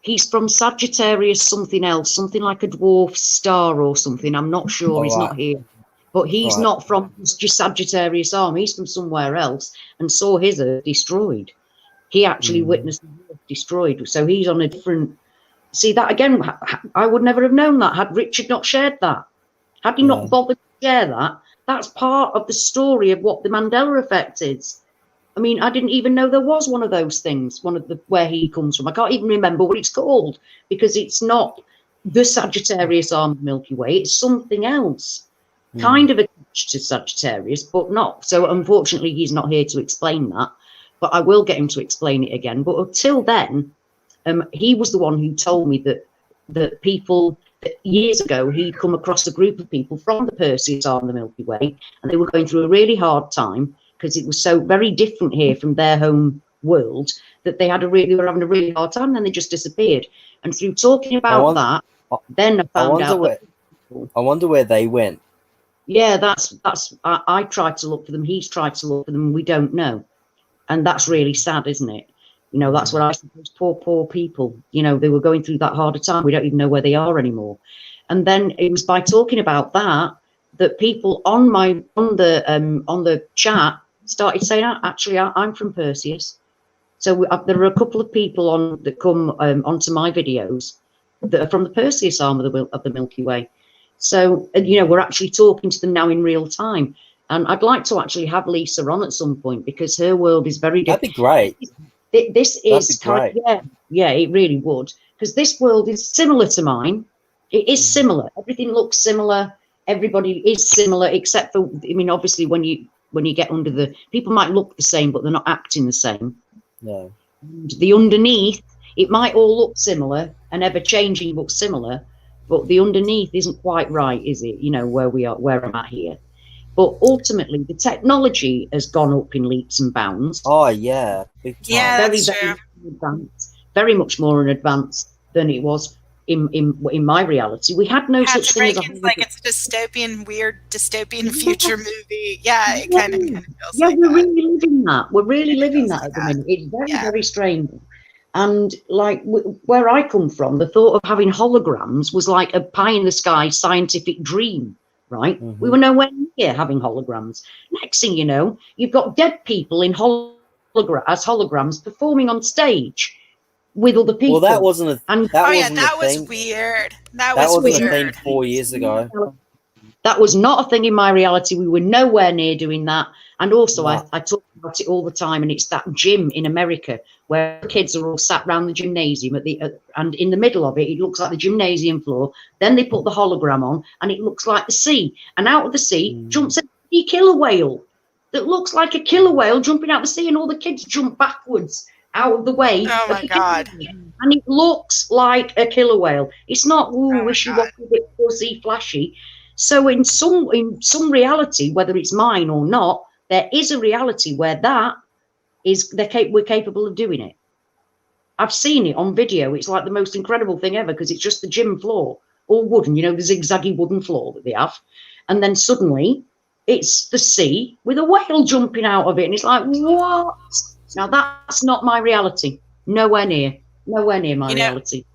S3: He's from Sagittarius, something else, something like a dwarf star or something. I'm not sure. He's not here. But he's not from just Sagittarius arm. He's from somewhere else and saw his Earth destroyed. He actually witnessed the Earth destroyed. So he's on a different... See, that again, I would never have known that had Richard not shared that. Had he not bothered to share that, that's part of the story of what the Mandela Effect is. I mean, I didn't even know there was one of those things, one of the where he comes from. I can't even remember what it's called because it's not the Sagittarius arm of the Milky Way. It's something else, kind of attached to Sagittarius, but not. So unfortunately, he's not here to explain that. But I will get him to explain it again. But until then, he was the one who told me that people years ago he'd come across a group of people from the Perseus arm of the Milky Way, and they were going through a really hard time because it was so very different here from their home world that they were having a really hard time, and then they just disappeared. And through talking about that, then I found out.
S2: I wonder where they went.
S3: Yeah, I tried to look for them. He's tried to look for them. We don't know, and that's really sad, isn't it? You know, that's what I said. Those poor people. You know, they were going through that harder time. We don't even know where they are anymore. And then it was by talking about that people on the chat started saying, actually, I'm from Perseus. So there are a couple of people that come onto my videos that are from the Perseus arm of the Milky Way. So, you know, we're actually talking to them now in real time. And I'd like to actually have Lisa on at some point because her world is very different.
S2: That'd be great.
S3: This is kind of, yeah, it really would. Because this world is similar to mine. It is similar. Everything looks similar. Everybody is similar, except for, I mean, obviously when you get under the, people might look the same, but they're not acting the same.
S2: No.
S3: And the underneath, it might all look similar and ever changing, but similar, but the underneath isn't quite right, is it? You know, where I'm at here. But ultimately, the technology has gone up in leaps and bounds.
S2: Oh yeah, big time.
S4: Yeah, that's
S3: very advanced, very much more in advance than it was in my reality. We had no such thing as
S4: like it's a dystopian, weird dystopian future movie. Yeah, it kind of feels like
S3: we're
S4: that.
S3: really living that. We're really living that at the minute. It's very, very strange. And like where I come from, the thought of having holograms was like a pie in the sky scientific dream. Right? We were nowhere near having holograms. Next thing you know, you've got dead people in holograms performing on stage with other people.
S2: Well, that wasn't a
S4: that was weird. That was
S2: wasn't
S4: weird.
S2: a thing 4 years ago.
S3: That was not a thing in my reality. We were nowhere near doing that. And also, I talk about it all the time, and it's that gym in America where the kids are all sat around the gymnasium and in the middle of it, it looks like the gymnasium floor. Then they put the hologram on, and it looks like the sea. And out of the sea jumps a killer whale that looks like a killer whale jumping out of the sea, and all the kids jump backwards out of the way.
S4: Oh my God!
S3: And it looks like a killer whale. It's not wishy-washy, bit fuzzy, flashy. So in some reality, whether it's mine or not, there is a reality where we're capable of doing it. I've seen it on video. It's like the most incredible thing ever because it's just the gym floor, all wooden, you know, the zigzaggy wooden floor that they have. And then suddenly it's the sea with a whale jumping out of it. And it's like, what? Now that's not my reality. Nowhere near my reality.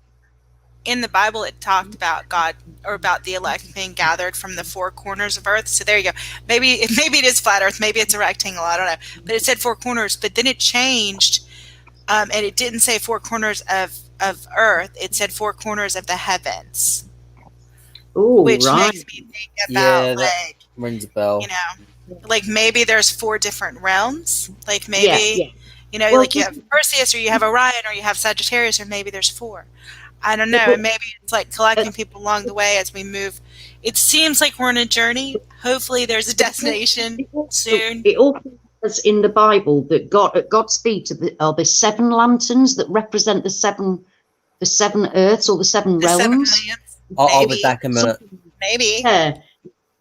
S4: In the Bible, it talked about God or about the elect being gathered from the four corners of earth. So there you go. Maybe it is flat earth. Maybe it's a rectangle. I don't know. But it said four corners. But then it changed, and it didn't say four corners of earth. It said four corners of the heavens.
S3: Ooh,
S4: which
S3: right.
S4: makes me think about
S2: that rings a bell.
S4: You know, like maybe there's four different realms. Like maybe you know,
S3: well,
S4: like you have Perseus, or you have Orion, or you have Sagittarius, or maybe there's four. I don't know. Maybe it's like collecting people along the way as we move. It seems like we're on a journey. Hopefully there's a destination soon.
S3: It also says in the Bible that at God's feet are the seven lanterns that represent the seven earths or the seven realms.
S2: I'll be back a minute.
S4: Maybe.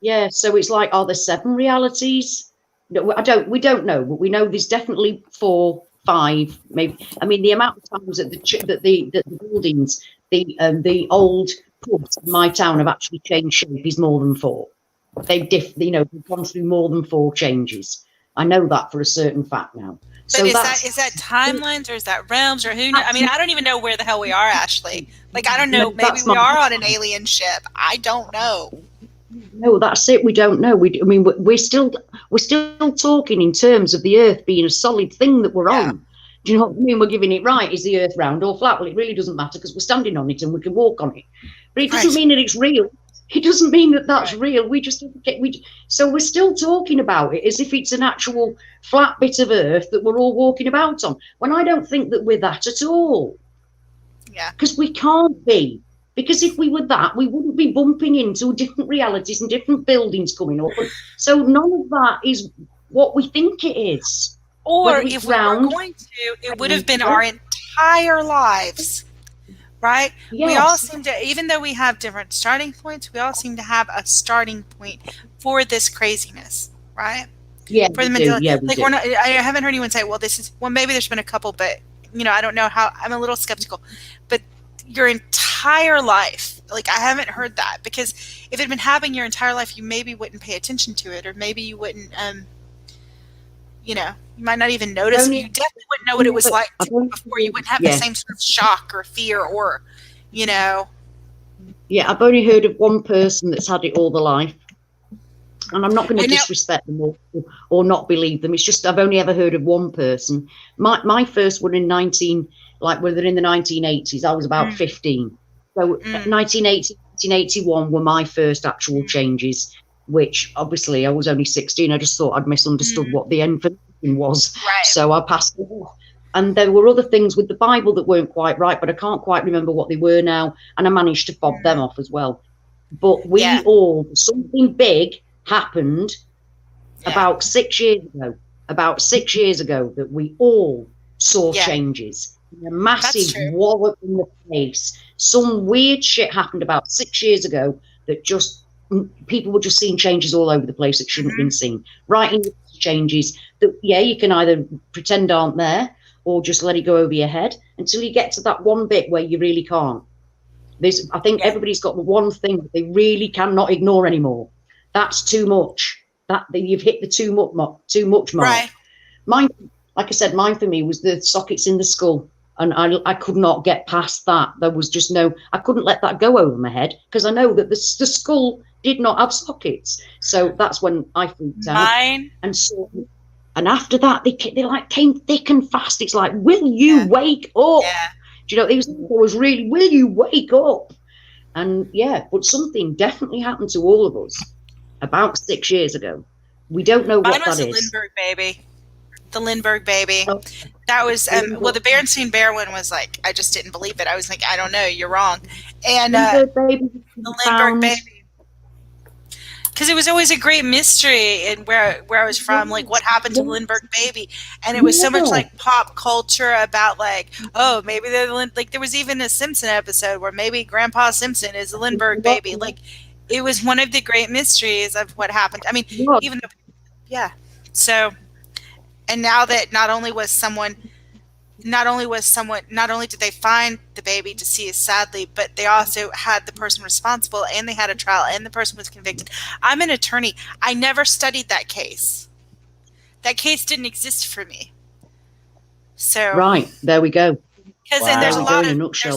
S3: Yeah. So it's like, are there seven realities? No, we don't know, but we know there's definitely 4, 5, maybe. I mean, the amount of times that the buildings, the old pubs in my town have actually changed shape is more than 4. They've gone through more than 4 changes. I know that for a certain fact now.
S4: But so is that timelines, or is that realms, or who knows? I mean, I don't even know where the hell we are, Ashley. Like, I don't know. Maybe we are on an alien ship. I don't know.
S3: No, that's it. We don't know. We're still talking in terms of the Earth being a solid thing that we're on. Do you know what I mean? We're giving it right. Is the Earth round or flat? Well, it really doesn't matter because we're standing on it and we can walk on it. But it doesn't mean that it's real. It doesn't mean that that's real. So we're still talking about it as if it's an actual flat bit of Earth that we're all walking about on. When I don't think that we're that at all.
S4: Yeah.
S3: Because we can't be. Because if we were that, we wouldn't be bumping into different realities and different buildings coming up. So none of that is what we think it is.
S4: Or if we were going to, it would have been our entire lives. Right? Yes. We all seem to, even though we have different starting points, we all seem to have a starting point for this craziness, right?
S3: Yeah,
S4: for the Mandela. Yeah, like, we're not. I haven't heard anyone say, "Well, this is." Well, maybe there's been a couple, but I don't know how. I'm a little skeptical. But your entire life, like, I haven't heard that, because if it had been happening your entire life, you maybe wouldn't pay attention to it, or maybe you wouldn't. You might not even notice. You definitely wouldn't know what it was like before. You wouldn't have the same sort of shock or fear or, Yeah,
S3: I've only heard of one person that's had it all their life. And I'm not going to disrespect them or not believe them. It's just I've only ever heard of one person. My first one within the 1980s. I was about 15. So 1980, 1981 were my first actual changes, which obviously I was only 16. I just thought I'd misunderstood what the information was.
S4: Right.
S3: So I passed it off. And there were other things with the Bible that weren't quite right, but I can't quite remember what they were now. And I managed to fob them off as well. But something big happened about 6 years ago. About 6 years ago that we all saw changes. A massive wallop in the face. Some weird shit happened about 6 years ago that just people were just seeing changes all over the place that shouldn't have been seen. Writing changes that, you can either pretend aren't there or just let it go over your head until you get to that one bit where you really can't. I think everybody's got the one thing that they really cannot ignore anymore. That's too much. That you've hit the too much mark.
S4: Right.
S3: Mine, like I said, mine for me was the sockets in the skull. And I could not get past that. There was just I couldn't let that go over my head because I know that the skull did not have sockets. So that's when I freaked out. And after that, they came thick and fast. It's like, will you wake up?
S4: Yeah.
S3: Do you know, it was really, will you wake up? And but something definitely happened to all of us about 6 years ago. We don't know what that is.
S4: Mine was the Lindbergh baby. The Lindbergh baby. Oh. That was, the Berenstain Bear one was like, I just didn't believe it. I was like, I don't know, you're wrong. And the Lindbergh baby. Because it was always a great mystery in where I was from, like, what happened to the Lindbergh baby. And it was so much like pop culture about, like, oh, maybe they're like, there was even a Simpson episode where maybe Grandpa Simpson is the Lindbergh baby. Like, it was one of the great mysteries of what happened. I mean, even though, so. And now that not only did they find the baby deceased, sadly, but they also had the person responsible, and they had a trial, and the person was convicted. I'm an attorney. I never studied that case. That case didn't exist for me. So
S3: right, there we go.
S4: Because and there's a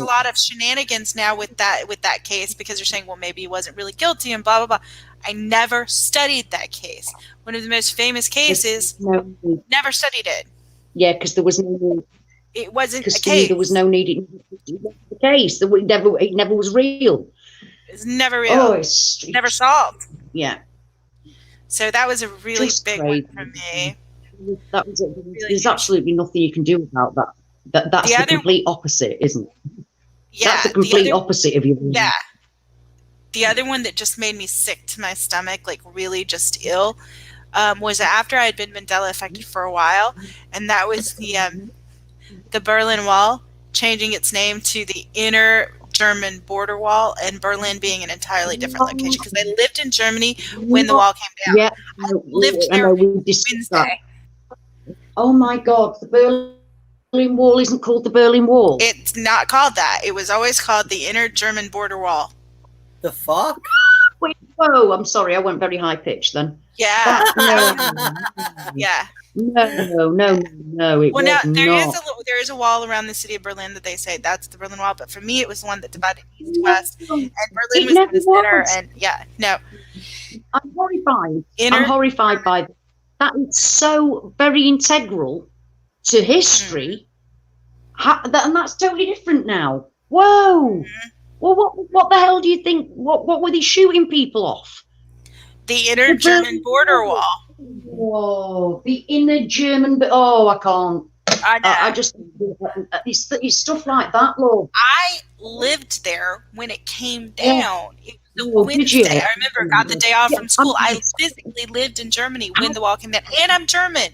S4: lot of shenanigans now with that case, because they're saying, well, maybe he wasn't really guilty and blah blah blah. I never studied that case. One of the most famous cases. Never studied it.
S3: Yeah, because there was no.
S4: It wasn't a case.
S3: There was no need. It was the case. It never was real.
S4: It's never real.
S3: Oh, it's
S4: never solved.
S3: Yeah.
S4: So that was a really big one for me.
S3: That was there's absolutely nothing you can do about that. That's the complete opposite, isn't it?
S4: Yeah,
S3: that's the complete opposite of your.
S4: Yeah. The other one that just made me sick to my stomach, like really just ill, was after I had been Mandela affected for a while, and that was the Berlin Wall changing its name to the Inner German Border Wall, and Berlin being an entirely different location, because I lived in Germany when the wall came down.
S3: Yeah,
S4: I lived there Wednesday.
S3: Oh my God, the Berlin Wall isn't called the Berlin Wall.
S4: It's not called that. It was always called the Inner German Border Wall.
S2: The fuck?
S3: Wait, whoa, I'm sorry, I went very high pitched then.
S4: Yeah.
S3: Yeah. No, it
S4: well, now
S3: was not.
S4: there is a wall around the city of Berlin that they say that's the Berlin Wall, but for me it was the one that divided east to west, and Berlin was in the center, and no.
S3: I'm horrified. I'm horrified by that. That is so very integral to history, and that's totally different now. Whoa! Well, what the hell do you think? What were they shooting people off?
S4: The inner German border wall.
S3: Whoa! The inner German. Oh, I can't.
S4: I know.
S3: I just it's stuff like that, Lord.
S4: I lived there when it came down. It was a Wednesday. I remember got the day off from school. I physically lived in Germany when the wall came down, and I'm German.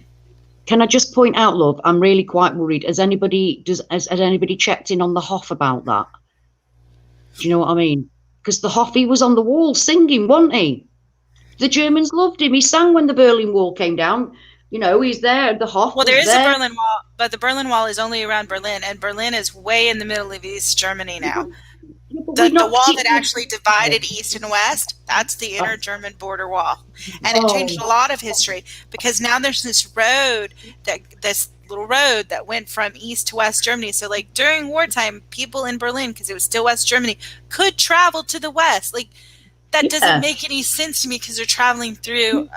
S3: Can I just point out, love? I'm really quite worried. Has anybody checked in on the Hoff about that? Do you know what I mean? Because the Hoff, he was on the wall singing, wasn't he? The Germans loved him. He sang when the Berlin Wall came down. You know, he's there. The Hoff.
S4: Well, there is a Berlin Wall, but the Berlin Wall is only around Berlin, and Berlin is way in the middle of East Germany now. The wall that actually divided East and West, that's the inner German border wall. And it changed a lot of history, because now there's this little road that went from East to West Germany. So like during wartime, people in Berlin, because it was still West Germany, could travel to the West. Like that doesn't make any sense to me, because they're traveling through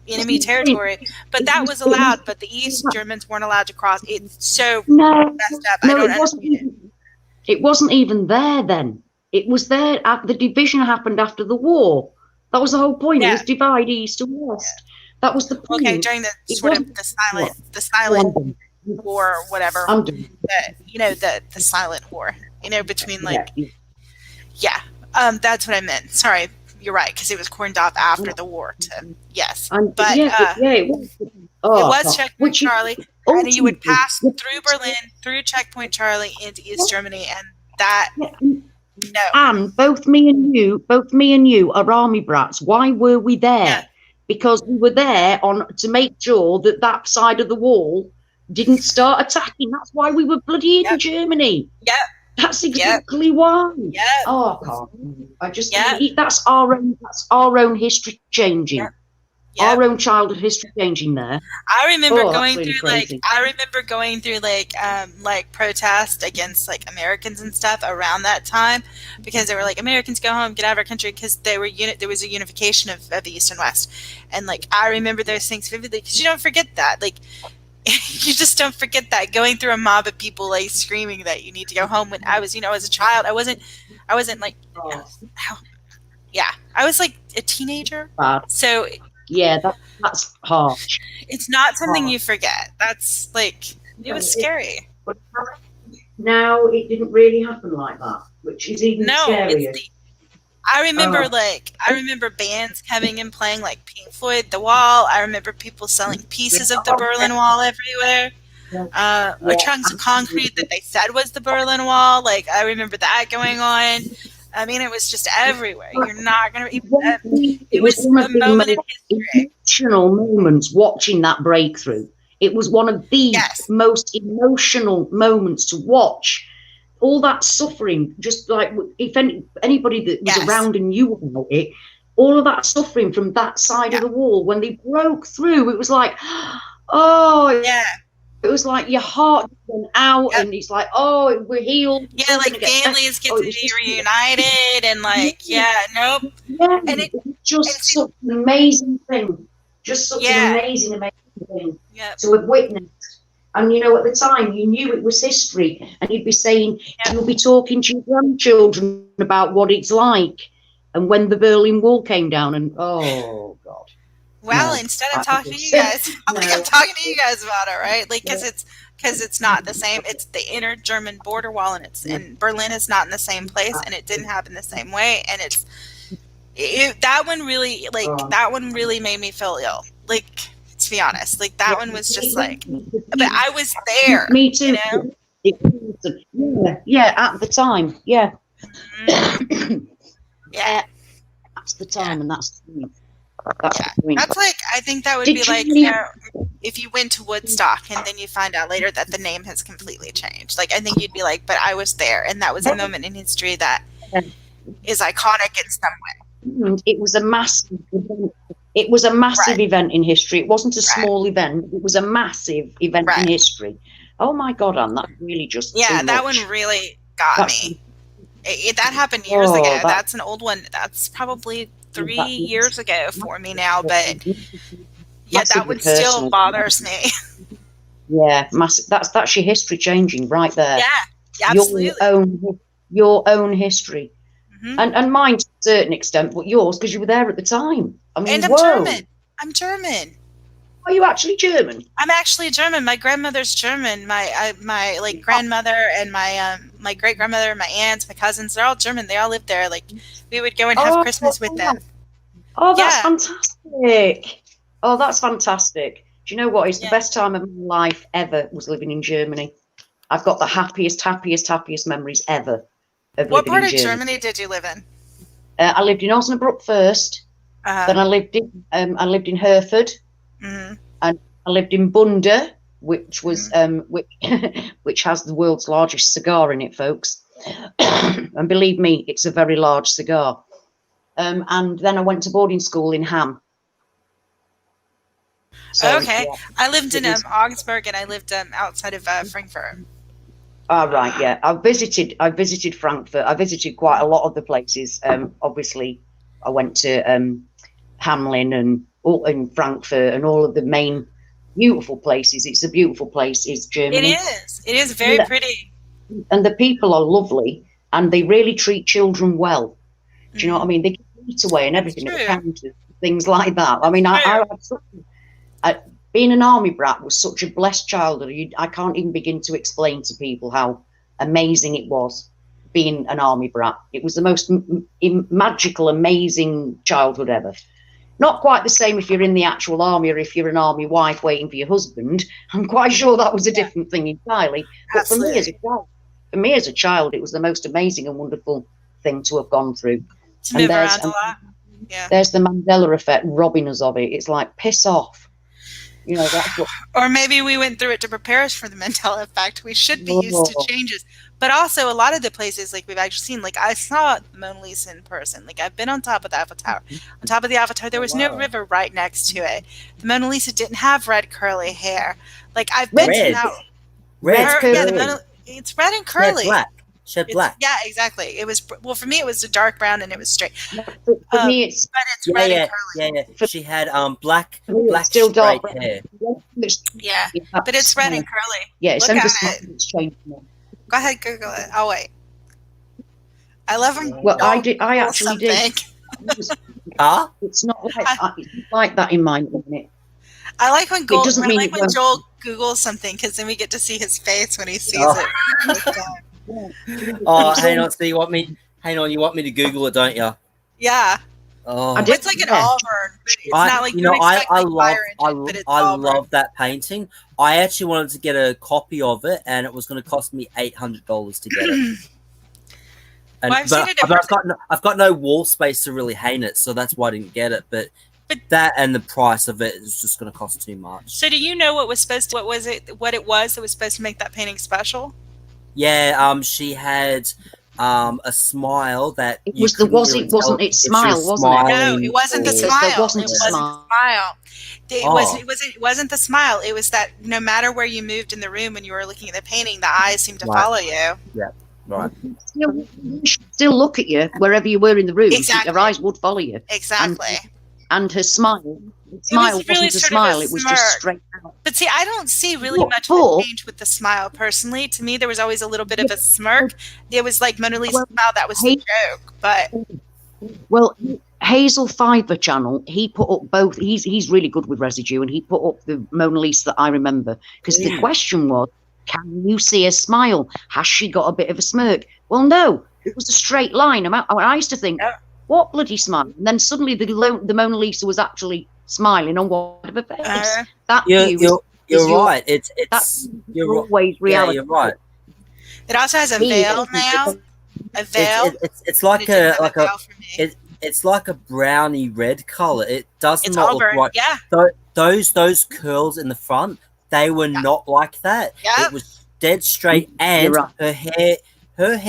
S4: enemy territory. But that was allowed, but the East Germans weren't allowed to cross. It's so messed up. I don't understand it.
S3: It wasn't even there then. It was there. The division happened after the war. That was the whole point. It was divide East and West. That was the point.
S4: Okay, during the sort of the silent war or whatever. The silent war. Between that's what I meant. Sorry, you're right, because it was corned off after the war. It was Checkpoint Charlie, and you would pass through Berlin, through Checkpoint Charlie into East Germany, and that. No.
S3: And both me and you are army brats. Why were we there? Yeah. Because we were there to make sure that side of the wall didn't start attacking. That's why we were bloody in Germany.
S4: Yeah.
S3: That's exactly why.
S4: Yeah.
S3: Oh, I can't. That's our own history changing. Yeah. Yep. Our own childhood history changing there.
S4: I remember going through protest against like Americans and stuff around that time, because they were like, Americans go home, get out of our country, because there was a unification of the East and West, and like I remember those things vividly, because you don't forget that, like you just don't forget that, going through a mob of people like screaming that you need to go home. When I was, as a child, I wasn't like, I was like a teenager, so.
S3: Yeah, that's harsh.
S4: It's not something you forget. That's like, it was scary.
S3: But now it didn't really happen like that, which is even scarier.
S4: I remember bands coming and playing like Pink Floyd, The Wall. I remember people selling pieces of the Berlin Wall everywhere. Or chunks of concrete that they said was the Berlin Wall. Like, I remember that going on. I mean, it was just everywhere. You're not going to... It was one of the
S3: emotional moments watching that breakthrough. It was one of the most emotional moments to watch. All that suffering, just like if anybody that was around and knew about it, all of that suffering from that side of the wall, when they broke through, it was like, it was like your heart went out, and it's like, we're healed.
S4: Yeah, like families get to be reunited, and like, nope.
S3: Yeah, and it was just such an amazing thing. Just such an amazing thing to have witnessed. And, at the time, you knew it was history, and you'd be saying, you'll be talking to your grandchildren about what it's like, and when the Berlin Wall came down, and, oh, God.
S4: Well, instead of talking to you guys, I'm talking to you guys about it, right? Like, because it's not the same. It's the inner German border wall, and Berlin is not in the same place, and it didn't happen the same way. And that one really made me feel ill. Like, to be honest, like that one was just like, but I was there.
S3: Me too. Yeah, at the time. Yeah.
S4: Mm-hmm.
S3: That's the time, and that's the
S4: That's like, I think that would be like, if you went to Woodstock and then you find out later that the name has completely changed. Like, I think you'd be like, but I was there, and that was a moment in history that is iconic in some way.
S3: it was a massive event. It was a massive event in history. It wasn't a small event. It was a massive event in history. Oh my God, Anne, that's really just too much.
S4: That one really got me. That happened years ago. That's an old one. That's probably 3 years ago for me now, but yeah, that one still bothers me.
S3: Yeah, massive. That's your history changing right there.
S4: Yeah, absolutely.
S3: Your own history, and mine to a certain extent, but yours because you were there at the time. I mean,
S4: and German. I'm German.
S3: Are you actually German?
S4: I'm actually German. My grandmother's German. My grandmother and my great grandmother, my aunts, my cousins, they're all German. They all lived there. Like, we would go and have Christmas with them.
S3: Oh, that's fantastic. Oh, that's fantastic. Do you know what? It's the best time of my life ever was living in Germany. I've got the happiest memories ever of
S4: what
S3: living
S4: part
S3: in
S4: of
S3: Germany.
S4: Germany did you live in?
S3: I lived in Osnabrück first. Then I lived in Hereford. And I lived in Bunde, which was which has the world's largest cigar in it, folks. And believe me, it's a very large cigar. And then I went to boarding school in Ham.
S4: So, okay, I lived in Augsburg, and I lived outside of Frankfurt.
S3: Oh, right, yeah. I visited Frankfurt. I visited quite a lot of the places. Obviously, I went to Hamlin and all in Frankfurt and all of the main beautiful places. It's a beautiful place. It's Germany.
S4: It is very pretty.
S3: And the people are lovely, and they really treat children well. Do you know what I mean? They give meat away and everything at the counters, things like that. I mean, being an army brat was such a blessed childhood. I can't even begin to explain to people how amazing it was being an army brat. It was the most magical, amazing childhood ever. Not quite the same if you're in the actual army or if you're an army wife waiting for your husband. I'm quite sure that was a different thing entirely. But for me as a child, it was the most amazing and wonderful thing to have gone through.
S4: To move around a lot. Yeah.
S3: There's the Mandela Effect robbing us of it. It's like, piss off. You know, that's what.
S4: Or maybe we went through it to prepare us for the Mandela Effect. We should be used to changes. But also, a lot of the places, like we've actually seen, like I saw the Mona Lisa in person. Like I've been on top of the Eiffel Tower. On top of the Eiffel Tower, there was no river right next to it. The Mona Lisa didn't have red curly hair. Like I've been to now. It's red and curly.
S2: Shed black.
S4: Yeah, exactly. It was for me. It was a dark brown and it was straight.
S3: For me, it's
S4: red and curly.
S2: Yeah. She had black
S3: still dark
S2: hair.
S4: Yeah, but it's red and curly.
S3: Yeah,
S4: it's
S3: changed.
S4: Go ahead, Google it. I'll wait. I love them.
S3: Well, I actually did. It's not like that in mine, isn't it?
S4: I like when Joel Googles something because then we get to see his face when he sees it.
S2: Oh, hang on. So you want me to Google it, don't you?
S4: Yeah.
S2: Oh,
S4: it's like an Auburn. It's not like
S2: I love that painting. I actually wanted to get a copy of it, and it was going to cost me $800 to get it. And I've got no wall space to really hang it, so that's why I didn't get it. But that and the price of it is just going to cost too much.
S4: So, do you know what was that was supposed to make that painting special?
S2: Yeah, she had a smile that
S3: it wasn't it smile, wasn't it?
S4: No, it wasn't the smile. It wasn't the smile. It wasn't the smile. It was that no matter where you moved in the room when you were looking at the painting, the eyes seemed to follow you.
S2: Yeah, right.
S3: Still look at you wherever you were in the room.
S4: Exactly.
S3: Your eyes would follow you.
S4: Exactly.
S3: And her smile. Smile wasn't a smile, it was just straight out.
S4: But see, I don't see really much of a change with the smile personally. To me, there was always a little bit of a smirk. It was like Mona Lisa's smile, that was the joke. But
S3: Hazel Fiver channel, he put up both. He's really good with residue, and he put up the Mona Lisa that I remember. Because the question was, can you see a smile? Has she got a bit of a smirk? Well, no, it was a straight line. I used to think, what bloody smile? And then suddenly the Mona Lisa was actually smiling on one of her face.
S2: You're right. You're
S3: always reality.
S2: Yeah, you're right.
S4: It also has a veil now. A veil.
S2: It's like it's like a browny red color. It does not look right.
S4: Yeah.
S2: Those curls in the front, they were not like that.
S4: Yeah.
S2: It was dead straight, and her hair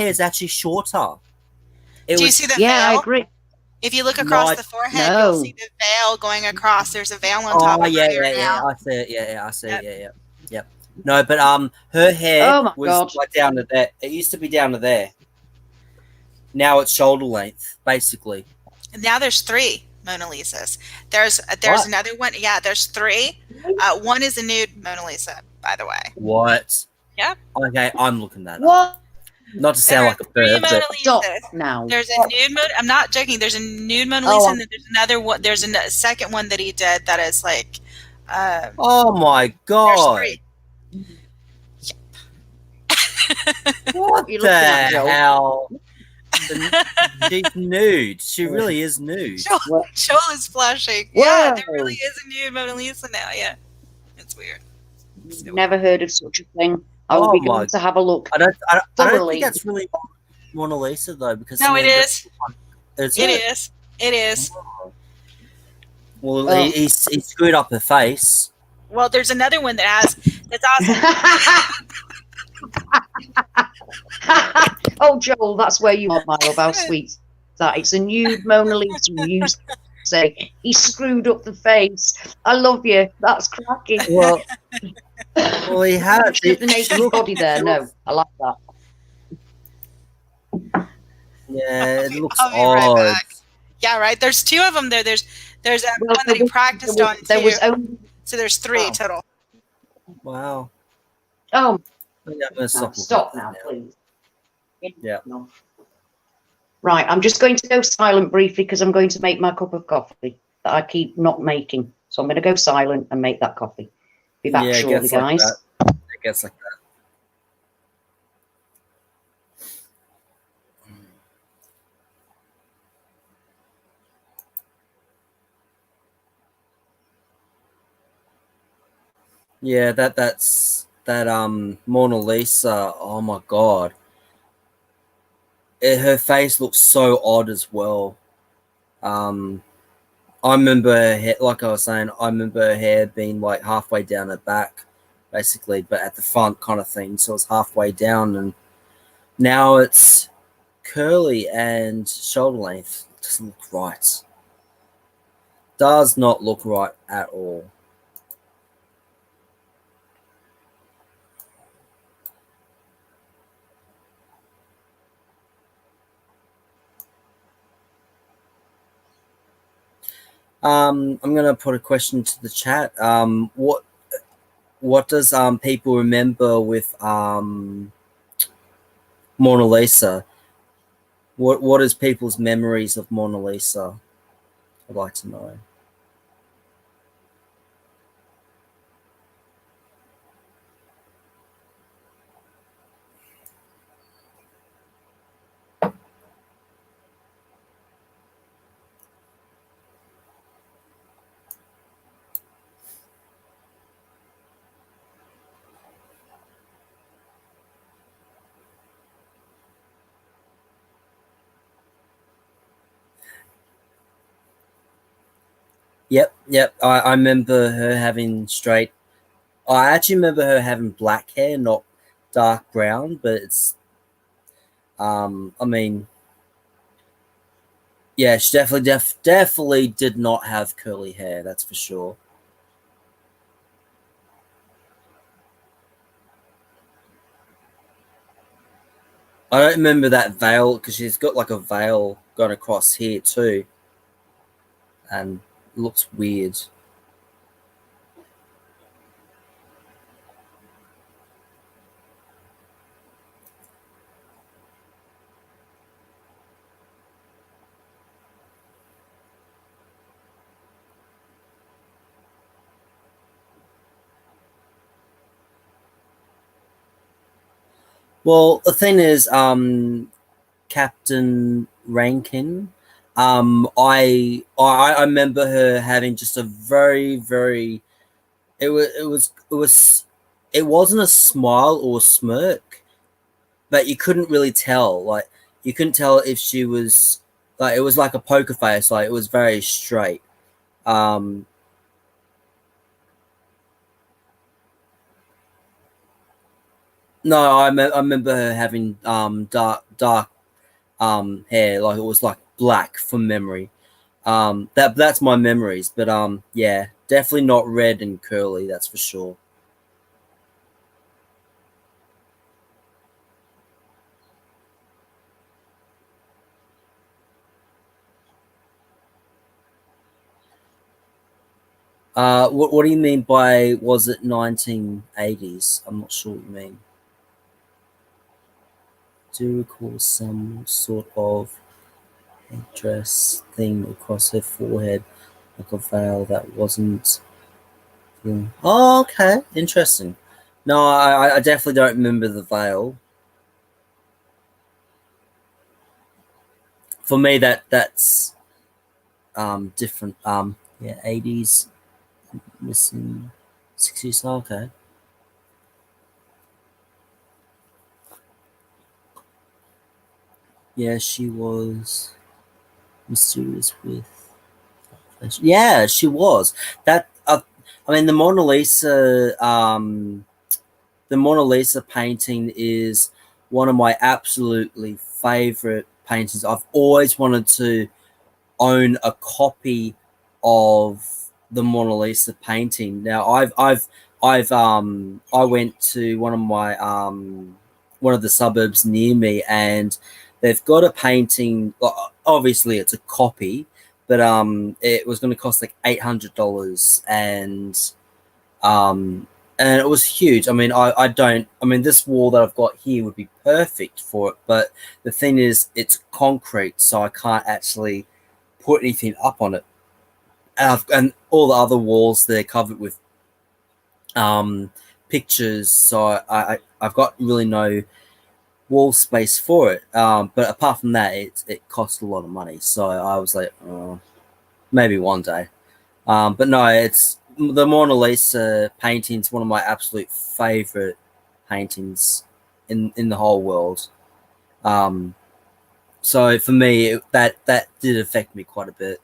S2: is actually shorter.
S4: Do you see the veil?
S3: Yeah, I agree.
S4: If you look across the forehead, you'll see the veil going across. There's a veil on top of her hair now.
S2: I see it. Yeah, I see it. Yep. No, but her hair was like down to there. It used to be down to there. Now it's shoulder length, basically.
S4: And now there's 3 Mona Lisas. There's another one. Yeah, there's 3. One is a nude Mona Lisa, by the way.
S2: What?
S4: Yep.
S2: Okay, I'm looking that
S3: up.
S2: Not to sound like a bird, but
S3: stop now.
S4: There's a nude Mona. I'm not joking. There's a nude Mona Lisa, and then there's another one. There's a second one that he did that is like.
S2: Oh my god!
S4: There's
S2: 3. What the hell? She's nude. She really is nude.
S4: Joel is blushing. Whoa. Yeah, there really is a nude Mona Lisa now. Yeah, it's weird.
S3: Never heard of such a thing. I will be going to have a look.
S2: I don't think that's really Mona Lisa though, because
S4: no, it is.
S2: It
S4: is.
S2: Well, he screwed up her face.
S4: Well, there's another one that's
S3: awesome. Oh, Joel, that's where you are, my love. How sweet is that? It's a nude Mona Lisa. You say he screwed up the face. I love you. That's cracking.
S2: Well, he had
S3: the naked body there. No, I like that.
S2: Yeah, it looks odd.
S4: Right back. Yeah, right. There's 2 of them there. There's one that he practiced on.
S3: There was only,
S4: so there's 3 total.
S2: Wow.
S3: Oh,
S2: stop
S3: now, please.
S2: Yeah.
S3: No. Right, I'm just going to go silent briefly because I'm going to make my cup of coffee that I keep not making. So I'm going to go silent and make that coffee. Be back shortly, guys.
S2: It gets like that. Yeah, that's Mona Lisa. Oh my god. Her face looks so odd as well. I remember her hair, like I was saying, I remember her hair being like halfway down her back, basically, but at the front kind of thing. So it's halfway down, and now it's curly and shoulder length. It doesn't look right. Does not look right at all. I'm gonna put a question to the chat. What does people remember with Mona Lisa? What is people's memories of Mona Lisa? I'd like to know. Yep. I remember her having straight. I actually remember her having black hair, not dark brown, but it's. I mean, yeah, she definitely did not have curly hair. That's for sure. I don't remember that veil because she's got like a veil going across here too, and it looks weird. Well, the thing is, Captain Rankin, I remember her having just a very, very. It wasn't a smile or a smirk, but you couldn't really tell. Like you couldn't tell if she was like it was like a poker face. Like it was very straight. No, I remember her having dark hair, like it was like black from memory. That's my memories, but yeah, definitely not red and curly, that's for sure. What do you mean by was it 1980s? I'm not sure what you mean. Do you recall some sort of headdress thing across her forehead, like a veil that wasn't? Oh, okay, interesting. No, I definitely don't remember the veil. For me, that's different. Yeah, 80s, missing 60s. Oh, okay. Yeah, she was mysterious with. Yeah, she was. That I mean, the Mona Lisa painting is one of my absolutely favorite paintings. I've always wanted to own a copy of the Mona Lisa painting. Now, I went to one of the suburbs near me, and they've got a painting. Obviously, it's a copy, but it was going to cost like $800, um, and it was huge. I mean, I don't. I mean, this wall that I've got here would be perfect for it, but the thing is, it's concrete, so I can't actually put anything up on it. And all the other walls they're covered with pictures, so I've got really no wall space for it. But apart from that, it costs a lot of money. So I was like, oh, maybe one day. But no, it's the Mona Lisa painting's one of my absolute favorite paintings in the whole world. So for me, that did affect me quite a bit.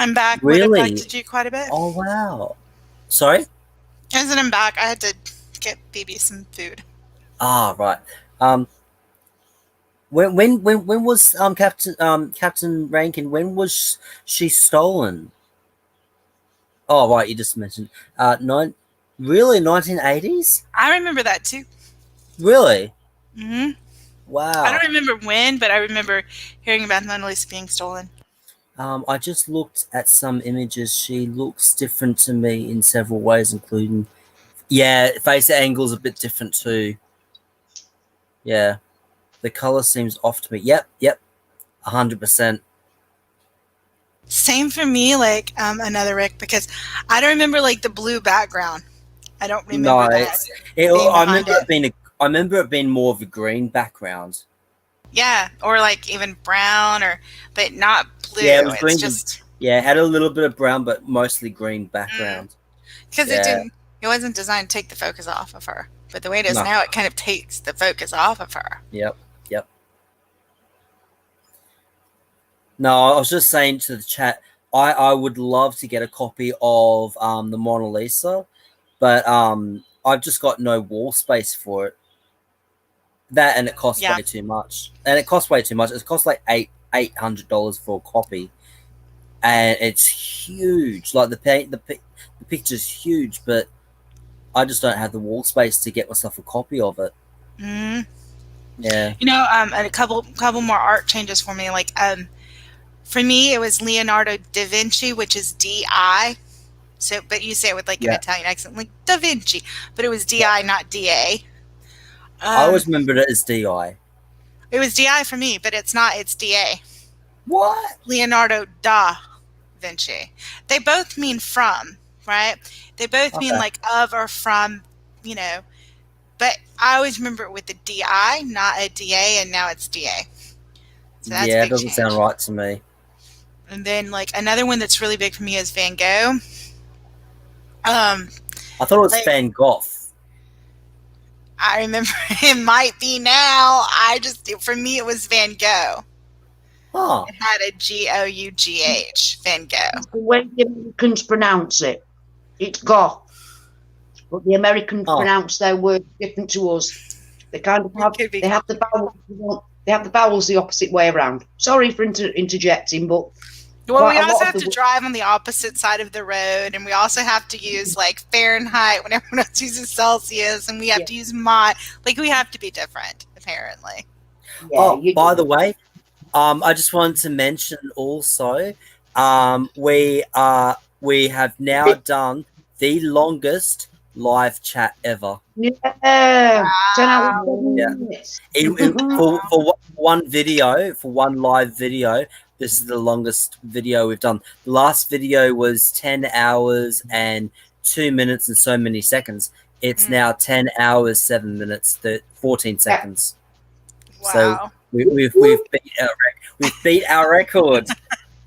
S4: I'm back.
S2: Really?
S4: Would have affected you quite a bit.
S2: Oh wow! Sorry.
S4: As in, I'm back. I had to get BB some food.
S2: Ah, right. When was Captain Rankin? When was she stolen? Oh, right. You just mentioned really 1980s.
S4: I remember that too.
S2: Really?
S4: Mm-hmm.
S2: Wow.
S4: I don't remember when, but I remember hearing about Mona Lisa being stolen.
S2: I just looked at some images. She looks different to me in several ways, including, yeah, face angle's a bit different too. Yeah, the color seems off to me. Yep, 100%.
S4: Same for me, like another Rick, because I don't remember like the blue background. I don't remember that.
S2: I remember it being more of a green background.
S4: Yeah, or like even brown, but not blue.
S2: Yeah, it was green.
S4: It
S2: had a little bit of brown, but mostly green background.
S4: Because it wasn't designed to take the focus off of her. But the way it is now, it kind of takes the focus off of her.
S2: Yep. No, I was just saying to the chat, I would love to get a copy of the Mona Lisa, but I've just got no wall space for it. That, and it costs way too much. It costs like $800 for a copy, and it's huge. Like the picture's huge, but I just don't have the wall space to get myself a copy of it.
S4: Mm-hmm.
S2: Yeah.
S4: And a couple more art changes for me. Like for me, it was Leonardo da Vinci, which is D-I. So, but you say it with like an Italian accent, like Da Vinci, but it was D-I, not D-A.
S2: I always remembered it as D-I.
S4: It was D-I for me, but it's not. It's D-A.
S2: What?
S4: Leonardo da Vinci. They both mean from, right? They both mean like of or from, But I always remember it with the D-I, not a D-A, and now it's D-A. So that's
S2: it doesn't sound right to me.
S4: And then like another one that's really big for me is Van Gogh. I
S2: thought it was Van Gogh.
S4: I remember it might be now. For me, it was Van Gogh.
S2: Oh.
S4: It had a G-O-U-G-H, Van Gogh.
S3: The way the Americans pronounce it. It's Gough. but the Americans pronounce their words different to us. They kind of have the vowels. They have the vowels the opposite way around. Sorry for interjecting, but
S4: well, we also have to drive on the opposite side of the road, and we also have to use like Fahrenheit when everyone else uses Celsius, and we have to use mod. Like we have to be different, apparently.
S2: Yeah, by the way, I just wanted to mention also, we have now done the longest live chat ever.
S3: Yeah,
S4: wow.
S3: 10 hours, 7 minutes.
S2: For one video, for one live video, this is the longest video we've done. The last video was 10 hours and 2 minutes and so many seconds. It's now 10 hours, 7 minutes, 14 seconds.
S4: Wow.
S2: So we've beat our record.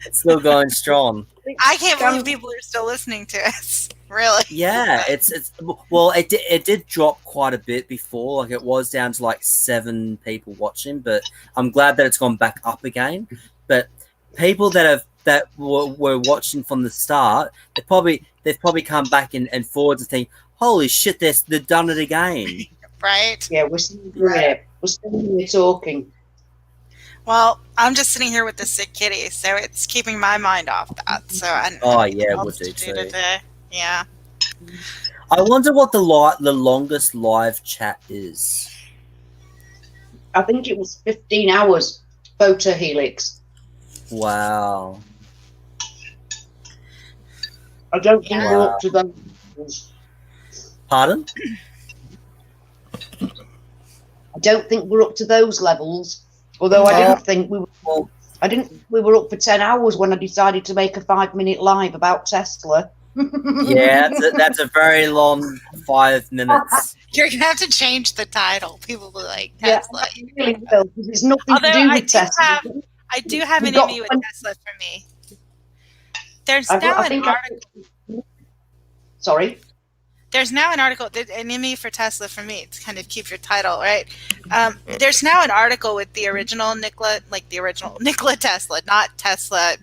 S2: It's still going strong.
S4: I can't believe people are still listening to us. Really?
S2: Yeah, it did drop quite a bit before. Like it was down to like 7 people watching, but I'm glad that it's gone back up again. But people that were watching from the start, they've probably come back and forward to think, holy shit, they've done it again.
S4: Right?
S3: Yeah, we're still here. We're still here talking.
S4: Well, I'm just sitting here with the sick kitty, so it's keeping my mind off that. So
S2: we'll do too.
S4: Today. Yeah.
S2: I wonder what the longest live chat is.
S3: I think it was 15 hours. Photo helix.
S2: Wow.
S3: I don't think we're up to those.
S2: Pardon?
S3: I don't think we're up to those levels. Although I didn't think we were. I didn't think we were up for 10 hours when I decided to make a 5-minute live about Tesla.
S2: Yeah, that's a very long 5 minutes.
S4: You're gonna have to change the title. People will be like Tesla.
S3: Yeah, really will. There's nothing to do with Tesla.
S4: I do have an interview with Tesla for me. There's now an article.
S3: Sorry.
S4: There's now an article, an enemy for Tesla for me, to kind of keep your title, right? There's now an article with the original Nikola Tesla, not Tesla,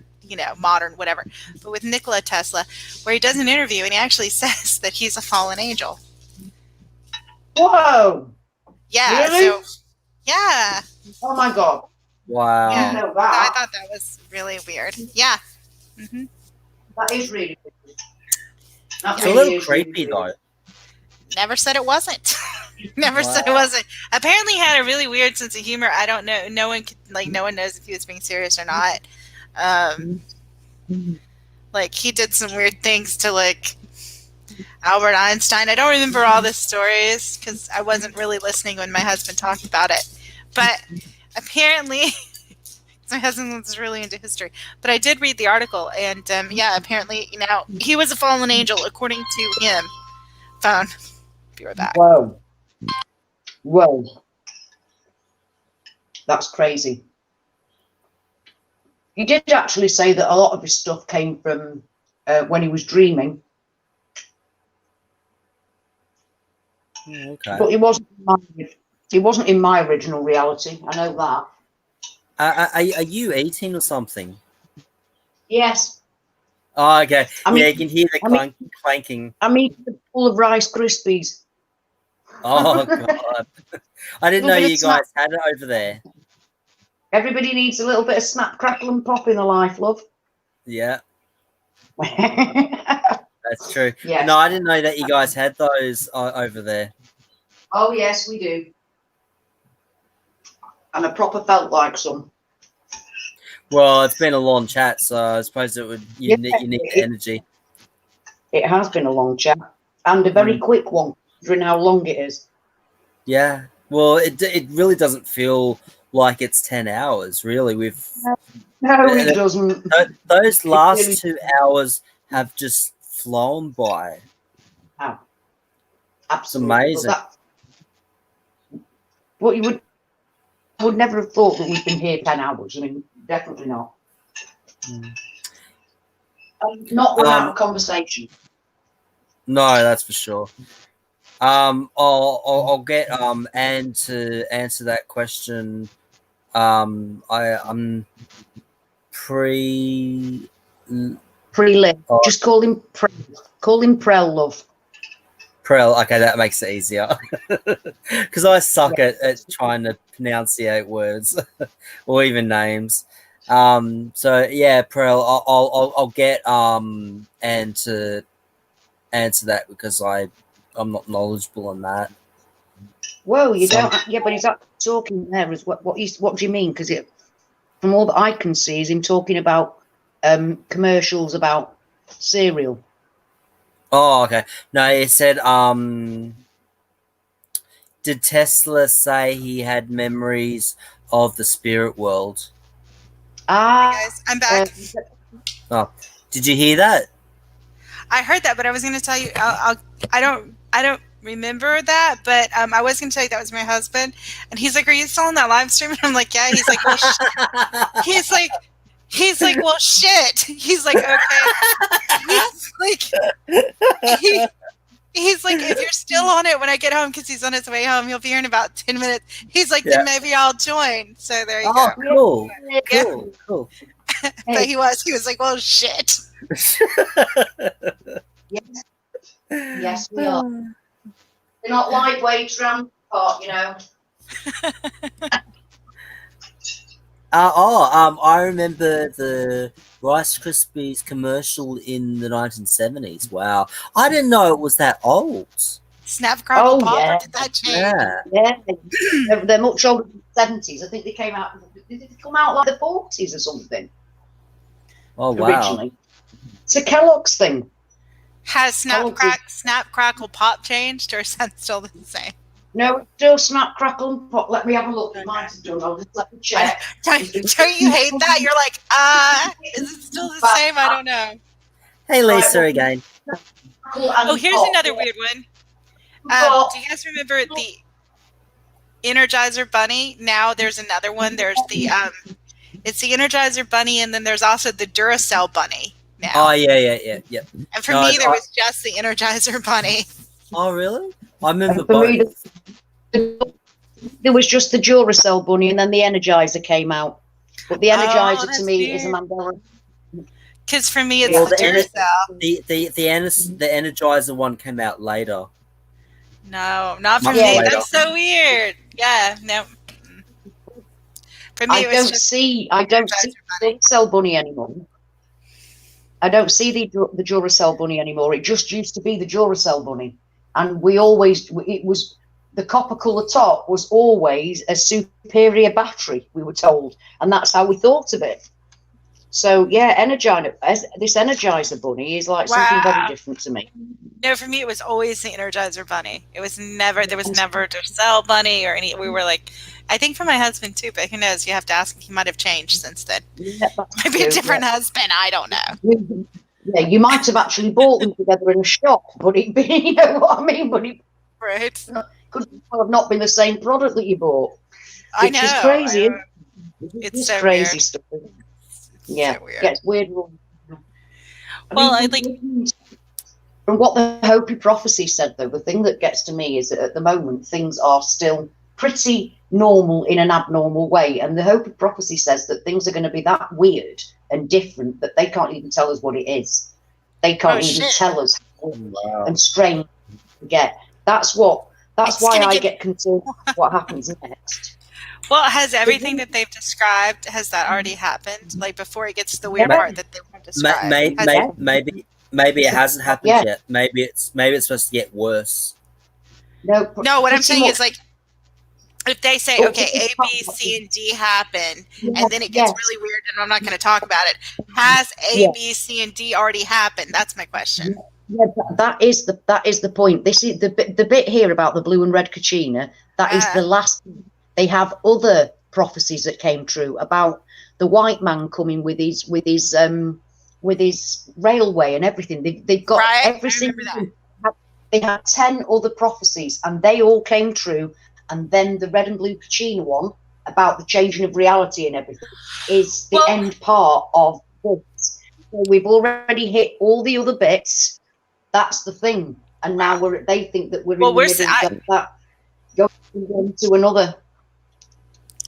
S4: modern, whatever, but with Nikola Tesla, where he does an interview and he actually says that he's a fallen angel.
S3: Whoa!
S4: Yeah.
S3: Really?
S4: So, yeah.
S3: Oh my God.
S2: Wow.
S3: Yeah,
S4: I thought that was really weird. Yeah. Mm-hmm.
S3: That is really weird.
S2: It's a little creepy though.
S4: Never said it wasn't. Never said it wasn't. Apparently he had a really weird sense of humor. I don't know. No one knows if he was being serious or not. Like he did some weird things to like Albert Einstein. I don't remember all the stories because I wasn't really listening when my husband talked about it. But apparently my husband was really into history. But I did read the article, and apparently, he was a fallen angel according to him. Phone. Be right back.
S3: Whoa. That's crazy. He did actually say that a lot of his stuff came from when he was dreaming.
S2: Okay.
S3: But it wasn't in my original reality. I know that.
S2: Are you eating or something?
S3: Yes.
S2: Oh, okay. You can hear the clanking.
S3: I'm eating a bowl of Rice Krispies.
S2: Oh, God. I didn't know you guys had it over there.
S3: Everybody needs a little bit of snap, crackle, and pop in their life, love.
S2: Yeah. That's true.
S3: Yes.
S2: No, I didn't know that you guys had those over there.
S3: Oh, yes, we do. And I proper felt like some.
S2: Well, it's been a long chat, so I suppose you need the energy.
S3: It has been a long chat, and a very quick one, considering how long it is.
S2: Yeah. Well, it really doesn't feel like it's 10 hours, really.
S3: No, it doesn't.
S2: Those last 2 hours have just flown by.
S3: Oh, absolutely.
S2: It's amazing.
S3: But you would never have thought that we've been here 10 hours. I mean, definitely not. Not without a conversation.
S2: No, that's for sure. I'll get Anne to answer that question. I'm
S3: pre-lit. Just call him Prel, love.
S2: Perel. Okay, that makes it easier. Because I suck at trying to pronunciate words or even names. So yeah, Perel, I'll get and to answer that because I'm not knowledgeable on that.
S3: Well, you don't. Yeah, but he's talking there as what do you mean? Because from all that I can see, is him talking about commercials about cereal.
S2: Oh, okay. No, it said, did Tesla say he had memories of the spirit world?
S3: Ah,
S4: hey guys, I'm back.
S2: Oh, did you hear that?
S4: I heard that, but I was going to tell you. I don't remember that, but I was going to tell you that was my husband, and he's like, "Are you still on that live stream?" And I'm like, "Yeah." He's like, "Well, he's like, well, shit." He's like, "Okay." He's like, "If you're still on it when I get home," because he's on his way home, he'll be here in about 10 minutes. He's like, "Then maybe I'll join." So there you go.
S2: Cool.
S4: Yeah.
S2: Cool.
S4: But he was like, "Well, shit."
S3: Yes, we are. They're not lightweight round part, you know.
S2: I remember the Rice Krispies commercial in the 1970s. Wow, I didn't know it was that old.
S4: Snap, crackle, pop.
S3: Yeah.
S4: Or did that change?
S3: Yeah. They're much older than the 70s. I think they came out. Did they come out like the 40s or something?
S2: Oh wow!
S3: Originally, it's a Kellogg's thing.
S4: Has snap, crackle, pop changed, or is that still the same?
S3: No, it's still snap, crackle, and pop. Let me have a look. It might have done. I'll just let me check.
S4: Don't you hate that? You're like, is it still the same? I don't know.
S2: Hey, Lisa again.
S4: Oh, here's another weird one. Do you guys remember the Energizer Bunny? Now there's another one. There's the it's the Energizer Bunny, and then there's also the Duracell Bunny now.
S2: Oh yeah.
S4: And for me, there was just the Energizer Bunny.
S2: Oh really? I remember both.
S3: There was just the Duracell Bunny, and then the Energizer came out. But the Energizer to me is a Mandela.
S4: Because for me, it's the Duracell.
S2: The Energizer one came out later.
S4: No, not for me. That's so weird. Yeah, no. For me, I don't see the
S3: Duracell Bunny anymore. I don't see the Duracell Bunny anymore. It just used to be the Duracell Bunny, and it was the copper colour top was always a superior battery. We were told, and that's how we thought of it. So yeah, this Energizer Bunny is like something very different to me.
S4: No, for me it was always the Energizer Bunny. There was never a Duracell Bunny or any. We were like, I think for my husband too, but who knows? You have to ask him. He might have changed since then. Yeah, maybe a different husband. I don't know.
S3: Yeah, you might have actually bought them together in a shop, but you know what I mean. But it could have not been the same product that you bought.
S4: I know.
S3: Which is crazy.
S4: It's so
S3: crazy
S4: weird.
S3: stuff. Yeah,
S4: so weird.
S3: Gets weird.
S4: I like.
S3: From what the Hopi prophecy said, though, the thing that gets to me is that at the moment things are still pretty normal in an abnormal way, and the Hopi prophecy says that things are going to be that weird and different that they can't even tell us what it is. They can't even tell us how and strange to get. That's why I get concerned what happens next.
S4: Well, has everything that they've described, has that already happened? Like before it gets to the weird part that they won't describe?
S2: Maybe it hasn't happened yet. Maybe it's supposed to get worse.
S3: No,
S4: what I'm saying is, like, if they say, okay, A, B, C, and D happen, and then it gets really weird, and I'm not going to talk about it. Has A, B, C, and D already happened? That's my question.
S3: Yeah, that is the point. This is the bit here about the blue and red kachina. That is the last. They have other prophecies that came true about the white man coming with his railway and everything. They've got every single. They had 10 other prophecies, and they all came true. And then the red and blue kachina one about the changing of reality and everything is the end part of this. So we've already hit all the other bits. That's the thing. And now they think that we're in the middle of that going to another.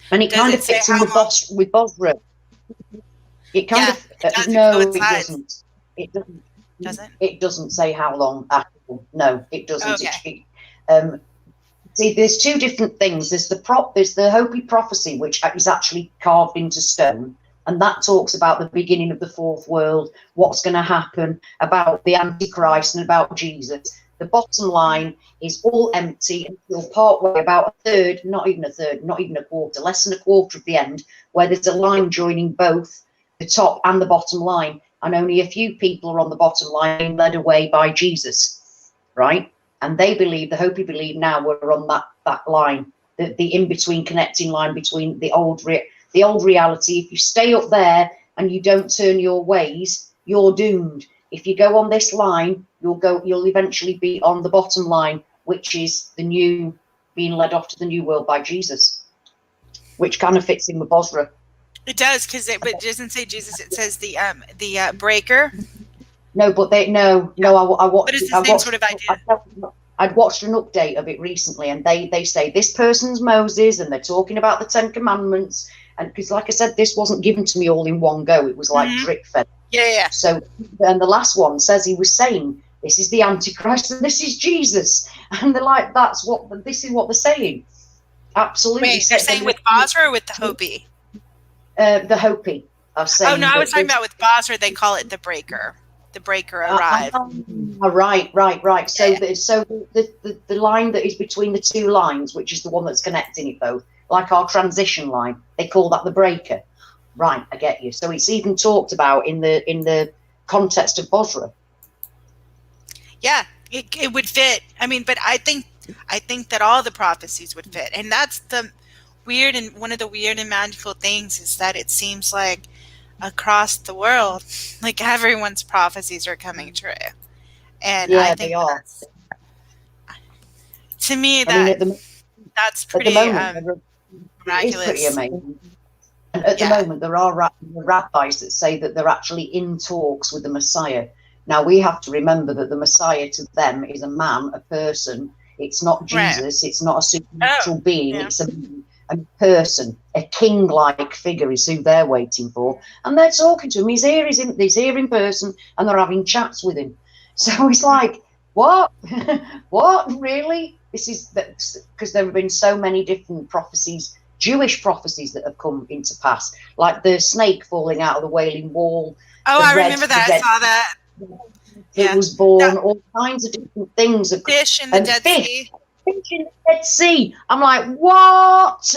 S3: And it kind of fits in with Bosra. It kind of
S4: it
S3: no, it doesn't. It doesn't.
S4: Doesn't?
S3: It doesn't say how long after No, it doesn't.
S4: Okay.
S3: See, there's two different things. There's the Hopi prophecy, which is actually carved into stone, and that talks about the beginning of the fourth world, what's going to happen, about the Antichrist and about Jesus. The bottom line is all empty until partway, about a third, not even a quarter, less than a quarter of the end, where there's a line joining both the top and the bottom line, and only a few people are on the bottom line being led away by Jesus, right? And they believe, the Hopi believe now we're on that line, the in-between connecting line between the old reality. If you stay up there and you don't turn your ways, you're doomed. If you go on this line, you'll eventually be on the bottom line, which is the new, being led off to the new world by Jesus, which kind of fits in with Bosra.
S4: It does, because it doesn't say Jesus. It says the breaker.
S3: No, but I watched.
S4: But it's the same sort of idea.
S3: I'd watched an update of it recently, and they say this person's Moses, and they're talking about the 10 Commandments, and because, like I said, this wasn't given to me all in one go; it was like drip fed.
S4: Yeah.
S3: So, and the last one says he was saying, "This is the Antichrist, and this is Jesus," and they're like, this is what they're saying." Absolutely.
S4: Wait, they're saying with Bosra or with the Hopi?
S3: The Hopi are saying.
S4: Oh no, I was talking about with Bosra. They call it the breaker. The breaker arrived.
S3: Right. So, the line that is between the two lines, which is the one that's connecting it both, like our transition line, they call that the breaker. Right, I get you. So it's even talked about in the context of Bosra. Yeah,
S4: it would fit. I mean, but I think that all the prophecies would fit, and that's the weird, and one of the weird and magical things is that it seems like across the world, like everyone's prophecies are coming true, and I think
S3: they are.
S4: To me, that's pretty miraculous.
S3: It is pretty amazing. And at the moment, there are rabbis that say that they're actually in talks with the Messiah. Now, we have to remember that the Messiah to them is a man, a person. It's not Jesus. Right. It's not a supernatural being. Yeah. It's a person, a king-like figure is who they're waiting for. And they're talking to him. He's here in person, and they're having chats with him. So it's like, what? What? Really? This is because there have been so many different prophecies, Jewish prophecies that have come into pass, like the snake falling out of the Wailing Wall.
S4: Oh, I remember that. I saw that.
S3: It was born, all kinds of different things.
S4: Fish in the Dead Sea.
S3: Fish in the Dead Sea. I'm like, what?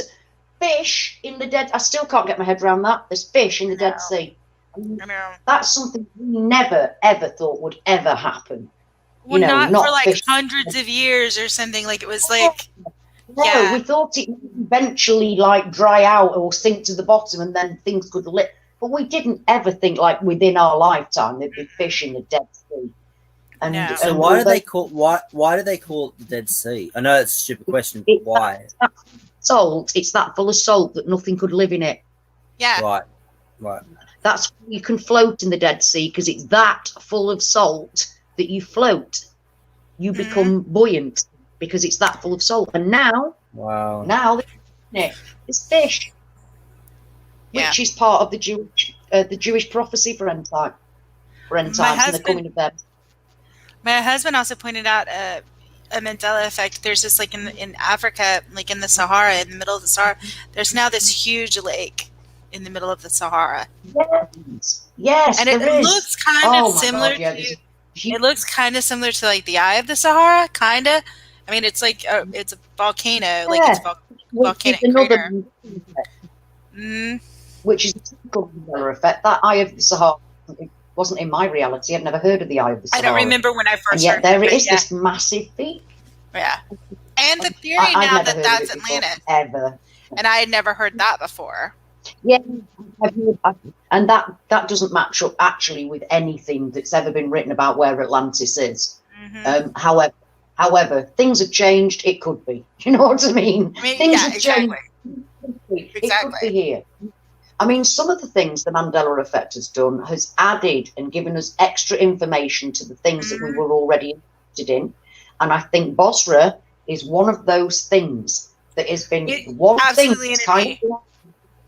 S3: Fish in the Dead? I still can't get my head around that. There's fish in the Dead Sea. I know. That's something we never, ever thought would ever happen.
S4: Well, not for like fish. Hundreds of years or something. Like it was like...
S3: No, we thought it would eventually like dry out or sink to the bottom and then things could live. But we didn't ever think like within our lifetime there'd be fish in the Dead Sea. And
S2: so why do they call it the Dead Sea? I know it's a stupid question, but why?
S3: Salt. It's that full of salt that nothing could live in it.
S4: Yeah.
S2: Right.
S3: That's why you can float in the Dead Sea, because it's that full of salt that you float. You become buoyant because it's that full of salt. And now, there's fish, which is part of the Jewish prophecy for end times and the coming of them.
S4: My husband also pointed out a Mandela effect. There's this like in Africa, like in the Sahara, in the middle of the Sahara, there's now this huge lake in the middle of the Sahara.
S3: Yes,
S4: and it looks kind of similar to. It looks kind of similar to like the Eye of the Sahara, kind of. I mean, it's like it's a volcano, like it's a volcanic crater.
S3: Which is a Mandela effect. That Eye of the Sahara wasn't in my reality. I'd never heard of the Eye of the Sahara.
S4: I don't remember when I first
S3: and yet
S4: heard
S3: there it is, this massive peak.
S4: Yeah. And the theory now that that's Atlantis.
S3: Ever.
S4: And I had never heard that before.
S3: Yeah, and that doesn't match up actually with anything that's ever been written about where Atlantis is. However, things have changed. It could be. You know what I mean? Things have changed. It could be here. I mean, some of the things the Mandela Effect has done has added and given us extra information to the things that we were already interested in. And I think Bosra is one of those things that has been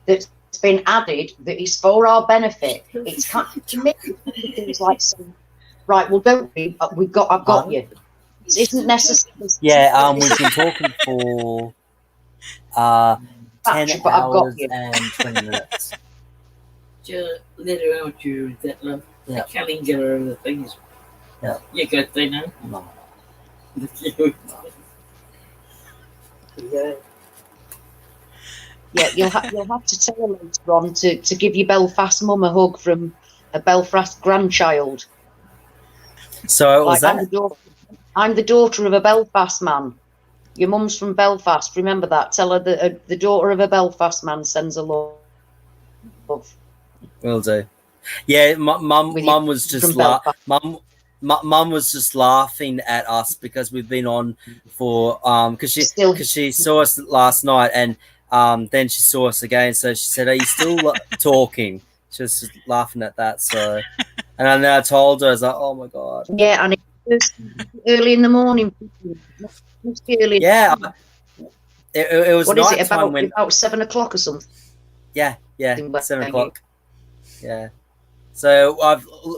S3: that's been added that is for our benefit. It's kind of, to me, it's like, right, well, don't be, I've got you. It isn't necessarily.
S2: Yeah, we've been talking for 10
S3: but I've got
S2: hours
S3: you.
S2: and 20 minutes.
S5: Just let her out you that love. Yeah. I can't even get her the things. Yeah. You got they know? No. Yeah.
S3: Yeah, you'll have to tell her later on to give your Belfast mum a hug from a Belfast grandchild.
S2: So what was that?
S3: I'm the daughter of a Belfast man. Your mum's from Belfast. Remember that. Tell her that the daughter of a Belfast man sends a love.
S2: Will do. Yeah, mum was just Mum was just laughing at us because we've been on for because she saw us last night and then she saw us again, so she said, "Are you still talking?" She was just laughing at that. So, and then I told her, I was like, "Oh my god!"
S3: Yeah, and it's early in the morning.
S2: Yeah, it was.
S3: What is it about 7 o'clock or something?
S2: Yeah, 7 o'clock. Yeah. So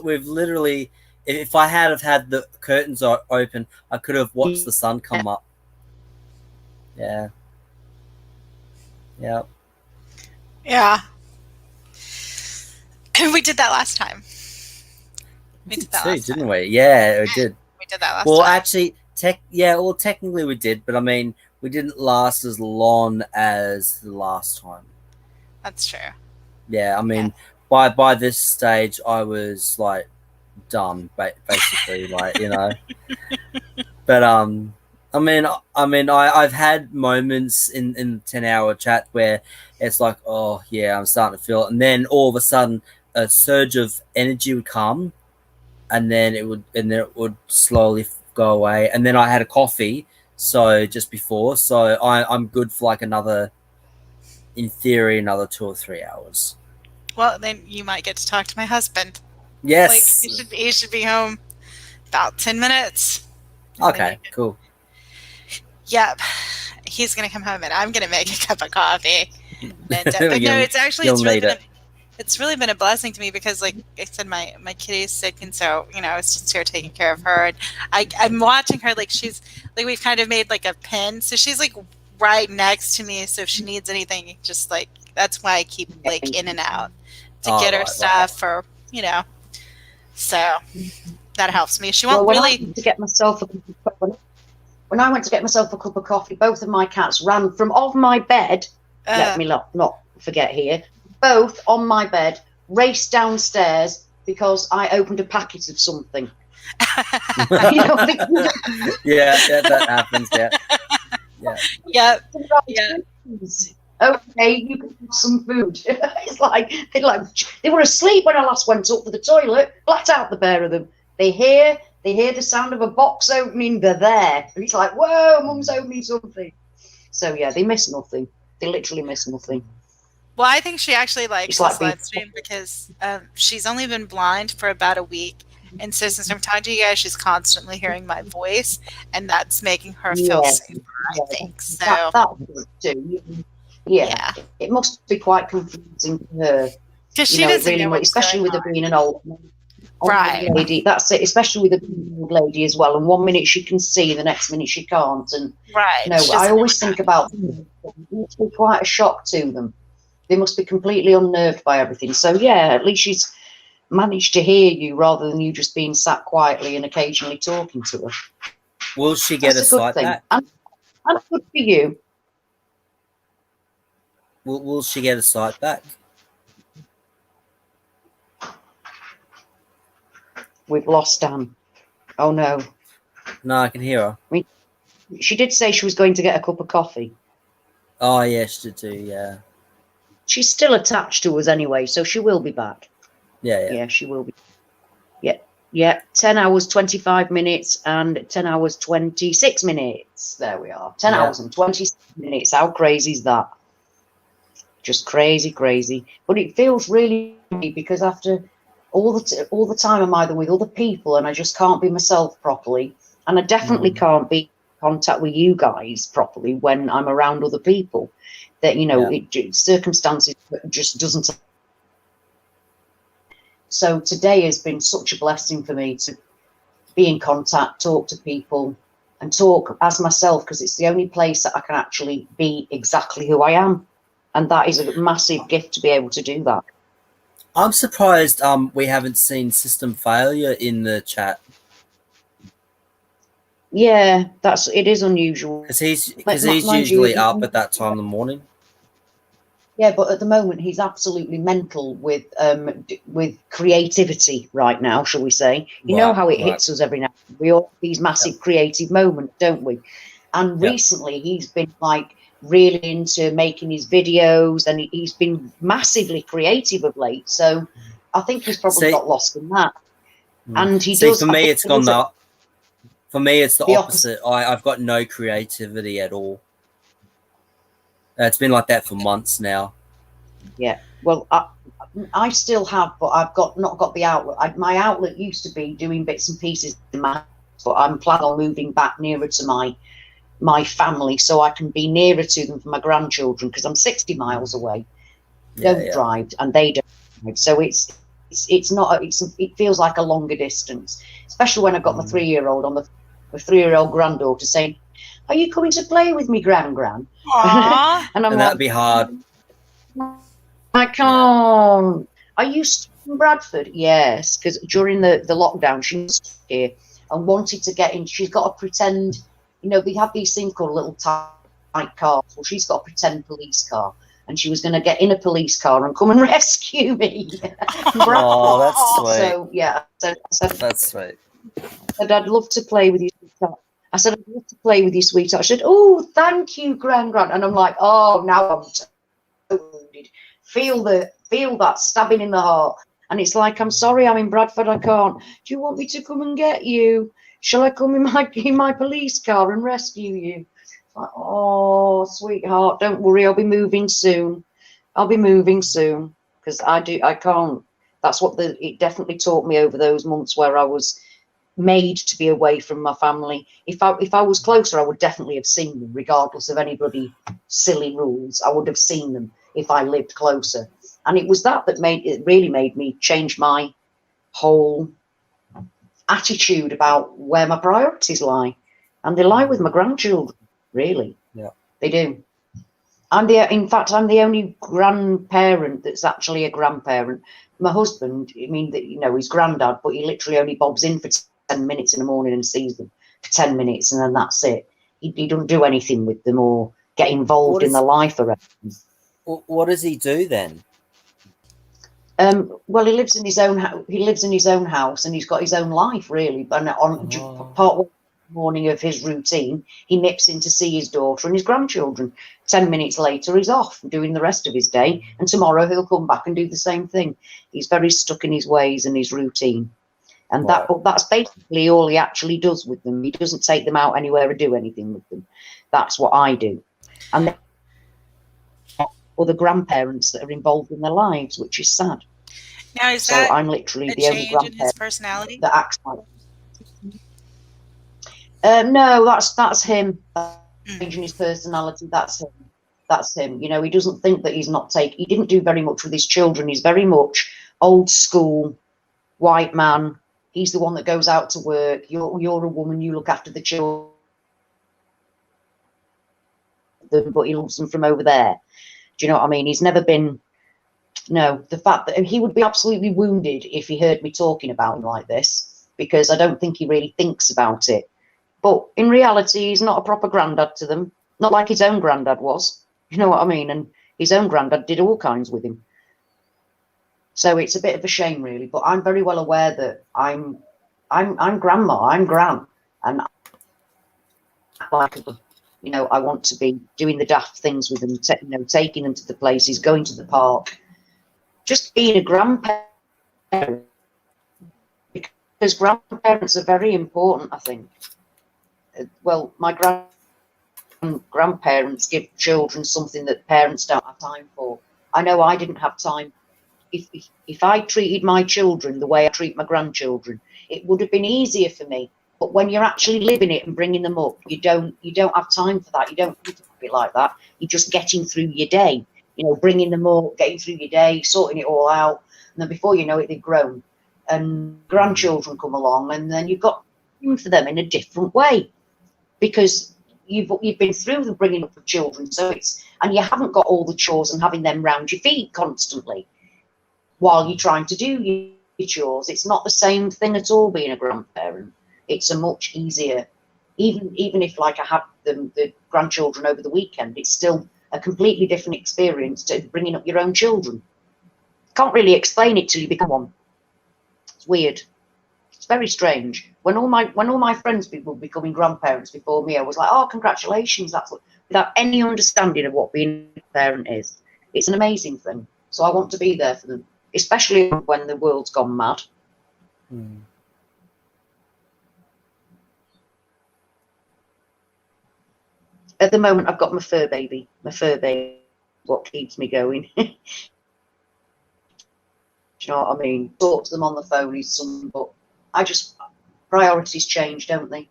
S2: we've literally, if I had the curtains open, I could have watched the sun come up. Yeah. Yeah.
S4: Yeah. And we did that last time. We did that last time,
S2: didn't we? Yeah, we did.
S4: We did that last
S2: time. Well,
S4: actually,
S2: technically we did, but I mean, we didn't last as long as the last time.
S4: That's true.
S2: Yeah, I mean, by this stage, I was like done, basically, like, you know. But I mean, I've had moments in the 10-hour chat where it's like, oh yeah, I'm starting to feel it, and then all of a sudden a surge of energy would come, and then it would slowly go away, and then I had a coffee, so just before, so I'm good for like another, in theory, another 2 or 3 hours.
S4: Well, then you might get to talk to my husband.
S2: Yes.
S4: Like he should be home about 10 minutes.
S2: Okay, cool.
S4: Yep. He's going to come home and I'm going to make a cup of coffee. And, but no, it's really been a blessing to me because, like I said, my kitty is sick, and so, you know, I was just here taking care of her. And I'm watching her, like she's like, we've kind of made like a pen, so she's like right next to me. So if she needs anything, just like, that's why I keep like in and out to get her stuff, or, you know, so that helps me. She won't
S3: when I went to get myself a cup of coffee, both of my cats ran from off my bed. Let me not forget here. Both on my bed, raced downstairs because I opened a packet of something. You know,
S2: yeah, that happens. Yeah.
S3: Okay, you can have some food. It's like they were asleep when I last went up for the toilet. Flat out, the pair of them. They hear the sound of a box opening. They're there, and it's like, whoa, Mum's opening something. So yeah, they miss nothing. They literally miss nothing.
S4: Well, I think she actually likes this live stream because she's only been blind for about a week. And so since I'm talking to you guys, she's constantly hearing my voice, and that's making her feel safer, I think. So
S3: that too. Yeah. It must be quite confusing for her.
S4: Because she doesn't know what's
S3: especially with her being an old
S4: right
S3: lady. That's it, especially with her being an old lady as well. And one minute she can see, the next minute she can't. And I always think about it must be quite a shock to them. They must be completely unnerved by everything. So yeah, at least she's managed to hear you rather than you just being sat quietly and occasionally talking to her.
S2: Will she get a sight back?
S3: And good for you.
S2: Will she get a sight back?
S3: We've lost Dan. Oh no.
S2: No, I can hear her.
S3: I mean, she did say she was going to get a cup of coffee.
S2: Oh yeah, she did too, yeah.
S3: She's still attached to us anyway, so she will be back.
S2: Yeah,
S3: she will be. Yeah, 10 hours, 25 minutes and 10 hours, 26 minutes. There we are. 10 hours and 26 minutes. How crazy is that? Just crazy. But it feels really because after all the time I'm either with other people and I just can't be myself properly, and I definitely can't be in contact with you guys properly when I'm around other people. That, you know, circumstances just doesn't. So today has been such a blessing for me to be in contact, talk to people, and talk as myself, because it's the only place that I can actually be exactly who I am. And that is a massive gift to be able to do that.
S2: I'm surprised we haven't seen System Failure in the chat.
S3: Yeah, it is unusual.
S2: Because he's usually up at that time in the morning.
S3: Yeah, but at the moment he's absolutely mental with creativity right now, shall we say? You know how it hits us every now and then. We all have these massive creative moments, don't we? And recently he's been like really into making his videos, and he's been massively creative of late. So I think he's probably got lost in that. And he does.
S2: For me, it's gone up. For me, it's the opposite. I've got no creativity at all. It's been like that for months now.
S3: Yeah. Well, I still have, but I've not got the outlet. My outlet used to be doing bits and pieces in my house, but I'm planning on moving back nearer to my family so I can be nearer to them for my grandchildren, because I'm 60 miles away. Don't drive, and they don't drive. So it's not. It feels like a longer distance, especially when I've got my 3-year-old on my 3-year-old granddaughter saying, "Are you coming to play with me, Gran?"
S4: Aww.
S3: and I'm like,
S2: that'd be hard.
S3: I can't. Are you in Bradford? Yes, because during the lockdown she was here and wanted to get in. She's got to pretend, they have these things called little tight cars. Well, she's got a pretend police car, and she was going to get in a police car and come and rescue me.
S2: Oh, that's sweet.
S3: So yeah, I said,
S2: that's sweet.
S3: I said, I'd love to play with you, sweetheart. I said, I'd love to play with you, sweetheart. She said, oh, thank you, Gran. And I'm like, oh, now I'm so wounded. Feel that stabbing in the heart. And it's like, I'm sorry, I'm in Bradford, I can't. Do you want me to come and get you? Shall I come in my police car and rescue you? Like, oh, sweetheart, don't worry, I'll be moving soon. Because I can't. That's what it definitely taught me over those months where I was made to be away from my family. If I was closer, I would definitely have seen them, regardless of anybody silly rules. I would have seen them if I lived closer. And it was that really made me change my whole attitude about where my priorities lie. And they lie with my grandchildren, really.
S2: Yeah.
S3: They do. In fact, I'm the only grandparent that's actually a grandparent. My husband, he's granddad, but he literally only bobs in for 10 minutes in the morning and sees them for 10 minutes, and then that's it. He doesn't do anything with them or get involved in their life or anything.
S2: What does he do then?
S3: Well, he lives in his own house, and he's got his own life, really. But part morning of his routine, he nips in to see his daughter and his grandchildren. 10 minutes later, he's off doing the rest of his day, and tomorrow he'll come back and do the same thing. He's very stuck in his ways and his routine, and that's basically all he actually does with them. He doesn't take them out anywhere or do anything with them. That's what I do, and then other grandparents that are involved in their lives, which is sad.
S4: Now, is that
S3: I'm literally the only
S4: change in his personality
S3: that acts like. No, that's him. Changing his personality. That's him. He doesn't think that he's not he didn't do very much with his children. He's very much old school, white man. He's the one that goes out to work. You're a woman. You look after the children, but he loves them from over there. Do you know what I mean? He's never been. No, the fact that he would be absolutely wounded if he heard me talking about him like this, because I don't think he really thinks about it. But in reality, he's not a proper granddad to them. Not like his own granddad was. You know what I mean? And his own granddad did all kinds with him. So it's a bit of a shame, really. But I'm very well aware that I'm grandma. I'm gran, and I want to be doing the daft things with them. Taking them to the places, going to the park, just being a grandparent. Because grandparents are very important, I think. Well, my grandparents give children something that parents don't have time for. I know I didn't have time. If I treated my children the way I treat my grandchildren, it would have been easier for me. But when you're actually living it and bringing them up, you don't have time for that. You don't think of it like that. You're just getting through your day, bringing them up, getting through your day, sorting it all out. And then before you know it, they've grown. And grandchildren come along, and then you've got for them in a different way. because you've been through the bringing up of children, and you haven't got all the chores and having them round your feet constantly while you're trying to do your chores. It's not the same thing at all being a grandparent. It's a much easier, even if like I have the grandchildren over the weekend, it's still a completely different experience to bringing up your own children. Can't really explain it till you become one. It's weird. It's very strange. When all my friends were becoming grandparents before me, I was like, oh, congratulations. That's what, without any understanding of what being a parent is. It's an amazing thing. So I want to be there for them, especially when the world's gone mad. At the moment, I've got my fur baby. My fur baby, what keeps me going. Do you know what I mean? Talk to them on the phone is something, but priorities change, don't they?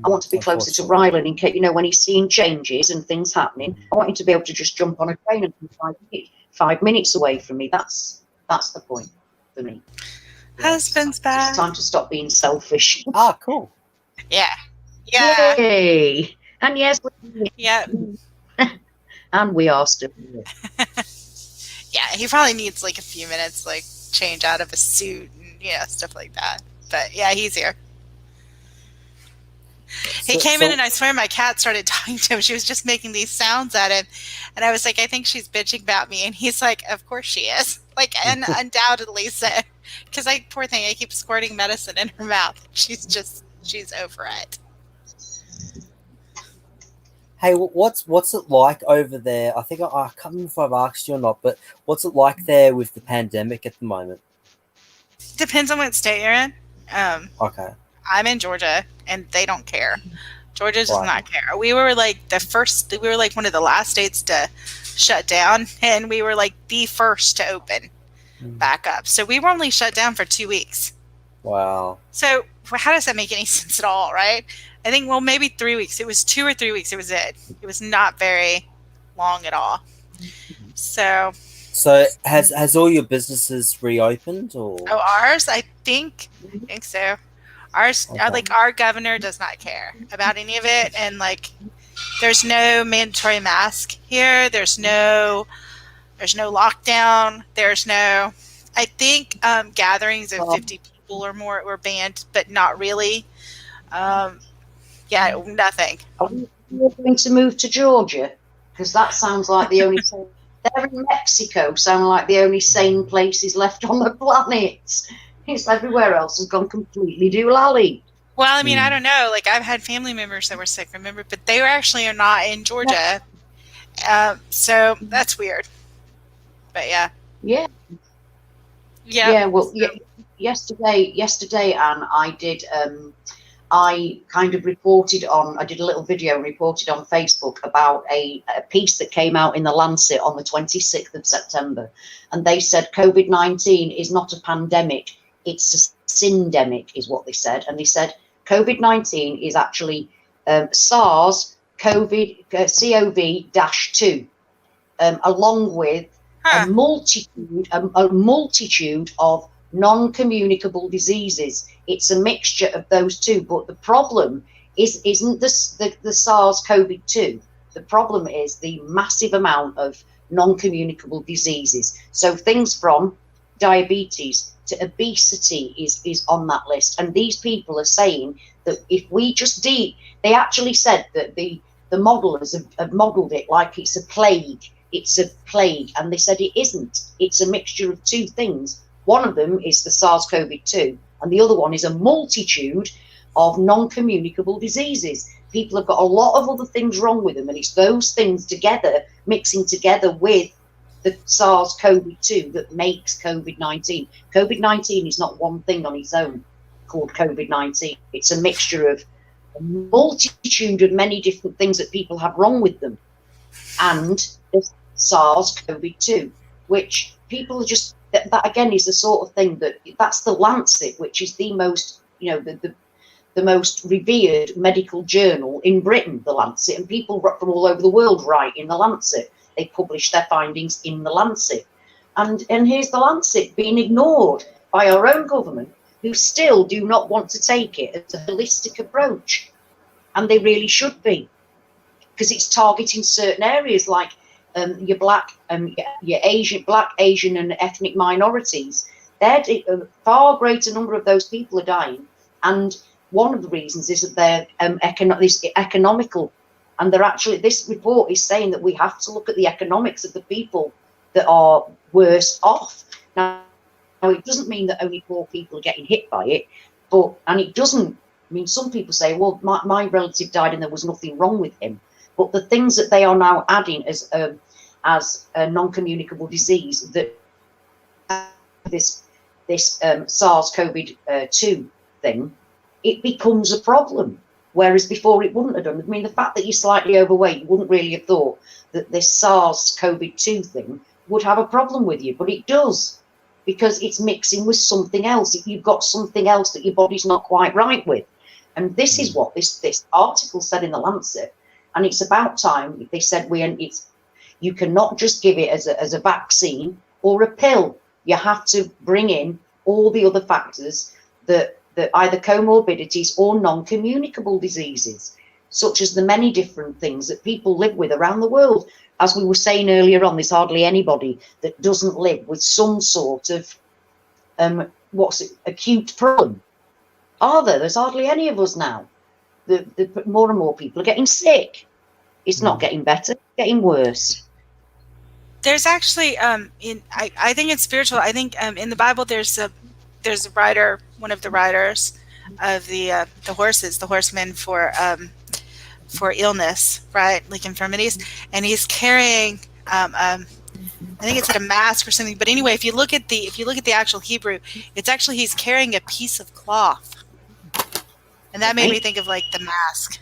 S3: I want to be closer to Rylan in case, when he's seeing changes and things happening. I want him to be able to just jump on a train and be 5 minutes away from me. That's the point for me.
S4: Husband's back.
S3: It's time to stop being selfish.
S2: Ah, cool.
S4: Yeah. Yeah.
S3: Yay. And yes,
S4: yeah.
S3: And we are still here.
S4: Yeah, he probably needs like a few minutes, like change out of a suit and stuff like that. But yeah, he's here. He came in and I swear my cat started talking to him. She was just making these sounds at him. And I was like, I think she's bitching about me. And he's like, of course she is. Like, and undoubtedly so. Because poor thing, I keep squirting medicine in her mouth. She's over it.
S2: Hey, what's it like over there? I think I can't remember if I've asked you or not, but what's it like there with the pandemic at the moment?
S4: Depends on what state you're in.
S2: Okay.
S4: I'm in Georgia, and they don't care. Georgia does not care. We were like one of the last states to shut down, and we were like the first to open back up. So we were only shut down for 2 weeks.
S2: Wow.
S4: So how does that make any sense at all, right? I think, well, maybe 3 weeks. It was 2 or 3 weeks. It was it. It was not very long at all. So
S2: has all your businesses reopened, or?
S4: Oh, ours, I think so. Ours, like our governor does not care about any of it, and like, there's no mandatory mask here. There's no lockdown. There's no. I think gatherings of 50 people or more were banned, but not really. Yeah, nothing.
S3: Are we going to move to Georgia? Because that sounds like the only thing. There in Mexico sound like the only sane places left on the planet. It's everywhere else has gone completely doolally.
S4: Well, I mean, I don't know. Like, I've had family members that were sick, remember? But they actually are not in Georgia. So that's weird. But yeah.
S3: Yeah.
S4: Yeah.
S3: Yeah, well, yesterday, Anne, I kind of I did a little video and reported on Facebook about a piece that came out in the Lancet on the 26th of September. And they said COVID-19 is not a pandemic, it's a syndemic, is what they said. And they said COVID-19 is actually SARS-CoV-2, along with a multitude of non-communicable diseases. It's a mixture of those two, but the problem isn't the SARS-CoV-2. The problem is the massive amount of non-communicable diseases. So things from diabetes to obesity is on that list. And these people are saying that if we just they actually said that the modelers have modeled it like it's a plague. It's a plague, and they said it isn't. It's a mixture of two things. One of them is the SARS-CoV-2, and the other one is a multitude of non-communicable diseases. People have got a lot of other things wrong with them, and it's those things together, mixing together with the SARS-CoV-2 that makes COVID-19. COVID-19 is not one thing on its own called COVID-19. It's a mixture of a multitude of many different things that people have wrong with them. And the SARS-CoV-2, which people are just, that again is the sort of thing that's the Lancet, which is the most, the most revered medical journal in Britain, the Lancet, and people from all over the world write in the Lancet. They publish their findings in the Lancet. And here's the Lancet being ignored by our own government, who still do not want to take it as a holistic approach. and they really should be, because it's targeting certain areas like your black, your Asian, black, Asian, and ethnic minorities. A far greater number of those people are dying, and one of the reasons is that they're economical, and they're actually, this report is saying that we have to look at the economics of the people that are worse off. Now, it doesn't mean that only poor people are getting hit by it, and it doesn't mean, some people say, well, my relative died and there was nothing wrong with him. But the things that they are now adding as a non-communicable disease, that this SARS-CoV-2 thing, it becomes a problem. Whereas before it wouldn't have done. I mean, the fact that you're slightly overweight, you wouldn't really have thought that this SARS-CoV-2 thing would have a problem with you, but it does, because it's mixing with something else. You've got something else that your body's not quite right with. And this is what this article said in the Lancet. And it's about time. They said you cannot just give it as a vaccine or a pill. You have to bring in all the other factors that either comorbidities or non-communicable diseases, such as the many different things that people live with around the world. As we were saying earlier on, there's hardly anybody that doesn't live with some sort of acute problem. Are there? There's hardly any of us now. More and more people are getting sick. It's not getting better, it's getting worse.
S4: There's actually I think it's spiritual. I think in the Bible there's a rider, one of the riders of the horsemen for illness, right? Like infirmities, and he's carrying I think it's a mask or something. But anyway, if you look at the actual Hebrew, it's actually he's carrying a piece of cloth. And that made me think of like the mask,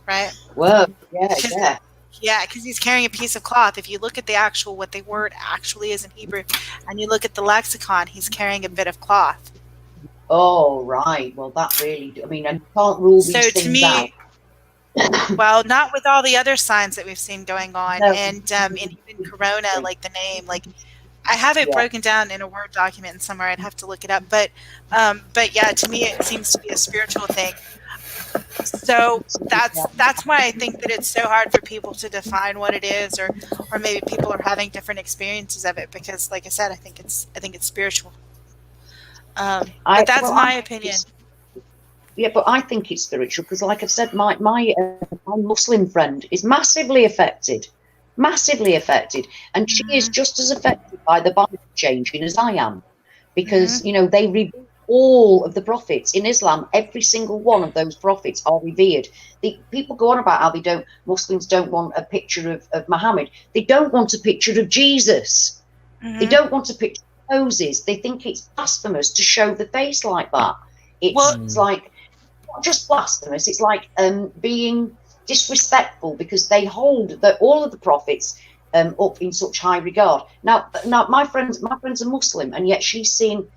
S4: right?
S3: Well, yeah.
S4: Yeah, because he's carrying a piece of cloth. If you look at what the word actually is in Hebrew, and you look at the lexicon, he's carrying a bit of cloth.
S3: Oh, right. Well, that really, I mean, and you can't rule these things out.
S4: Well, not with all the other signs that we've seen going on,
S3: No.
S4: and even Corona, like the name, like I have it broken down in a Word document somewhere. I'd have to look it up, but yeah, to me it seems to be a spiritual thing. So that's why I think that it's so hard for people to define what it is, or maybe people are having different experiences of it, because, like I said, I think it's spiritual. But that's my opinion.
S3: Yeah, but I think it's spiritual because, like I've said, my Muslim friend is massively affected, and she is just as affected by the Bible changing as I am, because they reveal all of the prophets in Islam. Every single one of those prophets are revered. People go on about how Muslims don't want a picture of Muhammad. They don't want a picture of Jesus. They don't want a picture of Moses. They think it's blasphemous to show the face like that. It's like, not just blasphemous, it's like being disrespectful, because they hold all of the prophets up in such high regard. Now my friend's a Muslim, and yet she's seen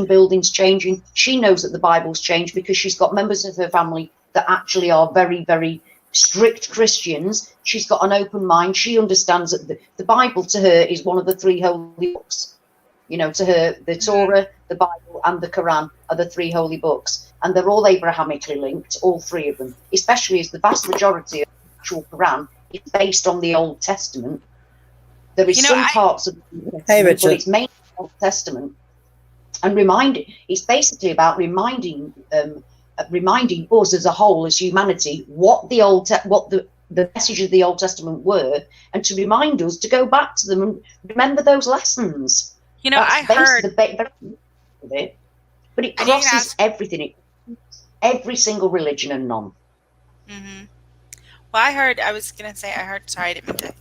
S3: buildings changing. She knows that the Bible's changed because she's got members of her family that actually are very, very strict Christians. She's got an open mind. She understands that the Bible to her is one of the three holy books. To her, the Torah, the Bible, and the Quran are the three holy books. And they're all Abrahamically linked, all three of them, especially as the vast majority of the actual Quran is based on the Old Testament. There is parts of the Testament, but it's mainly the Old Testament. And it's basically about reminding us as a whole, as humanity, what the message of the Old Testament were, and to remind us to go back to them and remember those lessons.
S4: I heard
S3: it, but it crosses everything, every single religion and none.
S4: Mm-hmm. Well, I heard. Sorry, I didn't mean to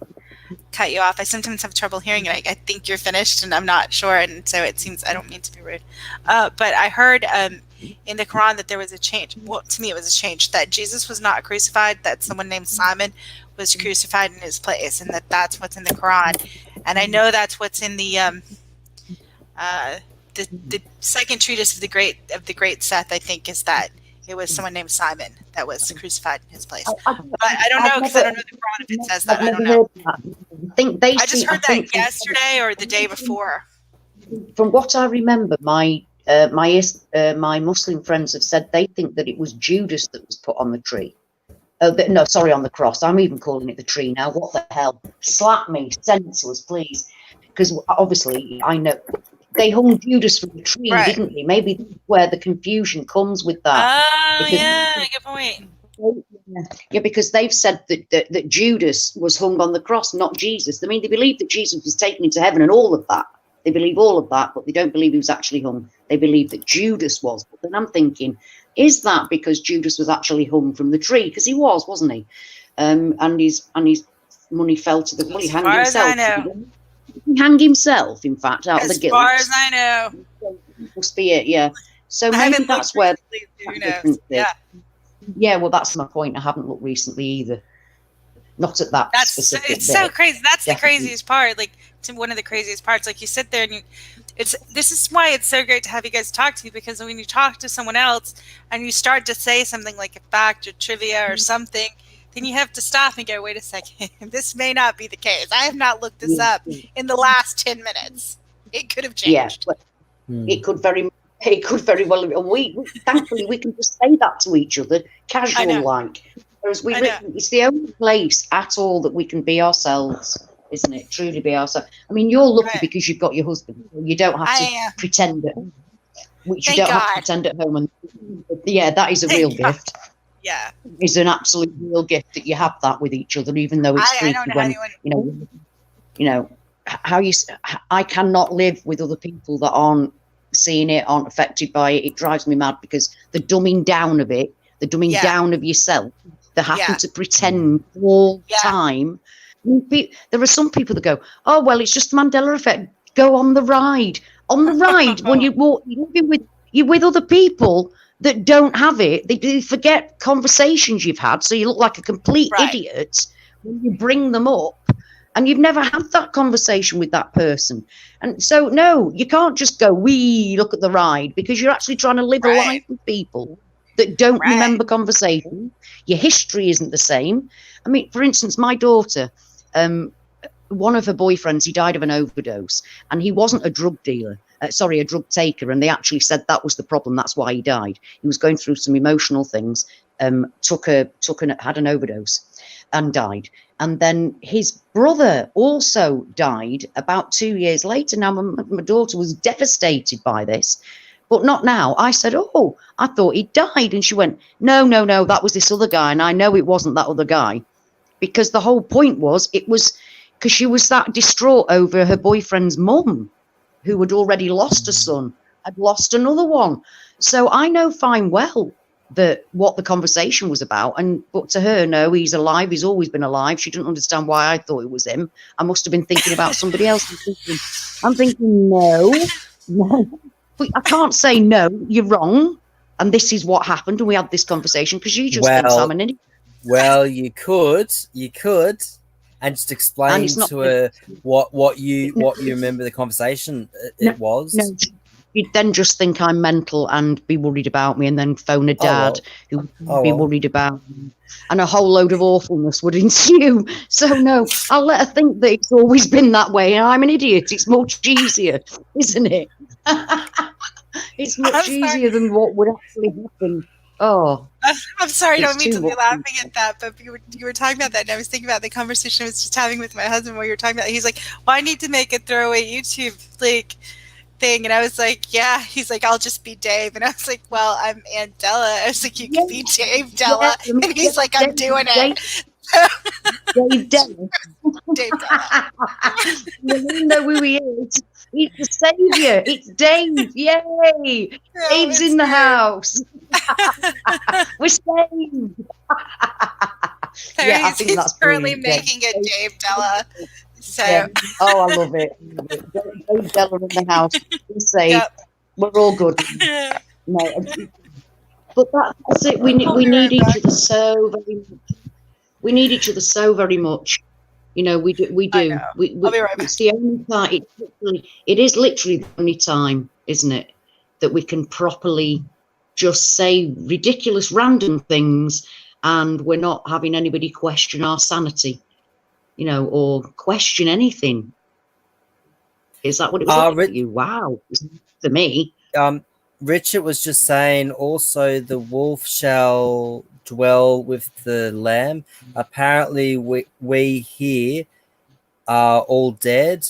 S4: cut you off. I sometimes have trouble hearing it. I think you're finished, and I'm not sure, and so it seems I don't mean to be rude. But I heard in the Quran that there was a change. Well, to me, it was a change that Jesus was not crucified. That someone named Simon was crucified in his place, and that's what's in the Quran. And I know that's what's in the second treatise of the great Seth. I think is that it was someone named Simon that was crucified in his place. But I don't know, because I don't know the Quran if it says that. I don't know. I just heard that yesterday or the day before.
S3: From what I remember, my Muslim friends have said they think that it was Judas that was put on the tree. No, sorry, on the cross. I'm even calling it the tree now. What the hell? Slap me, senseless, please. Because obviously, I know they hung Judas from the tree,
S4: Right.
S3: didn't they? Maybe that's where the confusion comes with that.
S4: Oh,
S3: because,
S4: yeah, good point.
S3: Yeah, because they've said that Judas was hung on the cross, not Jesus. I mean, they believe that Jesus was taken into heaven and all of that. They believe all of that, but they don't believe he was actually hung. They believe that Judas was. But then I'm thinking, is that because Judas was actually hung from the tree? Because he was, wasn't he? And his money fell to the. Well, he hanged himself.
S4: As far as I know.
S3: He hanged himself, in fact, out of the guilt.
S4: As far as I know.
S3: Must be it, yeah. So maybe that's where. Yeah, well, that's my point. I haven't looked recently either. Not at that specific bit.
S4: So crazy. That's the craziest part. Like, one of the craziest parts. Like, you sit there and this is why it's so great to have you guys talk to me, because when you talk to someone else and you start to say something like a fact or trivia or something, then you have to stop and go, wait a second, this may not be the case. I have not looked this up in the last 10 minutes. It could have changed.
S3: Yeah, it could very well. And we thankfully we can just say that to each other, casual like. Whereas it's the only place at all that we can be ourselves, isn't it? Truly be ourselves. I mean, you're lucky because you've got your husband. You don't have to pretend at home. Which you don't have to pretend at home. And yeah, that is a real gift.
S4: Yeah,
S3: it's an absolute real gift that you have that with each other, even though it's freaky when I cannot live with other people that aren't seeing it, aren't affected by it. It drives me mad because the dumbing down of it, the dumbing down of yourself, the having to pretend all the time. There are some people that go, oh well, it's just the Mandela Effect. Go on the ride. On the ride, when you're with other people that don't have it, they forget conversations you've had, so you look like a complete idiot when you bring them up, and you've never had that conversation with that person. And so, no, you can't just go, look at the ride, because you're actually trying to live a life with people that don't remember conversation. Your history isn't the same. I mean, for instance, my daughter, one of her boyfriends, he died of an overdose, and he wasn't a drug dealer. A drug taker, and they actually said that was the problem. That's why he died. He was going through some emotional things, had an overdose, and died. And then his brother also died about 2 years later. Now my daughter was devastated by this, but not now. I said, "Oh, I thought he died," and she went, "No, that was this other guy, and I know it wasn't that other guy," because the whole point was because she was that distraught over her boyfriend's mum, who had already lost a son, had lost another one. So I know fine well that what the conversation was about. But to her, no, he's alive. He's always been alive. She didn't understand why I thought it was him. I must have been thinking about somebody else. I'm thinking, no. But I can't say no, you're wrong. And this is what happened. And we had this conversation because you just think I'm an idiot.
S2: Well, you could. And just explain to her what you remember the conversation was. No,
S3: you'd then just think I'm mental and be worried about me, and then phone a dad who would be worried about me, and a whole load of awfulness would ensue. So no, I'll let her think that it's always been that way, and I'm an idiot. It's much easier, isn't it? It's much easier than what would actually happen. Oh,
S4: I'm sorry, I don't mean to be laughing at that, but you were talking about that, and I was thinking about the conversation I was just having with my husband where you were talking about, he's like, well, I need to make a throwaway YouTube thing, and I was like, yeah, he's like, I'll just be Dave, and I was like, well, I'm Mandela. I was like, you can be Dave Della, and he's like, I'm doing it.
S3: Dave Della.
S4: Dave Della.
S3: You know who he is. He's the saviour. It's Dave. Yay. Dave's in the house. We're saved.
S4: I think that's currently making a Dave Della. So
S3: I love it. Dave Della in the house. We're saved. Yep. We're all good. No, but that's it. We need each other so very much. We need each other so very much. You know, we do.
S4: I'll be right back.
S3: It's the only time. It is literally the only time, isn't it, that we can properly just say ridiculous, random things, and we're not having anybody question our sanity, you know, or question anything. Is that what it was like for you? Wow, to me.
S2: Richard was just saying. Also, the wolf shall dwell with the Lamb. Apparently, we here are all dead,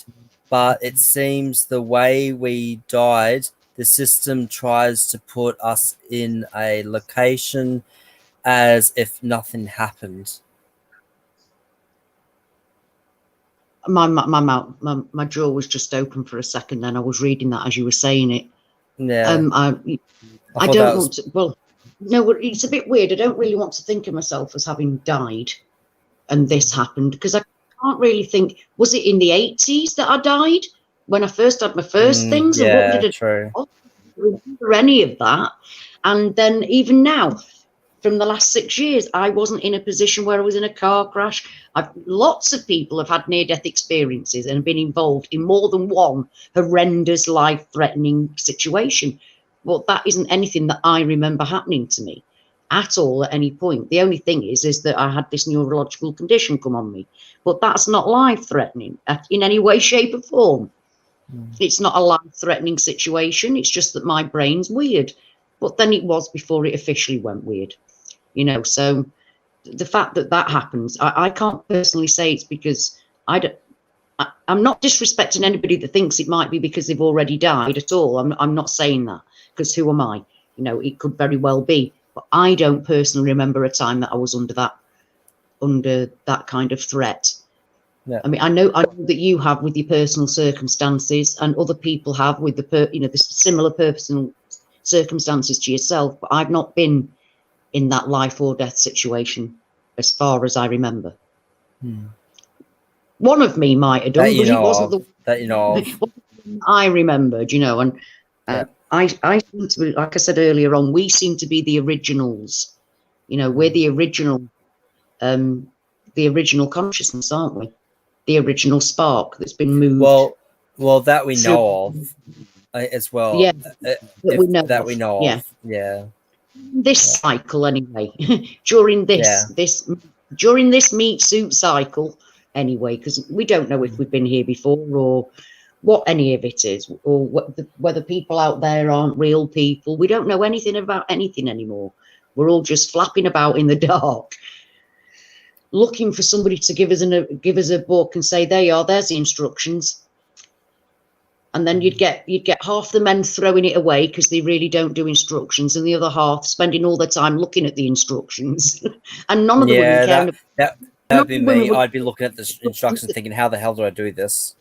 S2: but it seems the way we died, the system tries to put us in a location as if nothing happened.
S3: My jaw was just open for a second. Then I was reading that as you were saying it.
S2: Yeah.
S3: I don't want to. Well, no, it's a bit weird. I don't really want to think of myself as having died, and this happened, because I can't really think. Was it in the 80s that I died when I first had my first things?
S2: Yeah,
S3: and what did I
S2: true.
S3: do? I don't remember any of that. And then even now, from the last 6 years, I wasn't in a position where I was in a car crash. Lots of people have had near-death experiences and have been involved in more than one horrendous, life-threatening situation. Well, that isn't anything that I remember happening to me at all at any point. The only thing is that I had this neurological condition come on me. But that's not life-threatening in any way, shape or form. It's not a life-threatening situation. It's just that my brain's weird. But then it was before it officially went weird. You know, so the fact that that happens, I can't personally say it's because I'm not disrespecting anybody that thinks it might be because they've already died at all. I'm not saying that, because who am I? You know, it could very well be, but I don't personally remember a time that I was under that kind of threat.
S2: Yeah.
S3: I mean, I know that you have with your personal circumstances, and other people have with the similar personal circumstances to yourself, but I've not been in that life or death situation as far as I remember. One of me might have done, but it wasn't the
S2: that you know of.
S3: I remembered, you know, and I seem to be, like I said earlier on, we seem to be the originals. You know, we're the original consciousness, aren't we? The original spark that's been moved.
S2: Well, that we know of as well.
S3: Yeah, we know
S2: of. Yeah.
S3: This cycle, anyway. during this meat suit cycle, anyway, because we don't know if we've been here before or what any of it is, or whether people out there aren't real people. We don't know anything about anything anymore. We're all just flapping about in the dark, looking for somebody to give us a book and say, there's the instructions. And then you'd get half the men throwing it away because they really don't do instructions, and the other half spending all their time looking at the instructions. And none of the women caring.
S2: That'd be me. I'd be looking at the instructions thinking, how the hell do I do this?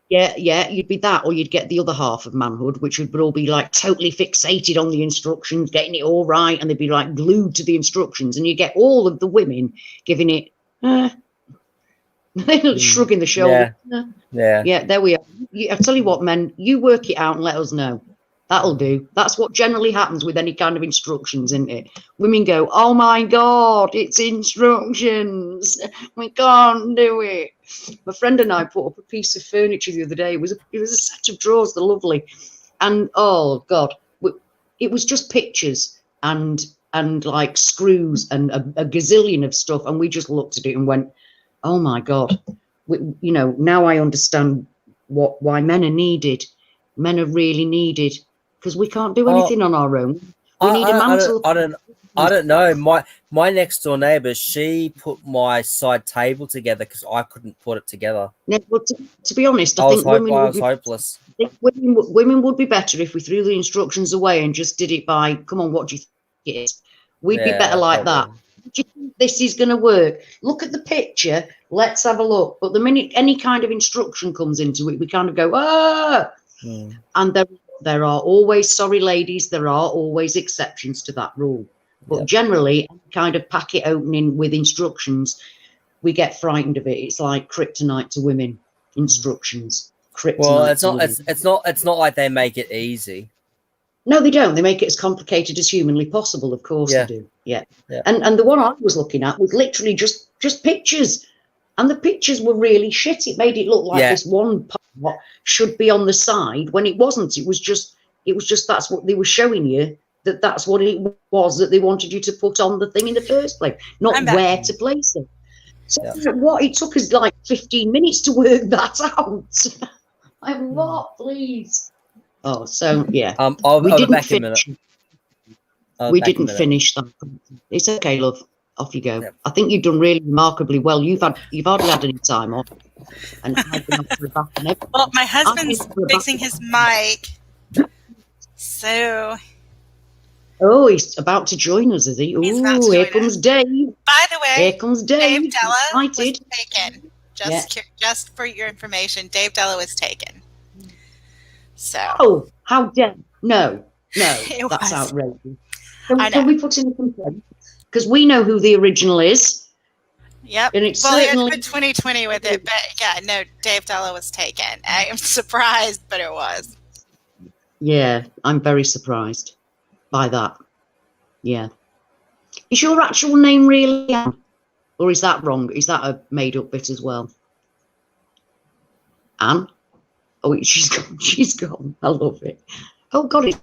S3: Yeah, you'd be that, or you'd get the other half of manhood, which would all be like totally fixated on the instructions, getting it all right, and they'd be like glued to the instructions. And you get all of the women giving it, shrugging the shoulder. Yeah, there we are. I tell you what, men, you work it out and let us know. That'll do. That's what generally happens with any kind of instructions, isn't it? Women go, oh my God, it's instructions. We can't do it. My friend and I put up a piece of furniture the other day. It was a set of drawers, they're lovely. And oh God, it was just pictures and like screws and a gazillion of stuff. And we just looked at it and went, oh my God, you know, now I understand why men are needed. Men are really needed, because we can't do anything on our own. We need a mantle.
S2: I don't know. My next door neighbour, she put my side table together because I couldn't put it together.
S3: Yeah, well, to be honest, I think women
S2: I was hopeless.
S3: I think women would be better if we threw the instructions away and just did it by, come on, what do you think it is? We'd be better like that. Do you think this is going to work? Look at the picture. Let's have a look. But the minute any kind of instruction comes into it, we kind of go, ah! And there are always, sorry ladies, there are always exceptions to that rule. But generally, any kind of packet opening with instructions, we get frightened of it. It's like kryptonite to women. Instructions. Kryptonite.
S2: Well, it's not like they make it easy.
S3: No, they don't. They make it as complicated as humanly possible. Of course they do. Yeah. And the one I was looking at was literally just pictures. And the pictures were really shit. It made it look like this one part should be on the side when it wasn't. It was just that's what they were showing you, that's what it was that they wanted you to put on the thing in the first place, not where to place it. So what it took us like 15 minutes to work that out. I'm what, please? Oh, so yeah.
S2: I'll be back in a minute.
S3: We didn't finish that. It's okay, love. Off you go. Yep. I think you've done really remarkably well. You've hardly had any time off, and I've been up to the back and everything.
S4: Well, my husband's fixing his mic, so.
S3: Oh, he's about to join us, is he? Oh, here comes Dave.
S4: By the way,
S3: here comes Dave.
S4: Dave Della was taken. Just for your information, Dave Della was taken. So.
S3: Oh, how dare! No, that's outrageous. Can we put in a complaint? Because we know who the original is.
S4: Yep.
S3: And it's
S4: well, he had to put 2020 with it, but yeah, no, Dave Della was taken. I am surprised, but it was.
S3: Yeah, I'm very surprised by that. Yeah. Is your actual name really Anne? Or is that wrong? Is that a made-up bit as well? Anne? Oh, she's gone. She's gone. I love it. Oh, God.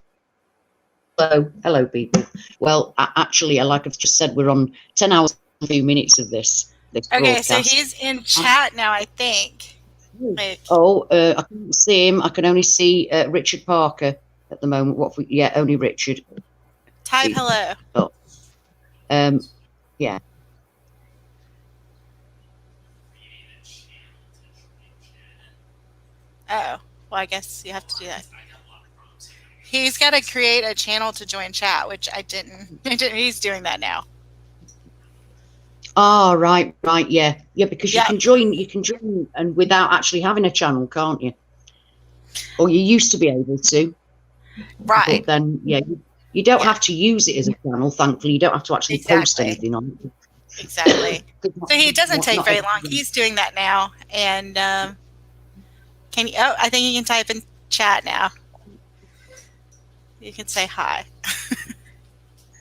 S3: Hello, people. Well, actually, like I've just said, we're on 10 hours and a few minutes of this
S4: okay,
S3: broadcast.
S4: So he's in chat now, I think.
S3: I can't see him. I can only see Richard Parker at the moment. Only Richard.
S4: Type hello.
S3: Oh. Yeah.
S4: Oh, well, I guess you have to do that. He's got to create a channel to join chat, which I didn't. He's doing that now.
S3: Oh, right, yeah, because you can join, and without actually having a channel, can't you? Or you used to be able to.
S4: Right.
S3: But then, you don't have to use it as a channel. Thankfully, you don't have to actually post anything on it.
S4: Exactly. So he doesn't take very long. He's doing that now, and can you? Oh, I think you can type in chat now. You can say hi.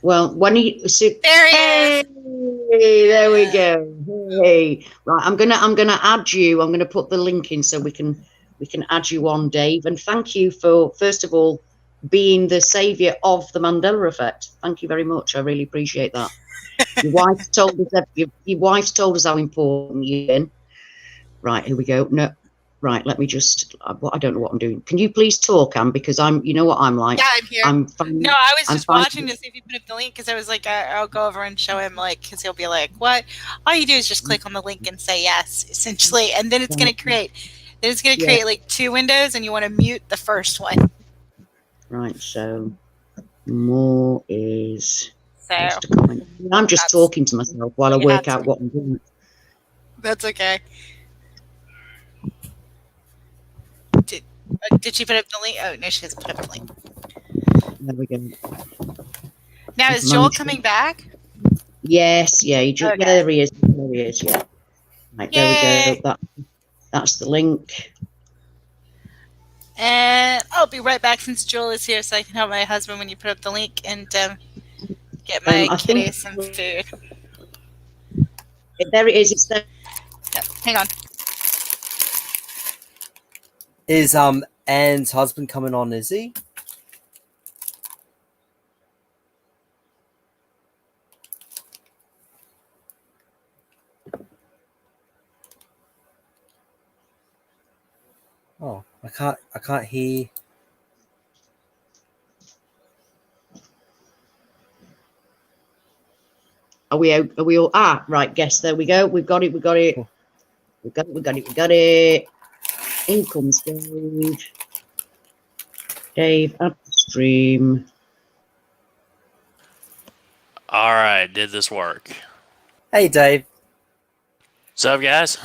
S3: Well, when he
S4: there he is.
S3: Hey, there we go. Hey, right. I'm gonna add you. I'm gonna put the link in so we can add you on, Dave. And thank you for, first of all, being the saviour of the Mandela Effect. Thank you very much. I really appreciate that. Your wife told us that, your wife's told us how important you've been. Right, here we go. No. Right, let me just. I don't know what I'm doing. Can you please talk, Anne? Because you know what I'm like.
S4: Yeah, I'm here. I was just watching to see if you put up the link because I was like, I'll go over and show him, like, because he'll be like, "What?" All you do is just click on the link and say yes, essentially, and then it's going to create. Then it's going to create like 2 windows, and you want to mute the first one.
S3: Right. So more is.
S4: So
S3: I'm just talking to myself while I work out what I'm doing.
S4: That's okay. Did she put up the link? Oh, no, she hasn't put up the link.
S3: There we go.
S4: Now, is Joel coming back?
S3: Yes, yeah. There he is. There he is, yeah. Right, there we go. That's the link.
S4: And I'll be right back since Joel is here so I can help my husband when you put up the link and get my kitty some food.
S3: There it is. It's there.
S4: Yep, hang on.
S2: Is Anne's husband coming on, is he? Oh, I can't hear.
S3: Are we all right, guess, there we go. We've got it. We got it. In comes Dave. Dave at the stream.
S6: All right, did this work?
S2: Hey, Dave.
S6: What's up, guys?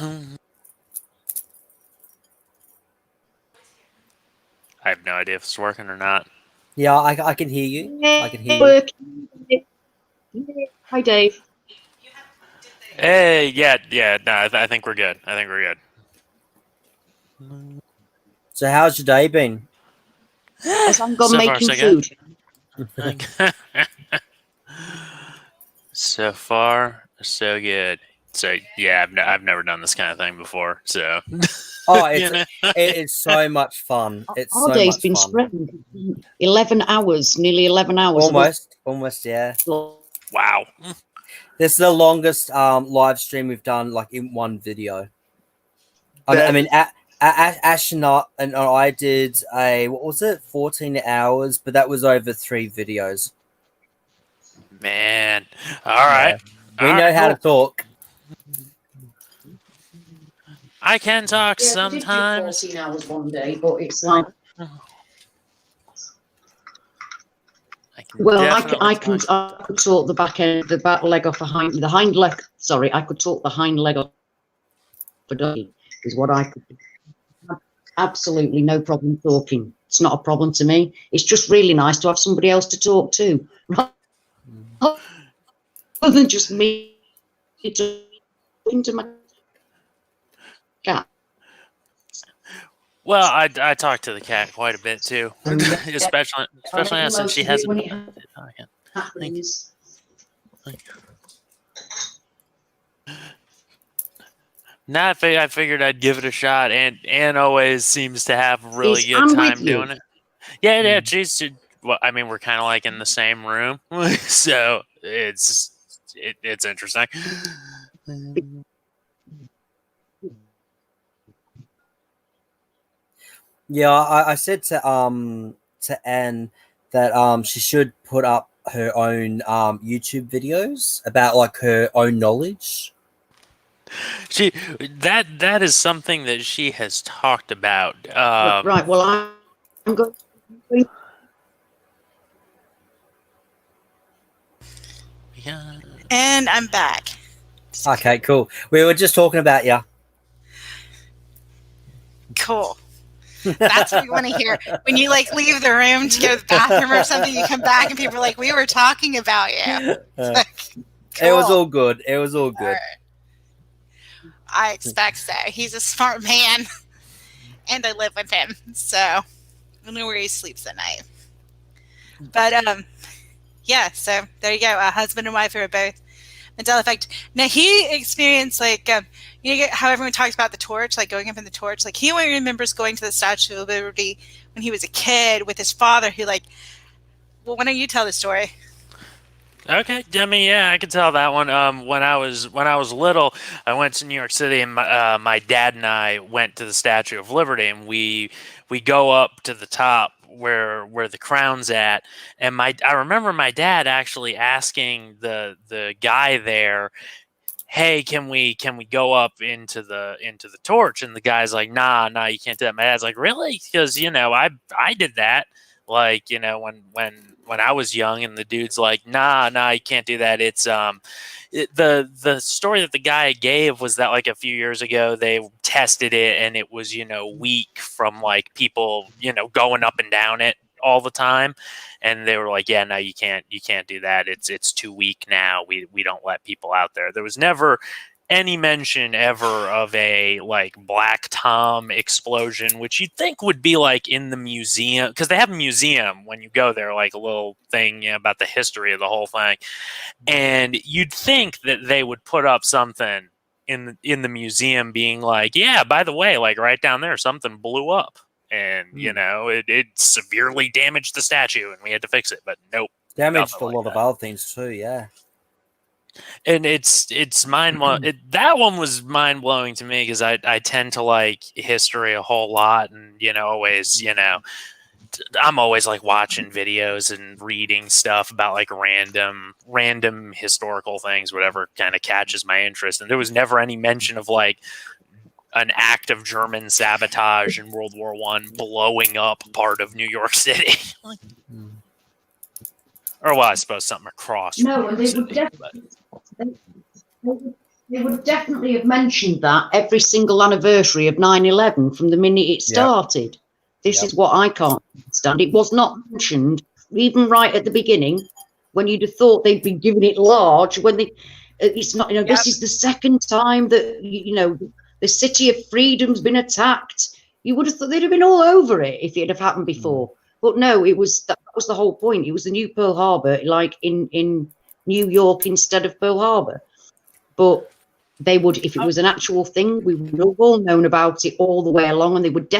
S6: I have no idea if it's working or not.
S2: Yeah, I can hear you. I can hear you.
S3: Hi, Dave.
S6: Hey, yeah. No, I think we're good.
S2: So, how's your day been?
S3: As I'm gone making food.
S6: So far, so good. So yeah, I've never done this kind of thing before. So
S2: it's so much fun. It's
S3: our day's been spreading 11 hours, nearly 11 hours.
S2: Almost, yeah.
S6: Wow.
S2: This is the longest live stream we've done, like in one video. I mean, Ash and I did 14 hours, but that was over 3 videos.
S6: Man. All right.
S2: We know how to talk.
S6: I can talk
S1: Yeah,
S6: sometimes.
S1: we did do 14 hours one day, but it's like. I could talk the back end, the back leg off the hind leg. Sorry, I could talk the hind leg off a donkey. Is what I could. Absolutely no problem talking. It's not a problem to me. It's just really nice to have somebody else to talk to, rather than just me talking to my cat.
S6: Well, I talk to the cat quite a bit too, especially now since she hasn't been talking. Now I figured I'd give it a shot, and Anne always seems to have a really good time doing it. Yeah, she's. Well, I mean, we're kind of like in the same room, so it's interesting.
S2: Yeah, I said to Anne that she should put up her own YouTube videos about like her own knowledge.
S6: That is something that she has talked about.
S1: Right. Well, I'm going.
S6: Yeah.
S4: And I'm back.
S2: Okay, cool. We were just talking about you.
S4: Cool. That's what you want to hear. When you like leave the room to go to the bathroom or something, you come back and people are like, we were talking about you. Cool.
S2: It was all good. It was all good.
S4: I expect so. He's a smart man, and I live with him, so I know where he sleeps at night. But yeah. So there you go. A husband and wife who are both Mandela Effect. Now he experienced like you know how everyone talks about the torch, like going up in the torch. Like he only remembers going to the Statue of Liberty when he was a kid with his father, who like. Well, why don't you tell the story?
S6: Okay, I mean, yeah, I can tell that one. When I was little, I went to New York City, and my dad and I went to the Statue of Liberty, and we go up to the top where the crown's at, and I remember my dad actually asking the guy there, hey, can we go up into the torch? And the guy's like, nah, you can't do that. My dad's like, really? Because I did that. Like, when I was young, and the dude's like, nah, you can't do that. It's the story that the guy gave was that like a few years ago they tested it, and it was weak from like people going up and down it all the time, and they were like, yeah, no, you can't do that. It's too weak now. We don't let people out there. There was never any mention ever of a like Black Tom explosion, which you'd think would be like in the museum, because they have a museum when you go there, like a little thing about the history of the whole thing, and you'd think that they would put up something in the museum being like, yeah, by the way, like right down there something blew up, and it severely damaged the statue and we had to fix it. But nope,
S2: damaged a lot of other things too. Yeah.
S6: And it's mind that one was mind blowing to me, because I tend to like history a whole lot, and always I'm always like watching videos and reading stuff about like random historical things, whatever kind of catches my interest. And there was never any mention of like an act of German sabotage in World War I blowing up part of New York City. Or well, I suppose something across.
S1: No, and they would definitely have mentioned that every single anniversary of 9/11 from the minute it started. Yep. This is what I can't understand. It was not mentioned even right at the beginning, when you'd have thought they'd be giving it large. When it's not. This is the second time that the City of Freedom's been attacked. You would have thought they'd have been all over it if it had happened before. But no, that was the whole point. It was the new Pearl Harbor, like in New York instead of Pearl Harbor. But they would, if it was an actual thing, we would have all known about it all the way along, and they would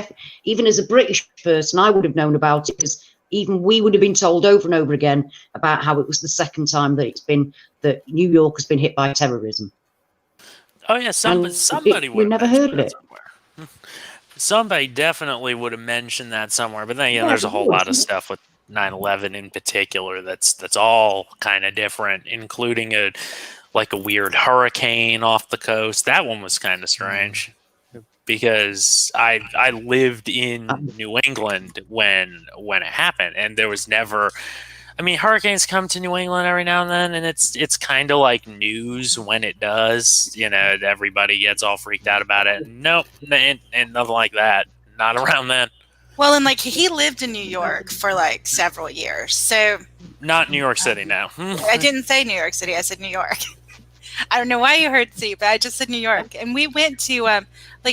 S1: even as a British person, I would have known about it, because even we would have been told over and over again about how it was the second time that New York has been hit by terrorism.
S6: Oh yeah, somebody would.
S1: We never heard of it.
S6: Somebody definitely would have mentioned that somewhere, but then there's a whole lot of stuff with 9/11 in particular. That's all kind of different, including a weird hurricane off the coast. That one was kind of strange because I lived in New England when it happened, and there was never. I mean, hurricanes come to New England every now and then, and it's kind of like news when it does. You know, everybody gets all freaked out about it. Nope, and nothing like that. Not around then.
S4: Well, and like he lived in New York for like several years, so
S6: not New York City now.
S4: I didn't say New York City. I said New York. I don't know why you heard C, but I just said New York. And we went to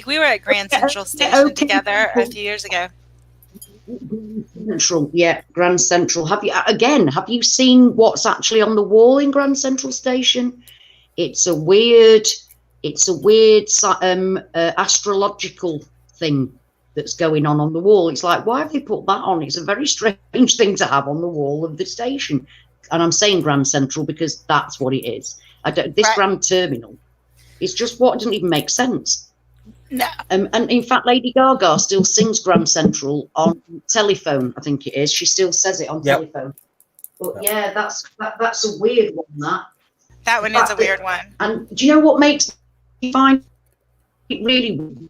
S4: we were at Grand Central Station together a few years ago.
S3: Central, yeah, Grand Central. Have you seen what's actually on the wall in Grand Central Station? It's a weird astrological thing that's going on the wall. It's like, why have they put that on? It's a very strange thing to have on the wall of the station. And I'm saying Grand Central because that's what it is. Grand Terminal. It's just what doesn't even make sense.
S4: No.
S3: And in fact, Lady Gaga still sings Grand Central on telephone, I think it is. She still says it on telephone. But yeah, that's a weird one,
S4: that one is a weird one.
S3: And do you know what makes me find it really weird?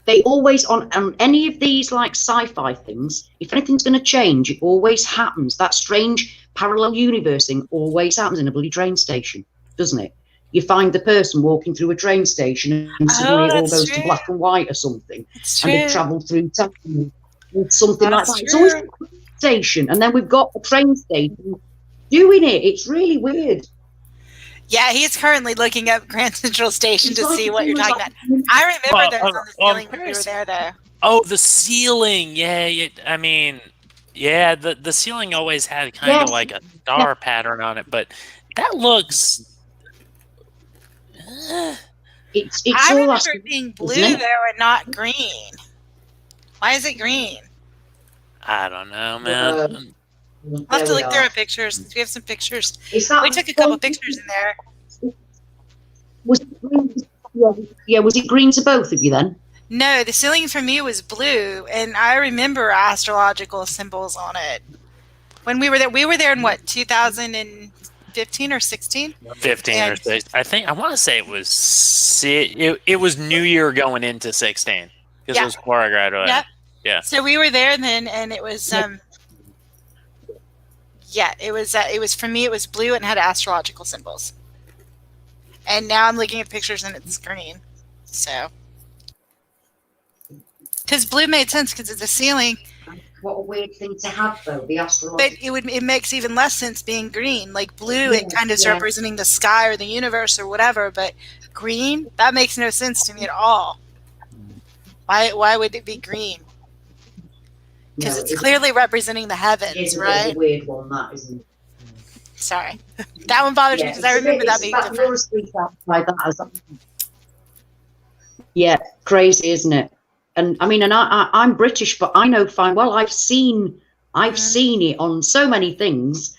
S3: They always, on any of these like sci-fi things, if anything's going to change, it always happens. That strange parallel universe thing always happens in a bloody train station, doesn't it? You find the person walking through a train station and suddenly it all goes to black and white or something. And they've travelled through time or something like that. It's always a station. And then we've got a train station doing it. It's really weird.
S4: Yeah, he's currently looking up Grand Central Station to see what you're talking about. I remember there was on the ceiling when we were there, though.
S6: Oh, the ceiling. Yeah. I mean, yeah, the ceiling always had kind of like a star pattern on it, but that looks...
S3: It's
S4: I
S3: all
S4: remember it being blue there and not green. Why is it green?
S6: I don't know, man.
S4: I'll have to look through our pictures. We have some pictures. We took a couple pictures in there.
S3: Was it green? Yeah, was it green to both of you then?
S4: No, the ceiling for me was blue, and I remember astrological symbols on it. When we were there in what, 2015 or 16?
S6: 15 or 16. I want to say it was New Year going into 16 because it was before I graduated.
S4: Yep.
S6: Yeah.
S4: So we were there then, and it was it was for me. It was blue and had astrological symbols. And now I'm looking at pictures and it's green. So, because blue made sense because it's a ceiling.
S3: What a weird thing to have, though, the astrological.
S4: But it makes even less sense being green. Like blue, it kind of is representing the sky or the universe or whatever. But green, that makes no sense to me at all. Why would it be green? Because it's clearly representing the heavens, right?
S3: It's a weird one, that, isn't it?
S4: Sorry. That one bothers me because I remember that being different.
S3: Yeah, crazy, isn't it? And I mean, and I'm British, but I know fine well. I've seen it on so many things.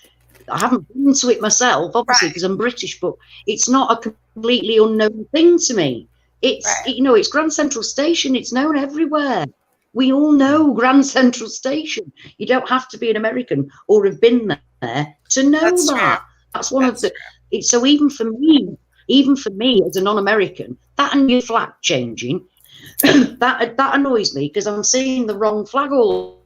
S3: I haven't been to it myself, obviously, because I'm British, but it's not a completely unknown thing to me. It's it's Grand Central Station. It's known everywhere. We all know Grand Central Station. You don't have to be an American or have been there to know that. That's one of the. So even for me as a non-American, that and your flag changing, that annoys me because I'm seeing the wrong flag all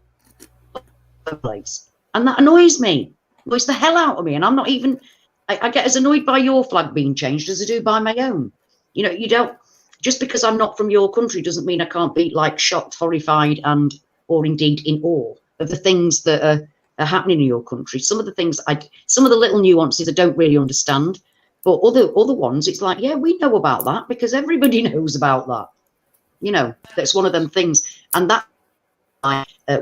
S3: over the place, and that annoys me. Annoys the hell out of me, and I'm not even. I get as annoyed by your flag being changed as I do by my own. You know, you don't. Just because I'm not from your country doesn't mean I can't be like shocked, horrified, or indeed in awe of the things that are happening in your country. Some of the things some of the little nuances I don't really understand, but other ones, it's like, yeah, we know about that because everybody knows about that. You know, that's one of them things. And that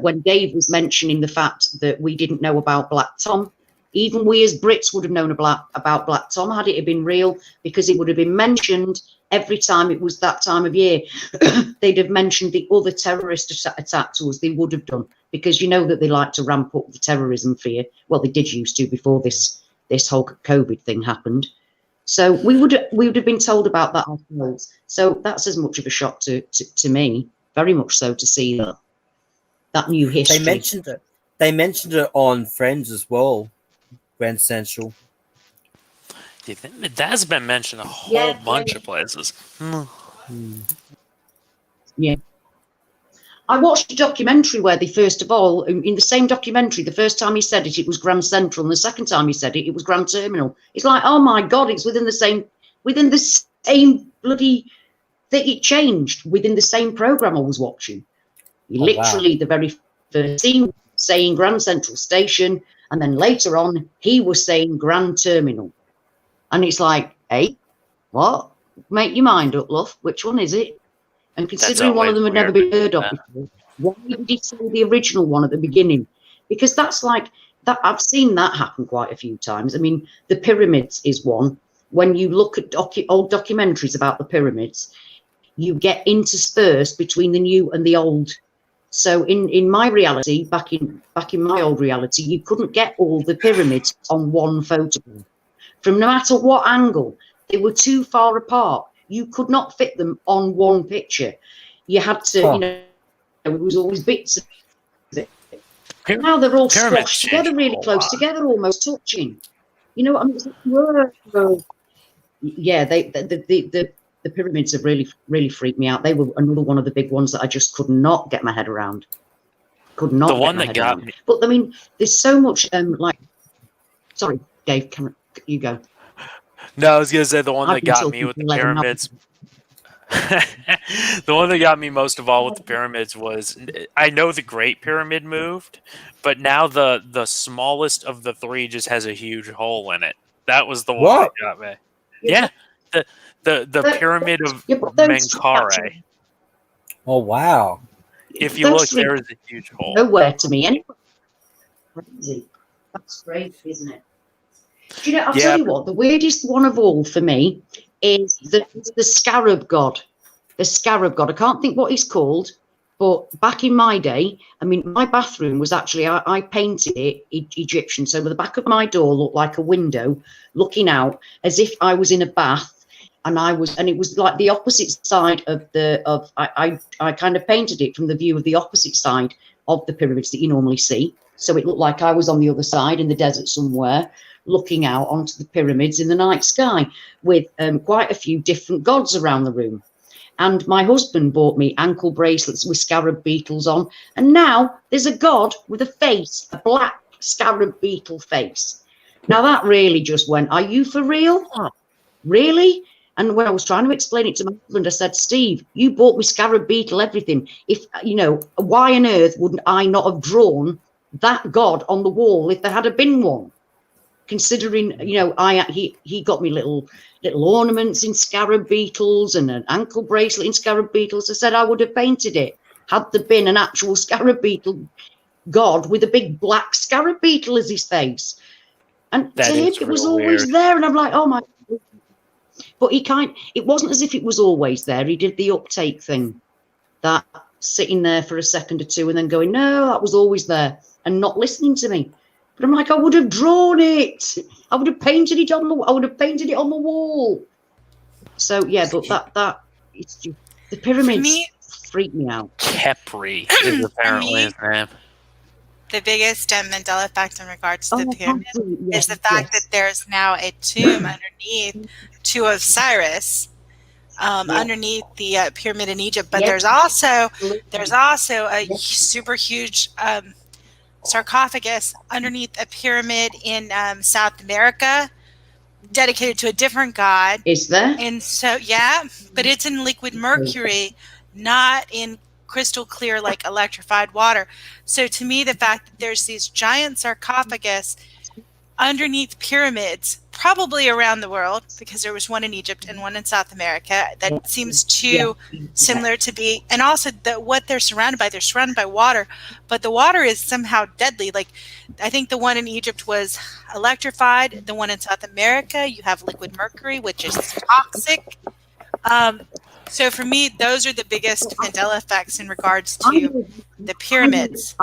S3: when Dave was mentioning the fact that we didn't know about Black Tom, even we as Brits would have known about Black Tom had it been real, because it would have been mentioned every time it was that time of year. They'd have mentioned the other terrorist attack to us. They would have done, because you know that they like to ramp up the terrorism fear. Well, they did used to before this whole COVID thing happened. So we would have been told about that ourselves. So that's as much of a shock to me, very much so, to see that new history.
S2: They mentioned it. They mentioned it on Friends as well, Grand Central.
S6: It has been mentioned a whole bunch of places.
S3: Yeah. I watched a documentary where they, first of all, in the same documentary, the first time he said it, it was Grand Central, and the second time he said it, it was Grand Terminal. It's like, oh my God, it's within the same bloody thing. It changed within the same program I was watching. Literally, wow. The very first scene saying Grand Central Station, and then later on, he was saying Grand Terminal. And it's like, hey, what? Make your mind up, love. Which one is it? And considering one of them had never been heard of before, why did he say the original one at the beginning? Because that's like that. I've seen that happen quite a few times. I mean, the pyramids is one. When you look at old documentaries about the pyramids, you get interspersed between the new and the old. So in my reality, back in my old reality, you couldn't get all the pyramids on one photograph. From no matter what angle, they were too far apart. You could not fit them on one picture. You had to, you know, it was always bits of it. Now they're all squashed together, really close together, almost touching. You know what I mean? Whoa. Yeah, the pyramids have really freaked me out. They were another one of the big ones that I just could not get my head around. Could not. The one that got me. But I mean, there's so much like. Sorry, Dave. You go.
S6: No, I was gonna say the one that got me with the pyramids. The one that got me most of all with the pyramids was, I know the Great Pyramid moved, but now the smallest of the three just has a huge hole in it. That was the one that got me. Yeah, the pyramid of Menkaure.
S2: Oh wow!
S6: If you look, there is a huge hole.
S3: Nowhere to me anyway. Crazy. That's great, isn't it? Do you know, I'll tell you what, the weirdest one of all for me is the scarab god. The scarab god. I can't think what he's called, but back in my day, I mean, my bathroom was actually, I painted it Egyptian. So the back of my door looked like a window looking out as if I was in a bath, and it was like the opposite side I kind of painted it from the view of the opposite side of the pyramids that you normally see. So it looked like I was on the other side in the desert somewhere, looking out onto the pyramids in the night sky with quite a few different gods around the room. And my husband bought me ankle bracelets with scarab beetles on. And now there's a god with a face, a black scarab beetle face. Now that really just went, are you for real? Really? And when I was trying to explain it to my husband, I said, Steve, you bought me scarab beetle everything. If, you know, why on earth wouldn't I not have drawn that god on the wall if there had been one? Considering, you know, he got me little ornaments in scarab beetles and an ankle bracelet in scarab beetles. I said I would have painted it had there been an actual scarab beetle god with a big black scarab beetle as his face. And to him, it was always there. And I'm like, oh my God. But it wasn't as if it was always there. He did the uptake thing, that sitting there for a second or two and then going, no, that was always there, and not listening to me. But I'm like, I would have drawn it. I would have painted it on the wall. So yeah, but that it's just, the pyramids freak me out.
S6: Khepri is apparently his name.
S4: The biggest Mandela effect in regards to the pyramid is the fact that there's now a tomb underneath to Osiris, underneath the pyramid in Egypt. But there's also a super huge sarcophagus underneath a pyramid in South America, dedicated to a different god.
S3: Is there?
S4: And so, yeah, but it's in liquid mercury, not in crystal clear, like electrified water. So to me, the fact that there's these giant sarcophagus underneath pyramids, probably around the world, because there was one in Egypt and one in South America, that seems too similar to be, and also what they're surrounded by water, but the water is somehow deadly. Like, I think the one in Egypt was electrified. The one in South America, you have liquid mercury, which is toxic. So for me, those are the biggest Mandela effects in regards to the pyramids.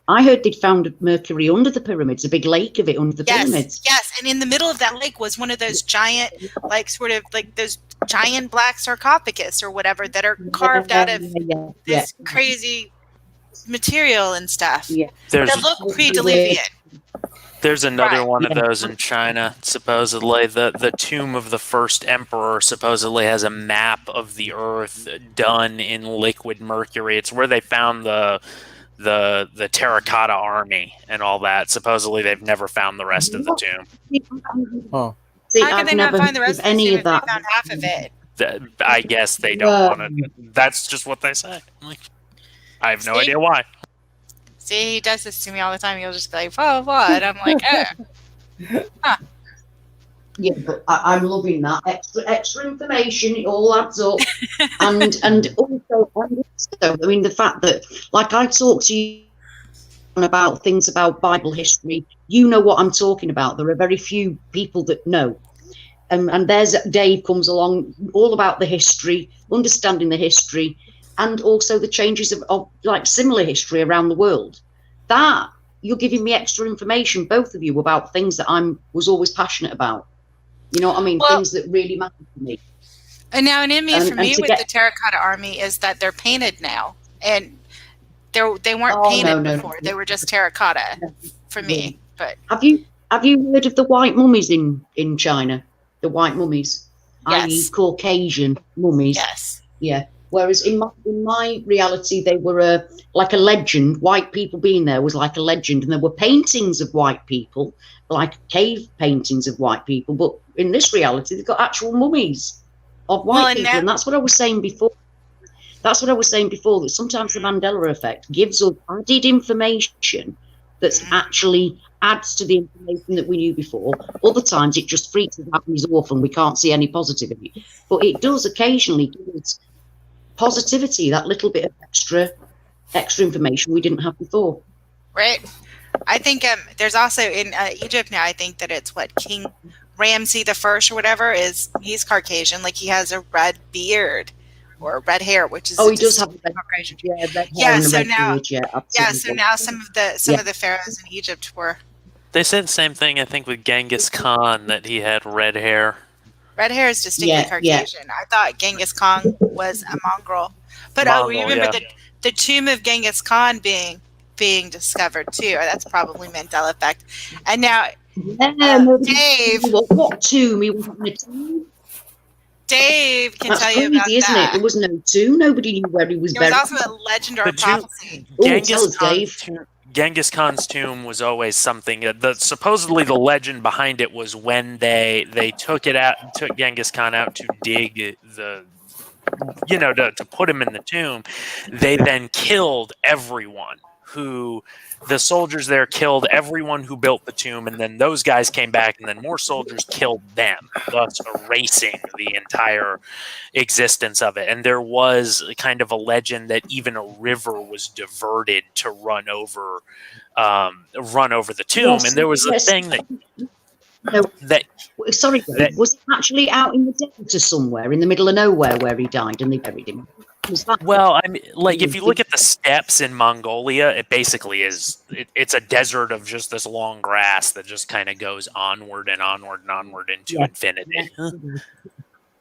S3: I heard they'd found mercury under the pyramids, a big lake of it under the pyramids.
S4: Yes, and in the middle of that lake was one of those giant, those giant black sarcophagus or whatever that are carved out of this crazy material and stuff.
S3: Yeah.
S4: That look pre-Diluvian.
S6: There's another
S4: Right.
S6: one of those in China, supposedly. The tomb of the first emperor supposedly has a map of the earth done in liquid mercury. It's where they found the terracotta army and all that. Supposedly they've never found the rest of the tomb.
S2: Oh.
S3: See,
S4: How can they not find the rest of the tomb if they found half of it?
S6: I guess they don't want to. That's just what they say. Like, I have no idea why.
S4: See, he does this to me all the time. He'll just be like, "Oh, what?" I'm like, Huh.
S3: Yeah, but I'm loving that extra information. It all adds up, and also, I mean, the fact that, like, I talked to you about things about Bible history. You know what I'm talking about. There are very few people that know. And there's Dave comes along, all about the history, understanding the history, and also the changes of like similar history around the world. That you're giving me extra information, both of you, about things that was always passionate about. You know what I mean?
S4: Well,
S3: things that really matter to me.
S4: And now an enemy for me with the terracotta army is that they're painted now, and they weren't painted before. They were just terracotta for me. But
S3: have you heard of the white mummies in China? The white mummies, i.e. Caucasian mummies.
S4: Yes.
S3: Yeah. Whereas in my reality, they were like a legend. White people being there was like a legend, and there were paintings of white people, like cave paintings of white people. But in this reality, they've got actual mummies of white people, and that's what I was saying before. That's what I was saying before. That sometimes the Mandela Effect gives us added information that's actually adds to the information that we knew before. Other times it just freaks us out and is awful and we can't see any positivity. But it does occasionally give us positivity, that little bit of extra information we didn't have before.
S4: Right. I think there's also in Egypt now, I think that it's King Ramsey the First or whatever he's Caucasian, like he has a red beard or red hair, which is
S3: he does have red hair.
S4: Yeah, so now so now some of the pharaohs in Egypt were.
S6: They said the same thing, I think, with Genghis Khan, that he had red hair.
S4: Red hair is distinctly Caucasian. I thought Genghis Khan was a mongrel. But remember the tomb of Genghis Khan being discovered too. That's probably Mandela Effect. And now Dave,
S3: what tomb? He was in a tomb.
S4: Dave can tell you about
S3: crazy, isn't it? There was no tomb. Nobody knew where he was buried.
S4: There was also a legend or a prophecy.
S6: Genghis Khan's tomb was always something. Supposedly the legend behind it was when they took Genghis Khan out to dig to put him in the tomb. They then killed everyone the soldiers there killed everyone who built the tomb, and then those guys came back, and then more soldiers killed them, thus erasing the entire existence of it. And there was kind of a legend that even a river was diverted to run over the tomb, and there was a thing
S3: was it actually out in the delta somewhere in the middle of nowhere where he died and they buried him?
S6: Well, I mean, like, if you look at the steppes in Mongolia, it basically is, it's a desert of just this long grass that just kind of goes onward and onward and onward into infinity.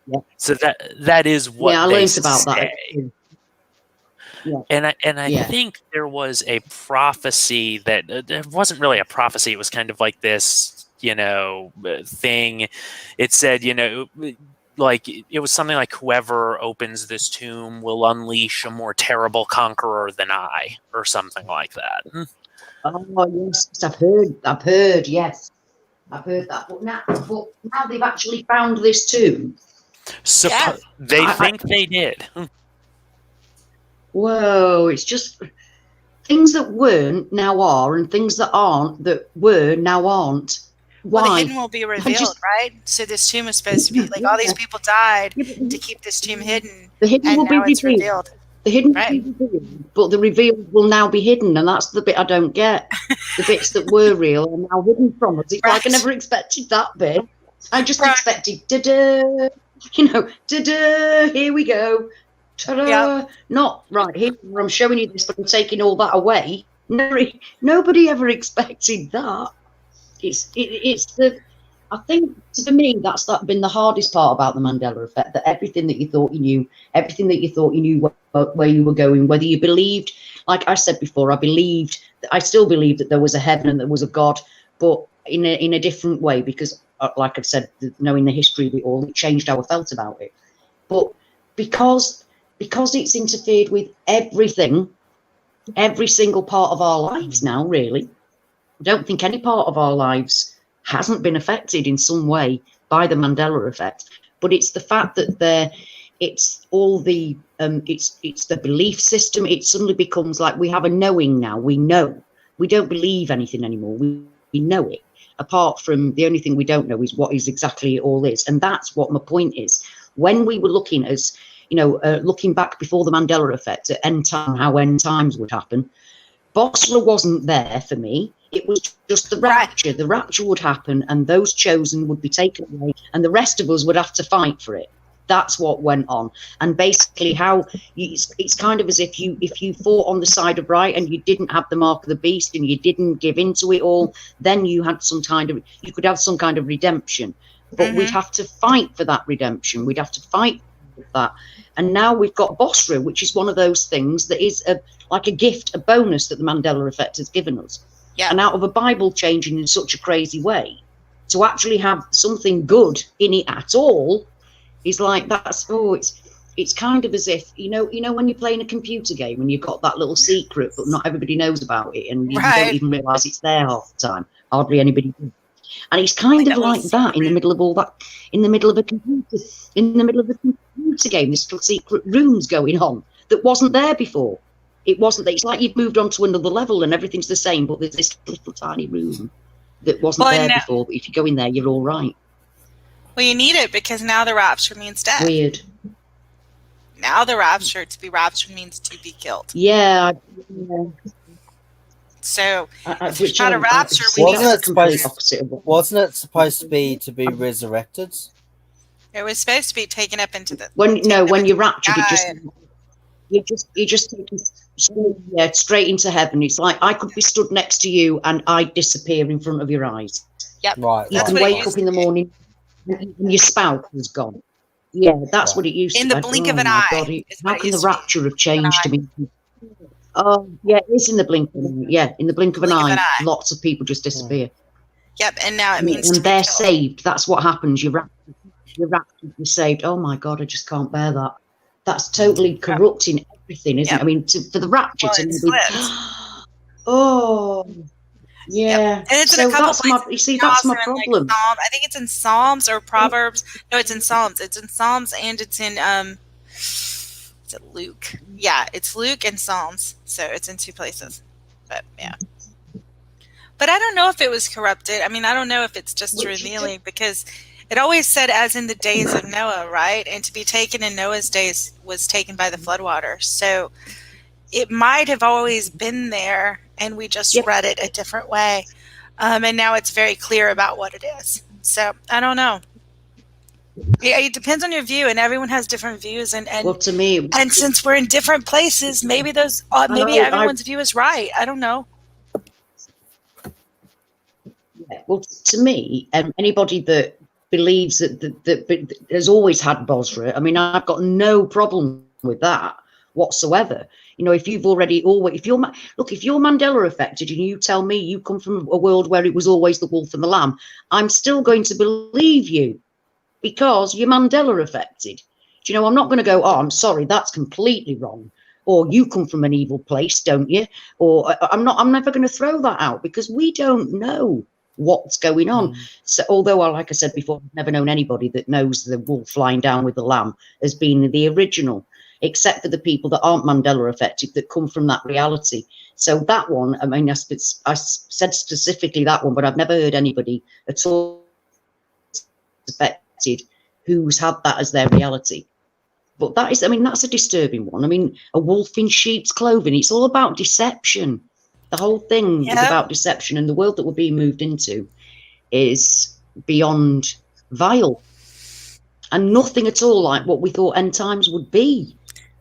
S3: Yeah.
S6: So that is what
S3: I
S6: they
S3: learned about
S6: say.
S3: that.
S6: And I think there was a prophecy that it wasn't really a prophecy. It was kind of like this, thing. It said, like it was something like, whoever opens this tomb will unleash a more terrible conqueror than I, or something like that.
S3: Oh yes, I've heard, yes, I've heard that. But now they've actually found this tomb.
S6: They think they did.
S3: Whoa! It's just things that weren't now are, and things that aren't that were now aren't. Why?
S4: Well, the hidden will be revealed, right? So this tomb is supposed to be like all these people died to keep this tomb hidden.
S3: The hidden will be revealed. The hidden will be revealed, but the revealed will now be hidden, and that's the bit I don't get. The bits that were real are now hidden from us. It's like I never expected that bit. I just expected, da-da, da-da, here we go. Ta-da. Yep. Not right here. I'm showing you this, but I'm taking all that away. Nobody ever expected that. It's the I think for me, that's been the hardest part about the Mandela effect, that everything that you thought you knew, everything that you thought you knew where you were going, whether you believed, like I said before, I still believe that there was a heaven and there was a God, but in a different way, because like I've said, knowing the history of it all, it changed how I felt about it. But because it's interfered with everything, every single part of our lives now, really, I don't think any part of our lives hasn't been affected in some way by the Mandela effect. But it's the fact that it's all the it's the belief system. It suddenly becomes like we have a knowing now. We know. We don't believe anything anymore. We know it. Apart from the only thing we don't know is what is exactly it all is. And that's what my point is. When we were looking as, looking back before the Mandela effect at end time, how end times would happen, Bosra wasn't there for me. It was just the rapture. The rapture would happen and those chosen would be taken away and the rest of us would have to fight for it. That's what went on. And basically how it's kind of as if you fought on the side of right and you didn't have the mark of the beast and you didn't give into it all, then you could have some kind of redemption. But we'd have to fight for that redemption. We'd have to fight for that. And now we've got Bosra, which is one of those things that is like a gift, a bonus that the Mandela effect has given us.
S4: Yeah.
S3: And out of a Bible changing in such a crazy way, to actually have something good in it at all is like it's kind of as if when you're playing a computer game and you've got that little secret but not everybody knows about it and you don't even realise it's there half the time. Hardly anybody does. And it's kind of like that in the middle of all that, in the middle of a computer game, this little secret room's going on that wasn't there before. It wasn't there. It's like you've moved on to another level and everything's the same, but there's this little tiny room that wasn't there before. But if you go in there, you're all right.
S4: Well, you need it because now the rapture means death.
S3: Weird.
S4: Now the rapture, to be raptured means to be killed.
S3: Yeah.
S4: So if it's not a rapture,
S2: wasn't it supposed to be resurrected?
S4: It was supposed to be taken up into the
S3: when you're raptured, you're just taken straight into heaven. It's like I could be stood next to you and I disappear in front of your eyes.
S4: Yep.
S2: Right.
S3: You can wake up in the morning and your spouse is gone. Yeah, that's what it used to be.
S4: In the blink of an eye.
S3: God, how can the rapture have changed to me? Oh, yeah, it is in the blink of an eye. Yeah, in the blink of an eye, lots of people just disappear.
S4: Yep, and now it means
S3: and they're saved. That's what happens. You're raptured, you're saved. Oh my God, I just can't bear that. That's totally corrupting everything, isn't it? I mean, for the rapture to be... Oh, yeah.
S4: And it's in a couple
S3: places. That's my problem.
S4: Like I think it's in Psalms or Proverbs. No, it's in Psalms. It's in Psalms and it's in is it Luke? Yeah, it's Luke and Psalms. So it's in two places. But yeah. But I don't know if it was corrupted. I mean, I don't know if it's just revealing because it always said as in the days of Noah, right? And to be taken in Noah's days was taken by the floodwater. So it might have always been there and we just read it a different way. And now it's very clear about what it is. So I don't know. Yeah, it depends on your view, and everyone has different views. And
S3: well, to me,
S4: and since we're in different places, maybe everyone's view is right. I don't know.
S3: Yeah, well, to me, anybody that believes that has always had Bosra, I mean, I've got no problem with that whatsoever. If you've if you're Mandela affected and you tell me you come from a world where it was always the wolf and the lamb, I'm still going to believe you. Because you're Mandela affected. I'm not going to go, oh, I'm sorry, that's completely wrong. Or you come from an evil place, don't you? Or I'm never going to throw that out because we don't know what's going on. So although, like I said before, I've never known anybody that knows the wolf lying down with the lamb as being the original, except for the people that aren't Mandela affected that come from that reality. So that one, I mean, I said specifically that one, but I've never heard anybody at all who's had that as their reality. But that's a disturbing one. I mean, a wolf in sheep's clothing, it's all about deception. The whole thing is about deception, and the world that we're being moved into is beyond vile and nothing at all like what we thought end times would be.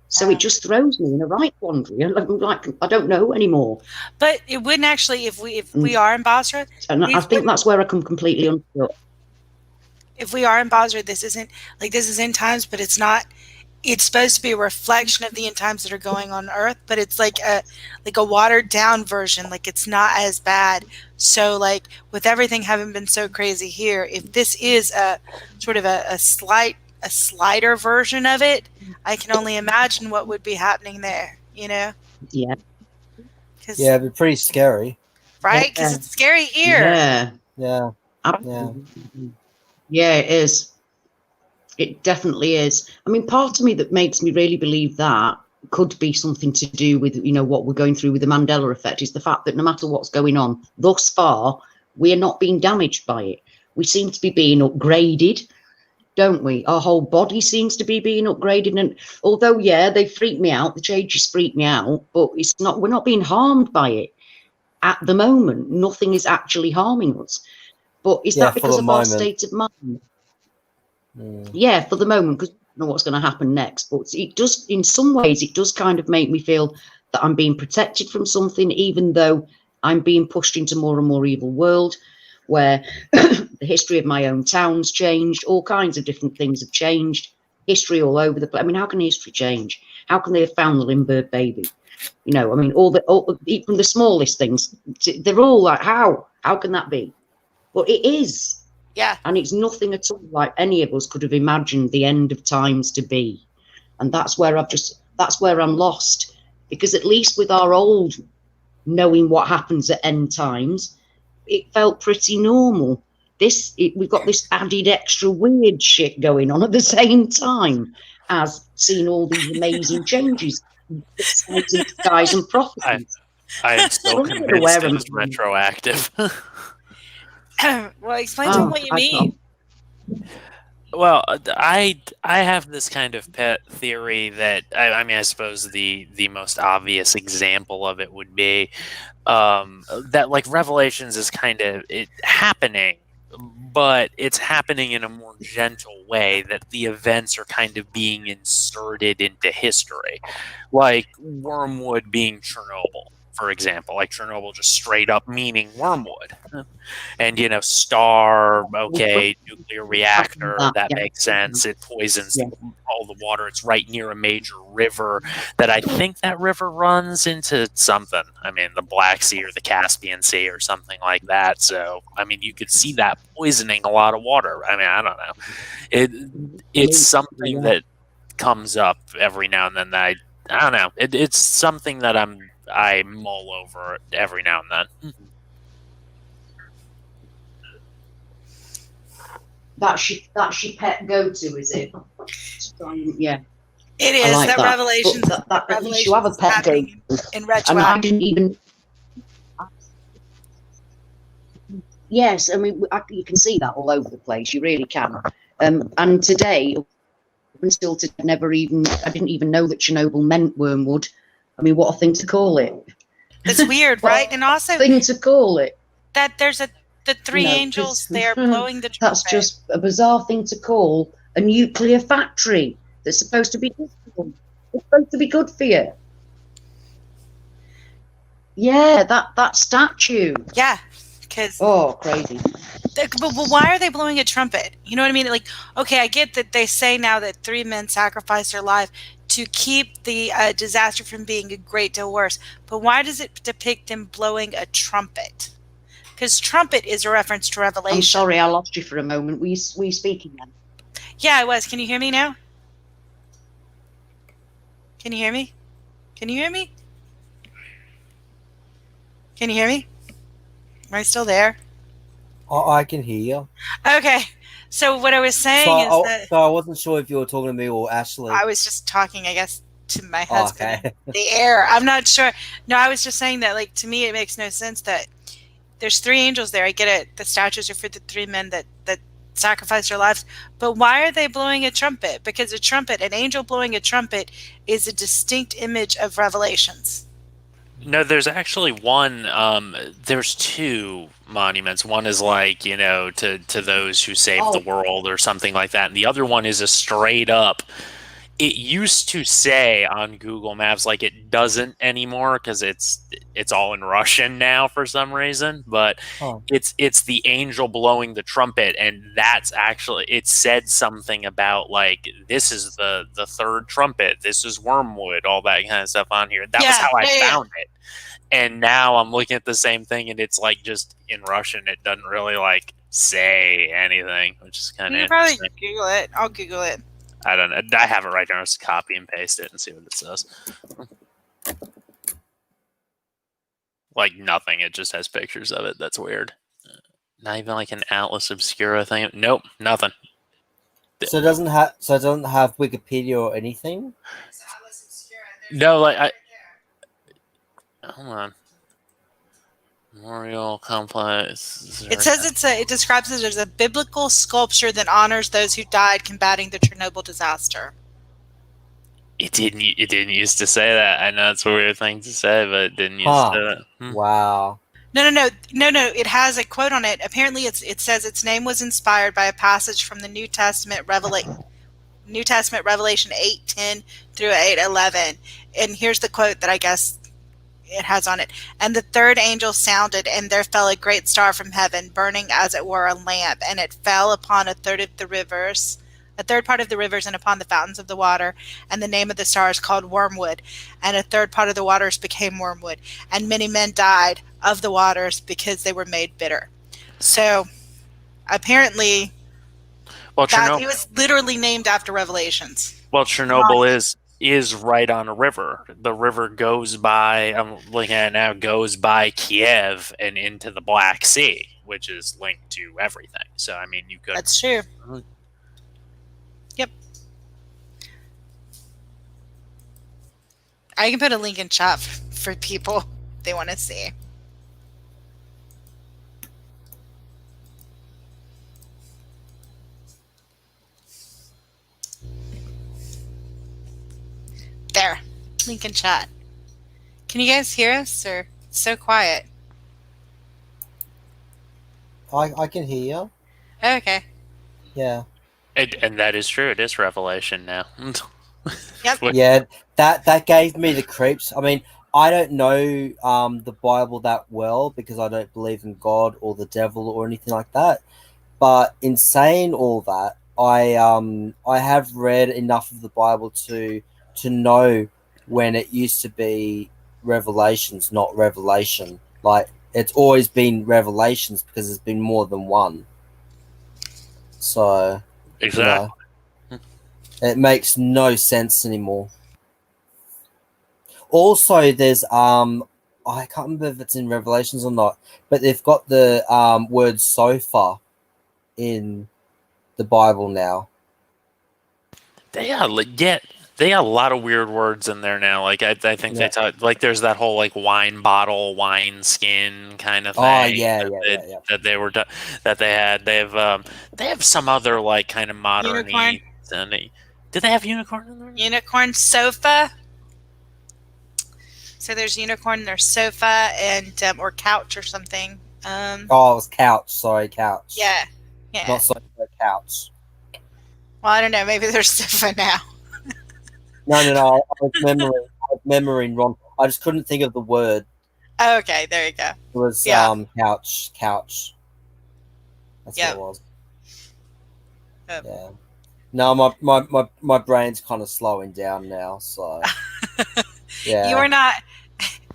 S3: So it just throws me in a right quandary. Like I don't know anymore.
S4: But it wouldn't actually, if we are in Bosra,
S3: and I think that's where I come completely unstuck.
S4: if we are in Basra, this isn't like this is end times, but it's not. It's supposed to be a reflection of the end times that are going on Earth, but it's like a watered down version. Like it's not as bad. So like with everything having been so crazy here, if this is a sort of a slighter version of it, I can only imagine what would be happening there. You know?
S3: Yeah.
S2: Yeah, it'd be pretty scary.
S4: Right? Because it's scary here.
S3: Yeah.
S2: Yeah.
S3: Yeah. Yeah, it is. It definitely is. I mean, part of me that makes me really believe that could be something to do with, you know, what we're going through with the Mandela Effect is the fact that no matter what's going on thus far, we are not being damaged by it. We seem to be being upgraded, don't we? Our whole body seems to be being upgraded. And although, yeah, they freak me out, the changes freak me out, but it's not, we're not being harmed by it. At the moment, nothing is actually harming us. But is that because of our state of mind? Yeah, for the moment, because I don't know what's going to happen next. But it does, in some ways, it does kind of make me feel that I'm being protected from something, even though I'm being pushed into more and more evil world, where the history of my own town's changed, all kinds of different things have changed, history all over the place. I mean, how can history change? How can they have found the Lindbergh baby? You know, I mean, even the smallest things, they're all like, how can that be? Well, it is.
S4: Yeah.
S3: And it's nothing at all like any of us could have imagined the end of times to be. And that's where I'm lost. Because at least with our old knowing what happens at end times, it felt pretty normal. We've got this added extra weird shit going on at the same time as seeing all these amazing changes. Skies and prophecies.
S6: I am still convinced it was retroactive.
S4: Well, explain to them what you mean.
S6: Well, I have this kind of pet theory that I mean, I suppose the most obvious example of it would be that like Revelations is kind of happening, but it's happening in a more gentle way, that the events are kind of being inserted into history, like Wormwood being Chernobyl, for example, like Chernobyl just straight up meaning wormwood. And, you know, star, okay, nuclear reactor, that makes sense. It poisons all the water. It's right near a major river that I think that river runs into something. I mean, the Black Sea or the Caspian Sea or something like that. So, I mean, you could see that poisoning a lot of water. I mean, I don't know. It's something that comes up every now and then that I don't know. It's something that I mull over every now and then.
S3: That's your pet go-to, is it? Yeah.
S4: It is. Like that Revelations.
S3: That Revelations you have a pet go-to.
S4: In retrospect.
S3: And I didn't even... Yes, I mean, you can see that all over the place. You really can. And today, until today, I didn't even know that Chernobyl meant wormwood. I mean, what a thing to call it.
S4: It's weird, right? And also...
S3: thing to call it.
S4: That there's the three angels there blowing the trumpet.
S3: That's just a bizarre thing to call a nuclear factory that's supposed to be good for you. It's supposed to be good for you. Yeah, that statue.
S4: Yeah, because...
S3: Oh, crazy.
S4: But why are they blowing a trumpet? You know what I mean? Like, okay, I get that they say now that 3 men sacrificed their life to keep the disaster from being a great deal worse. But why does it depict them blowing a trumpet? Because trumpet is a reference to Revelation.
S3: I'm sorry, I lost you for a moment. Were you speaking then?
S4: Yeah, I was. Can you hear me now? Can you hear me? Can you hear me? Can you hear me? Am I still there?
S2: I can hear you.
S4: Okay. So what I was saying is that...
S2: So I wasn't sure if you were talking to me or Ashley.
S4: I was just talking, I guess, to my husband. Okay. The air. I'm not sure. No, I was just saying that, like, to me, it makes no sense that there's 3 angels there. I get it. The statues are for the 3 men that sacrificed their lives. But why are they blowing a trumpet? Because a trumpet, an angel blowing a trumpet, is a distinct image of Revelations.
S6: No, there's actually one. There's 2 monuments. One is like, you know, to those who saved the world or something like that, and the other one is a straight up it used to say on Google Maps, like it doesn't anymore because it's all in Russian now for some reason. But it's the angel blowing the trumpet, and that's actually, it said something about like this is the third trumpet, this is wormwood, all that kind of stuff on here. That was how I found it. And now I'm looking at the same thing, and it's like just in Russian. It doesn't really like say anything, which is kind of interesting.
S4: Probably Google it. I'll Google it.
S6: I don't know. I have it right now. Just copy and paste it and see what it says. Like nothing. It just has pictures of it. That's weird. Not even like an Atlas Obscura thing. Nope, nothing.
S2: So it doesn't have Wikipedia or anything.
S6: No, like hold on. Memorial complex.
S4: It says it describes it as a biblical sculpture that honors those who died combating the Chernobyl disaster.
S6: It didn't used to say that. I know it's a weird thing to say, but it didn't used to.
S2: Wow.
S4: No. It has a quote on it. Apparently, it says its name was inspired by a passage from the New Testament Revelation 8:10 through 8:11. And here's the quote that I guess it has on it. And the third angel sounded, and there fell a great star from heaven, burning as it were a lamp, and it fell upon a third part of the rivers, and upon the fountains of the water. And the name of the star is called Wormwood. And a third part of the waters became wormwood, and many men died of the waters because they were made bitter. So apparently, it was literally named after Revelations.
S6: Well, Chernobyl is right on a river. The river goes by, I'm looking at it now, goes by Kiev and into the Black Sea, which is linked to everything. So, I mean, you could...
S4: That's true. Yep. I can put a link in chat for people if they want to see. There, link in chat. Can you guys hear us, or it's so quiet?
S2: I can hear you.
S4: Oh, okay.
S2: Yeah.
S6: And that is true. It is Revelation now.
S4: Yep.
S2: Yeah, that gave me the creeps. I mean, I don't know the Bible that well because I don't believe in God or the devil or anything like that. But in saying all that, I have read enough of the Bible to know when it used to be Revelations, not Revelation. Like, it's always been Revelations because there's been more than one. So,
S6: exactly.
S2: It makes no sense anymore. Also, there's I can't remember if it's in Revelations or not, but they've got the word sofa in the Bible now.
S6: They got a lot of weird words in there now. Like I think they talk, like there's that whole like wine bottle, wine skin kind of thing.
S2: Oh yeah.
S6: That they were that they had. They have some other like kind of modern. Did they have unicorn in there?
S4: Unicorn sofa. So there's unicorn, there's sofa, and or couch or something.
S2: It was couch. Sorry, couch.
S4: Yeah.
S2: Not sofa, couch.
S4: Well, I don't know. Maybe there's sofa now.
S2: No. I was remembering wrong. I just couldn't think of the word.
S4: Oh, okay, there you go.
S2: It was couch. That's what it was.
S4: Yep.
S2: Yeah. No, my brain's kind of slowing down now, so yeah.
S4: You were not,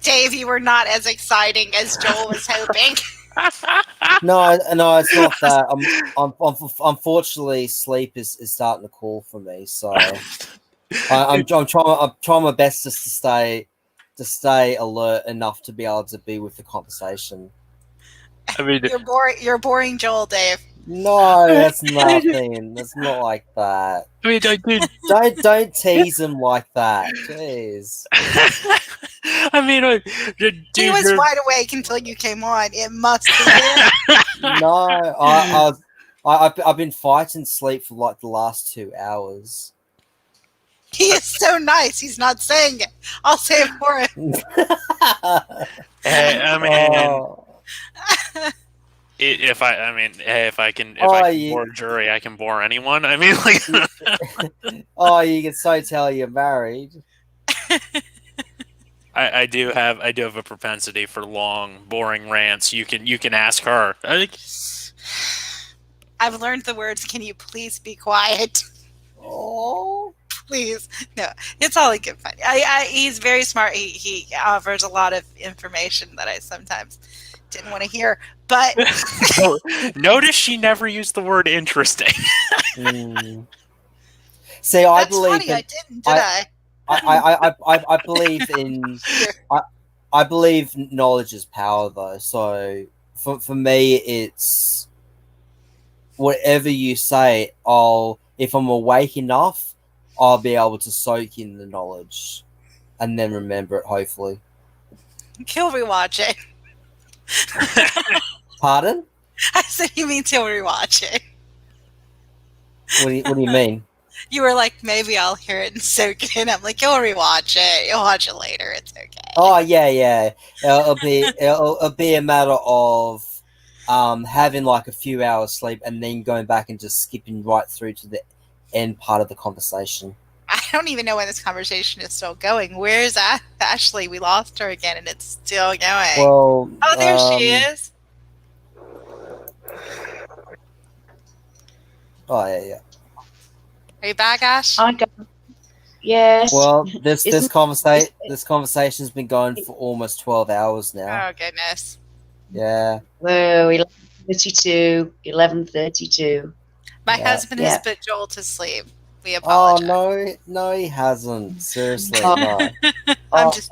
S4: Dave. You were not as exciting as Joel was hoping.
S2: No, it's not that. Unfortunately, sleep is starting to call for me, so I'm trying my best just to stay alert enough to be able to be with the conversation.
S6: I mean,
S4: you're boring, Joel, Dave.
S2: No, that's nothing. That's not like that.
S6: I mean,
S2: don't tease him like that. Jeez.
S6: I mean, dude,
S4: he was wide awake until you came on. It must be him.
S2: No, I've been fighting sleep for like the last 2 hours.
S4: He is so nice. He's not saying it. I'll say it for him.
S6: Hey, I mean. If I can bore a jury, I can bore anyone. I mean, like,
S2: you can so tell you're married.
S6: I do have a propensity for long, boring rants. You can ask her.
S4: I've learned the words. Can you please be quiet?
S2: Oh,
S4: please. No, it's all in good fun. He's very smart. He offers a lot of information that I sometimes didn't want to hear. But
S6: notice she never used the word interesting.
S2: See, I
S4: That's
S2: believe
S4: funny. I didn't, did I?
S2: I believe in I believe knowledge is power, though. So for me, it's whatever you say. If I'm awake enough, I'll be able to soak in the knowledge and then remember it. Hopefully,
S4: he'll rewatch it.
S2: Pardon?
S4: I said he means he'll rewatch it.
S2: What do you mean?
S4: You were like, maybe I'll hear it and soak it in. I'm like, you'll rewatch it. You'll watch it later. It's okay.
S2: Oh yeah. It'll be a matter of having like a few hours sleep and then going back and just skipping right through to the end part of the conversation.
S4: I don't even know when this conversation is still going. Where's Ashley? We lost her again, and it's still going.
S2: Well,
S4: oh, there she is.
S2: Oh yeah.
S4: Are you back, Ash?
S3: Yes.
S2: Well, this conversation's been going for almost 12 hours now.
S4: Oh goodness.
S2: Yeah.
S3: Whoa, 11:32.
S4: My husband has put Joel to sleep. We apologize.
S2: Oh no, he hasn't. Seriously, no.
S4: I'm just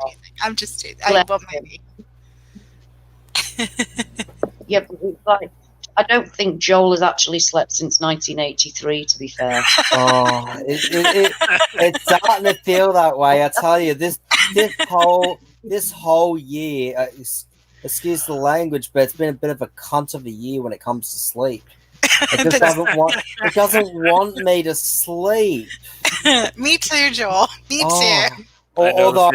S4: teasing. Well, maybe.
S3: Yeah, but it's like, I don't think Joel has actually slept since 1983, to be fair.
S2: It's starting to feel that way. I tell you, this whole year, excuse the language, but it's been a bit of a cunt of a year when it comes to sleep. It just doesn't want me to sleep.
S4: Me too, Joel. Me too.
S2: Although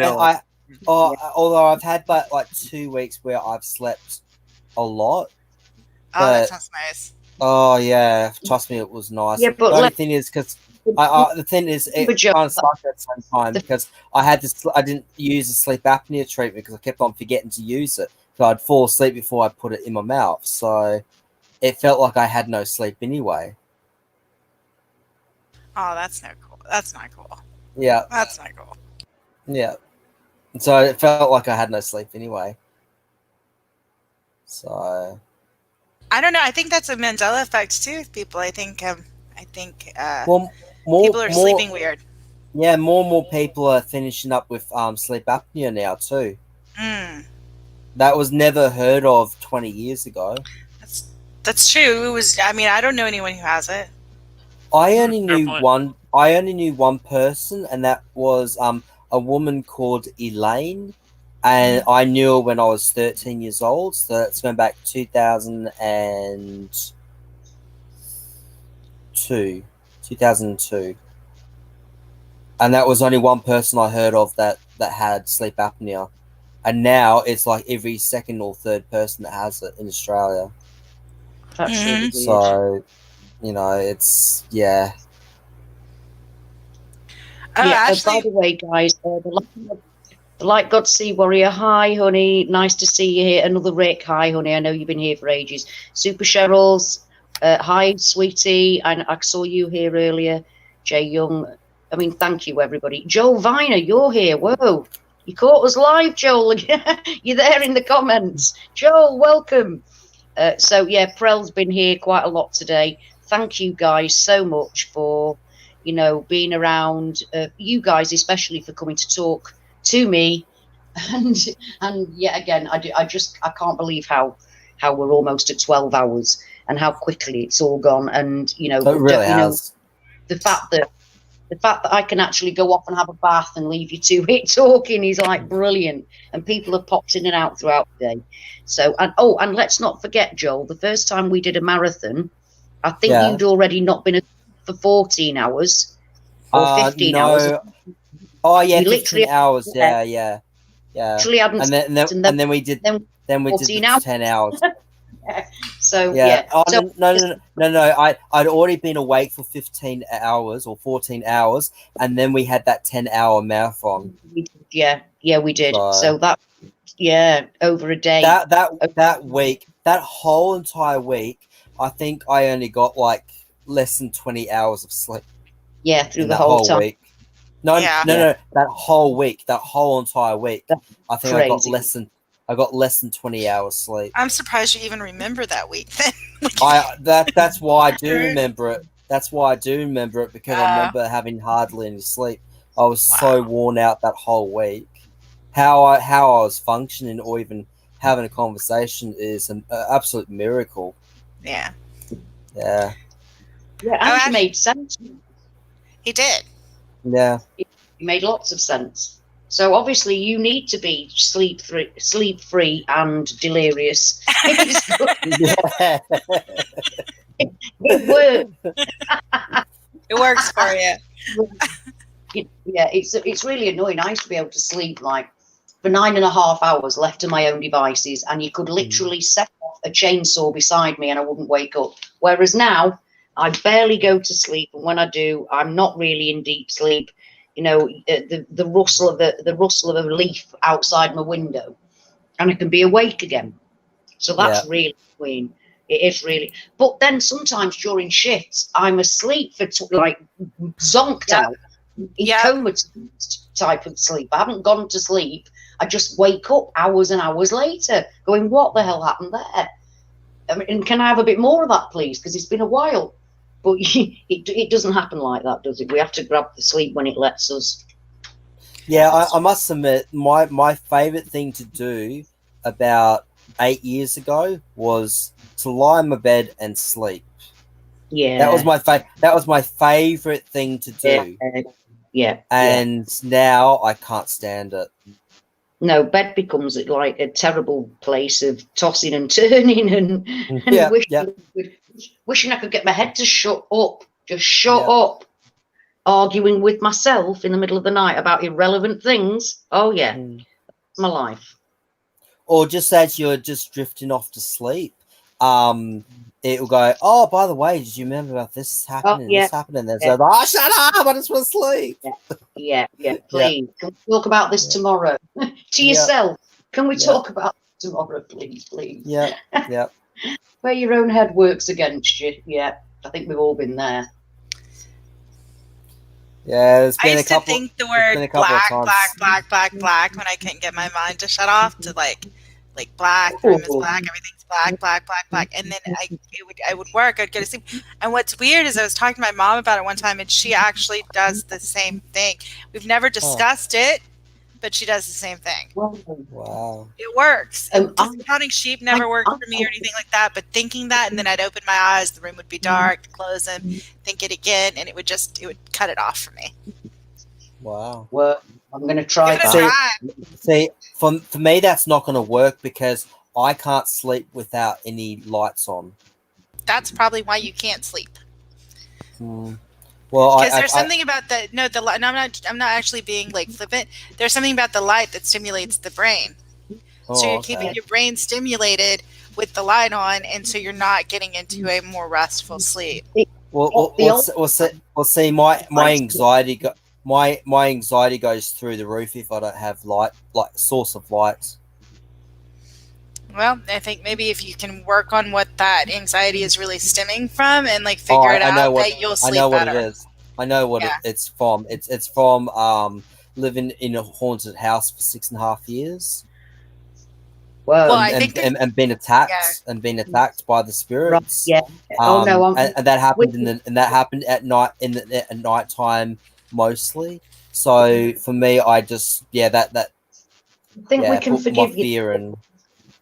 S2: I've had like 2 weeks where I've slept a lot.
S4: Oh, that sounds nice.
S2: Oh yeah, trust me, it was nice.
S3: Yeah, but
S2: the only thing is, because it kind of sucked at the same time because I didn't use the sleep apnea treatment because I kept on forgetting to use it. So I'd fall asleep before I put it in my mouth. So it felt like I had no sleep anyway.
S4: Oh, that's not cool. That's not cool.
S2: Yeah.
S4: That's not cool.
S2: Yeah. So it felt like I had no sleep anyway. So
S4: I don't know. I think that's a Mandela effect too with people. I think people are sleeping weird.
S2: Yeah, more and more people are finishing up with sleep apnea now too. That was never heard of 20 years ago.
S4: That's true. It was. I mean, I don't know anyone who has it.
S2: I only knew one person, and that was a woman called Elaine. And I knew her when I was 13 years old, so that's going back 2002. And that was only one person I heard of that had sleep apnea. And now it's like every second or third person that has it in Australia.
S3: That's really weird.
S2: So, it's, yeah.
S3: By the way, guys, the Light God Sea Warrior, hi, honey. Nice to see you here. Another Rick, hi, honey. I know you've been here for ages. Super Cheryl's, hi, sweetie. I saw you here earlier. Jay Young. I mean, thank you, everybody. Joel Viner, you're here. Whoa. You caught us live, Joel. You're there in the comments. Joel, welcome. Prel's been here quite a lot today. Thank you guys so much for, being around. You guys, especially, for coming to talk to me. And yet again, I can't believe how we're almost at 12 hours and how quickly it's all gone. And,
S2: it really has.
S3: The fact that I can actually go off and have a bath and leave you to it talking is like brilliant. And people have popped in and out throughout the day. So, and let's not forget, Joel, the first time we did a marathon, I think you'd already not been for 14 hours or 15 hours.
S2: Oh yeah, 15 hours. Yeah.
S3: Literally hadn't
S2: and then we did 10 hours.
S3: So yeah.
S2: Oh,
S3: So
S2: no. I'd already been awake for 15 hours or 14 hours, and then we had that 10-hour marathon.
S3: we did. So that, over a day.
S2: That week, that whole entire week, I think I only got like less than 20 hours of sleep.
S3: Yeah, through
S2: in
S3: the
S2: that
S3: whole time.
S2: week. No, that whole week, that whole entire week.
S3: That's
S2: I think
S3: crazy.
S2: I got less than 20 hours sleep.
S4: I'm surprised you even remember that week then.
S2: That's why I do remember it. That's why I do remember it, because I remember having hardly any sleep. I was so worn out that whole week. How I was functioning or even having a conversation is an absolute miracle.
S4: Yeah.
S3: Yeah, and he made sense.
S4: He did.
S2: Yeah.
S3: He made lots of sense. So obviously you need to be sleep free and delirious.
S2: Yeah.
S3: It works.
S4: It works for you.
S3: Yeah, it's really annoying. I used to be able to sleep like for 9.5 hours left to my own devices, and you could literally set off a chainsaw beside me and I wouldn't wake up. Whereas now I barely go to sleep, and when I do, I'm not really in deep sleep. You know, the rustle of a leaf outside my window, and I can be awake again. So that's really annoying. It is really. But then sometimes during shifts, I'm asleep for like zonked out, comatose type of sleep. I haven't gone to sleep. I just wake up hours and hours later, going, "What the hell happened there?" I mean, can I have a bit more of that, please? Because it's been a while. But it doesn't happen like that, does it? We have to grab the sleep when it lets us.
S2: Yeah, I must admit, my favourite thing to do about 8 years ago was to lie in my bed and sleep.
S3: Yeah,
S2: that was my favourite thing to do.
S3: Yeah,
S2: and now I can't stand it.
S3: No, bed becomes like a terrible place of tossing and turning and wishing I could get my head to shut up. Just shut up. Arguing with myself in the middle of the night about irrelevant things. Oh, yeah. That's my life.
S2: Or just as you're just drifting off to sleep, it will go, "Oh, by the way, did you remember about this happening? This happening?" There's shut up! I just want to sleep.
S3: Yeah. Please, can we talk about this tomorrow? To yourself, can we talk about this tomorrow, please?
S2: Yeah.
S3: Where your own head works against you. Yeah, I think we've all been there.
S2: Yeah, there's been
S4: I used to think the word black when I couldn't get my mind to shut off to like black, the room is black, everything's black, and then I would work, I'd go to sleep. And what's weird is I was talking to my mom about it one time, and she actually does the same thing. We've never discussed it, but she does the same thing.
S2: Wow.
S4: It works. Counting sheep never worked for me or anything like that, but thinking that, and then I'd open my eyes, the room would be dark, close them, think it again, and it would cut it off for me.
S2: Wow.
S3: Well, I'm going to try that.
S2: See, for me, that's not going to work because I can't sleep without any lights on.
S4: That's probably why you can't sleep.
S2: Well,
S4: because there's something about the light. No, I'm not actually being like flippant. There's something about the light that stimulates the brain. So you're keeping your brain stimulated with the light on, and so you're not getting into a more restful sleep.
S2: See, my anxiety my anxiety goes through the roof if I don't have light, like source of light.
S4: Well, I think maybe if you can work on what that anxiety is really stemming from and like figure it out, that you'll sleep better.
S2: What it is. I know what it's from. It's from living in a haunted house for 6.5 years.
S3: Well,
S2: and been attacked by the spirits.
S3: Right,
S2: and that happened at night at nighttime mostly. So for me, I just that
S3: I think we can forgive you.
S2: Fear and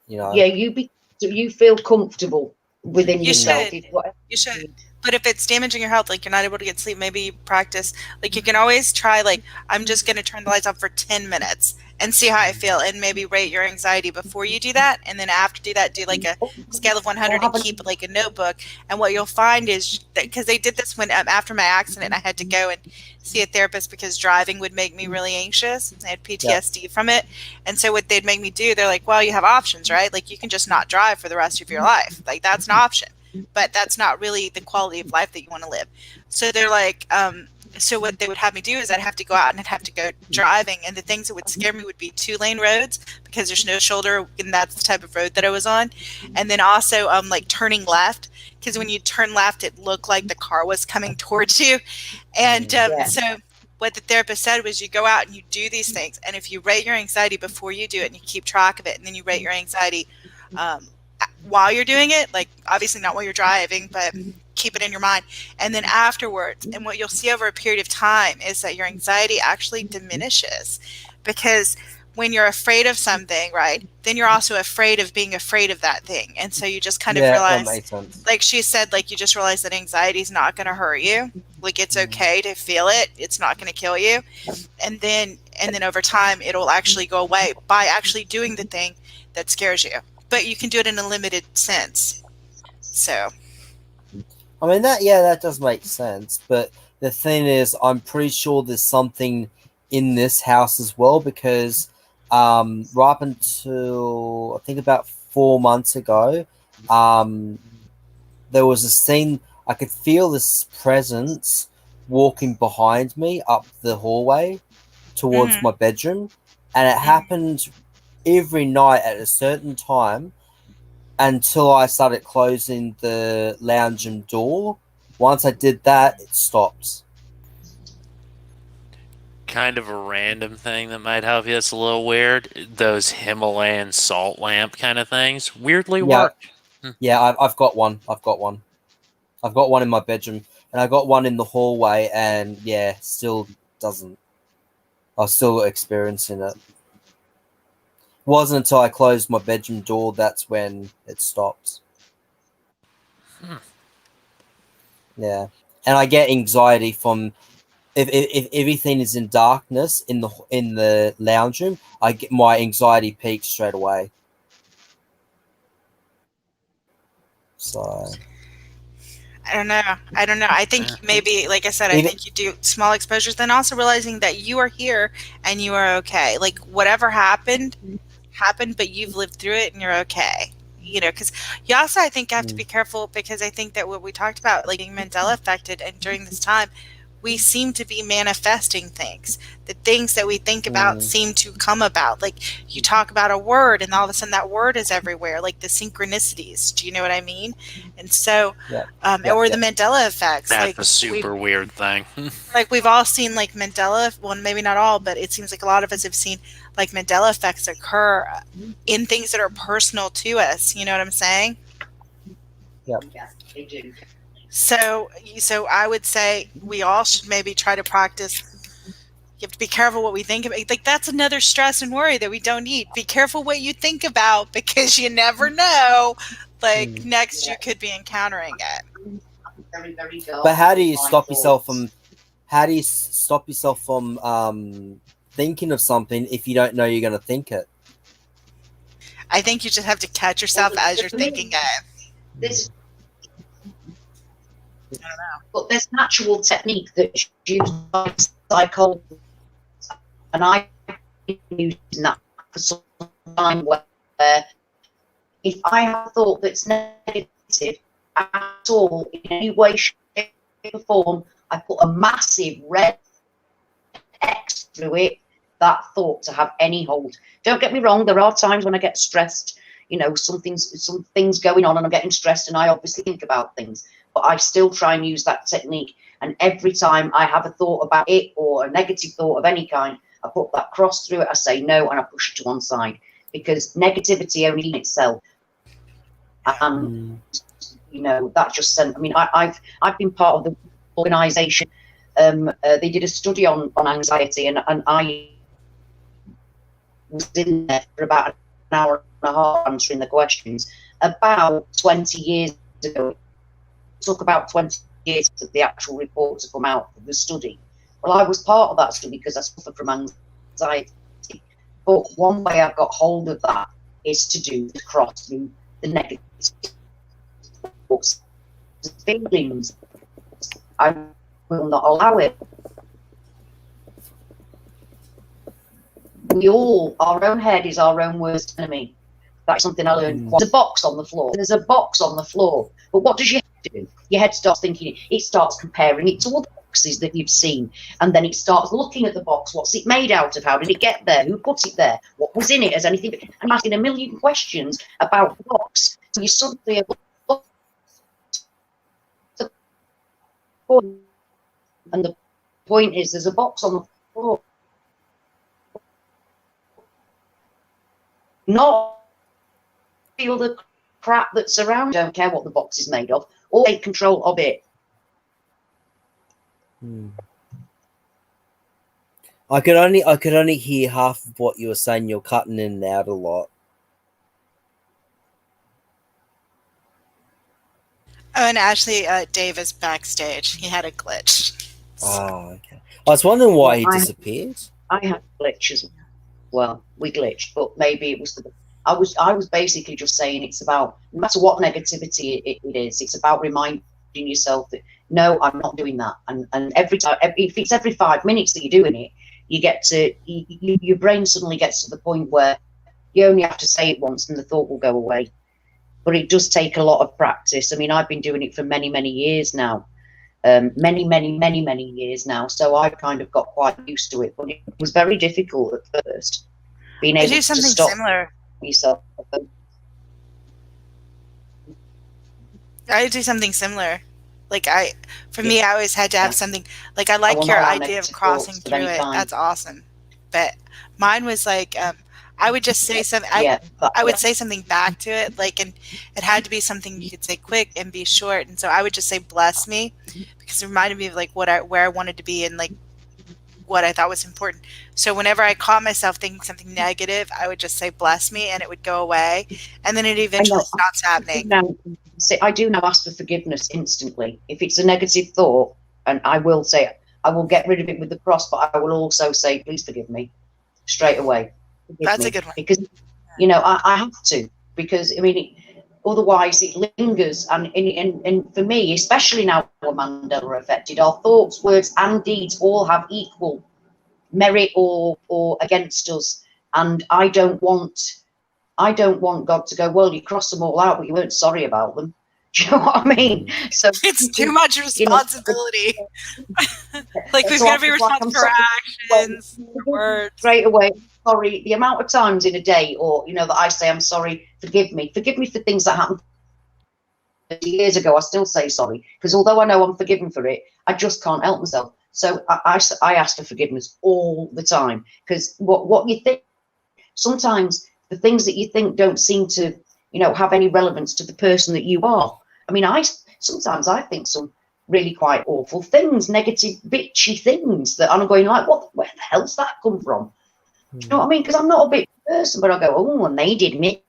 S3: you feel comfortable within yourself.
S4: You should. But if it's damaging your health, like you're not able to get sleep, maybe you practice. Like you can always try. Like I'm just going to turn the lights off for 10 minutes, and see how I feel, and maybe rate your anxiety before you do that, and then after do that, do like a scale of 100 and keep like a notebook. And what you'll find is that, because they did this when after my accident, I had to go and see a therapist because driving would make me really anxious. I had PTSD from it, and so what they'd make me do, they're like, well, you have options, right? Like you can just not drive for the rest of your life. Like that's an option, but that's not really the quality of life that you want to live. So they're like, so what they would have me do is I'd have to go out and I'd have to go driving, and the things that would scare me would be 2-lane roads because there's no shoulder, and that's the type of road that I was on. And then also like turning left, because when you turn left it looked like the car was coming towards you. And so what the therapist said was you go out and you do these things, and if you rate your anxiety before you do it and you keep track of it, and then you rate your anxiety while you're doing it, like obviously not while you're driving, but keep it in your mind, and then afterwards, and what you'll see over a period of time is that your anxiety actually diminishes, because when you're afraid of something, right, then you're also afraid of being afraid of that thing, and so you just kind of realize, like she said, like you just realize that anxiety is not going to hurt you, like it's okay to feel it, it's not going to kill you, and then over time it'll actually go away by actually doing the thing that scares you, but you can do it in a limited sense. So
S2: I mean, that does make sense. But the thing is, I'm pretty sure there's something in this house as well, because right up until I think about 4 months ago, there was a scene, I could feel this presence walking behind me up the hallway towards my bedroom. And it happened every night at a certain time, until I started closing the lounge room door. Once I did that, it stopped.
S6: Kind of a random thing that might help you. It's a little weird. Those Himalayan salt lamp kind of things weirdly work.
S2: Yeah, I've got one. I've got one in my bedroom, and I got one in the hallway, and still doesn't. I was still experiencing it. Wasn't until I closed my bedroom door that's when it stopped. Yeah, and I get anxiety from if everything is in darkness in the lounge room. I get my anxiety peaks straight away. So
S4: I don't know. I think maybe, like I said, I think you do small exposures, then also realizing that you are here and you are okay. Like whatever happened, but you've lived through it and you're okay. You know, because you also, I think, have to be careful, because I think that what we talked about, like being Mandela affected, and during this time, we seem to be manifesting things. The things that we think about seem to come about. Like you talk about a word and all of a sudden that word is everywhere, like the synchronicities. Do you know what I mean? And so, or the Mandela effects.
S6: That's
S4: like
S6: a super weird thing.
S4: Like we've all seen like Mandela, well, maybe not all, but it seems like a lot of us have seen like Mandela effects occur in things that are personal to us. You know what I'm saying?
S2: Yeah,
S3: they do.
S4: So I would say we all should maybe try to practice. You have to be careful what we think about. Like that's another stress and worry that we don't need. Be careful what you think about, because you never know. Like next you could be encountering it.
S3: Very, very dark.
S2: But how do you stop yourself from? How do you stop yourself from thinking of something if you don't know you're going to think it?
S4: I think you just have to catch yourself as you're thinking it. I don't know.
S3: But there's an actual technique that's used by psychologists, and I've been using that for some time, where if I have a thought that's negative at all, in any way, shape, or form, I put a massive red X through it, that thought to have any hold. Don't get me wrong, there are times when I get stressed, you know, some things going on and I'm getting stressed, and I obviously think about things. But I still try and use that technique. And every time I have a thought about it, or a negative thought of any kind, I put that cross through it, I say no, and I push it to one side. Because negativity only in itself, you know, that just sent, I mean, I've been part of the organisation. They did a study on anxiety, and I was in there for about an hour and a half answering the questions. About 20 years ago, took about 20 years for the actual report to come out of the study. Well, I was part of that study because I suffer from anxiety. But one way I got hold of that is to do the cross through the negative feelings. I will not allow it. We all, our own head is our own worst enemy. That's something I learned. There's a box on the floor. There's a box on the floor. But what does your head do? Your head starts thinking, it starts comparing it to all the boxes that you've seen. And then it starts looking at the box. What's it made out of? How did it get there? Who put it there? What was in it? Has anything? And asking a million questions about the box. So you suddenly are. And the point is, there's a box on the floor. Not feel the crap that's around. Don't care what the box is made of, or take control of it.
S2: I could only hear half of what you were saying. You're cutting in and out a lot.
S4: Oh, and actually, Dave is backstage. He had a glitch.
S2: Oh, okay. I was wondering why he disappeared.
S3: I had glitches. Well, we glitched, but maybe it was the. I was basically just saying it's about, no matter what negativity it is, it's about reminding yourself that no, I'm not doing that. And every time, if it's every 5 minutes that you're doing it, you get to your brain suddenly gets to the point where you only have to say it once and the thought will go away. But it does take a lot of practice. I mean, I've been doing it for many years now. Many years now. So I've kind of got quite used to it. But it was very difficult at first. Being able to stop
S4: similar.
S3: Yourself.
S4: I do something similar. Like for me, I always had to have something. Like I like your idea of crossing through it. That's awesome. But mine was like, I would just say something. I would say something back to it, like, and it had to be something you could say quick and be short. And so I would just say "bless me," because it reminded me of like where I wanted to be and like what I thought was important. So whenever I caught myself thinking something negative, I would just say "bless me," and it would go away, and then it eventually stops happening.
S3: I do now ask for forgiveness instantly if it's a negative thought, and I will say I will get rid of it with the cross, but I will also say, "Please forgive me," straight away.
S4: That's a good one.
S3: Because I have to, because I mean otherwise it lingers, and for me, especially now we're Mandela affected, our thoughts, words and deeds all have equal merit or against us, and I don't want God to go, well, you crossed them all out but you weren't sorry about them. Do you know what I mean? So
S4: it's too much responsibility. Like we've got to be responsible for actions, words.
S3: Straight away, sorry. The amount of times in a day, or that I say I'm sorry, forgive me for things that happened years ago. I still say sorry because although I know I'm forgiven for it, I just can't help myself. So I ask for forgiveness all the time because what you think sometimes the things that you think don't seem to have any relevance to the person that you are. I mean, sometimes I think some really quite awful things, negative, bitchy things that I'm going like, where the hell's that come from? Do you know what I mean? Because I'm not a bitchy person, but I go, oh, and they did me.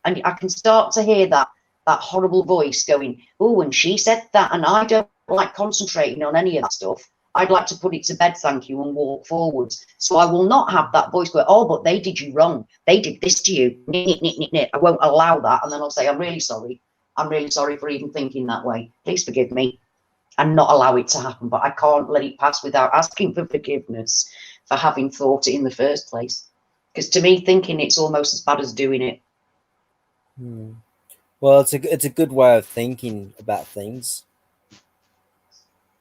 S3: And I can start to hear that horrible voice going, oh, and she said that, and I don't like concentrating on any of that stuff. I'd like to put it to bed, thank you, and walk forwards. So I will not have that voice go, oh, but they did you wrong. They did this to you. I won't allow that. And then I'll say, I'm really sorry. I'm really sorry for even thinking that way. Please forgive me, and not allow it to happen. But I can't let it pass without asking for forgiveness for having thought it in the first place. Because to me, thinking it's almost as bad as doing it.
S2: Well, it's a good way of thinking about things.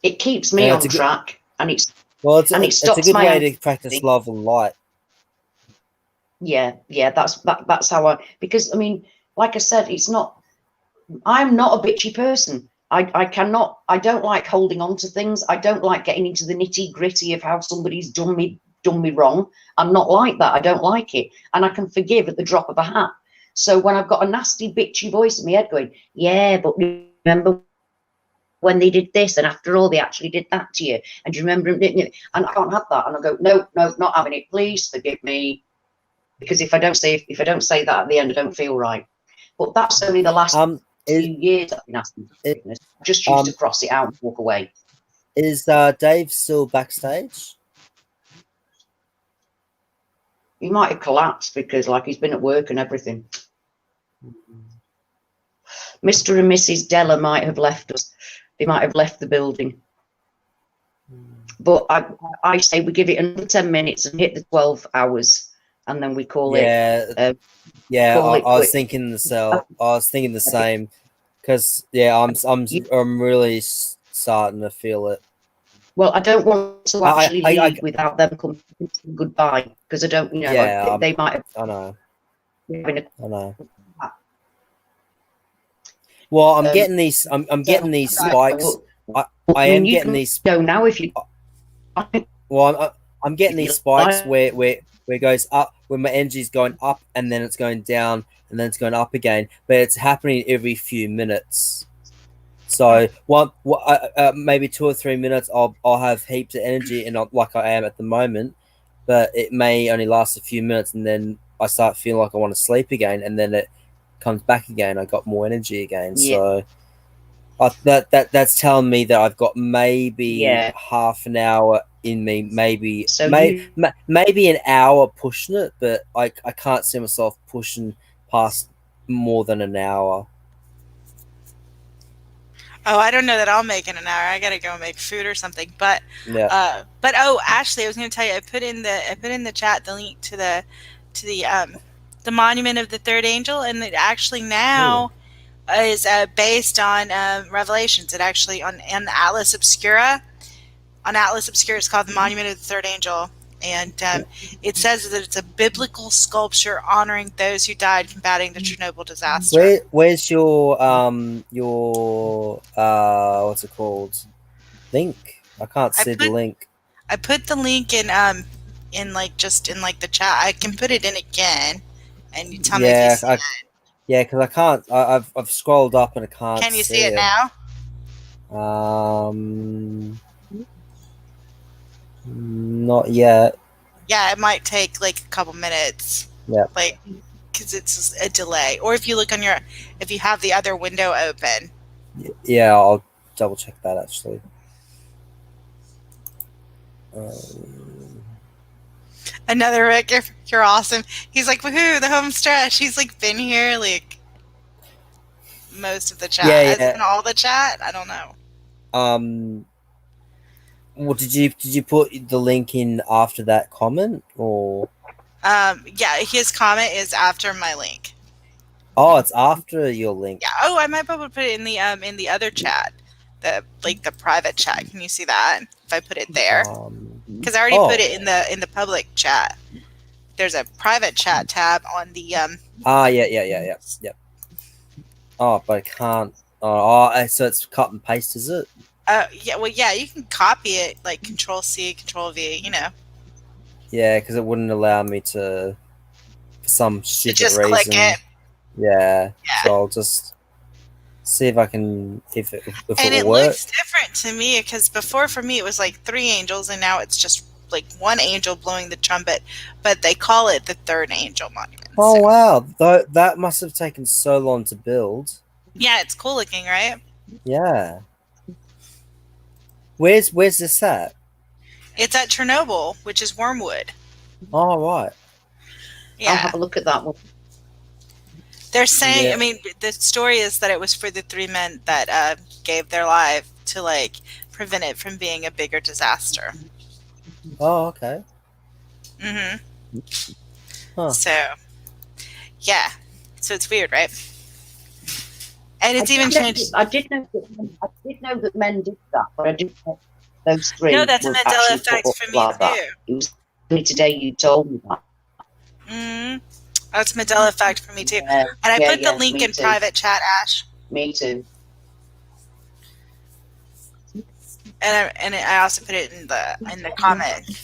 S3: It keeps me on track, and it's
S2: a good way to practice love and light.
S3: Yeah, that's how because I mean, like I said, I'm not a bitchy person. I don't like holding on to things. I don't like getting into the nitty gritty of how somebody's done me wrong. I'm not like that. I don't like it, and I can forgive at the drop of a hat. So when I've got a nasty bitchy voice in my head going, yeah, but remember when they did this, and after all, they actually did that to you, and do you remember? And I can't have that, and I go, no, not having it. Please forgive me, because if I don't say that at the end, I don't feel right. But that's only the last few years I've been asking for forgiveness. I just choose to cross it out and walk away.
S2: Is Dave still backstage?
S3: He might have collapsed because, like, he's been at work and everything. Mr. and Mrs. Della might have left us. They might have left the building. But I say we give it another 10 minutes and hit the 12 hours, and then we call it.
S2: I was thinking I was thinking the same, because I'm really starting to feel it.
S3: Well, I don't want to actually leave without them coming to say goodbye, because I don't, they might have.
S2: I know. I know. Well, I'm getting these. I'm getting these spikes. I am getting these.
S3: Go now if you.
S2: Well, I'm getting these spikes where it goes up, when my energy's going up, and then it's going down, and then it's going up again. But it's happening every few minutes. So maybe 2 or 3 minutes, I'll have heaps of energy, and like I am at the moment. But it may only last a few minutes, and then I start feeling like I want to sleep again, and then it comes back again. I got more energy again. Yeah. So that's telling me that I've got maybe half an hour in me, maybe maybe an hour pushing it, but I can't see myself pushing past more than an hour.
S4: Oh, I don't know that I'll make it an hour. I gotta go make food or something. But Ashley, I was going to tell you, I put in the chat the link to the monument of the third angel, and it actually now is based on Revelations. It actually on Atlas Obscura. On Atlas Obscura, it's called the Monument of the Third Angel, and it says that it's a biblical sculpture honoring those who died combating the Chernobyl disaster.
S2: Where's your what's it called? Link? I can't see the link.
S4: I put the link in the chat. I can put it in again, and you tell me if you see it.
S2: Yeah, because I can't. I've scrolled up and I can't.
S4: Can you see it now?
S2: Not yet.
S4: Yeah, it might take like a couple minutes.
S2: Yeah.
S4: Like, because it's a delay. Or if you look if you have the other window open.
S2: Yeah, I'll double check that actually.
S4: Another Rick, you're awesome. He's like, woohoo, the home stretch. He's like been here like most of the chat. Has it been all the chat? I don't know.
S2: Well, did you put the link in after that comment, or?
S4: Yeah, his comment is after my link.
S2: Oh, it's after your link.
S4: Yeah. Oh, I might be able to put it in the other chat, the private chat. Can you see that? If I put it there, because I already put it in the public chat. There's a private chat tab on the
S2: Yeah. Oh, but I can't. So it's cut and paste, is it?
S4: Yeah. Well, yeah. You can copy it like Control C, Control V.
S2: Yeah, because it wouldn't allow me to, for some stupid reason.
S4: Just click it.
S2: Yeah. So I'll just see if I can, if it will work.
S4: And it looks different to me, because before for me it was like 3 angels, and now it's just like 1 angel blowing the trumpet, but they call it the third angel monument.
S2: Oh, wow. That must have taken so long to build.
S4: Yeah, it's cool looking, right?
S2: Yeah. Where's this at?
S4: It's at Chernobyl, which is Wormwood.
S2: Oh, right.
S4: Yeah.
S3: I'll have a look at that one.
S4: They're saying, I mean, the story is that it was for the 3 men that gave their life to like prevent it from being a bigger disaster.
S2: Oh, okay.
S4: Mm-hmm.
S2: Huh.
S4: So, yeah. So it's weird, right? And it's even changed.
S3: I did know that men did that, but I didn't know those 3.
S4: No, that's a Mandela Effect for me
S3: like
S4: too.
S3: It was only today you told me that.
S4: Mm-hmm. That's Mandela Effect for me too. And I put the link in private chat, Ash.
S3: Me too.
S4: And I also put it in the comment.